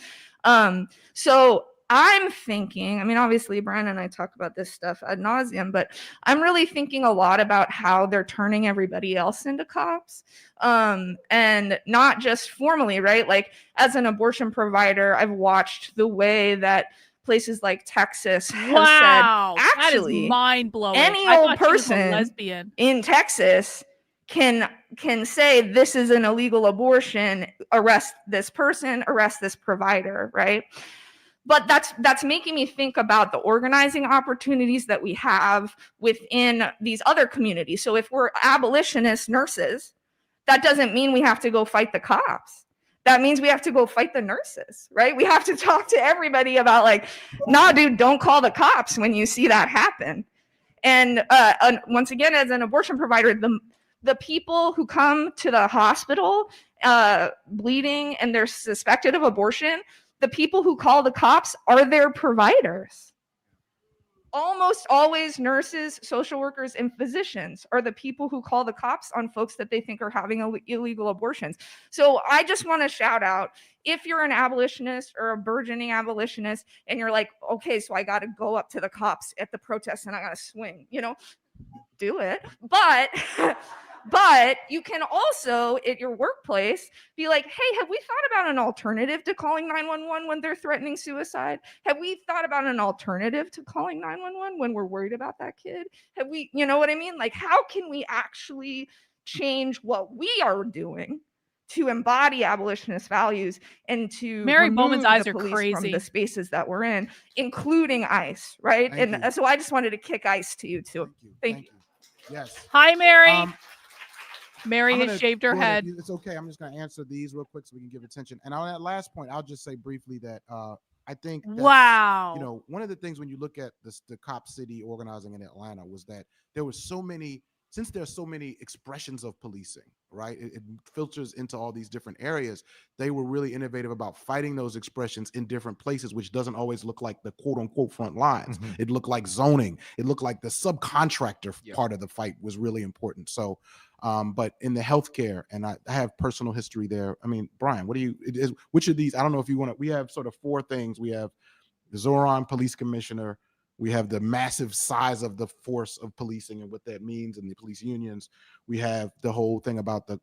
[SPEAKER 13] So I'm thinking, I mean, obviously, Brian and I talk about this stuff ad nauseum, but I'm really thinking a lot about how they're turning everybody else into cops, and not just formally, right? Like, as an abortion provider, I've watched the way that places like Texas have
[SPEAKER 6] Wow,
[SPEAKER 13] said, actually,
[SPEAKER 6] that is mind-blowing.
[SPEAKER 13] any
[SPEAKER 6] I
[SPEAKER 13] old
[SPEAKER 6] thought she was a
[SPEAKER 13] person
[SPEAKER 6] lesbian.
[SPEAKER 13] in Texas can say this is an illegal abortion, arrest this person, arrest this provider, right? But that's making me think about the organizing opportunities that we have within these other communities. So if we're abolitionist nurses, that doesn't mean we have to go fight the cops. That means we have to go fight the nurses, right? We have to talk to everybody about like, nah, dude, don't call the cops when you see that happen. And once again, as an abortion provider, the people who come to the hospital bleeding and they're suspected of abortion, the people who call the cops are their providers. Almost always nurses, social workers, and physicians are the people who call the cops on folks that they think are having illegal abortions. So I just want to shout out, if you're an abolitionist or a burgeoning abolitionist and you're like, okay, so I got to go up to the cops at the protest and I got to swing, do it. But But you can also, at your workplace, be like, hey, have we thought about an alternative to calling 911 when they're threatening suicide? Have we thought about an alternative to calling 911 when we're worried about that kid? Have we, you know what I mean? Like, how can we actually change what we are doing to embody abolitionist values and to
[SPEAKER 6] Mary
[SPEAKER 13] remove
[SPEAKER 6] Bowman's eyes
[SPEAKER 13] the
[SPEAKER 6] are
[SPEAKER 13] police
[SPEAKER 6] crazy.
[SPEAKER 13] from the spaces that we're in, including ICE, right? And so I just wanted to kick ICE to you too. Thank you.
[SPEAKER 8] Yes.
[SPEAKER 6] Hi, Mary. Mary
[SPEAKER 8] I'm
[SPEAKER 6] has
[SPEAKER 8] gonna
[SPEAKER 6] shaved her
[SPEAKER 8] go ahead.
[SPEAKER 6] head.
[SPEAKER 8] It's okay. I'm just going to answer these real quick so we can give attention. And on that last point, I'll just say briefly that I think that's,
[SPEAKER 6] Wow.
[SPEAKER 8] you know, one of the things when you look at the Cop City organizing in Atlanta was that there was so many, since there's so many expressions of policing, right? It filters into all these different areas. They were really innovative about fighting those expressions in different places, which doesn't always look like the quote unquote front lines. It looked like zoning. It looked like the subcontractor part of the fight was really important. So, but in the healthcare, and I have personal history there. I mean, Brian, what do you, which of these, I don't know if you want to, we have sort of four things. We have the Zoran police commissioner. We have the massive size of the force of policing and what that means in the police unions. We have the whole thing about the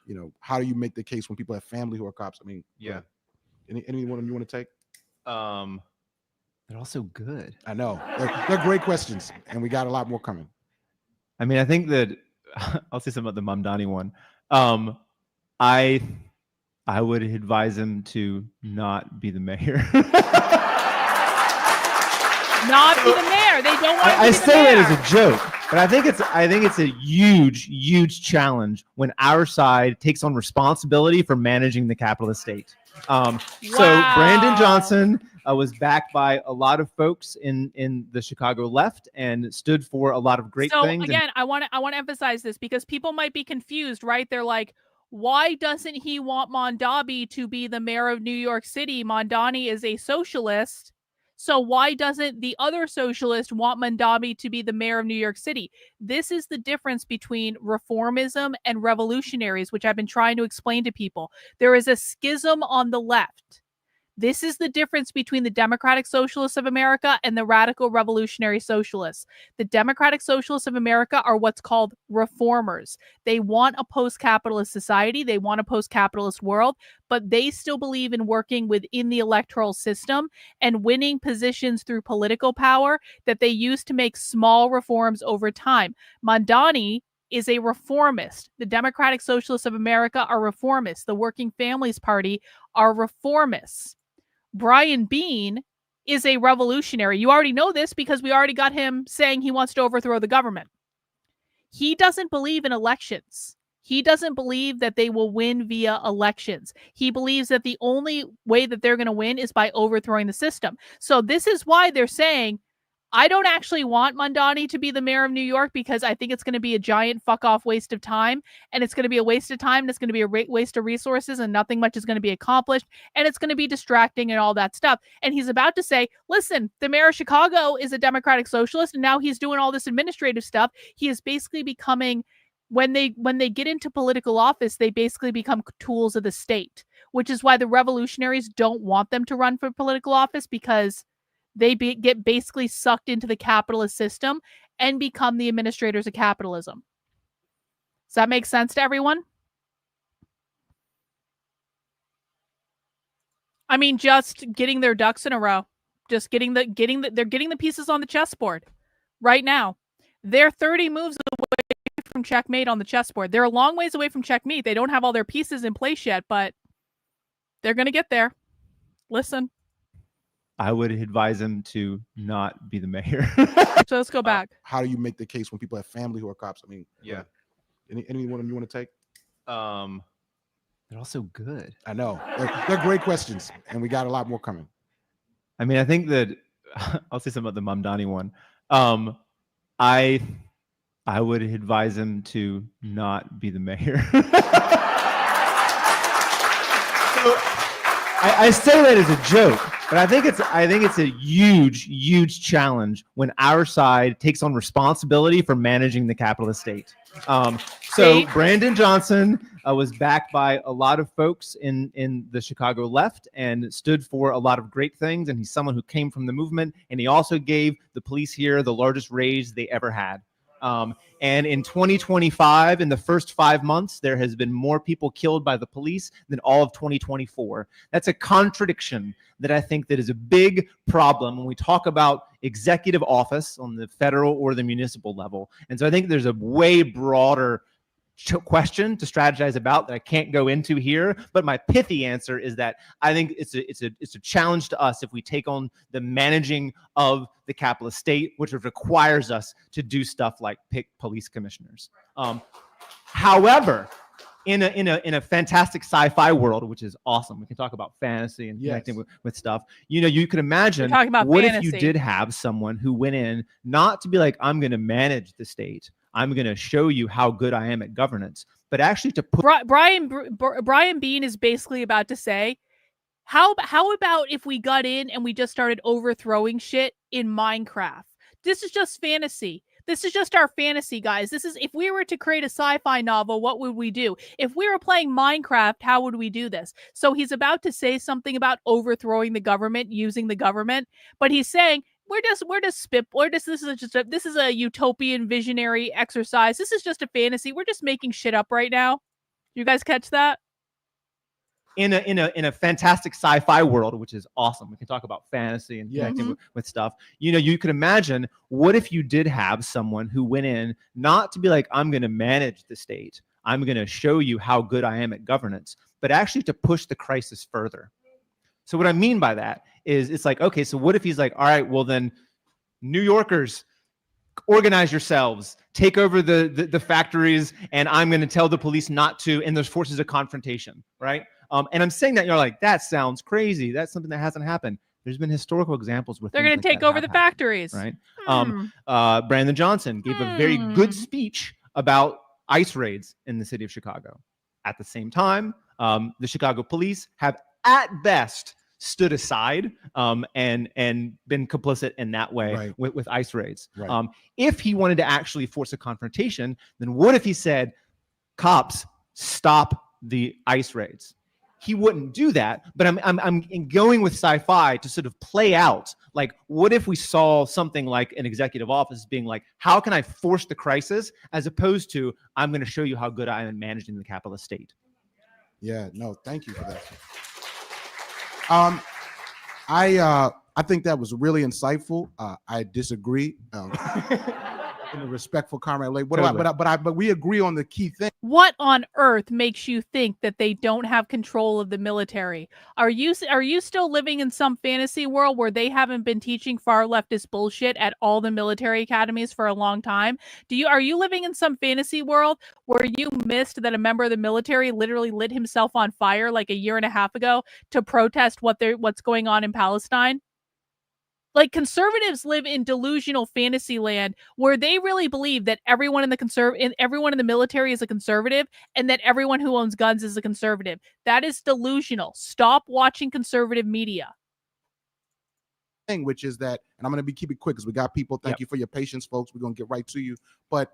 [SPEAKER 8] you know, how do you make the case when people have family who are cops? I mean,
[SPEAKER 19] Yeah.
[SPEAKER 8] Any one of them you want to take?
[SPEAKER 19] They're also good.
[SPEAKER 8] I know. They're great questions, and we got a lot more coming.
[SPEAKER 19] I mean, I think that I'll say something about the Mamdani one. I would advise him to not be the mayor.
[SPEAKER 6] Not be the mayor. They don't want to
[SPEAKER 19] I
[SPEAKER 6] be the
[SPEAKER 19] say
[SPEAKER 6] mayor.
[SPEAKER 19] that as a joke, but I think it's a huge challenge when our side takes on responsibility for managing the capitalist state. So Brandon Johnson was backed by a lot of folks in the Chicago left and stood for a lot of great things.
[SPEAKER 6] So again, I want to emphasize this because people might be confused, right? They're like, why doesn't he want Mondavi to be the mayor of New York City? Mondani is a socialist. So why doesn't the other socialist want Mondavi to be the mayor of New York City? This is the difference between reformism and revolutionaries, which I've been trying to explain to people. There is a schism on the left. This is the difference between the Democratic Socialists of America and the Radical Revolutionary Socialists. The Democratic Socialists of America are what's called reformers. They want a post-capitalist society. They want a post-capitalist world, but they still believe in working within the electoral system and winning positions through political power that they use to make small reforms over time. Mondani is a reformist. The Democratic Socialists of America are reformists. The Working Families Party are reformists. Brian Bean is a revolutionary. You already know this because we already got him saying he wants to overthrow the government. He doesn't believe in elections. He doesn't believe that they will win via elections. He believes that the only way that they're going to win is by overthrowing the system. So this is why they're saying, I don't actually want Mondani to be the mayor of New York because I think it's going to be a giant fuck off waste of time, and it's going to be a waste of time, and it's going to be a waste of resources, and nothing much is going to be accomplished, and it's going to be distracting and all that stuff. And he's about to say, listen, the mayor of Chicago is a Democratic Socialist, and now he's doing all this administrative stuff. He is basically becoming, when they get into political office, they basically become tools of the state, which is why the revolutionaries don't want them to run for political office, because they get basically sucked into the capitalist system and become the administrators of capitalism. Does that make sense to everyone? I mean, just getting their ducks in a row, just they're getting the pieces on the chessboard right now. They're 30 moves away from checkmate on the chessboard. They're a long ways away from checkmate. They don't have all their pieces in place yet, but they're going to get there. Listen.
[SPEAKER 19] I would advise him to not be the mayor.
[SPEAKER 6] So let's go back.
[SPEAKER 8] How do you make the case when people have family who are cops? I mean,
[SPEAKER 19] yeah.
[SPEAKER 8] Any one of them you want to take?
[SPEAKER 19] They're also good.
[SPEAKER 8] I know. They're great questions, and we got a lot more coming.
[SPEAKER 19] I mean, I think that I'll say something about the Mamdani one. I would advise him to not be the mayor. I say that as a joke, but I think it's a huge challenge when our side takes on responsibility for managing the capitalist state. So Brandon Johnson was backed by a lot of folks in the Chicago left and stood for a lot of great things. And he's someone who came from the movement. And he also gave the police here the largest raise they ever had. And in 2025, in the first 5 months, there has been more people killed by the police than all of 2024. That's a contradiction that I think that is a big problem when we talk about executive office on the federal or the municipal level. And so I think there's a way broader question to strategize about that I can't go into here, but my pithy answer is that I think it's a challenge to us if we take on the managing of the capitalist state, which requires us to do stuff like pick police commissioners. However, in a fantastic sci-fi world, which is awesome, we can talk about fantasy and connecting with stuff. You know, you could imagine what if you did have someone who went in not to be like, I'm going to manage the state, I'm going to show you how good I am at governance, but actually to put
[SPEAKER 6] Brian Bean is basically about to say, how about if we got in and we just started overthrowing shit in Minecraft? This is just fantasy. This is just our fantasy, guys. This is, if we were to create a sci-fi novel, what would we do? If we were playing Minecraft, how would we do this? So he's about to say something about overthrowing the government, using the government, but he's saying this is a utopian visionary exercise. This is just a fantasy. We're just making shit up right now. You guys catch that?
[SPEAKER 19] In a fantastic sci-fi world, which is awesome. We can talk about fantasy and connecting with stuff. You know, you could imagine, what if you did have someone who went in not to be like, I'm going to manage the state, I'm going to show you how good I am at governance, but actually to push the crisis further. So what I mean by that is, it's like, okay, so what if he's like, all right, well then, New Yorkers, organize yourselves, take over the factories, and I'm going to tell the police not to, and there's forces of confrontation, right? And I'm saying that, you're like, that sounds crazy. That's something that hasn't happened. There's been historical examples where
[SPEAKER 6] they're going to take over the factories,
[SPEAKER 19] right? Brandon Johnson gave a very good speech about ICE raids in the city of Chicago. At the same time, the Chicago police have at best stood aside and been complicit in that way with ICE raids. If he wanted to actually force a confrontation, then what if he said, cops, stop the ICE raids? He wouldn't do that, but I'm going with sci-fi to sort of play out, like, what if we saw something like an executive office being like, how can I force the crisis, as opposed to, I'm going to show you how good I am at managing the capitalist state.
[SPEAKER 8] Yeah, no, thank you for that. I think that was really insightful. I disagree. In a respectful comment, like, but we agree on the key thing.
[SPEAKER 6] What on earth makes you think that they don't have control of the military? Are you still living in some fantasy world where they haven't been teaching far leftist bullshit at all the military academies for a long time? Are you living in some fantasy world where you missed that a member of the military literally lit himself on fire like a year and a half ago to protest what's going on in Palestine? Like, conservatives live in delusional fantasy land where they really believe that everyone in the military is a conservative and that everyone who owns guns is a conservative. That is delusional. Stop watching conservative media.
[SPEAKER 8] Which is that, and I'm going to keep it quick because we got people. Thank you for your patience, folks. We're going to get right to you. But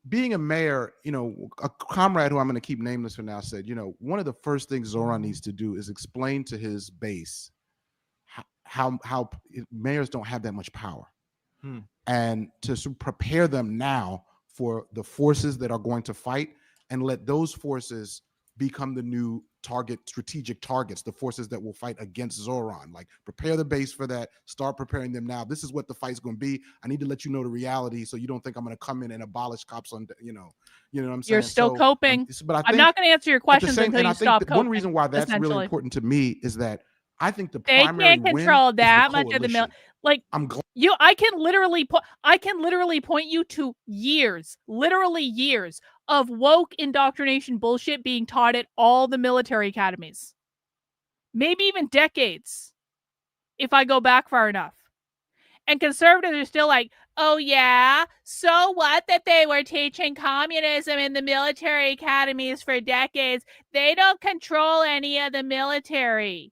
[SPEAKER 8] being a mayor, you know, a comrade who I'm going to keep nameless for now said, you know, one of the first things Zoran needs to do is explain to his base how mayors don't have that much power, and to prepare them now for the forces that are going to fight, and let those forces become the new strategic targets, the forces that will fight against Zoran. Like, prepare the base for that. Start preparing them now. This is what the fight's going to be. I need to let you know the reality, so you don't think I'm going to come in and abolish cops on, you know what I'm saying?
[SPEAKER 6] You're still coping.
[SPEAKER 8] But
[SPEAKER 6] I'm not going to answer your questions until you stop coping.
[SPEAKER 8] One reason why that's really important to me is that I think the primary
[SPEAKER 6] can't control
[SPEAKER 8] win
[SPEAKER 6] that
[SPEAKER 8] is the
[SPEAKER 6] much of the
[SPEAKER 8] coalition.
[SPEAKER 6] like. I can literally point you to years of woke indoctrination bullshit being taught at all the military academies. Maybe even decades, if I go back far enough. And conservatives are still like, oh yeah, so what that they were teaching communism in the military academies for decades? They don't control any of the military.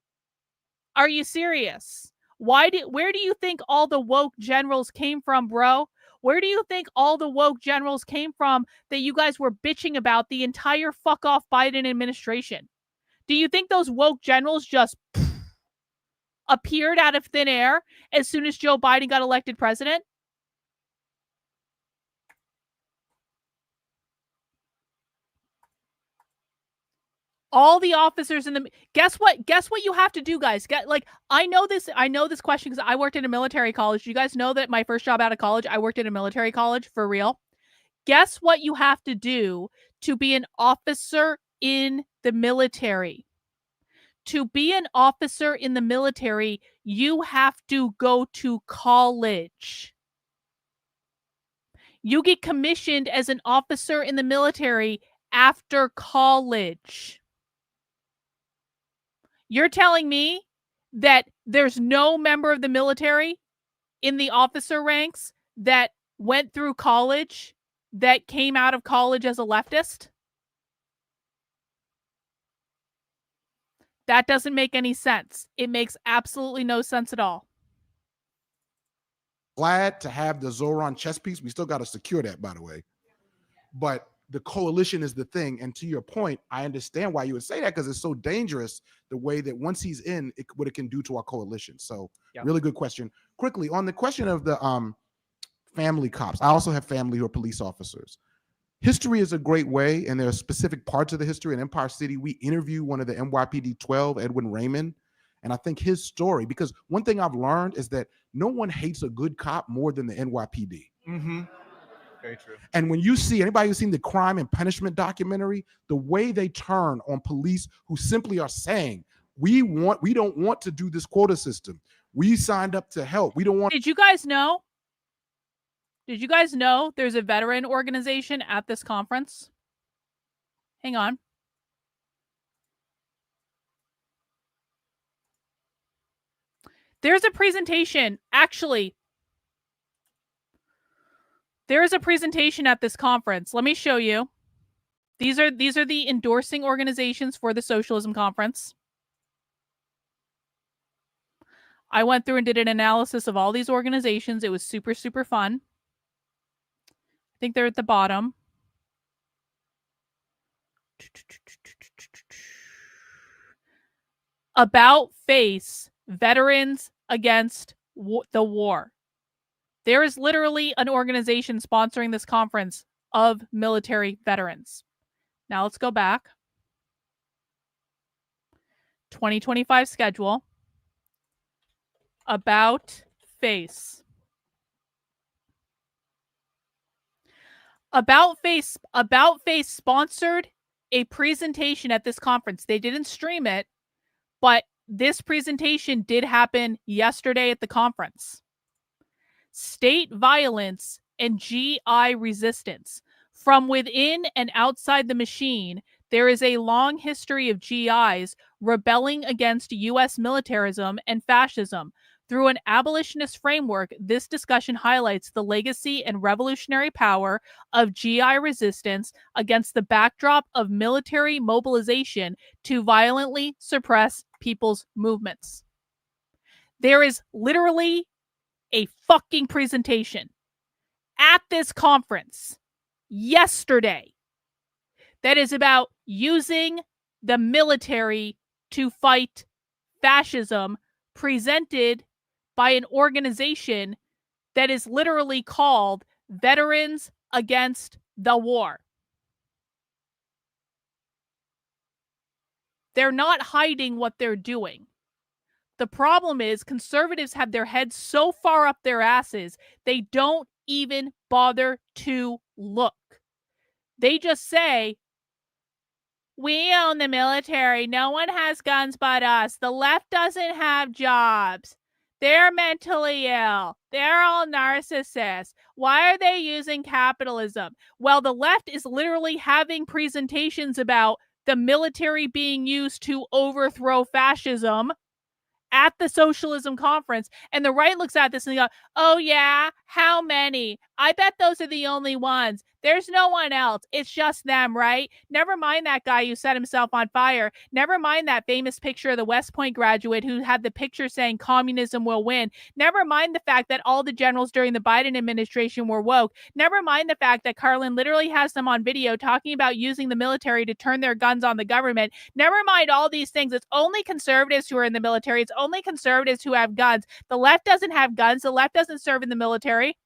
[SPEAKER 6] Are you serious? Where do you think all the woke generals came from, bro? Where do you think all the woke generals came from that you guys were bitching about the entire fuck off Biden administration? Do you think those woke generals just appeared out of thin air as soon as Joe Biden got elected president? All the officers in the guess what you have to do, guys. I know this question because I worked in a military college. You guys know that my first job out of college, I worked in a military college for real. Guess what you have to do to be an officer in the military? To be an officer in the military, you have to go to college. You get commissioned as an officer in the military after college. You're telling me that there's no member of the military in the officer ranks that went through college, that came out of college as a leftist? That doesn't make any sense. It makes absolutely no sense at all.
[SPEAKER 8] Glad to have the Zoran chess piece. We still got to secure that, by the way. But the coalition is the thing. And to your point, I understand why you would say that, because it's so dangerous the way that once he's in, what it can do to our coalition. So really good question. Quickly, on the question of the family cops, I also have family who are police officers. History is a great way, and there are specific parts of the history. In Empire City, we interview one of the NYPD 12, Edwin Raymond, and I think his story, because one thing I've learned is that no one hates a good cop more than the NYPD.
[SPEAKER 19] Mm-hmm. Very true.
[SPEAKER 8] And when you see anybody who's seen the Crime and Punishment documentary, the way they turn on police who simply are saying, we don't want to do this quota system. We signed up to help. We don't want.
[SPEAKER 6] Did you guys know? Did you guys know there's a veteran organization at this conference? Hang on. There's a presentation, actually. There is a presentation at this conference. Let me show you. These are the endorsing organizations for the Socialism Conference. I went through and did an analysis of all these organizations. It was super, super fun. I think they're at the bottom. About Face Veterans Against the War. There is literally an organization sponsoring this conference of military veterans. Now let's go back. 2025 schedule. About Face. About Face sponsored a presentation at this conference. They didn't stream it, but this presentation did happen yesterday at the conference. State violence and GI resistance. From within and outside the machine, there is a long history of GIs rebelling against U.S. militarism and fascism. Through an abolitionist framework, this discussion highlights the legacy and revolutionary power of GI resistance against the backdrop of military mobilization to violently suppress people's movements. There is literally a fucking presentation at this conference yesterday that is about using the military to fight fascism, presented by an organization that is literally called Veterans Against the War. They're not hiding what they're doing. The problem is conservatives have their heads so far up their asses, they don't even bother to look. They just say, we own the military. No one has guns but us. The left doesn't have jobs. They're mentally ill. They're all narcissists. Why are they using capitalism? Well, the left is literally having presentations about the military being used to overthrow fascism at the Socialism Conference, and the right looks at this and they go, oh yeah, how many? I bet those are the only ones. There's no one else. It's just them, right? Never mind that guy who set himself on fire. Never mind that famous picture of the West Point graduate who had the picture saying communism will win. Never mind the fact that all the generals during the Biden administration were woke. Never mind the fact that Karlyn literally has them on video talking about using the military to turn their guns on the government. Never mind all these things. It's only conservatives who are in the military. It's only conservatives who have guns. The left doesn't have guns. The left doesn't serve in the military.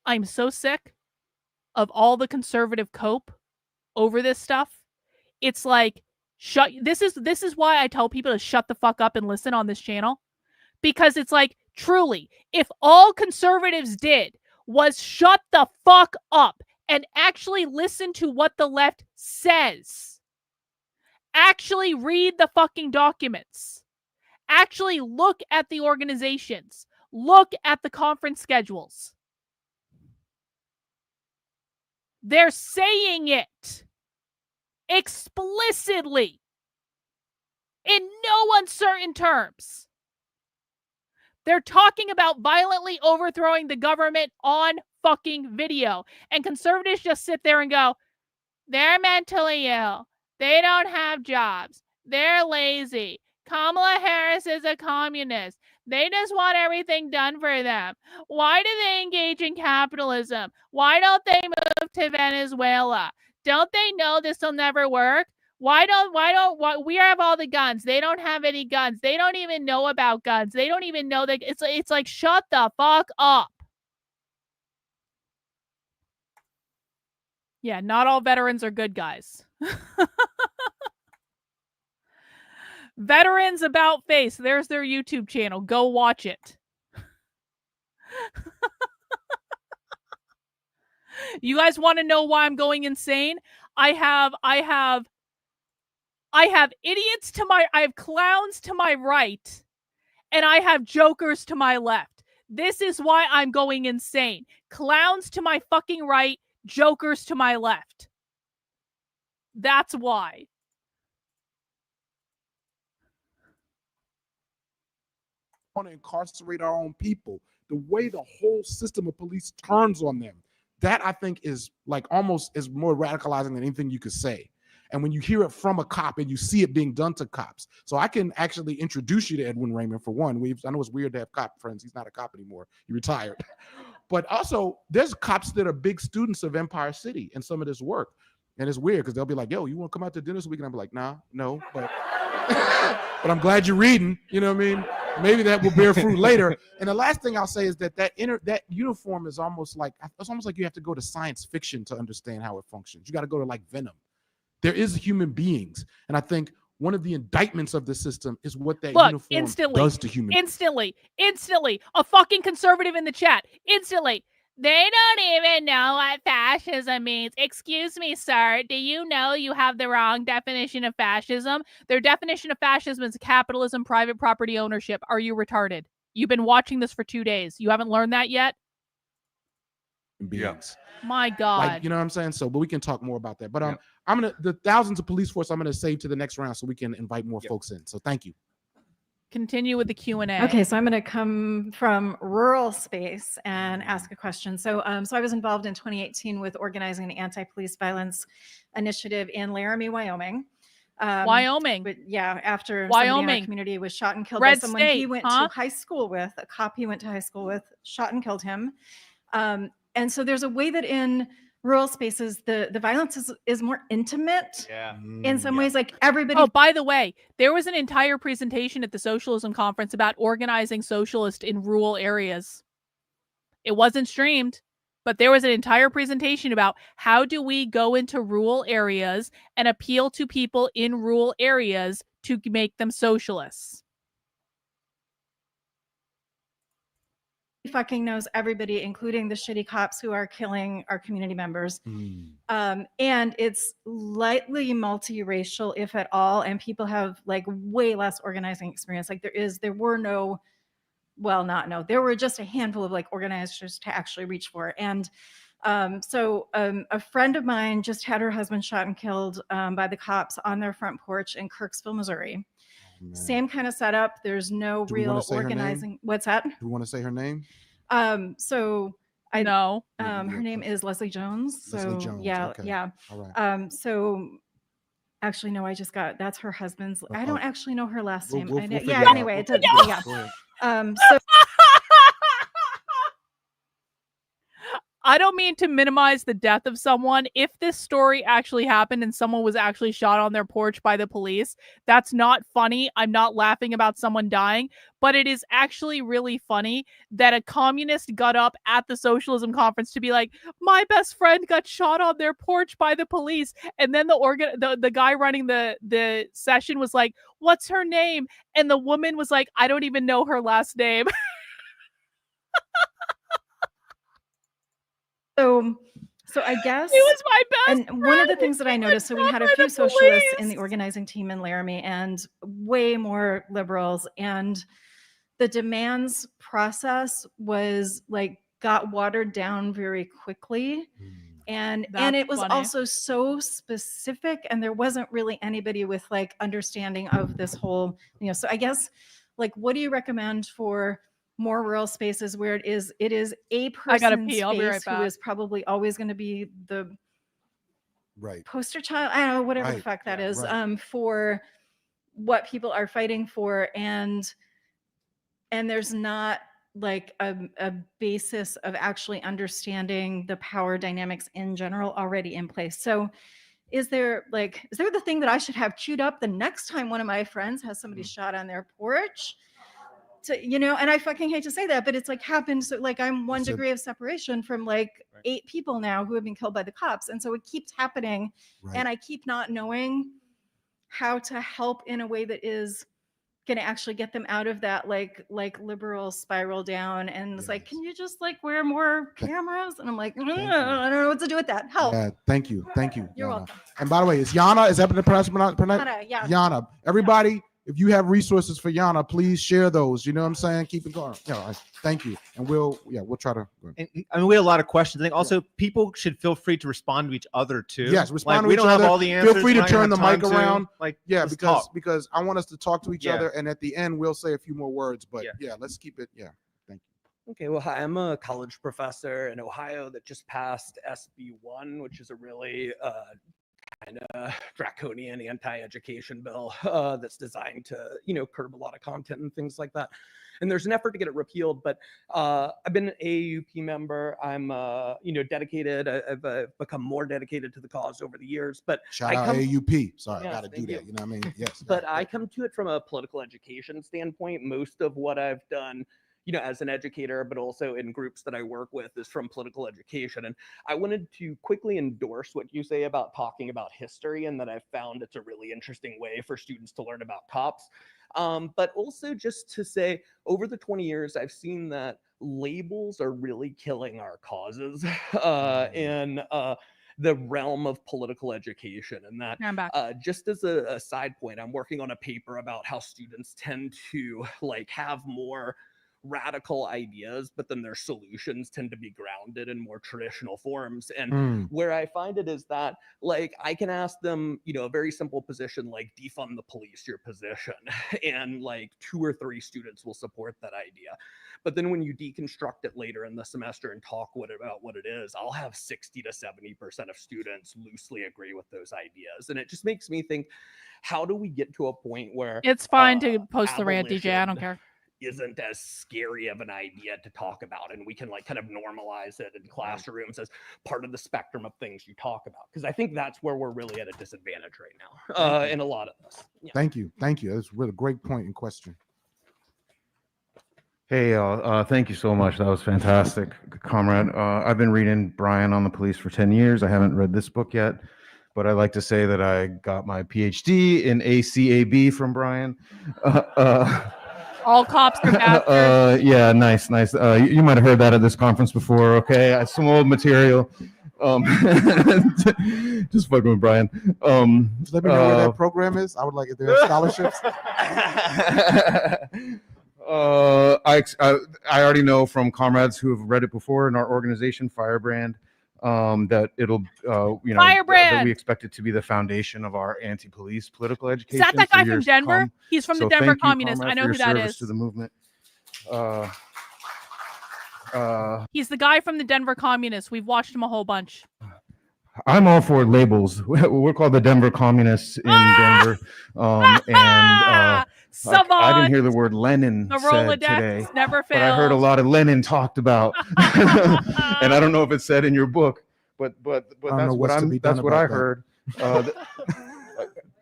[SPEAKER 6] I'm so sick of all the conservative cope over this stuff. It's like, this is why I tell people to shut the fuck up and listen on this channel. Because it's like, truly, if all conservatives did was shut the fuck up and actually listen to what the left says, actually read the fucking documents, actually look at the organizations, look at the conference schedules. They're saying it explicitly in no uncertain terms. They're talking about violently overthrowing the government on fucking video. And conservatives just sit there and go, they're mentally ill. They don't have jobs. They're lazy. Kamala Harris is a communist. They just want everything done for them. Why do they engage in capitalism? Why don't they move to Venezuela? Don't they know this will never work? Why we have all the guns? They don't have any guns. They don't even know about guns. They don't even know that it's like, shut the fuck up. Yeah, not all veterans are good guys. Veterans About Face. There's their YouTube channel. Go watch it. You guys want to know why I'm going insane? I have idiots to my, I have clowns to my right, and I have jokers to my left. This is why I'm going insane. Clowns to my fucking right, jokers to my left. That's why.
[SPEAKER 8] Want to incarcerate our own people. The way the whole system of police turns on them, that I think is like almost is more radicalizing than anything you could say. And when you hear it from a cop and you see it being done to cops, so I can actually introduce you to Edwin Raymond for one. I know it's weird to have cop friends. He's not a cop anymore. He retired. But also, there's cops that are big students of Empire City and some of this work. And it's weird because they'll be like, yo, you want to come out to dinner this week? And I'll be like, nah, no, but but I'm glad you're reading. You know what I mean? Maybe that will bear fruit later. And the last thing I'll say is that uniform is almost like, it's almost like you have to go to science fiction to understand how it functions. You got to go to like Venom. There is human beings. And I think one of the indictments of the system is what that uniform does to human beings.
[SPEAKER 6] Instantly. A fucking conservative in the chat. Instantly. They don't even know what fascism means. Excuse me, sir. Do you know you have the wrong definition of fascism? Their definition of fascism is capitalism, private property ownership. Are you retarded? You've been watching this for 2 days. You haven't learned that yet?
[SPEAKER 8] Beings.
[SPEAKER 6] My God.
[SPEAKER 8] Like, you know what I'm saying? So, but we can talk more about that. But the thousands of police force I'm gonna save to the next round so we can invite more folks in. So thank you.
[SPEAKER 6] Continue with the Q&A.
[SPEAKER 3] Okay, so I'm going to come from rural space and ask a question. So I was involved in 2018 with organizing an anti-police violence initiative in Laramie, Wyoming.
[SPEAKER 6] Wyoming.
[SPEAKER 3] Yeah, after somebody in our community was shot and killed by someone he went to high school with, a cop he went to high school with, shot and killed him. And so there's a way that in rural spaces, the violence is more intimate in some ways, like everybody.
[SPEAKER 6] Oh, by the way, there was an entire presentation at the Socialism Conference about organizing socialists in rural areas. It wasn't streamed, but there was an entire presentation about how do we go into rural areas and appeal to people in rural areas to make them socialists.
[SPEAKER 3] Fucking knows everybody, including the shitty cops who are killing our community members. And it's lightly multiracial, if at all, and people have like way less organizing experience. Like there were just a handful of like organizers to actually reach for. And so a friend of mine just had her husband shot and killed by the cops on their front porch in Kirksville, Missouri. Same kind of setup. There's no real organizing. What's that?
[SPEAKER 8] Do we want to say her name?
[SPEAKER 3] So I
[SPEAKER 6] know.
[SPEAKER 3] Her name is Leslie Jones. So
[SPEAKER 8] Leslie Jones.
[SPEAKER 3] yeah,
[SPEAKER 8] Okay.
[SPEAKER 3] yeah.
[SPEAKER 8] All right.
[SPEAKER 3] So actually, no, that's her husband's. I don't actually know her last name.
[SPEAKER 8] We'll figure it out.
[SPEAKER 3] Anyway, it doesn't. Yeah. So
[SPEAKER 6] I don't mean to minimize the death of someone. If this story actually happened and someone was actually shot on their porch by the police, that's not funny. I'm not laughing about someone dying, but it is actually really funny that a communist got up at the socialism conference to be like, my best friend got shot on their porch by the police. And then the guy running the session was like, what's her name? And the woman was like, I don't even know her last name.
[SPEAKER 3] So I guess
[SPEAKER 6] He was my best
[SPEAKER 3] and one of the
[SPEAKER 6] friend.
[SPEAKER 3] things that I noticed, so we had a few socialists in the organizing team in Laramie and way more liberals, and the demands process was like got watered down very quickly. And it was
[SPEAKER 6] funny.
[SPEAKER 3] also so specific, and there wasn't really anybody with like understanding of this whole, so I guess like what do you recommend for more rural spaces where it is a person
[SPEAKER 6] I gotta pee. I'll be right
[SPEAKER 3] space who
[SPEAKER 6] back.
[SPEAKER 3] is probably always going to be the
[SPEAKER 8] Right.
[SPEAKER 3] poster child, I don't know, whatever the
[SPEAKER 8] Right.
[SPEAKER 3] fuck that is,
[SPEAKER 8] Right.
[SPEAKER 3] for what people are fighting for, and there's not like a basis of actually understanding the power dynamics in general already in place. So is there the thing that I should have queued up the next time one of my friends has somebody shot on their porch? And I fucking hate to say that, but it's like happened. So like I'm one degree of separation from like 8 people now who have been killed by the cops. And so it keeps happening.
[SPEAKER 8] Right.
[SPEAKER 3] And I keep not knowing how to help in a way that is going to actually get them out of that like liberal spiral down. And it's like, can you just like wear more cameras? And I'm like, I don't know what to do with that. Help.
[SPEAKER 8] Yeah, thank you.
[SPEAKER 3] You're
[SPEAKER 8] Yana.
[SPEAKER 3] welcome.
[SPEAKER 8] And by the way, it's Yana. Is that the pronounce?
[SPEAKER 3] Yana, yeah.
[SPEAKER 8] Yana. Everybody, if you have resources for Yana, please share those. You know what I'm saying? Keep it going. Thank you. And we'll try to.
[SPEAKER 19] And, I mean, we had a lot of questions. I think also people should feel free to respond to each other too.
[SPEAKER 8] Yes, respond to
[SPEAKER 19] we
[SPEAKER 8] each
[SPEAKER 19] don't
[SPEAKER 8] other.
[SPEAKER 19] have all the answers.
[SPEAKER 8] Feel free to
[SPEAKER 19] We're not gonna
[SPEAKER 8] turn the
[SPEAKER 19] have
[SPEAKER 8] mic
[SPEAKER 19] time to,
[SPEAKER 8] around.
[SPEAKER 19] let's talk.
[SPEAKER 8] Because I want us to talk to each
[SPEAKER 4] Yeah.
[SPEAKER 8] other, and at the end we'll say a few more words. But
[SPEAKER 4] Yeah.
[SPEAKER 8] let's keep it. Yeah, thank you.
[SPEAKER 4] Okay, well, hi, I'm a college professor in Ohio that just passed SB1, which is a really kind of draconian anti-education bill that's designed to, curb a lot of content and things like that. And there's an effort to get it repealed, but I've been an AAUP member. I'm, dedicated. I've become more dedicated to the cause over the years. But
[SPEAKER 8] Shout out AUP. Sorry,
[SPEAKER 4] Yes,
[SPEAKER 8] I got to do
[SPEAKER 4] thank
[SPEAKER 8] that.
[SPEAKER 4] you.
[SPEAKER 8] You know what I mean? Yes.
[SPEAKER 4] But I come to it from a political education standpoint. Most of what I've done, as an educator, but also in groups that I work with, is from political education. And I wanted to quickly endorse what you say about talking about history, and that I've found it's a really interesting way for students to learn about cops. But also just to say, over the 20 years, I've seen that labels are really killing our causes in the realm of political education. And that
[SPEAKER 6] I'm back.
[SPEAKER 4] just as a side point, I'm working on a paper about how students tend to have more radical ideas, but then their solutions tend to be grounded in more traditional forms. And where I find it is that I can ask them, a very simple position like defund the police, your position, and 2 or 3 students will support that idea. But then when you deconstruct it later in the semester and talk about what it is, I'll have 60 to 70% of students loosely agree with those ideas. And it just makes me think, how do we get to a point where
[SPEAKER 6] It's fine to post the rant, DJ. I don't care.
[SPEAKER 4] Isn't as scary of an idea to talk about, and we can kind of normalize it in classrooms as part of the spectrum of things you talk about? Because I think that's where we're really at a disadvantage right now in a lot of this. Yeah.
[SPEAKER 8] Thank you. That's really a great point in question.
[SPEAKER 9] Hey, thank you so much. That was fantastic, comrade. I've been reading Brian on the Police for 10 years. I haven't read this book yet, but I like to say that I got my PhD in ACAB from Brian.
[SPEAKER 6] All cops are bastards.
[SPEAKER 9] Yeah, nice. You might have heard that at this conference before. Okay, some old material. Just fucking with Brian.
[SPEAKER 8] Just let me know where that program is. I would like if there are scholarships.
[SPEAKER 9] I already know from comrades who have read it before in our organization, Firebrand, that it'll, that we expect it to be the foundation of our anti-police political education.
[SPEAKER 6] Is that guy
[SPEAKER 9] for
[SPEAKER 6] from
[SPEAKER 9] years to
[SPEAKER 6] Denver?
[SPEAKER 9] come.
[SPEAKER 6] He's from the
[SPEAKER 9] So
[SPEAKER 6] Denver
[SPEAKER 9] thank you,
[SPEAKER 6] Communist.
[SPEAKER 9] comrade,
[SPEAKER 6] I know
[SPEAKER 9] for
[SPEAKER 6] who
[SPEAKER 9] your
[SPEAKER 6] that
[SPEAKER 9] service
[SPEAKER 6] is.
[SPEAKER 9] to the movement.
[SPEAKER 6] He's the guy from the Denver Communists. We've watched him a whole bunch.
[SPEAKER 9] I'm all for labels. We're called the Denver Communists in Denver. I didn't hear the word Lenin
[SPEAKER 6] The
[SPEAKER 9] said
[SPEAKER 6] Rolodex
[SPEAKER 9] today,
[SPEAKER 6] never
[SPEAKER 9] but I heard a
[SPEAKER 6] fails.
[SPEAKER 9] lot of Lenin talked about, and I don't know if it's said in your book, but
[SPEAKER 8] don't know
[SPEAKER 9] that's what
[SPEAKER 8] what's to be done
[SPEAKER 9] that's what I
[SPEAKER 8] about that.
[SPEAKER 9] heard.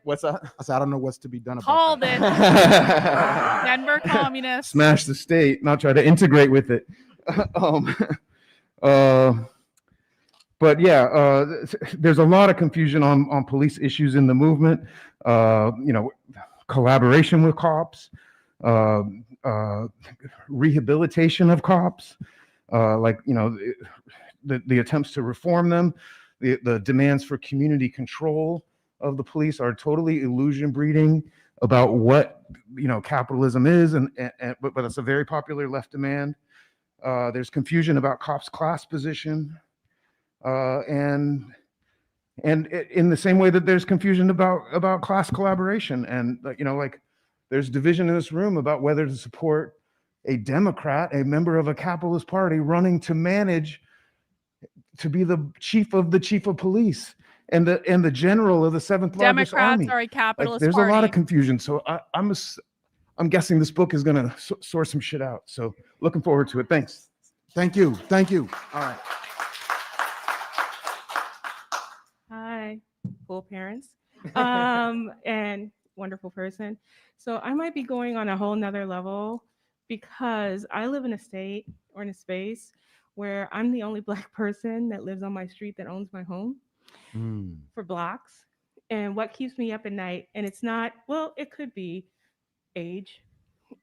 [SPEAKER 9] What's that?
[SPEAKER 8] I said I don't know what's to be done about
[SPEAKER 6] Called it.
[SPEAKER 8] that.
[SPEAKER 6] Denver communists.
[SPEAKER 9] Smash the state, not try to integrate with it. But yeah, there's a lot of confusion on police issues in the movement. Collaboration with cops, rehabilitation of cops, the attempts to reform them, the demands for community control of the police are totally illusion breeding about what capitalism is, but it's a very popular left demand. There's confusion about cops' class position, and in the same way that there's confusion about class collaboration, and there's division in this room about whether to support a Democrat, a member of a capitalist party, running to manage, to be the chief of police and the general of the seventh largest army.
[SPEAKER 6] Democrats are a capitalist
[SPEAKER 9] There's
[SPEAKER 6] party.
[SPEAKER 9] a lot of confusion. So I'm guessing this book is going to sort some shit out. So looking forward to it. Thanks.
[SPEAKER 8] Thank you. All right.
[SPEAKER 15] Hi, cool parents, and wonderful person. So I might be going on a whole nother level because I live in a state or in a space where I'm the only Black person that lives on my street that owns my home for blocks. And what keeps me up at night, and it's not, well, it could be age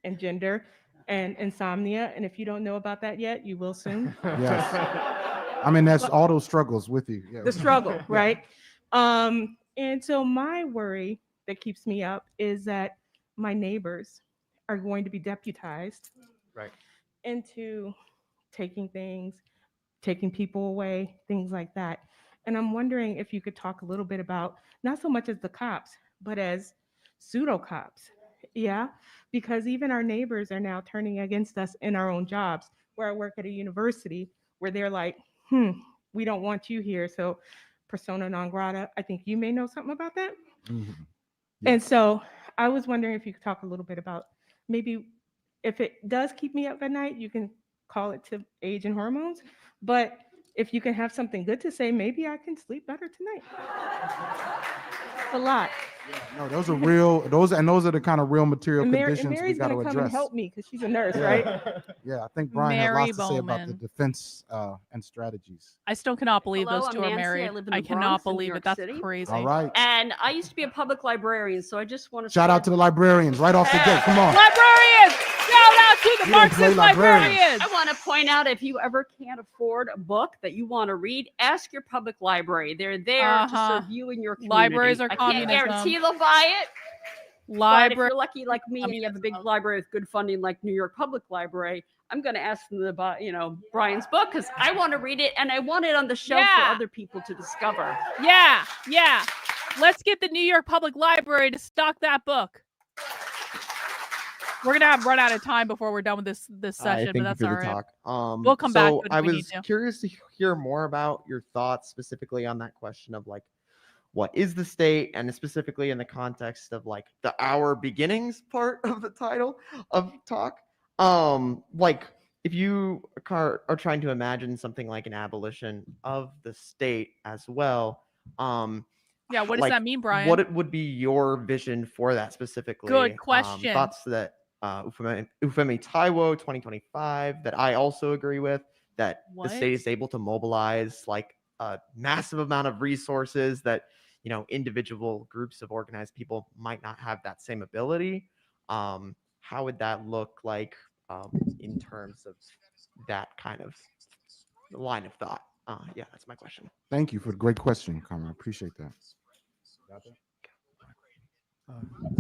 [SPEAKER 15] and gender and insomnia. And if you don't know about that yet, you will soon.
[SPEAKER 8] Yes. I mean, that's all those struggles with you. Yeah.
[SPEAKER 15] The struggle, right? And so my worry that keeps me up is that my neighbors are going to be deputized into taking things, taking people away, things like that. And I'm wondering if you could talk a little bit about, not so much as the cops, but as pseudo cops. Yeah, because even our neighbors are now turning against us in our own jobs. Where I work at a university where they're like, we don't want you here. So persona non grata, I think you may know something about that.
[SPEAKER 8] Mm-hmm.
[SPEAKER 15] And so I was wondering if you could talk a little bit about maybe if it does keep me up at night, you can call it to age and hormones. But if you can have something good to say, maybe I can sleep better tonight. It's a lot.
[SPEAKER 8] No, those are real. Those are the kind of real material
[SPEAKER 15] And
[SPEAKER 8] conditions we
[SPEAKER 15] Mary's
[SPEAKER 8] got to
[SPEAKER 15] gonna come
[SPEAKER 8] address.
[SPEAKER 15] and help me because she's a nurse,
[SPEAKER 8] Yeah.
[SPEAKER 15] right?
[SPEAKER 8] Yeah, I think Brian had
[SPEAKER 6] Mary
[SPEAKER 8] lots to say about the
[SPEAKER 6] Bowman.
[SPEAKER 8] defense and strategies.
[SPEAKER 6] I still cannot believe
[SPEAKER 16] Hello,
[SPEAKER 6] those
[SPEAKER 16] I'm
[SPEAKER 6] two are
[SPEAKER 16] Nancy.
[SPEAKER 6] married.
[SPEAKER 16] I live in
[SPEAKER 6] I
[SPEAKER 16] the
[SPEAKER 6] cannot
[SPEAKER 16] Bronx in New
[SPEAKER 6] believe
[SPEAKER 16] York
[SPEAKER 6] it. That's
[SPEAKER 16] City.
[SPEAKER 6] crazy.
[SPEAKER 8] All right.
[SPEAKER 16] And I used to be a public librarian, so I just want to
[SPEAKER 8] Shout out to the librarians right off the gate. Come on.
[SPEAKER 6] Librarians! Shout out to the
[SPEAKER 8] We don't play
[SPEAKER 6] Marxist
[SPEAKER 8] librarians.
[SPEAKER 6] librarians!
[SPEAKER 16] I want to point out, if you ever can't afford a book that you want to read, ask your public library. They're there to serve you and your community.
[SPEAKER 6] Libraries are
[SPEAKER 16] I
[SPEAKER 6] communism.
[SPEAKER 16] can't guarantee they'll buy it. But if
[SPEAKER 6] Library.
[SPEAKER 16] you're lucky like me and you have a big library with good funding like New York Public Library, I'm going to ask them to buy, Brian's book because I want to read it and I want it on the shelf for other people to discover.
[SPEAKER 6] Yeah. Let's get the New York Public Library to stock that book. We're gonna run out of time before we're done with this session, but
[SPEAKER 20] Thank
[SPEAKER 6] that's
[SPEAKER 20] you for
[SPEAKER 6] all
[SPEAKER 20] the
[SPEAKER 6] right.
[SPEAKER 20] talk.
[SPEAKER 6] We'll come back
[SPEAKER 20] so
[SPEAKER 6] to it if
[SPEAKER 20] I
[SPEAKER 6] we need
[SPEAKER 20] was
[SPEAKER 6] to.
[SPEAKER 20] curious to hear more about your thoughts specifically on that question of like, what is the state, and specifically in the context of like the our beginnings part of the title of talk. Like if you are trying to imagine something like an abolition of the state as well.
[SPEAKER 6] Yeah, what does that mean, Brian?
[SPEAKER 20] What it would be your vision for that specifically?
[SPEAKER 6] Good question.
[SPEAKER 20] Thoughts that Ufemi Taiwo 2025 that I also agree with, that the state is able to mobilize like a massive amount of resources that individual groups of organized people might not have that same ability. How would that look like in terms of that kind of line of thought? Yeah, that's my question.
[SPEAKER 8] Thank you for the great question, Carmen. I appreciate that.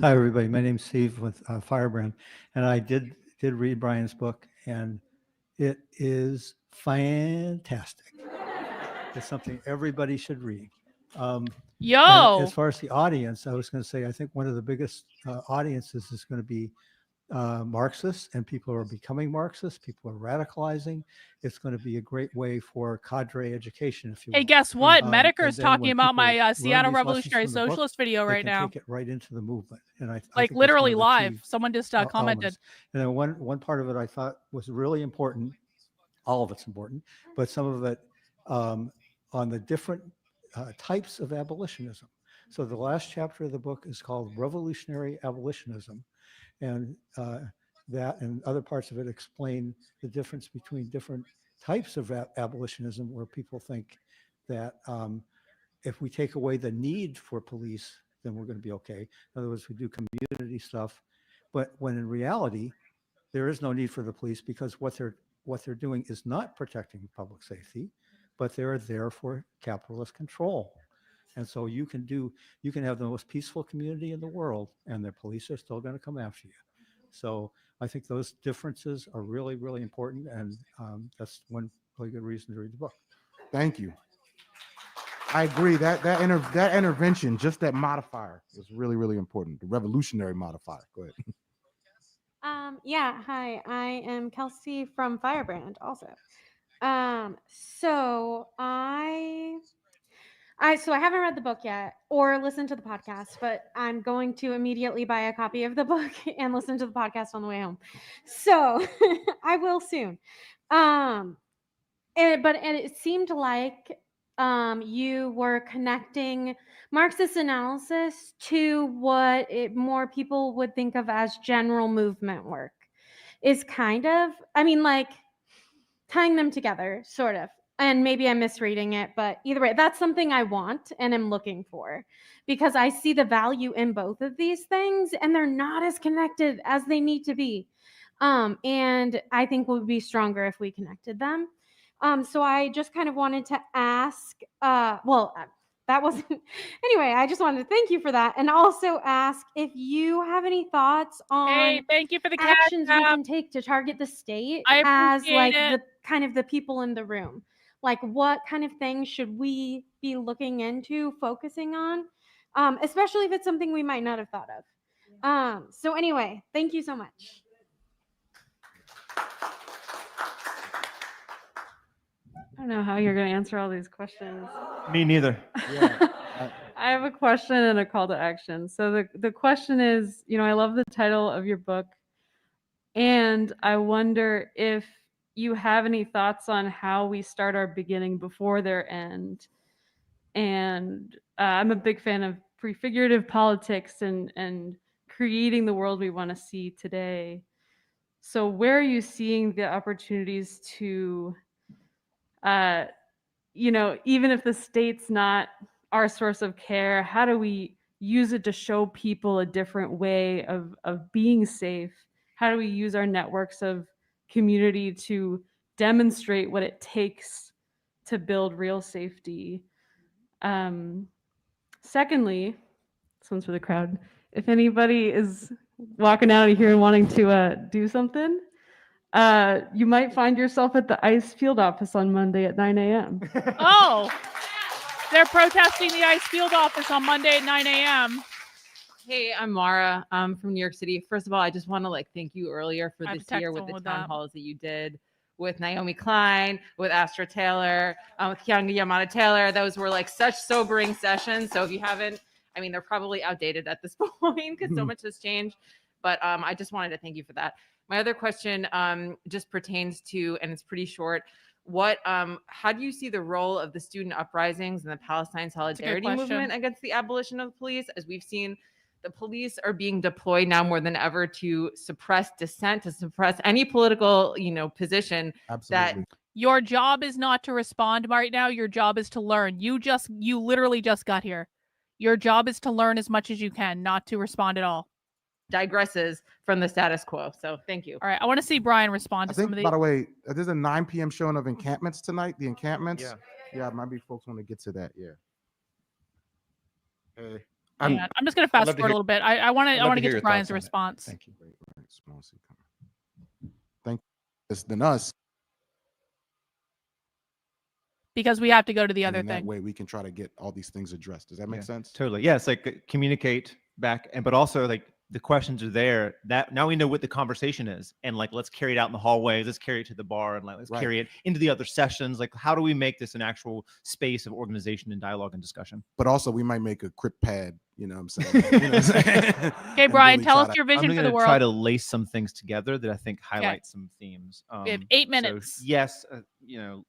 [SPEAKER 23] Hi, everybody. My name's Steve with Firebrand, and I did read Brian's book, and it is fantastic. It's something everybody should read.
[SPEAKER 6] Yo!
[SPEAKER 23] As far as the audience, I was going to say, I think one of the biggest audiences is going to be Marxists, and people are becoming Marxists. People are radicalizing. It's going to be a great way for cadre education, if you will.
[SPEAKER 6] Hey, guess what?
[SPEAKER 23] And
[SPEAKER 6] Medicre's
[SPEAKER 23] then
[SPEAKER 6] talking
[SPEAKER 23] when
[SPEAKER 6] about
[SPEAKER 23] people
[SPEAKER 6] my
[SPEAKER 23] learn
[SPEAKER 6] Seattle
[SPEAKER 23] these lessons
[SPEAKER 6] Revolutionary
[SPEAKER 23] from the book,
[SPEAKER 6] Socialist video
[SPEAKER 23] they
[SPEAKER 6] right
[SPEAKER 23] can
[SPEAKER 6] now.
[SPEAKER 23] take it right into the movement. And I think
[SPEAKER 6] Like
[SPEAKER 23] that's one
[SPEAKER 6] literally
[SPEAKER 23] of the
[SPEAKER 6] live.
[SPEAKER 23] key
[SPEAKER 6] Someone just commented.
[SPEAKER 23] elements. And then one part of it I thought was really important. All of it's important, but some of it on the different types of abolitionism. So the last chapter of the book is called Revolutionary Abolitionism, and that and other parts of it explain the difference between different types of abolitionism, where people think that if we take away the need for police, then we're going to be okay. In other words, we do community stuff, but when in reality, there is no need for the police, because what they're doing is not protecting public safety, but they're there for capitalist control. And so you can have the most peaceful community in the world, and the police are still going to come after you. So I think those differences are really, really important, and that's one really good reason to read the book.
[SPEAKER 8] Thank you. I agree that intervention, just that modifier, was really, really important. The revolutionary modifier. Go ahead.
[SPEAKER 7] Yeah, hi, I am Kelsey from Firebrand also. So I haven't read the book yet or listened to the podcast, but I'm going to immediately buy a copy of the book and listen to the podcast on the way home. So I will soon. But it seemed like you were connecting Marxist analysis to what more people would think of as general movement work. Is kind of, like tying them together, sort of. And maybe I'm misreading it, but either way, that's something I want and am looking for, because I see the value in both of these things, and they're not as connected as they need to be. And I think we'll be stronger if we connected them. So I just kind of wanted to ask, that wasn't, anyway, I just wanted to thank you for that. And also ask if you have any thoughts on
[SPEAKER 6] thank you for the
[SPEAKER 7] actions we
[SPEAKER 6] cash app.
[SPEAKER 7] can take to target the state
[SPEAKER 6] I
[SPEAKER 7] as
[SPEAKER 6] appreciate it.
[SPEAKER 7] the kind of the people in the room. Like, what kind of things should we be looking into, focusing on, especially if it's something we might not have thought of. So anyway, thank you so much.
[SPEAKER 16] I don't know how you're going to answer all these questions.
[SPEAKER 19] Me neither.
[SPEAKER 16] I have a question and a call to action. So the question is, I love the title of your book, and I wonder if you have any thoughts on how we start our beginning before their end. And I'm a big fan of prefigurative politics and creating the world we want to see today. So where are you seeing the opportunities to even if the state's not our source of care, how do we use it to show people a different way of being safe? How do we use our networks of community to demonstrate what it takes to build real safety? Secondly, this one's for the crowd. If anybody is walking out of here and wanting to do something, you might find yourself at the ICE field office on Monday at 9 a.m.
[SPEAKER 6] Oh, they're protesting the ICE field office on Monday at 9 a.m.
[SPEAKER 11] Hey, I'm Mara. I'm from New York City. First of all, I just want to thank you earlier for this year with the town halls that you did with Naomi Klein, with Astra Taylor, with Kianga Yamada Taylor. Those were such sobering sessions. So if you haven't, they're probably outdated at this point because so much has changed. But I just wanted to thank you for that. My other question just pertains to, and it's pretty short, how do you see the role of the student uprisings and the Palestine Solidarity movement against the abolition of the police? As we've seen, the police are being deployed now more than ever to suppress dissent, to suppress any political, position.
[SPEAKER 8] Absolutely.
[SPEAKER 6] Your job is not to respond right now. Your job is to learn. You literally just got here. Your job is to learn as much as you can, not to respond at all.
[SPEAKER 11] Digresses from the status quo. So thank you.
[SPEAKER 6] All right. I want to see Brian respond to some of these.
[SPEAKER 8] By the way, there's a 9 p.m. showing of encampments tonight. The encampments. Yeah, maybe folks want to get to that. Yeah. Hey.
[SPEAKER 6] I'm just going to fast forward a little bit. I want to get to Brian's response.
[SPEAKER 8] Thank you. Thank you. Than us.
[SPEAKER 6] Because we have to go to the other
[SPEAKER 8] thing. That
[SPEAKER 6] thing.
[SPEAKER 8] way we can try to get all these things addressed. Does that make sense?
[SPEAKER 19] Totally. Yeah, it's communicate back, but also the questions are there. That now we know what the conversation is, and like let's carry it out in the hallways, let's carry it to the bar, and like let's carry it into the other sessions. Like, how do we make this an actual space of organization and dialogue and discussion?
[SPEAKER 8] But also, we might make a crypt pad. You know what I'm saying? You know what I'm saying?
[SPEAKER 6] Okay,
[SPEAKER 8] And
[SPEAKER 6] Brian,
[SPEAKER 8] really
[SPEAKER 6] tell
[SPEAKER 8] try
[SPEAKER 6] us
[SPEAKER 8] to-
[SPEAKER 6] your vision
[SPEAKER 19] I'm
[SPEAKER 6] for the
[SPEAKER 19] gonna
[SPEAKER 6] world.
[SPEAKER 19] try to lace some things together that I think highlight some themes.
[SPEAKER 6] We have 8 minutes.
[SPEAKER 19] So yes,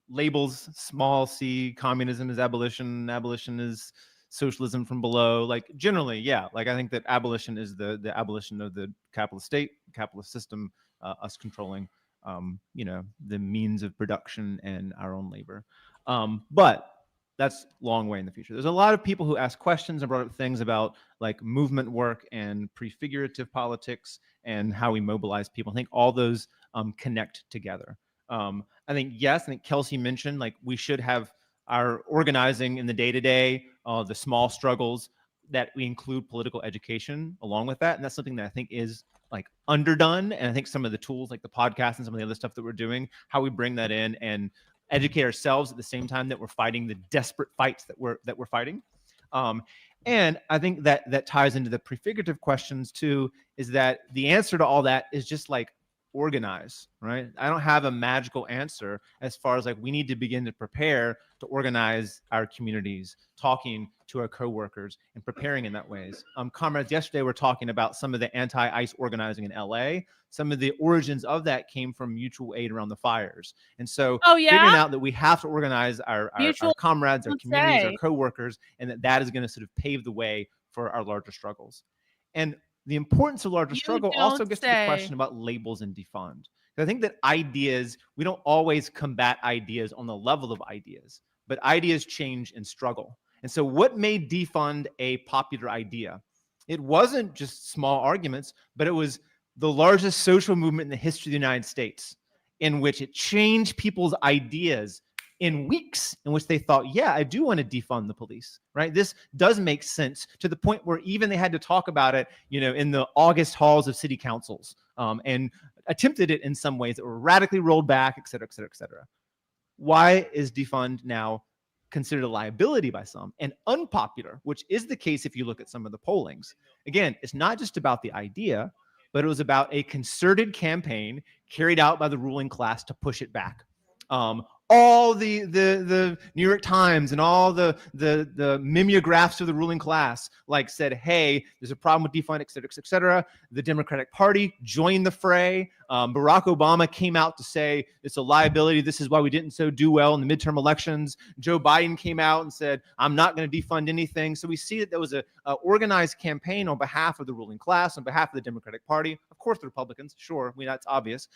[SPEAKER 19] labels, small c, communism is abolition, abolition is socialism from below. Like generally, yeah, like I think that abolition is the abolition of the capitalist state, capitalist system, us controlling, the means of production and our own labor. But that's long way in the future. There's a lot of people who ask questions and brought up things about like movement work and prefigurative politics and how we mobilize people. I think all those connect together. I think Kelsey mentioned like we should have our organizing in the day-to-day, the small struggles, that we include political education along with that. And that's something that I think is like underdone. And I think some of the tools like the podcast and some of the other stuff that we're doing, how we bring that in and educate ourselves at the same time that we're fighting the desperate fights that we're fighting. And I think that ties into the prefigurative questions too, is that the answer to all that is just like organize, right? I don't have a magical answer as far as like we need to begin to prepare to organize our communities, talking to our coworkers and preparing in that ways. Comrades, yesterday we're talking about some of the anti-ICE organizing in LA. Some of the origins of that came from mutual aid around the fires. And so figuring out that we have to organize our comrades, our communities, our coworkers, and that is going to sort of pave the way for our larger struggles. And the importance of larger struggle also gets to the question about labels and defund. I think that ideas, we don't always combat ideas on the level of ideas, but ideas change and struggle. And so what made defund a popular idea? It wasn't just small arguments, but it was the largest social movement in the history of the United States, in which it changed people's ideas in weeks, in which they thought, yeah, I do want to defund the police, right? This does make sense, to the point where even they had to talk about it, in the August halls of city councils, and attempted it in some ways that were radically rolled back, et cetera, et cetera, et cetera. Why is defund now considered a liability by some and unpopular, which is the case if you look at some of the pollings? Again, it's not just about the idea, but it was about a concerted campaign carried out by the ruling class to push it back. All the New York Times and all the mimeographs of the ruling class like said, hey, there's a problem with defund, et cetera, et cetera. The Democratic Party joined the fray. Barack Obama came out to say it's a liability. This is why we didn't do well in the midterm elections. Joe Biden came out and said, I'm not going to defund anything. So we see that there was a organized campaign on behalf of the ruling class, on behalf of the Democratic Party, of course the Republicans, sure, that's obvious,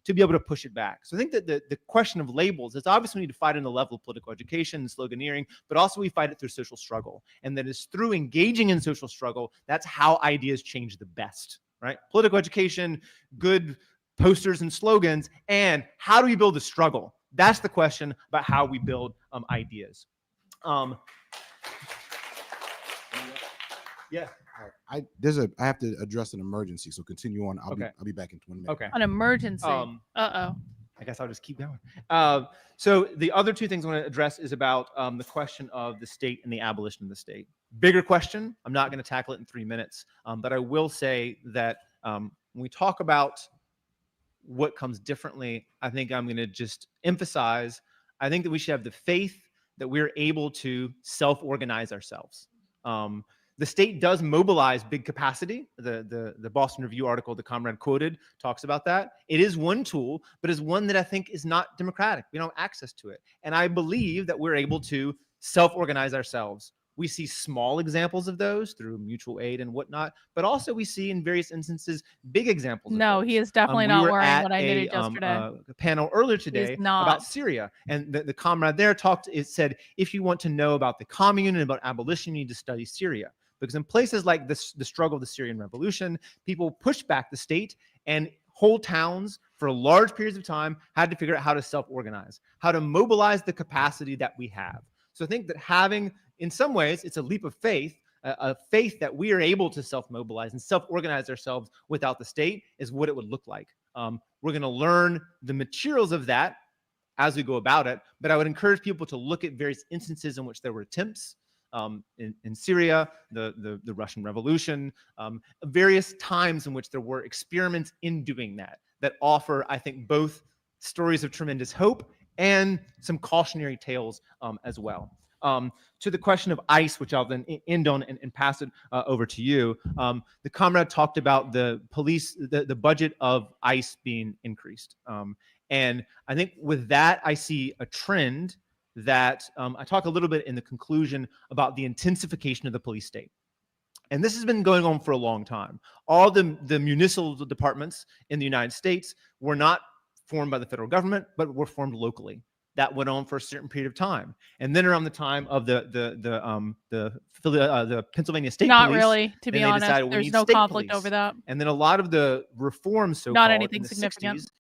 [SPEAKER 19] to be able to push it back. So I think that the question of labels is obviously we need to fight on the level of political education and sloganeering, but also we fight it through social struggle. And that is through engaging in social struggle, that's how ideas change the best, right? Political education, good posters and slogans, and how do we build a struggle? That's the question about how we build ideas. Yeah.
[SPEAKER 8] I have to address an emergency, so continue on. I'll be back in 20 minutes.
[SPEAKER 19] Okay.
[SPEAKER 6] An emergency.
[SPEAKER 19] I guess I'll just keep going. So the other two things I want to address is about the question of the state and the abolition of the state. Bigger question. I'm not going to tackle it in 3 minutes, but I will say that when we talk about what comes differently, I think I'm going to just emphasize, I think that we should have the faith that we're able to self-organize ourselves. The state does mobilize big capacity. The Boston Review article the comrade quoted talks about that. It is one tool, but is one that I think is not democratic. We don't have access to it. And I believe that we're able to self-organize ourselves. We see small examples of those through mutual aid and whatnot, but also we see in various instances big examples.
[SPEAKER 6] No, he is definitely not wearing what I knitted yesterday.
[SPEAKER 19] A panel earlier today about Syria, and the comrade there said, if you want to know about the commune and about abolition, you need to study Syria. Because in places like this, the struggle of the Syrian revolution, people pushed back the state, and whole towns for large periods of time had to figure out how to self-organize, how to mobilize the capacity that we have. So I think that having, in some ways, it's a leap of faith, a faith that we are able to self-mobilize and self-organize ourselves without the state is what it would look like. We're going to learn the materials of that as we go about it, but I would encourage people to look at various instances in which there were attempts, in Syria, the Russian Revolution, various times in which there were experiments in doing that offer, I think, both stories of tremendous hope and some cautionary tales as well. To the question of ICE, which I'll then end on and pass it over to you, the comrade talked about the police, the budget of ICE being increased. And I think with that, I see a trend that I talk a little bit in the conclusion about the intensification of the police state. And this has been going on for a long time. All the municipal departments in the United States were not formed by the federal government, but were formed locally. That went on for a certain period of time, and then around the time of the Pennsylvania State
[SPEAKER 6] Not
[SPEAKER 19] Police,
[SPEAKER 6] really, to be honest. There's no conflict over that.
[SPEAKER 19] And then a lot of the reforms,
[SPEAKER 6] Not
[SPEAKER 19] so-called,
[SPEAKER 6] anything
[SPEAKER 19] in the
[SPEAKER 6] significant.
[SPEAKER 19] 60s,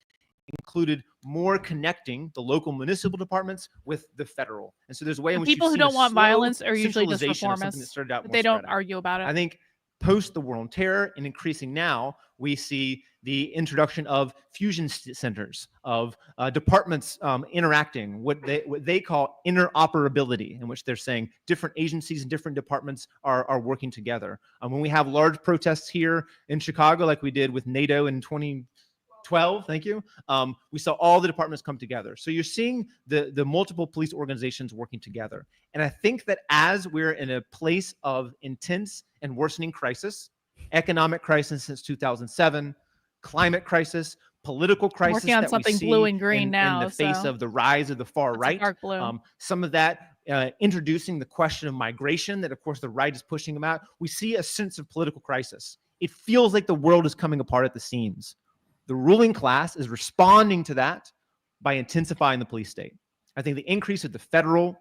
[SPEAKER 19] included more connecting the local municipal departments with the federal. And so there's a way in which
[SPEAKER 6] People
[SPEAKER 19] you've
[SPEAKER 6] who
[SPEAKER 19] seen
[SPEAKER 6] don't
[SPEAKER 19] a
[SPEAKER 6] want
[SPEAKER 19] slow
[SPEAKER 6] violence are usually just
[SPEAKER 19] centralization of something that
[SPEAKER 6] reformists.
[SPEAKER 19] started out more
[SPEAKER 6] They don't
[SPEAKER 19] spread out.
[SPEAKER 6] argue about it.
[SPEAKER 19] I think post the War on Terror and increasing now, we see the introduction of fusion centers, of departments interacting, what they call interoperability, in which they're saying different agencies and different departments are working together. When we have large protests here in Chicago, like we did with NATO in 2012, thank you, we saw all the departments come together. So you're seeing the multiple police organizations working together. And I think that as we're in a place of intense and worsening crisis, economic crisis since 2007, climate crisis, political crisis,
[SPEAKER 6] Working on
[SPEAKER 19] that
[SPEAKER 6] something
[SPEAKER 19] we see
[SPEAKER 6] blue and green now,
[SPEAKER 19] in the face
[SPEAKER 6] so
[SPEAKER 19] of the rise of the far
[SPEAKER 6] that's a
[SPEAKER 19] right.
[SPEAKER 6] dark blue.
[SPEAKER 19] Some of that introducing the question of migration that, of course, the right is pushing about. We see a sense of political crisis. It feels like the world is coming apart at the seams. The ruling class is responding to that by intensifying the police state. I think the increase of the federal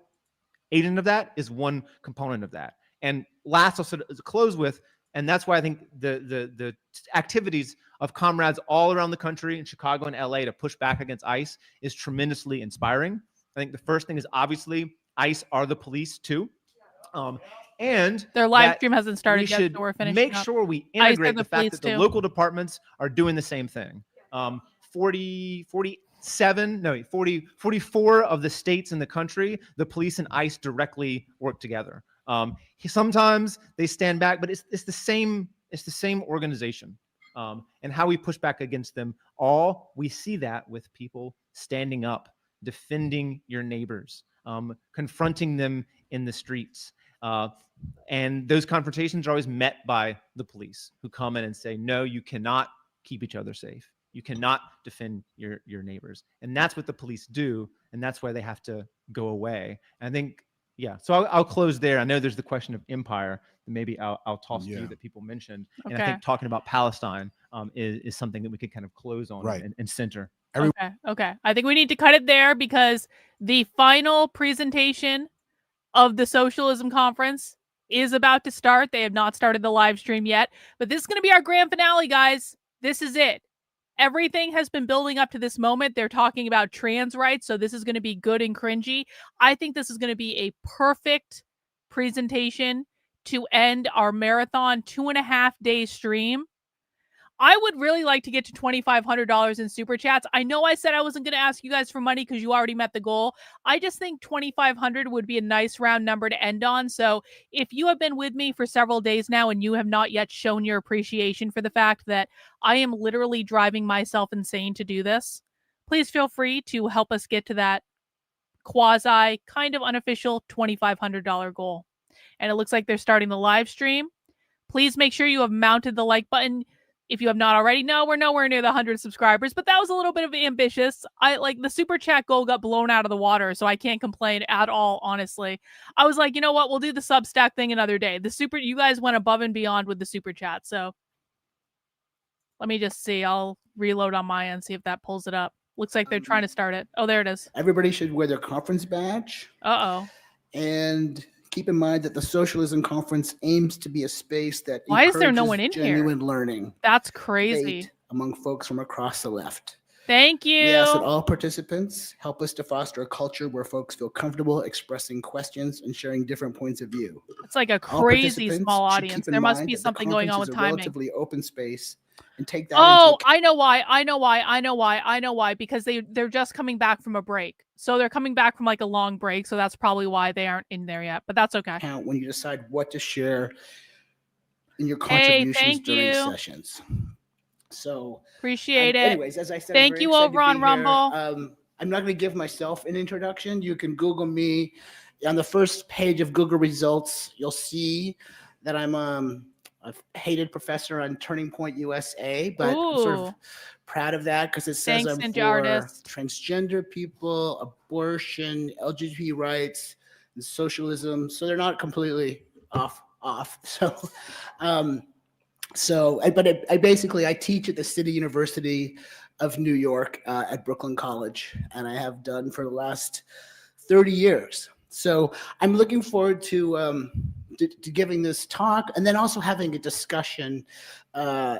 [SPEAKER 19] agent of that is one component of that. And last, I'll sort of close with, and that's why I think the activities of comrades all around the country in Chicago and LA to push back against ICE is tremendously inspiring. I think the first thing is obviously ICE are the police too. And
[SPEAKER 6] their live stream hasn't started
[SPEAKER 19] we
[SPEAKER 6] yet,
[SPEAKER 19] should
[SPEAKER 6] so we're finishing
[SPEAKER 19] make
[SPEAKER 6] up.
[SPEAKER 19] sure we
[SPEAKER 6] ICE are
[SPEAKER 19] integrate the fact
[SPEAKER 6] police
[SPEAKER 19] that the
[SPEAKER 6] too.
[SPEAKER 19] local departments are doing the same thing. 44 of the states in the country, the police and ICE directly work together. Sometimes they stand back, but it's the same organization. And how we push back against them all, we see that with people standing up, defending your neighbors, confronting them in the streets. And those confrontations are always met by the police, who come in and say, no, you cannot keep each other safe. You cannot defend your neighbors. And that's what the police do. And that's why they have to go away. I think, yeah. So I'll close there. I know there's the question of empire that maybe I'll toss to you that people mentioned. And I think talking about Palestine is something that we could kind of close on and center.
[SPEAKER 6] Okay. I think we need to cut it there because the final presentation of the Socialism Conference is about to start. They have not started the live stream yet, but this is going to be our grand finale, guys. This is it. Everything has been building up to this moment. They're talking about trans rights, so this is going to be good and cringy. I think this is going to be a perfect presentation to end our marathon 2.5-day stream. I would really like to get to $2,500 in super chats. I know I said I wasn't going to ask you guys for money because you already met the goal. I just think 2,500 would be a nice round number to end on. So if you have been with me for several days now and you have not yet shown your appreciation for the fact that I am literally driving myself insane to do this, please feel free to help us get to that quasi kind of unofficial $2,500 goal. And it looks like they're starting the live stream. Please make sure you have mounted the like button. If you have not already, no, we're nowhere near the 100 subscribers, but that was a little bit of ambitious. The super chat goal got blown out of the water, so I can't complain at all, honestly. I was like, you know what? We'll do the Substack thing another day. You guys went above and beyond with the super chat, so let me just see. I'll reload on my end, see if that pulls it up. Looks like they're trying to start it. Oh, there it is.
[SPEAKER 5] Everybody should wear their conference badge.
[SPEAKER 6] Uh-oh.
[SPEAKER 5] And keep in mind that the Socialism Conference aims to be a space that
[SPEAKER 6] Why is there no one in
[SPEAKER 5] genuine
[SPEAKER 6] here?
[SPEAKER 5] learning.
[SPEAKER 6] That's crazy.
[SPEAKER 5] Debate among folks from across the left.
[SPEAKER 6] Thank you.
[SPEAKER 5] We ask that all participants help us to foster a culture where folks feel comfortable expressing questions and sharing different points of view.
[SPEAKER 6] It's like a
[SPEAKER 5] All
[SPEAKER 6] crazy
[SPEAKER 5] participants
[SPEAKER 6] small
[SPEAKER 5] should
[SPEAKER 6] audience.
[SPEAKER 5] keep in
[SPEAKER 6] There must
[SPEAKER 5] mind
[SPEAKER 6] be
[SPEAKER 5] that the
[SPEAKER 6] something going on
[SPEAKER 5] conference
[SPEAKER 6] with
[SPEAKER 5] is a
[SPEAKER 6] timing.
[SPEAKER 5] relatively open space and take that
[SPEAKER 6] Oh,
[SPEAKER 5] into
[SPEAKER 6] I know why. Because they're just coming back from a break. So they're coming back from like a long break. So that's probably why they aren't in there yet. But that's okay.
[SPEAKER 5] account when you decide what to share in your
[SPEAKER 6] Hey,
[SPEAKER 5] contributions
[SPEAKER 6] thank
[SPEAKER 5] during
[SPEAKER 6] you.
[SPEAKER 5] sessions. So
[SPEAKER 6] Appreciate it.
[SPEAKER 5] anyways, as I said, I'm
[SPEAKER 6] Thank
[SPEAKER 5] very
[SPEAKER 6] you
[SPEAKER 5] excited
[SPEAKER 6] over
[SPEAKER 5] to
[SPEAKER 6] on
[SPEAKER 5] be here.
[SPEAKER 6] Rumble.
[SPEAKER 5] I'm not going to give myself an introduction. You can Google me. On the first page of Google results, you'll see that I'm a hated professor on Turning Point USA, but I'm sort of
[SPEAKER 6] Ooh.
[SPEAKER 5] proud of that because it says
[SPEAKER 6] Thanks,
[SPEAKER 5] I'm
[SPEAKER 6] Ninja
[SPEAKER 5] for
[SPEAKER 6] Artist.
[SPEAKER 5] transgender people, abortion, LGBT rights, and socialism. So they're not completely off. So, I basically teach at the City University of New York at Brooklyn College, and I have done for the last 30 years. So I'm looking forward to giving this talk, and then also having a discussion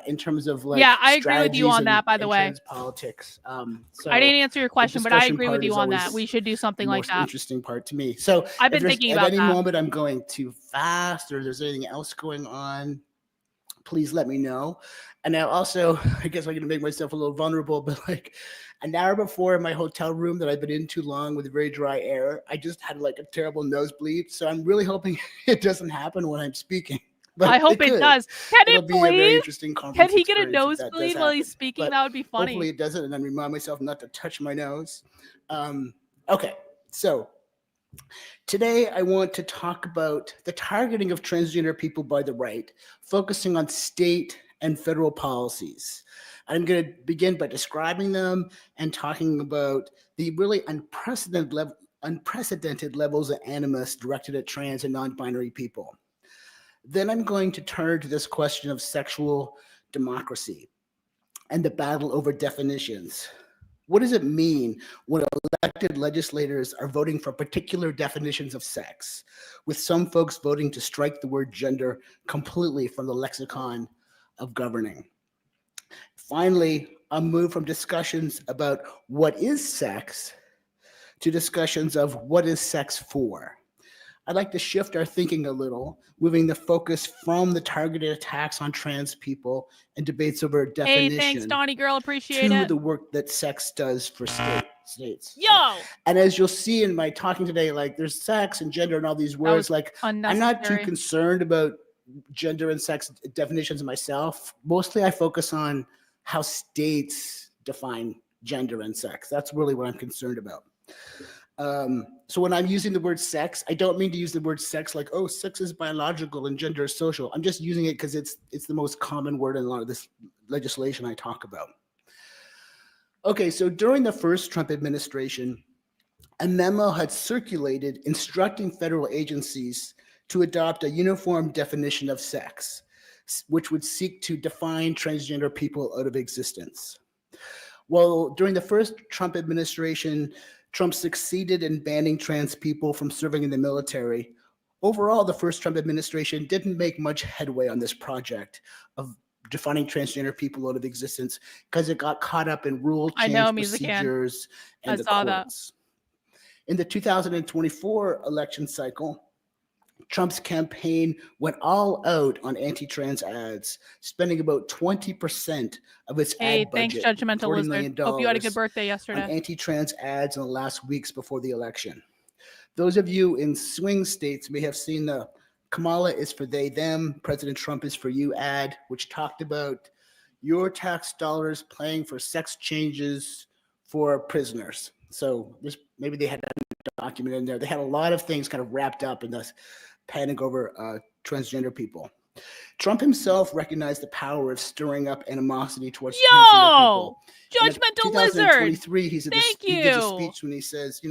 [SPEAKER 5] in terms of like
[SPEAKER 6] Yeah, I agree with you on that, by the way.
[SPEAKER 5] Politics. So
[SPEAKER 6] I didn't answer your question, but I
[SPEAKER 5] discussion
[SPEAKER 6] agree with
[SPEAKER 5] part
[SPEAKER 6] you
[SPEAKER 5] is
[SPEAKER 6] on that.
[SPEAKER 5] always
[SPEAKER 6] We should do something
[SPEAKER 5] the
[SPEAKER 6] like
[SPEAKER 5] most
[SPEAKER 6] that.
[SPEAKER 5] interesting part to me. So
[SPEAKER 6] I've been
[SPEAKER 5] if there's
[SPEAKER 6] thinking
[SPEAKER 5] at
[SPEAKER 6] about
[SPEAKER 5] any
[SPEAKER 6] that.
[SPEAKER 5] moment I'm going too fast or there's anything else going on, please let me know. And now also, I guess I'm going to make myself a little vulnerable, but like an hour before in my hotel room that I've been in too long with very dry air, I just had like a terrible nosebleed. So I'm really hoping it doesn't happen when I'm speaking. But
[SPEAKER 6] I hope it
[SPEAKER 5] could.
[SPEAKER 6] does. Can
[SPEAKER 5] It'll
[SPEAKER 6] it
[SPEAKER 5] be a very
[SPEAKER 6] please?
[SPEAKER 5] interesting conference
[SPEAKER 6] Can he get a
[SPEAKER 5] experience if that does
[SPEAKER 6] nosebleed while he's
[SPEAKER 5] happen.
[SPEAKER 6] speaking?
[SPEAKER 5] But
[SPEAKER 6] That would be funny.
[SPEAKER 5] hopefully it doesn't, and then remind myself not to touch my nose. Okay, so today I want to talk about the targeting of transgender people by the right, focusing on state and federal policies. I'm going to begin by describing them and talking about the really unprecedented levels of animus directed at trans and non-binary people. Then I'm going to turn to this question of sexual democracy and the battle over definitions. What does it mean when elected legislators are voting for particular definitions of sex, with some folks voting to strike the word gender completely from the lexicon of governing? Finally, I'll move from discussions about what is sex to discussions of what is sex for. I'd like to shift our thinking a little, moving the focus from the targeted attacks on trans people and debates over definition.
[SPEAKER 6] Hey, thanks, Donnie girl. Appreciate
[SPEAKER 5] to
[SPEAKER 6] it.
[SPEAKER 5] the work that sex does for states.
[SPEAKER 6] Yo!
[SPEAKER 5] And as you'll see in my talking today, like there's sex and gender and all these words, like I'm not too
[SPEAKER 6] unnecessary.
[SPEAKER 5] concerned about gender and sex definitions myself. Mostly I focus on how states define gender and sex. That's really what I'm concerned about. So when I'm using the word sex, I don't mean to use the word sex like, oh, sex is biological and gender is social. I'm just using it because it's the most common word in a lot of this legislation I talk about. Okay, so during the first Trump administration, a memo had circulated instructing federal agencies to adopt a uniform definition of sex, which would seek to define transgender people out of existence. Well, during the first Trump administration, Trump succeeded in banning trans people from serving in the military. Overall, the first Trump administration didn't make much headway on this project of defining transgender people out of existence because it got caught up in rule change procedures and the courts. In the 2024 election cycle, Trump's campaign went all out on anti-trans ads, spending about 20% of its ad budget,
[SPEAKER 6] thanks, Judgmental
[SPEAKER 5] $40
[SPEAKER 6] Lizard.
[SPEAKER 5] million,
[SPEAKER 6] Hope you had a good birthday
[SPEAKER 5] on
[SPEAKER 6] yesterday.
[SPEAKER 5] anti-trans ads in the last weeks before the election. Those of you in swing states may have seen the Kamala is for they, them, President Trump is for you ad, which talked about your tax dollars paying for sex changes for prisoners. So maybe they had that document in there. They had a lot of things kind of wrapped up in this panic over transgender people. Trump himself recognized the power of stirring up animosity towards transgender people.
[SPEAKER 6] Judgmental Lizard.
[SPEAKER 5] 2023, he gives a speech when he says,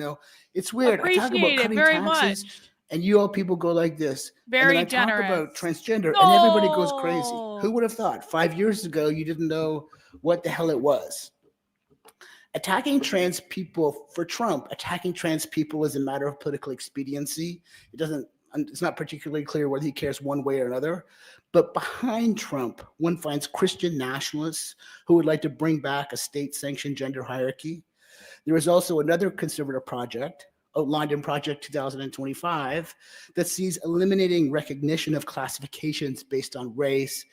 [SPEAKER 5] it's weird. I talk about cutting taxes, and you all people go like this.
[SPEAKER 6] Very
[SPEAKER 5] and then I
[SPEAKER 6] generous.
[SPEAKER 5] talk about transgender, and everybody goes crazy. Who would have thought 5 years ago you didn't know what the hell it was? Attacking trans people, for Trump, attacking trans people is a matter of political expediency. It's not particularly clear whether he cares one way or another. But behind Trump, one finds Christian nationalists who would like to bring back a state-sanctioned gender hierarchy. There is also another conservative project, outlined in Project 2025, that sees eliminating recognition of classifications based on race,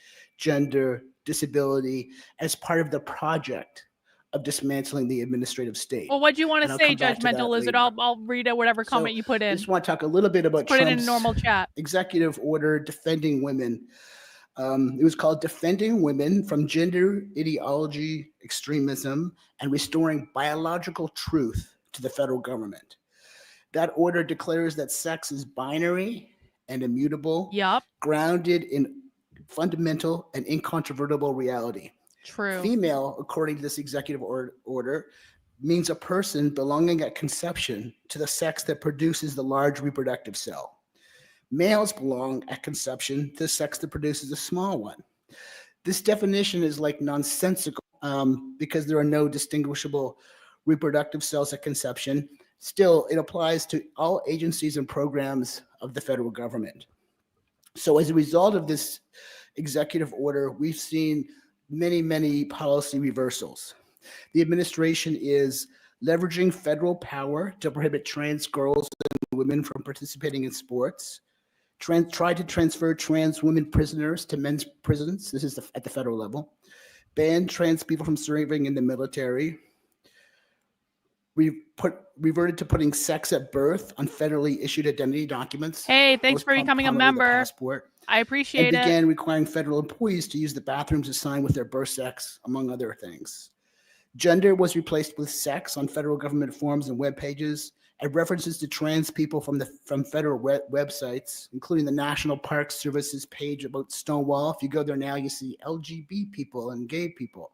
[SPEAKER 5] gender, disability as part of the project of dismantling the administrative state.
[SPEAKER 6] Well, what do you want to
[SPEAKER 5] And I'll
[SPEAKER 6] say,
[SPEAKER 5] come back to that
[SPEAKER 6] Judgmental Lizard?
[SPEAKER 5] later.
[SPEAKER 6] I'll read out whatever comment you put
[SPEAKER 5] I
[SPEAKER 6] in.
[SPEAKER 5] just want to talk a little bit about
[SPEAKER 6] Put it in a
[SPEAKER 5] Trump's
[SPEAKER 6] normal chat.
[SPEAKER 5] executive order defending women. It was called Defending Women from Gender Ideology Extremism and Restoring Biological Truth to the Federal Government. That order declares that sex is binary and immutable, grounded in fundamental and incontrovertible reality.
[SPEAKER 6] True.
[SPEAKER 5] Female, according to this executive order, means a person belonging at conception to the sex that produces the large reproductive cell. Males belong at conception to the sex that produces a small one. This definition is like nonsensical because there are no distinguishable reproductive cells at conception. Still, it applies to all agencies and programs of the federal government. So as a result of this executive order, we've seen many policy reversals. The administration is leveraging federal power to prohibit trans girls and women from participating in sports, tried to transfer trans women prisoners to men's prisons. This is at the federal level. Banned trans people from serving in the military. We reverted to putting sex at birth on federally issued identity documents.
[SPEAKER 6] Hey, thanks for becoming a member. I appreciate it.
[SPEAKER 5] And began requiring federal employees to use the bathrooms assigned with their birth sex, among other things. Gender was replaced with sex on federal government forms and web pages, and references to trans people from federal websites, including the National Park Service's page about Stonewall. If you go there now, you see LGBT people and gay people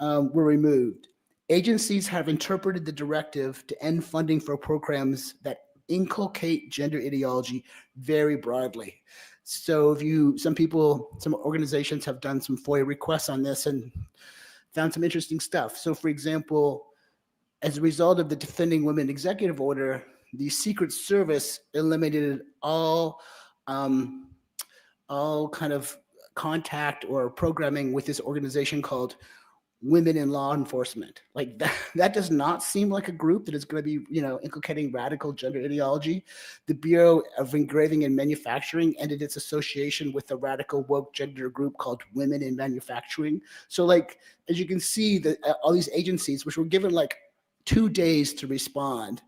[SPEAKER 5] were removed. Agencies have interpreted the directive to end funding for programs that inculcate gender ideology very broadly. So some organizations have done some FOIA requests on this and found some interesting stuff. So for example, as a result of the Defending Women executive order, the Secret Service eliminated all kind of contact or programming with this organization called Women in Law Enforcement. Like that does not seem like a group that is going to be, inculcating radical gender ideology. The Bureau of Engraving and Manufacturing ended its association with the radical woke gender group called Women in Manufacturing. So like, as you can see, all these agencies, which were given like 2 days to respond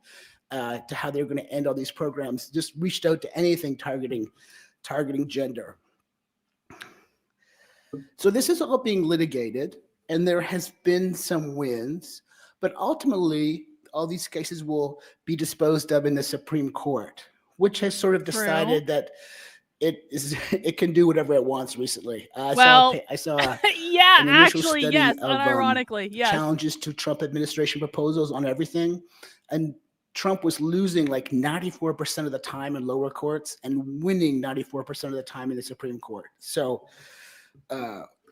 [SPEAKER 5] to how they were going to end all these programs, just reached out to anything targeting gender. So this is all being litigated, and there has been some wins, but ultimately all these cases will be disposed of in the Supreme Court, which has sort of decided that it can do whatever it wants recently. I saw
[SPEAKER 6] yeah,
[SPEAKER 5] an initial
[SPEAKER 6] actually,
[SPEAKER 5] study
[SPEAKER 6] yes,
[SPEAKER 5] of,
[SPEAKER 6] unironically, yes.
[SPEAKER 5] challenges to Trump administration proposals on everything, and Trump was losing like 94% of the time in lower courts and winning 94% of the time in the Supreme Court. So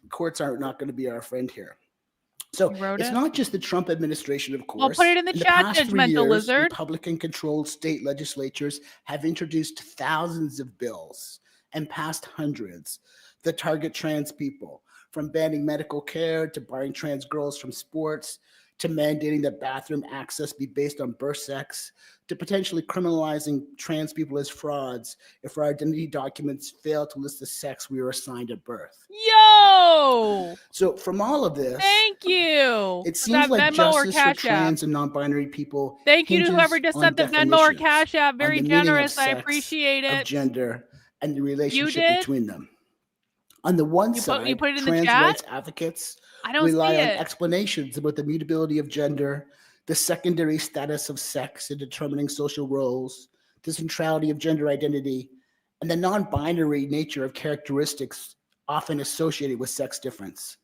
[SPEAKER 5] courts are not going to be our friend here. So it's not just the Trump administration, of course.
[SPEAKER 6] Well, put it in the chat,
[SPEAKER 5] past 3
[SPEAKER 6] Judgmental
[SPEAKER 5] years,
[SPEAKER 6] Lizard.
[SPEAKER 5] Republican-controlled state legislatures have introduced thousands of bills and passed hundreds that target trans people, from banning medical care to barring trans girls from sports, to mandating that bathroom access be based on birth sex, to potentially criminalizing trans people as frauds if our identity documents fail to list the sex we were assigned at birth.
[SPEAKER 6] Yo!
[SPEAKER 5] So from all of this,
[SPEAKER 6] thank you.
[SPEAKER 5] it seems like
[SPEAKER 6] Venmo or
[SPEAKER 5] justice for
[SPEAKER 6] Cash
[SPEAKER 5] trans and non-binary people.
[SPEAKER 6] Thank you to
[SPEAKER 5] hinges
[SPEAKER 6] whoever just
[SPEAKER 5] on
[SPEAKER 6] sent the Venmo or
[SPEAKER 5] definitions,
[SPEAKER 6] Cash App.
[SPEAKER 5] on
[SPEAKER 6] Very
[SPEAKER 5] the meaning of
[SPEAKER 6] generous. I
[SPEAKER 5] sex,
[SPEAKER 6] appreciate
[SPEAKER 5] of
[SPEAKER 6] it.
[SPEAKER 5] gender, and the relationship
[SPEAKER 6] did?
[SPEAKER 5] between them. On the one side,
[SPEAKER 6] you put it in the
[SPEAKER 5] trans
[SPEAKER 6] chat?
[SPEAKER 5] rights advocates
[SPEAKER 6] I don't
[SPEAKER 5] rely
[SPEAKER 6] see
[SPEAKER 5] on
[SPEAKER 6] it.
[SPEAKER 5] explanations about the mutability of gender, the secondary status of sex in determining social roles, the centrality of gender identity, and the non-binary nature of characteristics often associated with sex difference.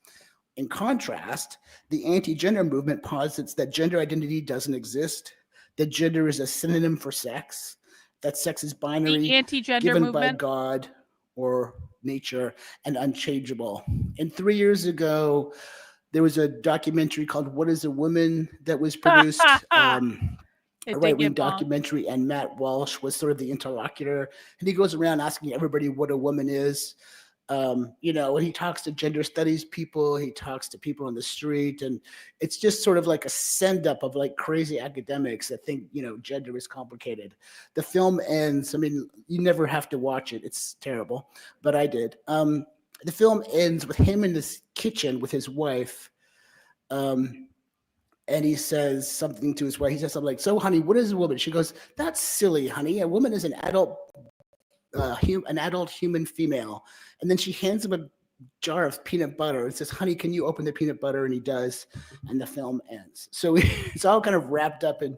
[SPEAKER 5] In contrast, the anti-gender movement posits that gender identity doesn't exist, that gender is a synonym for sex, that sex is binary,
[SPEAKER 6] The anti-gender
[SPEAKER 5] given
[SPEAKER 6] movement?
[SPEAKER 5] by God or nature, and unchangeable. And 3 years ago, there was a documentary called What is a Woman that was produced, a right-wing documentary, and Matt Walsh was sort of the interlocutor. And he goes around asking everybody what a woman is. When he talks to gender studies people, he talks to people on the street, and it's just sort of like a send-up of like crazy academics that think, gender is complicated. The film ends, I mean, you never have to watch it. It's terrible, but I did. The film ends with him in this kitchen with his wife. And he says something to his wife. He says something like, "So, honey, what is a woman?" She goes, "That's silly, honey. A woman is an adult human female." And then she hands him a jar of peanut butter and says, "Honey, can you open the peanut butter?" And he does, and the film ends. So it's all kind of wrapped up in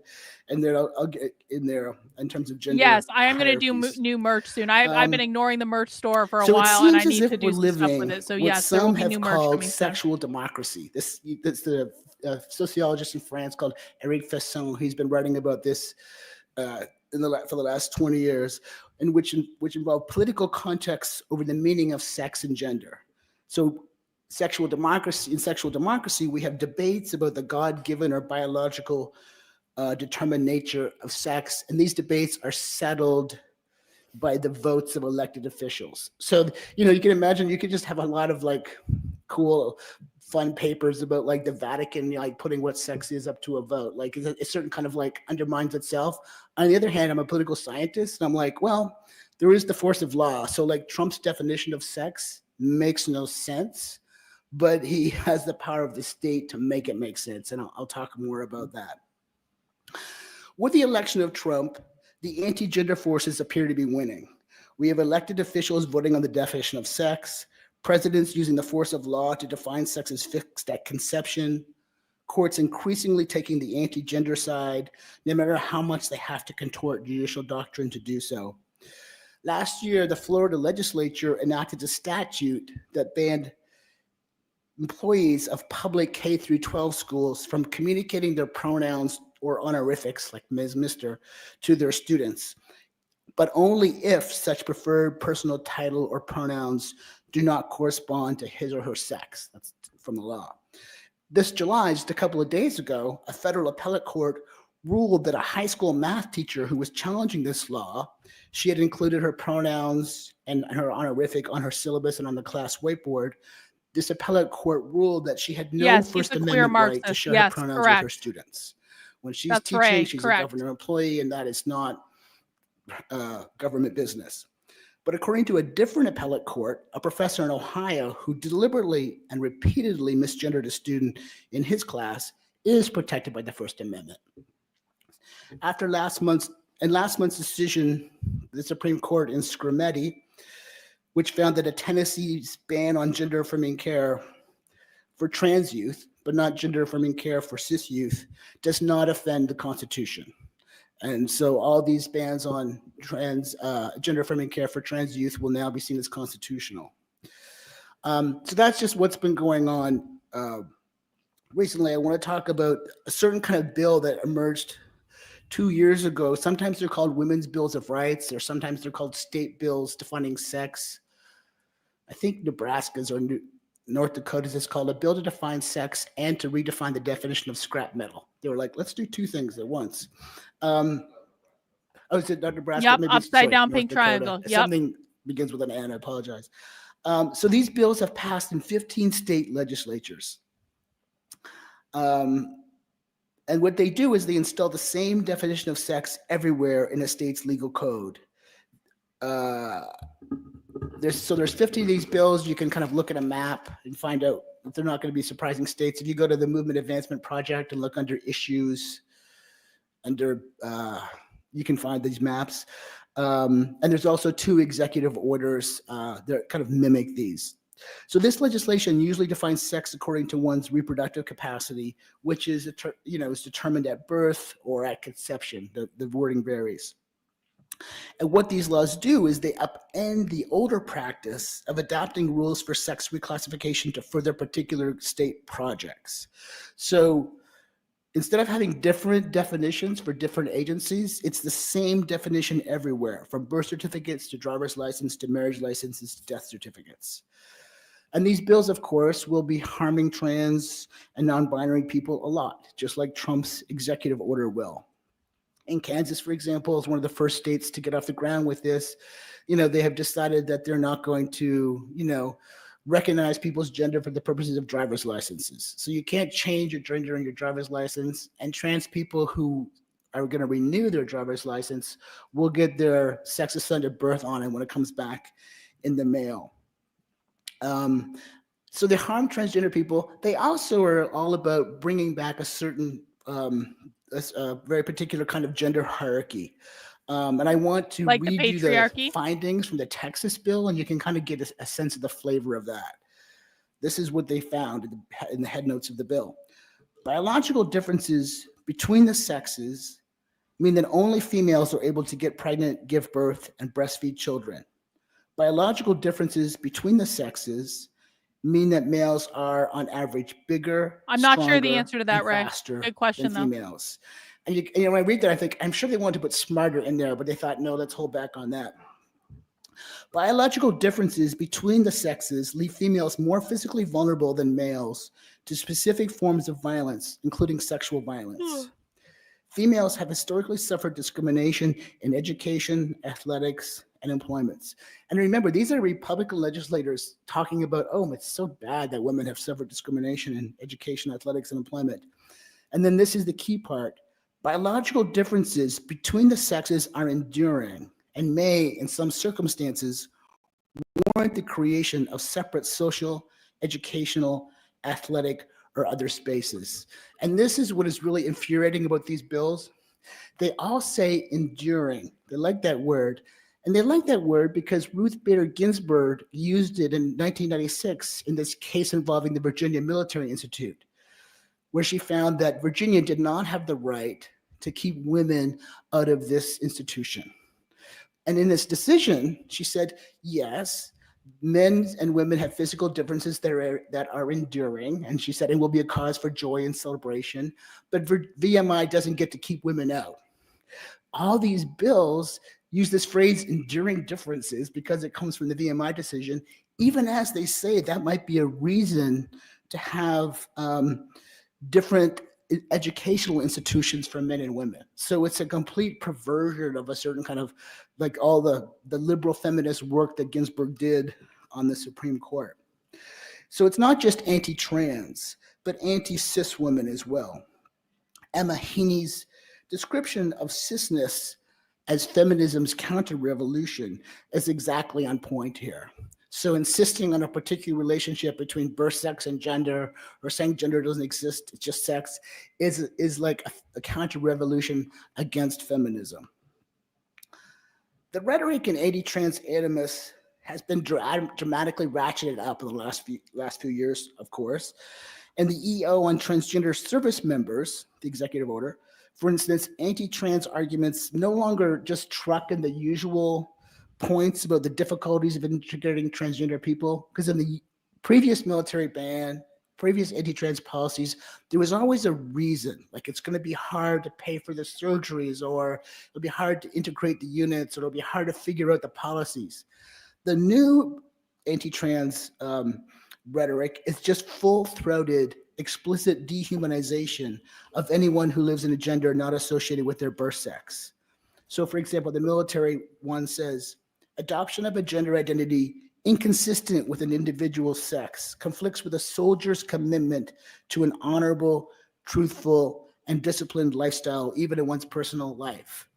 [SPEAKER 5] there. I'll get in there in terms of gender.
[SPEAKER 6] Yes, I am going to do new merch soon. I've been ignoring the merch store for a while, and I need to do some stuff with it. So yes, there will be new merch coming soon.
[SPEAKER 5] Sexual democracy. This the sociologist in France called Eric Fesson. He's been writing about this for the last 20 years, in which involve political contexts over the meaning of sex and gender. So in sexual democracy, we have debates about the God-given or biological determined nature of sex, and these debates are settled by the votes of elected officials. So, you can imagine, you could just have a lot of like cool, fun papers about like the Vatican, like putting what sex is up to a vote. Like a certain kind of like undermines itself. On the other hand, I'm a political scientist, and I'm like, well, there is the force of law. So like Trump's definition of sex makes no sense, but he has the power of the state to make it make sense. And I'll talk more about that. With the election of Trump, the anti-gender forces appear to be winning. We have elected officials voting on the definition of sex, presidents using the force of law to define sex as fixed at conception, courts increasingly taking the anti-gender side, no matter how much they have to contort judicial doctrine to do so. Last year, the Florida legislature enacted a statute that banned employees of public K through 12 schools from communicating their pronouns or honorifics like Ms., Mr. to their students, but only if such preferred personal title or pronouns do not correspond to his or her sex. That's from the law. This July, just a couple of days ago, a federal appellate court ruled that a high school math teacher who was challenging this law, she had included her pronouns and her honorific on her syllabus and on the class whiteboard. This appellate court ruled that she had no First Amendment right to share her pronouns with her students. When she's teaching, she's a government employee, and that is not government business. But according to a different appellate court, a professor in Ohio who deliberately and repeatedly misgendered a student in his class is protected by the First Amendment. After last month's decision, the Supreme Court in Scrimeti, which found that a Tennessee's ban on gender-affirming care for trans youth, but not gender-affirming care for cis youth, does not offend the Constitution. And so all these bans on gender-affirming care for trans youth will now be seen as constitutional. So that's just what's been going on recently. I want to talk about a certain kind of bill that emerged 2 years ago. Sometimes they're called women's bills of rights, or sometimes they're called state bills defining sex. I think Nebraska's or North Dakota's is called a bill to define sex and to redefine the definition of scrap metal. They were like, let's do two things at once. Is it not Nebraska?
[SPEAKER 6] Yep,
[SPEAKER 5] Maybe
[SPEAKER 6] upside down
[SPEAKER 5] North
[SPEAKER 6] pink
[SPEAKER 5] Dakota.
[SPEAKER 6] triangle. Yep.
[SPEAKER 5] Something begins with an N, I apologize. So these bills have passed in 15 state legislatures. And what they do is they install the same definition of sex everywhere in a state's legal code. There's 50 of these bills. You can kind of look at a map and find out if they're not going to be surprising states. If you go to the Movement Advancement Project and look under issues, you can find these maps. And there's also 2 executive orders that kind of mimic these. So this legislation usually defines sex according to one's reproductive capacity, which is is determined at birth or at conception. The wording varies. And what these laws do is they upend the older practice of adopting rules for sex reclassification to further particular state projects. So instead of having different definitions for different agencies, it's the same definition everywhere, from birth certificates to driver's license to marriage licenses to death certificates. And these bills, of course, will be harming trans and non-binary people a lot, just like Trump's executive order will. In Kansas, for example, is one of the first states to get off the ground with this. They have decided that they're not going to, recognize people's gender for the purposes of driver's licenses. So you can't change your gender in your driver's license, and trans people who are going to renew their driver's license will get their sex assigned at birth on it when it comes back in the mail. So they harm transgender people. They also are all about bringing back a certain, a very particular kind of gender hierarchy. And I want to
[SPEAKER 6] Like the
[SPEAKER 5] read you the
[SPEAKER 6] patriarchy?
[SPEAKER 5] findings from the Texas bill, and you can kind of get a sense of the flavor of that. This is what they found in the head notes of the bill. Biological differences between the sexes mean that only females are able to get pregnant, give birth, and breastfeed children. Biological differences between the sexes mean that males are, on average, bigger,
[SPEAKER 6] I'm not sure the
[SPEAKER 5] stronger,
[SPEAKER 6] answer to that,
[SPEAKER 5] and
[SPEAKER 6] Ray.
[SPEAKER 5] faster
[SPEAKER 6] Good question,
[SPEAKER 5] than
[SPEAKER 6] though.
[SPEAKER 5] females. And when I read that, I think, I'm sure they wanted to put smarter in there, but they thought, no, let's hold back on that. Biological differences between the sexes leave females more physically vulnerable than males to specific forms of violence, including sexual violence. Females have historically suffered discrimination in education, athletics, and employments. And remember, these are Republican legislators talking about, oh, it's so bad that women have suffered discrimination in education, athletics, and employment. And then this is the key part. Biological differences between the sexes are enduring and may, in some circumstances, warrant the creation of separate social, educational, athletic, or other spaces. And this is what is really infuriating about these bills. They all say enduring. They like that word. And they like that word because Ruth Bader Ginsburg used it in 1996 in this case involving the Virginia Military Institute, where she found that Virginia did not have the right to keep women out of this institution. And in this decision, she said, yes, men and women have physical differences that are enduring. And she said it will be a cause for joy and celebration, but VMI doesn't get to keep women out. All these bills use this phrase enduring differences because it comes from the VMI decision, even as they say that might be a reason to have different educational institutions for men and women. So it's a complete perversion of a certain kind of, like all the liberal feminist work that Ginsburg did on the Supreme Court. So it's not just anti-trans, but anti-cis women as well. Emma Heaney's description of cisness as feminism's counter-revolution is exactly on point here. So insisting on a particular relationship between birth, sex, and gender, or saying gender doesn't exist, it's just sex, is like a counter-revolution against feminism. The rhetoric in anti-trans animus has been dramatically ratcheted up in the last few years, of course. And the EO on transgender service members, the executive order, for instance, anti-trans arguments no longer just truck in the usual points about the difficulties of integrating transgender people, because in the previous military ban, previous anti-trans policies, there was always a reason, like it's going to be hard to pay for the surgeries, or it'll be hard to integrate the units, or it'll be hard to figure out the policies. The new anti-trans rhetoric is just full-throated, explicit dehumanization of anyone who lives in a gender not associated with their birth sex. So for example, the military one says, adoption of a gender identity inconsistent with an individual's sex conflicts with a soldier's commitment to an honorable, truthful, and disciplined lifestyle, even in one's personal life.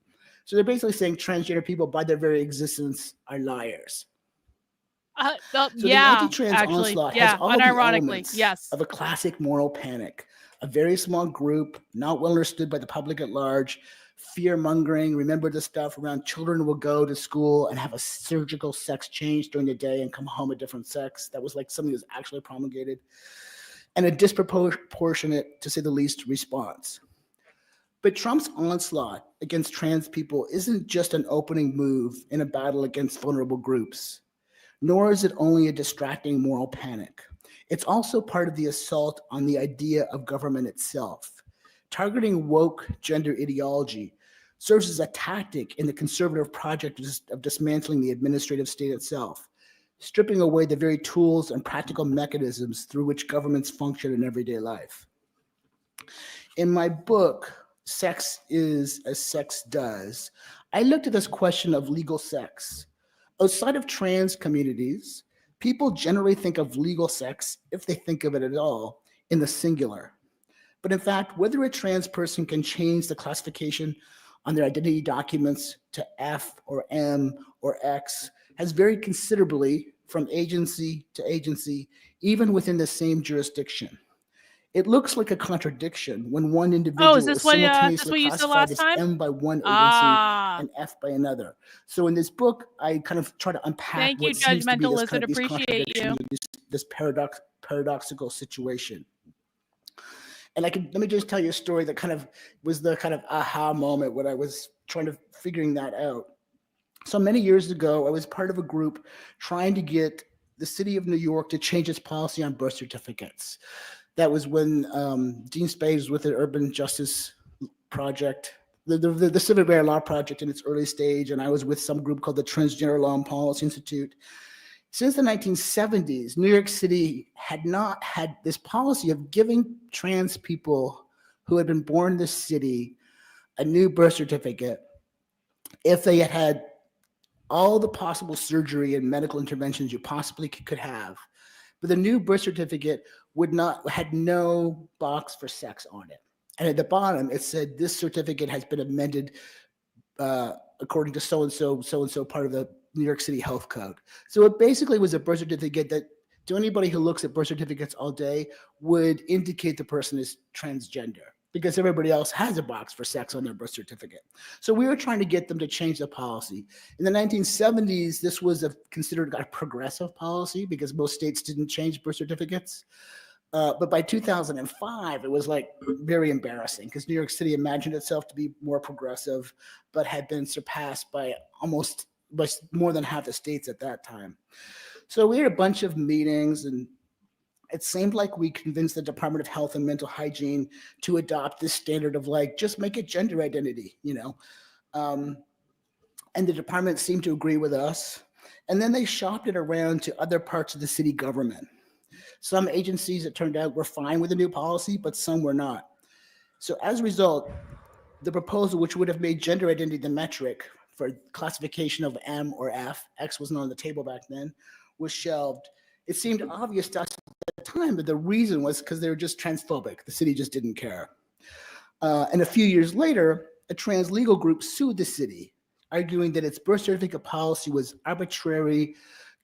[SPEAKER 5] So they're basically saying transgender people, by their very existence, are liars. So
[SPEAKER 6] yeah,
[SPEAKER 5] the anti-trans
[SPEAKER 6] actually,
[SPEAKER 5] onslaught
[SPEAKER 6] yeah,
[SPEAKER 5] has all the
[SPEAKER 6] unironically,
[SPEAKER 5] elements
[SPEAKER 6] yes.
[SPEAKER 5] of a classic moral panic. A very small group, not well understood by the public at large, fear-mongering. Remember the stuff around children will go to school and have a surgical sex change during the day and come home a different sex. That was like something that was actually promulgated. And a disproportionate, to say the least, response. But Trump's onslaught against trans people isn't just an opening move in a battle against vulnerable groups, nor is it only a distracting moral panic. It's also part of the assault on the idea of government itself. Targeting woke gender ideology serves as a tactic in the conservative project of dismantling the administrative state itself, stripping away the very tools and practical mechanisms through which governments function in everyday life. In my book, Sex is as Sex Does, I looked at this question of legal sex. Outside of trans communities, people generally think of legal sex, if they think of it at all, in the singular. But in fact, whether a trans person can change the classification on their identity documents to F or M or X has varied considerably from agency to agency, even within the same jurisdiction. It looks like a contradiction when one individual
[SPEAKER 6] is this what you said last time?
[SPEAKER 5] M by one agency and F by another. So in this book, I kind of try to unpack what seems to be this kind of these contradictions, this paradoxical situation. And let me just tell you a story that kind of was the kind of aha moment when I was trying to figuring that out. So many years ago, I was part of a group trying to get the city of New York to change its policy on birth certificates. That was when Dean Spade was with the Urban Justice Project, the Civil Rights Law Project in its early stage, and I was with some group called the Transgender Law and Policy Institute. Since the 1970s, New York City had not had this policy of giving trans people who had been born in the city a new birth certificate if they had had all the possible surgery and medical interventions you possibly could have. But the new birth certificate had no box for sex on it. And at the bottom, it said, this certificate has been amended according to so-and-so part of the New York City Health Code. So it basically was a birth certificate that, to anybody who looks at birth certificates all day, would indicate the person is transgender, because everybody else has a box for sex on their birth certificate. So we were trying to get them to change the policy. In the 1970s, this was considered a progressive policy because most states didn't change birth certificates. But by 2005, it was like very embarrassing because New York City imagined itself to be more progressive, but had been surpassed by more than half the states at that time. So we had a bunch of meetings, and it seemed like we convinced the Department of Health and Mental Hygiene to adopt this standard of just make it gender identity, and the department seemed to agree with us. And then they shopped it around to other parts of the city government. Some agencies, it turned out, were fine with the new policy, but some were not. So as a result, the proposal, which would have made gender identity the metric for classification of M or F, X wasn't on the table back then, was shelved. It seemed obvious to us at the time that the reason was because they were just transphobic. The city just didn't care. And a few years later, a trans legal group sued the city, arguing that its birth certificate policy was arbitrary,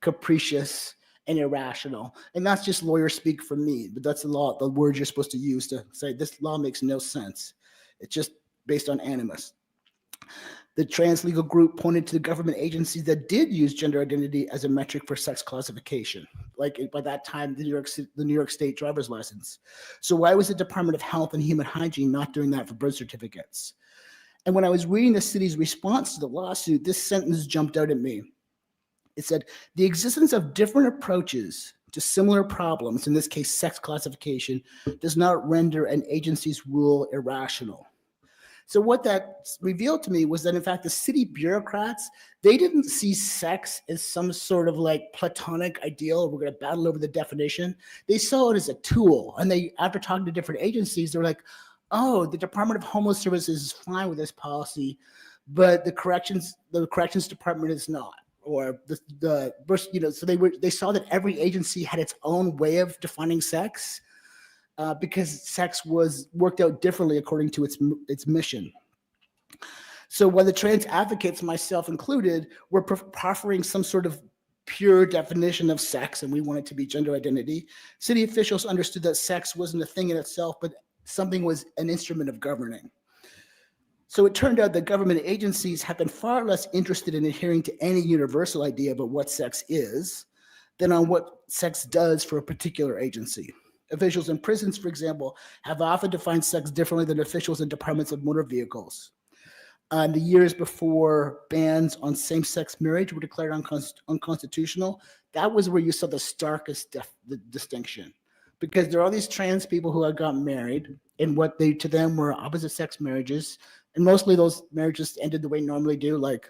[SPEAKER 5] capricious, and irrational. And that's just lawyer speak from me, but that's the word you're supposed to use to say this law makes no sense. It's just based on animus. The trans legal group pointed to the government agencies that did use gender identity as a metric for sex classification, like by that time, the New York State driver's license. So why was the Department of Health and Human Hygiene not doing that for birth certificates? And when I was reading the city's response to the lawsuit, this sentence jumped out at me. It said, the existence of different approaches to similar problems, in this case, sex classification, does not render an agency's rule irrational. So what that revealed to me was that, in fact, the city bureaucrats, they didn't see sex as some sort of platonic ideal. We're going to battle over the definition. They saw it as a tool. And after talking to different agencies, they were like, oh, the Department of Homeless Services is fine with this policy, but the corrections department is not. Or so they saw that every agency had its own way of defining sex, because sex was worked out differently according to its mission. So when the trans advocates, myself included, were proffering some sort of pure definition of sex, and we wanted to be gender identity, city officials understood that sex wasn't a thing in itself, but something was an instrument of governing. So it turned out that government agencies have been far less interested in adhering to any universal idea about what sex is than on what sex does for a particular agency. Officials in prisons, for example, have often defined sex differently than officials in departments of motor vehicles. In the years before bans on same-sex marriage were declared unconstitutional, that was where you saw the starkest distinction. Because there are all these trans people who had gotten married, and what to them were opposite-sex marriages, and mostly those marriages ended the way normally do, like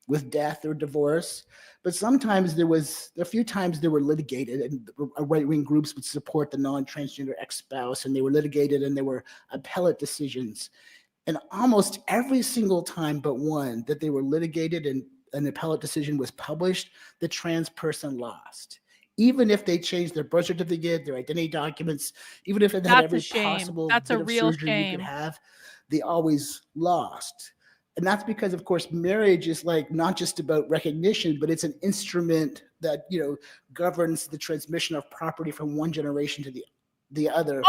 [SPEAKER 5] with death or divorce. But sometimes a few times they were litigated, and right-wing groups would support the non-transgender ex-spouse, and they were litigated, and there were appellate decisions. And almost every single time but one that they were litigated and an appellate decision was published, the trans person lost. Even if they changed their birth certificate, their identity documents, even if it had every possible bit of surgery you could have, they always lost. And that's because, of course, marriage is like not just about recognition, but it's an instrument that, you know, governs the transmission of property from one generation to the other.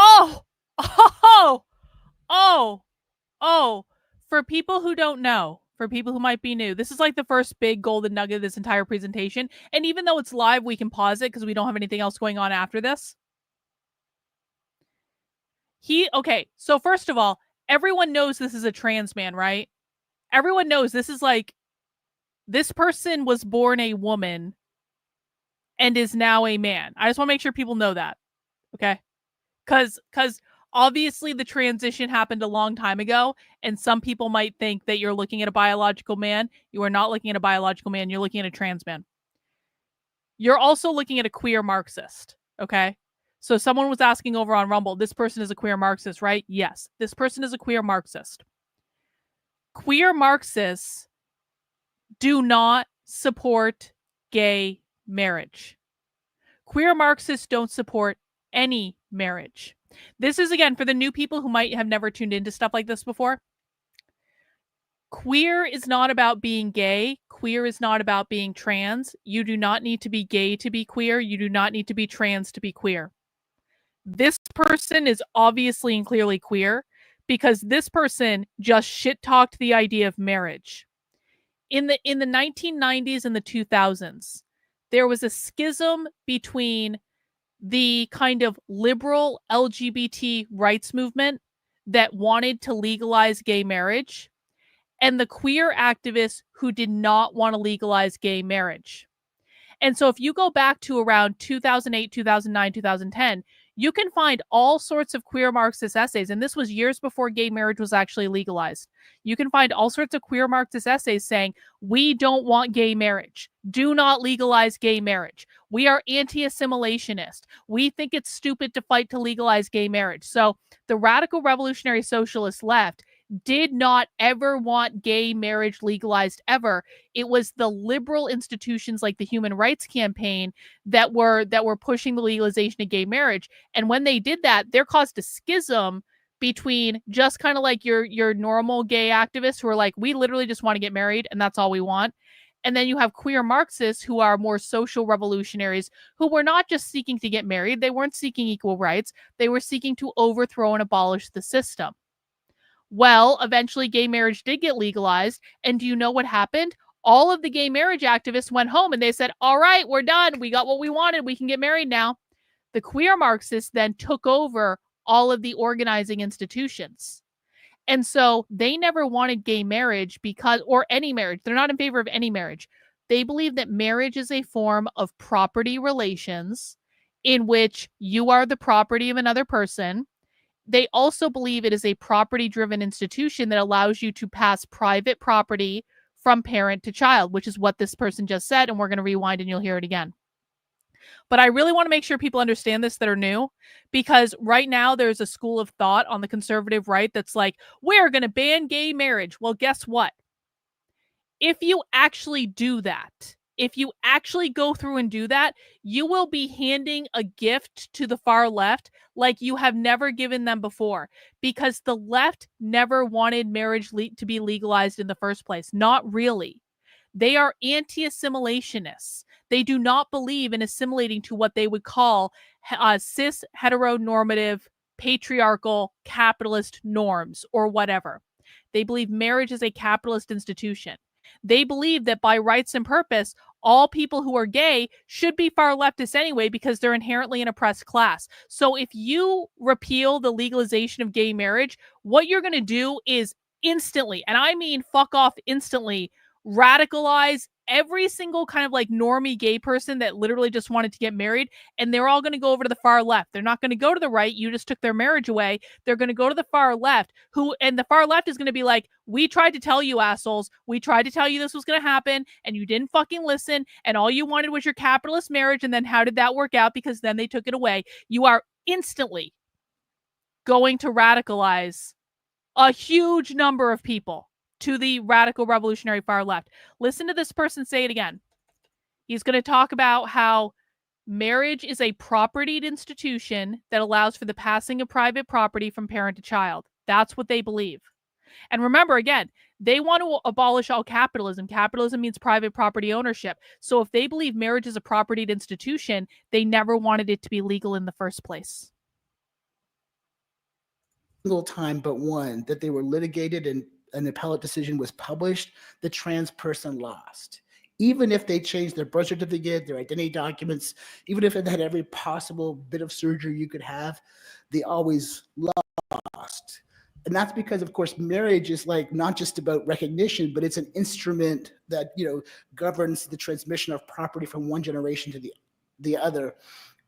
[SPEAKER 6] For people who don't know, for people who might be new, this is like the first big golden nugget of this entire presentation. And even though it's live, we can pause it because we don't have anything else going on after this. Okay, so first of all, everyone knows this is a trans man, right? Everyone knows this is like, this person was born a woman and is now a man. I just want to make sure people know that, okay? Because obviously the transition happened a long time ago, and some people might think that you're looking at a biological man. You are not looking at a biological man. You're looking at a trans man. You're also looking at a queer Marxist, okay? So someone was asking over on Rumble, this person is a queer Marxist, right? Yes, this person is a queer Marxist. Queer Marxists do not support gay marriage. Queer Marxists don't support any marriage. This is, again, for the new people who might have never tuned into stuff like this before. Queer is not about being gay. Queer is not about being trans. You do not need to be gay to be queer. You do not need to be trans to be queer. This person is obviously and clearly queer because this person just shit-talked the idea of marriage. In the 1990s and the 2000s, there was a schism between the kind of liberal LGBT rights movement that wanted to legalize gay marriage and the queer activists who did not want to legalize gay marriage. And so if you go back to around 2008, 2009, 2010, you can find all sorts of queer Marxist essays, and this was years before gay marriage was actually legalized. You can find all sorts of queer Marxist essays saying, we don't want gay marriage. Do not legalize gay marriage. We are anti-assimilationist. We think it's stupid to fight to legalize gay marriage. So the radical revolutionary socialist left did not ever want gay marriage legalized ever. It was the liberal institutions like the Human Rights Campaign that were pushing the legalization of gay marriage. And when they did that, there caused a schism between just kind of like your normal gay activists who are like, we literally just want to get married and that's all we want. And then you have queer Marxists who are more social revolutionaries who were not just seeking to get married. They weren't seeking equal rights. They were seeking to overthrow and abolish the system. Well, eventually gay marriage did get legalized. And do you know what happened? All of the gay marriage activists went home and they said, all right, we're done. We got what we wanted. We can get married now. The queer Marxists then took over all of the organizing institutions. And so they never wanted gay marriage or any marriage. They're not in favor of any marriage. They believe that marriage is a form of property relations in which you are the property of another person. They also believe it is a property-driven institution that allows you to pass private property from parent to child, which is what this person just said, and we're going to rewind and you'll hear it again. But I really want to make sure people understand this that are new, because right now there's a school of thought on the conservative right that's like, we're going to ban gay marriage. Well, guess what? If you actually do that, if you actually go through and do that, you will be handing a gift to the far left like you have never given them before, because the left never wanted marriage to be legalized in the first place. Not really. They are anti-assimilationists. They do not believe in assimilating to what they would call cis, heteronormative, patriarchal, capitalist norms or whatever. They believe marriage is a capitalist institution. They believe that by rights and purpose, all people who are gay should be far leftists anyway because they're inherently an oppressed class. So if you repeal the legalization of gay marriage, what you're going to do is instantly, and I mean fuck off instantly, radicalize every single kind of like normie gay person that literally just wanted to get married, and they're all going to go over to the far left. They're not going to go to the right. You just took their marriage away. They're going to go to the far left, and the far left is going to be like, we tried to tell you assholes. We tried to tell you this was going to happen, and you didn't fucking listen, and all you wanted was your capitalist marriage, and then how did that work out? Because then they took it away. You are instantly going to radicalize a huge number of people to the radical revolutionary far left. Listen to this person say it again. He's going to talk about how marriage is a propertied institution that allows for the passing of private property from parent to child. That's what they believe. And remember, again, they want to abolish all capitalism. Capitalism means private property ownership. So if they believe marriage is a propertied institution, they never wanted it to be legal in the first place.
[SPEAKER 5] Single time but one that they were litigated and an appellate decision was published, the trans person lost. Even if they changed their birth certificate, their identity documents, even if it had every possible bit of surgery you could have, they always lost. And that's because, of course, marriage is like not just about recognition, but it's an instrument that, you know, governs the transmission of property from one generation to the other.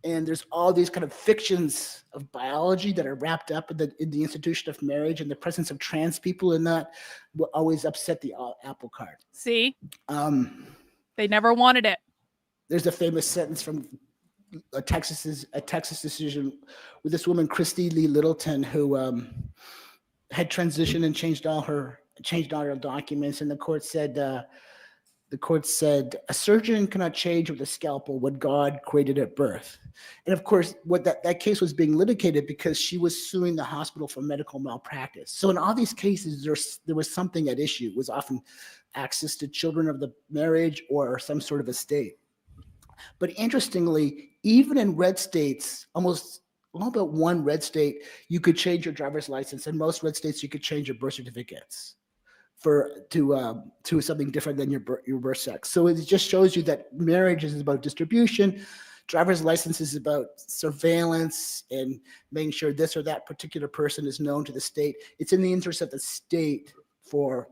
[SPEAKER 5] And there's all these kind of fictions of biology that are wrapped up in the institution of marriage, and the presence of trans people in that will always upset the apple cart.
[SPEAKER 6] See? They never wanted it.
[SPEAKER 5] There's a famous sentence from a Texas decision with this woman, Christy Lee Littleton, who had transitioned and changed all her documents, and the court said, a surgeon cannot change with a scalpel what God created at birth. And of course, what that case was being litigated because she was suing the hospital for medical malpractice. So in all these cases, there was something at issue. It was often access to children of the marriage or some sort of estate. But interestingly, even in red states, almost all but one red state, you could change your driver's license. In most red states, you could change your birth certificates to something different than your birth sex. So it just shows you that marriage is about distribution, driver's license is about surveillance and making sure this or that particular person is known to the state. It's in the interest of the state for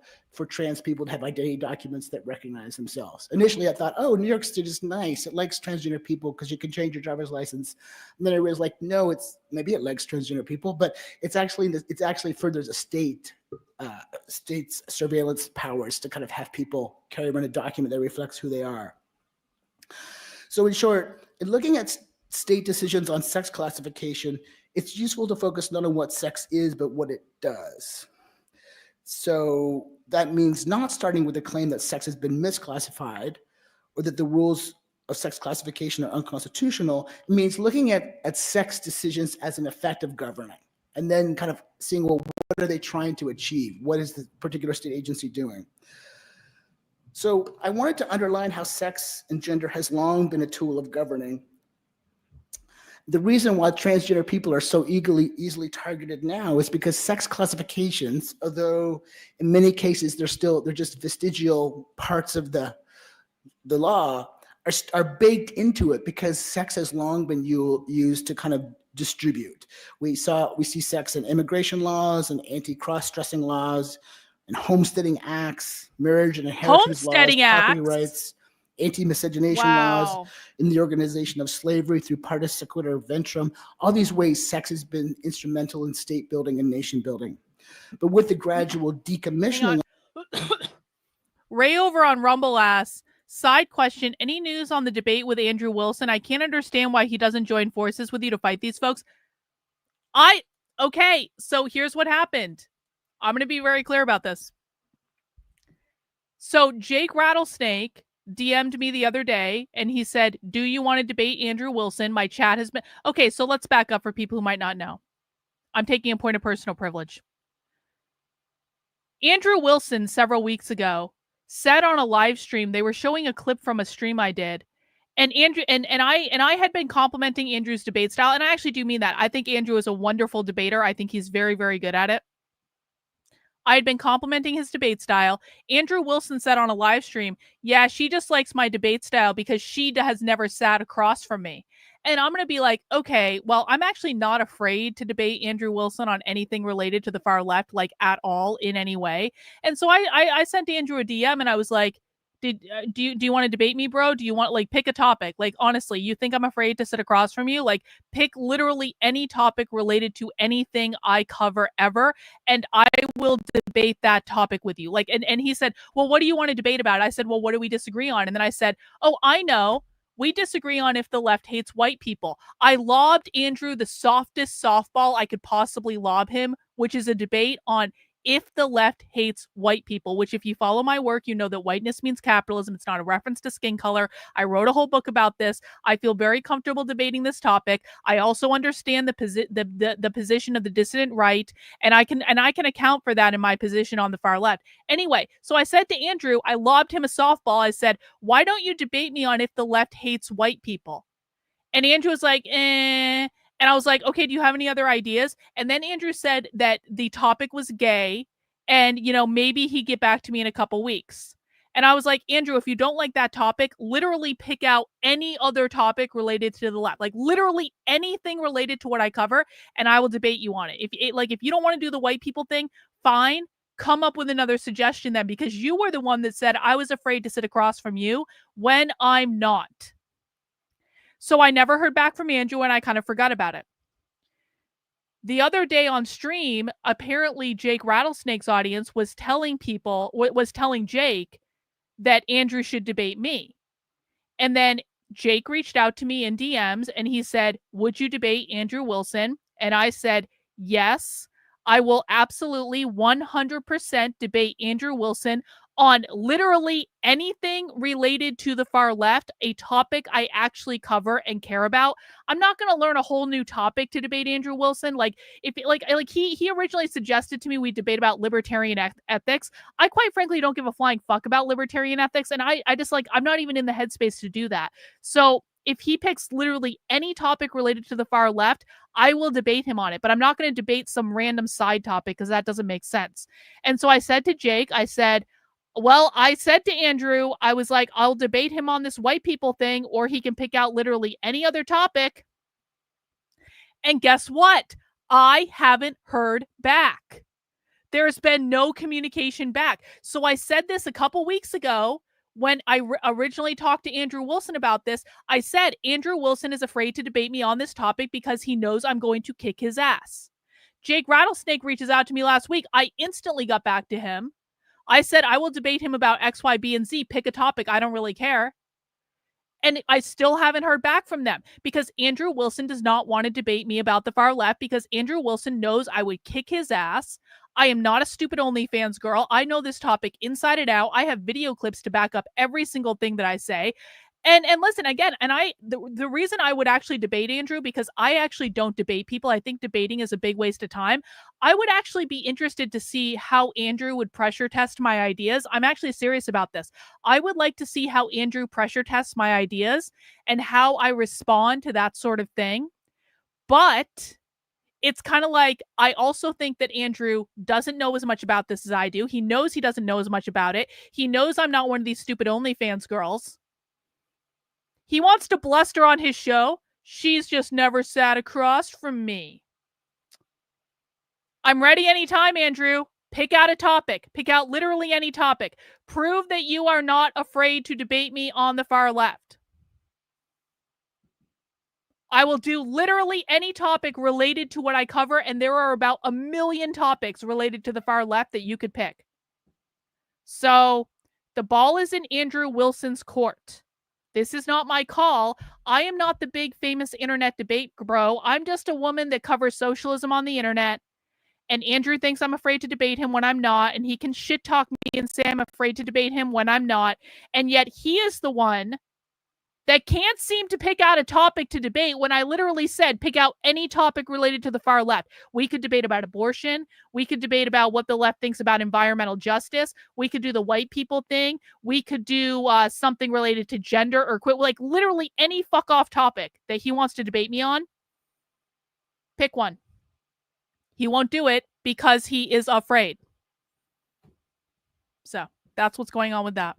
[SPEAKER 5] trans people to have identity documents that recognize themselves. Initially, I thought, oh, New York State is nice. It likes transgender people because you can change your driver's license. And then I was like, no, maybe it likes transgender people, but it's actually furthers a state's surveillance powers to kind of have people carry around a document that reflects who they are. So in short, in looking at state decisions on sex classification, it's useful to focus not on what sex is, but what it does. So that means not starting with the claim that sex has been misclassified or that the rules of sex classification are unconstitutional. It means looking at sex decisions as an effect of governing and then kind of seeing, well, what are they trying to achieve? What is the particular state agency doing? So I wanted to underline how sex and gender has long been a tool of governing. The reason why transgender people are so easily targeted now is because sex classifications, although in many cases they're just vestigial parts of the law, are baked into it because sex has long been used to kind of distribute. We see sex in immigration laws and anti-cross-dressing laws and homesteading acts, marriage and inheritance laws, property rights, anti-miscegenation laws, in the organization of slavery through partis sequitur ventrum. All these ways sex has been instrumental in state building and nation building. But with the gradual decommissioning...
[SPEAKER 6] Ray over on Rumble asks, side question, any news on the debate with Andrew Wilson? I can't understand why he doesn't join forces with you to fight these folks. Okay, so here's what happened. I'm going to be very clear about this. So Jake Rattlesnake DM'd me the other day and he said, do you want to debate Andrew Wilson? My chat has been... Okay, so let's back up for people who might not know. I'm taking a point of personal privilege. Andrew Wilson, several weeks ago, said on a live stream, they were showing a clip from a stream I did, and Andrew and I had been complimenting Andrew's debate style, and I actually do mean that. I think Andrew is a wonderful debater. I think he's very, very good at it. I had been complimenting his debate style. Andrew Wilson said on a live stream, yeah, she just likes my debate style because she has never sat across from me. And I'm going to be like, okay, well, I'm actually not afraid to debate Andrew Wilson on anything related to the far left, like at all in any way. And so I sent Andrew a DM and I was like, do you want to debate me, bro? Do you want, like, pick a topic? Like, honestly, you think I'm afraid to sit across from you? Like, pick literally any topic related to anything I cover ever, and I will debate that topic with you. Like, and he said, well, what do you want to debate about? I said, well, what do we disagree on? And then I said, oh, I know. We disagree on if the left hates white people. I lobbed Andrew the softest softball I could possibly lob him, which is a debate on if the left hates white people, which if you follow my work, you know that whiteness means capitalism. It's not a reference to skin color. I wrote a whole book about this. I feel very comfortable debating this topic. I also understand the position of the dissident right, and I can account for that in my position on the far left. Anyway, so I said to Andrew, I lobbed him a softball. I said, why don't you debate me on if the left hates white people? And Andrew was like, eh. And I was like, okay, do you have any other ideas? And then Andrew said that the topic was gay and, you know, maybe he'd get back to me in a couple weeks. And I was like, Andrew, if you don't like that topic, literally pick out any other topic related to the left, like literally anything related to what I cover, and I will debate you on it. If you don't want to do the white people thing, fine. Come up with another suggestion then, because you were the one that said I was afraid to sit across from you when I'm not. So I never heard back from Andrew, and I kind of forgot about it. The other day on stream, apparently Jake Rattlesnake's audience was telling Jake that Andrew should debate me. And then Jake reached out to me in DMs and he said, would you debate Andrew Wilson? And I said, yes, I will absolutely 100% debate Andrew Wilson on literally anything related to the far left, a topic I actually cover and care about. I'm not going to learn a whole new topic to debate Andrew Wilson. He originally suggested to me we debate about libertarian ethics. I quite frankly don't give a flying fuck about libertarian ethics, and I just I'm not even in the headspace to do that. So if he picks literally any topic related to the far left, I will debate him on it, but I'm not going to debate some random side topic because that doesn't make sense. And so I said to Jake, I said to Andrew, I was like, I'll debate him on this white people thing, or he can pick out literally any other topic. And guess what? I haven't heard back. There's been no communication back. So I said this a couple weeks ago when I originally talked to Andrew Wilson about this. I said, Andrew Wilson is afraid to debate me on this topic because he knows I'm going to kick his ass. Jake Rattlesnake reaches out to me last week. I instantly got back to him. I said, I will debate him about X, Y, B, and Z. Pick a topic. I don't really care. And I still haven't heard back from them because Andrew Wilson does not want to debate me about the far left because Andrew Wilson knows I would kick his ass. I am not a stupid OnlyFans girl. I know this topic inside and out. I have video clips to back up every single thing that I say. And listen, again, and the reason I would actually debate Andrew, because I actually don't debate people. I think debating is a big waste of time. I would actually be interested to see how Andrew would pressure test my ideas. I'm actually serious about this. I would like to see how Andrew pressure tests my ideas and how I respond to that sort of thing. But it's kind of like, I also think that Andrew doesn't know as much about this as I do. He knows he doesn't know as much about it. He knows I'm not one of these stupid OnlyFans girls. He wants to bluster on his show. She's just never sat across from me. I'm ready anytime, Andrew. Pick out a topic. Pick out literally any topic. Prove that you are not afraid to debate me on the far left. I will do literally any topic related to what I cover, and there are about 1 million topics related to the far left that you could pick. So, the ball is in Andrew Wilson's court. This is not my call. I am not the big famous internet debate bro. I'm just a woman that covers socialism on the internet. And Andrew thinks I'm afraid to debate him when I'm not. And he can shit talk me and say I'm afraid to debate him when I'm not. And yet he is the one that can't seem to pick out a topic to debate when I literally said pick out any topic related to the far left. We could debate about abortion. We could debate about what the left thinks about environmental justice. We could do the white people thing. We could do something related to gender or quit. Like literally any fuck off topic that he wants to debate me on. Pick one. He won't do it because he is afraid. So that's what's going on with that.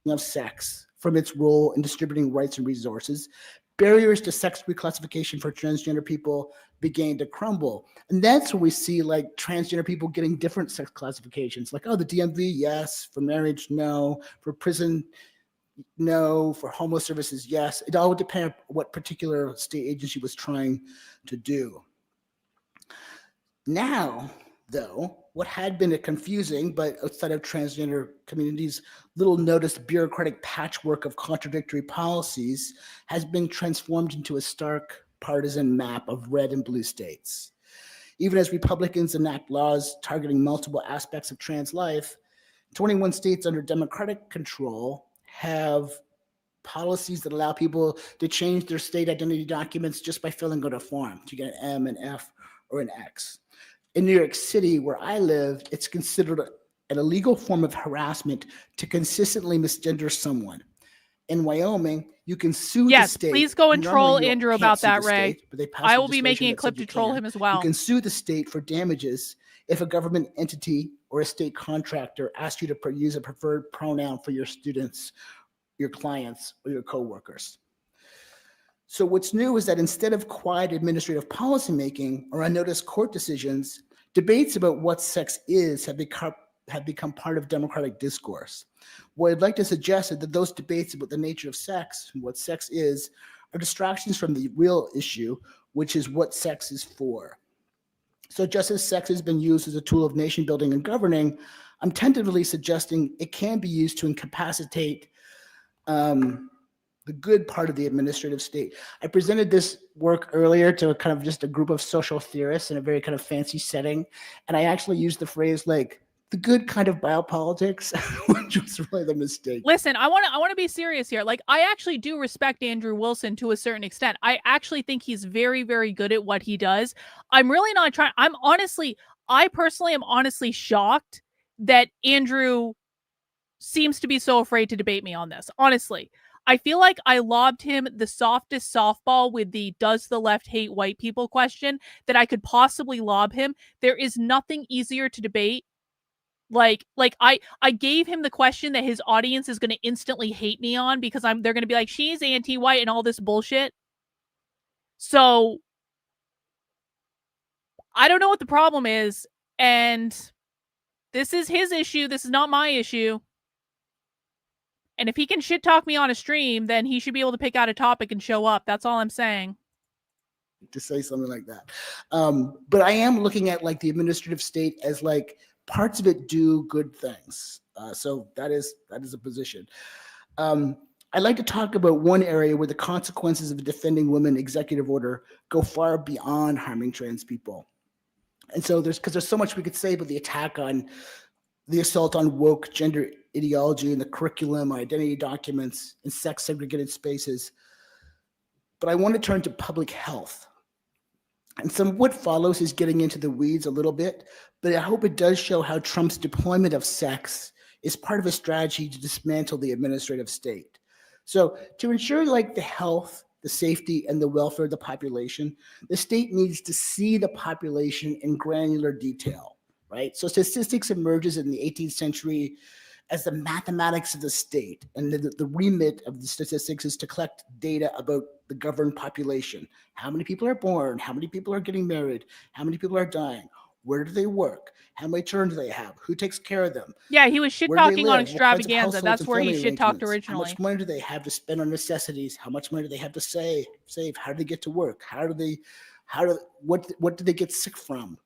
[SPEAKER 5] Of sex from its role in distributing rights and resources, barriers to sex reclassification for transgender people began to crumble. And that's where we see like transgender people getting different sex classifications. Like, oh, the DMV, yes. For marriage, no. For prison, no. For homo services, yes. It all would depend on what particular state agency was trying to do. Now, though, what had been a confusing, but outside of transgender communities, little noticed bureaucratic patchwork of contradictory policies has been transformed into a stark partisan map of red and blue states. Even as Republicans enact laws targeting multiple aspects of trans life, 21 states under Democratic control have policies that allow people to change their state identity documents just by filling out a form to get an M, an F, or an X. In New York City, where I live, it's considered an illegal form of harassment to consistently misgender someone. In Wyoming, you can sue the state.
[SPEAKER 6] Yes, please go and troll
[SPEAKER 5] Normally, you
[SPEAKER 6] Andrew
[SPEAKER 5] can't
[SPEAKER 6] about
[SPEAKER 5] sue
[SPEAKER 6] that,
[SPEAKER 5] the
[SPEAKER 6] Ray.
[SPEAKER 5] state, but they passed
[SPEAKER 6] I will be
[SPEAKER 5] legislation
[SPEAKER 6] making a
[SPEAKER 5] that
[SPEAKER 6] clip
[SPEAKER 5] said
[SPEAKER 6] to
[SPEAKER 5] you
[SPEAKER 6] troll
[SPEAKER 5] can.
[SPEAKER 6] him as well.
[SPEAKER 5] You can sue the state for damages if a government entity or a state contractor asks you to use a preferred pronoun for your students, your clients, or your coworkers. So what's new is that instead of quiet administrative policymaking or unnoticed court decisions, debates about what sex is have become part of democratic discourse. What I'd like to suggest is that those debates about the nature of sex and what sex is are distractions from the real issue, which is what sex is for. So just as sex has been used as a tool of nation building and governing, I'm tentatively suggesting it can be used to incapacitate the good part of the administrative state. I presented this work earlier to a kind of just a group of social theorists in a very kind of fancy setting. And I actually used the phrase like the good kind of biopolitics, which was really the mistake.
[SPEAKER 6] Listen, I want to be serious here. Like, I actually do respect Andrew Wilson to a certain extent. I actually think he's very, very good at what he does. I'm really not trying. I personally am honestly shocked that Andrew seems to be so afraid to debate me on this. Honestly, I feel like I lobbed him the softest softball with the does the left hate white people question that I could possibly lob him. There is nothing easier to debate. Like I gave him the question that his audience is going to instantly hate me on because they're going to be like, she's anti-white and all this bullshit. So I don't know what the problem is. And this is his issue. This is not my issue. And if he can shit talk me on a stream, then he should be able to pick out a topic and show up. That's all I'm saying.
[SPEAKER 5] To say something like that. But I am looking at like the administrative state as like parts of it do good things. So that is a position. I'd like to talk about one area where the consequences of a defending women executive order go far beyond harming trans people. And so there's so much we could say about the attack on the assault on woke gender ideology in the curriculum, identity documents, and sex segregated spaces. But I want to turn to public health. And some of what follows is getting into the weeds a little bit, but I hope it does show how Trump's deployment of sex is part of a strategy to dismantle the administrative state. So to ensure like the health, the safety, and the welfare of the population, the state needs to see the population in granular detail, right? So statistics emerges in the 18th century as the mathematics of the state, and the remit of the statistics is to collect data about the governed population. How many people are born? How many people are getting married? How many people are dying? Where do they work? How many children do they have? Who takes care of them?
[SPEAKER 6] Yeah, he was shit talking on Extravaganza. That's where he shit talked originally.
[SPEAKER 5] How much money do they have to spend on necessities? How much money do they have to save? How do they get to work? What do they get sick from?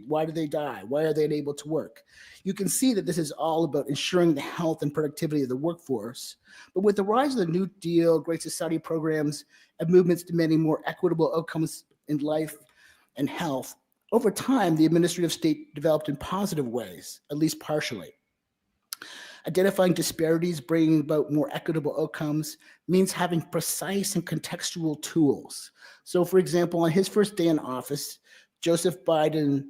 [SPEAKER 5] Why do they die? Why are they unable to work? You can see that this is all about ensuring the health and productivity of the workforce. But with the rise of the New Deal, Great Society programs, and movements demanding more equitable outcomes in life and health, over time, the administrative state developed in positive ways, at least partially. Identifying disparities, bringing about more equitable outcomes means having precise and contextual tools. So for example, on his first day in office, Joseph Biden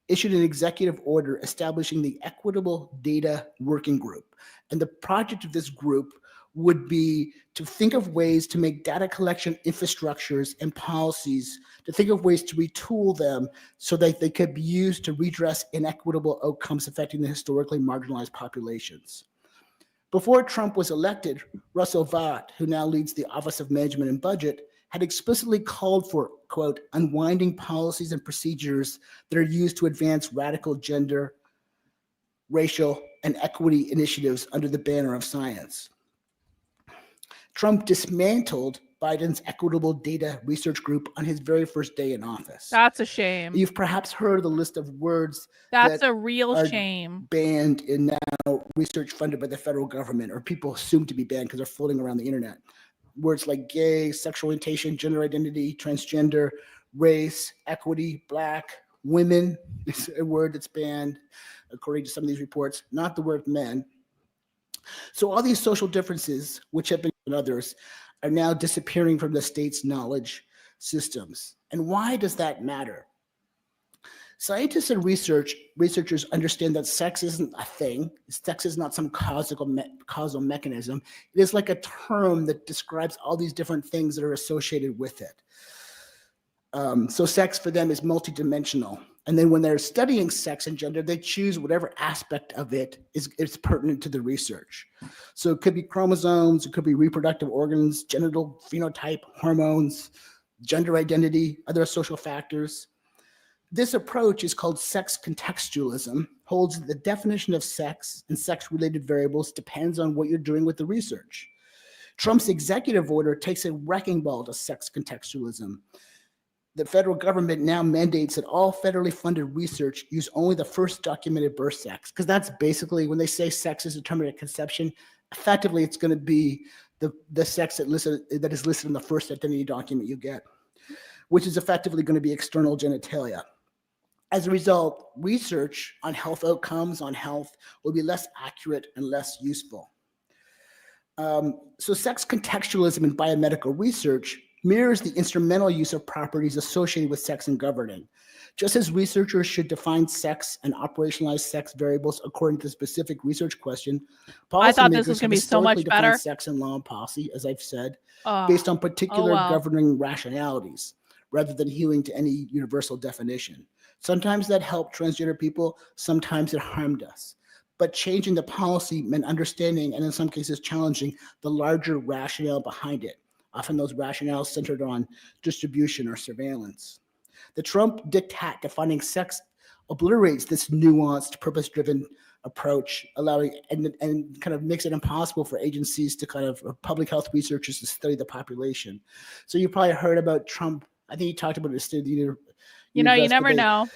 [SPEAKER 5] issued an executive order establishing the Equitable Data Working Group. And the project of this group would be to think of ways to make data collection infrastructures and policies, to think of ways to retool them so that they could be used to redress inequitable outcomes affecting the historically marginalized populations. Before Trump was elected, Russell Vought, who now leads the Office of Management and Budget, had explicitly called for, quote, unwinding policies and procedures that are used to advance radical gender, racial, and equity initiatives under the banner of science. Trump dismantled Biden's Equitable Data Research Group on his very first day in office.
[SPEAKER 6] That's a shame.
[SPEAKER 5] You've perhaps heard the list of words
[SPEAKER 6] that's
[SPEAKER 5] that
[SPEAKER 6] a real
[SPEAKER 5] are
[SPEAKER 6] shame.
[SPEAKER 5] Banned in now research funded by the federal government, or people assumed to be banned because they're floating around the internet. Words like gay, sexual orientation, gender identity, transgender, race, equity, Black, Women is a word that's banned, according to some of these reports, not the word men. So all these social differences, which have been and others, are now disappearing from the state's knowledge systems. And why does that matter? Scientists and researchers understand that sex isn't a thing. Sex is not some causal mechanism. It is like a term that describes all these different things that are associated with it. So sex for them is multidimensional. And then when they're studying sex and gender, they choose whatever aspect of it is pertinent to the research. So it could be chromosomes, it could be reproductive organs, genital phenotype, hormones, gender identity, other social factors. This approach is called sex contextualism, holds that the definition of sex and sex-related variables depends on what you're doing with the research. Trump's executive order takes a wrecking ball to sex contextualism. The federal government now mandates that all federally funded research use only the first documented birth sex, because that's basically, when they say sex is determined at conception, effectively it's going to be the sex that is listed in the first identity document you get, which is effectively going to be external genitalia. As a result, research on health outcomes, on health, will be less accurate and less useful. So sex contextualism in biomedical research mirrors the instrumental use of properties associated with sex and governing. Just as researchers should define sex and operationalize sex variables according to the specific research question,
[SPEAKER 6] I thought this was going to be so much better.
[SPEAKER 5] Sex and law and policy, as I've said, based on particular governing rationalities, rather than healing to any universal definition. Sometimes that helped transgender people, sometimes it harmed us. But changing the policy meant understanding, and in some cases challenging, the larger rationale behind it. Often those rationales centered on distribution or surveillance. The Trump diktat defining sex obliterates this nuanced, purpose-driven approach, allowing and kind of makes it impossible for agencies to kind of public health researchers to study the population. So you probably heard about Trump. I think he talked about it at the
[SPEAKER 6] you never know.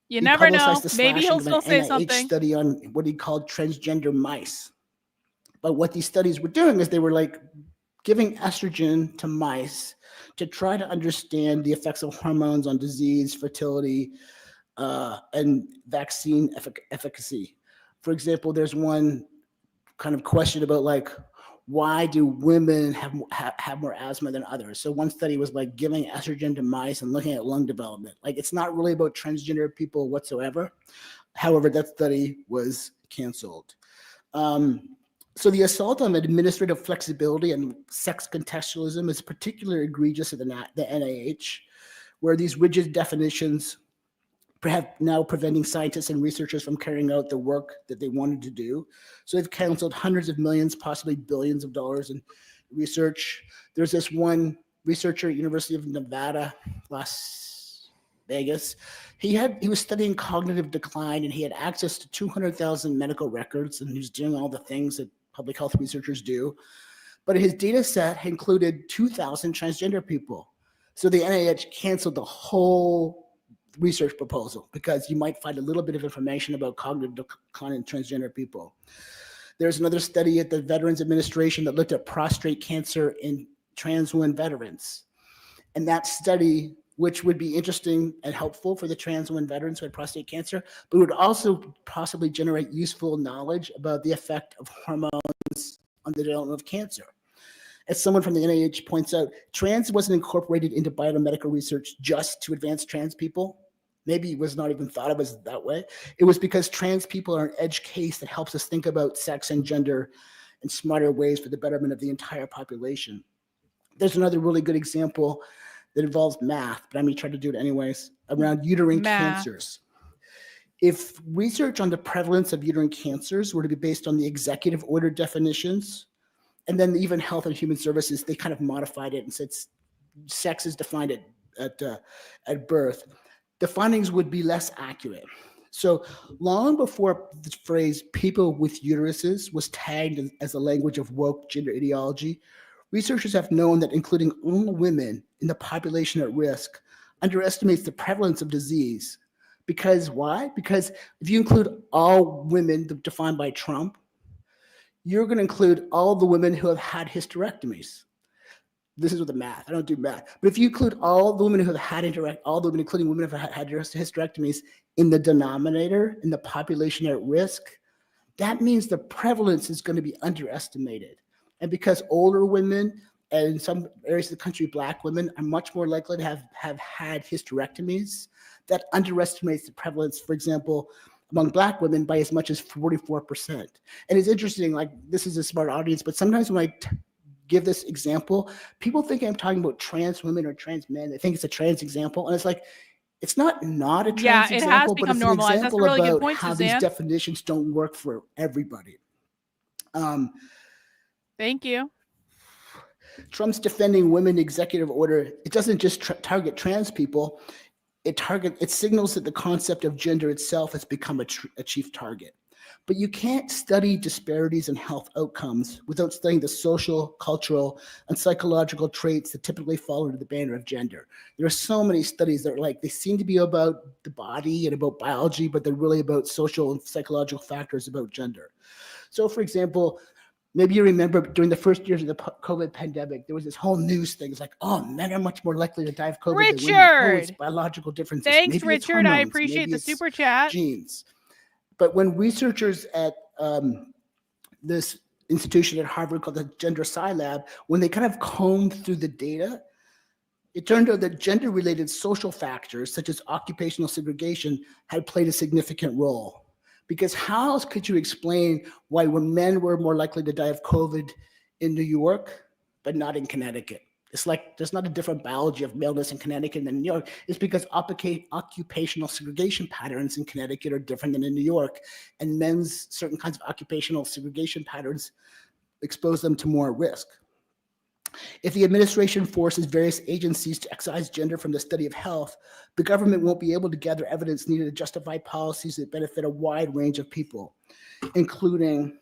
[SPEAKER 6] You never know. Maybe he'll still say
[SPEAKER 5] NIH
[SPEAKER 6] something.
[SPEAKER 5] Study on what he called transgender mice. But what these studies were doing is they were like giving estrogen to mice to try to understand the effects of hormones on disease, fertility, and vaccine efficacy. For example, there's one kind of question about like, why do women have more asthma than others? So one study was like giving estrogen to mice and looking at lung development. Like it's not really about transgender people whatsoever. However, that study was canceled. So the assault on administrative flexibility and sex contextualism is particularly egregious at the NIH, where these rigid definitions perhaps now preventing scientists and researchers from carrying out the work that they wanted to do. So they've canceled hundreds of millions, possibly billions of dollars in research. There's this one researcher at University of Nevada, Las Vegas. He was studying cognitive decline, and he had access to 200,000 medical records, and he was doing all the things that public health researchers do. But his data set included 2,000 transgender people. So the NIH canceled the whole research proposal because you might find a little bit of information about cognitive decline in transgender people. There's another study at the Veterans Administration that looked at prostate cancer in trans women veterans. And that study, which would be interesting and helpful for the trans women veterans who had prostate cancer, but would also possibly generate useful knowledge about the effect of hormones on the development of cancer. As someone from the NIH points out, trans wasn't incorporated into biomedical research just to advance trans people. Maybe it was not even thought of as that way. It was because trans people are an edge case that helps us think about sex and gender in smarter ways for the betterment of the entire population. There's another really good example that involves math, but I'm going to try to do it anyways, around uterine cancers. If research on the prevalence of uterine cancers were to be based on the executive order definitions, and then even Health and Human Services, they kind of modified it and said sex is defined at birth, the findings would be less accurate. So long before the phrase people with uteruses was tagged as a language of woke gender ideology, researchers have known that including all women in the population at risk underestimates the prevalence of disease. Because why? Because if you include all women defined by Trump, you're going to include all the women who have had hysterectomies. This is with the math. I don't do math. But if you include all the women who have had all the women, including women who have had hysterectomies in the denominator, in the population at risk, that means the prevalence is going to be underestimated. And because older women and in some areas of the country, Black women are much more likely to have had hysterectomies, that underestimates the prevalence, for example, among Black women by as much as 44%. And it's interesting, like this is a smart audience, but sometimes when I give this example, people think I'm talking about trans women or trans men. They think it's a trans example. And it's like, it's not a trans
[SPEAKER 6] it has
[SPEAKER 5] example, but
[SPEAKER 6] become
[SPEAKER 5] it's an
[SPEAKER 6] normalized. That's a
[SPEAKER 5] example
[SPEAKER 6] really good
[SPEAKER 5] about
[SPEAKER 6] point,
[SPEAKER 5] how
[SPEAKER 6] Suzanne.
[SPEAKER 5] these definitions don't work for everybody.
[SPEAKER 6] Thank you.
[SPEAKER 5] Trump's defending women executive order, it doesn't just target trans people. It signals that the concept of gender itself has become a chief target. But you can't study disparities in health outcomes without studying the social, cultural, and psychological traits that typically fall under the banner of gender. There are so many studies that are like, they seem to be about the body and about biology, but they're really about social and psychological factors about gender. So for example, maybe you remember during the first years of the COVID pandemic, there was this whole news thing. It's like, oh, men are much more likely to die of COVID than women. Oh, it's biological differences.
[SPEAKER 6] Thanks,
[SPEAKER 5] Maybe it's
[SPEAKER 6] Richard. I
[SPEAKER 5] hormones.
[SPEAKER 6] appreciate
[SPEAKER 5] Maybe
[SPEAKER 6] the
[SPEAKER 5] it's
[SPEAKER 6] super chat.
[SPEAKER 5] genes. But when researchers at this institution at Harvard called the Gender Sci Lab, when they kind of combed through the data, it turned out that gender-related social factors, such as occupational segregation, had played a significant role. Because how else could you explain why when men were more likely to die of COVID in New York, but not in Connecticut? It's like there's not a different biology of maleness in Connecticut than in New York. It's because occupational segregation patterns in Connecticut are different than in New York, and men's certain kinds of occupational segregation patterns expose them to more risk. If the administration forces various agencies to excise gender from the study of health, the government won't be able to gather evidence needed to justify policies that benefit a wide range of people, including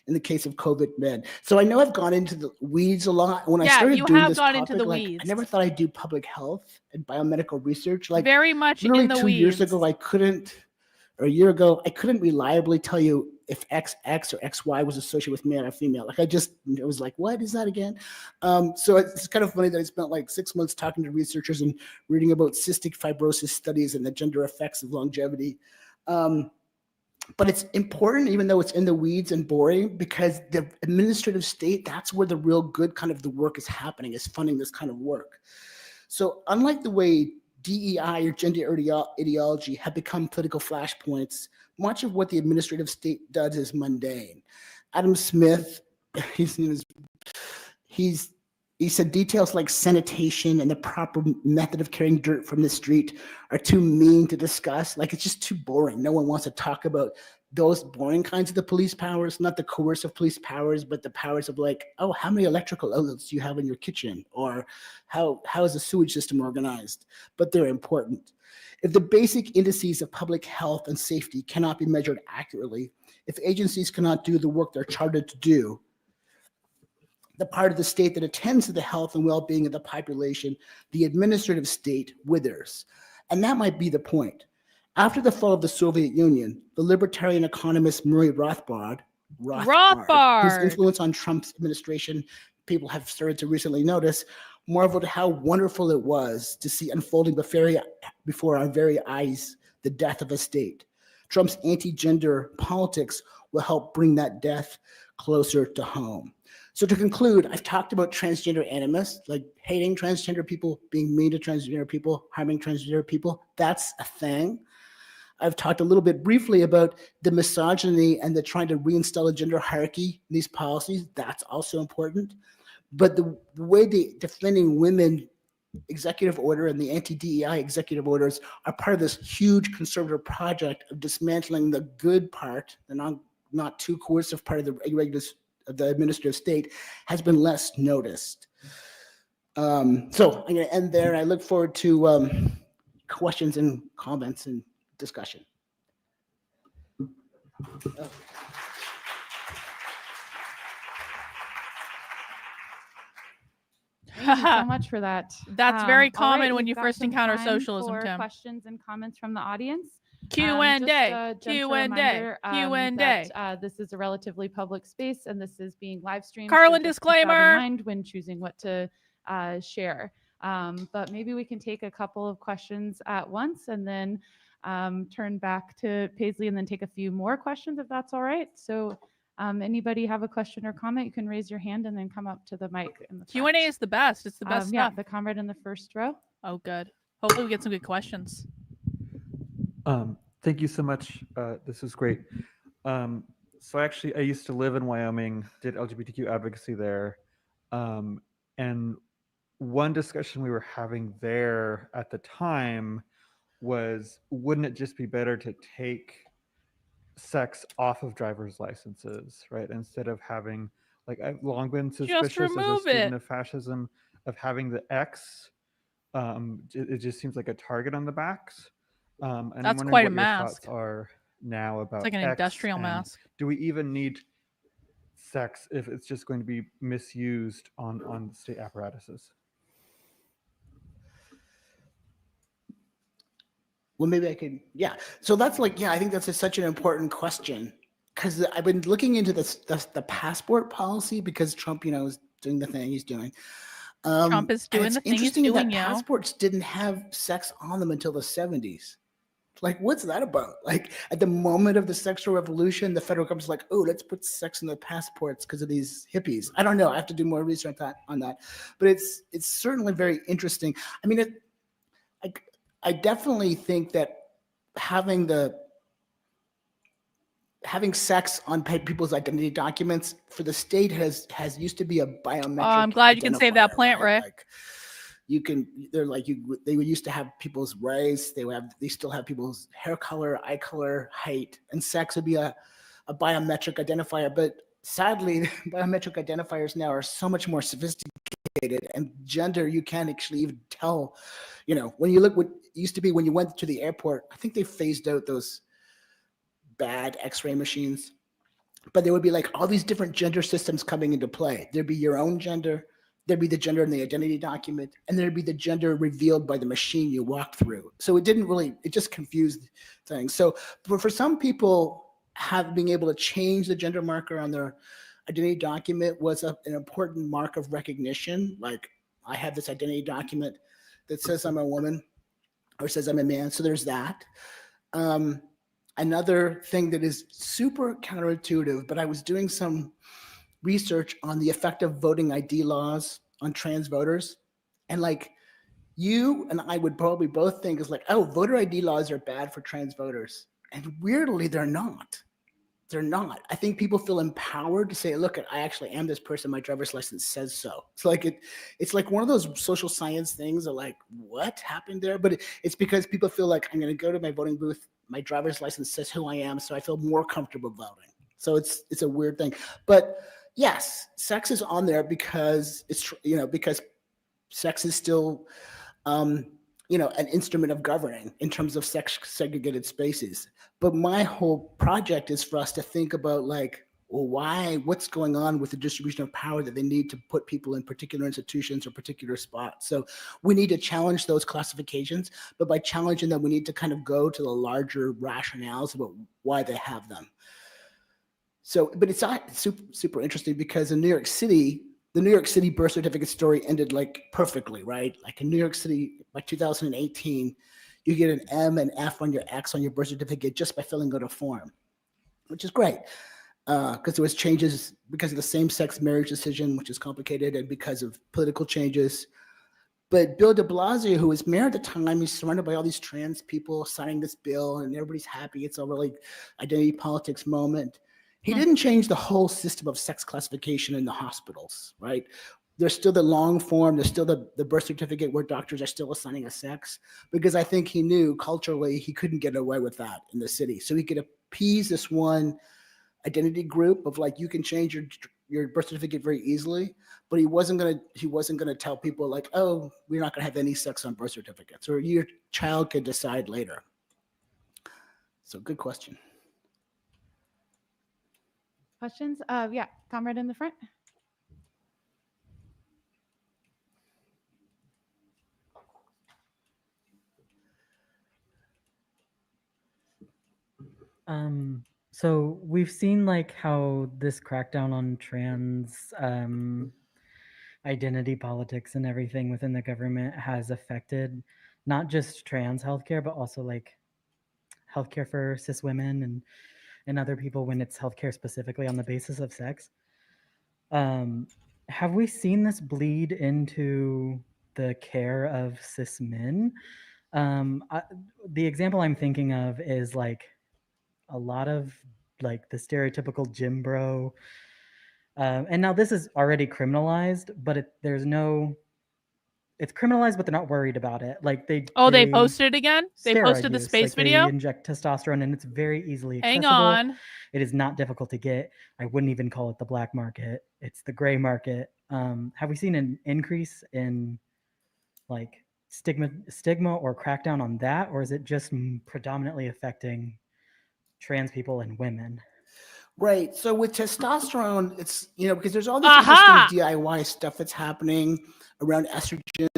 [SPEAKER 5] in the case of COVID men. So I know I've gone into the weeds a lot. When I started doing this topic, I never thought I'd do public health and biomedical research. Like
[SPEAKER 6] very much
[SPEAKER 5] literally
[SPEAKER 6] in the
[SPEAKER 5] 2 years ago, or a year ago, I couldn't reliably tell you if XX or XY was associated with male or female. Like it was like, what is that again? So it's kind of funny that I spent like 6 months talking to researchers and reading about cystic fibrosis studies and the gender effects of longevity. But it's important, even though it's in the weeds and boring, because the administrative state, that's where the real good kind of the work is happening, is funding this kind of work. So unlike the way DEI or gender ideology have become political flashpoints, much of what the administrative state does is mundane. Adam Smith, he said details like sanitation and the proper method of carrying dirt from the street are too mean to discuss. Like it's just too boring. No one wants to talk about those boring kinds of the police powers, not the coercive police powers, but the powers of like, oh, how many electrical outlets do you have in your kitchen? Or how is the sewage system organized? But they're important. If the basic indices of public health and safety cannot be measured accurately, if agencies cannot do the work they're chartered to do, the part of the state that attends to the health and well-being of the population, the administrative state, withers. And that might be the point. After the fall of the Soviet Union, the libertarian economist Murray Rothbard, whose influence on Trump's administration people have started to recently notice, marveled how wonderful it was to see unfolding before our very eyes the death of a state. Trump's anti-gender politics will help bring that death closer to home. So to conclude, I've talked about transgender animus, like hating transgender people, being mean to transgender people, harming transgender people. That's a thing. I've talked a little bit briefly about the misogyny and the trying to reinstall a gender hierarchy in these policies. That's also important. But the way the defending women executive order and the anti-DEI executive orders are part of this huge conservative project of dismantling the good part, the not too coercive part of the administrative state, has been less noticed. So I'm going to end there. I look forward to questions and comments and discussion.
[SPEAKER 12] Thank you so much for that.
[SPEAKER 6] That's very
[SPEAKER 12] All right,
[SPEAKER 6] common when
[SPEAKER 12] we've
[SPEAKER 6] you
[SPEAKER 12] got
[SPEAKER 6] first
[SPEAKER 12] some
[SPEAKER 6] encounter
[SPEAKER 12] time
[SPEAKER 6] socialism,
[SPEAKER 12] for
[SPEAKER 6] Tim.
[SPEAKER 12] questions and comments from the audience.
[SPEAKER 6] Q&A,
[SPEAKER 12] Just a
[SPEAKER 6] Q&A,
[SPEAKER 12] reminder,
[SPEAKER 6] Q&A.
[SPEAKER 12] that this is a relatively public space and this is being live streamed.
[SPEAKER 6] Karlyn,
[SPEAKER 12] just keep that
[SPEAKER 6] disclaimer.
[SPEAKER 12] in mind when choosing what to share. But maybe we can take a couple of questions at once and then turn back to Paisley and then take a few more questions if that's all right. So anybody have a question or comment, you can raise your hand and then come up to the mic. In the
[SPEAKER 6] Q&A is the best. It's the best
[SPEAKER 12] yeah,
[SPEAKER 6] stuff.
[SPEAKER 12] the comrade in the first row.
[SPEAKER 6] Oh, good. Hopefully we get some good questions.
[SPEAKER 14] Thank you so much. This is great. So actually, I used to live in Wyoming, did LGBTQ advocacy there. And one discussion we were having there at the time was, wouldn't it just be better to take sex off of driver's licenses, right? Instead of having, like, I've long been suspicious as a student of fascism of having the X. It just seems like a target on the backs. And I'm
[SPEAKER 6] That's
[SPEAKER 14] wondering
[SPEAKER 6] quite a
[SPEAKER 14] what your
[SPEAKER 6] mask.
[SPEAKER 14] thoughts are now about
[SPEAKER 6] It's like an
[SPEAKER 14] X,
[SPEAKER 6] industrial
[SPEAKER 14] and
[SPEAKER 6] mask.
[SPEAKER 14] do we even need sex if it's just going to be misused on state apparatuses?
[SPEAKER 5] Well, maybe I could, yeah. So that's like, yeah, I think that's such an important question, because I've been looking into the passport policy because Trump, is doing the thing he's doing.
[SPEAKER 6] Trump is doing the thing he's doing,
[SPEAKER 5] that passports didn't have sex on them until the 70s. Like, what's that about? Like, at the moment of the sexual revolution, the federal government's like, oh, let's put sex in the passports because of these hippies. I don't know. I have to do more research on that. But it's certainly very interesting. I mean, I definitely think that having sex on people's identity documents for the state has used to be a biometric.
[SPEAKER 6] I'm glad you can save that plant, Ray.
[SPEAKER 5] Like, they used to have people's race, they still have people's hair color, eye color, height, and sex would be a biometric identifier. But sadly, biometric identifiers now are so much more sophisticated, and gender, you can't actually even tell. When you look, what used to be when you went to the airport, I think they phased out those bad X-ray machines, but there would be like all these different gender systems coming into play. There'd be your own gender, there'd be the gender in the identity document, and there'd be the gender revealed by the machine you walked through. So it just confused things. So for some people, being able to change the gender marker on their identity document was an important mark of recognition. Like, I have this identity document that says I'm a woman or says I'm a man. So there's that. Another thing that is super counterintuitive, but I was doing some research on the effect of voting ID laws on trans voters. And like, you and I would probably both think is like, oh, voter ID laws are bad for trans voters. And weirdly, they're not. They're not. I think people feel empowered to say, look, I actually am this person. My driver's license says so. It's like one of those social science things of like, what happened there? But it's because people feel like, I'm going to go to my voting booth. My driver's license says who I am, so I feel more comfortable voting. So it's a weird thing. But yes, sex is on there because because sex is still an instrument of governing in terms of sex segregated spaces. But my whole project is for us to think about like, well, what's going on with the distribution of power that they need to put people in particular institutions or particular spots. So we need to challenge those classifications, but by challenging them, we need to kind of go to the larger rationales about why they have them. So, but it's not super interesting because in New York City, the New York City birth certificate story ended like perfectly, right? Like in New York City, by 2018, you get an M and F on your X on your birth certificate just by filling out a form, which is great. Because there was changes because of the same-sex marriage decision, which is complicated, and because of political changes. But Bill de Blasio, who was mayor at the time, he's surrounded by all these trans people signing this bill, and everybody's happy. It's a really identity politics moment. He didn't change the whole system of sex classification in the hospitals, right? There's still the long form, there's still the birth certificate where doctors are still assigning a sex, because I think he knew culturally he couldn't get away with that in the city. So he could appease this one identity group of like, you can change your birth certificate very easily, but he wasn't gonna tell people like, oh, we're not gonna have any sex on birth certificates, or your child could decide later. So good question.
[SPEAKER 12] Questions? Yeah, comrade in the front.
[SPEAKER 17] So we've seen like how this crackdown on trans identity politics and everything within the government has affected not just trans healthcare, but also like healthcare for cis women and other people when it's healthcare specifically on the basis of sex. Have we seen this bleed into the care of cis men? The example I'm thinking of is like a lot of like the stereotypical gym bro. And now this is already criminalized, but there's no, it's criminalized, but they're not worried about it. Like they
[SPEAKER 6] posted it again. They posted the
[SPEAKER 17] use,
[SPEAKER 6] space
[SPEAKER 17] like
[SPEAKER 6] video.
[SPEAKER 17] They inject testosterone, and it's very easily
[SPEAKER 6] Hang
[SPEAKER 17] accessible.
[SPEAKER 6] on.
[SPEAKER 17] It is not difficult to get. I wouldn't even call it the black market. It's the gray market. Have we seen an increase in like stigma or crackdown on that, or is it just predominantly affecting trans people and women?
[SPEAKER 5] Right. So with testosterone, it's, because there's all this interesting DIY stuff that's happening around estrogen,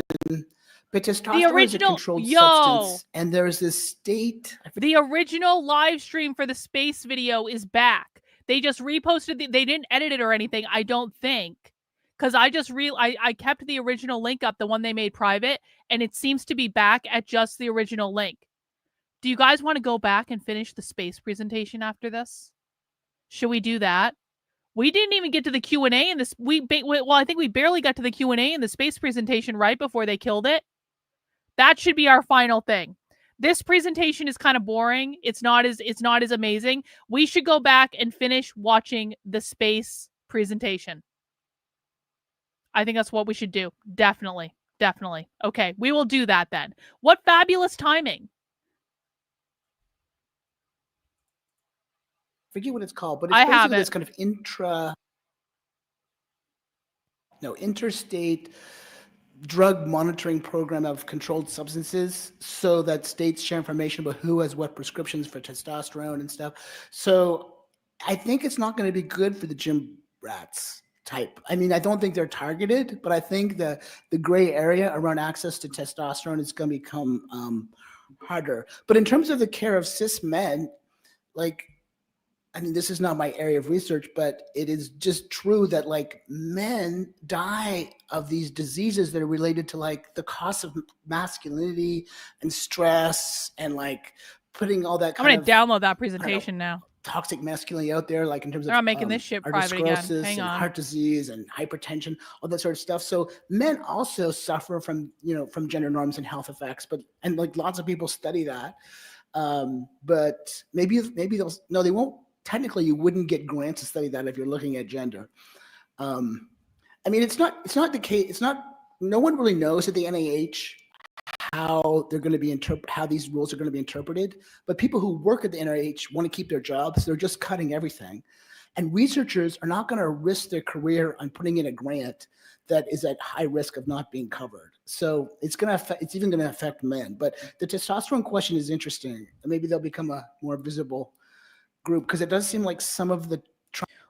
[SPEAKER 5] but testosterone is a controlled substance, and there's this state.
[SPEAKER 6] The original live stream for the space video is back. They just reposted. They didn't edit it or anything, I don't think, because I kept the original link up, the one they made private, and it seems to be back at just the original link. Do you guys want to go back and finish the space presentation after this? Should we do that? We didn't even get to the Q&A in this. I think we barely got to the Q&A in the space presentation right before they killed it. That should be our final thing. This presentation is kind of boring. It's not as amazing. We should go back and finish watching the space presentation. I think that's what we should do. Definitely. Definitely. Okay, we will do that then. What fabulous timing.
[SPEAKER 5] Forget what it's called, but it's basically this kind of interstate drug monitoring program of controlled substances, so that states share information about who has what prescriptions for testosterone and stuff. So I think it's not going to be good for the gym rats type. I mean, I don't think they're targeted, but I think the gray area around access to testosterone is going to become harder. But in terms of the care of cis men, like, I mean, this is not my area of research, but it is just true that like men die of these diseases that are related to like the cost of masculinity and stress and like putting all that
[SPEAKER 6] I'm going to download that presentation now.
[SPEAKER 5] Toxic masculinity out there, like in terms
[SPEAKER 6] They're
[SPEAKER 5] of
[SPEAKER 6] not making this shit private again. Hang
[SPEAKER 5] and
[SPEAKER 6] on.
[SPEAKER 5] heart disease and hypertension, all that sort of stuff. So men also suffer from gender norms and health effects, and like lots of people study that. But maybe they won't. Technically, you wouldn't get grants to study that if you're looking at gender. I mean, it's not the case. No one really knows at the NIH how they're going to be how these rules are going to be interpreted. But people who work at the NIH want to keep their jobs. They're just cutting everything, and researchers are not going to risk their career on putting in a grant that is at high risk of not being covered. So it's even going to affect men. But the testosterone question is interesting. Maybe they'll become a more visible group, because it does seem like some of the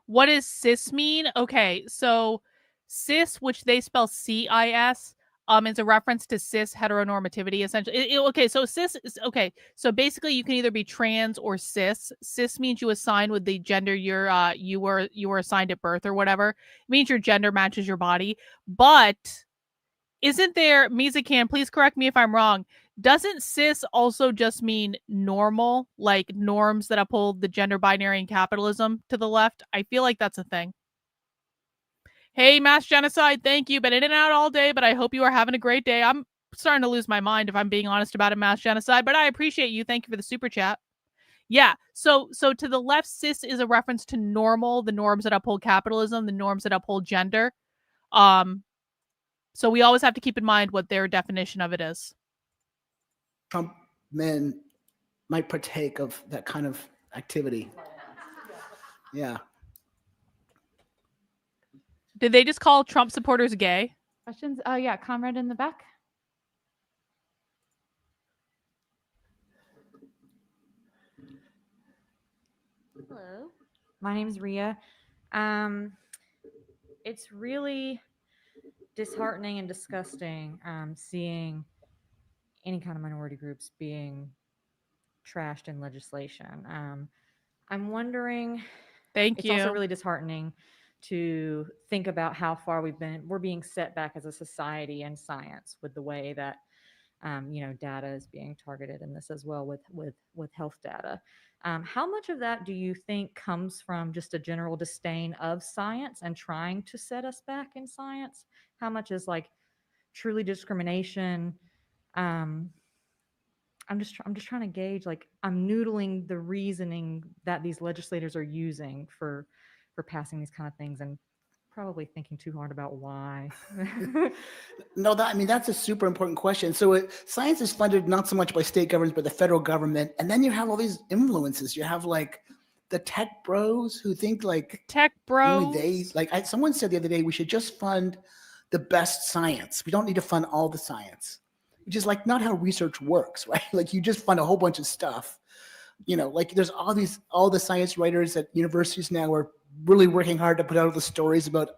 [SPEAKER 6] what does cis mean? Okay, so cis, which they spell CIS, is a reference to cis heteronormativity, essentially. Okay, so cis is okay. So basically, you can either be trans or cis. Cis means you assign with the gender you were assigned at birth or whatever. It means your gender matches your body. But isn't there, Mizakan, please correct me if I'm wrong, doesn't cis also just mean normal, like norms that uphold the gender binary and capitalism to the left? I feel like that's a thing. Hey, mass genocide, thank you. Been in and out all day, but I hope you are having a great day. I'm starting to lose my mind, if I'm being honest about it, mass genocide, but I appreciate you. Thank you for the super chat. Yeah, so to the left, cis is a reference to normal, the norms that uphold capitalism, the norms that uphold gender. So we always have to keep in mind what their definition of it is.
[SPEAKER 5] Trump men might partake of that kind of activity. Yeah.
[SPEAKER 6] Did they just call Trump supporters gay?
[SPEAKER 12] Questions? Yeah, comrade in the back.
[SPEAKER 18] Hello, my name is Ria. It's really disheartening and disgusting seeing any kind of minority groups being trashed in legislation. I'm wondering.
[SPEAKER 6] Thank
[SPEAKER 18] it's
[SPEAKER 6] you.
[SPEAKER 18] also really disheartening to think about how far we're being set back as a society and science with the way that data is being targeted in this as well with health data. How much of that do you think comes from just a general disdain of science and trying to set us back in science? How much is like truly discrimination? I'm just trying to gauge, like, I'm noodling the reasoning that these legislators are using for passing these kind of things, and probably thinking too hard about why.
[SPEAKER 5] No, that's a super important question. So science is funded not so much by state governments, but the federal government. And then you have all these influences. You have like the tech bros who think like
[SPEAKER 6] tech bros.
[SPEAKER 5] Only they, someone said the other day, we should just fund the best science. We don't need to fund all the science, which is like not how research works, right? Like you just fund a whole bunch of stuff. Like there's all the science writers at universities now are really working hard to put out all the stories about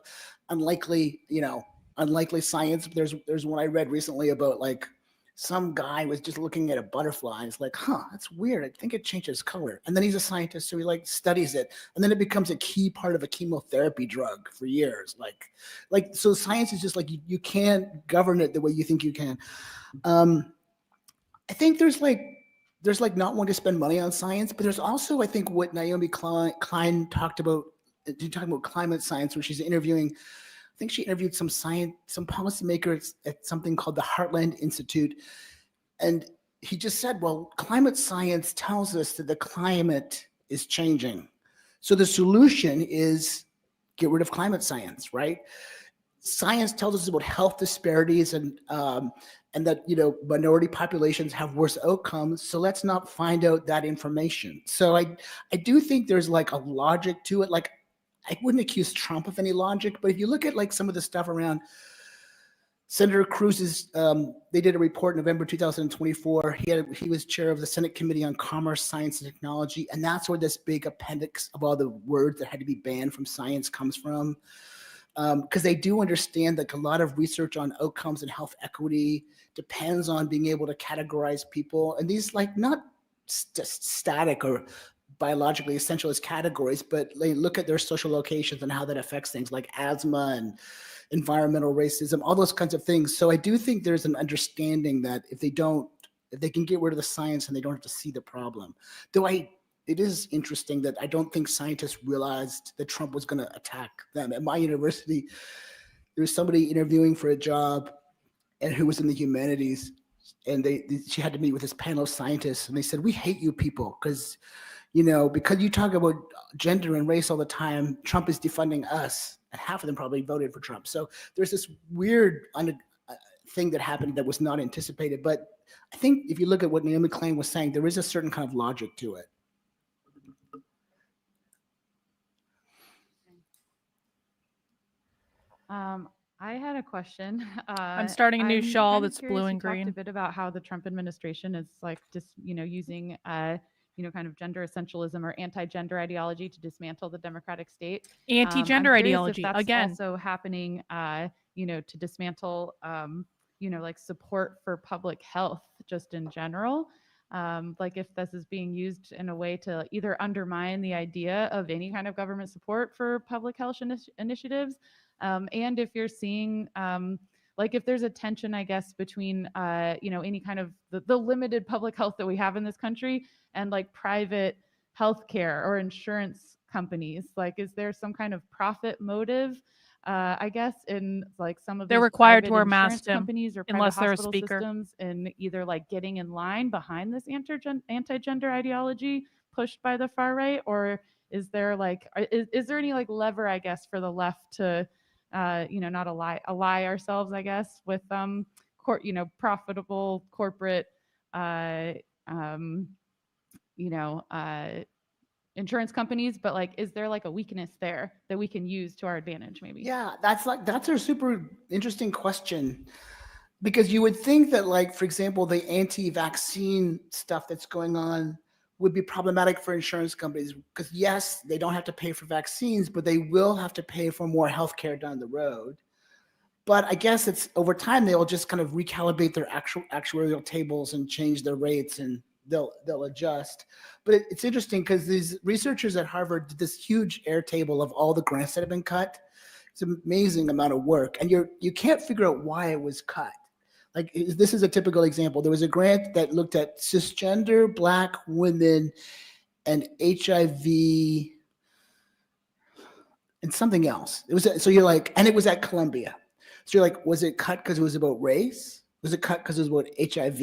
[SPEAKER 5] unlikely science. There's one I read recently about like some guy was just looking at a butterfly and it's like, that's weird. I think it changes color. And then he's a scientist, so he like studies it. And then it becomes a key part of a chemotherapy drug for years. So science is just like, you can't govern it the way you think you can. I think there's not one to spend money on science, but there's also, I think, what Naomi Klein talked about, talking about climate science, where she's interviewing, I think she interviewed some policymakers at something called the Heartland Institute. And he just said, well, climate science tells us that the climate is changing. So the solution is get rid of climate science, right? Science tells us about health disparities and that minority populations have worse outcomes. So let's not find out that information. So I do think there's like a logic to it. Like I wouldn't accuse Trump of any logic, but if you look at like some of the stuff around Senator Cruz's, they did a report in November 2024. He was chair of the Senate Committee on Commerce, Science, and Technology, and that's where this big appendix of all the words that had to be banned from science comes from. Because they do understand that a lot of research on outcomes and health equity depends on being able to categorize people. And these like not static or biologically essential as categories, but they look at their social locations and how that affects things like asthma and environmental racism, all those kinds of things. So I do think there's an understanding that if they can get rid of the science and they don't have to see the problem. Though it is interesting that I don't think scientists realized that Trump was going to attack them. At my university, there was somebody interviewing for a job and who was in the humanities, and she had to meet with this panel of scientists, and they said, we hate you people because you talk about gender and race all the time, Trump is defunding us, and half of them probably voted for Trump. So there's this weird thing that happened that was not anticipated. But I think if you look at what Naomi Klein was saying, there is a certain kind of logic to it.
[SPEAKER 12] I had a question.
[SPEAKER 6] I'm starting a new shawl
[SPEAKER 12] kinda
[SPEAKER 6] that's
[SPEAKER 12] curious,
[SPEAKER 6] blue and
[SPEAKER 12] you talked
[SPEAKER 6] green.
[SPEAKER 12] a bit about how the Trump administration is like just using kind of gender essentialism or anti-gender ideology to dismantle the democratic state.
[SPEAKER 6] Anti-gender
[SPEAKER 12] I'm curious
[SPEAKER 6] ideology,
[SPEAKER 12] if that's
[SPEAKER 6] again.
[SPEAKER 12] also happening, to dismantle, like support for public health just in general. Like if this is being used in a way to either undermine the idea of any kind of government support for public health initiatives, and if you're seeing like if there's a tension, I guess, between any kind of the limited public health that we have in this country and like private healthcare or insurance companies. Like, is there some kind of profit motive? I guess in like some of
[SPEAKER 6] They're
[SPEAKER 12] these
[SPEAKER 6] required to
[SPEAKER 12] private
[SPEAKER 6] wear
[SPEAKER 12] insurance
[SPEAKER 6] masks, Tim,
[SPEAKER 12] companies or private
[SPEAKER 6] unless they're a
[SPEAKER 12] hospital
[SPEAKER 6] speaker.
[SPEAKER 12] systems, and either like getting in line behind this anti-gender ideology pushed by the far right, or is there like is there any like lever, I guess, for the left to not ally ourselves, I guess, with profitable corporate insurance companies, but like is there like a weakness there that we can use to our advantage maybe?
[SPEAKER 5] Yeah, that's a super interesting question, because you would think that, like, for example, the anti-vaccine stuff that's going on would be problematic for insurance companies, because yes, they don't have to pay for vaccines, but they will have to pay for more healthcare down the road. But I guess it's over time they'll just kind of recalibrate their actuarial tables and change their rates, and they'll adjust. But it's interesting because these researchers at Harvard did this huge Airtable of all the grants that have been cut. It's an amazing amount of work, and you can't figure out why it was cut. Like this is a typical example. There was a grant that looked at cisgender Black women and HIV and something else. It was so you're like, and it was at Columbia. So you're like, was it cut because it was about race? Was it cut because it was about HIV?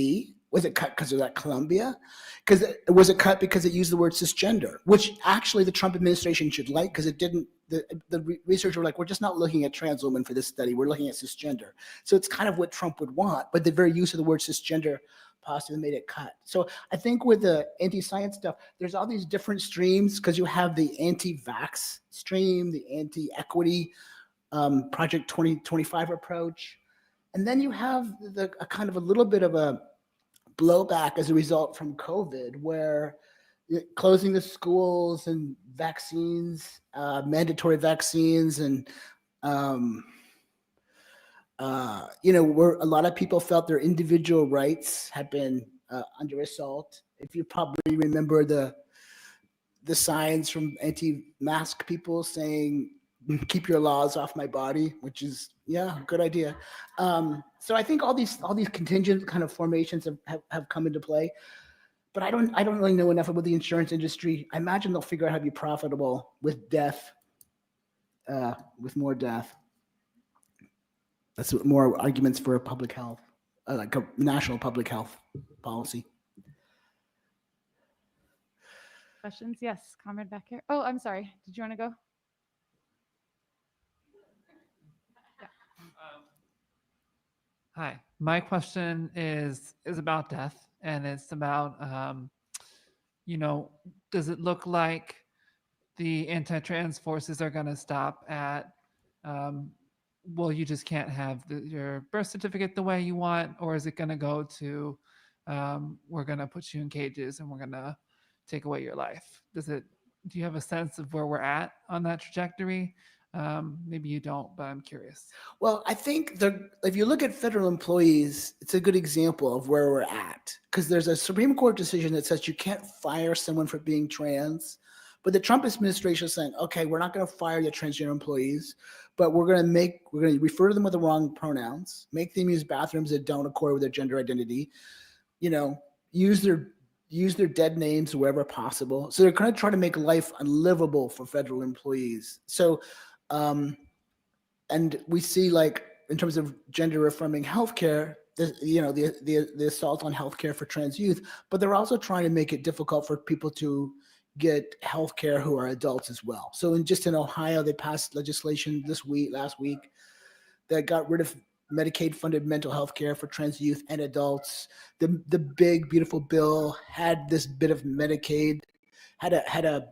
[SPEAKER 5] Was it cut because it was at Columbia? Because was it cut because it used the word cisgender, which actually the Trump administration should like, because it didn't. The researchers were like, we're just not looking at trans women for this study. We're looking at cisgender. So it's kind of what Trump would want, but the very use of the word cisgender possibly made it cut. So I think with the anti-science stuff, there's all these different streams, because you have the anti-vax stream, the anti-equity Project 2025 approach, and then you have a kind of a little bit of a blowback as a result from COVID, where closing the schools and vaccines, mandatory vaccines, and where a lot of people felt their individual rights had been under assault. If you probably remember the signs from anti-mask people saying, "Keep your laws off my body," which is, yeah, good idea. So I think all these contingent kind of formations have come into play. But I don't really know enough about the insurance industry. I imagine they'll figure out how to be profitable with death, with more death. That's more arguments for public health, like a national public health policy.
[SPEAKER 12] Questions? Yes, comrade back here. Oh, I'm sorry. Did you want to go?
[SPEAKER 1] Hi, my question is about death, and it's about, does it look like the anti-trans forces are going to stop at, well, you just can't have your birth certificate the way you want, or is it going to go to, we're going to put you in cages and we're going to take away your life? Do you have a sense of where we're at on that trajectory? Maybe you don't, but I'm curious.
[SPEAKER 5] Well, I think if you look at federal employees, it's a good example of where we're at, because there's a Supreme Court decision that says you can't fire someone for being trans. But the Trump administration is saying, okay, we're not going to fire the transgender employees, but we're going to refer to them with the wrong pronouns, make them use bathrooms that don't accord with their gender identity, use their dead names wherever possible. So they're going to try to make life unlivable for federal employees. So, and we see, like, in terms of gender affirming healthcare, the assault on healthcare for trans youth, but they're also trying to make it difficult for people to get healthcare who are adults as well. So in Ohio, they passed legislation last week, that got rid of Medicaid-funded mental health care for trans youth and adults. The big, beautiful bill had this bit of Medicaid, had a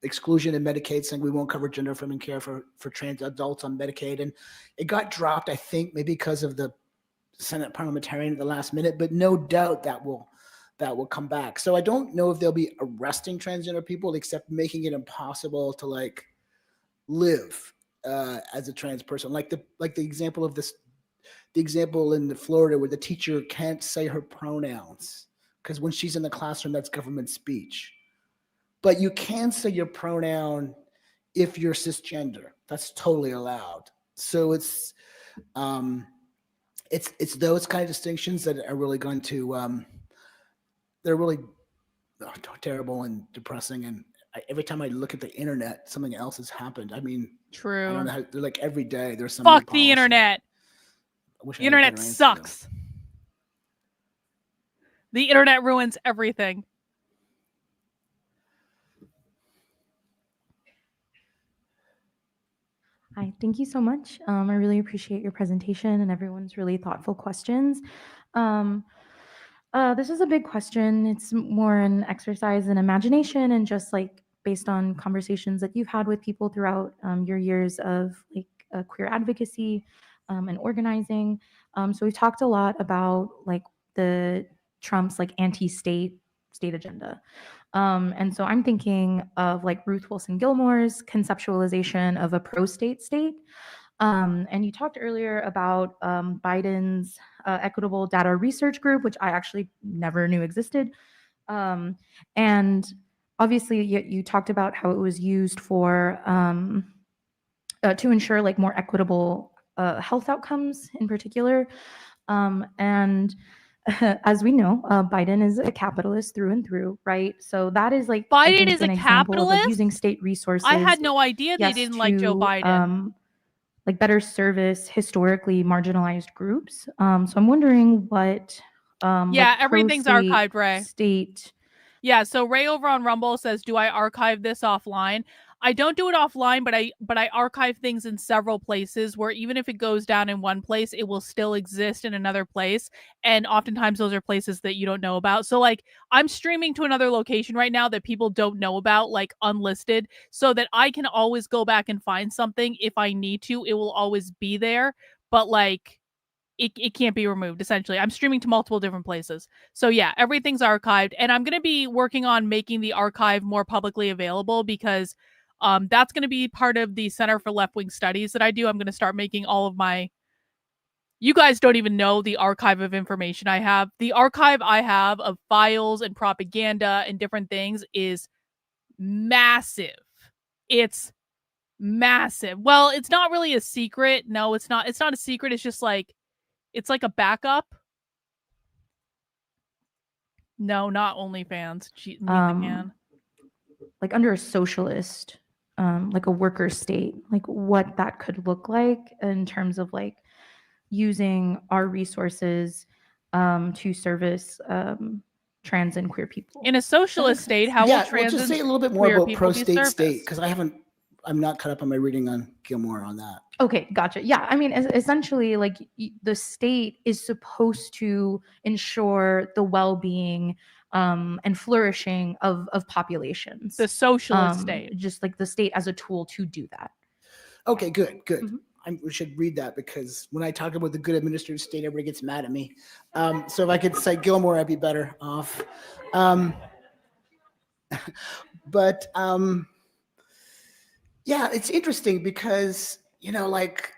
[SPEAKER 5] exclusion in Medicaid saying we won't cover gender-affirming care for trans adults on Medicaid. And it got dropped, I think, maybe because of the Senate parliamentarian at the last minute, but no doubt that will come back. So I don't know if they'll be arresting transgender people, except making it impossible to, like, live as a trans person. Like the example of this, the example in Florida where the teacher can't say her pronouns because when she's in the classroom, that's government speech. But you can say your pronoun if you're cisgender. That's totally allowed. So it's those kind of distinctions that are really going to they're really terrible and depressing. And every time I look at the internet, something else has happened. I mean,
[SPEAKER 6] true.
[SPEAKER 5] I don't know how, they're like every day there's some.
[SPEAKER 6] Fuck the internet. The internet sucks. The internet ruins everything.
[SPEAKER 21] Hi, thank you so much. I really appreciate your presentation and everyone's really thoughtful questions. This is a big question. It's more an exercise in imagination and just like based on conversations that you've had with people throughout your years of like queer advocacy and organizing. So we've talked a lot about like the Trump's like anti-state agenda. And so I'm thinking of like Ruth Wilson Gilmore's conceptualization of a pro-state state. And you talked earlier about Biden's Equitable Data Research Group, which I actually never knew existed. And obviously, you talked about how it was used for to ensure like more equitable health outcomes in particular. And as we know, Biden is a capitalist through and through, right? So that is like I
[SPEAKER 6] Biden
[SPEAKER 21] think,
[SPEAKER 6] is
[SPEAKER 21] an
[SPEAKER 6] a
[SPEAKER 21] example of like
[SPEAKER 6] capitalist?
[SPEAKER 21] using state resources.
[SPEAKER 6] I had no idea they
[SPEAKER 21] yes,
[SPEAKER 6] didn't like Joe
[SPEAKER 21] to,
[SPEAKER 6] Biden.
[SPEAKER 21] like better service historically marginalized groups. So I'm wondering what
[SPEAKER 6] Yeah,
[SPEAKER 21] like
[SPEAKER 6] everything's
[SPEAKER 21] pro-state
[SPEAKER 6] archived, Ray.
[SPEAKER 21] State.
[SPEAKER 6] Yeah, so Ray over on Rumble says, "Do I archive this offline?" I don't do it offline, but I archive things in several places where even if it goes down in one place, it will still exist in another place. And oftentimes those are places that you don't know about. So like I'm streaming to another location right now that people don't know about, like unlisted, so that I can always go back and find something if I need to. It will always be there, but like it can't be removed. Essentially, I'm streaming to multiple different places. So yeah, everything's archived, and I'm going to be working on making the archive more publicly available because that's going to be part of the Center for Left-Wing Studies that I do. I'm going to start making all of my, you guys don't even know the archive of information I have. The archive I have of files and propaganda and different things is massive. It's massive. Well, it's not really a secret. No, it's not. It's not a secret. It's just like, it's like a backup. No, not OnlyFans.
[SPEAKER 21] Like under a socialist, like a worker state, like what that could look like in terms of like using our resources to service trans and queer people.
[SPEAKER 6] In a socialist state, how will trans
[SPEAKER 5] just say a little bit more about pro-state state, because I'm not caught up on my reading on Gilmore on that.
[SPEAKER 21] Okay, gotcha. Yeah, I mean, essentially, like the state is supposed to ensure the well-being and flourishing of populations.
[SPEAKER 6] The socialist state,
[SPEAKER 21] just like the state as a tool to do that.
[SPEAKER 5] Okay, good. We should read that because when I talk about the good administrative state, everybody gets mad at me. So if I could cite Gilmore, I'd be better off. Yeah, it's interesting because, like,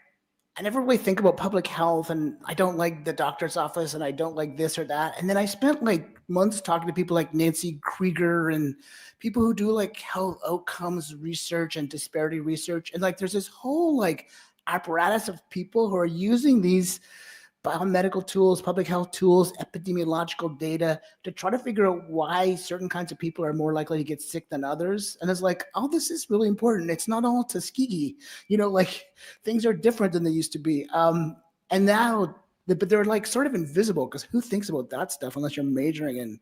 [SPEAKER 5] I never really think about public health, and I don't like the doctor's office, and I don't like this or that. And then I spent like months talking to people like Nancy Krieger and people who do like health outcomes research and disparity research. And like, there's this whole like apparatus of people who are using these biomedical tools, public health tools, epidemiological data to try to figure out why certain kinds of people are more likely to get sick than others. And it's like, oh, this is really important. It's not all Tuskegee, like things are different than they used to be. And now, but they're like sort of invisible because who thinks about that stuff unless you're majoring in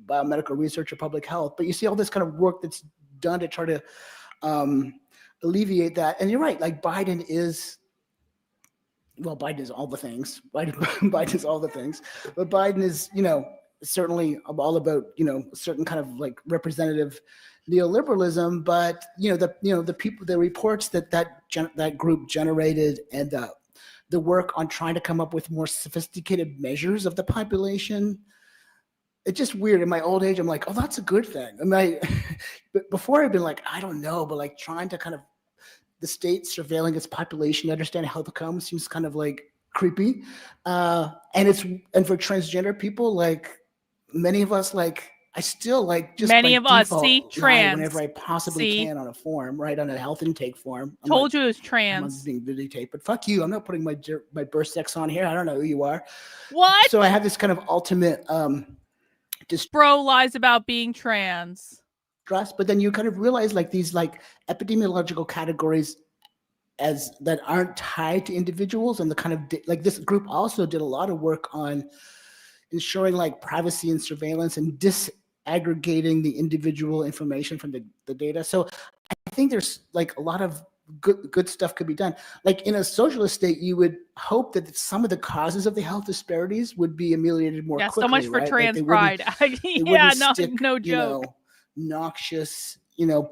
[SPEAKER 5] biomedical research or public health? But you see all this kind of work that's done to try to alleviate that. And you're right, like Biden is all the things. Biden is all the things. But Biden is, certainly all about, certain kind of like representative neoliberalism. But the people, the reports that group generated, and the work on trying to come up with more sophisticated measures of the population. It's just weird. In my old age, I'm like, oh, that's a good thing. But before I'd been like, I don't know, but like trying to kind of the state surveilling its population to understand health outcomes seems kind of like creepy. And for transgender people, like many of us, like I still like just
[SPEAKER 6] many of us see trans
[SPEAKER 5] whenever I possibly can on a form, right? On a health intake form.
[SPEAKER 6] Told you it was trans.
[SPEAKER 5] I'm being videotaped, but fuck you. I'm not putting my birth sex on here. I don't know who you are.
[SPEAKER 6] What?
[SPEAKER 5] So I have this kind of ultimate
[SPEAKER 6] bro lies about being trans.
[SPEAKER 5] But then you kind of realize like these like epidemiological categories as that aren't tied to individuals, and the kind of like this group also did a lot of work on ensuring like privacy and surveillance and disaggregating the individual information from the data. So I think there's like a lot of good stuff could be done. Like in a socialist state, you would hope that some of the causes of the health disparities would be ameliorated more quickly.
[SPEAKER 6] So much for
[SPEAKER 5] right?
[SPEAKER 6] trans
[SPEAKER 5] like
[SPEAKER 6] pride. Yeah, no joke.
[SPEAKER 5] Noxious,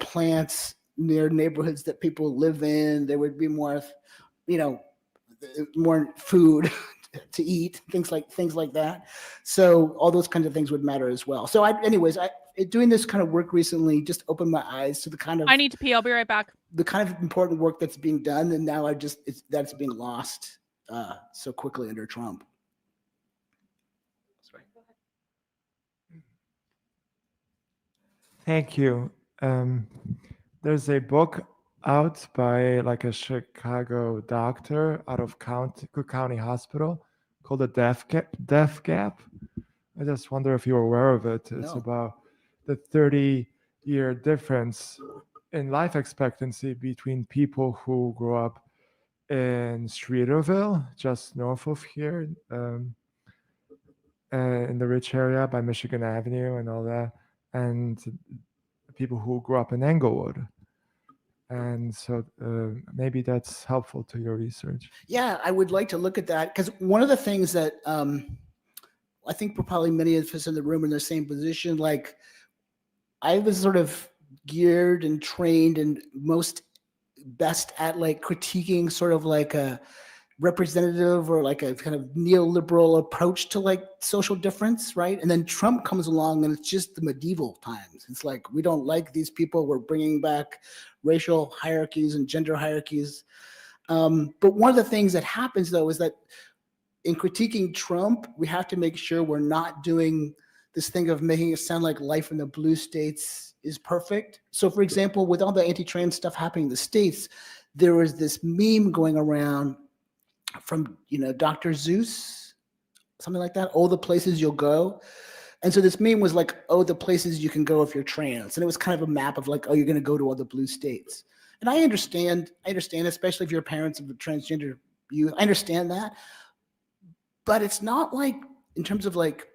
[SPEAKER 5] plants near neighborhoods that people live in. There would be more, more food to eat, things like that. So all those kinds of things would matter as well. So doing this kind of work recently just opened my eyes to the kind of.
[SPEAKER 6] I need to pee. I'll be right back.
[SPEAKER 5] The kind of important work that's being done, and now that's being lost so quickly under Trump.
[SPEAKER 2] Thank you. There's a book out by like a Chicago doctor out of Cook County Hospital called The Death Gap. I just wonder if you're aware of it. It's
[SPEAKER 5] No.
[SPEAKER 2] about the 30-year difference in life expectancy between people who grew up in Streeterville, just north of here, in the rich area by Michigan Avenue and all that, and people who grew up in Englewood. And so maybe that's helpful to your research.
[SPEAKER 5] Yeah, I would like to look at that, because one of the things that I think probably many of us in the room are in the same position. Like, I was sort of geared and trained and most best at like critiquing sort of like a representative or like a kind of neoliberal approach to like social difference, right? And then Trump comes along and it's just the medieval times. It's like, we don't like these people. We're bringing back racial hierarchies and gender hierarchies. But one of the things that happens though is that in critiquing Trump, we have to make sure we're not doing this thing of making it sound like life in the blue states is perfect. So for example, with all the anti-trans stuff happening in the States, there was this meme going around from, Dr. Zeus, something like that, oh, the places you'll go. And so this meme was like, oh, the places you can go if you're trans. And it was kind of a map of like, oh, you're going to go to all the blue states. And I understand, especially if you're parents of a transgender youth, I understand that. But it's not like, in terms of like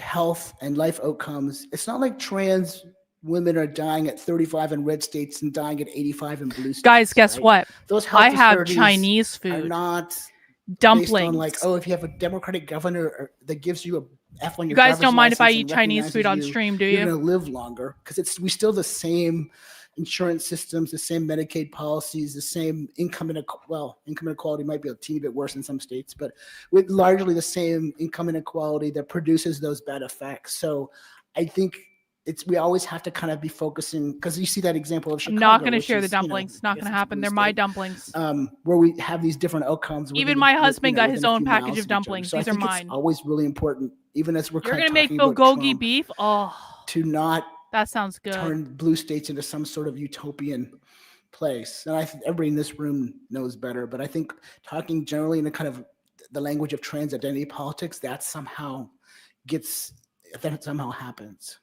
[SPEAKER 5] health and life outcomes, it's not like trans women are dying at 35 in red states and dying at 85 in blue states.
[SPEAKER 6] Guys, guess
[SPEAKER 5] right?
[SPEAKER 6] what?
[SPEAKER 5] Those health
[SPEAKER 6] I have
[SPEAKER 5] disparities
[SPEAKER 6] Chinese
[SPEAKER 5] are
[SPEAKER 6] food.
[SPEAKER 5] not
[SPEAKER 6] Dumplings.
[SPEAKER 5] based on like, oh, if you have a Democratic governor that gives you a F on your
[SPEAKER 6] You guys
[SPEAKER 5] driver's
[SPEAKER 6] don't mind if I
[SPEAKER 5] license
[SPEAKER 6] eat
[SPEAKER 5] and
[SPEAKER 6] Chinese food on
[SPEAKER 5] recognizes
[SPEAKER 6] stream, do
[SPEAKER 5] you're
[SPEAKER 6] you?
[SPEAKER 5] going to live longer, because we still the same insurance systems, the same Medicaid policies, the same income inequality might be a teeny bit worse in some states, but with largely the same income inequality that produces those bad effects. So I think we always have to kind of be focusing, because you see that example of Chicago.
[SPEAKER 6] I'm not going to
[SPEAKER 5] which
[SPEAKER 6] share the
[SPEAKER 5] is,
[SPEAKER 6] dumplings. Not going to happen. They're my dumplings.
[SPEAKER 5] Where we have these different outcomes.
[SPEAKER 6] Even my husband got his own package of dumplings. These are mine.
[SPEAKER 5] It's always really important, even as we're
[SPEAKER 6] You're
[SPEAKER 5] kind of
[SPEAKER 6] going to make
[SPEAKER 5] talking about
[SPEAKER 6] bulgogi
[SPEAKER 5] Trump,
[SPEAKER 6] beef? Oh,
[SPEAKER 5] to not
[SPEAKER 6] that sounds good.
[SPEAKER 5] turn blue states into some sort of utopian place. And I think everybody in this room knows better, but I think talking generally in the kind of the language of trans identity politics, that somehow happens.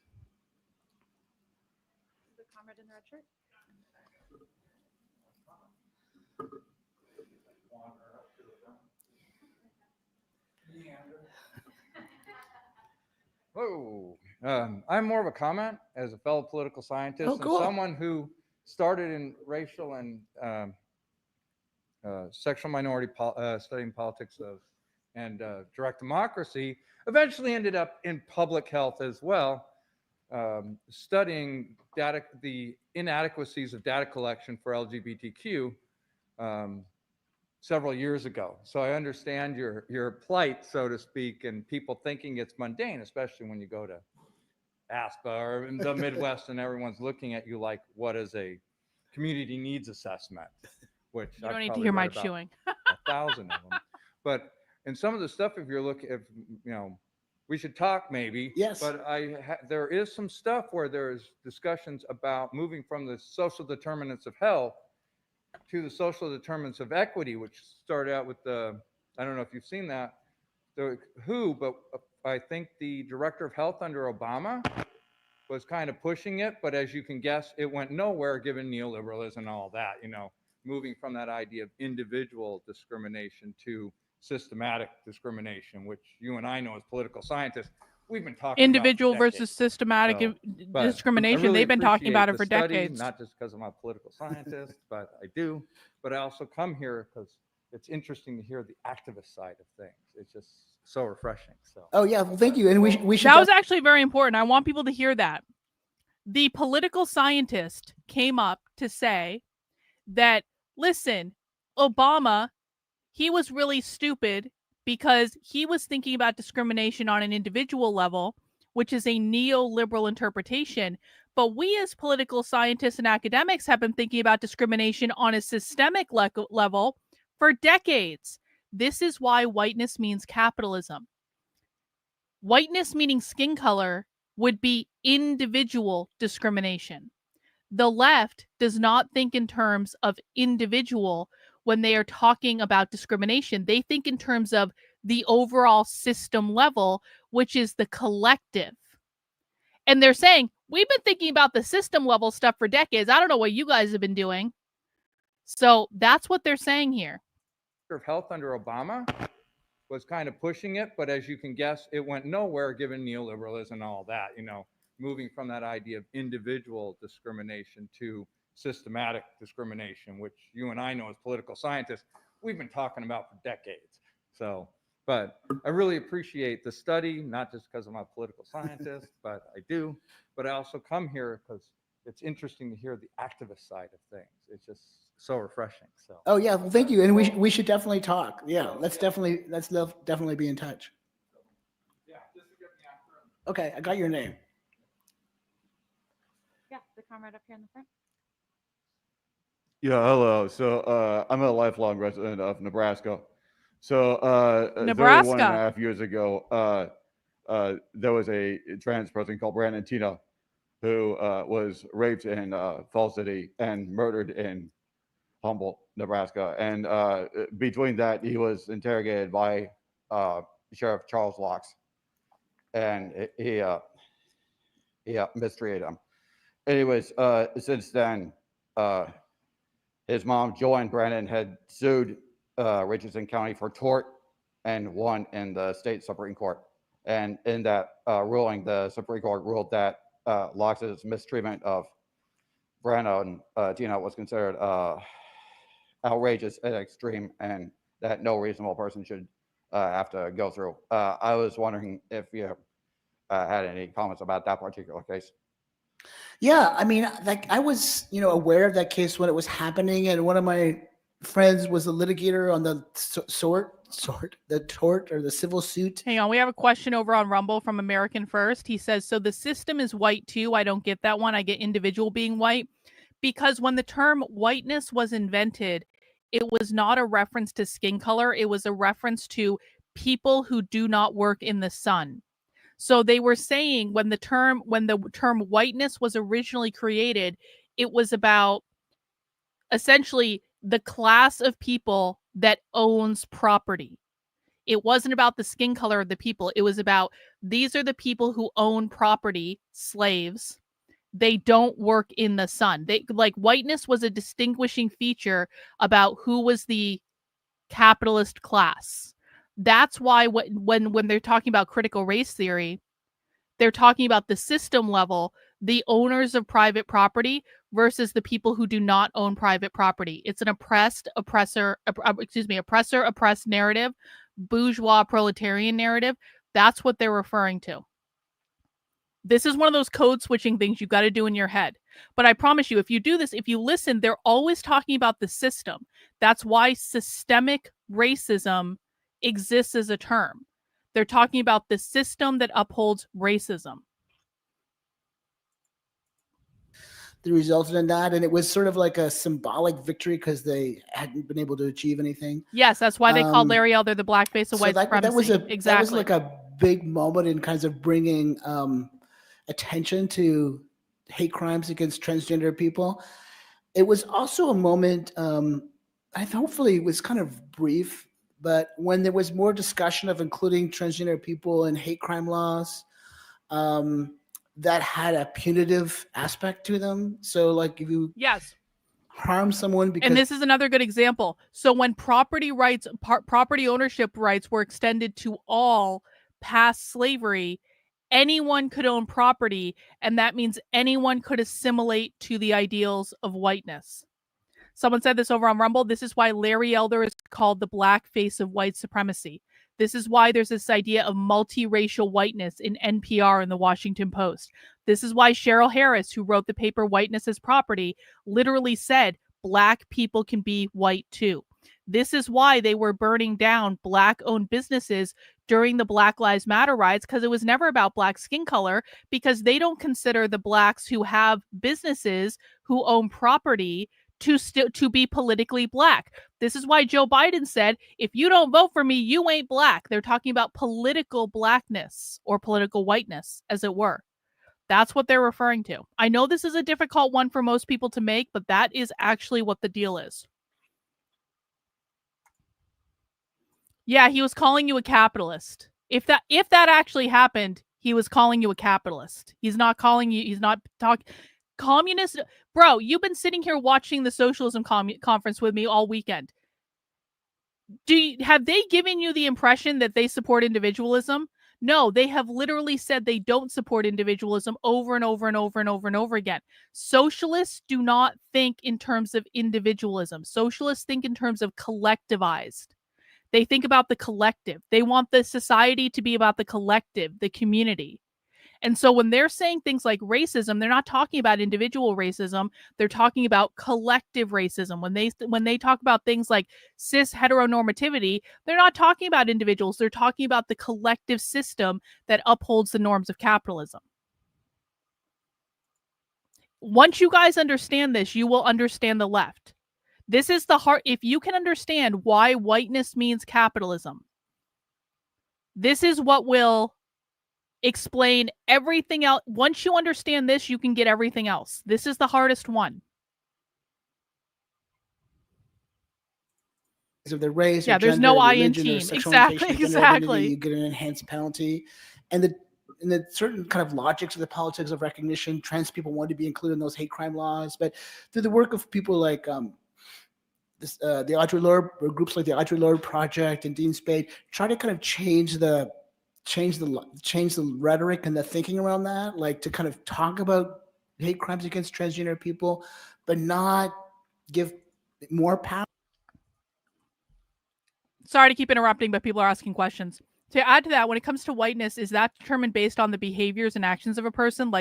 [SPEAKER 10] Whoa. I'm more of a comment as a fellow political scientist
[SPEAKER 5] Oh, cool.
[SPEAKER 10] and someone who started in racial and sexual minority studying politics and direct democracy, eventually ended up in public health as well, studying the inadequacies of data collection for LGBTQ several years ago. So I understand your plight, so to speak, and people thinking it's mundane, especially when you go to ASPA or in the Midwest and everyone's looking at you like, what is a community needs assessment? Which
[SPEAKER 6] You
[SPEAKER 10] I've
[SPEAKER 6] don't need to
[SPEAKER 10] probably
[SPEAKER 6] hear my
[SPEAKER 10] read about
[SPEAKER 6] chewing.
[SPEAKER 10] 1,000 of them. But in some of the stuff, if you're looking, we should talk maybe.
[SPEAKER 5] Yes.
[SPEAKER 10] But there is some stuff where there's discussions about moving from the social determinants of health to the social determinants of equity, which started out with I don't know if you've seen that, but I think the director of health under Obama was kind of pushing it, but as you can guess, it went nowhere given neoliberalism and all that, moving from that idea of individual discrimination to systematic discrimination, which you and I know as political scientists, we've been talking
[SPEAKER 6] Individual
[SPEAKER 10] about for
[SPEAKER 6] versus systematic
[SPEAKER 10] but
[SPEAKER 6] discrimination.
[SPEAKER 10] I really
[SPEAKER 6] They've been talking about it
[SPEAKER 10] appreciate
[SPEAKER 6] for
[SPEAKER 10] the study,
[SPEAKER 6] decades.
[SPEAKER 10] not just because I'm a political scientist, but I do. But I also come here because it's interesting to hear the activist side of things. It's just so refreshing. So.
[SPEAKER 5] Oh yeah, well, thank you. And we should.
[SPEAKER 6] That was actually very important. I want people to hear that. The political scientist came up to say that, listen, Obama, he was really stupid because he was thinking about discrimination on an individual level, which is a neoliberal interpretation. But we as political scientists and academics have been thinking about discrimination on a systemic level for decades. This is why whiteness means capitalism. Whiteness meaning skin color would be individual discrimination. The left does not think in terms of individual when they are talking about discrimination. They think in terms of the overall system level, which is the collective. And they're saying, we've been thinking about the system level stuff for decades. I don't know what you guys have been doing. So that's what they're saying here.
[SPEAKER 10] Of health under Obama was kind of pushing it, but as you can guess, it went nowhere given neoliberalism and all that, moving from that idea of individual discrimination to systematic discrimination, which you and I know as political scientists, we've been talking about for decades. So, but I really appreciate the study, not just because I'm a political scientist, but I do, but I also come here because it's interesting to hear the activist side of things. It's just so refreshing. So.
[SPEAKER 5] Oh yeah, well, thank you, and we should definitely talk. Yeah, let's definitely be in touch.
[SPEAKER 10] Yeah, just to get me after.
[SPEAKER 5] Okay, I got your name.
[SPEAKER 12] Yeah, the comrade up here in the front.
[SPEAKER 3] Yeah, hello. So I'm a lifelong resident of Nebraska. So
[SPEAKER 6] Nebraska.
[SPEAKER 3] 31.5 years ago, there was a trans person called Brandon Tina who was raped in Falls City and murdered in Humboldt, Nebraska. And between that, he was interrogated by Sheriff Charles Locks, and he mistreated him. Anyways, since then, his mom, Joanne Brennan, had sued Richardson County for tort and won in the state Supreme Court. And in that ruling, the Supreme Court ruled that Locks' mistreatment of Brennan Tina was considered outrageous and extreme, and that no reasonable person should have to go through. I was wondering if you had any comments about that particular case.
[SPEAKER 5] Yeah, I mean, like I was, aware of that case when it was happening, and one of my friends was a litigator on the the tort or the civil suit.
[SPEAKER 6] Hang on, we have a question over on Rumble from American First. He says, so the system is white too. I don't get that one. I get individual being white. Because when the term whiteness was invented, it was not a reference to skin color. It was a reference to people who do not work in the sun. So they were saying when the term whiteness was originally created, it was about essentially the class of people that owns property. It wasn't about the skin color of the people. It was about these are the people who own property, slaves. They don't work in the sun. Whiteness was a distinguishing feature about who was the capitalist class. That's why when they're talking about critical race theory, they're talking about the system level, the owners of private property versus the people who do not own private property. It's an oppressor, oppressed narrative, bourgeois proletarian narrative. That's what they're referring to. This is one of those code switching things you got to do in your head. But I promise you, if you do this, if you listen, they're always talking about the system. That's why systemic racism exists as a term. They're talking about the system that upholds racism.
[SPEAKER 5] That resulted in that, and it was sort of like a symbolic victory because they hadn't been able to achieve anything.
[SPEAKER 6] Yes, that's why they called Larry Elder the blackface of white supremacy.
[SPEAKER 5] That was like a big moment in kinds of bringing attention to hate crimes against transgender people. It was also a moment, hopefully it was kind of brief, but when there was more discussion of including transgender people in hate crime laws, that had a punitive aspect to them. So like if you harm someone because...
[SPEAKER 6] And this is another good example. So when property ownership rights were extended to all past slavery, anyone could own property, and that means anyone could assimilate to the ideals of whiteness. Someone said this over on Rumble. This is why Larry Elder is called the black face of white supremacy. This is why there's this idea of multiracial whiteness in NPR and the Washington Post. This is why Cheryl Harris, who wrote the paper Whiteness as Property, literally said black people can be white too. This is why they were burning down black-owned businesses during the Black Lives Matter riots, because it was never about black skin color, because they don't consider the blacks who have businesses, who own property, to be politically black. This is why Joe Biden said, if you don't vote for me, you ain't black. They're talking about political blackness or political whiteness, as it were. That's what they're referring to. I know this is a difficult one for most people to make, but that is actually what the deal is. Yeah, he was calling you a capitalist. If that actually happened, he was calling you a capitalist. He's not calling you, he's not talking communist. Bro, you've been sitting here watching the socialism conference with me all weekend. Have they given you the impression that they support individualism? No, they have literally said they don't support individualism over and over and over and over and over again. Socialists do not think in terms of individualism. Socialists think in terms of collectivized. They think about the collective. They want the society to be about the collective, the community. And so when they're saying things like racism, they're not talking about individual racism. They're talking about collective racism. When they talk about things like cis heteronormativity, they're not talking about individuals. They're talking about the collective system that upholds the norms of capitalism. Once you guys understand this, you will understand the left. This is the heart. If you can understand why whiteness means capitalism, this is what will explain everything else. Once you understand this, you can get everything else. This is the hardest one.
[SPEAKER 5] Of their race,
[SPEAKER 6] yeah,
[SPEAKER 5] their
[SPEAKER 6] there's
[SPEAKER 5] gender,
[SPEAKER 6] no I in
[SPEAKER 5] religion,
[SPEAKER 6] team.
[SPEAKER 5] or sexual
[SPEAKER 6] Exactly,
[SPEAKER 5] orientation, gender identity,
[SPEAKER 6] exactly.
[SPEAKER 5] you get an enhanced penalty, and the certain kind of logics of the politics of recognition. Trans people want to be included in those hate crime laws, but through the work of people like the Audre Lorde, or groups like the Audre Lorde Project and Dean Spade, try to kind of change the rhetoric and the thinking around that, like to kind of talk about hate crimes against transgender people, but not give more power.
[SPEAKER 6] Sorry to keep interrupting, but people are asking questions. To add to that, when it comes to whiteness, is that determined based on the behaviors and actions of a person?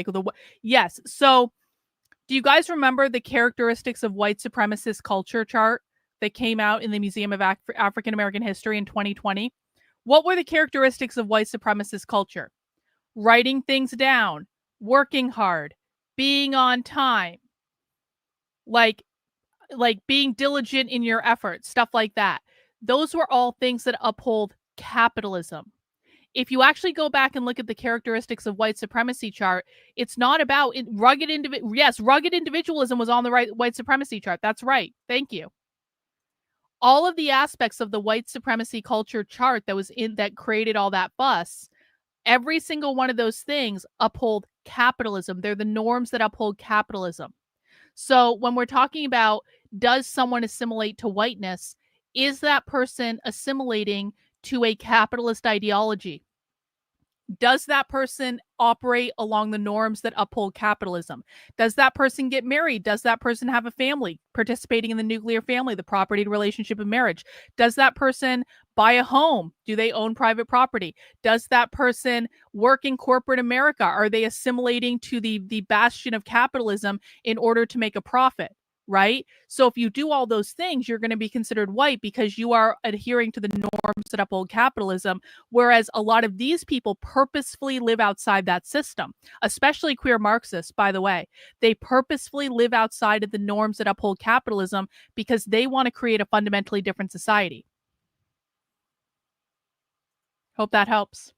[SPEAKER 6] Yes. So do you guys remember the characteristics of white supremacist culture chart that came out in the Museum of African American History in 2020? What were the characteristics of white supremacist culture? Writing things down, working hard, being on time, like being diligent in your efforts, stuff like that. Those were all things that uphold capitalism. If you actually go back and look at the characteristics of white supremacy chart, it's not about rugged individualism was on the white supremacy chart. That's right. Thank you. All of the aspects of the white supremacy culture chart that created all that fuss, every single one of those things uphold capitalism. They're the norms that uphold capitalism. So when we're talking about, does someone assimilate to whiteness, is that person assimilating to a capitalist ideology? Does that person operate along the norms that uphold capitalism? Does that person get married? Does that person have a family, participating in the nuclear family, the property relationship of marriage? Does that person buy a home? Do they own private property? Does that person work in corporate America? Are they assimilating to the bastion of capitalism in order to make a profit? Right? So if you do all those things, you're going to be considered white because you are adhering to the norms that uphold capitalism, whereas a lot of these people purposefully live outside that system, especially queer Marxists, by the way. They purposefully live outside of the norms that uphold capitalism because they want to create a fundamentally different society. Hope that helps.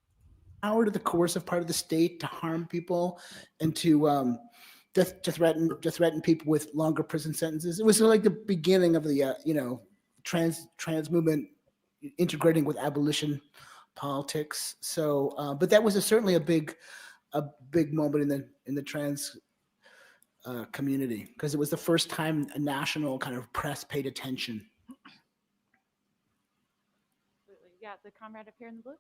[SPEAKER 5] Power to the coercive part of the state to harm people and to threaten people with longer prison sentences. It was like the beginning of the trans movement integrating with abolition politics. So, but that was certainly a big moment in the trans community, because it was the first time a national kind of press paid attention.
[SPEAKER 12] Yeah, the comrade up here in the blue.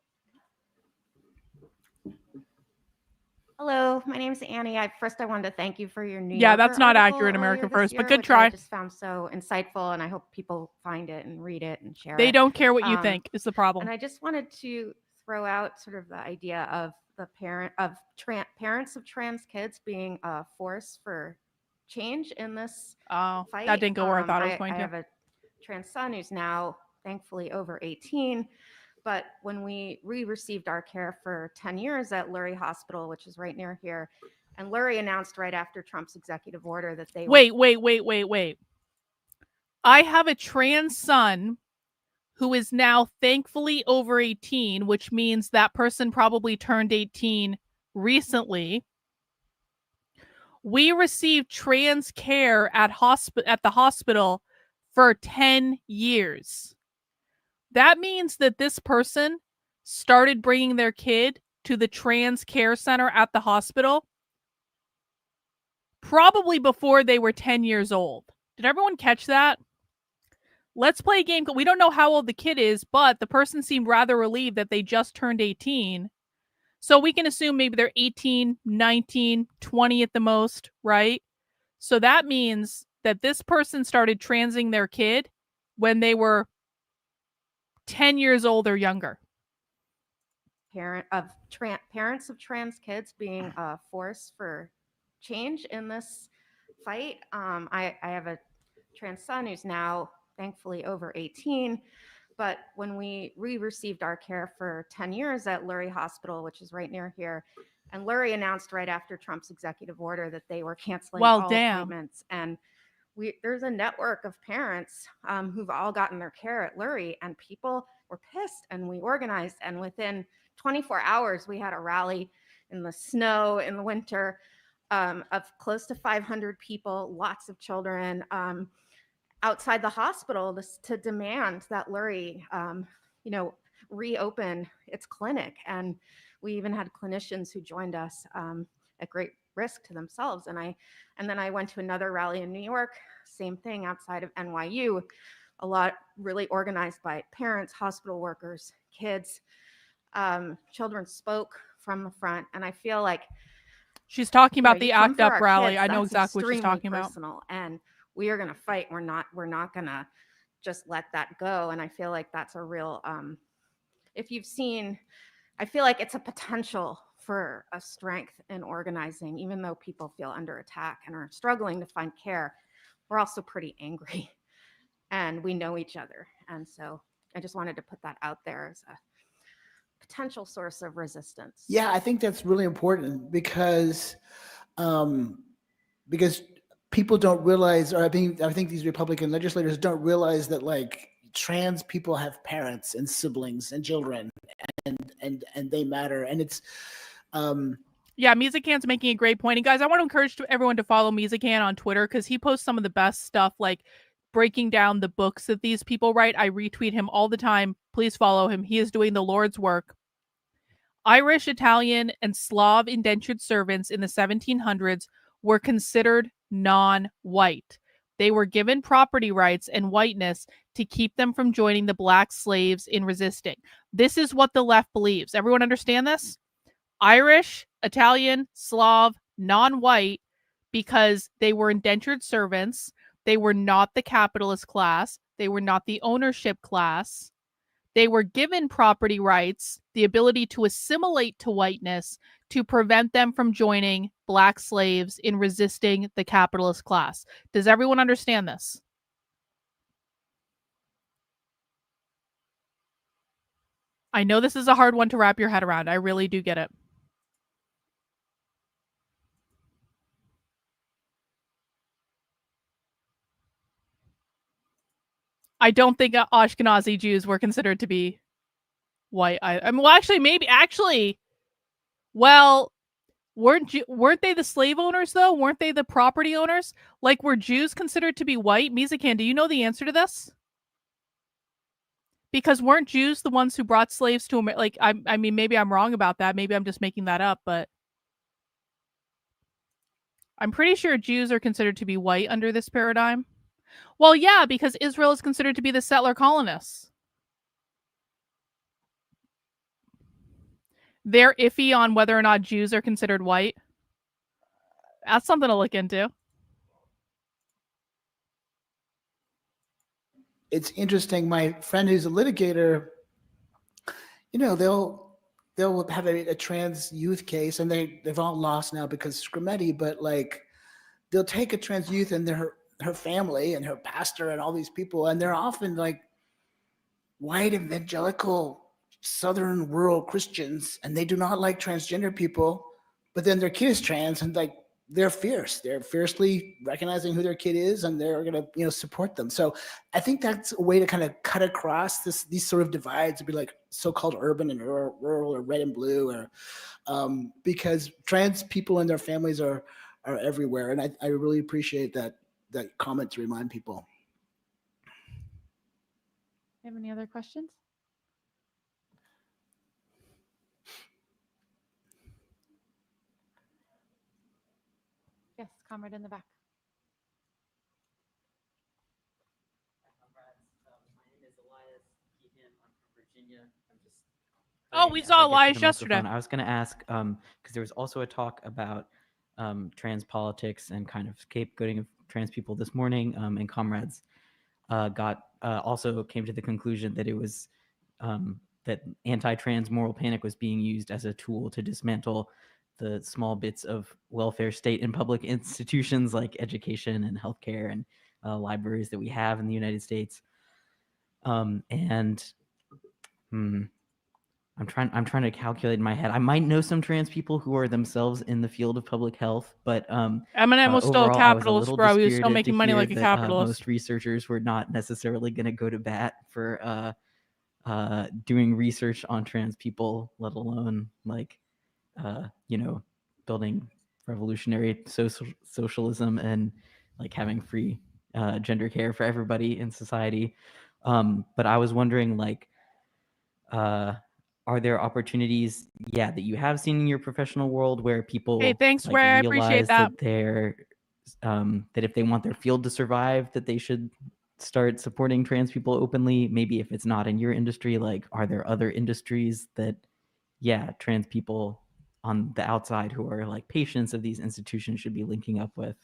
[SPEAKER 4] Hello, my name is Annie. I wanted to thank you for your New
[SPEAKER 6] Yeah, that's
[SPEAKER 4] Yorker
[SPEAKER 6] not
[SPEAKER 4] article
[SPEAKER 6] accurate,
[SPEAKER 4] earlier
[SPEAKER 6] America
[SPEAKER 4] this
[SPEAKER 6] First, but
[SPEAKER 4] year,
[SPEAKER 6] good
[SPEAKER 4] which
[SPEAKER 6] try.
[SPEAKER 4] I just found so insightful, and I hope people find it and read it and share it.
[SPEAKER 6] They don't care what you think is the problem.
[SPEAKER 4] And I just wanted to throw out sort of the idea of the parents of trans kids being a force for change in this fight.
[SPEAKER 6] That didn't go where I thought it was going
[SPEAKER 4] I
[SPEAKER 6] to.
[SPEAKER 4] have a trans son who's now thankfully over 18. But when we received our care for 10 years at Lurie Hospital, which is right near here, and Lurie announced right after Trump's executive order that they
[SPEAKER 6] Wait. I have a trans son who is now thankfully over 18, which means that person probably turned 18 recently. We received trans care at the hospital for 10 years. That means that this person started bringing their kid to the trans care center at the hospital probably before they were 10 years old. Did everyone catch that? Let's play a game. We don't know how old the kid is, but the person seemed rather relieved that they just turned 18. So we can assume maybe they're 18, 19, 20 at the most, right? So that means that this person started transing their kid when they were 10 years old or younger.
[SPEAKER 4] Parents of trans kids being a force for change in this fight. I have a trans son who's now thankfully over 18, but when we received our care for 10 years at Lurie Hospital, which is right near here, and Lurie announced right after Trump's executive order that they were canceling all appointments, and there's a network of parents who've all gotten their care at Lurie, and people were pissed, and we organized, and within 24 hours we had a rally in the snow in the winter of close to 500 people, lots of children, outside the hospital to demand that Lurie, reopen its clinic. And we even had clinicians who joined us at great risk to themselves. And then I went to another rally in New York, same thing outside of NYU, a lot really organized by parents, hospital workers, kids. Children spoke from the front, and I feel like
[SPEAKER 6] she's talking about the
[SPEAKER 4] you come
[SPEAKER 6] ACT
[SPEAKER 4] for
[SPEAKER 6] UP
[SPEAKER 4] our
[SPEAKER 6] rally.
[SPEAKER 4] kids,
[SPEAKER 6] I know
[SPEAKER 4] that's
[SPEAKER 6] exactly what she's
[SPEAKER 4] extremely
[SPEAKER 6] talking about.
[SPEAKER 4] personal, and we are going to fight. We're not going to just let that go. And I feel like that's a real, if you've seen, I feel like it's a potential for a strength in organizing, even though people feel under attack and are struggling to find care. We're also pretty angry and we know each other. And so I just wanted to put that out there as a potential source of resistance.
[SPEAKER 5] Yeah, I think that's really important because people don't realize, or I think these Republican legislators don't realize that like trans people have parents and siblings and children, and they matter. And it's
[SPEAKER 6] yeah, Musican's making a great point. And guys, I want to encourage everyone to follow Musican on Twitter because he posts some of the best stuff, like breaking down the books that these people write. I retweet him all the time. Please follow him. He is doing the Lord's work. Irish, Italian, and Slav indentured servants in the 1700s were considered non-white. They were given property rights and whiteness to keep them from joining the black slaves in resisting. This is what the left believes. Everyone understand this? Irish, Italian, Slav, non-white, because they were indentured servants. They were not the capitalist class. They were not the ownership class. They were given property rights, the ability to assimilate to whiteness to prevent them from joining black slaves in resisting the capitalist class. Does everyone understand this? I know this is a hard one to wrap your head around. I really do get it. I don't think Ashkenazi Jews were considered to be white. Weren't they the slave owners though? Weren't they the property owners? Like, were Jews considered to be white? Mizakan, do you know the answer to this? Because weren't Jews the ones who brought slaves to America? Like, I mean, maybe I'm wrong about that. Maybe I'm just making that up, but I'm pretty sure Jews are considered to be white under this paradigm. Well, yeah, because Israel is considered to be the settler colonists. They're iffy on whether or not Jews are considered white. That's something to look into.
[SPEAKER 5] It's interesting. My friend who's a litigator, they'll have a trans youth case, and they've all lost now because Scrimeti, but like they'll take a trans youth and her family and her pastor and all these people, and they're often like white evangelical southern rural Christians, and they do not like transgender people, but then their kid is trans, and like they're fiercely recognizing who their kid is, and they're gonna support them. So I think that's a way to kind of cut across these sort of divides to be like so-called urban and rural or red and blue, or because trans people and their families are are everywhere. And I really appreciate that comment to remind people.
[SPEAKER 12] Have any other questions? Yes, comrade in the back.
[SPEAKER 6] Oh, we saw Elias yesterday.
[SPEAKER 9] I was going to ask, because there was also a talk about trans politics and kind of scapegoating of trans people this morning, and comrades also came to the conclusion that it was that anti-trans moral panic was being used as a tool to dismantle the small bits of welfare state and public institutions like education and healthcare and libraries that we have in the United States. I'm trying to calculate in my head. I might know some trans people who are themselves in the field of public health, but
[SPEAKER 6] Eminem was still a
[SPEAKER 9] overall, I was
[SPEAKER 6] capitalist,
[SPEAKER 9] little
[SPEAKER 6] bro. He was still
[SPEAKER 9] dispirited
[SPEAKER 6] making
[SPEAKER 9] to
[SPEAKER 6] money
[SPEAKER 9] hear
[SPEAKER 6] like a
[SPEAKER 9] that,
[SPEAKER 6] capitalist.
[SPEAKER 9] most researchers were not necessarily going to go to bat for doing research on trans people, let alone like building revolutionary socialism and like having free gender care for everybody in society. But I was wondering, like, are there opportunities, that you have seen in your professional world where people
[SPEAKER 6] Hey, thanks,
[SPEAKER 9] like,
[SPEAKER 6] Ray. I appreciate
[SPEAKER 9] realize
[SPEAKER 6] that.
[SPEAKER 9] they're that if they want their field to survive, that they should start supporting trans people openly? Maybe if it's not in your industry, like, are there other industries that, trans people on the outside who are like patients of these institutions should be linking up with?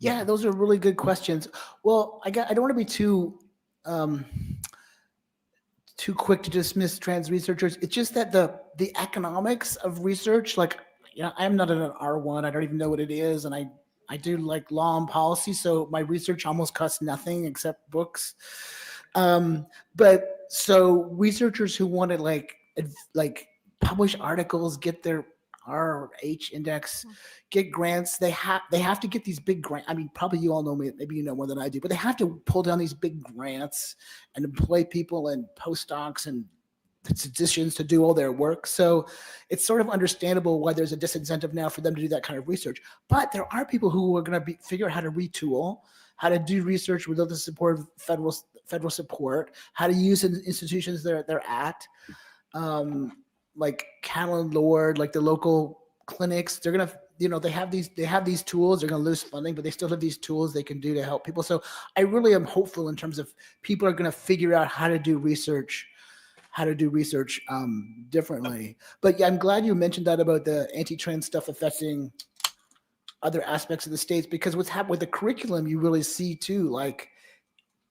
[SPEAKER 5] Yeah, those are really good questions. Well, I don't want to be too quick to dismiss trans researchers. It's just that the economics of research, like, I'm not an R1. I don't even know what it is, and I do like law and policy, so my research almost costs nothing except books. But so researchers who want to like publish articles, get their RH index, get grants, they have to get these big grants. I mean, probably you all know me, maybe you know more than I do, but they have to pull down these big grants and employ people and postdocs and statisticians to do all their work. So it's sort of understandable why there's a disincentive now for them to do that kind of research. But there are people who are going to figure out how to retool, how to do research without the support of federal support, how to use institutions they're at. Like Callan Lord, like the local clinics, they're gonna, they have these tools. They're gonna lose funding, but they still have these tools they can do to help people. So I really am hopeful in terms of people are gonna figure out how to do research differently. But yeah, I'm glad you mentioned that about the anti-trans stuff affecting other aspects of the states, because what's happened with the curriculum, you really see too, like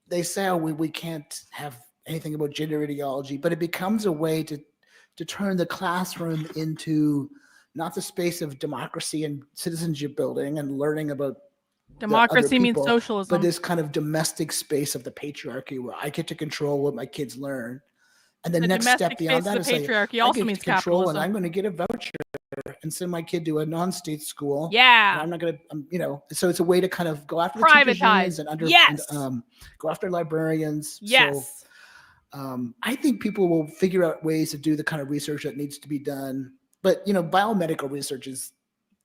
[SPEAKER 5] they say, oh, we can't have anything about gender ideology, but it becomes a way to turn the classroom into not the space of democracy and citizenship building and learning about
[SPEAKER 6] Democracy means
[SPEAKER 5] people,
[SPEAKER 6] socialism.
[SPEAKER 5] but this kind of domestic space of the patriarchy where I get to control what my kids learn. And the next step beyond that is like,
[SPEAKER 6] patriarchy
[SPEAKER 5] I
[SPEAKER 6] also
[SPEAKER 5] get
[SPEAKER 6] means
[SPEAKER 5] to control, and
[SPEAKER 6] capitalism.
[SPEAKER 5] I'm going to get a voucher and send my kid to a non-state school.
[SPEAKER 6] Yeah.
[SPEAKER 5] And I'm not going to, so it's a way to kind of go after the teachers
[SPEAKER 6] Privatize.
[SPEAKER 5] unions and go after librarians.
[SPEAKER 6] Yes.
[SPEAKER 5] So I think people will figure out ways to do the kind of research that needs to be done. But, biomedical research is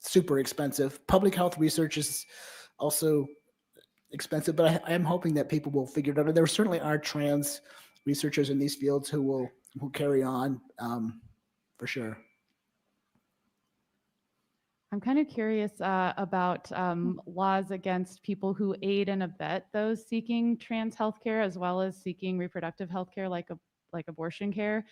[SPEAKER 5] super expensive. Public health research is also expensive, but I am hoping that people will figure it out. There certainly are trans researchers in these fields who carry on, for sure.
[SPEAKER 12] I'm kind of curious about laws against people who aid and abet those seeking trans healthcare as well as seeking reproductive healthcare, like abortion care.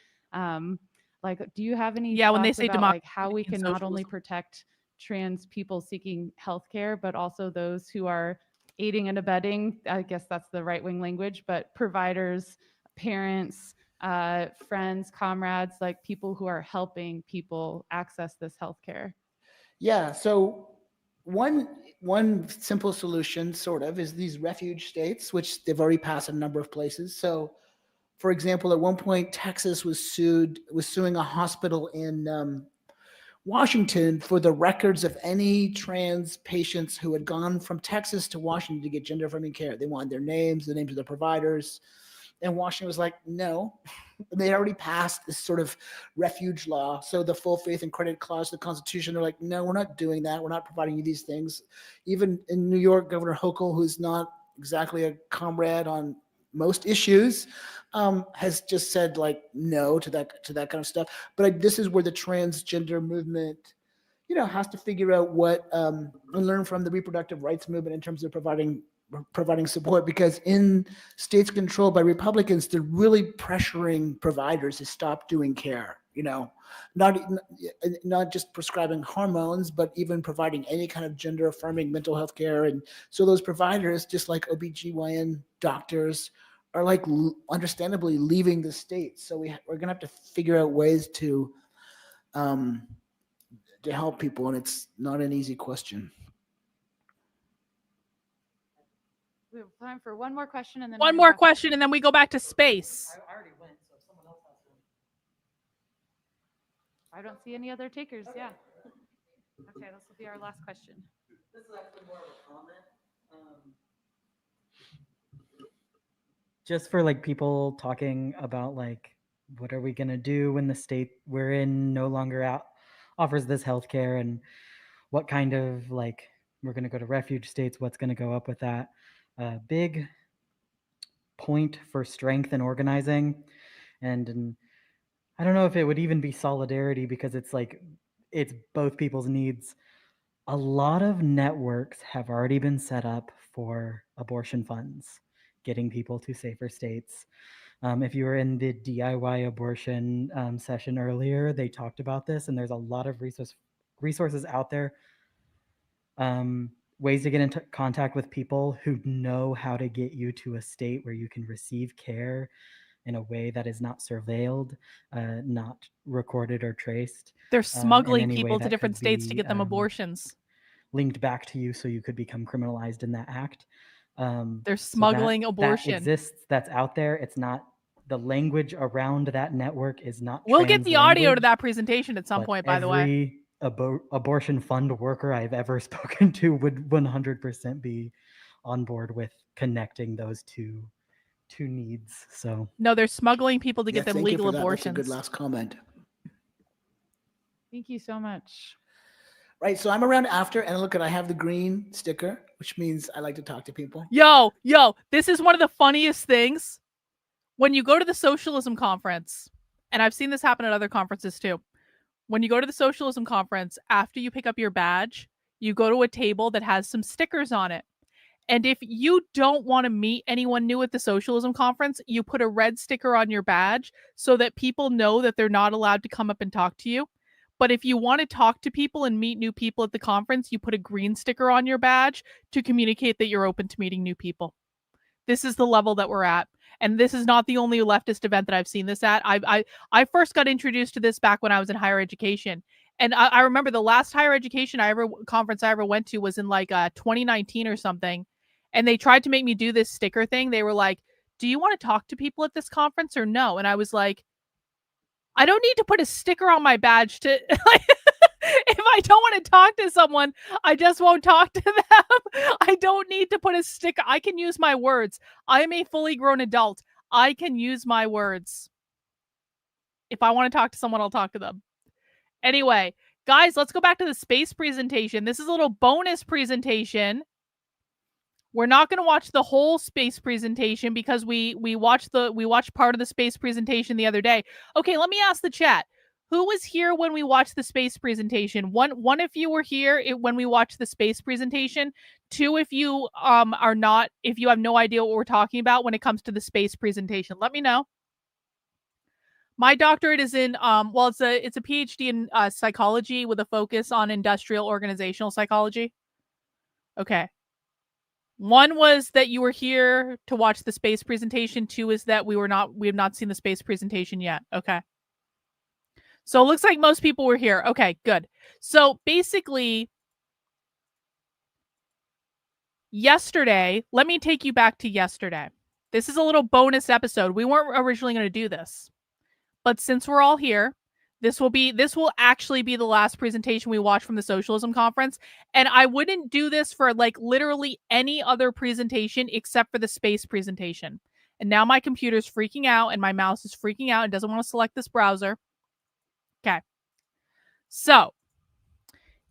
[SPEAKER 12] Like, do you have any
[SPEAKER 6] when they
[SPEAKER 12] thoughts
[SPEAKER 6] say
[SPEAKER 12] about like how we can not only
[SPEAKER 6] socialism.
[SPEAKER 12] protect trans people seeking healthcare, but also those who are aiding and abetting? I guess that's the right-wing language, but providers, parents, friends, comrades, like people who are helping people access this healthcare.
[SPEAKER 5] Yeah. So one simple solution, sort of, is these refuge states, which they've already passed in a number of places. So, for example, at one point, Texas was suing a hospital in Washington for the records of any trans patients who had gone from Texas to Washington to get gender affirming care. They wanted their names, the names of the providers. And Washington was like, no, They already passed this sort of refuge law. So the full faith and credit clause of the Constitution, they're like, no, we're not doing that. We're not providing you these things. Even in New York, Governor Hochul, who's not exactly a comrade on most issues, has just said like no to that kind of stuff. But this is where the transgender movement, has to figure out what and learn from the reproductive rights movement in terms of providing support, because in states controlled by Republicans, they're really pressuring providers to stop doing care, not just prescribing hormones, but even providing any kind of gender affirming mental health care. And so those providers, just like OBGYN doctors, are like understandably leaving the state. So we're gonna have to figure out ways to help people, and it's not an easy question.
[SPEAKER 12] We have time for one more question, and then
[SPEAKER 6] One more question, and then we go back to space.
[SPEAKER 12] I don't see any other takers. Yeah. Okay, this will be our last question.
[SPEAKER 17] This is actually more of a comment. Just for like people talking about like, what are we gonna do when the state we're in no longer offers this healthcare, and what kind of like we're gonna go to refuge states? What's gonna go up with that? Big point for strength and organizing, and I don't know if it would even be solidarity, because it's like it's both people's needs. A lot of networks have already been set up for abortion funds, getting people to safer states. If you were in the DIY abortion session earlier, they talked about this, and there's a lot of resources out there. Ways to get into contact with people who know how to get you to a state where you can receive care in a way that is not surveilled, not recorded or traced.
[SPEAKER 6] They're
[SPEAKER 17] in
[SPEAKER 6] smuggling
[SPEAKER 17] any way
[SPEAKER 6] people to
[SPEAKER 17] that
[SPEAKER 6] different
[SPEAKER 17] could
[SPEAKER 6] states to
[SPEAKER 17] be,
[SPEAKER 6] get them abortions.
[SPEAKER 17] linked back to you so you could become criminalized in that act.
[SPEAKER 6] They're smuggling abortion.
[SPEAKER 17] That exists, that's out there. It's not, the language around that network is not
[SPEAKER 6] We'll get the audio to
[SPEAKER 17] language,
[SPEAKER 6] that presentation at some
[SPEAKER 17] but
[SPEAKER 6] point, by the way.
[SPEAKER 17] every abortion fund worker I've ever spoken to would 100% be on board with connecting those two needs. So
[SPEAKER 6] No, they're smuggling people to get them
[SPEAKER 5] thank you
[SPEAKER 6] legal
[SPEAKER 5] for that.
[SPEAKER 6] abortions.
[SPEAKER 5] That's a good last comment.
[SPEAKER 12] Thank you so much.
[SPEAKER 5] Right, so I'm around after, and look, I have the green sticker, which means I like to talk to people.
[SPEAKER 6] Yo, this is one of the funniest things. When you go to the Socialism Conference, and I've seen this happen at other conferences too. When you go to the Socialism Conference, after you pick up your badge, you go to a table that has some stickers on it. And if you don't want to meet anyone new at the Socialism Conference, you put a red sticker on your badge so that people know that they're not allowed to come up and talk to you. But if you want to talk to people and meet new people at the conference, you put a green sticker on your badge to communicate that you're open to meeting new people. This is the level that we're at. And this is not the only leftist event that I've seen this at. I first got introduced to this back when I was in higher education. And I remember the last higher education conference I ever went to was in like 2019 or something. And they tried to make me do this sticker thing. They were like, do you want to talk to people at this conference or no? And I was like, I don't need to put a sticker on my badge to if I don't want to talk to someone, I just won't talk to them. I don't need to put a sticker. I can use my words. I'm a fully grown adult. I can use my words. If I want to talk to someone, I'll talk to them. Anyway, guys, let's go back to the space presentation. This is a little bonus presentation. We're not going to watch the whole space presentation because we watched part of the space presentation the other day. Okay, let me ask the chat. Who was here when we watched the space presentation? One, if you were here when we watched the space presentation. Two, if you are not, if you have no idea what we're talking about when it comes to the space presentation, let me know. My doctorate is in it's a PhD in psychology with a focus on industrial organizational psychology. Okay. One was that you were here to watch the space presentation. Two is that we have not seen the space presentation yet. Okay. So it looks like most people were here. Okay, good. So basically, yesterday, let me take you back to yesterday. This is a little bonus episode. We weren't originally going to do this, but since we're all here, this will actually be the last presentation we watch from the Socialism Conference. And I wouldn't do this for like literally any other presentation except for the space presentation. And now my computer's freaking out and my mouse is freaking out and doesn't want to select this browser. Okay. So,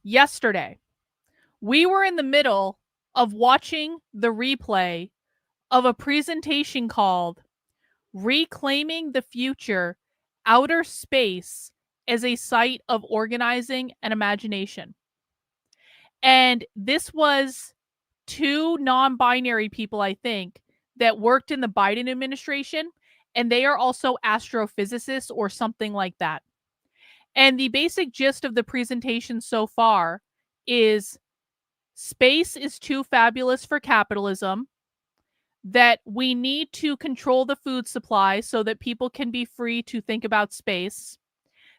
[SPEAKER 6] yesterday, we were in the middle of watching the replay of a presentation called Reclaiming the Future, Outer Space as a Site of Organizing and Imagination. And this was 2 non-binary people, I think, that worked in the Biden administration, and they are also astrophysicists or something like that. And the basic gist of the presentation so far is space is too fabulous for capitalism, that we need to control the food supply so that people can be free to think about space,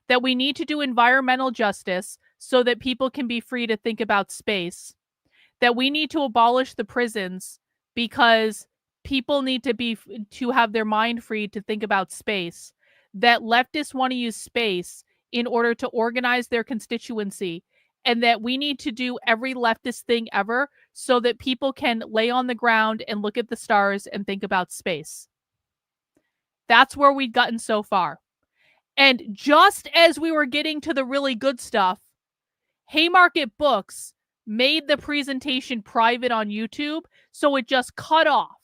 [SPEAKER 6] that we need to do environmental justice so that people can be free to think about space, that we need to abolish the prisons because people need to have their mind free to think about space, that leftists want to use space in order to organize their constituency, and that we need to do every leftist thing ever so that people can lay on the ground and look at the stars and think about space. That's where we've gotten so far. And just as we were getting to the really good stuff, Haymarket Books made the presentation private on YouTube, so it just cut off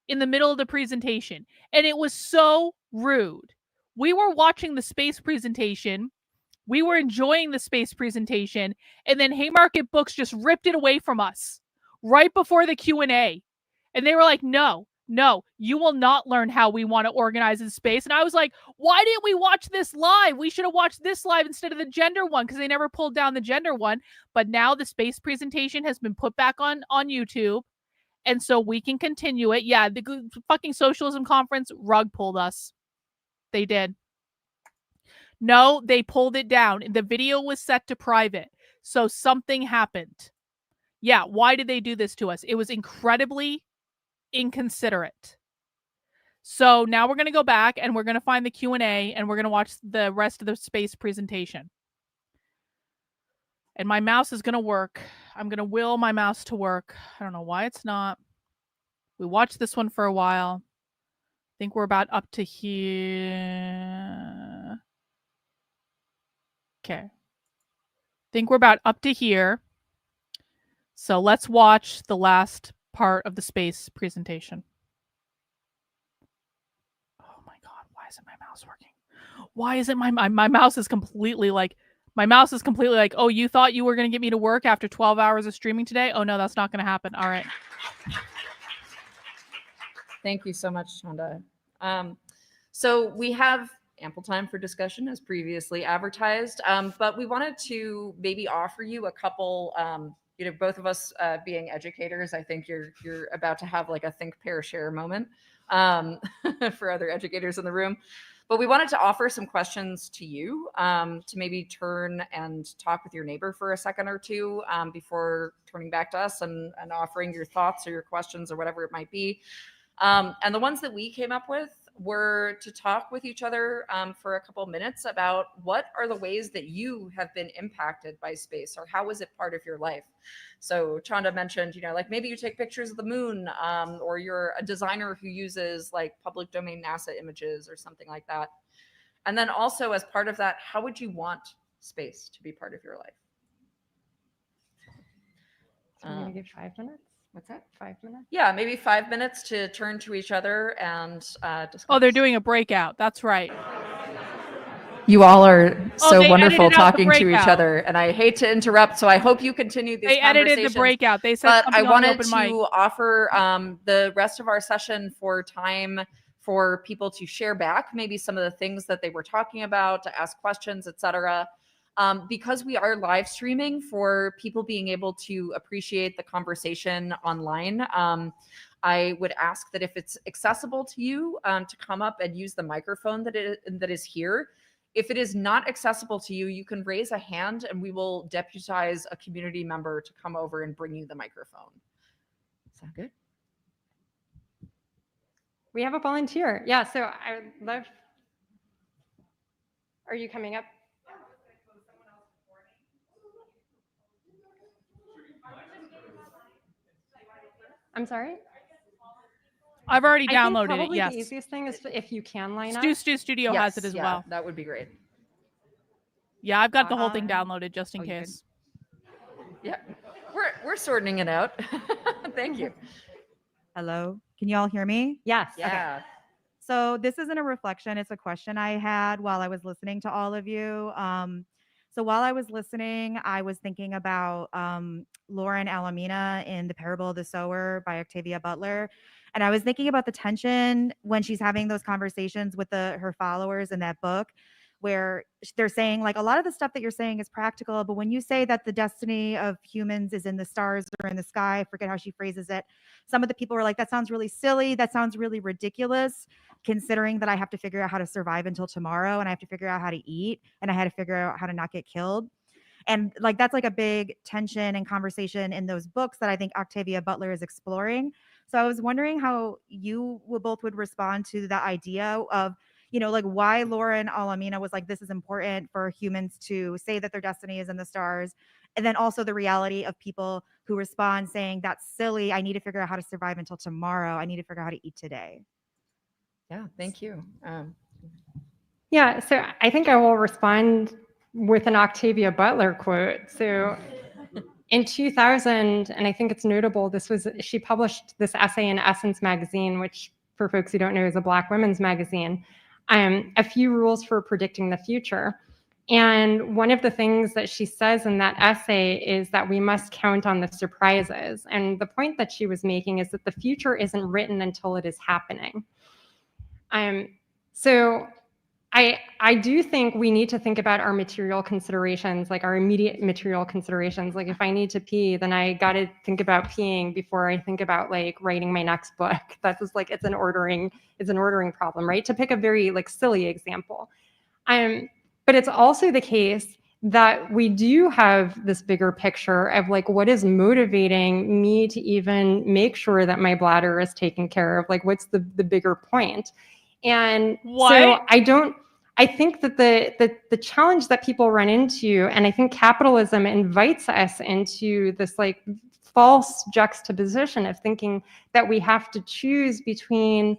[SPEAKER 6] in the middle of the presentation. And it was so rude. We were watching the space presentation. We were enjoying the space presentation, and then Haymarket Books just ripped it away from us right before the Q&A. And they were like, no, you will not learn how we want to organize in space. And I was like, why didn't we watch this live? We should have watched this live instead of the gender one, because they never pulled down the gender one. But now the space presentation has been put back on YouTube, and so we can continue it. Yeah, the fucking socialism conference rug pulled us. They did. No, they pulled it down. The video was set to private, so something happened. Yeah, why did they do this to us? It was incredibly inconsiderate. So now we're going to go back and we're going to find the Q&A and we're going to watch the rest of the space presentation. And my mouse is going to work. I'm going to will my mouse to work. I don't know why it's not. We watched this one for a while. I think we're about up to here. Okay. I think we're about up to here. So let's watch the last part of the space presentation. Oh my God, why isn't my mouse working? Why isn't my mouse is completely like, oh, you thought you were going to get me to work after 12 hours of streaming today? Oh no, that's not going to happen. All right.
[SPEAKER 13] Thank you so much, Shonda. So we have ample time for discussion as previously advertised, but we wanted to maybe offer you a couple, both of us being educators, I think you're about to have like a think, pair, share moment for other educators in the room. But we wanted to offer some questions to you to maybe turn and talk with your neighbor for a second or two before turning back to us and offering your thoughts or your questions or whatever it might be. And the ones that we came up with were to talk with each other for a couple minutes about what are the ways that you have been impacted by space, or how is it part of your life? So Chanda mentioned, like maybe you take pictures of the moon, or you're a designer who uses like public domain NASA images or something like that. And then also as part of that, how would you want space to be part of your life?
[SPEAKER 15] So I'm gonna give 5 minutes.
[SPEAKER 13] What's that?
[SPEAKER 15] 5 minutes?
[SPEAKER 13] Yeah, maybe 5 minutes to turn to each other and discuss.
[SPEAKER 6] Oh, they're doing a breakout. That's right.
[SPEAKER 13] You all are so
[SPEAKER 6] they
[SPEAKER 13] wonderful
[SPEAKER 6] edited out the
[SPEAKER 13] talking to each
[SPEAKER 6] breakout.
[SPEAKER 13] other, and I hate to interrupt, so I hope you continue these
[SPEAKER 6] They edited the
[SPEAKER 13] conversations.
[SPEAKER 6] breakout. They said
[SPEAKER 13] But
[SPEAKER 6] something
[SPEAKER 13] I
[SPEAKER 6] on the
[SPEAKER 13] wanted
[SPEAKER 6] open mic.
[SPEAKER 13] to offer the rest of our session for time for people to share back maybe some of the things that they were talking about, to ask questions, etc. Because we are live streaming, for people being able to appreciate the conversation online, I would ask that if it's accessible to you to come up and use the microphone that is here. If it is not accessible to you, you can raise a hand and we will deputize a community member to come over and bring you the microphone. Sound good?
[SPEAKER 15] We have a volunteer. Yeah, so I would love. Are you coming up? I'm sorry?
[SPEAKER 6] I've already
[SPEAKER 15] I think
[SPEAKER 6] downloaded it.
[SPEAKER 15] probably
[SPEAKER 6] Yes.
[SPEAKER 15] the easiest thing is if you can line up.
[SPEAKER 6] Studio has it as
[SPEAKER 13] yeah,
[SPEAKER 6] well.
[SPEAKER 13] That would be great.
[SPEAKER 6] Yeah, I've got the whole thing downloaded just in
[SPEAKER 13] you good?
[SPEAKER 6] case.
[SPEAKER 13] Yeah, we're sorting it out. Thank you.
[SPEAKER 20] Hello, can you all hear me?
[SPEAKER 15] Yes.
[SPEAKER 13] Yeah.
[SPEAKER 20] Okay. So this isn't a reflection, it's a question I had while I was listening to all of you. So while I was listening, I was thinking about Lauren Alamina in The Parable of the Sower by Octavia Butler. And I was thinking about the tension when she's having those conversations with her followers in that book, where they're saying, like, a lot of the stuff that you're saying is practical, but when you say that the destiny of humans is in the stars or in the sky, I forget how she phrases it, some of the people were like, that sounds really silly, that sounds really ridiculous, considering that I have to figure out how to survive until tomorrow, and I have to figure out how to eat, and I had to figure out how to not get killed. And like, that's like a big tension and conversation in those books that I think Octavia Butler is exploring. So I was wondering how you both would respond to the idea of, like, why Lauren Alamina was like, this is important for humans to say that their destiny is in the stars. And then also the reality of people who respond saying, that's silly, I need to figure out how to survive until tomorrow, I need to figure out how to eat today.
[SPEAKER 13] Yeah, thank you.
[SPEAKER 15] Yeah, so I think I will respond with an Octavia Butler quote. So in 2000, and I think it's notable, she published this essay in Essence magazine, which for folks who don't know is a Black women's magazine, a few rules for predicting the future. And one of the things that she says in that essay is that we must count on the surprises. And the point that she was making is that the future isn't written until it is happening. So I do think we need to think about our material considerations, like our immediate material considerations. Like if I need to pee, then I got to think about peeing before I think about like writing my next book. That's just like, it's an ordering problem, right? To pick a very like silly example. But it's also the case that we do have this bigger picture of like what is motivating me to even make sure that my bladder is taken care of. Like what's the bigger point? And so I think that the challenge that people run into, and I think capitalism invites us into this like false juxtaposition of thinking that we have to choose between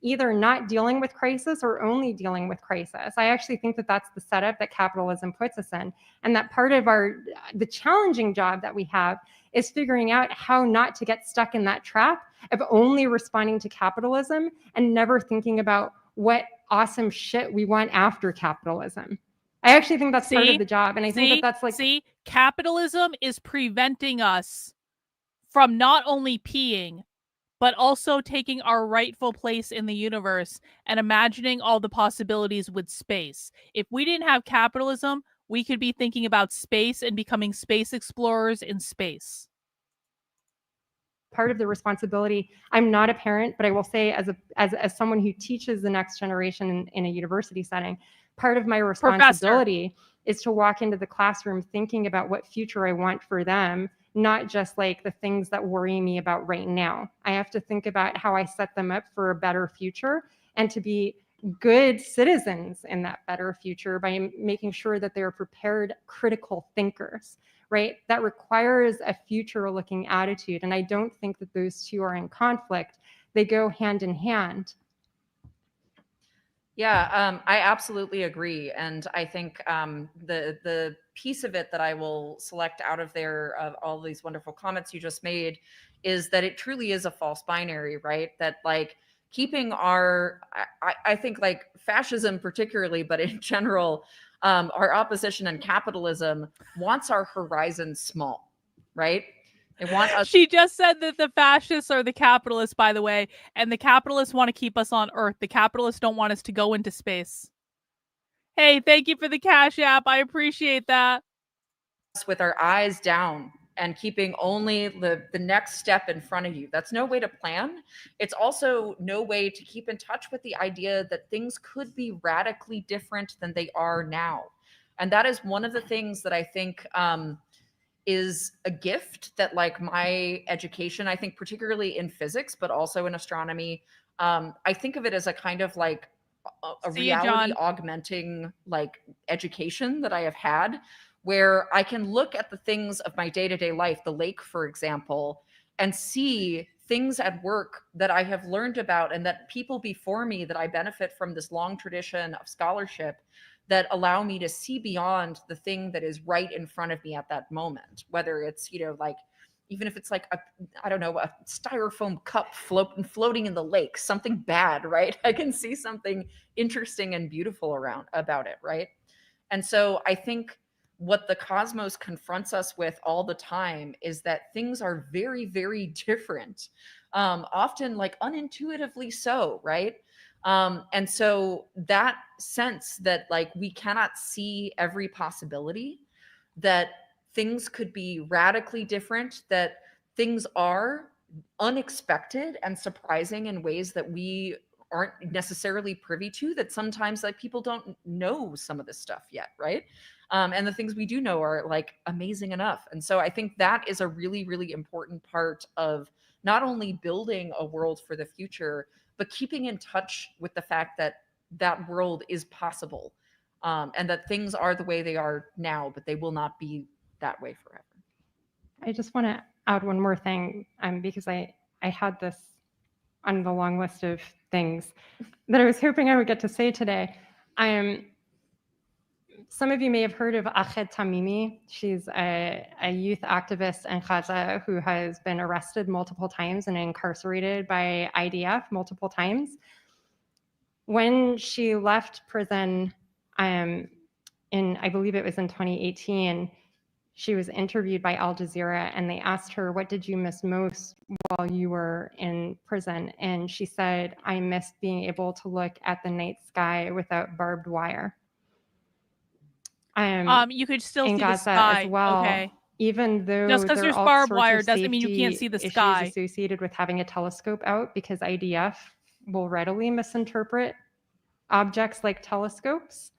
[SPEAKER 15] either not dealing with crisis or only dealing with crisis. I actually think that that's the setup that capitalism puts us in. And that part of the challenging job that we have is figuring out how not to get stuck in that trap of only responding to capitalism and never thinking about what awesome shit we want after capitalism. I actually think that's part of the job. And I think that's like...
[SPEAKER 6] capitalism is preventing us from not only peeing, but also taking our rightful place in the universe and imagining all the possibilities with space. If we didn't have capitalism, we could be thinking about space and becoming space explorers in space.
[SPEAKER 15] Part of the responsibility, I'm not a parent, but I will say as someone who teaches the next generation in a university setting, part of my responsibility is to walk into the classroom thinking about what future I want for them, not just like the things that worry me about right now. I have to think about how I set them up for a better future and to be good citizens in that better future by making sure that they're prepared critical thinkers. Right? That requires a future-looking attitude. And I don't think that those two are in conflict. They go hand in hand.
[SPEAKER 13] Yeah, I absolutely agree. And I think the piece of it that I will select out of there, of all these wonderful comments you just made, is that it truly is a false binary, right? That like keeping I think like fascism particularly, but in general, our opposition and capitalism wants our horizon small, right? They want us.
[SPEAKER 6] She just said that the fascists are the capitalists, by the way, and the capitalists want to keep us on Earth. The capitalists don't want us to go into space. Hey, thank you for the Cash App. I appreciate that.
[SPEAKER 13] With our eyes down and keeping only the next step in front of you. That's no way to plan. It's also no way to keep in touch with the idea that things could be radically different than they are now. And that is one of the things that I think is a gift that like my education, I think particularly in physics, but also in astronomy, I think of it as a kind of like a reality augmenting like education that I have had, where I can look at the things of my day-to-day life, the lake, for example, and see things at work that I have learned about, and that people before me, that I benefit from this long tradition of scholarship that allow me to see beyond the thing that is right in front of me at that moment, whether it's, like, even if it's like I don't know, a styrofoam cup floating in the lake, something bad, right? I can see something interesting and beautiful about it, right? And so I think what the cosmos confronts us with all the time is that things are very, very different, often like unintuitively so, right? And so that sense that like we cannot see every possibility, that things could be radically different, that things are unexpected and surprising in ways that we aren't necessarily privy to, that sometimes like people don't know some of this stuff yet, right? And the things we do know are like amazing enough. And so I think that is a really, really important part of not only building a world for the future, but keeping in touch with the fact that that world is possible, and that things are the way they are now, but they will not be that way forever.
[SPEAKER 15] I just want to add one more thing, because I had this on the long list of things that I was hoping I would get to say today. Some of you may have heard of Ached Tamimi. She's a youth activist in Gaza who has been arrested multiple times and incarcerated by IDF multiple times. When she left prison, I believe it was in 2018, she was interviewed by Al Jazeera, and they asked her, what did you miss most while you were in prison? And she said, I missed being able to look at the night sky without barbed wire.
[SPEAKER 6] You could still
[SPEAKER 15] in
[SPEAKER 6] see
[SPEAKER 15] Gaza
[SPEAKER 6] the sky.
[SPEAKER 15] as well.
[SPEAKER 6] Okay.
[SPEAKER 15] Even though
[SPEAKER 6] Just 'cause
[SPEAKER 15] there
[SPEAKER 6] there's
[SPEAKER 15] are all
[SPEAKER 6] barbed
[SPEAKER 15] sorts
[SPEAKER 6] wire
[SPEAKER 15] of
[SPEAKER 6] doesn't mean you can't see the
[SPEAKER 15] safety
[SPEAKER 6] sky.
[SPEAKER 15] issues associated with having a telescope out, because IDF will readily misinterpret objects like telescopes.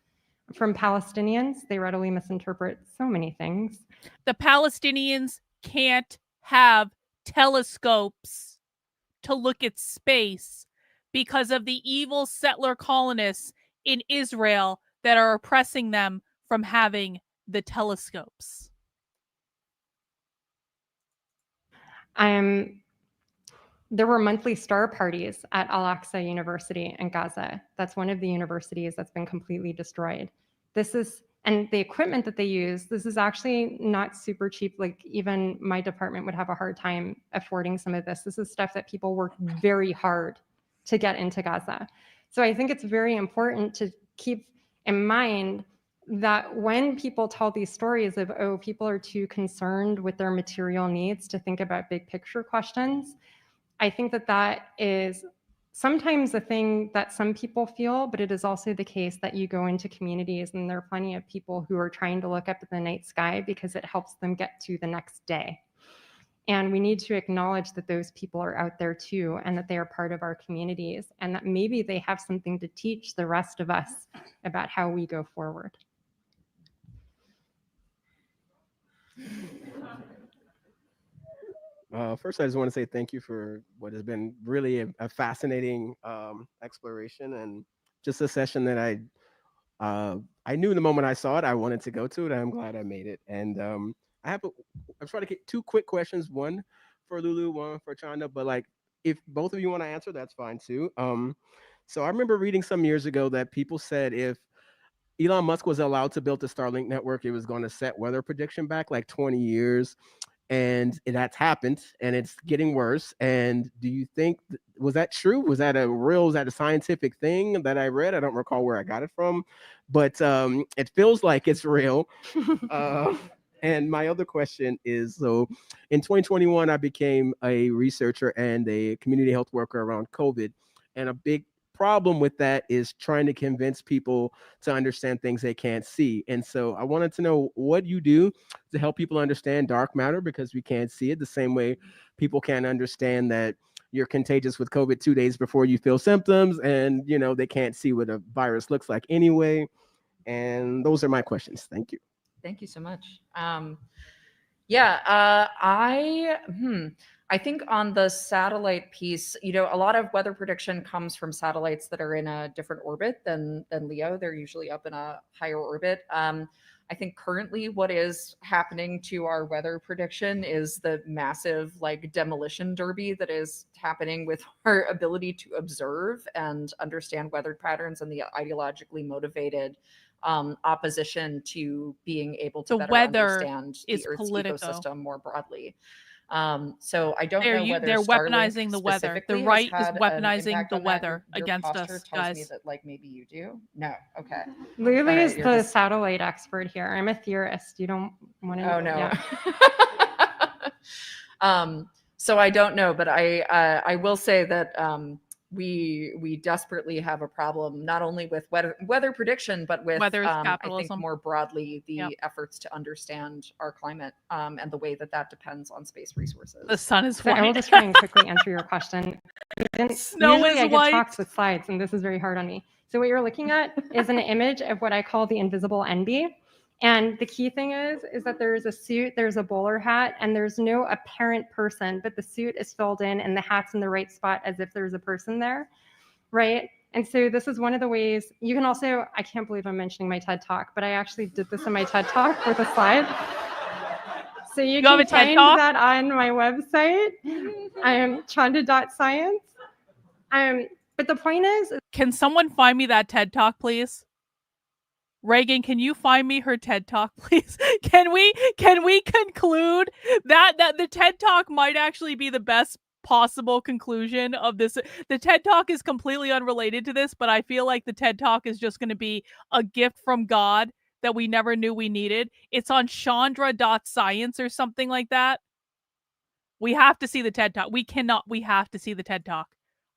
[SPEAKER 15] From Palestinians, they readily misinterpret so many things.
[SPEAKER 6] The Palestinians can't have telescopes to look at space because of the evil settler colonists in Israel that are oppressing them from having the telescopes.
[SPEAKER 15] There were monthly star parties at Al-Aqsa University in Gaza. That's one of the universities that's been completely destroyed. And the equipment that they use, this is actually not super cheap. Like even my department would have a hard time affording some of this. This is stuff that people work very hard to get into Gaza. So I think it's very important to keep in mind that when people tell these stories of, oh, people are too concerned with their material needs to think about big picture questions, I think that that is sometimes a thing that some people feel, but it is also the case that you go into communities and there are plenty of people who are trying to look up at the night sky because it helps them get to the next day. And we need to acknowledge that those people are out there too, and that they are part of our communities, and that maybe they have something to teach the rest of us about how we go forward.
[SPEAKER 7] First, I just want to say thank you for what has been really a fascinating exploration, and just a session that I knew the moment I saw it, I wanted to go to it. I'm glad I made it. And I'm trying to get two quick questions, one for Lulu, one for Chanda, but like if both of you want to answer, that's fine too. So I remember reading some years ago that people said if Elon Musk was allowed to build the Starlink network, it was going to set weather prediction back like 20 years. And that's happened, and it's getting worse. And do you think, was that true? Was that a scientific thing that I read? I don't recall where I got it from, but it feels like it's real. And my other question is, so in 2021, I became a researcher and a community health worker around COVID. And a big problem with that is trying to convince people to understand things they can't see. And so I wanted to know what you do to help people understand dark matter, because we can't see it the same way people can't understand that you're contagious with COVID 2 days before you feel symptoms, and they can't see what a virus looks like anyway. And those are my questions. Thank you.
[SPEAKER 13] Thank you so much. I think on the satellite piece, you know, a lot of weather prediction comes from satellites that are in a different orbit than Leo. They're usually up in a higher orbit. I think currently what is happening to our weather prediction is the massive like demolition derby that is happening with our ability to observe and understand weather patterns and the ideologically motivated opposition to being able to
[SPEAKER 6] The
[SPEAKER 13] better
[SPEAKER 6] weather
[SPEAKER 13] understand
[SPEAKER 6] is
[SPEAKER 13] the Earth's
[SPEAKER 6] political.
[SPEAKER 13] ecosystem more broadly. So I don't
[SPEAKER 6] They're
[SPEAKER 13] know whether
[SPEAKER 6] they're
[SPEAKER 13] Starlink
[SPEAKER 6] weaponizing the weather. The
[SPEAKER 13] specifically has
[SPEAKER 6] right is
[SPEAKER 13] had an
[SPEAKER 6] weaponizing
[SPEAKER 13] impact
[SPEAKER 6] the
[SPEAKER 13] on that.
[SPEAKER 6] weather
[SPEAKER 13] Your
[SPEAKER 6] against
[SPEAKER 13] posture
[SPEAKER 6] us,
[SPEAKER 13] tells me
[SPEAKER 6] guys.
[SPEAKER 13] that like maybe you do. No, okay.
[SPEAKER 15] Lily
[SPEAKER 13] All right,
[SPEAKER 15] is
[SPEAKER 13] you're
[SPEAKER 15] the
[SPEAKER 13] just-
[SPEAKER 15] satellite expert here. I'm a theorist. You don't want to.
[SPEAKER 13] Oh no.
[SPEAKER 15] Yeah.
[SPEAKER 13] So I don't know, but I will say that we desperately have a problem not only with weather prediction, but with
[SPEAKER 6] Weather is
[SPEAKER 13] I think
[SPEAKER 6] capitalism.
[SPEAKER 13] more broadly the
[SPEAKER 6] Yep.
[SPEAKER 13] efforts to understand our climate and the way that that depends on space resources.
[SPEAKER 6] The sun is
[SPEAKER 15] So I will
[SPEAKER 6] white.
[SPEAKER 15] just try and quickly answer your question.
[SPEAKER 6] Snow
[SPEAKER 15] Usually
[SPEAKER 6] is
[SPEAKER 15] I give
[SPEAKER 6] white.
[SPEAKER 15] talks with slides, and this is very hard on me. So what you're looking at is an image of what I call the invisible NB. And the key thing is that there's a suit, there's a bowler hat, and there's no apparent person, but the suit is filled in and the hat's in the right spot as if there's a person there, right? And so this is one of the ways you can also, I can't believe I'm mentioning my TED Talk, but I actually did this in my TED Talk with a slide. So you
[SPEAKER 6] have
[SPEAKER 15] can
[SPEAKER 6] a TED
[SPEAKER 15] find
[SPEAKER 6] Talk?
[SPEAKER 15] that on my website. I am chanda.science. But the point is,
[SPEAKER 6] Can someone find me that TED Talk, please? Reagan, can you find me her TED Talk, please? Can we conclude that the TED Talk might actually be the best possible conclusion of this? The TED Talk is completely unrelated to this, but I feel like the TED Talk is just going to be a gift from God that we never knew we needed. It's on Chandra.science or something like that. We have to see the TED Talk. We have to see the TED Talk.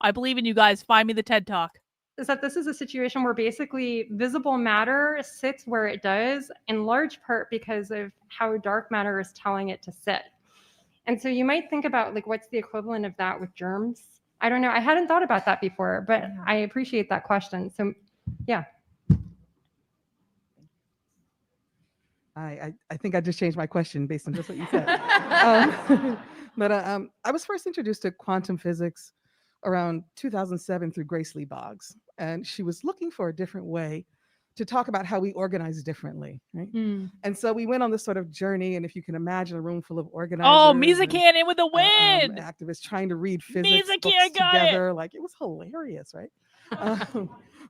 [SPEAKER 6] I believe in you guys. Find me the TED Talk.
[SPEAKER 15] is that this is a situation where basically visible matter sits where it does, in large part because of how dark matter is telling it to sit. And so you might think about like, what's the equivalent of that with germs? I don't know. I hadn't thought about that before, but I appreciate that question. So yeah.
[SPEAKER 16] I think I just changed my question based on just what you said. But I was first introduced to quantum physics around 2007 through Grace Lee Boggs, and she was looking for a different way to talk about how we organize differently, right? And so we went on this sort of journey, and if you can imagine a room full of organizers,
[SPEAKER 6] Oh, Misa Cannon with the wind!
[SPEAKER 16] activists trying to read physics
[SPEAKER 6] Misa
[SPEAKER 16] books
[SPEAKER 6] Cannon got
[SPEAKER 16] together,
[SPEAKER 6] it.
[SPEAKER 16] like it was hilarious, right?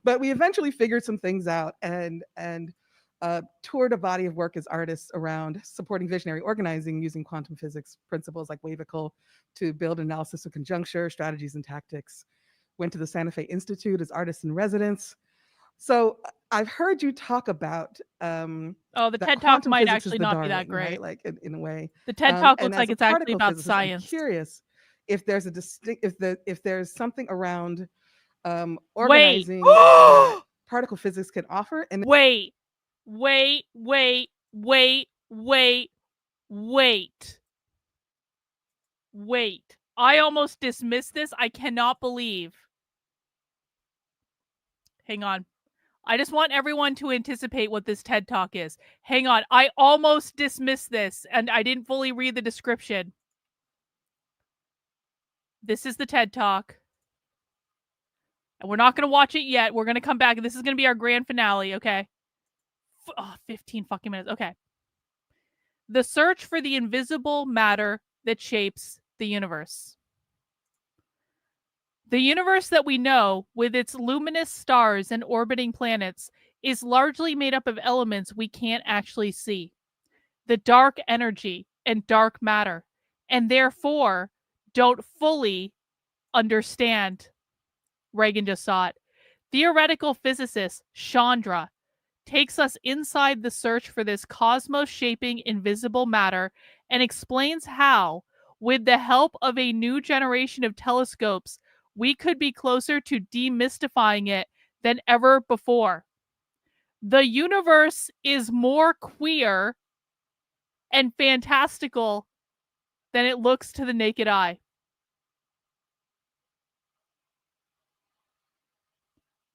[SPEAKER 16] But we eventually figured some things out and toured a body of work as artists around supporting visionary organizing using quantum physics principles like wavicle to build analysis of conjuncture, strategies, and tactics. Went to the Santa Fe Institute as artists in residence. So I've heard you talk about
[SPEAKER 6] the
[SPEAKER 16] that
[SPEAKER 6] TED Talk
[SPEAKER 16] quantum
[SPEAKER 6] might
[SPEAKER 16] physics is
[SPEAKER 6] actually
[SPEAKER 16] the
[SPEAKER 6] not be that
[SPEAKER 16] Darwin,
[SPEAKER 6] great.
[SPEAKER 16] right? Like in a way.
[SPEAKER 6] The TED Talk
[SPEAKER 16] And
[SPEAKER 6] looks like
[SPEAKER 16] as a
[SPEAKER 6] it's actually
[SPEAKER 16] particle
[SPEAKER 6] about
[SPEAKER 16] physicist, I'm
[SPEAKER 6] science.
[SPEAKER 16] curious if there's a if there's something around organizing that particle physics can offer. And
[SPEAKER 6] Wait. I almost dismissed this. I cannot believe. Hang on. I just want everyone to anticipate what this TED Talk is. Hang on. I almost dismissed this and I didn't fully read the description. This is the TED Talk. And we're not going to watch it yet. We're going to come back. This is going to be our grand finale, okay? 15 fucking minutes. Okay. The search for the invisible matter that shapes the universe. The universe that we know, with its luminous stars and orbiting planets, is largely made up of elements we can't actually see. The dark energy and dark matter, and therefore don't fully understand. Reagan just saw it. Theoretical physicist Chandra takes us inside the search for this cosmos-shaping invisible matter and explains how, with the help of a new generation of telescopes, we could be closer to demystifying it than ever before. The universe is more queer and fantastical than it looks to the naked eye.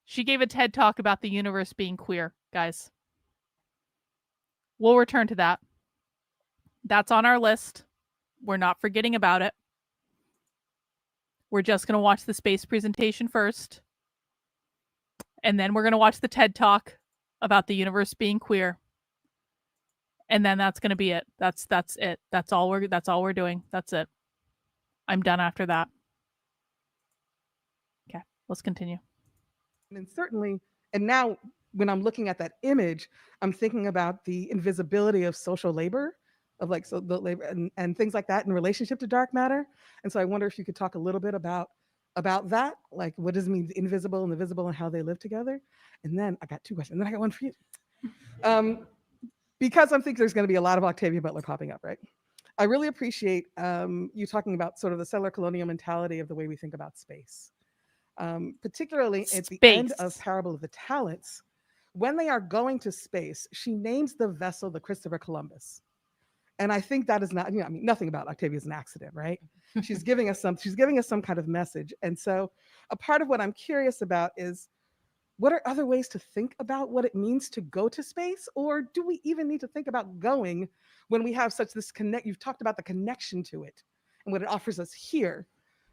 [SPEAKER 6] She gave a TED Talk about the universe being queer, guys. We'll return to that. That's on our list. We're not forgetting about it. We're just going to watch the space presentation first. And then we're going to watch the TED Talk about the universe being queer. And then that's going to be it. That's it. That's all we're doing. That's it. I'm done after that. Okay, let's continue.
[SPEAKER 16] And certainly, and now when I'm looking at that image, I'm thinking about the invisibility of social labor, of like so the labor and things like that in relationship to dark matter. And so I wonder if you could talk a little bit about that, like what does it mean, the invisible and the visible and how they live together. And then I got two questions, and then I got one for you. Because I think there's going to be a lot of Octavia Butler popping up, right? I really appreciate you talking about sort of the settler colonial mentality of the way we think about space. Particularly at the end of Parable of the Talents, when they are going to space, she names the vessel the Christopher Columbus. And I think that is not, I mean, nothing about Octavia is an accident, right? She's giving us some kind of message. And so a part of what I'm curious about is, what are other ways to think about what it means to go to space? Or do we even need to think about going when we have such this you've talked about the connection to it and what it offers us here.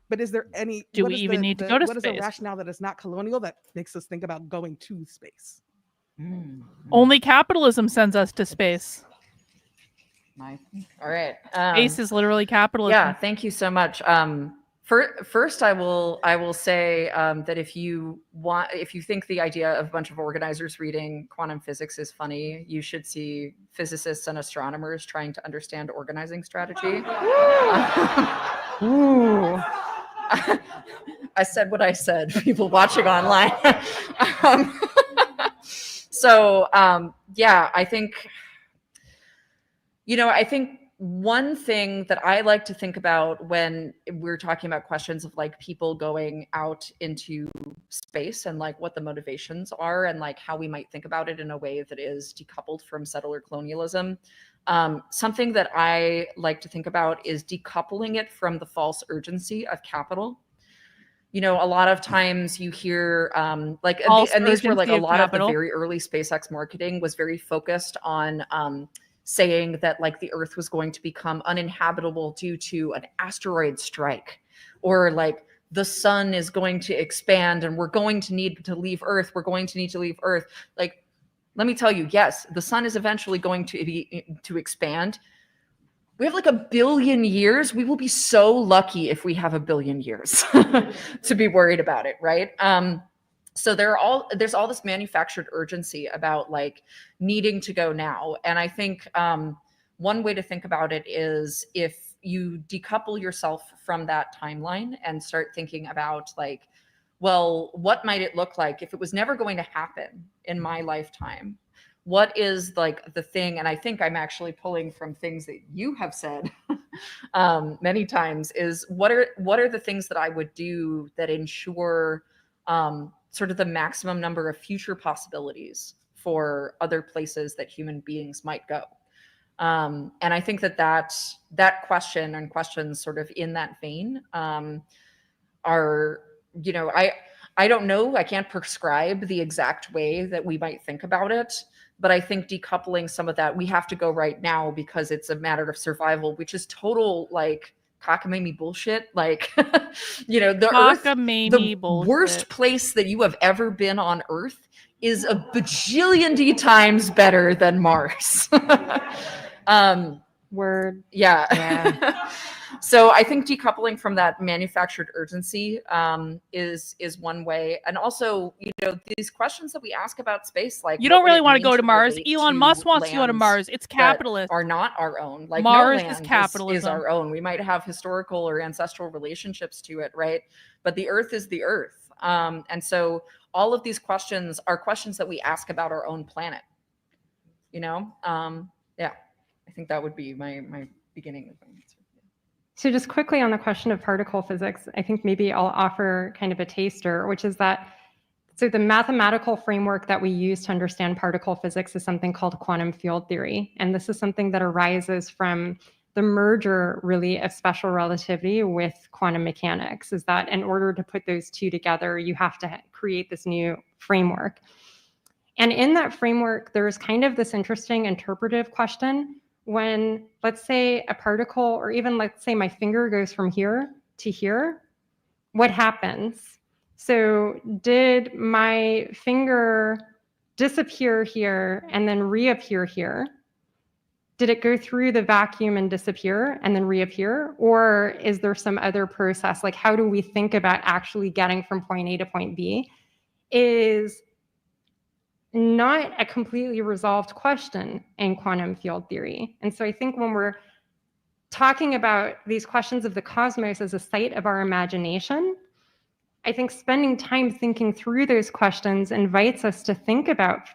[SPEAKER 16] But is there any,
[SPEAKER 6] do we even need to go to space?
[SPEAKER 16] What is a rationale that is not colonial that makes us think about going to space?
[SPEAKER 6] Only capitalism sends us to space.
[SPEAKER 13] All right.
[SPEAKER 6] Space is literally capitalism.
[SPEAKER 13] Yeah, thank you so much. First, I will say that if you think the idea of a bunch of organizers reading quantum physics is funny, you should see physicists and astronomers trying to understand organizing strategy.
[SPEAKER 16] Ooh.
[SPEAKER 13] I said what I said. People watching online. Yeah, I think. I think one thing that I like to think about when we're talking about questions of like people going out into space and like what the motivations are and like how we might think about it in a way that is decoupled from settler colonialism. Something that I like to think about is decoupling it from the false urgency of capital. A lot of times you hear and these were like a lot of the very early SpaceX marketing was very focused on saying that like the Earth was going to become uninhabitable due to an asteroid strike, or like the sun is going to expand and we're going to need to leave Earth. We're going to need to leave Earth. Like, let me tell you, yes, the sun is eventually going to expand. We have like 1 billion years. We will be so lucky if we have 1 billion years to be worried about it, right? So there's all this manufactured urgency about like needing to go now. And I think one way to think about it is if you decouple yourself from that timeline and start thinking about like, well, what might it look like if it was never going to happen in my lifetime? What is like the thing? And I think I'm actually pulling from things that you have said many times is what are the things that I would do that ensure sort of the maximum number of future possibilities for other places that human beings might go. And I think that question and questions sort of in that vein are, I don't know, I can't prescribe the exact way that we might think about it, but I think decoupling some of that, we have to go right now because it's a matter of survival, which is total like cockamamie bullshit. Like, the Earth, the worst place that you have ever been on Earth is a bajillion times better than Mars.
[SPEAKER 15] Word.
[SPEAKER 13] Yeah. So I think decoupling from that manufactured urgency is one way. And also, these questions that we ask about space, like
[SPEAKER 6] you don't really want to go to Mars. Elon Musk wants to go to Mars. It's capitalist.
[SPEAKER 13] Are not our own. Like
[SPEAKER 6] Mars
[SPEAKER 13] no land
[SPEAKER 6] is capitalism.
[SPEAKER 13] Is our own. We might have historical or ancestral relationships to it, right? But the Earth is the Earth. And so all of these questions are questions that we ask about our own planet. Yeah. I think that would be my beginning of my answer.
[SPEAKER 15] So just quickly on the question of particle physics, I think maybe I'll offer kind of a taster, which is that, so the mathematical framework that we use to understand particle physics is something called quantum field theory. And this is something that arises from the merger really of special relativity with quantum mechanics, is that in order to put those two together, you have to create this new framework. And in that framework, there's kind of this interesting interpretive question when, let's say, a particle, or even let's say my finger goes from here to here, what happens? So did my finger disappear here and then reappear here? Did it go through the vacuum and disappear and then reappear? Or is there some other process? Like, how do we think about actually getting from point A to point B? Is not a completely resolved question in quantum field theory. And so I think when we're talking about these questions of the cosmos as a site of our imagination, I think spending time thinking through those questions invites us to think about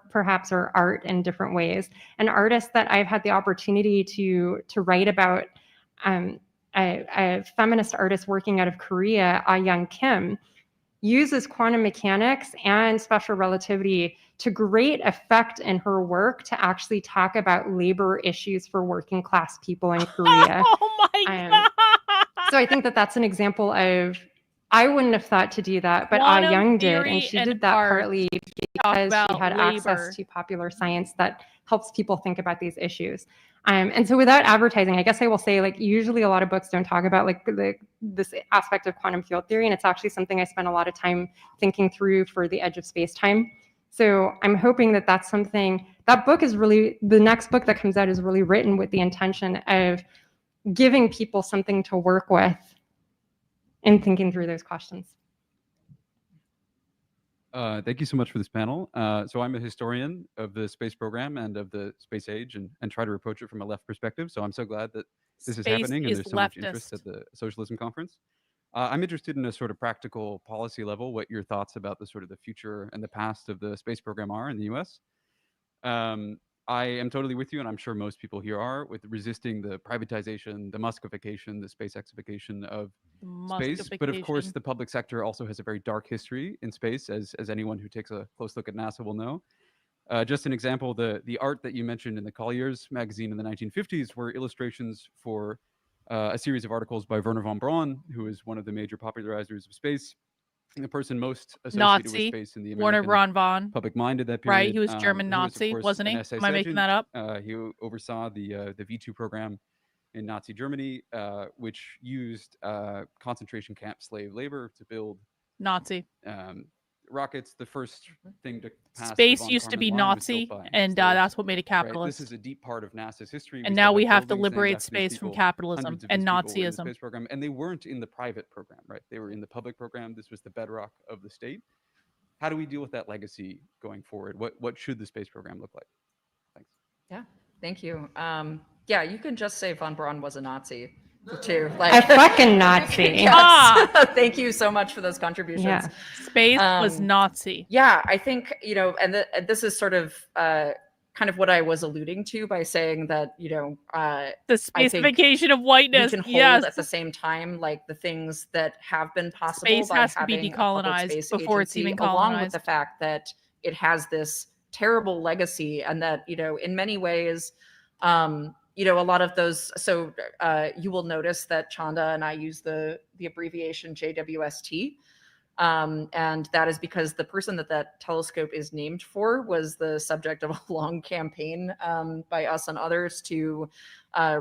[SPEAKER 15] perhaps our art in different ways. An artist that I've had the opportunity to write about, a feminist artist working out of Korea, Young Kim, uses quantum mechanics and special relativity to great effect in her work to actually talk about labor issues for working class people in Korea.
[SPEAKER 6] Oh my God.
[SPEAKER 15] So I think that that's an example of, I wouldn't have thought to do that, but
[SPEAKER 6] Quantum
[SPEAKER 15] Young did,
[SPEAKER 6] theory
[SPEAKER 15] and she
[SPEAKER 6] and
[SPEAKER 15] did that
[SPEAKER 6] art
[SPEAKER 15] partly
[SPEAKER 6] talk
[SPEAKER 15] because she
[SPEAKER 6] about
[SPEAKER 15] had
[SPEAKER 6] labor.
[SPEAKER 15] access to popular science that helps people think about these issues. And so without advertising, I guess I will say, like, usually a lot of books don't talk about like this aspect of quantum field theory, and it's actually something I spent a lot of time thinking through for The Edge of Space-Time. So I'm hoping that that's something, that book is really, the next book that comes out is really written with the intention of giving people something to work with in thinking through those questions.
[SPEAKER 11] Thank you so much for this panel. So I'm a historian of the space program and of the space age, and try to approach it from a left perspective. So I'm so glad that this is
[SPEAKER 6] Space
[SPEAKER 11] happening and
[SPEAKER 6] is
[SPEAKER 11] there's so much interest
[SPEAKER 6] leftist.
[SPEAKER 11] at the Socialism Conference. I'm interested in a sort of practical policy level, what your thoughts about the sort of the future and the past of the space program are in the US. I am totally with you, and I'm sure most people here are, with resisting the privatization, the Muskification, the SpaceXification of space. But of course,
[SPEAKER 6] Muskification.
[SPEAKER 11] the public sector also has a very dark history in space, as anyone who takes a close look at NASA will know. Just an example, the art that you mentioned in the Collier's magazine in the 1950s were illustrations for a series of articles by Wernher von Braun, who is one of the major popularizers of space, and the person most associated
[SPEAKER 6] Nazi.
[SPEAKER 11] with space in the
[SPEAKER 6] Werner
[SPEAKER 11] American
[SPEAKER 6] von Braun.
[SPEAKER 11] public mind at that period.
[SPEAKER 6] Right, he was German
[SPEAKER 11] who was, of
[SPEAKER 6] Nazi,
[SPEAKER 11] course,
[SPEAKER 6] wasn't
[SPEAKER 11] an
[SPEAKER 6] he?
[SPEAKER 11] SS
[SPEAKER 6] Am I making that
[SPEAKER 11] agent.
[SPEAKER 6] up?
[SPEAKER 11] He oversaw the V2 program in Nazi Germany, which used concentration camp slave labor to build
[SPEAKER 6] Nazi.
[SPEAKER 11] rockets. The first thing to pass the
[SPEAKER 6] Space
[SPEAKER 11] von
[SPEAKER 6] used to
[SPEAKER 11] Karman
[SPEAKER 6] be
[SPEAKER 11] line was built
[SPEAKER 6] Nazi,
[SPEAKER 11] by
[SPEAKER 6] and
[SPEAKER 11] slaves,
[SPEAKER 6] that's what made it
[SPEAKER 11] right?
[SPEAKER 6] capitalist.
[SPEAKER 11] This is a deep part of NASA's history.
[SPEAKER 6] And
[SPEAKER 11] still
[SPEAKER 6] now we have to
[SPEAKER 11] buildings named
[SPEAKER 6] liberate
[SPEAKER 11] after these
[SPEAKER 6] space from
[SPEAKER 11] people.
[SPEAKER 6] capitalism
[SPEAKER 11] Hundreds of
[SPEAKER 6] and
[SPEAKER 11] these people were in the
[SPEAKER 6] Nazism.
[SPEAKER 11] space program, and they weren't in the private program, right? They were in the public program. This was the bedrock of the state. How do we deal with that legacy going forward? What should the space program look like? Thanks.
[SPEAKER 13] Yeah, thank you. Yeah, you can just say von Braun was a Nazi too.
[SPEAKER 15] A fucking Nazi.
[SPEAKER 13] Yes. Thank you so much for those contributions.
[SPEAKER 15] Yeah.
[SPEAKER 6] Space was Nazi.
[SPEAKER 13] Yeah, I think, and this is sort of kind of what I was alluding to by saying that,
[SPEAKER 6] The
[SPEAKER 13] I think
[SPEAKER 6] spacification of whiteness.
[SPEAKER 13] we can hold
[SPEAKER 6] Yes.
[SPEAKER 13] at the same time like the things that have been possible
[SPEAKER 6] Space
[SPEAKER 13] by
[SPEAKER 6] has to be
[SPEAKER 13] having a public
[SPEAKER 6] decolonized
[SPEAKER 13] space
[SPEAKER 6] before it's
[SPEAKER 13] agency,
[SPEAKER 6] even
[SPEAKER 13] along with
[SPEAKER 6] colonized.
[SPEAKER 13] the fact that it has this terrible legacy, and that in many ways, a lot of those. So you will notice that Chanda and I use the abbreviation JWST. And that is because the person that telescope is named for was the subject of a long campaign by us and others to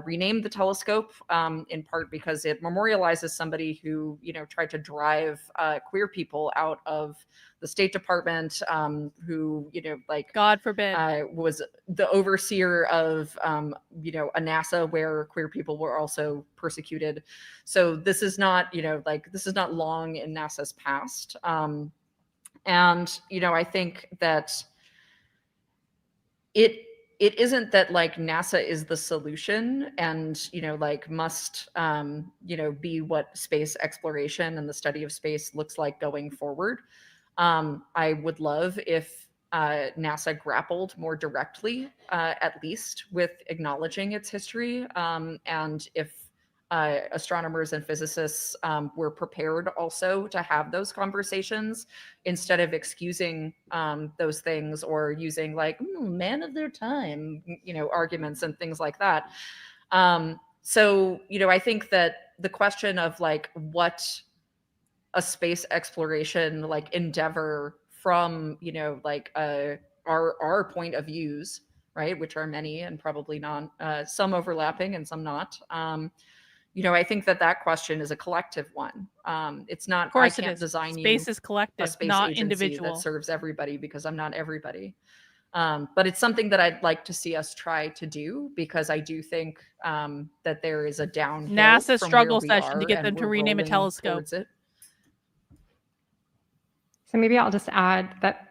[SPEAKER 13] rename the telescope, in part because it memorializes somebody who, tried to drive queer people out of the State Department, who,
[SPEAKER 6] God forbid,
[SPEAKER 13] was the overseer of, a NASA where queer people were also persecuted. So this is not, this is not long in NASA's past. And, I think that it isn't that NASA is the solution and, must, be what space exploration and the study of space looks like going forward. I would love if NASA grappled more directly, at least, with acknowledging its history, and if astronomers and physicists were prepared also to have those conversations instead of excusing those things or using man of their time, arguments and things like that. So, I think that the question of what a space exploration endeavor from our point of views, right, which are many and probably not some overlapping and some not, you know, I think that that question is a collective one. It's not,
[SPEAKER 6] Of course
[SPEAKER 13] I
[SPEAKER 6] it
[SPEAKER 13] can't
[SPEAKER 6] is.
[SPEAKER 13] design
[SPEAKER 6] Space
[SPEAKER 13] you
[SPEAKER 6] is collective,
[SPEAKER 13] a space
[SPEAKER 6] not
[SPEAKER 13] agency
[SPEAKER 6] individual.
[SPEAKER 13] that serves everybody, because I'm not everybody. But it's something that I'd like to see us try to do, because I do think that there is a downhill
[SPEAKER 6] NASA
[SPEAKER 13] from
[SPEAKER 6] struggle
[SPEAKER 13] where we
[SPEAKER 6] session to
[SPEAKER 13] are,
[SPEAKER 6] get
[SPEAKER 13] and
[SPEAKER 6] them to
[SPEAKER 13] we're
[SPEAKER 6] rename a
[SPEAKER 13] rolling
[SPEAKER 6] telescope.
[SPEAKER 13] towards it.
[SPEAKER 15] So maybe I'll just add that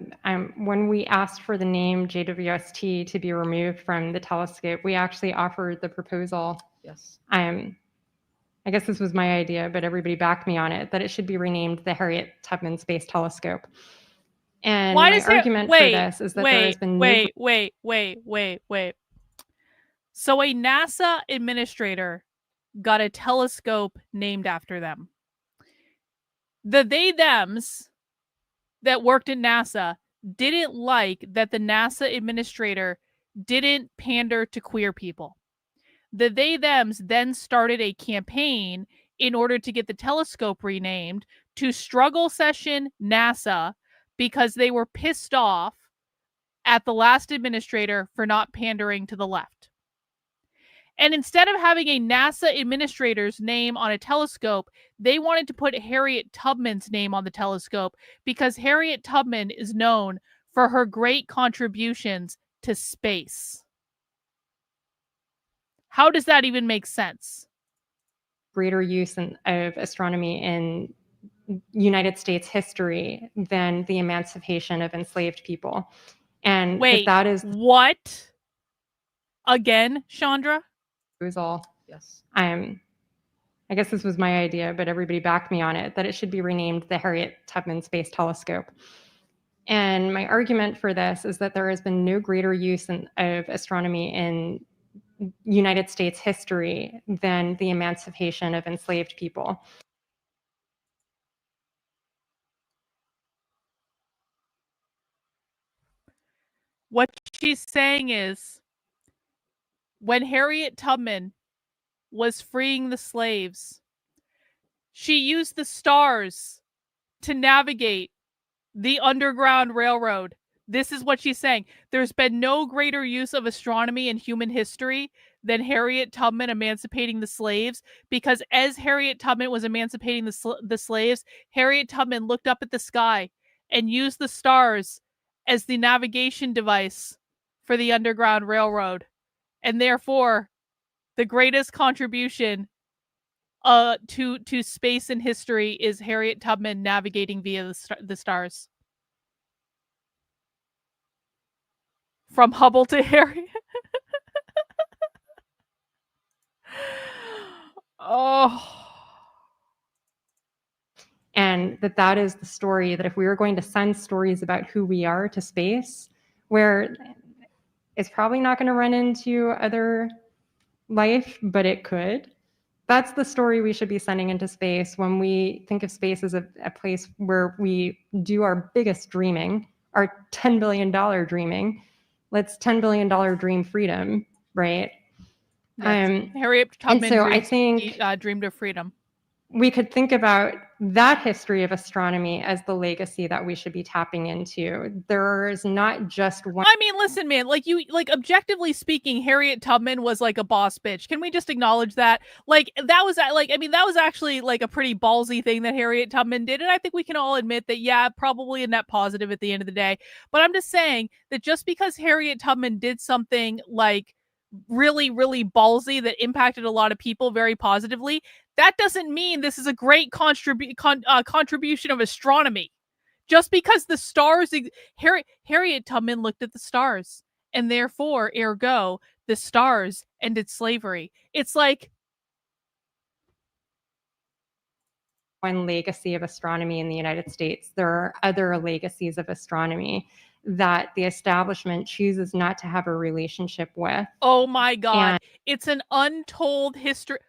[SPEAKER 15] when we asked for the name JWST to be removed from the telescope, we actually offered the proposal.
[SPEAKER 13] Yes.
[SPEAKER 15] I guess this was my idea, but everybody backed me on it, that it should be renamed the Harriet Tubman Space Telescope. And
[SPEAKER 6] Why
[SPEAKER 15] my
[SPEAKER 6] does
[SPEAKER 15] argument for this is that there has been no
[SPEAKER 6] wait. So a NASA administrator got a telescope named after them. The they-thems that worked at NASA didn't like that the NASA administrator didn't pander to queer people. The they-thems then started a campaign in order to get the telescope renamed to Struggle Session NASA, because they were pissed off at the last administrator for not pandering to the left. And instead of having a NASA administrator's name on a telescope, they wanted to put Harriet Tubman's name on the telescope, because Harriet Tubman is known for her great contributions to space. How does that even make sense?
[SPEAKER 15] greater use of astronomy in United States history than the emancipation of enslaved people. And
[SPEAKER 6] Wait,
[SPEAKER 15] that is
[SPEAKER 6] what? Again, Chandra?
[SPEAKER 15] It was all.
[SPEAKER 13] Yes.
[SPEAKER 15] I guess this was my idea, but everybody backed me on it, that it should be renamed the Harriet Tubman Space Telescope. And my argument for this is that there has been no greater use of astronomy in United States history than the emancipation of enslaved people.
[SPEAKER 6] What she's saying is, when Harriet Tubman was freeing the slaves, she used the stars to navigate the Underground Railroad. This is what she's saying. There's been no greater use of astronomy in human history than Harriet Tubman emancipating the slaves, because as Harriet Tubman was emancipating the slaves, Harriet Tubman looked up at the sky and used the stars as the navigation device for the Underground Railroad. And therefore, the greatest contribution to space and history is Harriet Tubman navigating via the stars. From Hubble to Harriet. Oh.
[SPEAKER 15] And that is the story, that if we were going to send stories about who we are to space, where it's probably not going to run into other life, but it could. That's the story we should be sending into space when we think of space as a place where we do our biggest dreaming, our $10 billion dreaming. Let's $10 billion dream freedom, right?
[SPEAKER 6] Yes. Harriet Tubman
[SPEAKER 15] and so I think
[SPEAKER 6] dreamed of freedom.
[SPEAKER 15] We could think about that history of astronomy as the legacy that we should be tapping into. There is not just one.
[SPEAKER 6] I mean, listen, man, like objectively speaking, Harriet Tubman was like a boss bitch. Can we just acknowledge that? Like, that was actually like a pretty ballsy thing that Harriet Tubman did. And I think we can all admit that, yeah, probably a net positive at the end of the day. But I'm just saying that just because Harriet Tubman did something like really, really ballsy that impacted a lot of people very positively, that doesn't mean this is a great contribution of astronomy. Just because the stars, Harriet Tubman looked at the stars, and therefore, ergo, the stars ended slavery. It's like
[SPEAKER 15] one legacy of astronomy in the United States. There are other legacies of astronomy that the establishment chooses not to have a relationship with.
[SPEAKER 6] Oh my God. It's an untold history.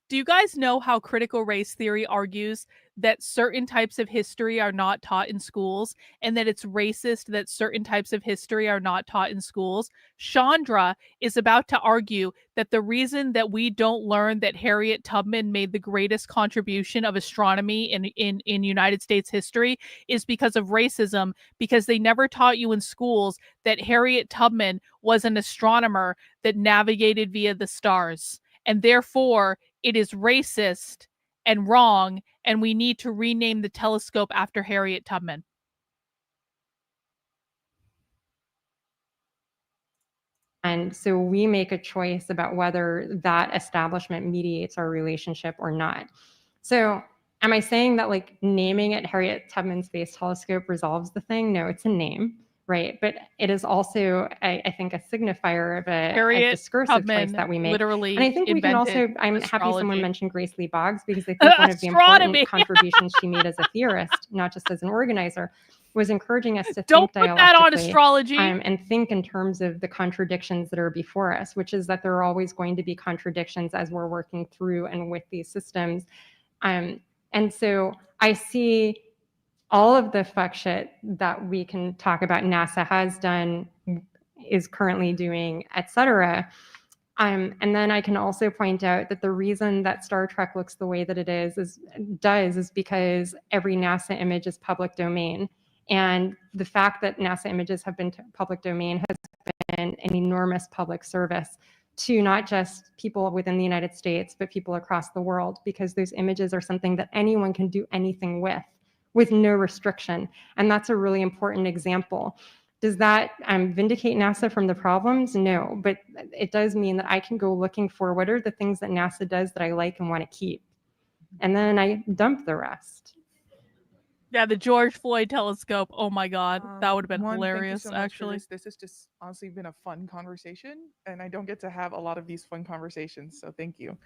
[SPEAKER 6] Do you guys know how critical race theory argues that certain types of history are not taught in schools, and that it's racist that certain types of history are not taught in schools? Chandra is about to argue that the reason that we don't learn that Harriet Tubman made the greatest contribution of astronomy in United States history is because of racism, because they never taught you in schools that Harriet Tubman was an astronomer that navigated via the stars. and therefore it is racist and wrong, and we need to rename the telescope after Harriet Tubman.
[SPEAKER 15] And so we make a choice about whether that establishment mediates our relationship or not. So am I saying that like naming it Harriet Tubman Space Telescope resolves the thing? No, it's a name, right? But it is also, I think, a signifier of a
[SPEAKER 6] Harriet
[SPEAKER 15] discursive
[SPEAKER 6] Tubman
[SPEAKER 15] choice that we make.
[SPEAKER 6] literally
[SPEAKER 15] And I think we can also,
[SPEAKER 6] invented
[SPEAKER 15] I'm happy someone
[SPEAKER 6] astrology.
[SPEAKER 15] mentioned Grace Lee Boggs, because I think one of the
[SPEAKER 6] Astronomy.
[SPEAKER 15] important contributions she made as a theorist, not just as an organizer, was encouraging us to
[SPEAKER 6] Don't
[SPEAKER 15] think
[SPEAKER 6] put that on
[SPEAKER 15] dialectically,
[SPEAKER 6] astrology.
[SPEAKER 15] and think in terms of the contradictions that are before us, which is that there are always going to be contradictions as we're working through and with these systems. And so I see all of the fuck shit that we can talk about NASA has done, is currently doing, etc. And then I can also point out that the reason that Star Trek looks the way that it is because every NASA image is public domain. And the fact that NASA images have been public domain has been an enormous public service to not just people within the United States, but people across the world, because those images are something that anyone can do anything with no restriction. And that's a really important example. Does that vindicate NASA from the problems? No, but it does mean that I can go looking for what are the things that NASA does that I like and want to keep. And then I dump the rest.
[SPEAKER 6] Yeah, the George Floyd telescope. Oh my God, that would have been
[SPEAKER 16] One,
[SPEAKER 6] hilarious.
[SPEAKER 16] thank you so much
[SPEAKER 6] Actually,
[SPEAKER 16] for this has just honestly been a fun conversation, and I don't get to have a lot of these fun conversations, so thank you.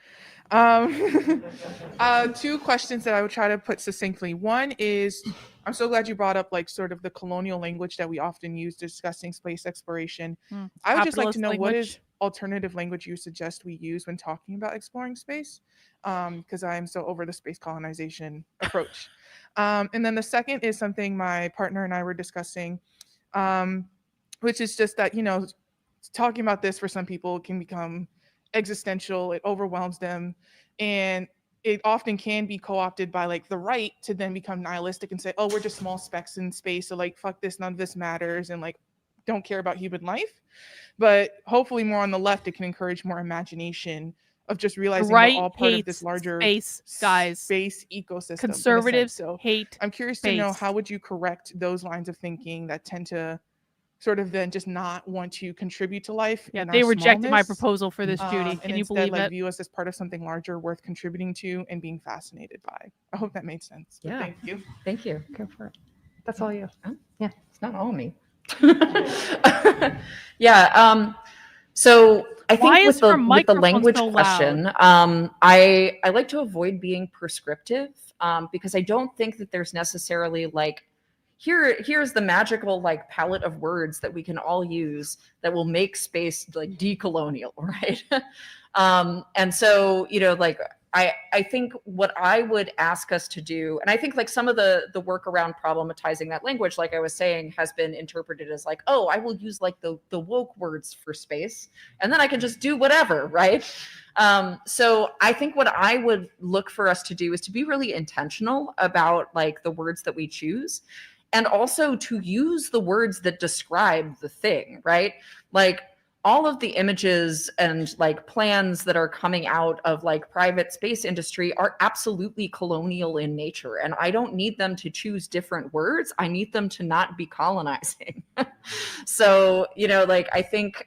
[SPEAKER 16] 2 questions that I would try to put succinctly. One is, I'm so glad you brought up like sort of the colonial language that we often use discussing space exploration. I would just like to
[SPEAKER 6] Capitalist
[SPEAKER 16] know what
[SPEAKER 6] language.
[SPEAKER 16] is alternative language you suggest we use when talking about exploring space, because I am so over the space colonization approach. And then the second is something my partner and I were discussing, which is just that, you know, talking about this for some people can become existential. It overwhelms them. And it often can be co-opted by like the right to then become nihilistic and say, oh, we're just small specks in space. So like, fuck this, none of this matters. And like, don't care about human life. But hopefully more on the left, it can encourage more imagination of just realizing
[SPEAKER 6] right
[SPEAKER 16] we're all part of this
[SPEAKER 6] hates
[SPEAKER 16] larger
[SPEAKER 6] space, guys.
[SPEAKER 16] space ecosystem. in a sense.
[SPEAKER 6] Conservatives
[SPEAKER 16] So
[SPEAKER 6] hate
[SPEAKER 16] I'm curious to know,
[SPEAKER 6] space.
[SPEAKER 16] how would you correct those lines of thinking that tend to sort of then just not want to contribute to life?
[SPEAKER 6] Yeah,
[SPEAKER 16] in
[SPEAKER 6] they
[SPEAKER 16] our
[SPEAKER 6] rejected my
[SPEAKER 16] smallness,
[SPEAKER 6] proposal for this, Judy.
[SPEAKER 16] and
[SPEAKER 6] Can you
[SPEAKER 16] instead
[SPEAKER 6] believe
[SPEAKER 16] like
[SPEAKER 6] it?
[SPEAKER 16] view us as part of something larger worth contributing to and being fascinated by. I hope that made sense. But
[SPEAKER 13] Yeah.
[SPEAKER 16] Thank you.
[SPEAKER 13] Thank you.
[SPEAKER 15] Go for it. That's all you.
[SPEAKER 13] Yeah, it's not all me. Yeah. So I
[SPEAKER 6] Why
[SPEAKER 13] think
[SPEAKER 6] is her
[SPEAKER 13] with the
[SPEAKER 6] microphone
[SPEAKER 13] language
[SPEAKER 6] so loud?
[SPEAKER 13] question, I like to avoid being prescriptive, because I don't think that there's necessarily like here's the magical like palette of words that we can all use that will make space like decolonial, right? And so, you know, like I think what I would ask us to do, and I think like some of the work around problematizing that language, like I was saying, has been interpreted as like, oh, I will use like the woke words for space, and then I can just do whatever, right? So I think what I would look for us to do is to be really intentional about like the words that we choose, and also to use the words that describe the thing, right? Like all of the images and like plans that are coming out of like private space industry are absolutely colonial in nature. And I don't need them to choose different words. I need them to not be colonizing. So, you know, like I think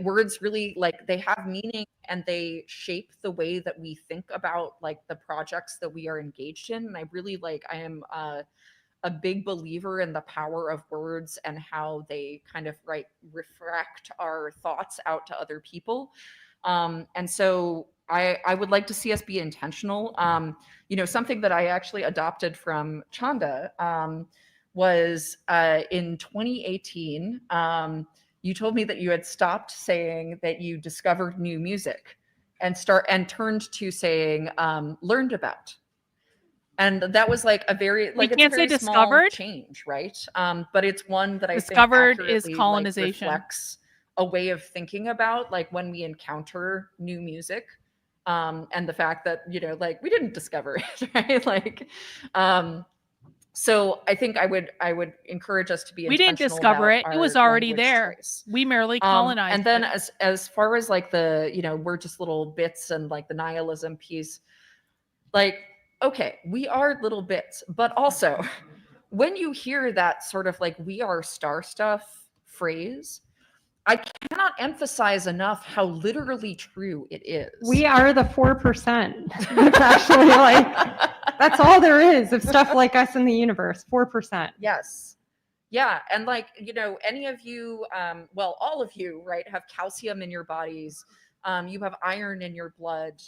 [SPEAKER 13] words really like they have meaning and they shape the way that we think about like the projects that we are engaged in. And I really like, I am a big believer in the power of words and how they kind of refract our thoughts out to other people. And so I would like to see us be intentional. You know, something that I actually adopted from Chanda was in 2018, you told me that you had stopped saying that you discovered new music and turned to saying learned about. And that was like a very like
[SPEAKER 6] We can't
[SPEAKER 13] it's a
[SPEAKER 6] say
[SPEAKER 13] very small
[SPEAKER 6] discovered.
[SPEAKER 13] change, right? But it's one that
[SPEAKER 6] Discovered
[SPEAKER 13] I think
[SPEAKER 6] is
[SPEAKER 13] accurately,
[SPEAKER 6] colonization.
[SPEAKER 13] like, reflects a way of thinking about like when we encounter new music, and the fact that, you know, like we didn't discover it, right? Like, So I think I would encourage us to be
[SPEAKER 6] We didn't
[SPEAKER 13] intentional
[SPEAKER 6] discover
[SPEAKER 13] about
[SPEAKER 6] it. It was
[SPEAKER 13] our
[SPEAKER 6] already
[SPEAKER 13] language
[SPEAKER 6] there.
[SPEAKER 13] choice.
[SPEAKER 6] We merely colonized
[SPEAKER 13] And then
[SPEAKER 6] it.
[SPEAKER 13] as far as like the, we're just little bits and like the nihilism piece, like, okay, we are little bits, but also when you hear that sort of like we are star stuff phrase, I cannot emphasize enough how literally true it is.
[SPEAKER 15] We are the 4%. It's actually like, that's all there is of stuff like us in the universe, 4%.
[SPEAKER 13] Yes. Yeah. And like, any of you, well, all of you, right, have calcium in your bodies. You have iron in your blood.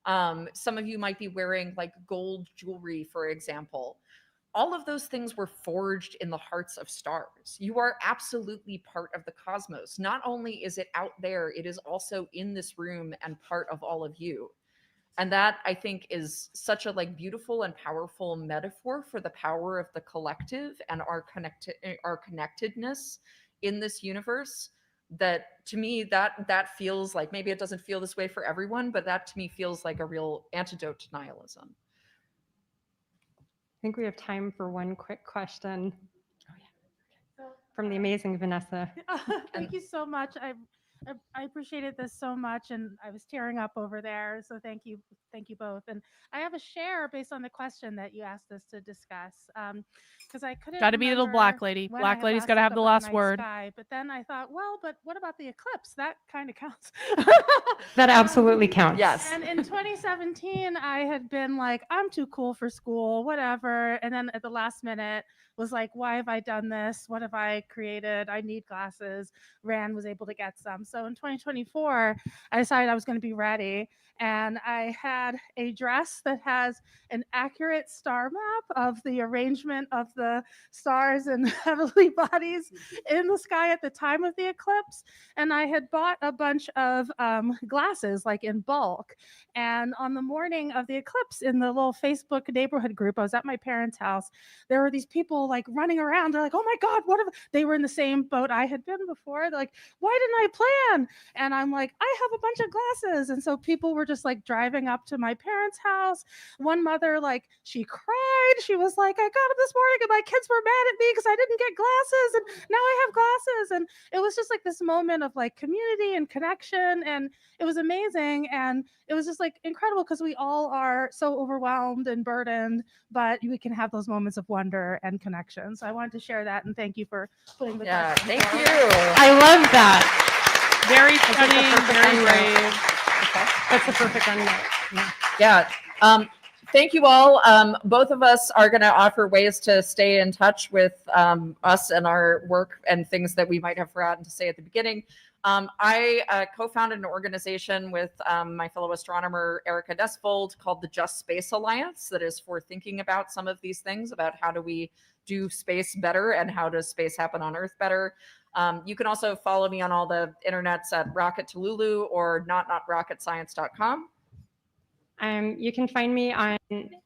[SPEAKER 13] Some of you might be wearing like gold jewelry, for example. All of those things were forged in the hearts of stars. You are absolutely part of the cosmos. Not only is it out there, it is also in this room and part of all of you. And that, I think, is such a like beautiful and powerful metaphor for the power of the collective and our connectedness in this universe. That to me, that feels like, maybe it doesn't feel this way for everyone, but that to me feels like a real antidote to nihilism.
[SPEAKER 15] I think we have time for one quick question.
[SPEAKER 12] Oh, yeah.
[SPEAKER 15] From the amazing Vanessa.
[SPEAKER 12] Thank you so much. I appreciated this so much, and I was tearing up over there. So thank you both. And I have a share based on the question that you asked us to discuss, because I couldn't.
[SPEAKER 6] Gotta be the black lady.
[SPEAKER 12] when
[SPEAKER 6] Black
[SPEAKER 12] I had
[SPEAKER 6] lady's
[SPEAKER 12] last
[SPEAKER 6] gotta
[SPEAKER 12] looked
[SPEAKER 6] have
[SPEAKER 12] up
[SPEAKER 6] the
[SPEAKER 12] at
[SPEAKER 6] last
[SPEAKER 12] night
[SPEAKER 6] word.
[SPEAKER 12] sky. But then I thought, well, but what about the eclipse? That kind of counts.
[SPEAKER 15] That absolutely counts.
[SPEAKER 13] Yes.
[SPEAKER 12] And in 2017, I had been like, I'm too cool for school, whatever. And then at the last minute was like, why have I done this? What have I created? I need glasses. Rand was able to get some. So in 2024, I decided I was going to be ready. And I had a dress that has an accurate star map of the arrangement of the stars and heavenly bodies in the sky at the time of the eclipse. And I had bought a bunch of glasses, like in bulk. And on the morning of the eclipse, in the little Facebook neighborhood group, I was at my parents' house. There were these people like running around. They're like, oh my God, what if they were in the same boat I had been before? They're like, why didn't I plan? And I'm like, I have a bunch of glasses. And so people were just like driving up to my parents' house. One mother, like, she cried. She was like, I got up this morning and my kids were mad at me because I didn't get glasses. And now I have glasses. And it was just like this moment of like community and connection. And it was amazing. And it was just like incredible because we all are so overwhelmed and burdened, but we can have those moments of wonder and connection. So I wanted to share that and thank you for putting the question
[SPEAKER 13] thank
[SPEAKER 12] forward.
[SPEAKER 13] you.
[SPEAKER 15] I love that.
[SPEAKER 6] Very stunning, very brave.
[SPEAKER 15] That's the perfect endnote.
[SPEAKER 13] Yeah. Thank you all. Both of us are going to offer ways to stay in touch with us and our work and things that we might have forgotten to say at the beginning. I co-founded an organization with my fellow astronomer Erica Desfold called the Just Space Alliance that is for thinking about some of these things, about how do we do space better and how does space happen on Earth better. You can also follow me on all the internets at Rocket to Lulu or notrocketscience.com.
[SPEAKER 15] You can find me on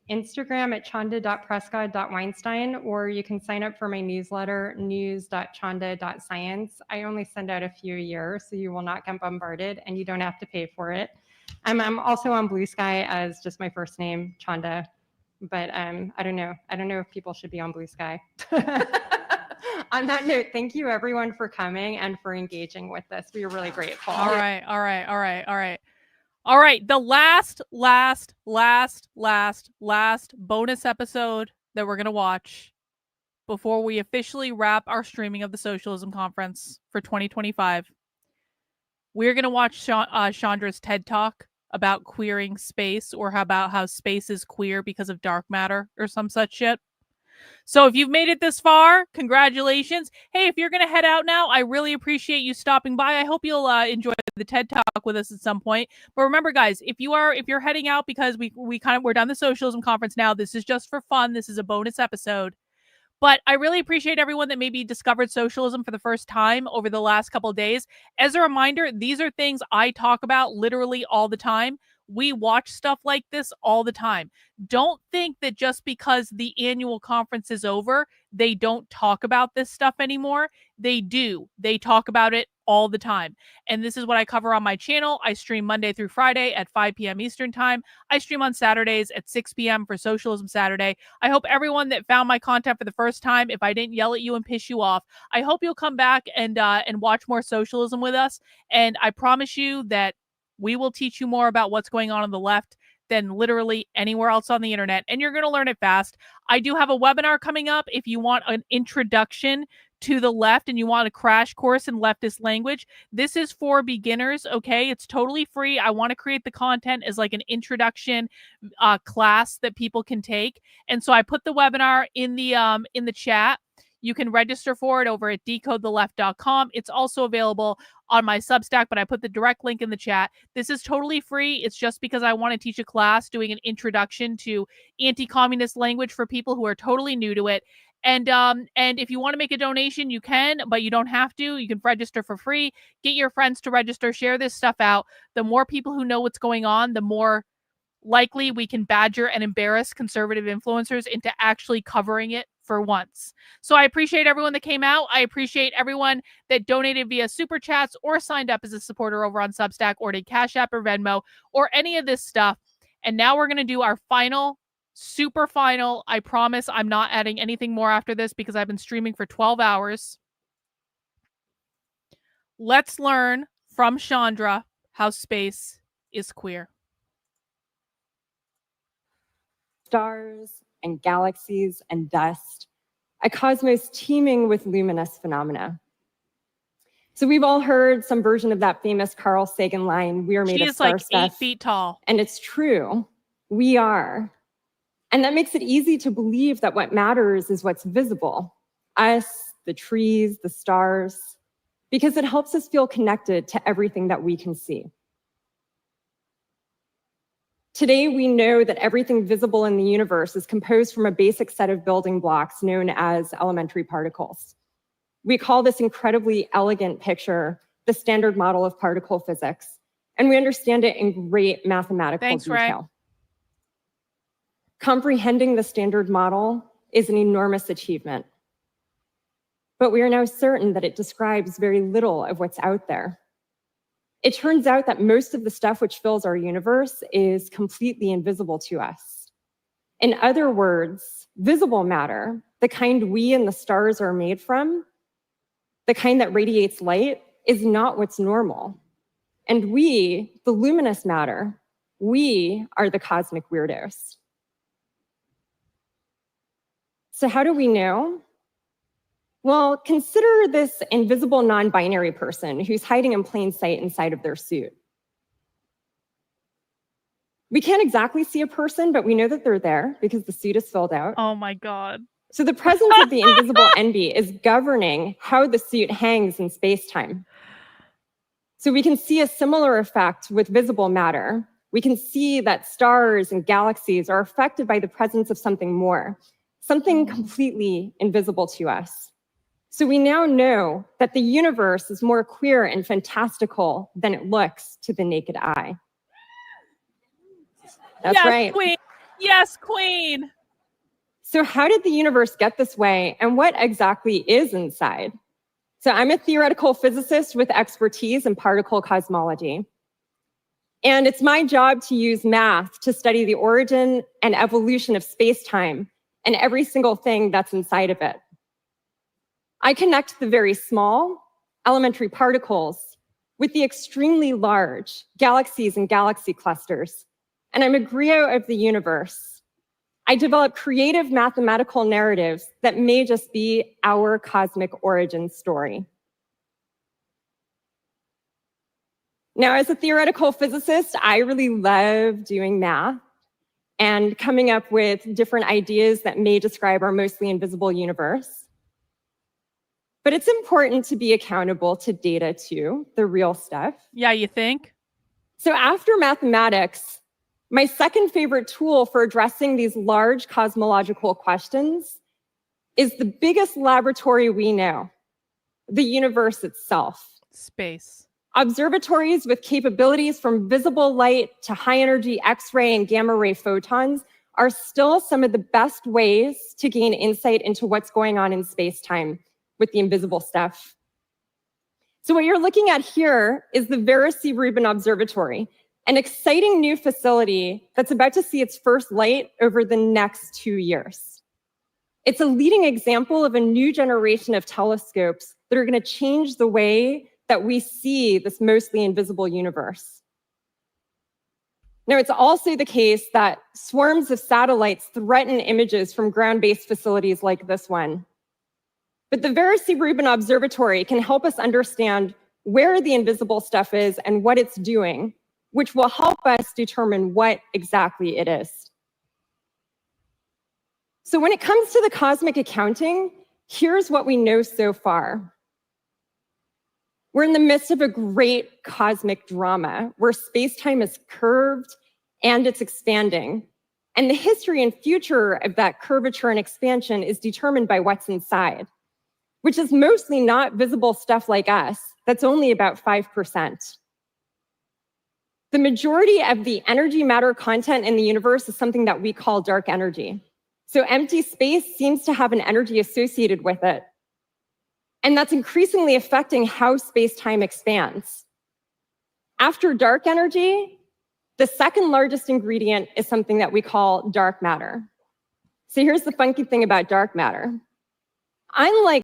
[SPEAKER 15] Instagram at chanda.prescott.weinstein, or you can sign up for my newsletter, news.chanda.science. I only send out a few a year, so you will not get bombarded and you don't have to pay for it. I'm also on Blue Sky as just my first name, Chanda, but I don't know. I don't know if people should be on Blue Sky. On that note, thank you everyone for coming and for engaging with us. We are really grateful.
[SPEAKER 6] All right. All right, the last bonus episode that we're going to watch before we officially wrap our streaming of the Socialism Conference for 2025. We're going to watch Chandra's TED Talk about queering space, or about how space is queer because of dark matter or some such shit. So if you've made it this far, congratulations. Hey, if you're going to head out now, I really appreciate you stopping by. I hope you'll enjoy the TED Talk with us at some point. But remember, guys, if you're heading out because we're done the Socialism Conference now, this is just for fun. This is a bonus episode. But I really appreciate everyone that maybe discovered socialism for the first time over the last couple of days. As a reminder, these are things I talk about literally all the time. We watch stuff like this all the time. Don't think that just because the annual conference is over, they don't talk about this stuff anymore. They do. They talk about it all the time. And this is what I cover on my channel. I stream Monday through Friday at 5 p.m. Eastern time. I stream on Saturdays at 6 p.m. for Socialism Saturday. I hope everyone that found my content for the first time, if I didn't yell at you and piss you off, I hope you'll come back and watch more socialism with us. And I promise you that we will teach you more about what's going on the left than literally anywhere else on the internet. And you're going to learn it fast. I do have a webinar coming up if you want an introduction to the left and you want a crash course in leftist language. This is for beginners, okay? It's totally free. I want to create the content as like an introduction class that people can take. And so I put the webinar in the chat. You can register for it over at decodetheleft.com. It's also available on my Substack, but I put the direct link in the chat. This is totally free. It's just because I want to teach a class doing an introduction to anti-communist language for people who are totally new to it. And if you want to make a donation, you can, but you don't have to. You can register for free. Get your friends to register. Share this stuff out. The more people who know what's going on, the more likely we can badger and embarrass conservative influencers into actually covering it for once. So I appreciate everyone that came out. I appreciate everyone that donated via Super Chats or signed up as a supporter over on Substack or did Cash App or Venmo or any of this stuff. And now we're going to do our final, super final. I promise I'm not adding anything more after this because I've been streaming for 12 hours. Let's learn from Chandra how space is queer.
[SPEAKER 15] Stars and galaxies and dust, a cosmos teeming with luminous phenomena. So we've all heard some version of that famous Carl Sagan line, "We are made
[SPEAKER 6] She
[SPEAKER 15] of
[SPEAKER 6] is
[SPEAKER 15] star
[SPEAKER 6] like
[SPEAKER 15] stuff."
[SPEAKER 6] 8 feet tall.
[SPEAKER 15] And it's true, we are. And that makes it easy to believe that what matters is what's visible, us, the trees, the stars, because it helps us feel connected to everything that we can see. Today, we know that everything visible in the universe is composed from a basic set of building blocks known as elementary particles. We call this incredibly elegant picture the standard model of particle physics, and we understand it in great mathematical detail. Comprehending the standard model is an enormous achievement, but we are now certain that it describes very little of what's out there. It turns out that most of the stuff which fills our universe is completely invisible to us. In other words, visible matter, the kind we and the stars are made from, the kind that radiates light, is not what's normal. And we, the luminous matter, we are the cosmic weirdos. So how do we know? Well, consider this invisible non-binary person who's hiding in plain sight inside of their suit. We can't exactly see a person, but we know that they're there because the suit is filled out.
[SPEAKER 6] Oh my God.
[SPEAKER 15] So the presence of the invisible envy is governing how the suit hangs in space-time. So we can see a similar effect with visible matter. We can see that stars and galaxies are affected by the presence of something more, something completely invisible to us. So we now know that the universe is more queer and fantastical than it looks to the naked eye. That's
[SPEAKER 6] yes,
[SPEAKER 15] right.
[SPEAKER 6] Queen. Yes, Queen.
[SPEAKER 15] So how did the universe get this way, and what exactly is inside? So I'm a theoretical physicist with expertise in particle cosmology. And it's my job to use math to study the origin and evolution of space-time and every single thing that's inside of it. I connect the very small, elementary particles with the extremely large galaxies and galaxy clusters, and I'm a griot of the universe. I develop creative mathematical narratives that may just be our cosmic origin story. Now, as a theoretical physicist, I really love doing math and coming up with different ideas that may describe our mostly invisible universe. But it's important to be accountable to data too, the real stuff.
[SPEAKER 6] Yeah, you think?
[SPEAKER 15] So after mathematics, my second favorite tool for addressing these large cosmological questions is the biggest laboratory we know, the universe itself.
[SPEAKER 6] Space.
[SPEAKER 15] Observatories with capabilities from visible light to high energy X-ray and gamma ray photons are still some of the best ways to gain insight into what's going on in space-time with the invisible stuff. So what you're looking at here is the Vera C. Rubin Observatory, an exciting new facility that's about to see its first light over the next 2 years. It's a leading example of a new generation of telescopes that are going to change the way that we see this mostly invisible universe. Now, it's also the case that swarms of satellites threaten images from ground-based facilities like this one. But the Vera C. Rubin Observatory can help us understand where the invisible stuff is and what it's doing, which will help us determine what exactly it is. So when it comes to the cosmic accounting, here's what we know so far. We're in the midst of a great cosmic drama where space-time is curved and it's expanding. And the history and future of that curvature and expansion is determined by what's inside, which is mostly not visible stuff like us. That's only about 5%. The majority of the energy matter content in the universe is something that we call dark energy. So empty space seems to have an energy associated with it. And that's increasingly affecting how space-time expands. After dark energy, the second largest ingredient is something that we call dark matter. So here's the funky thing about dark matter. Unlike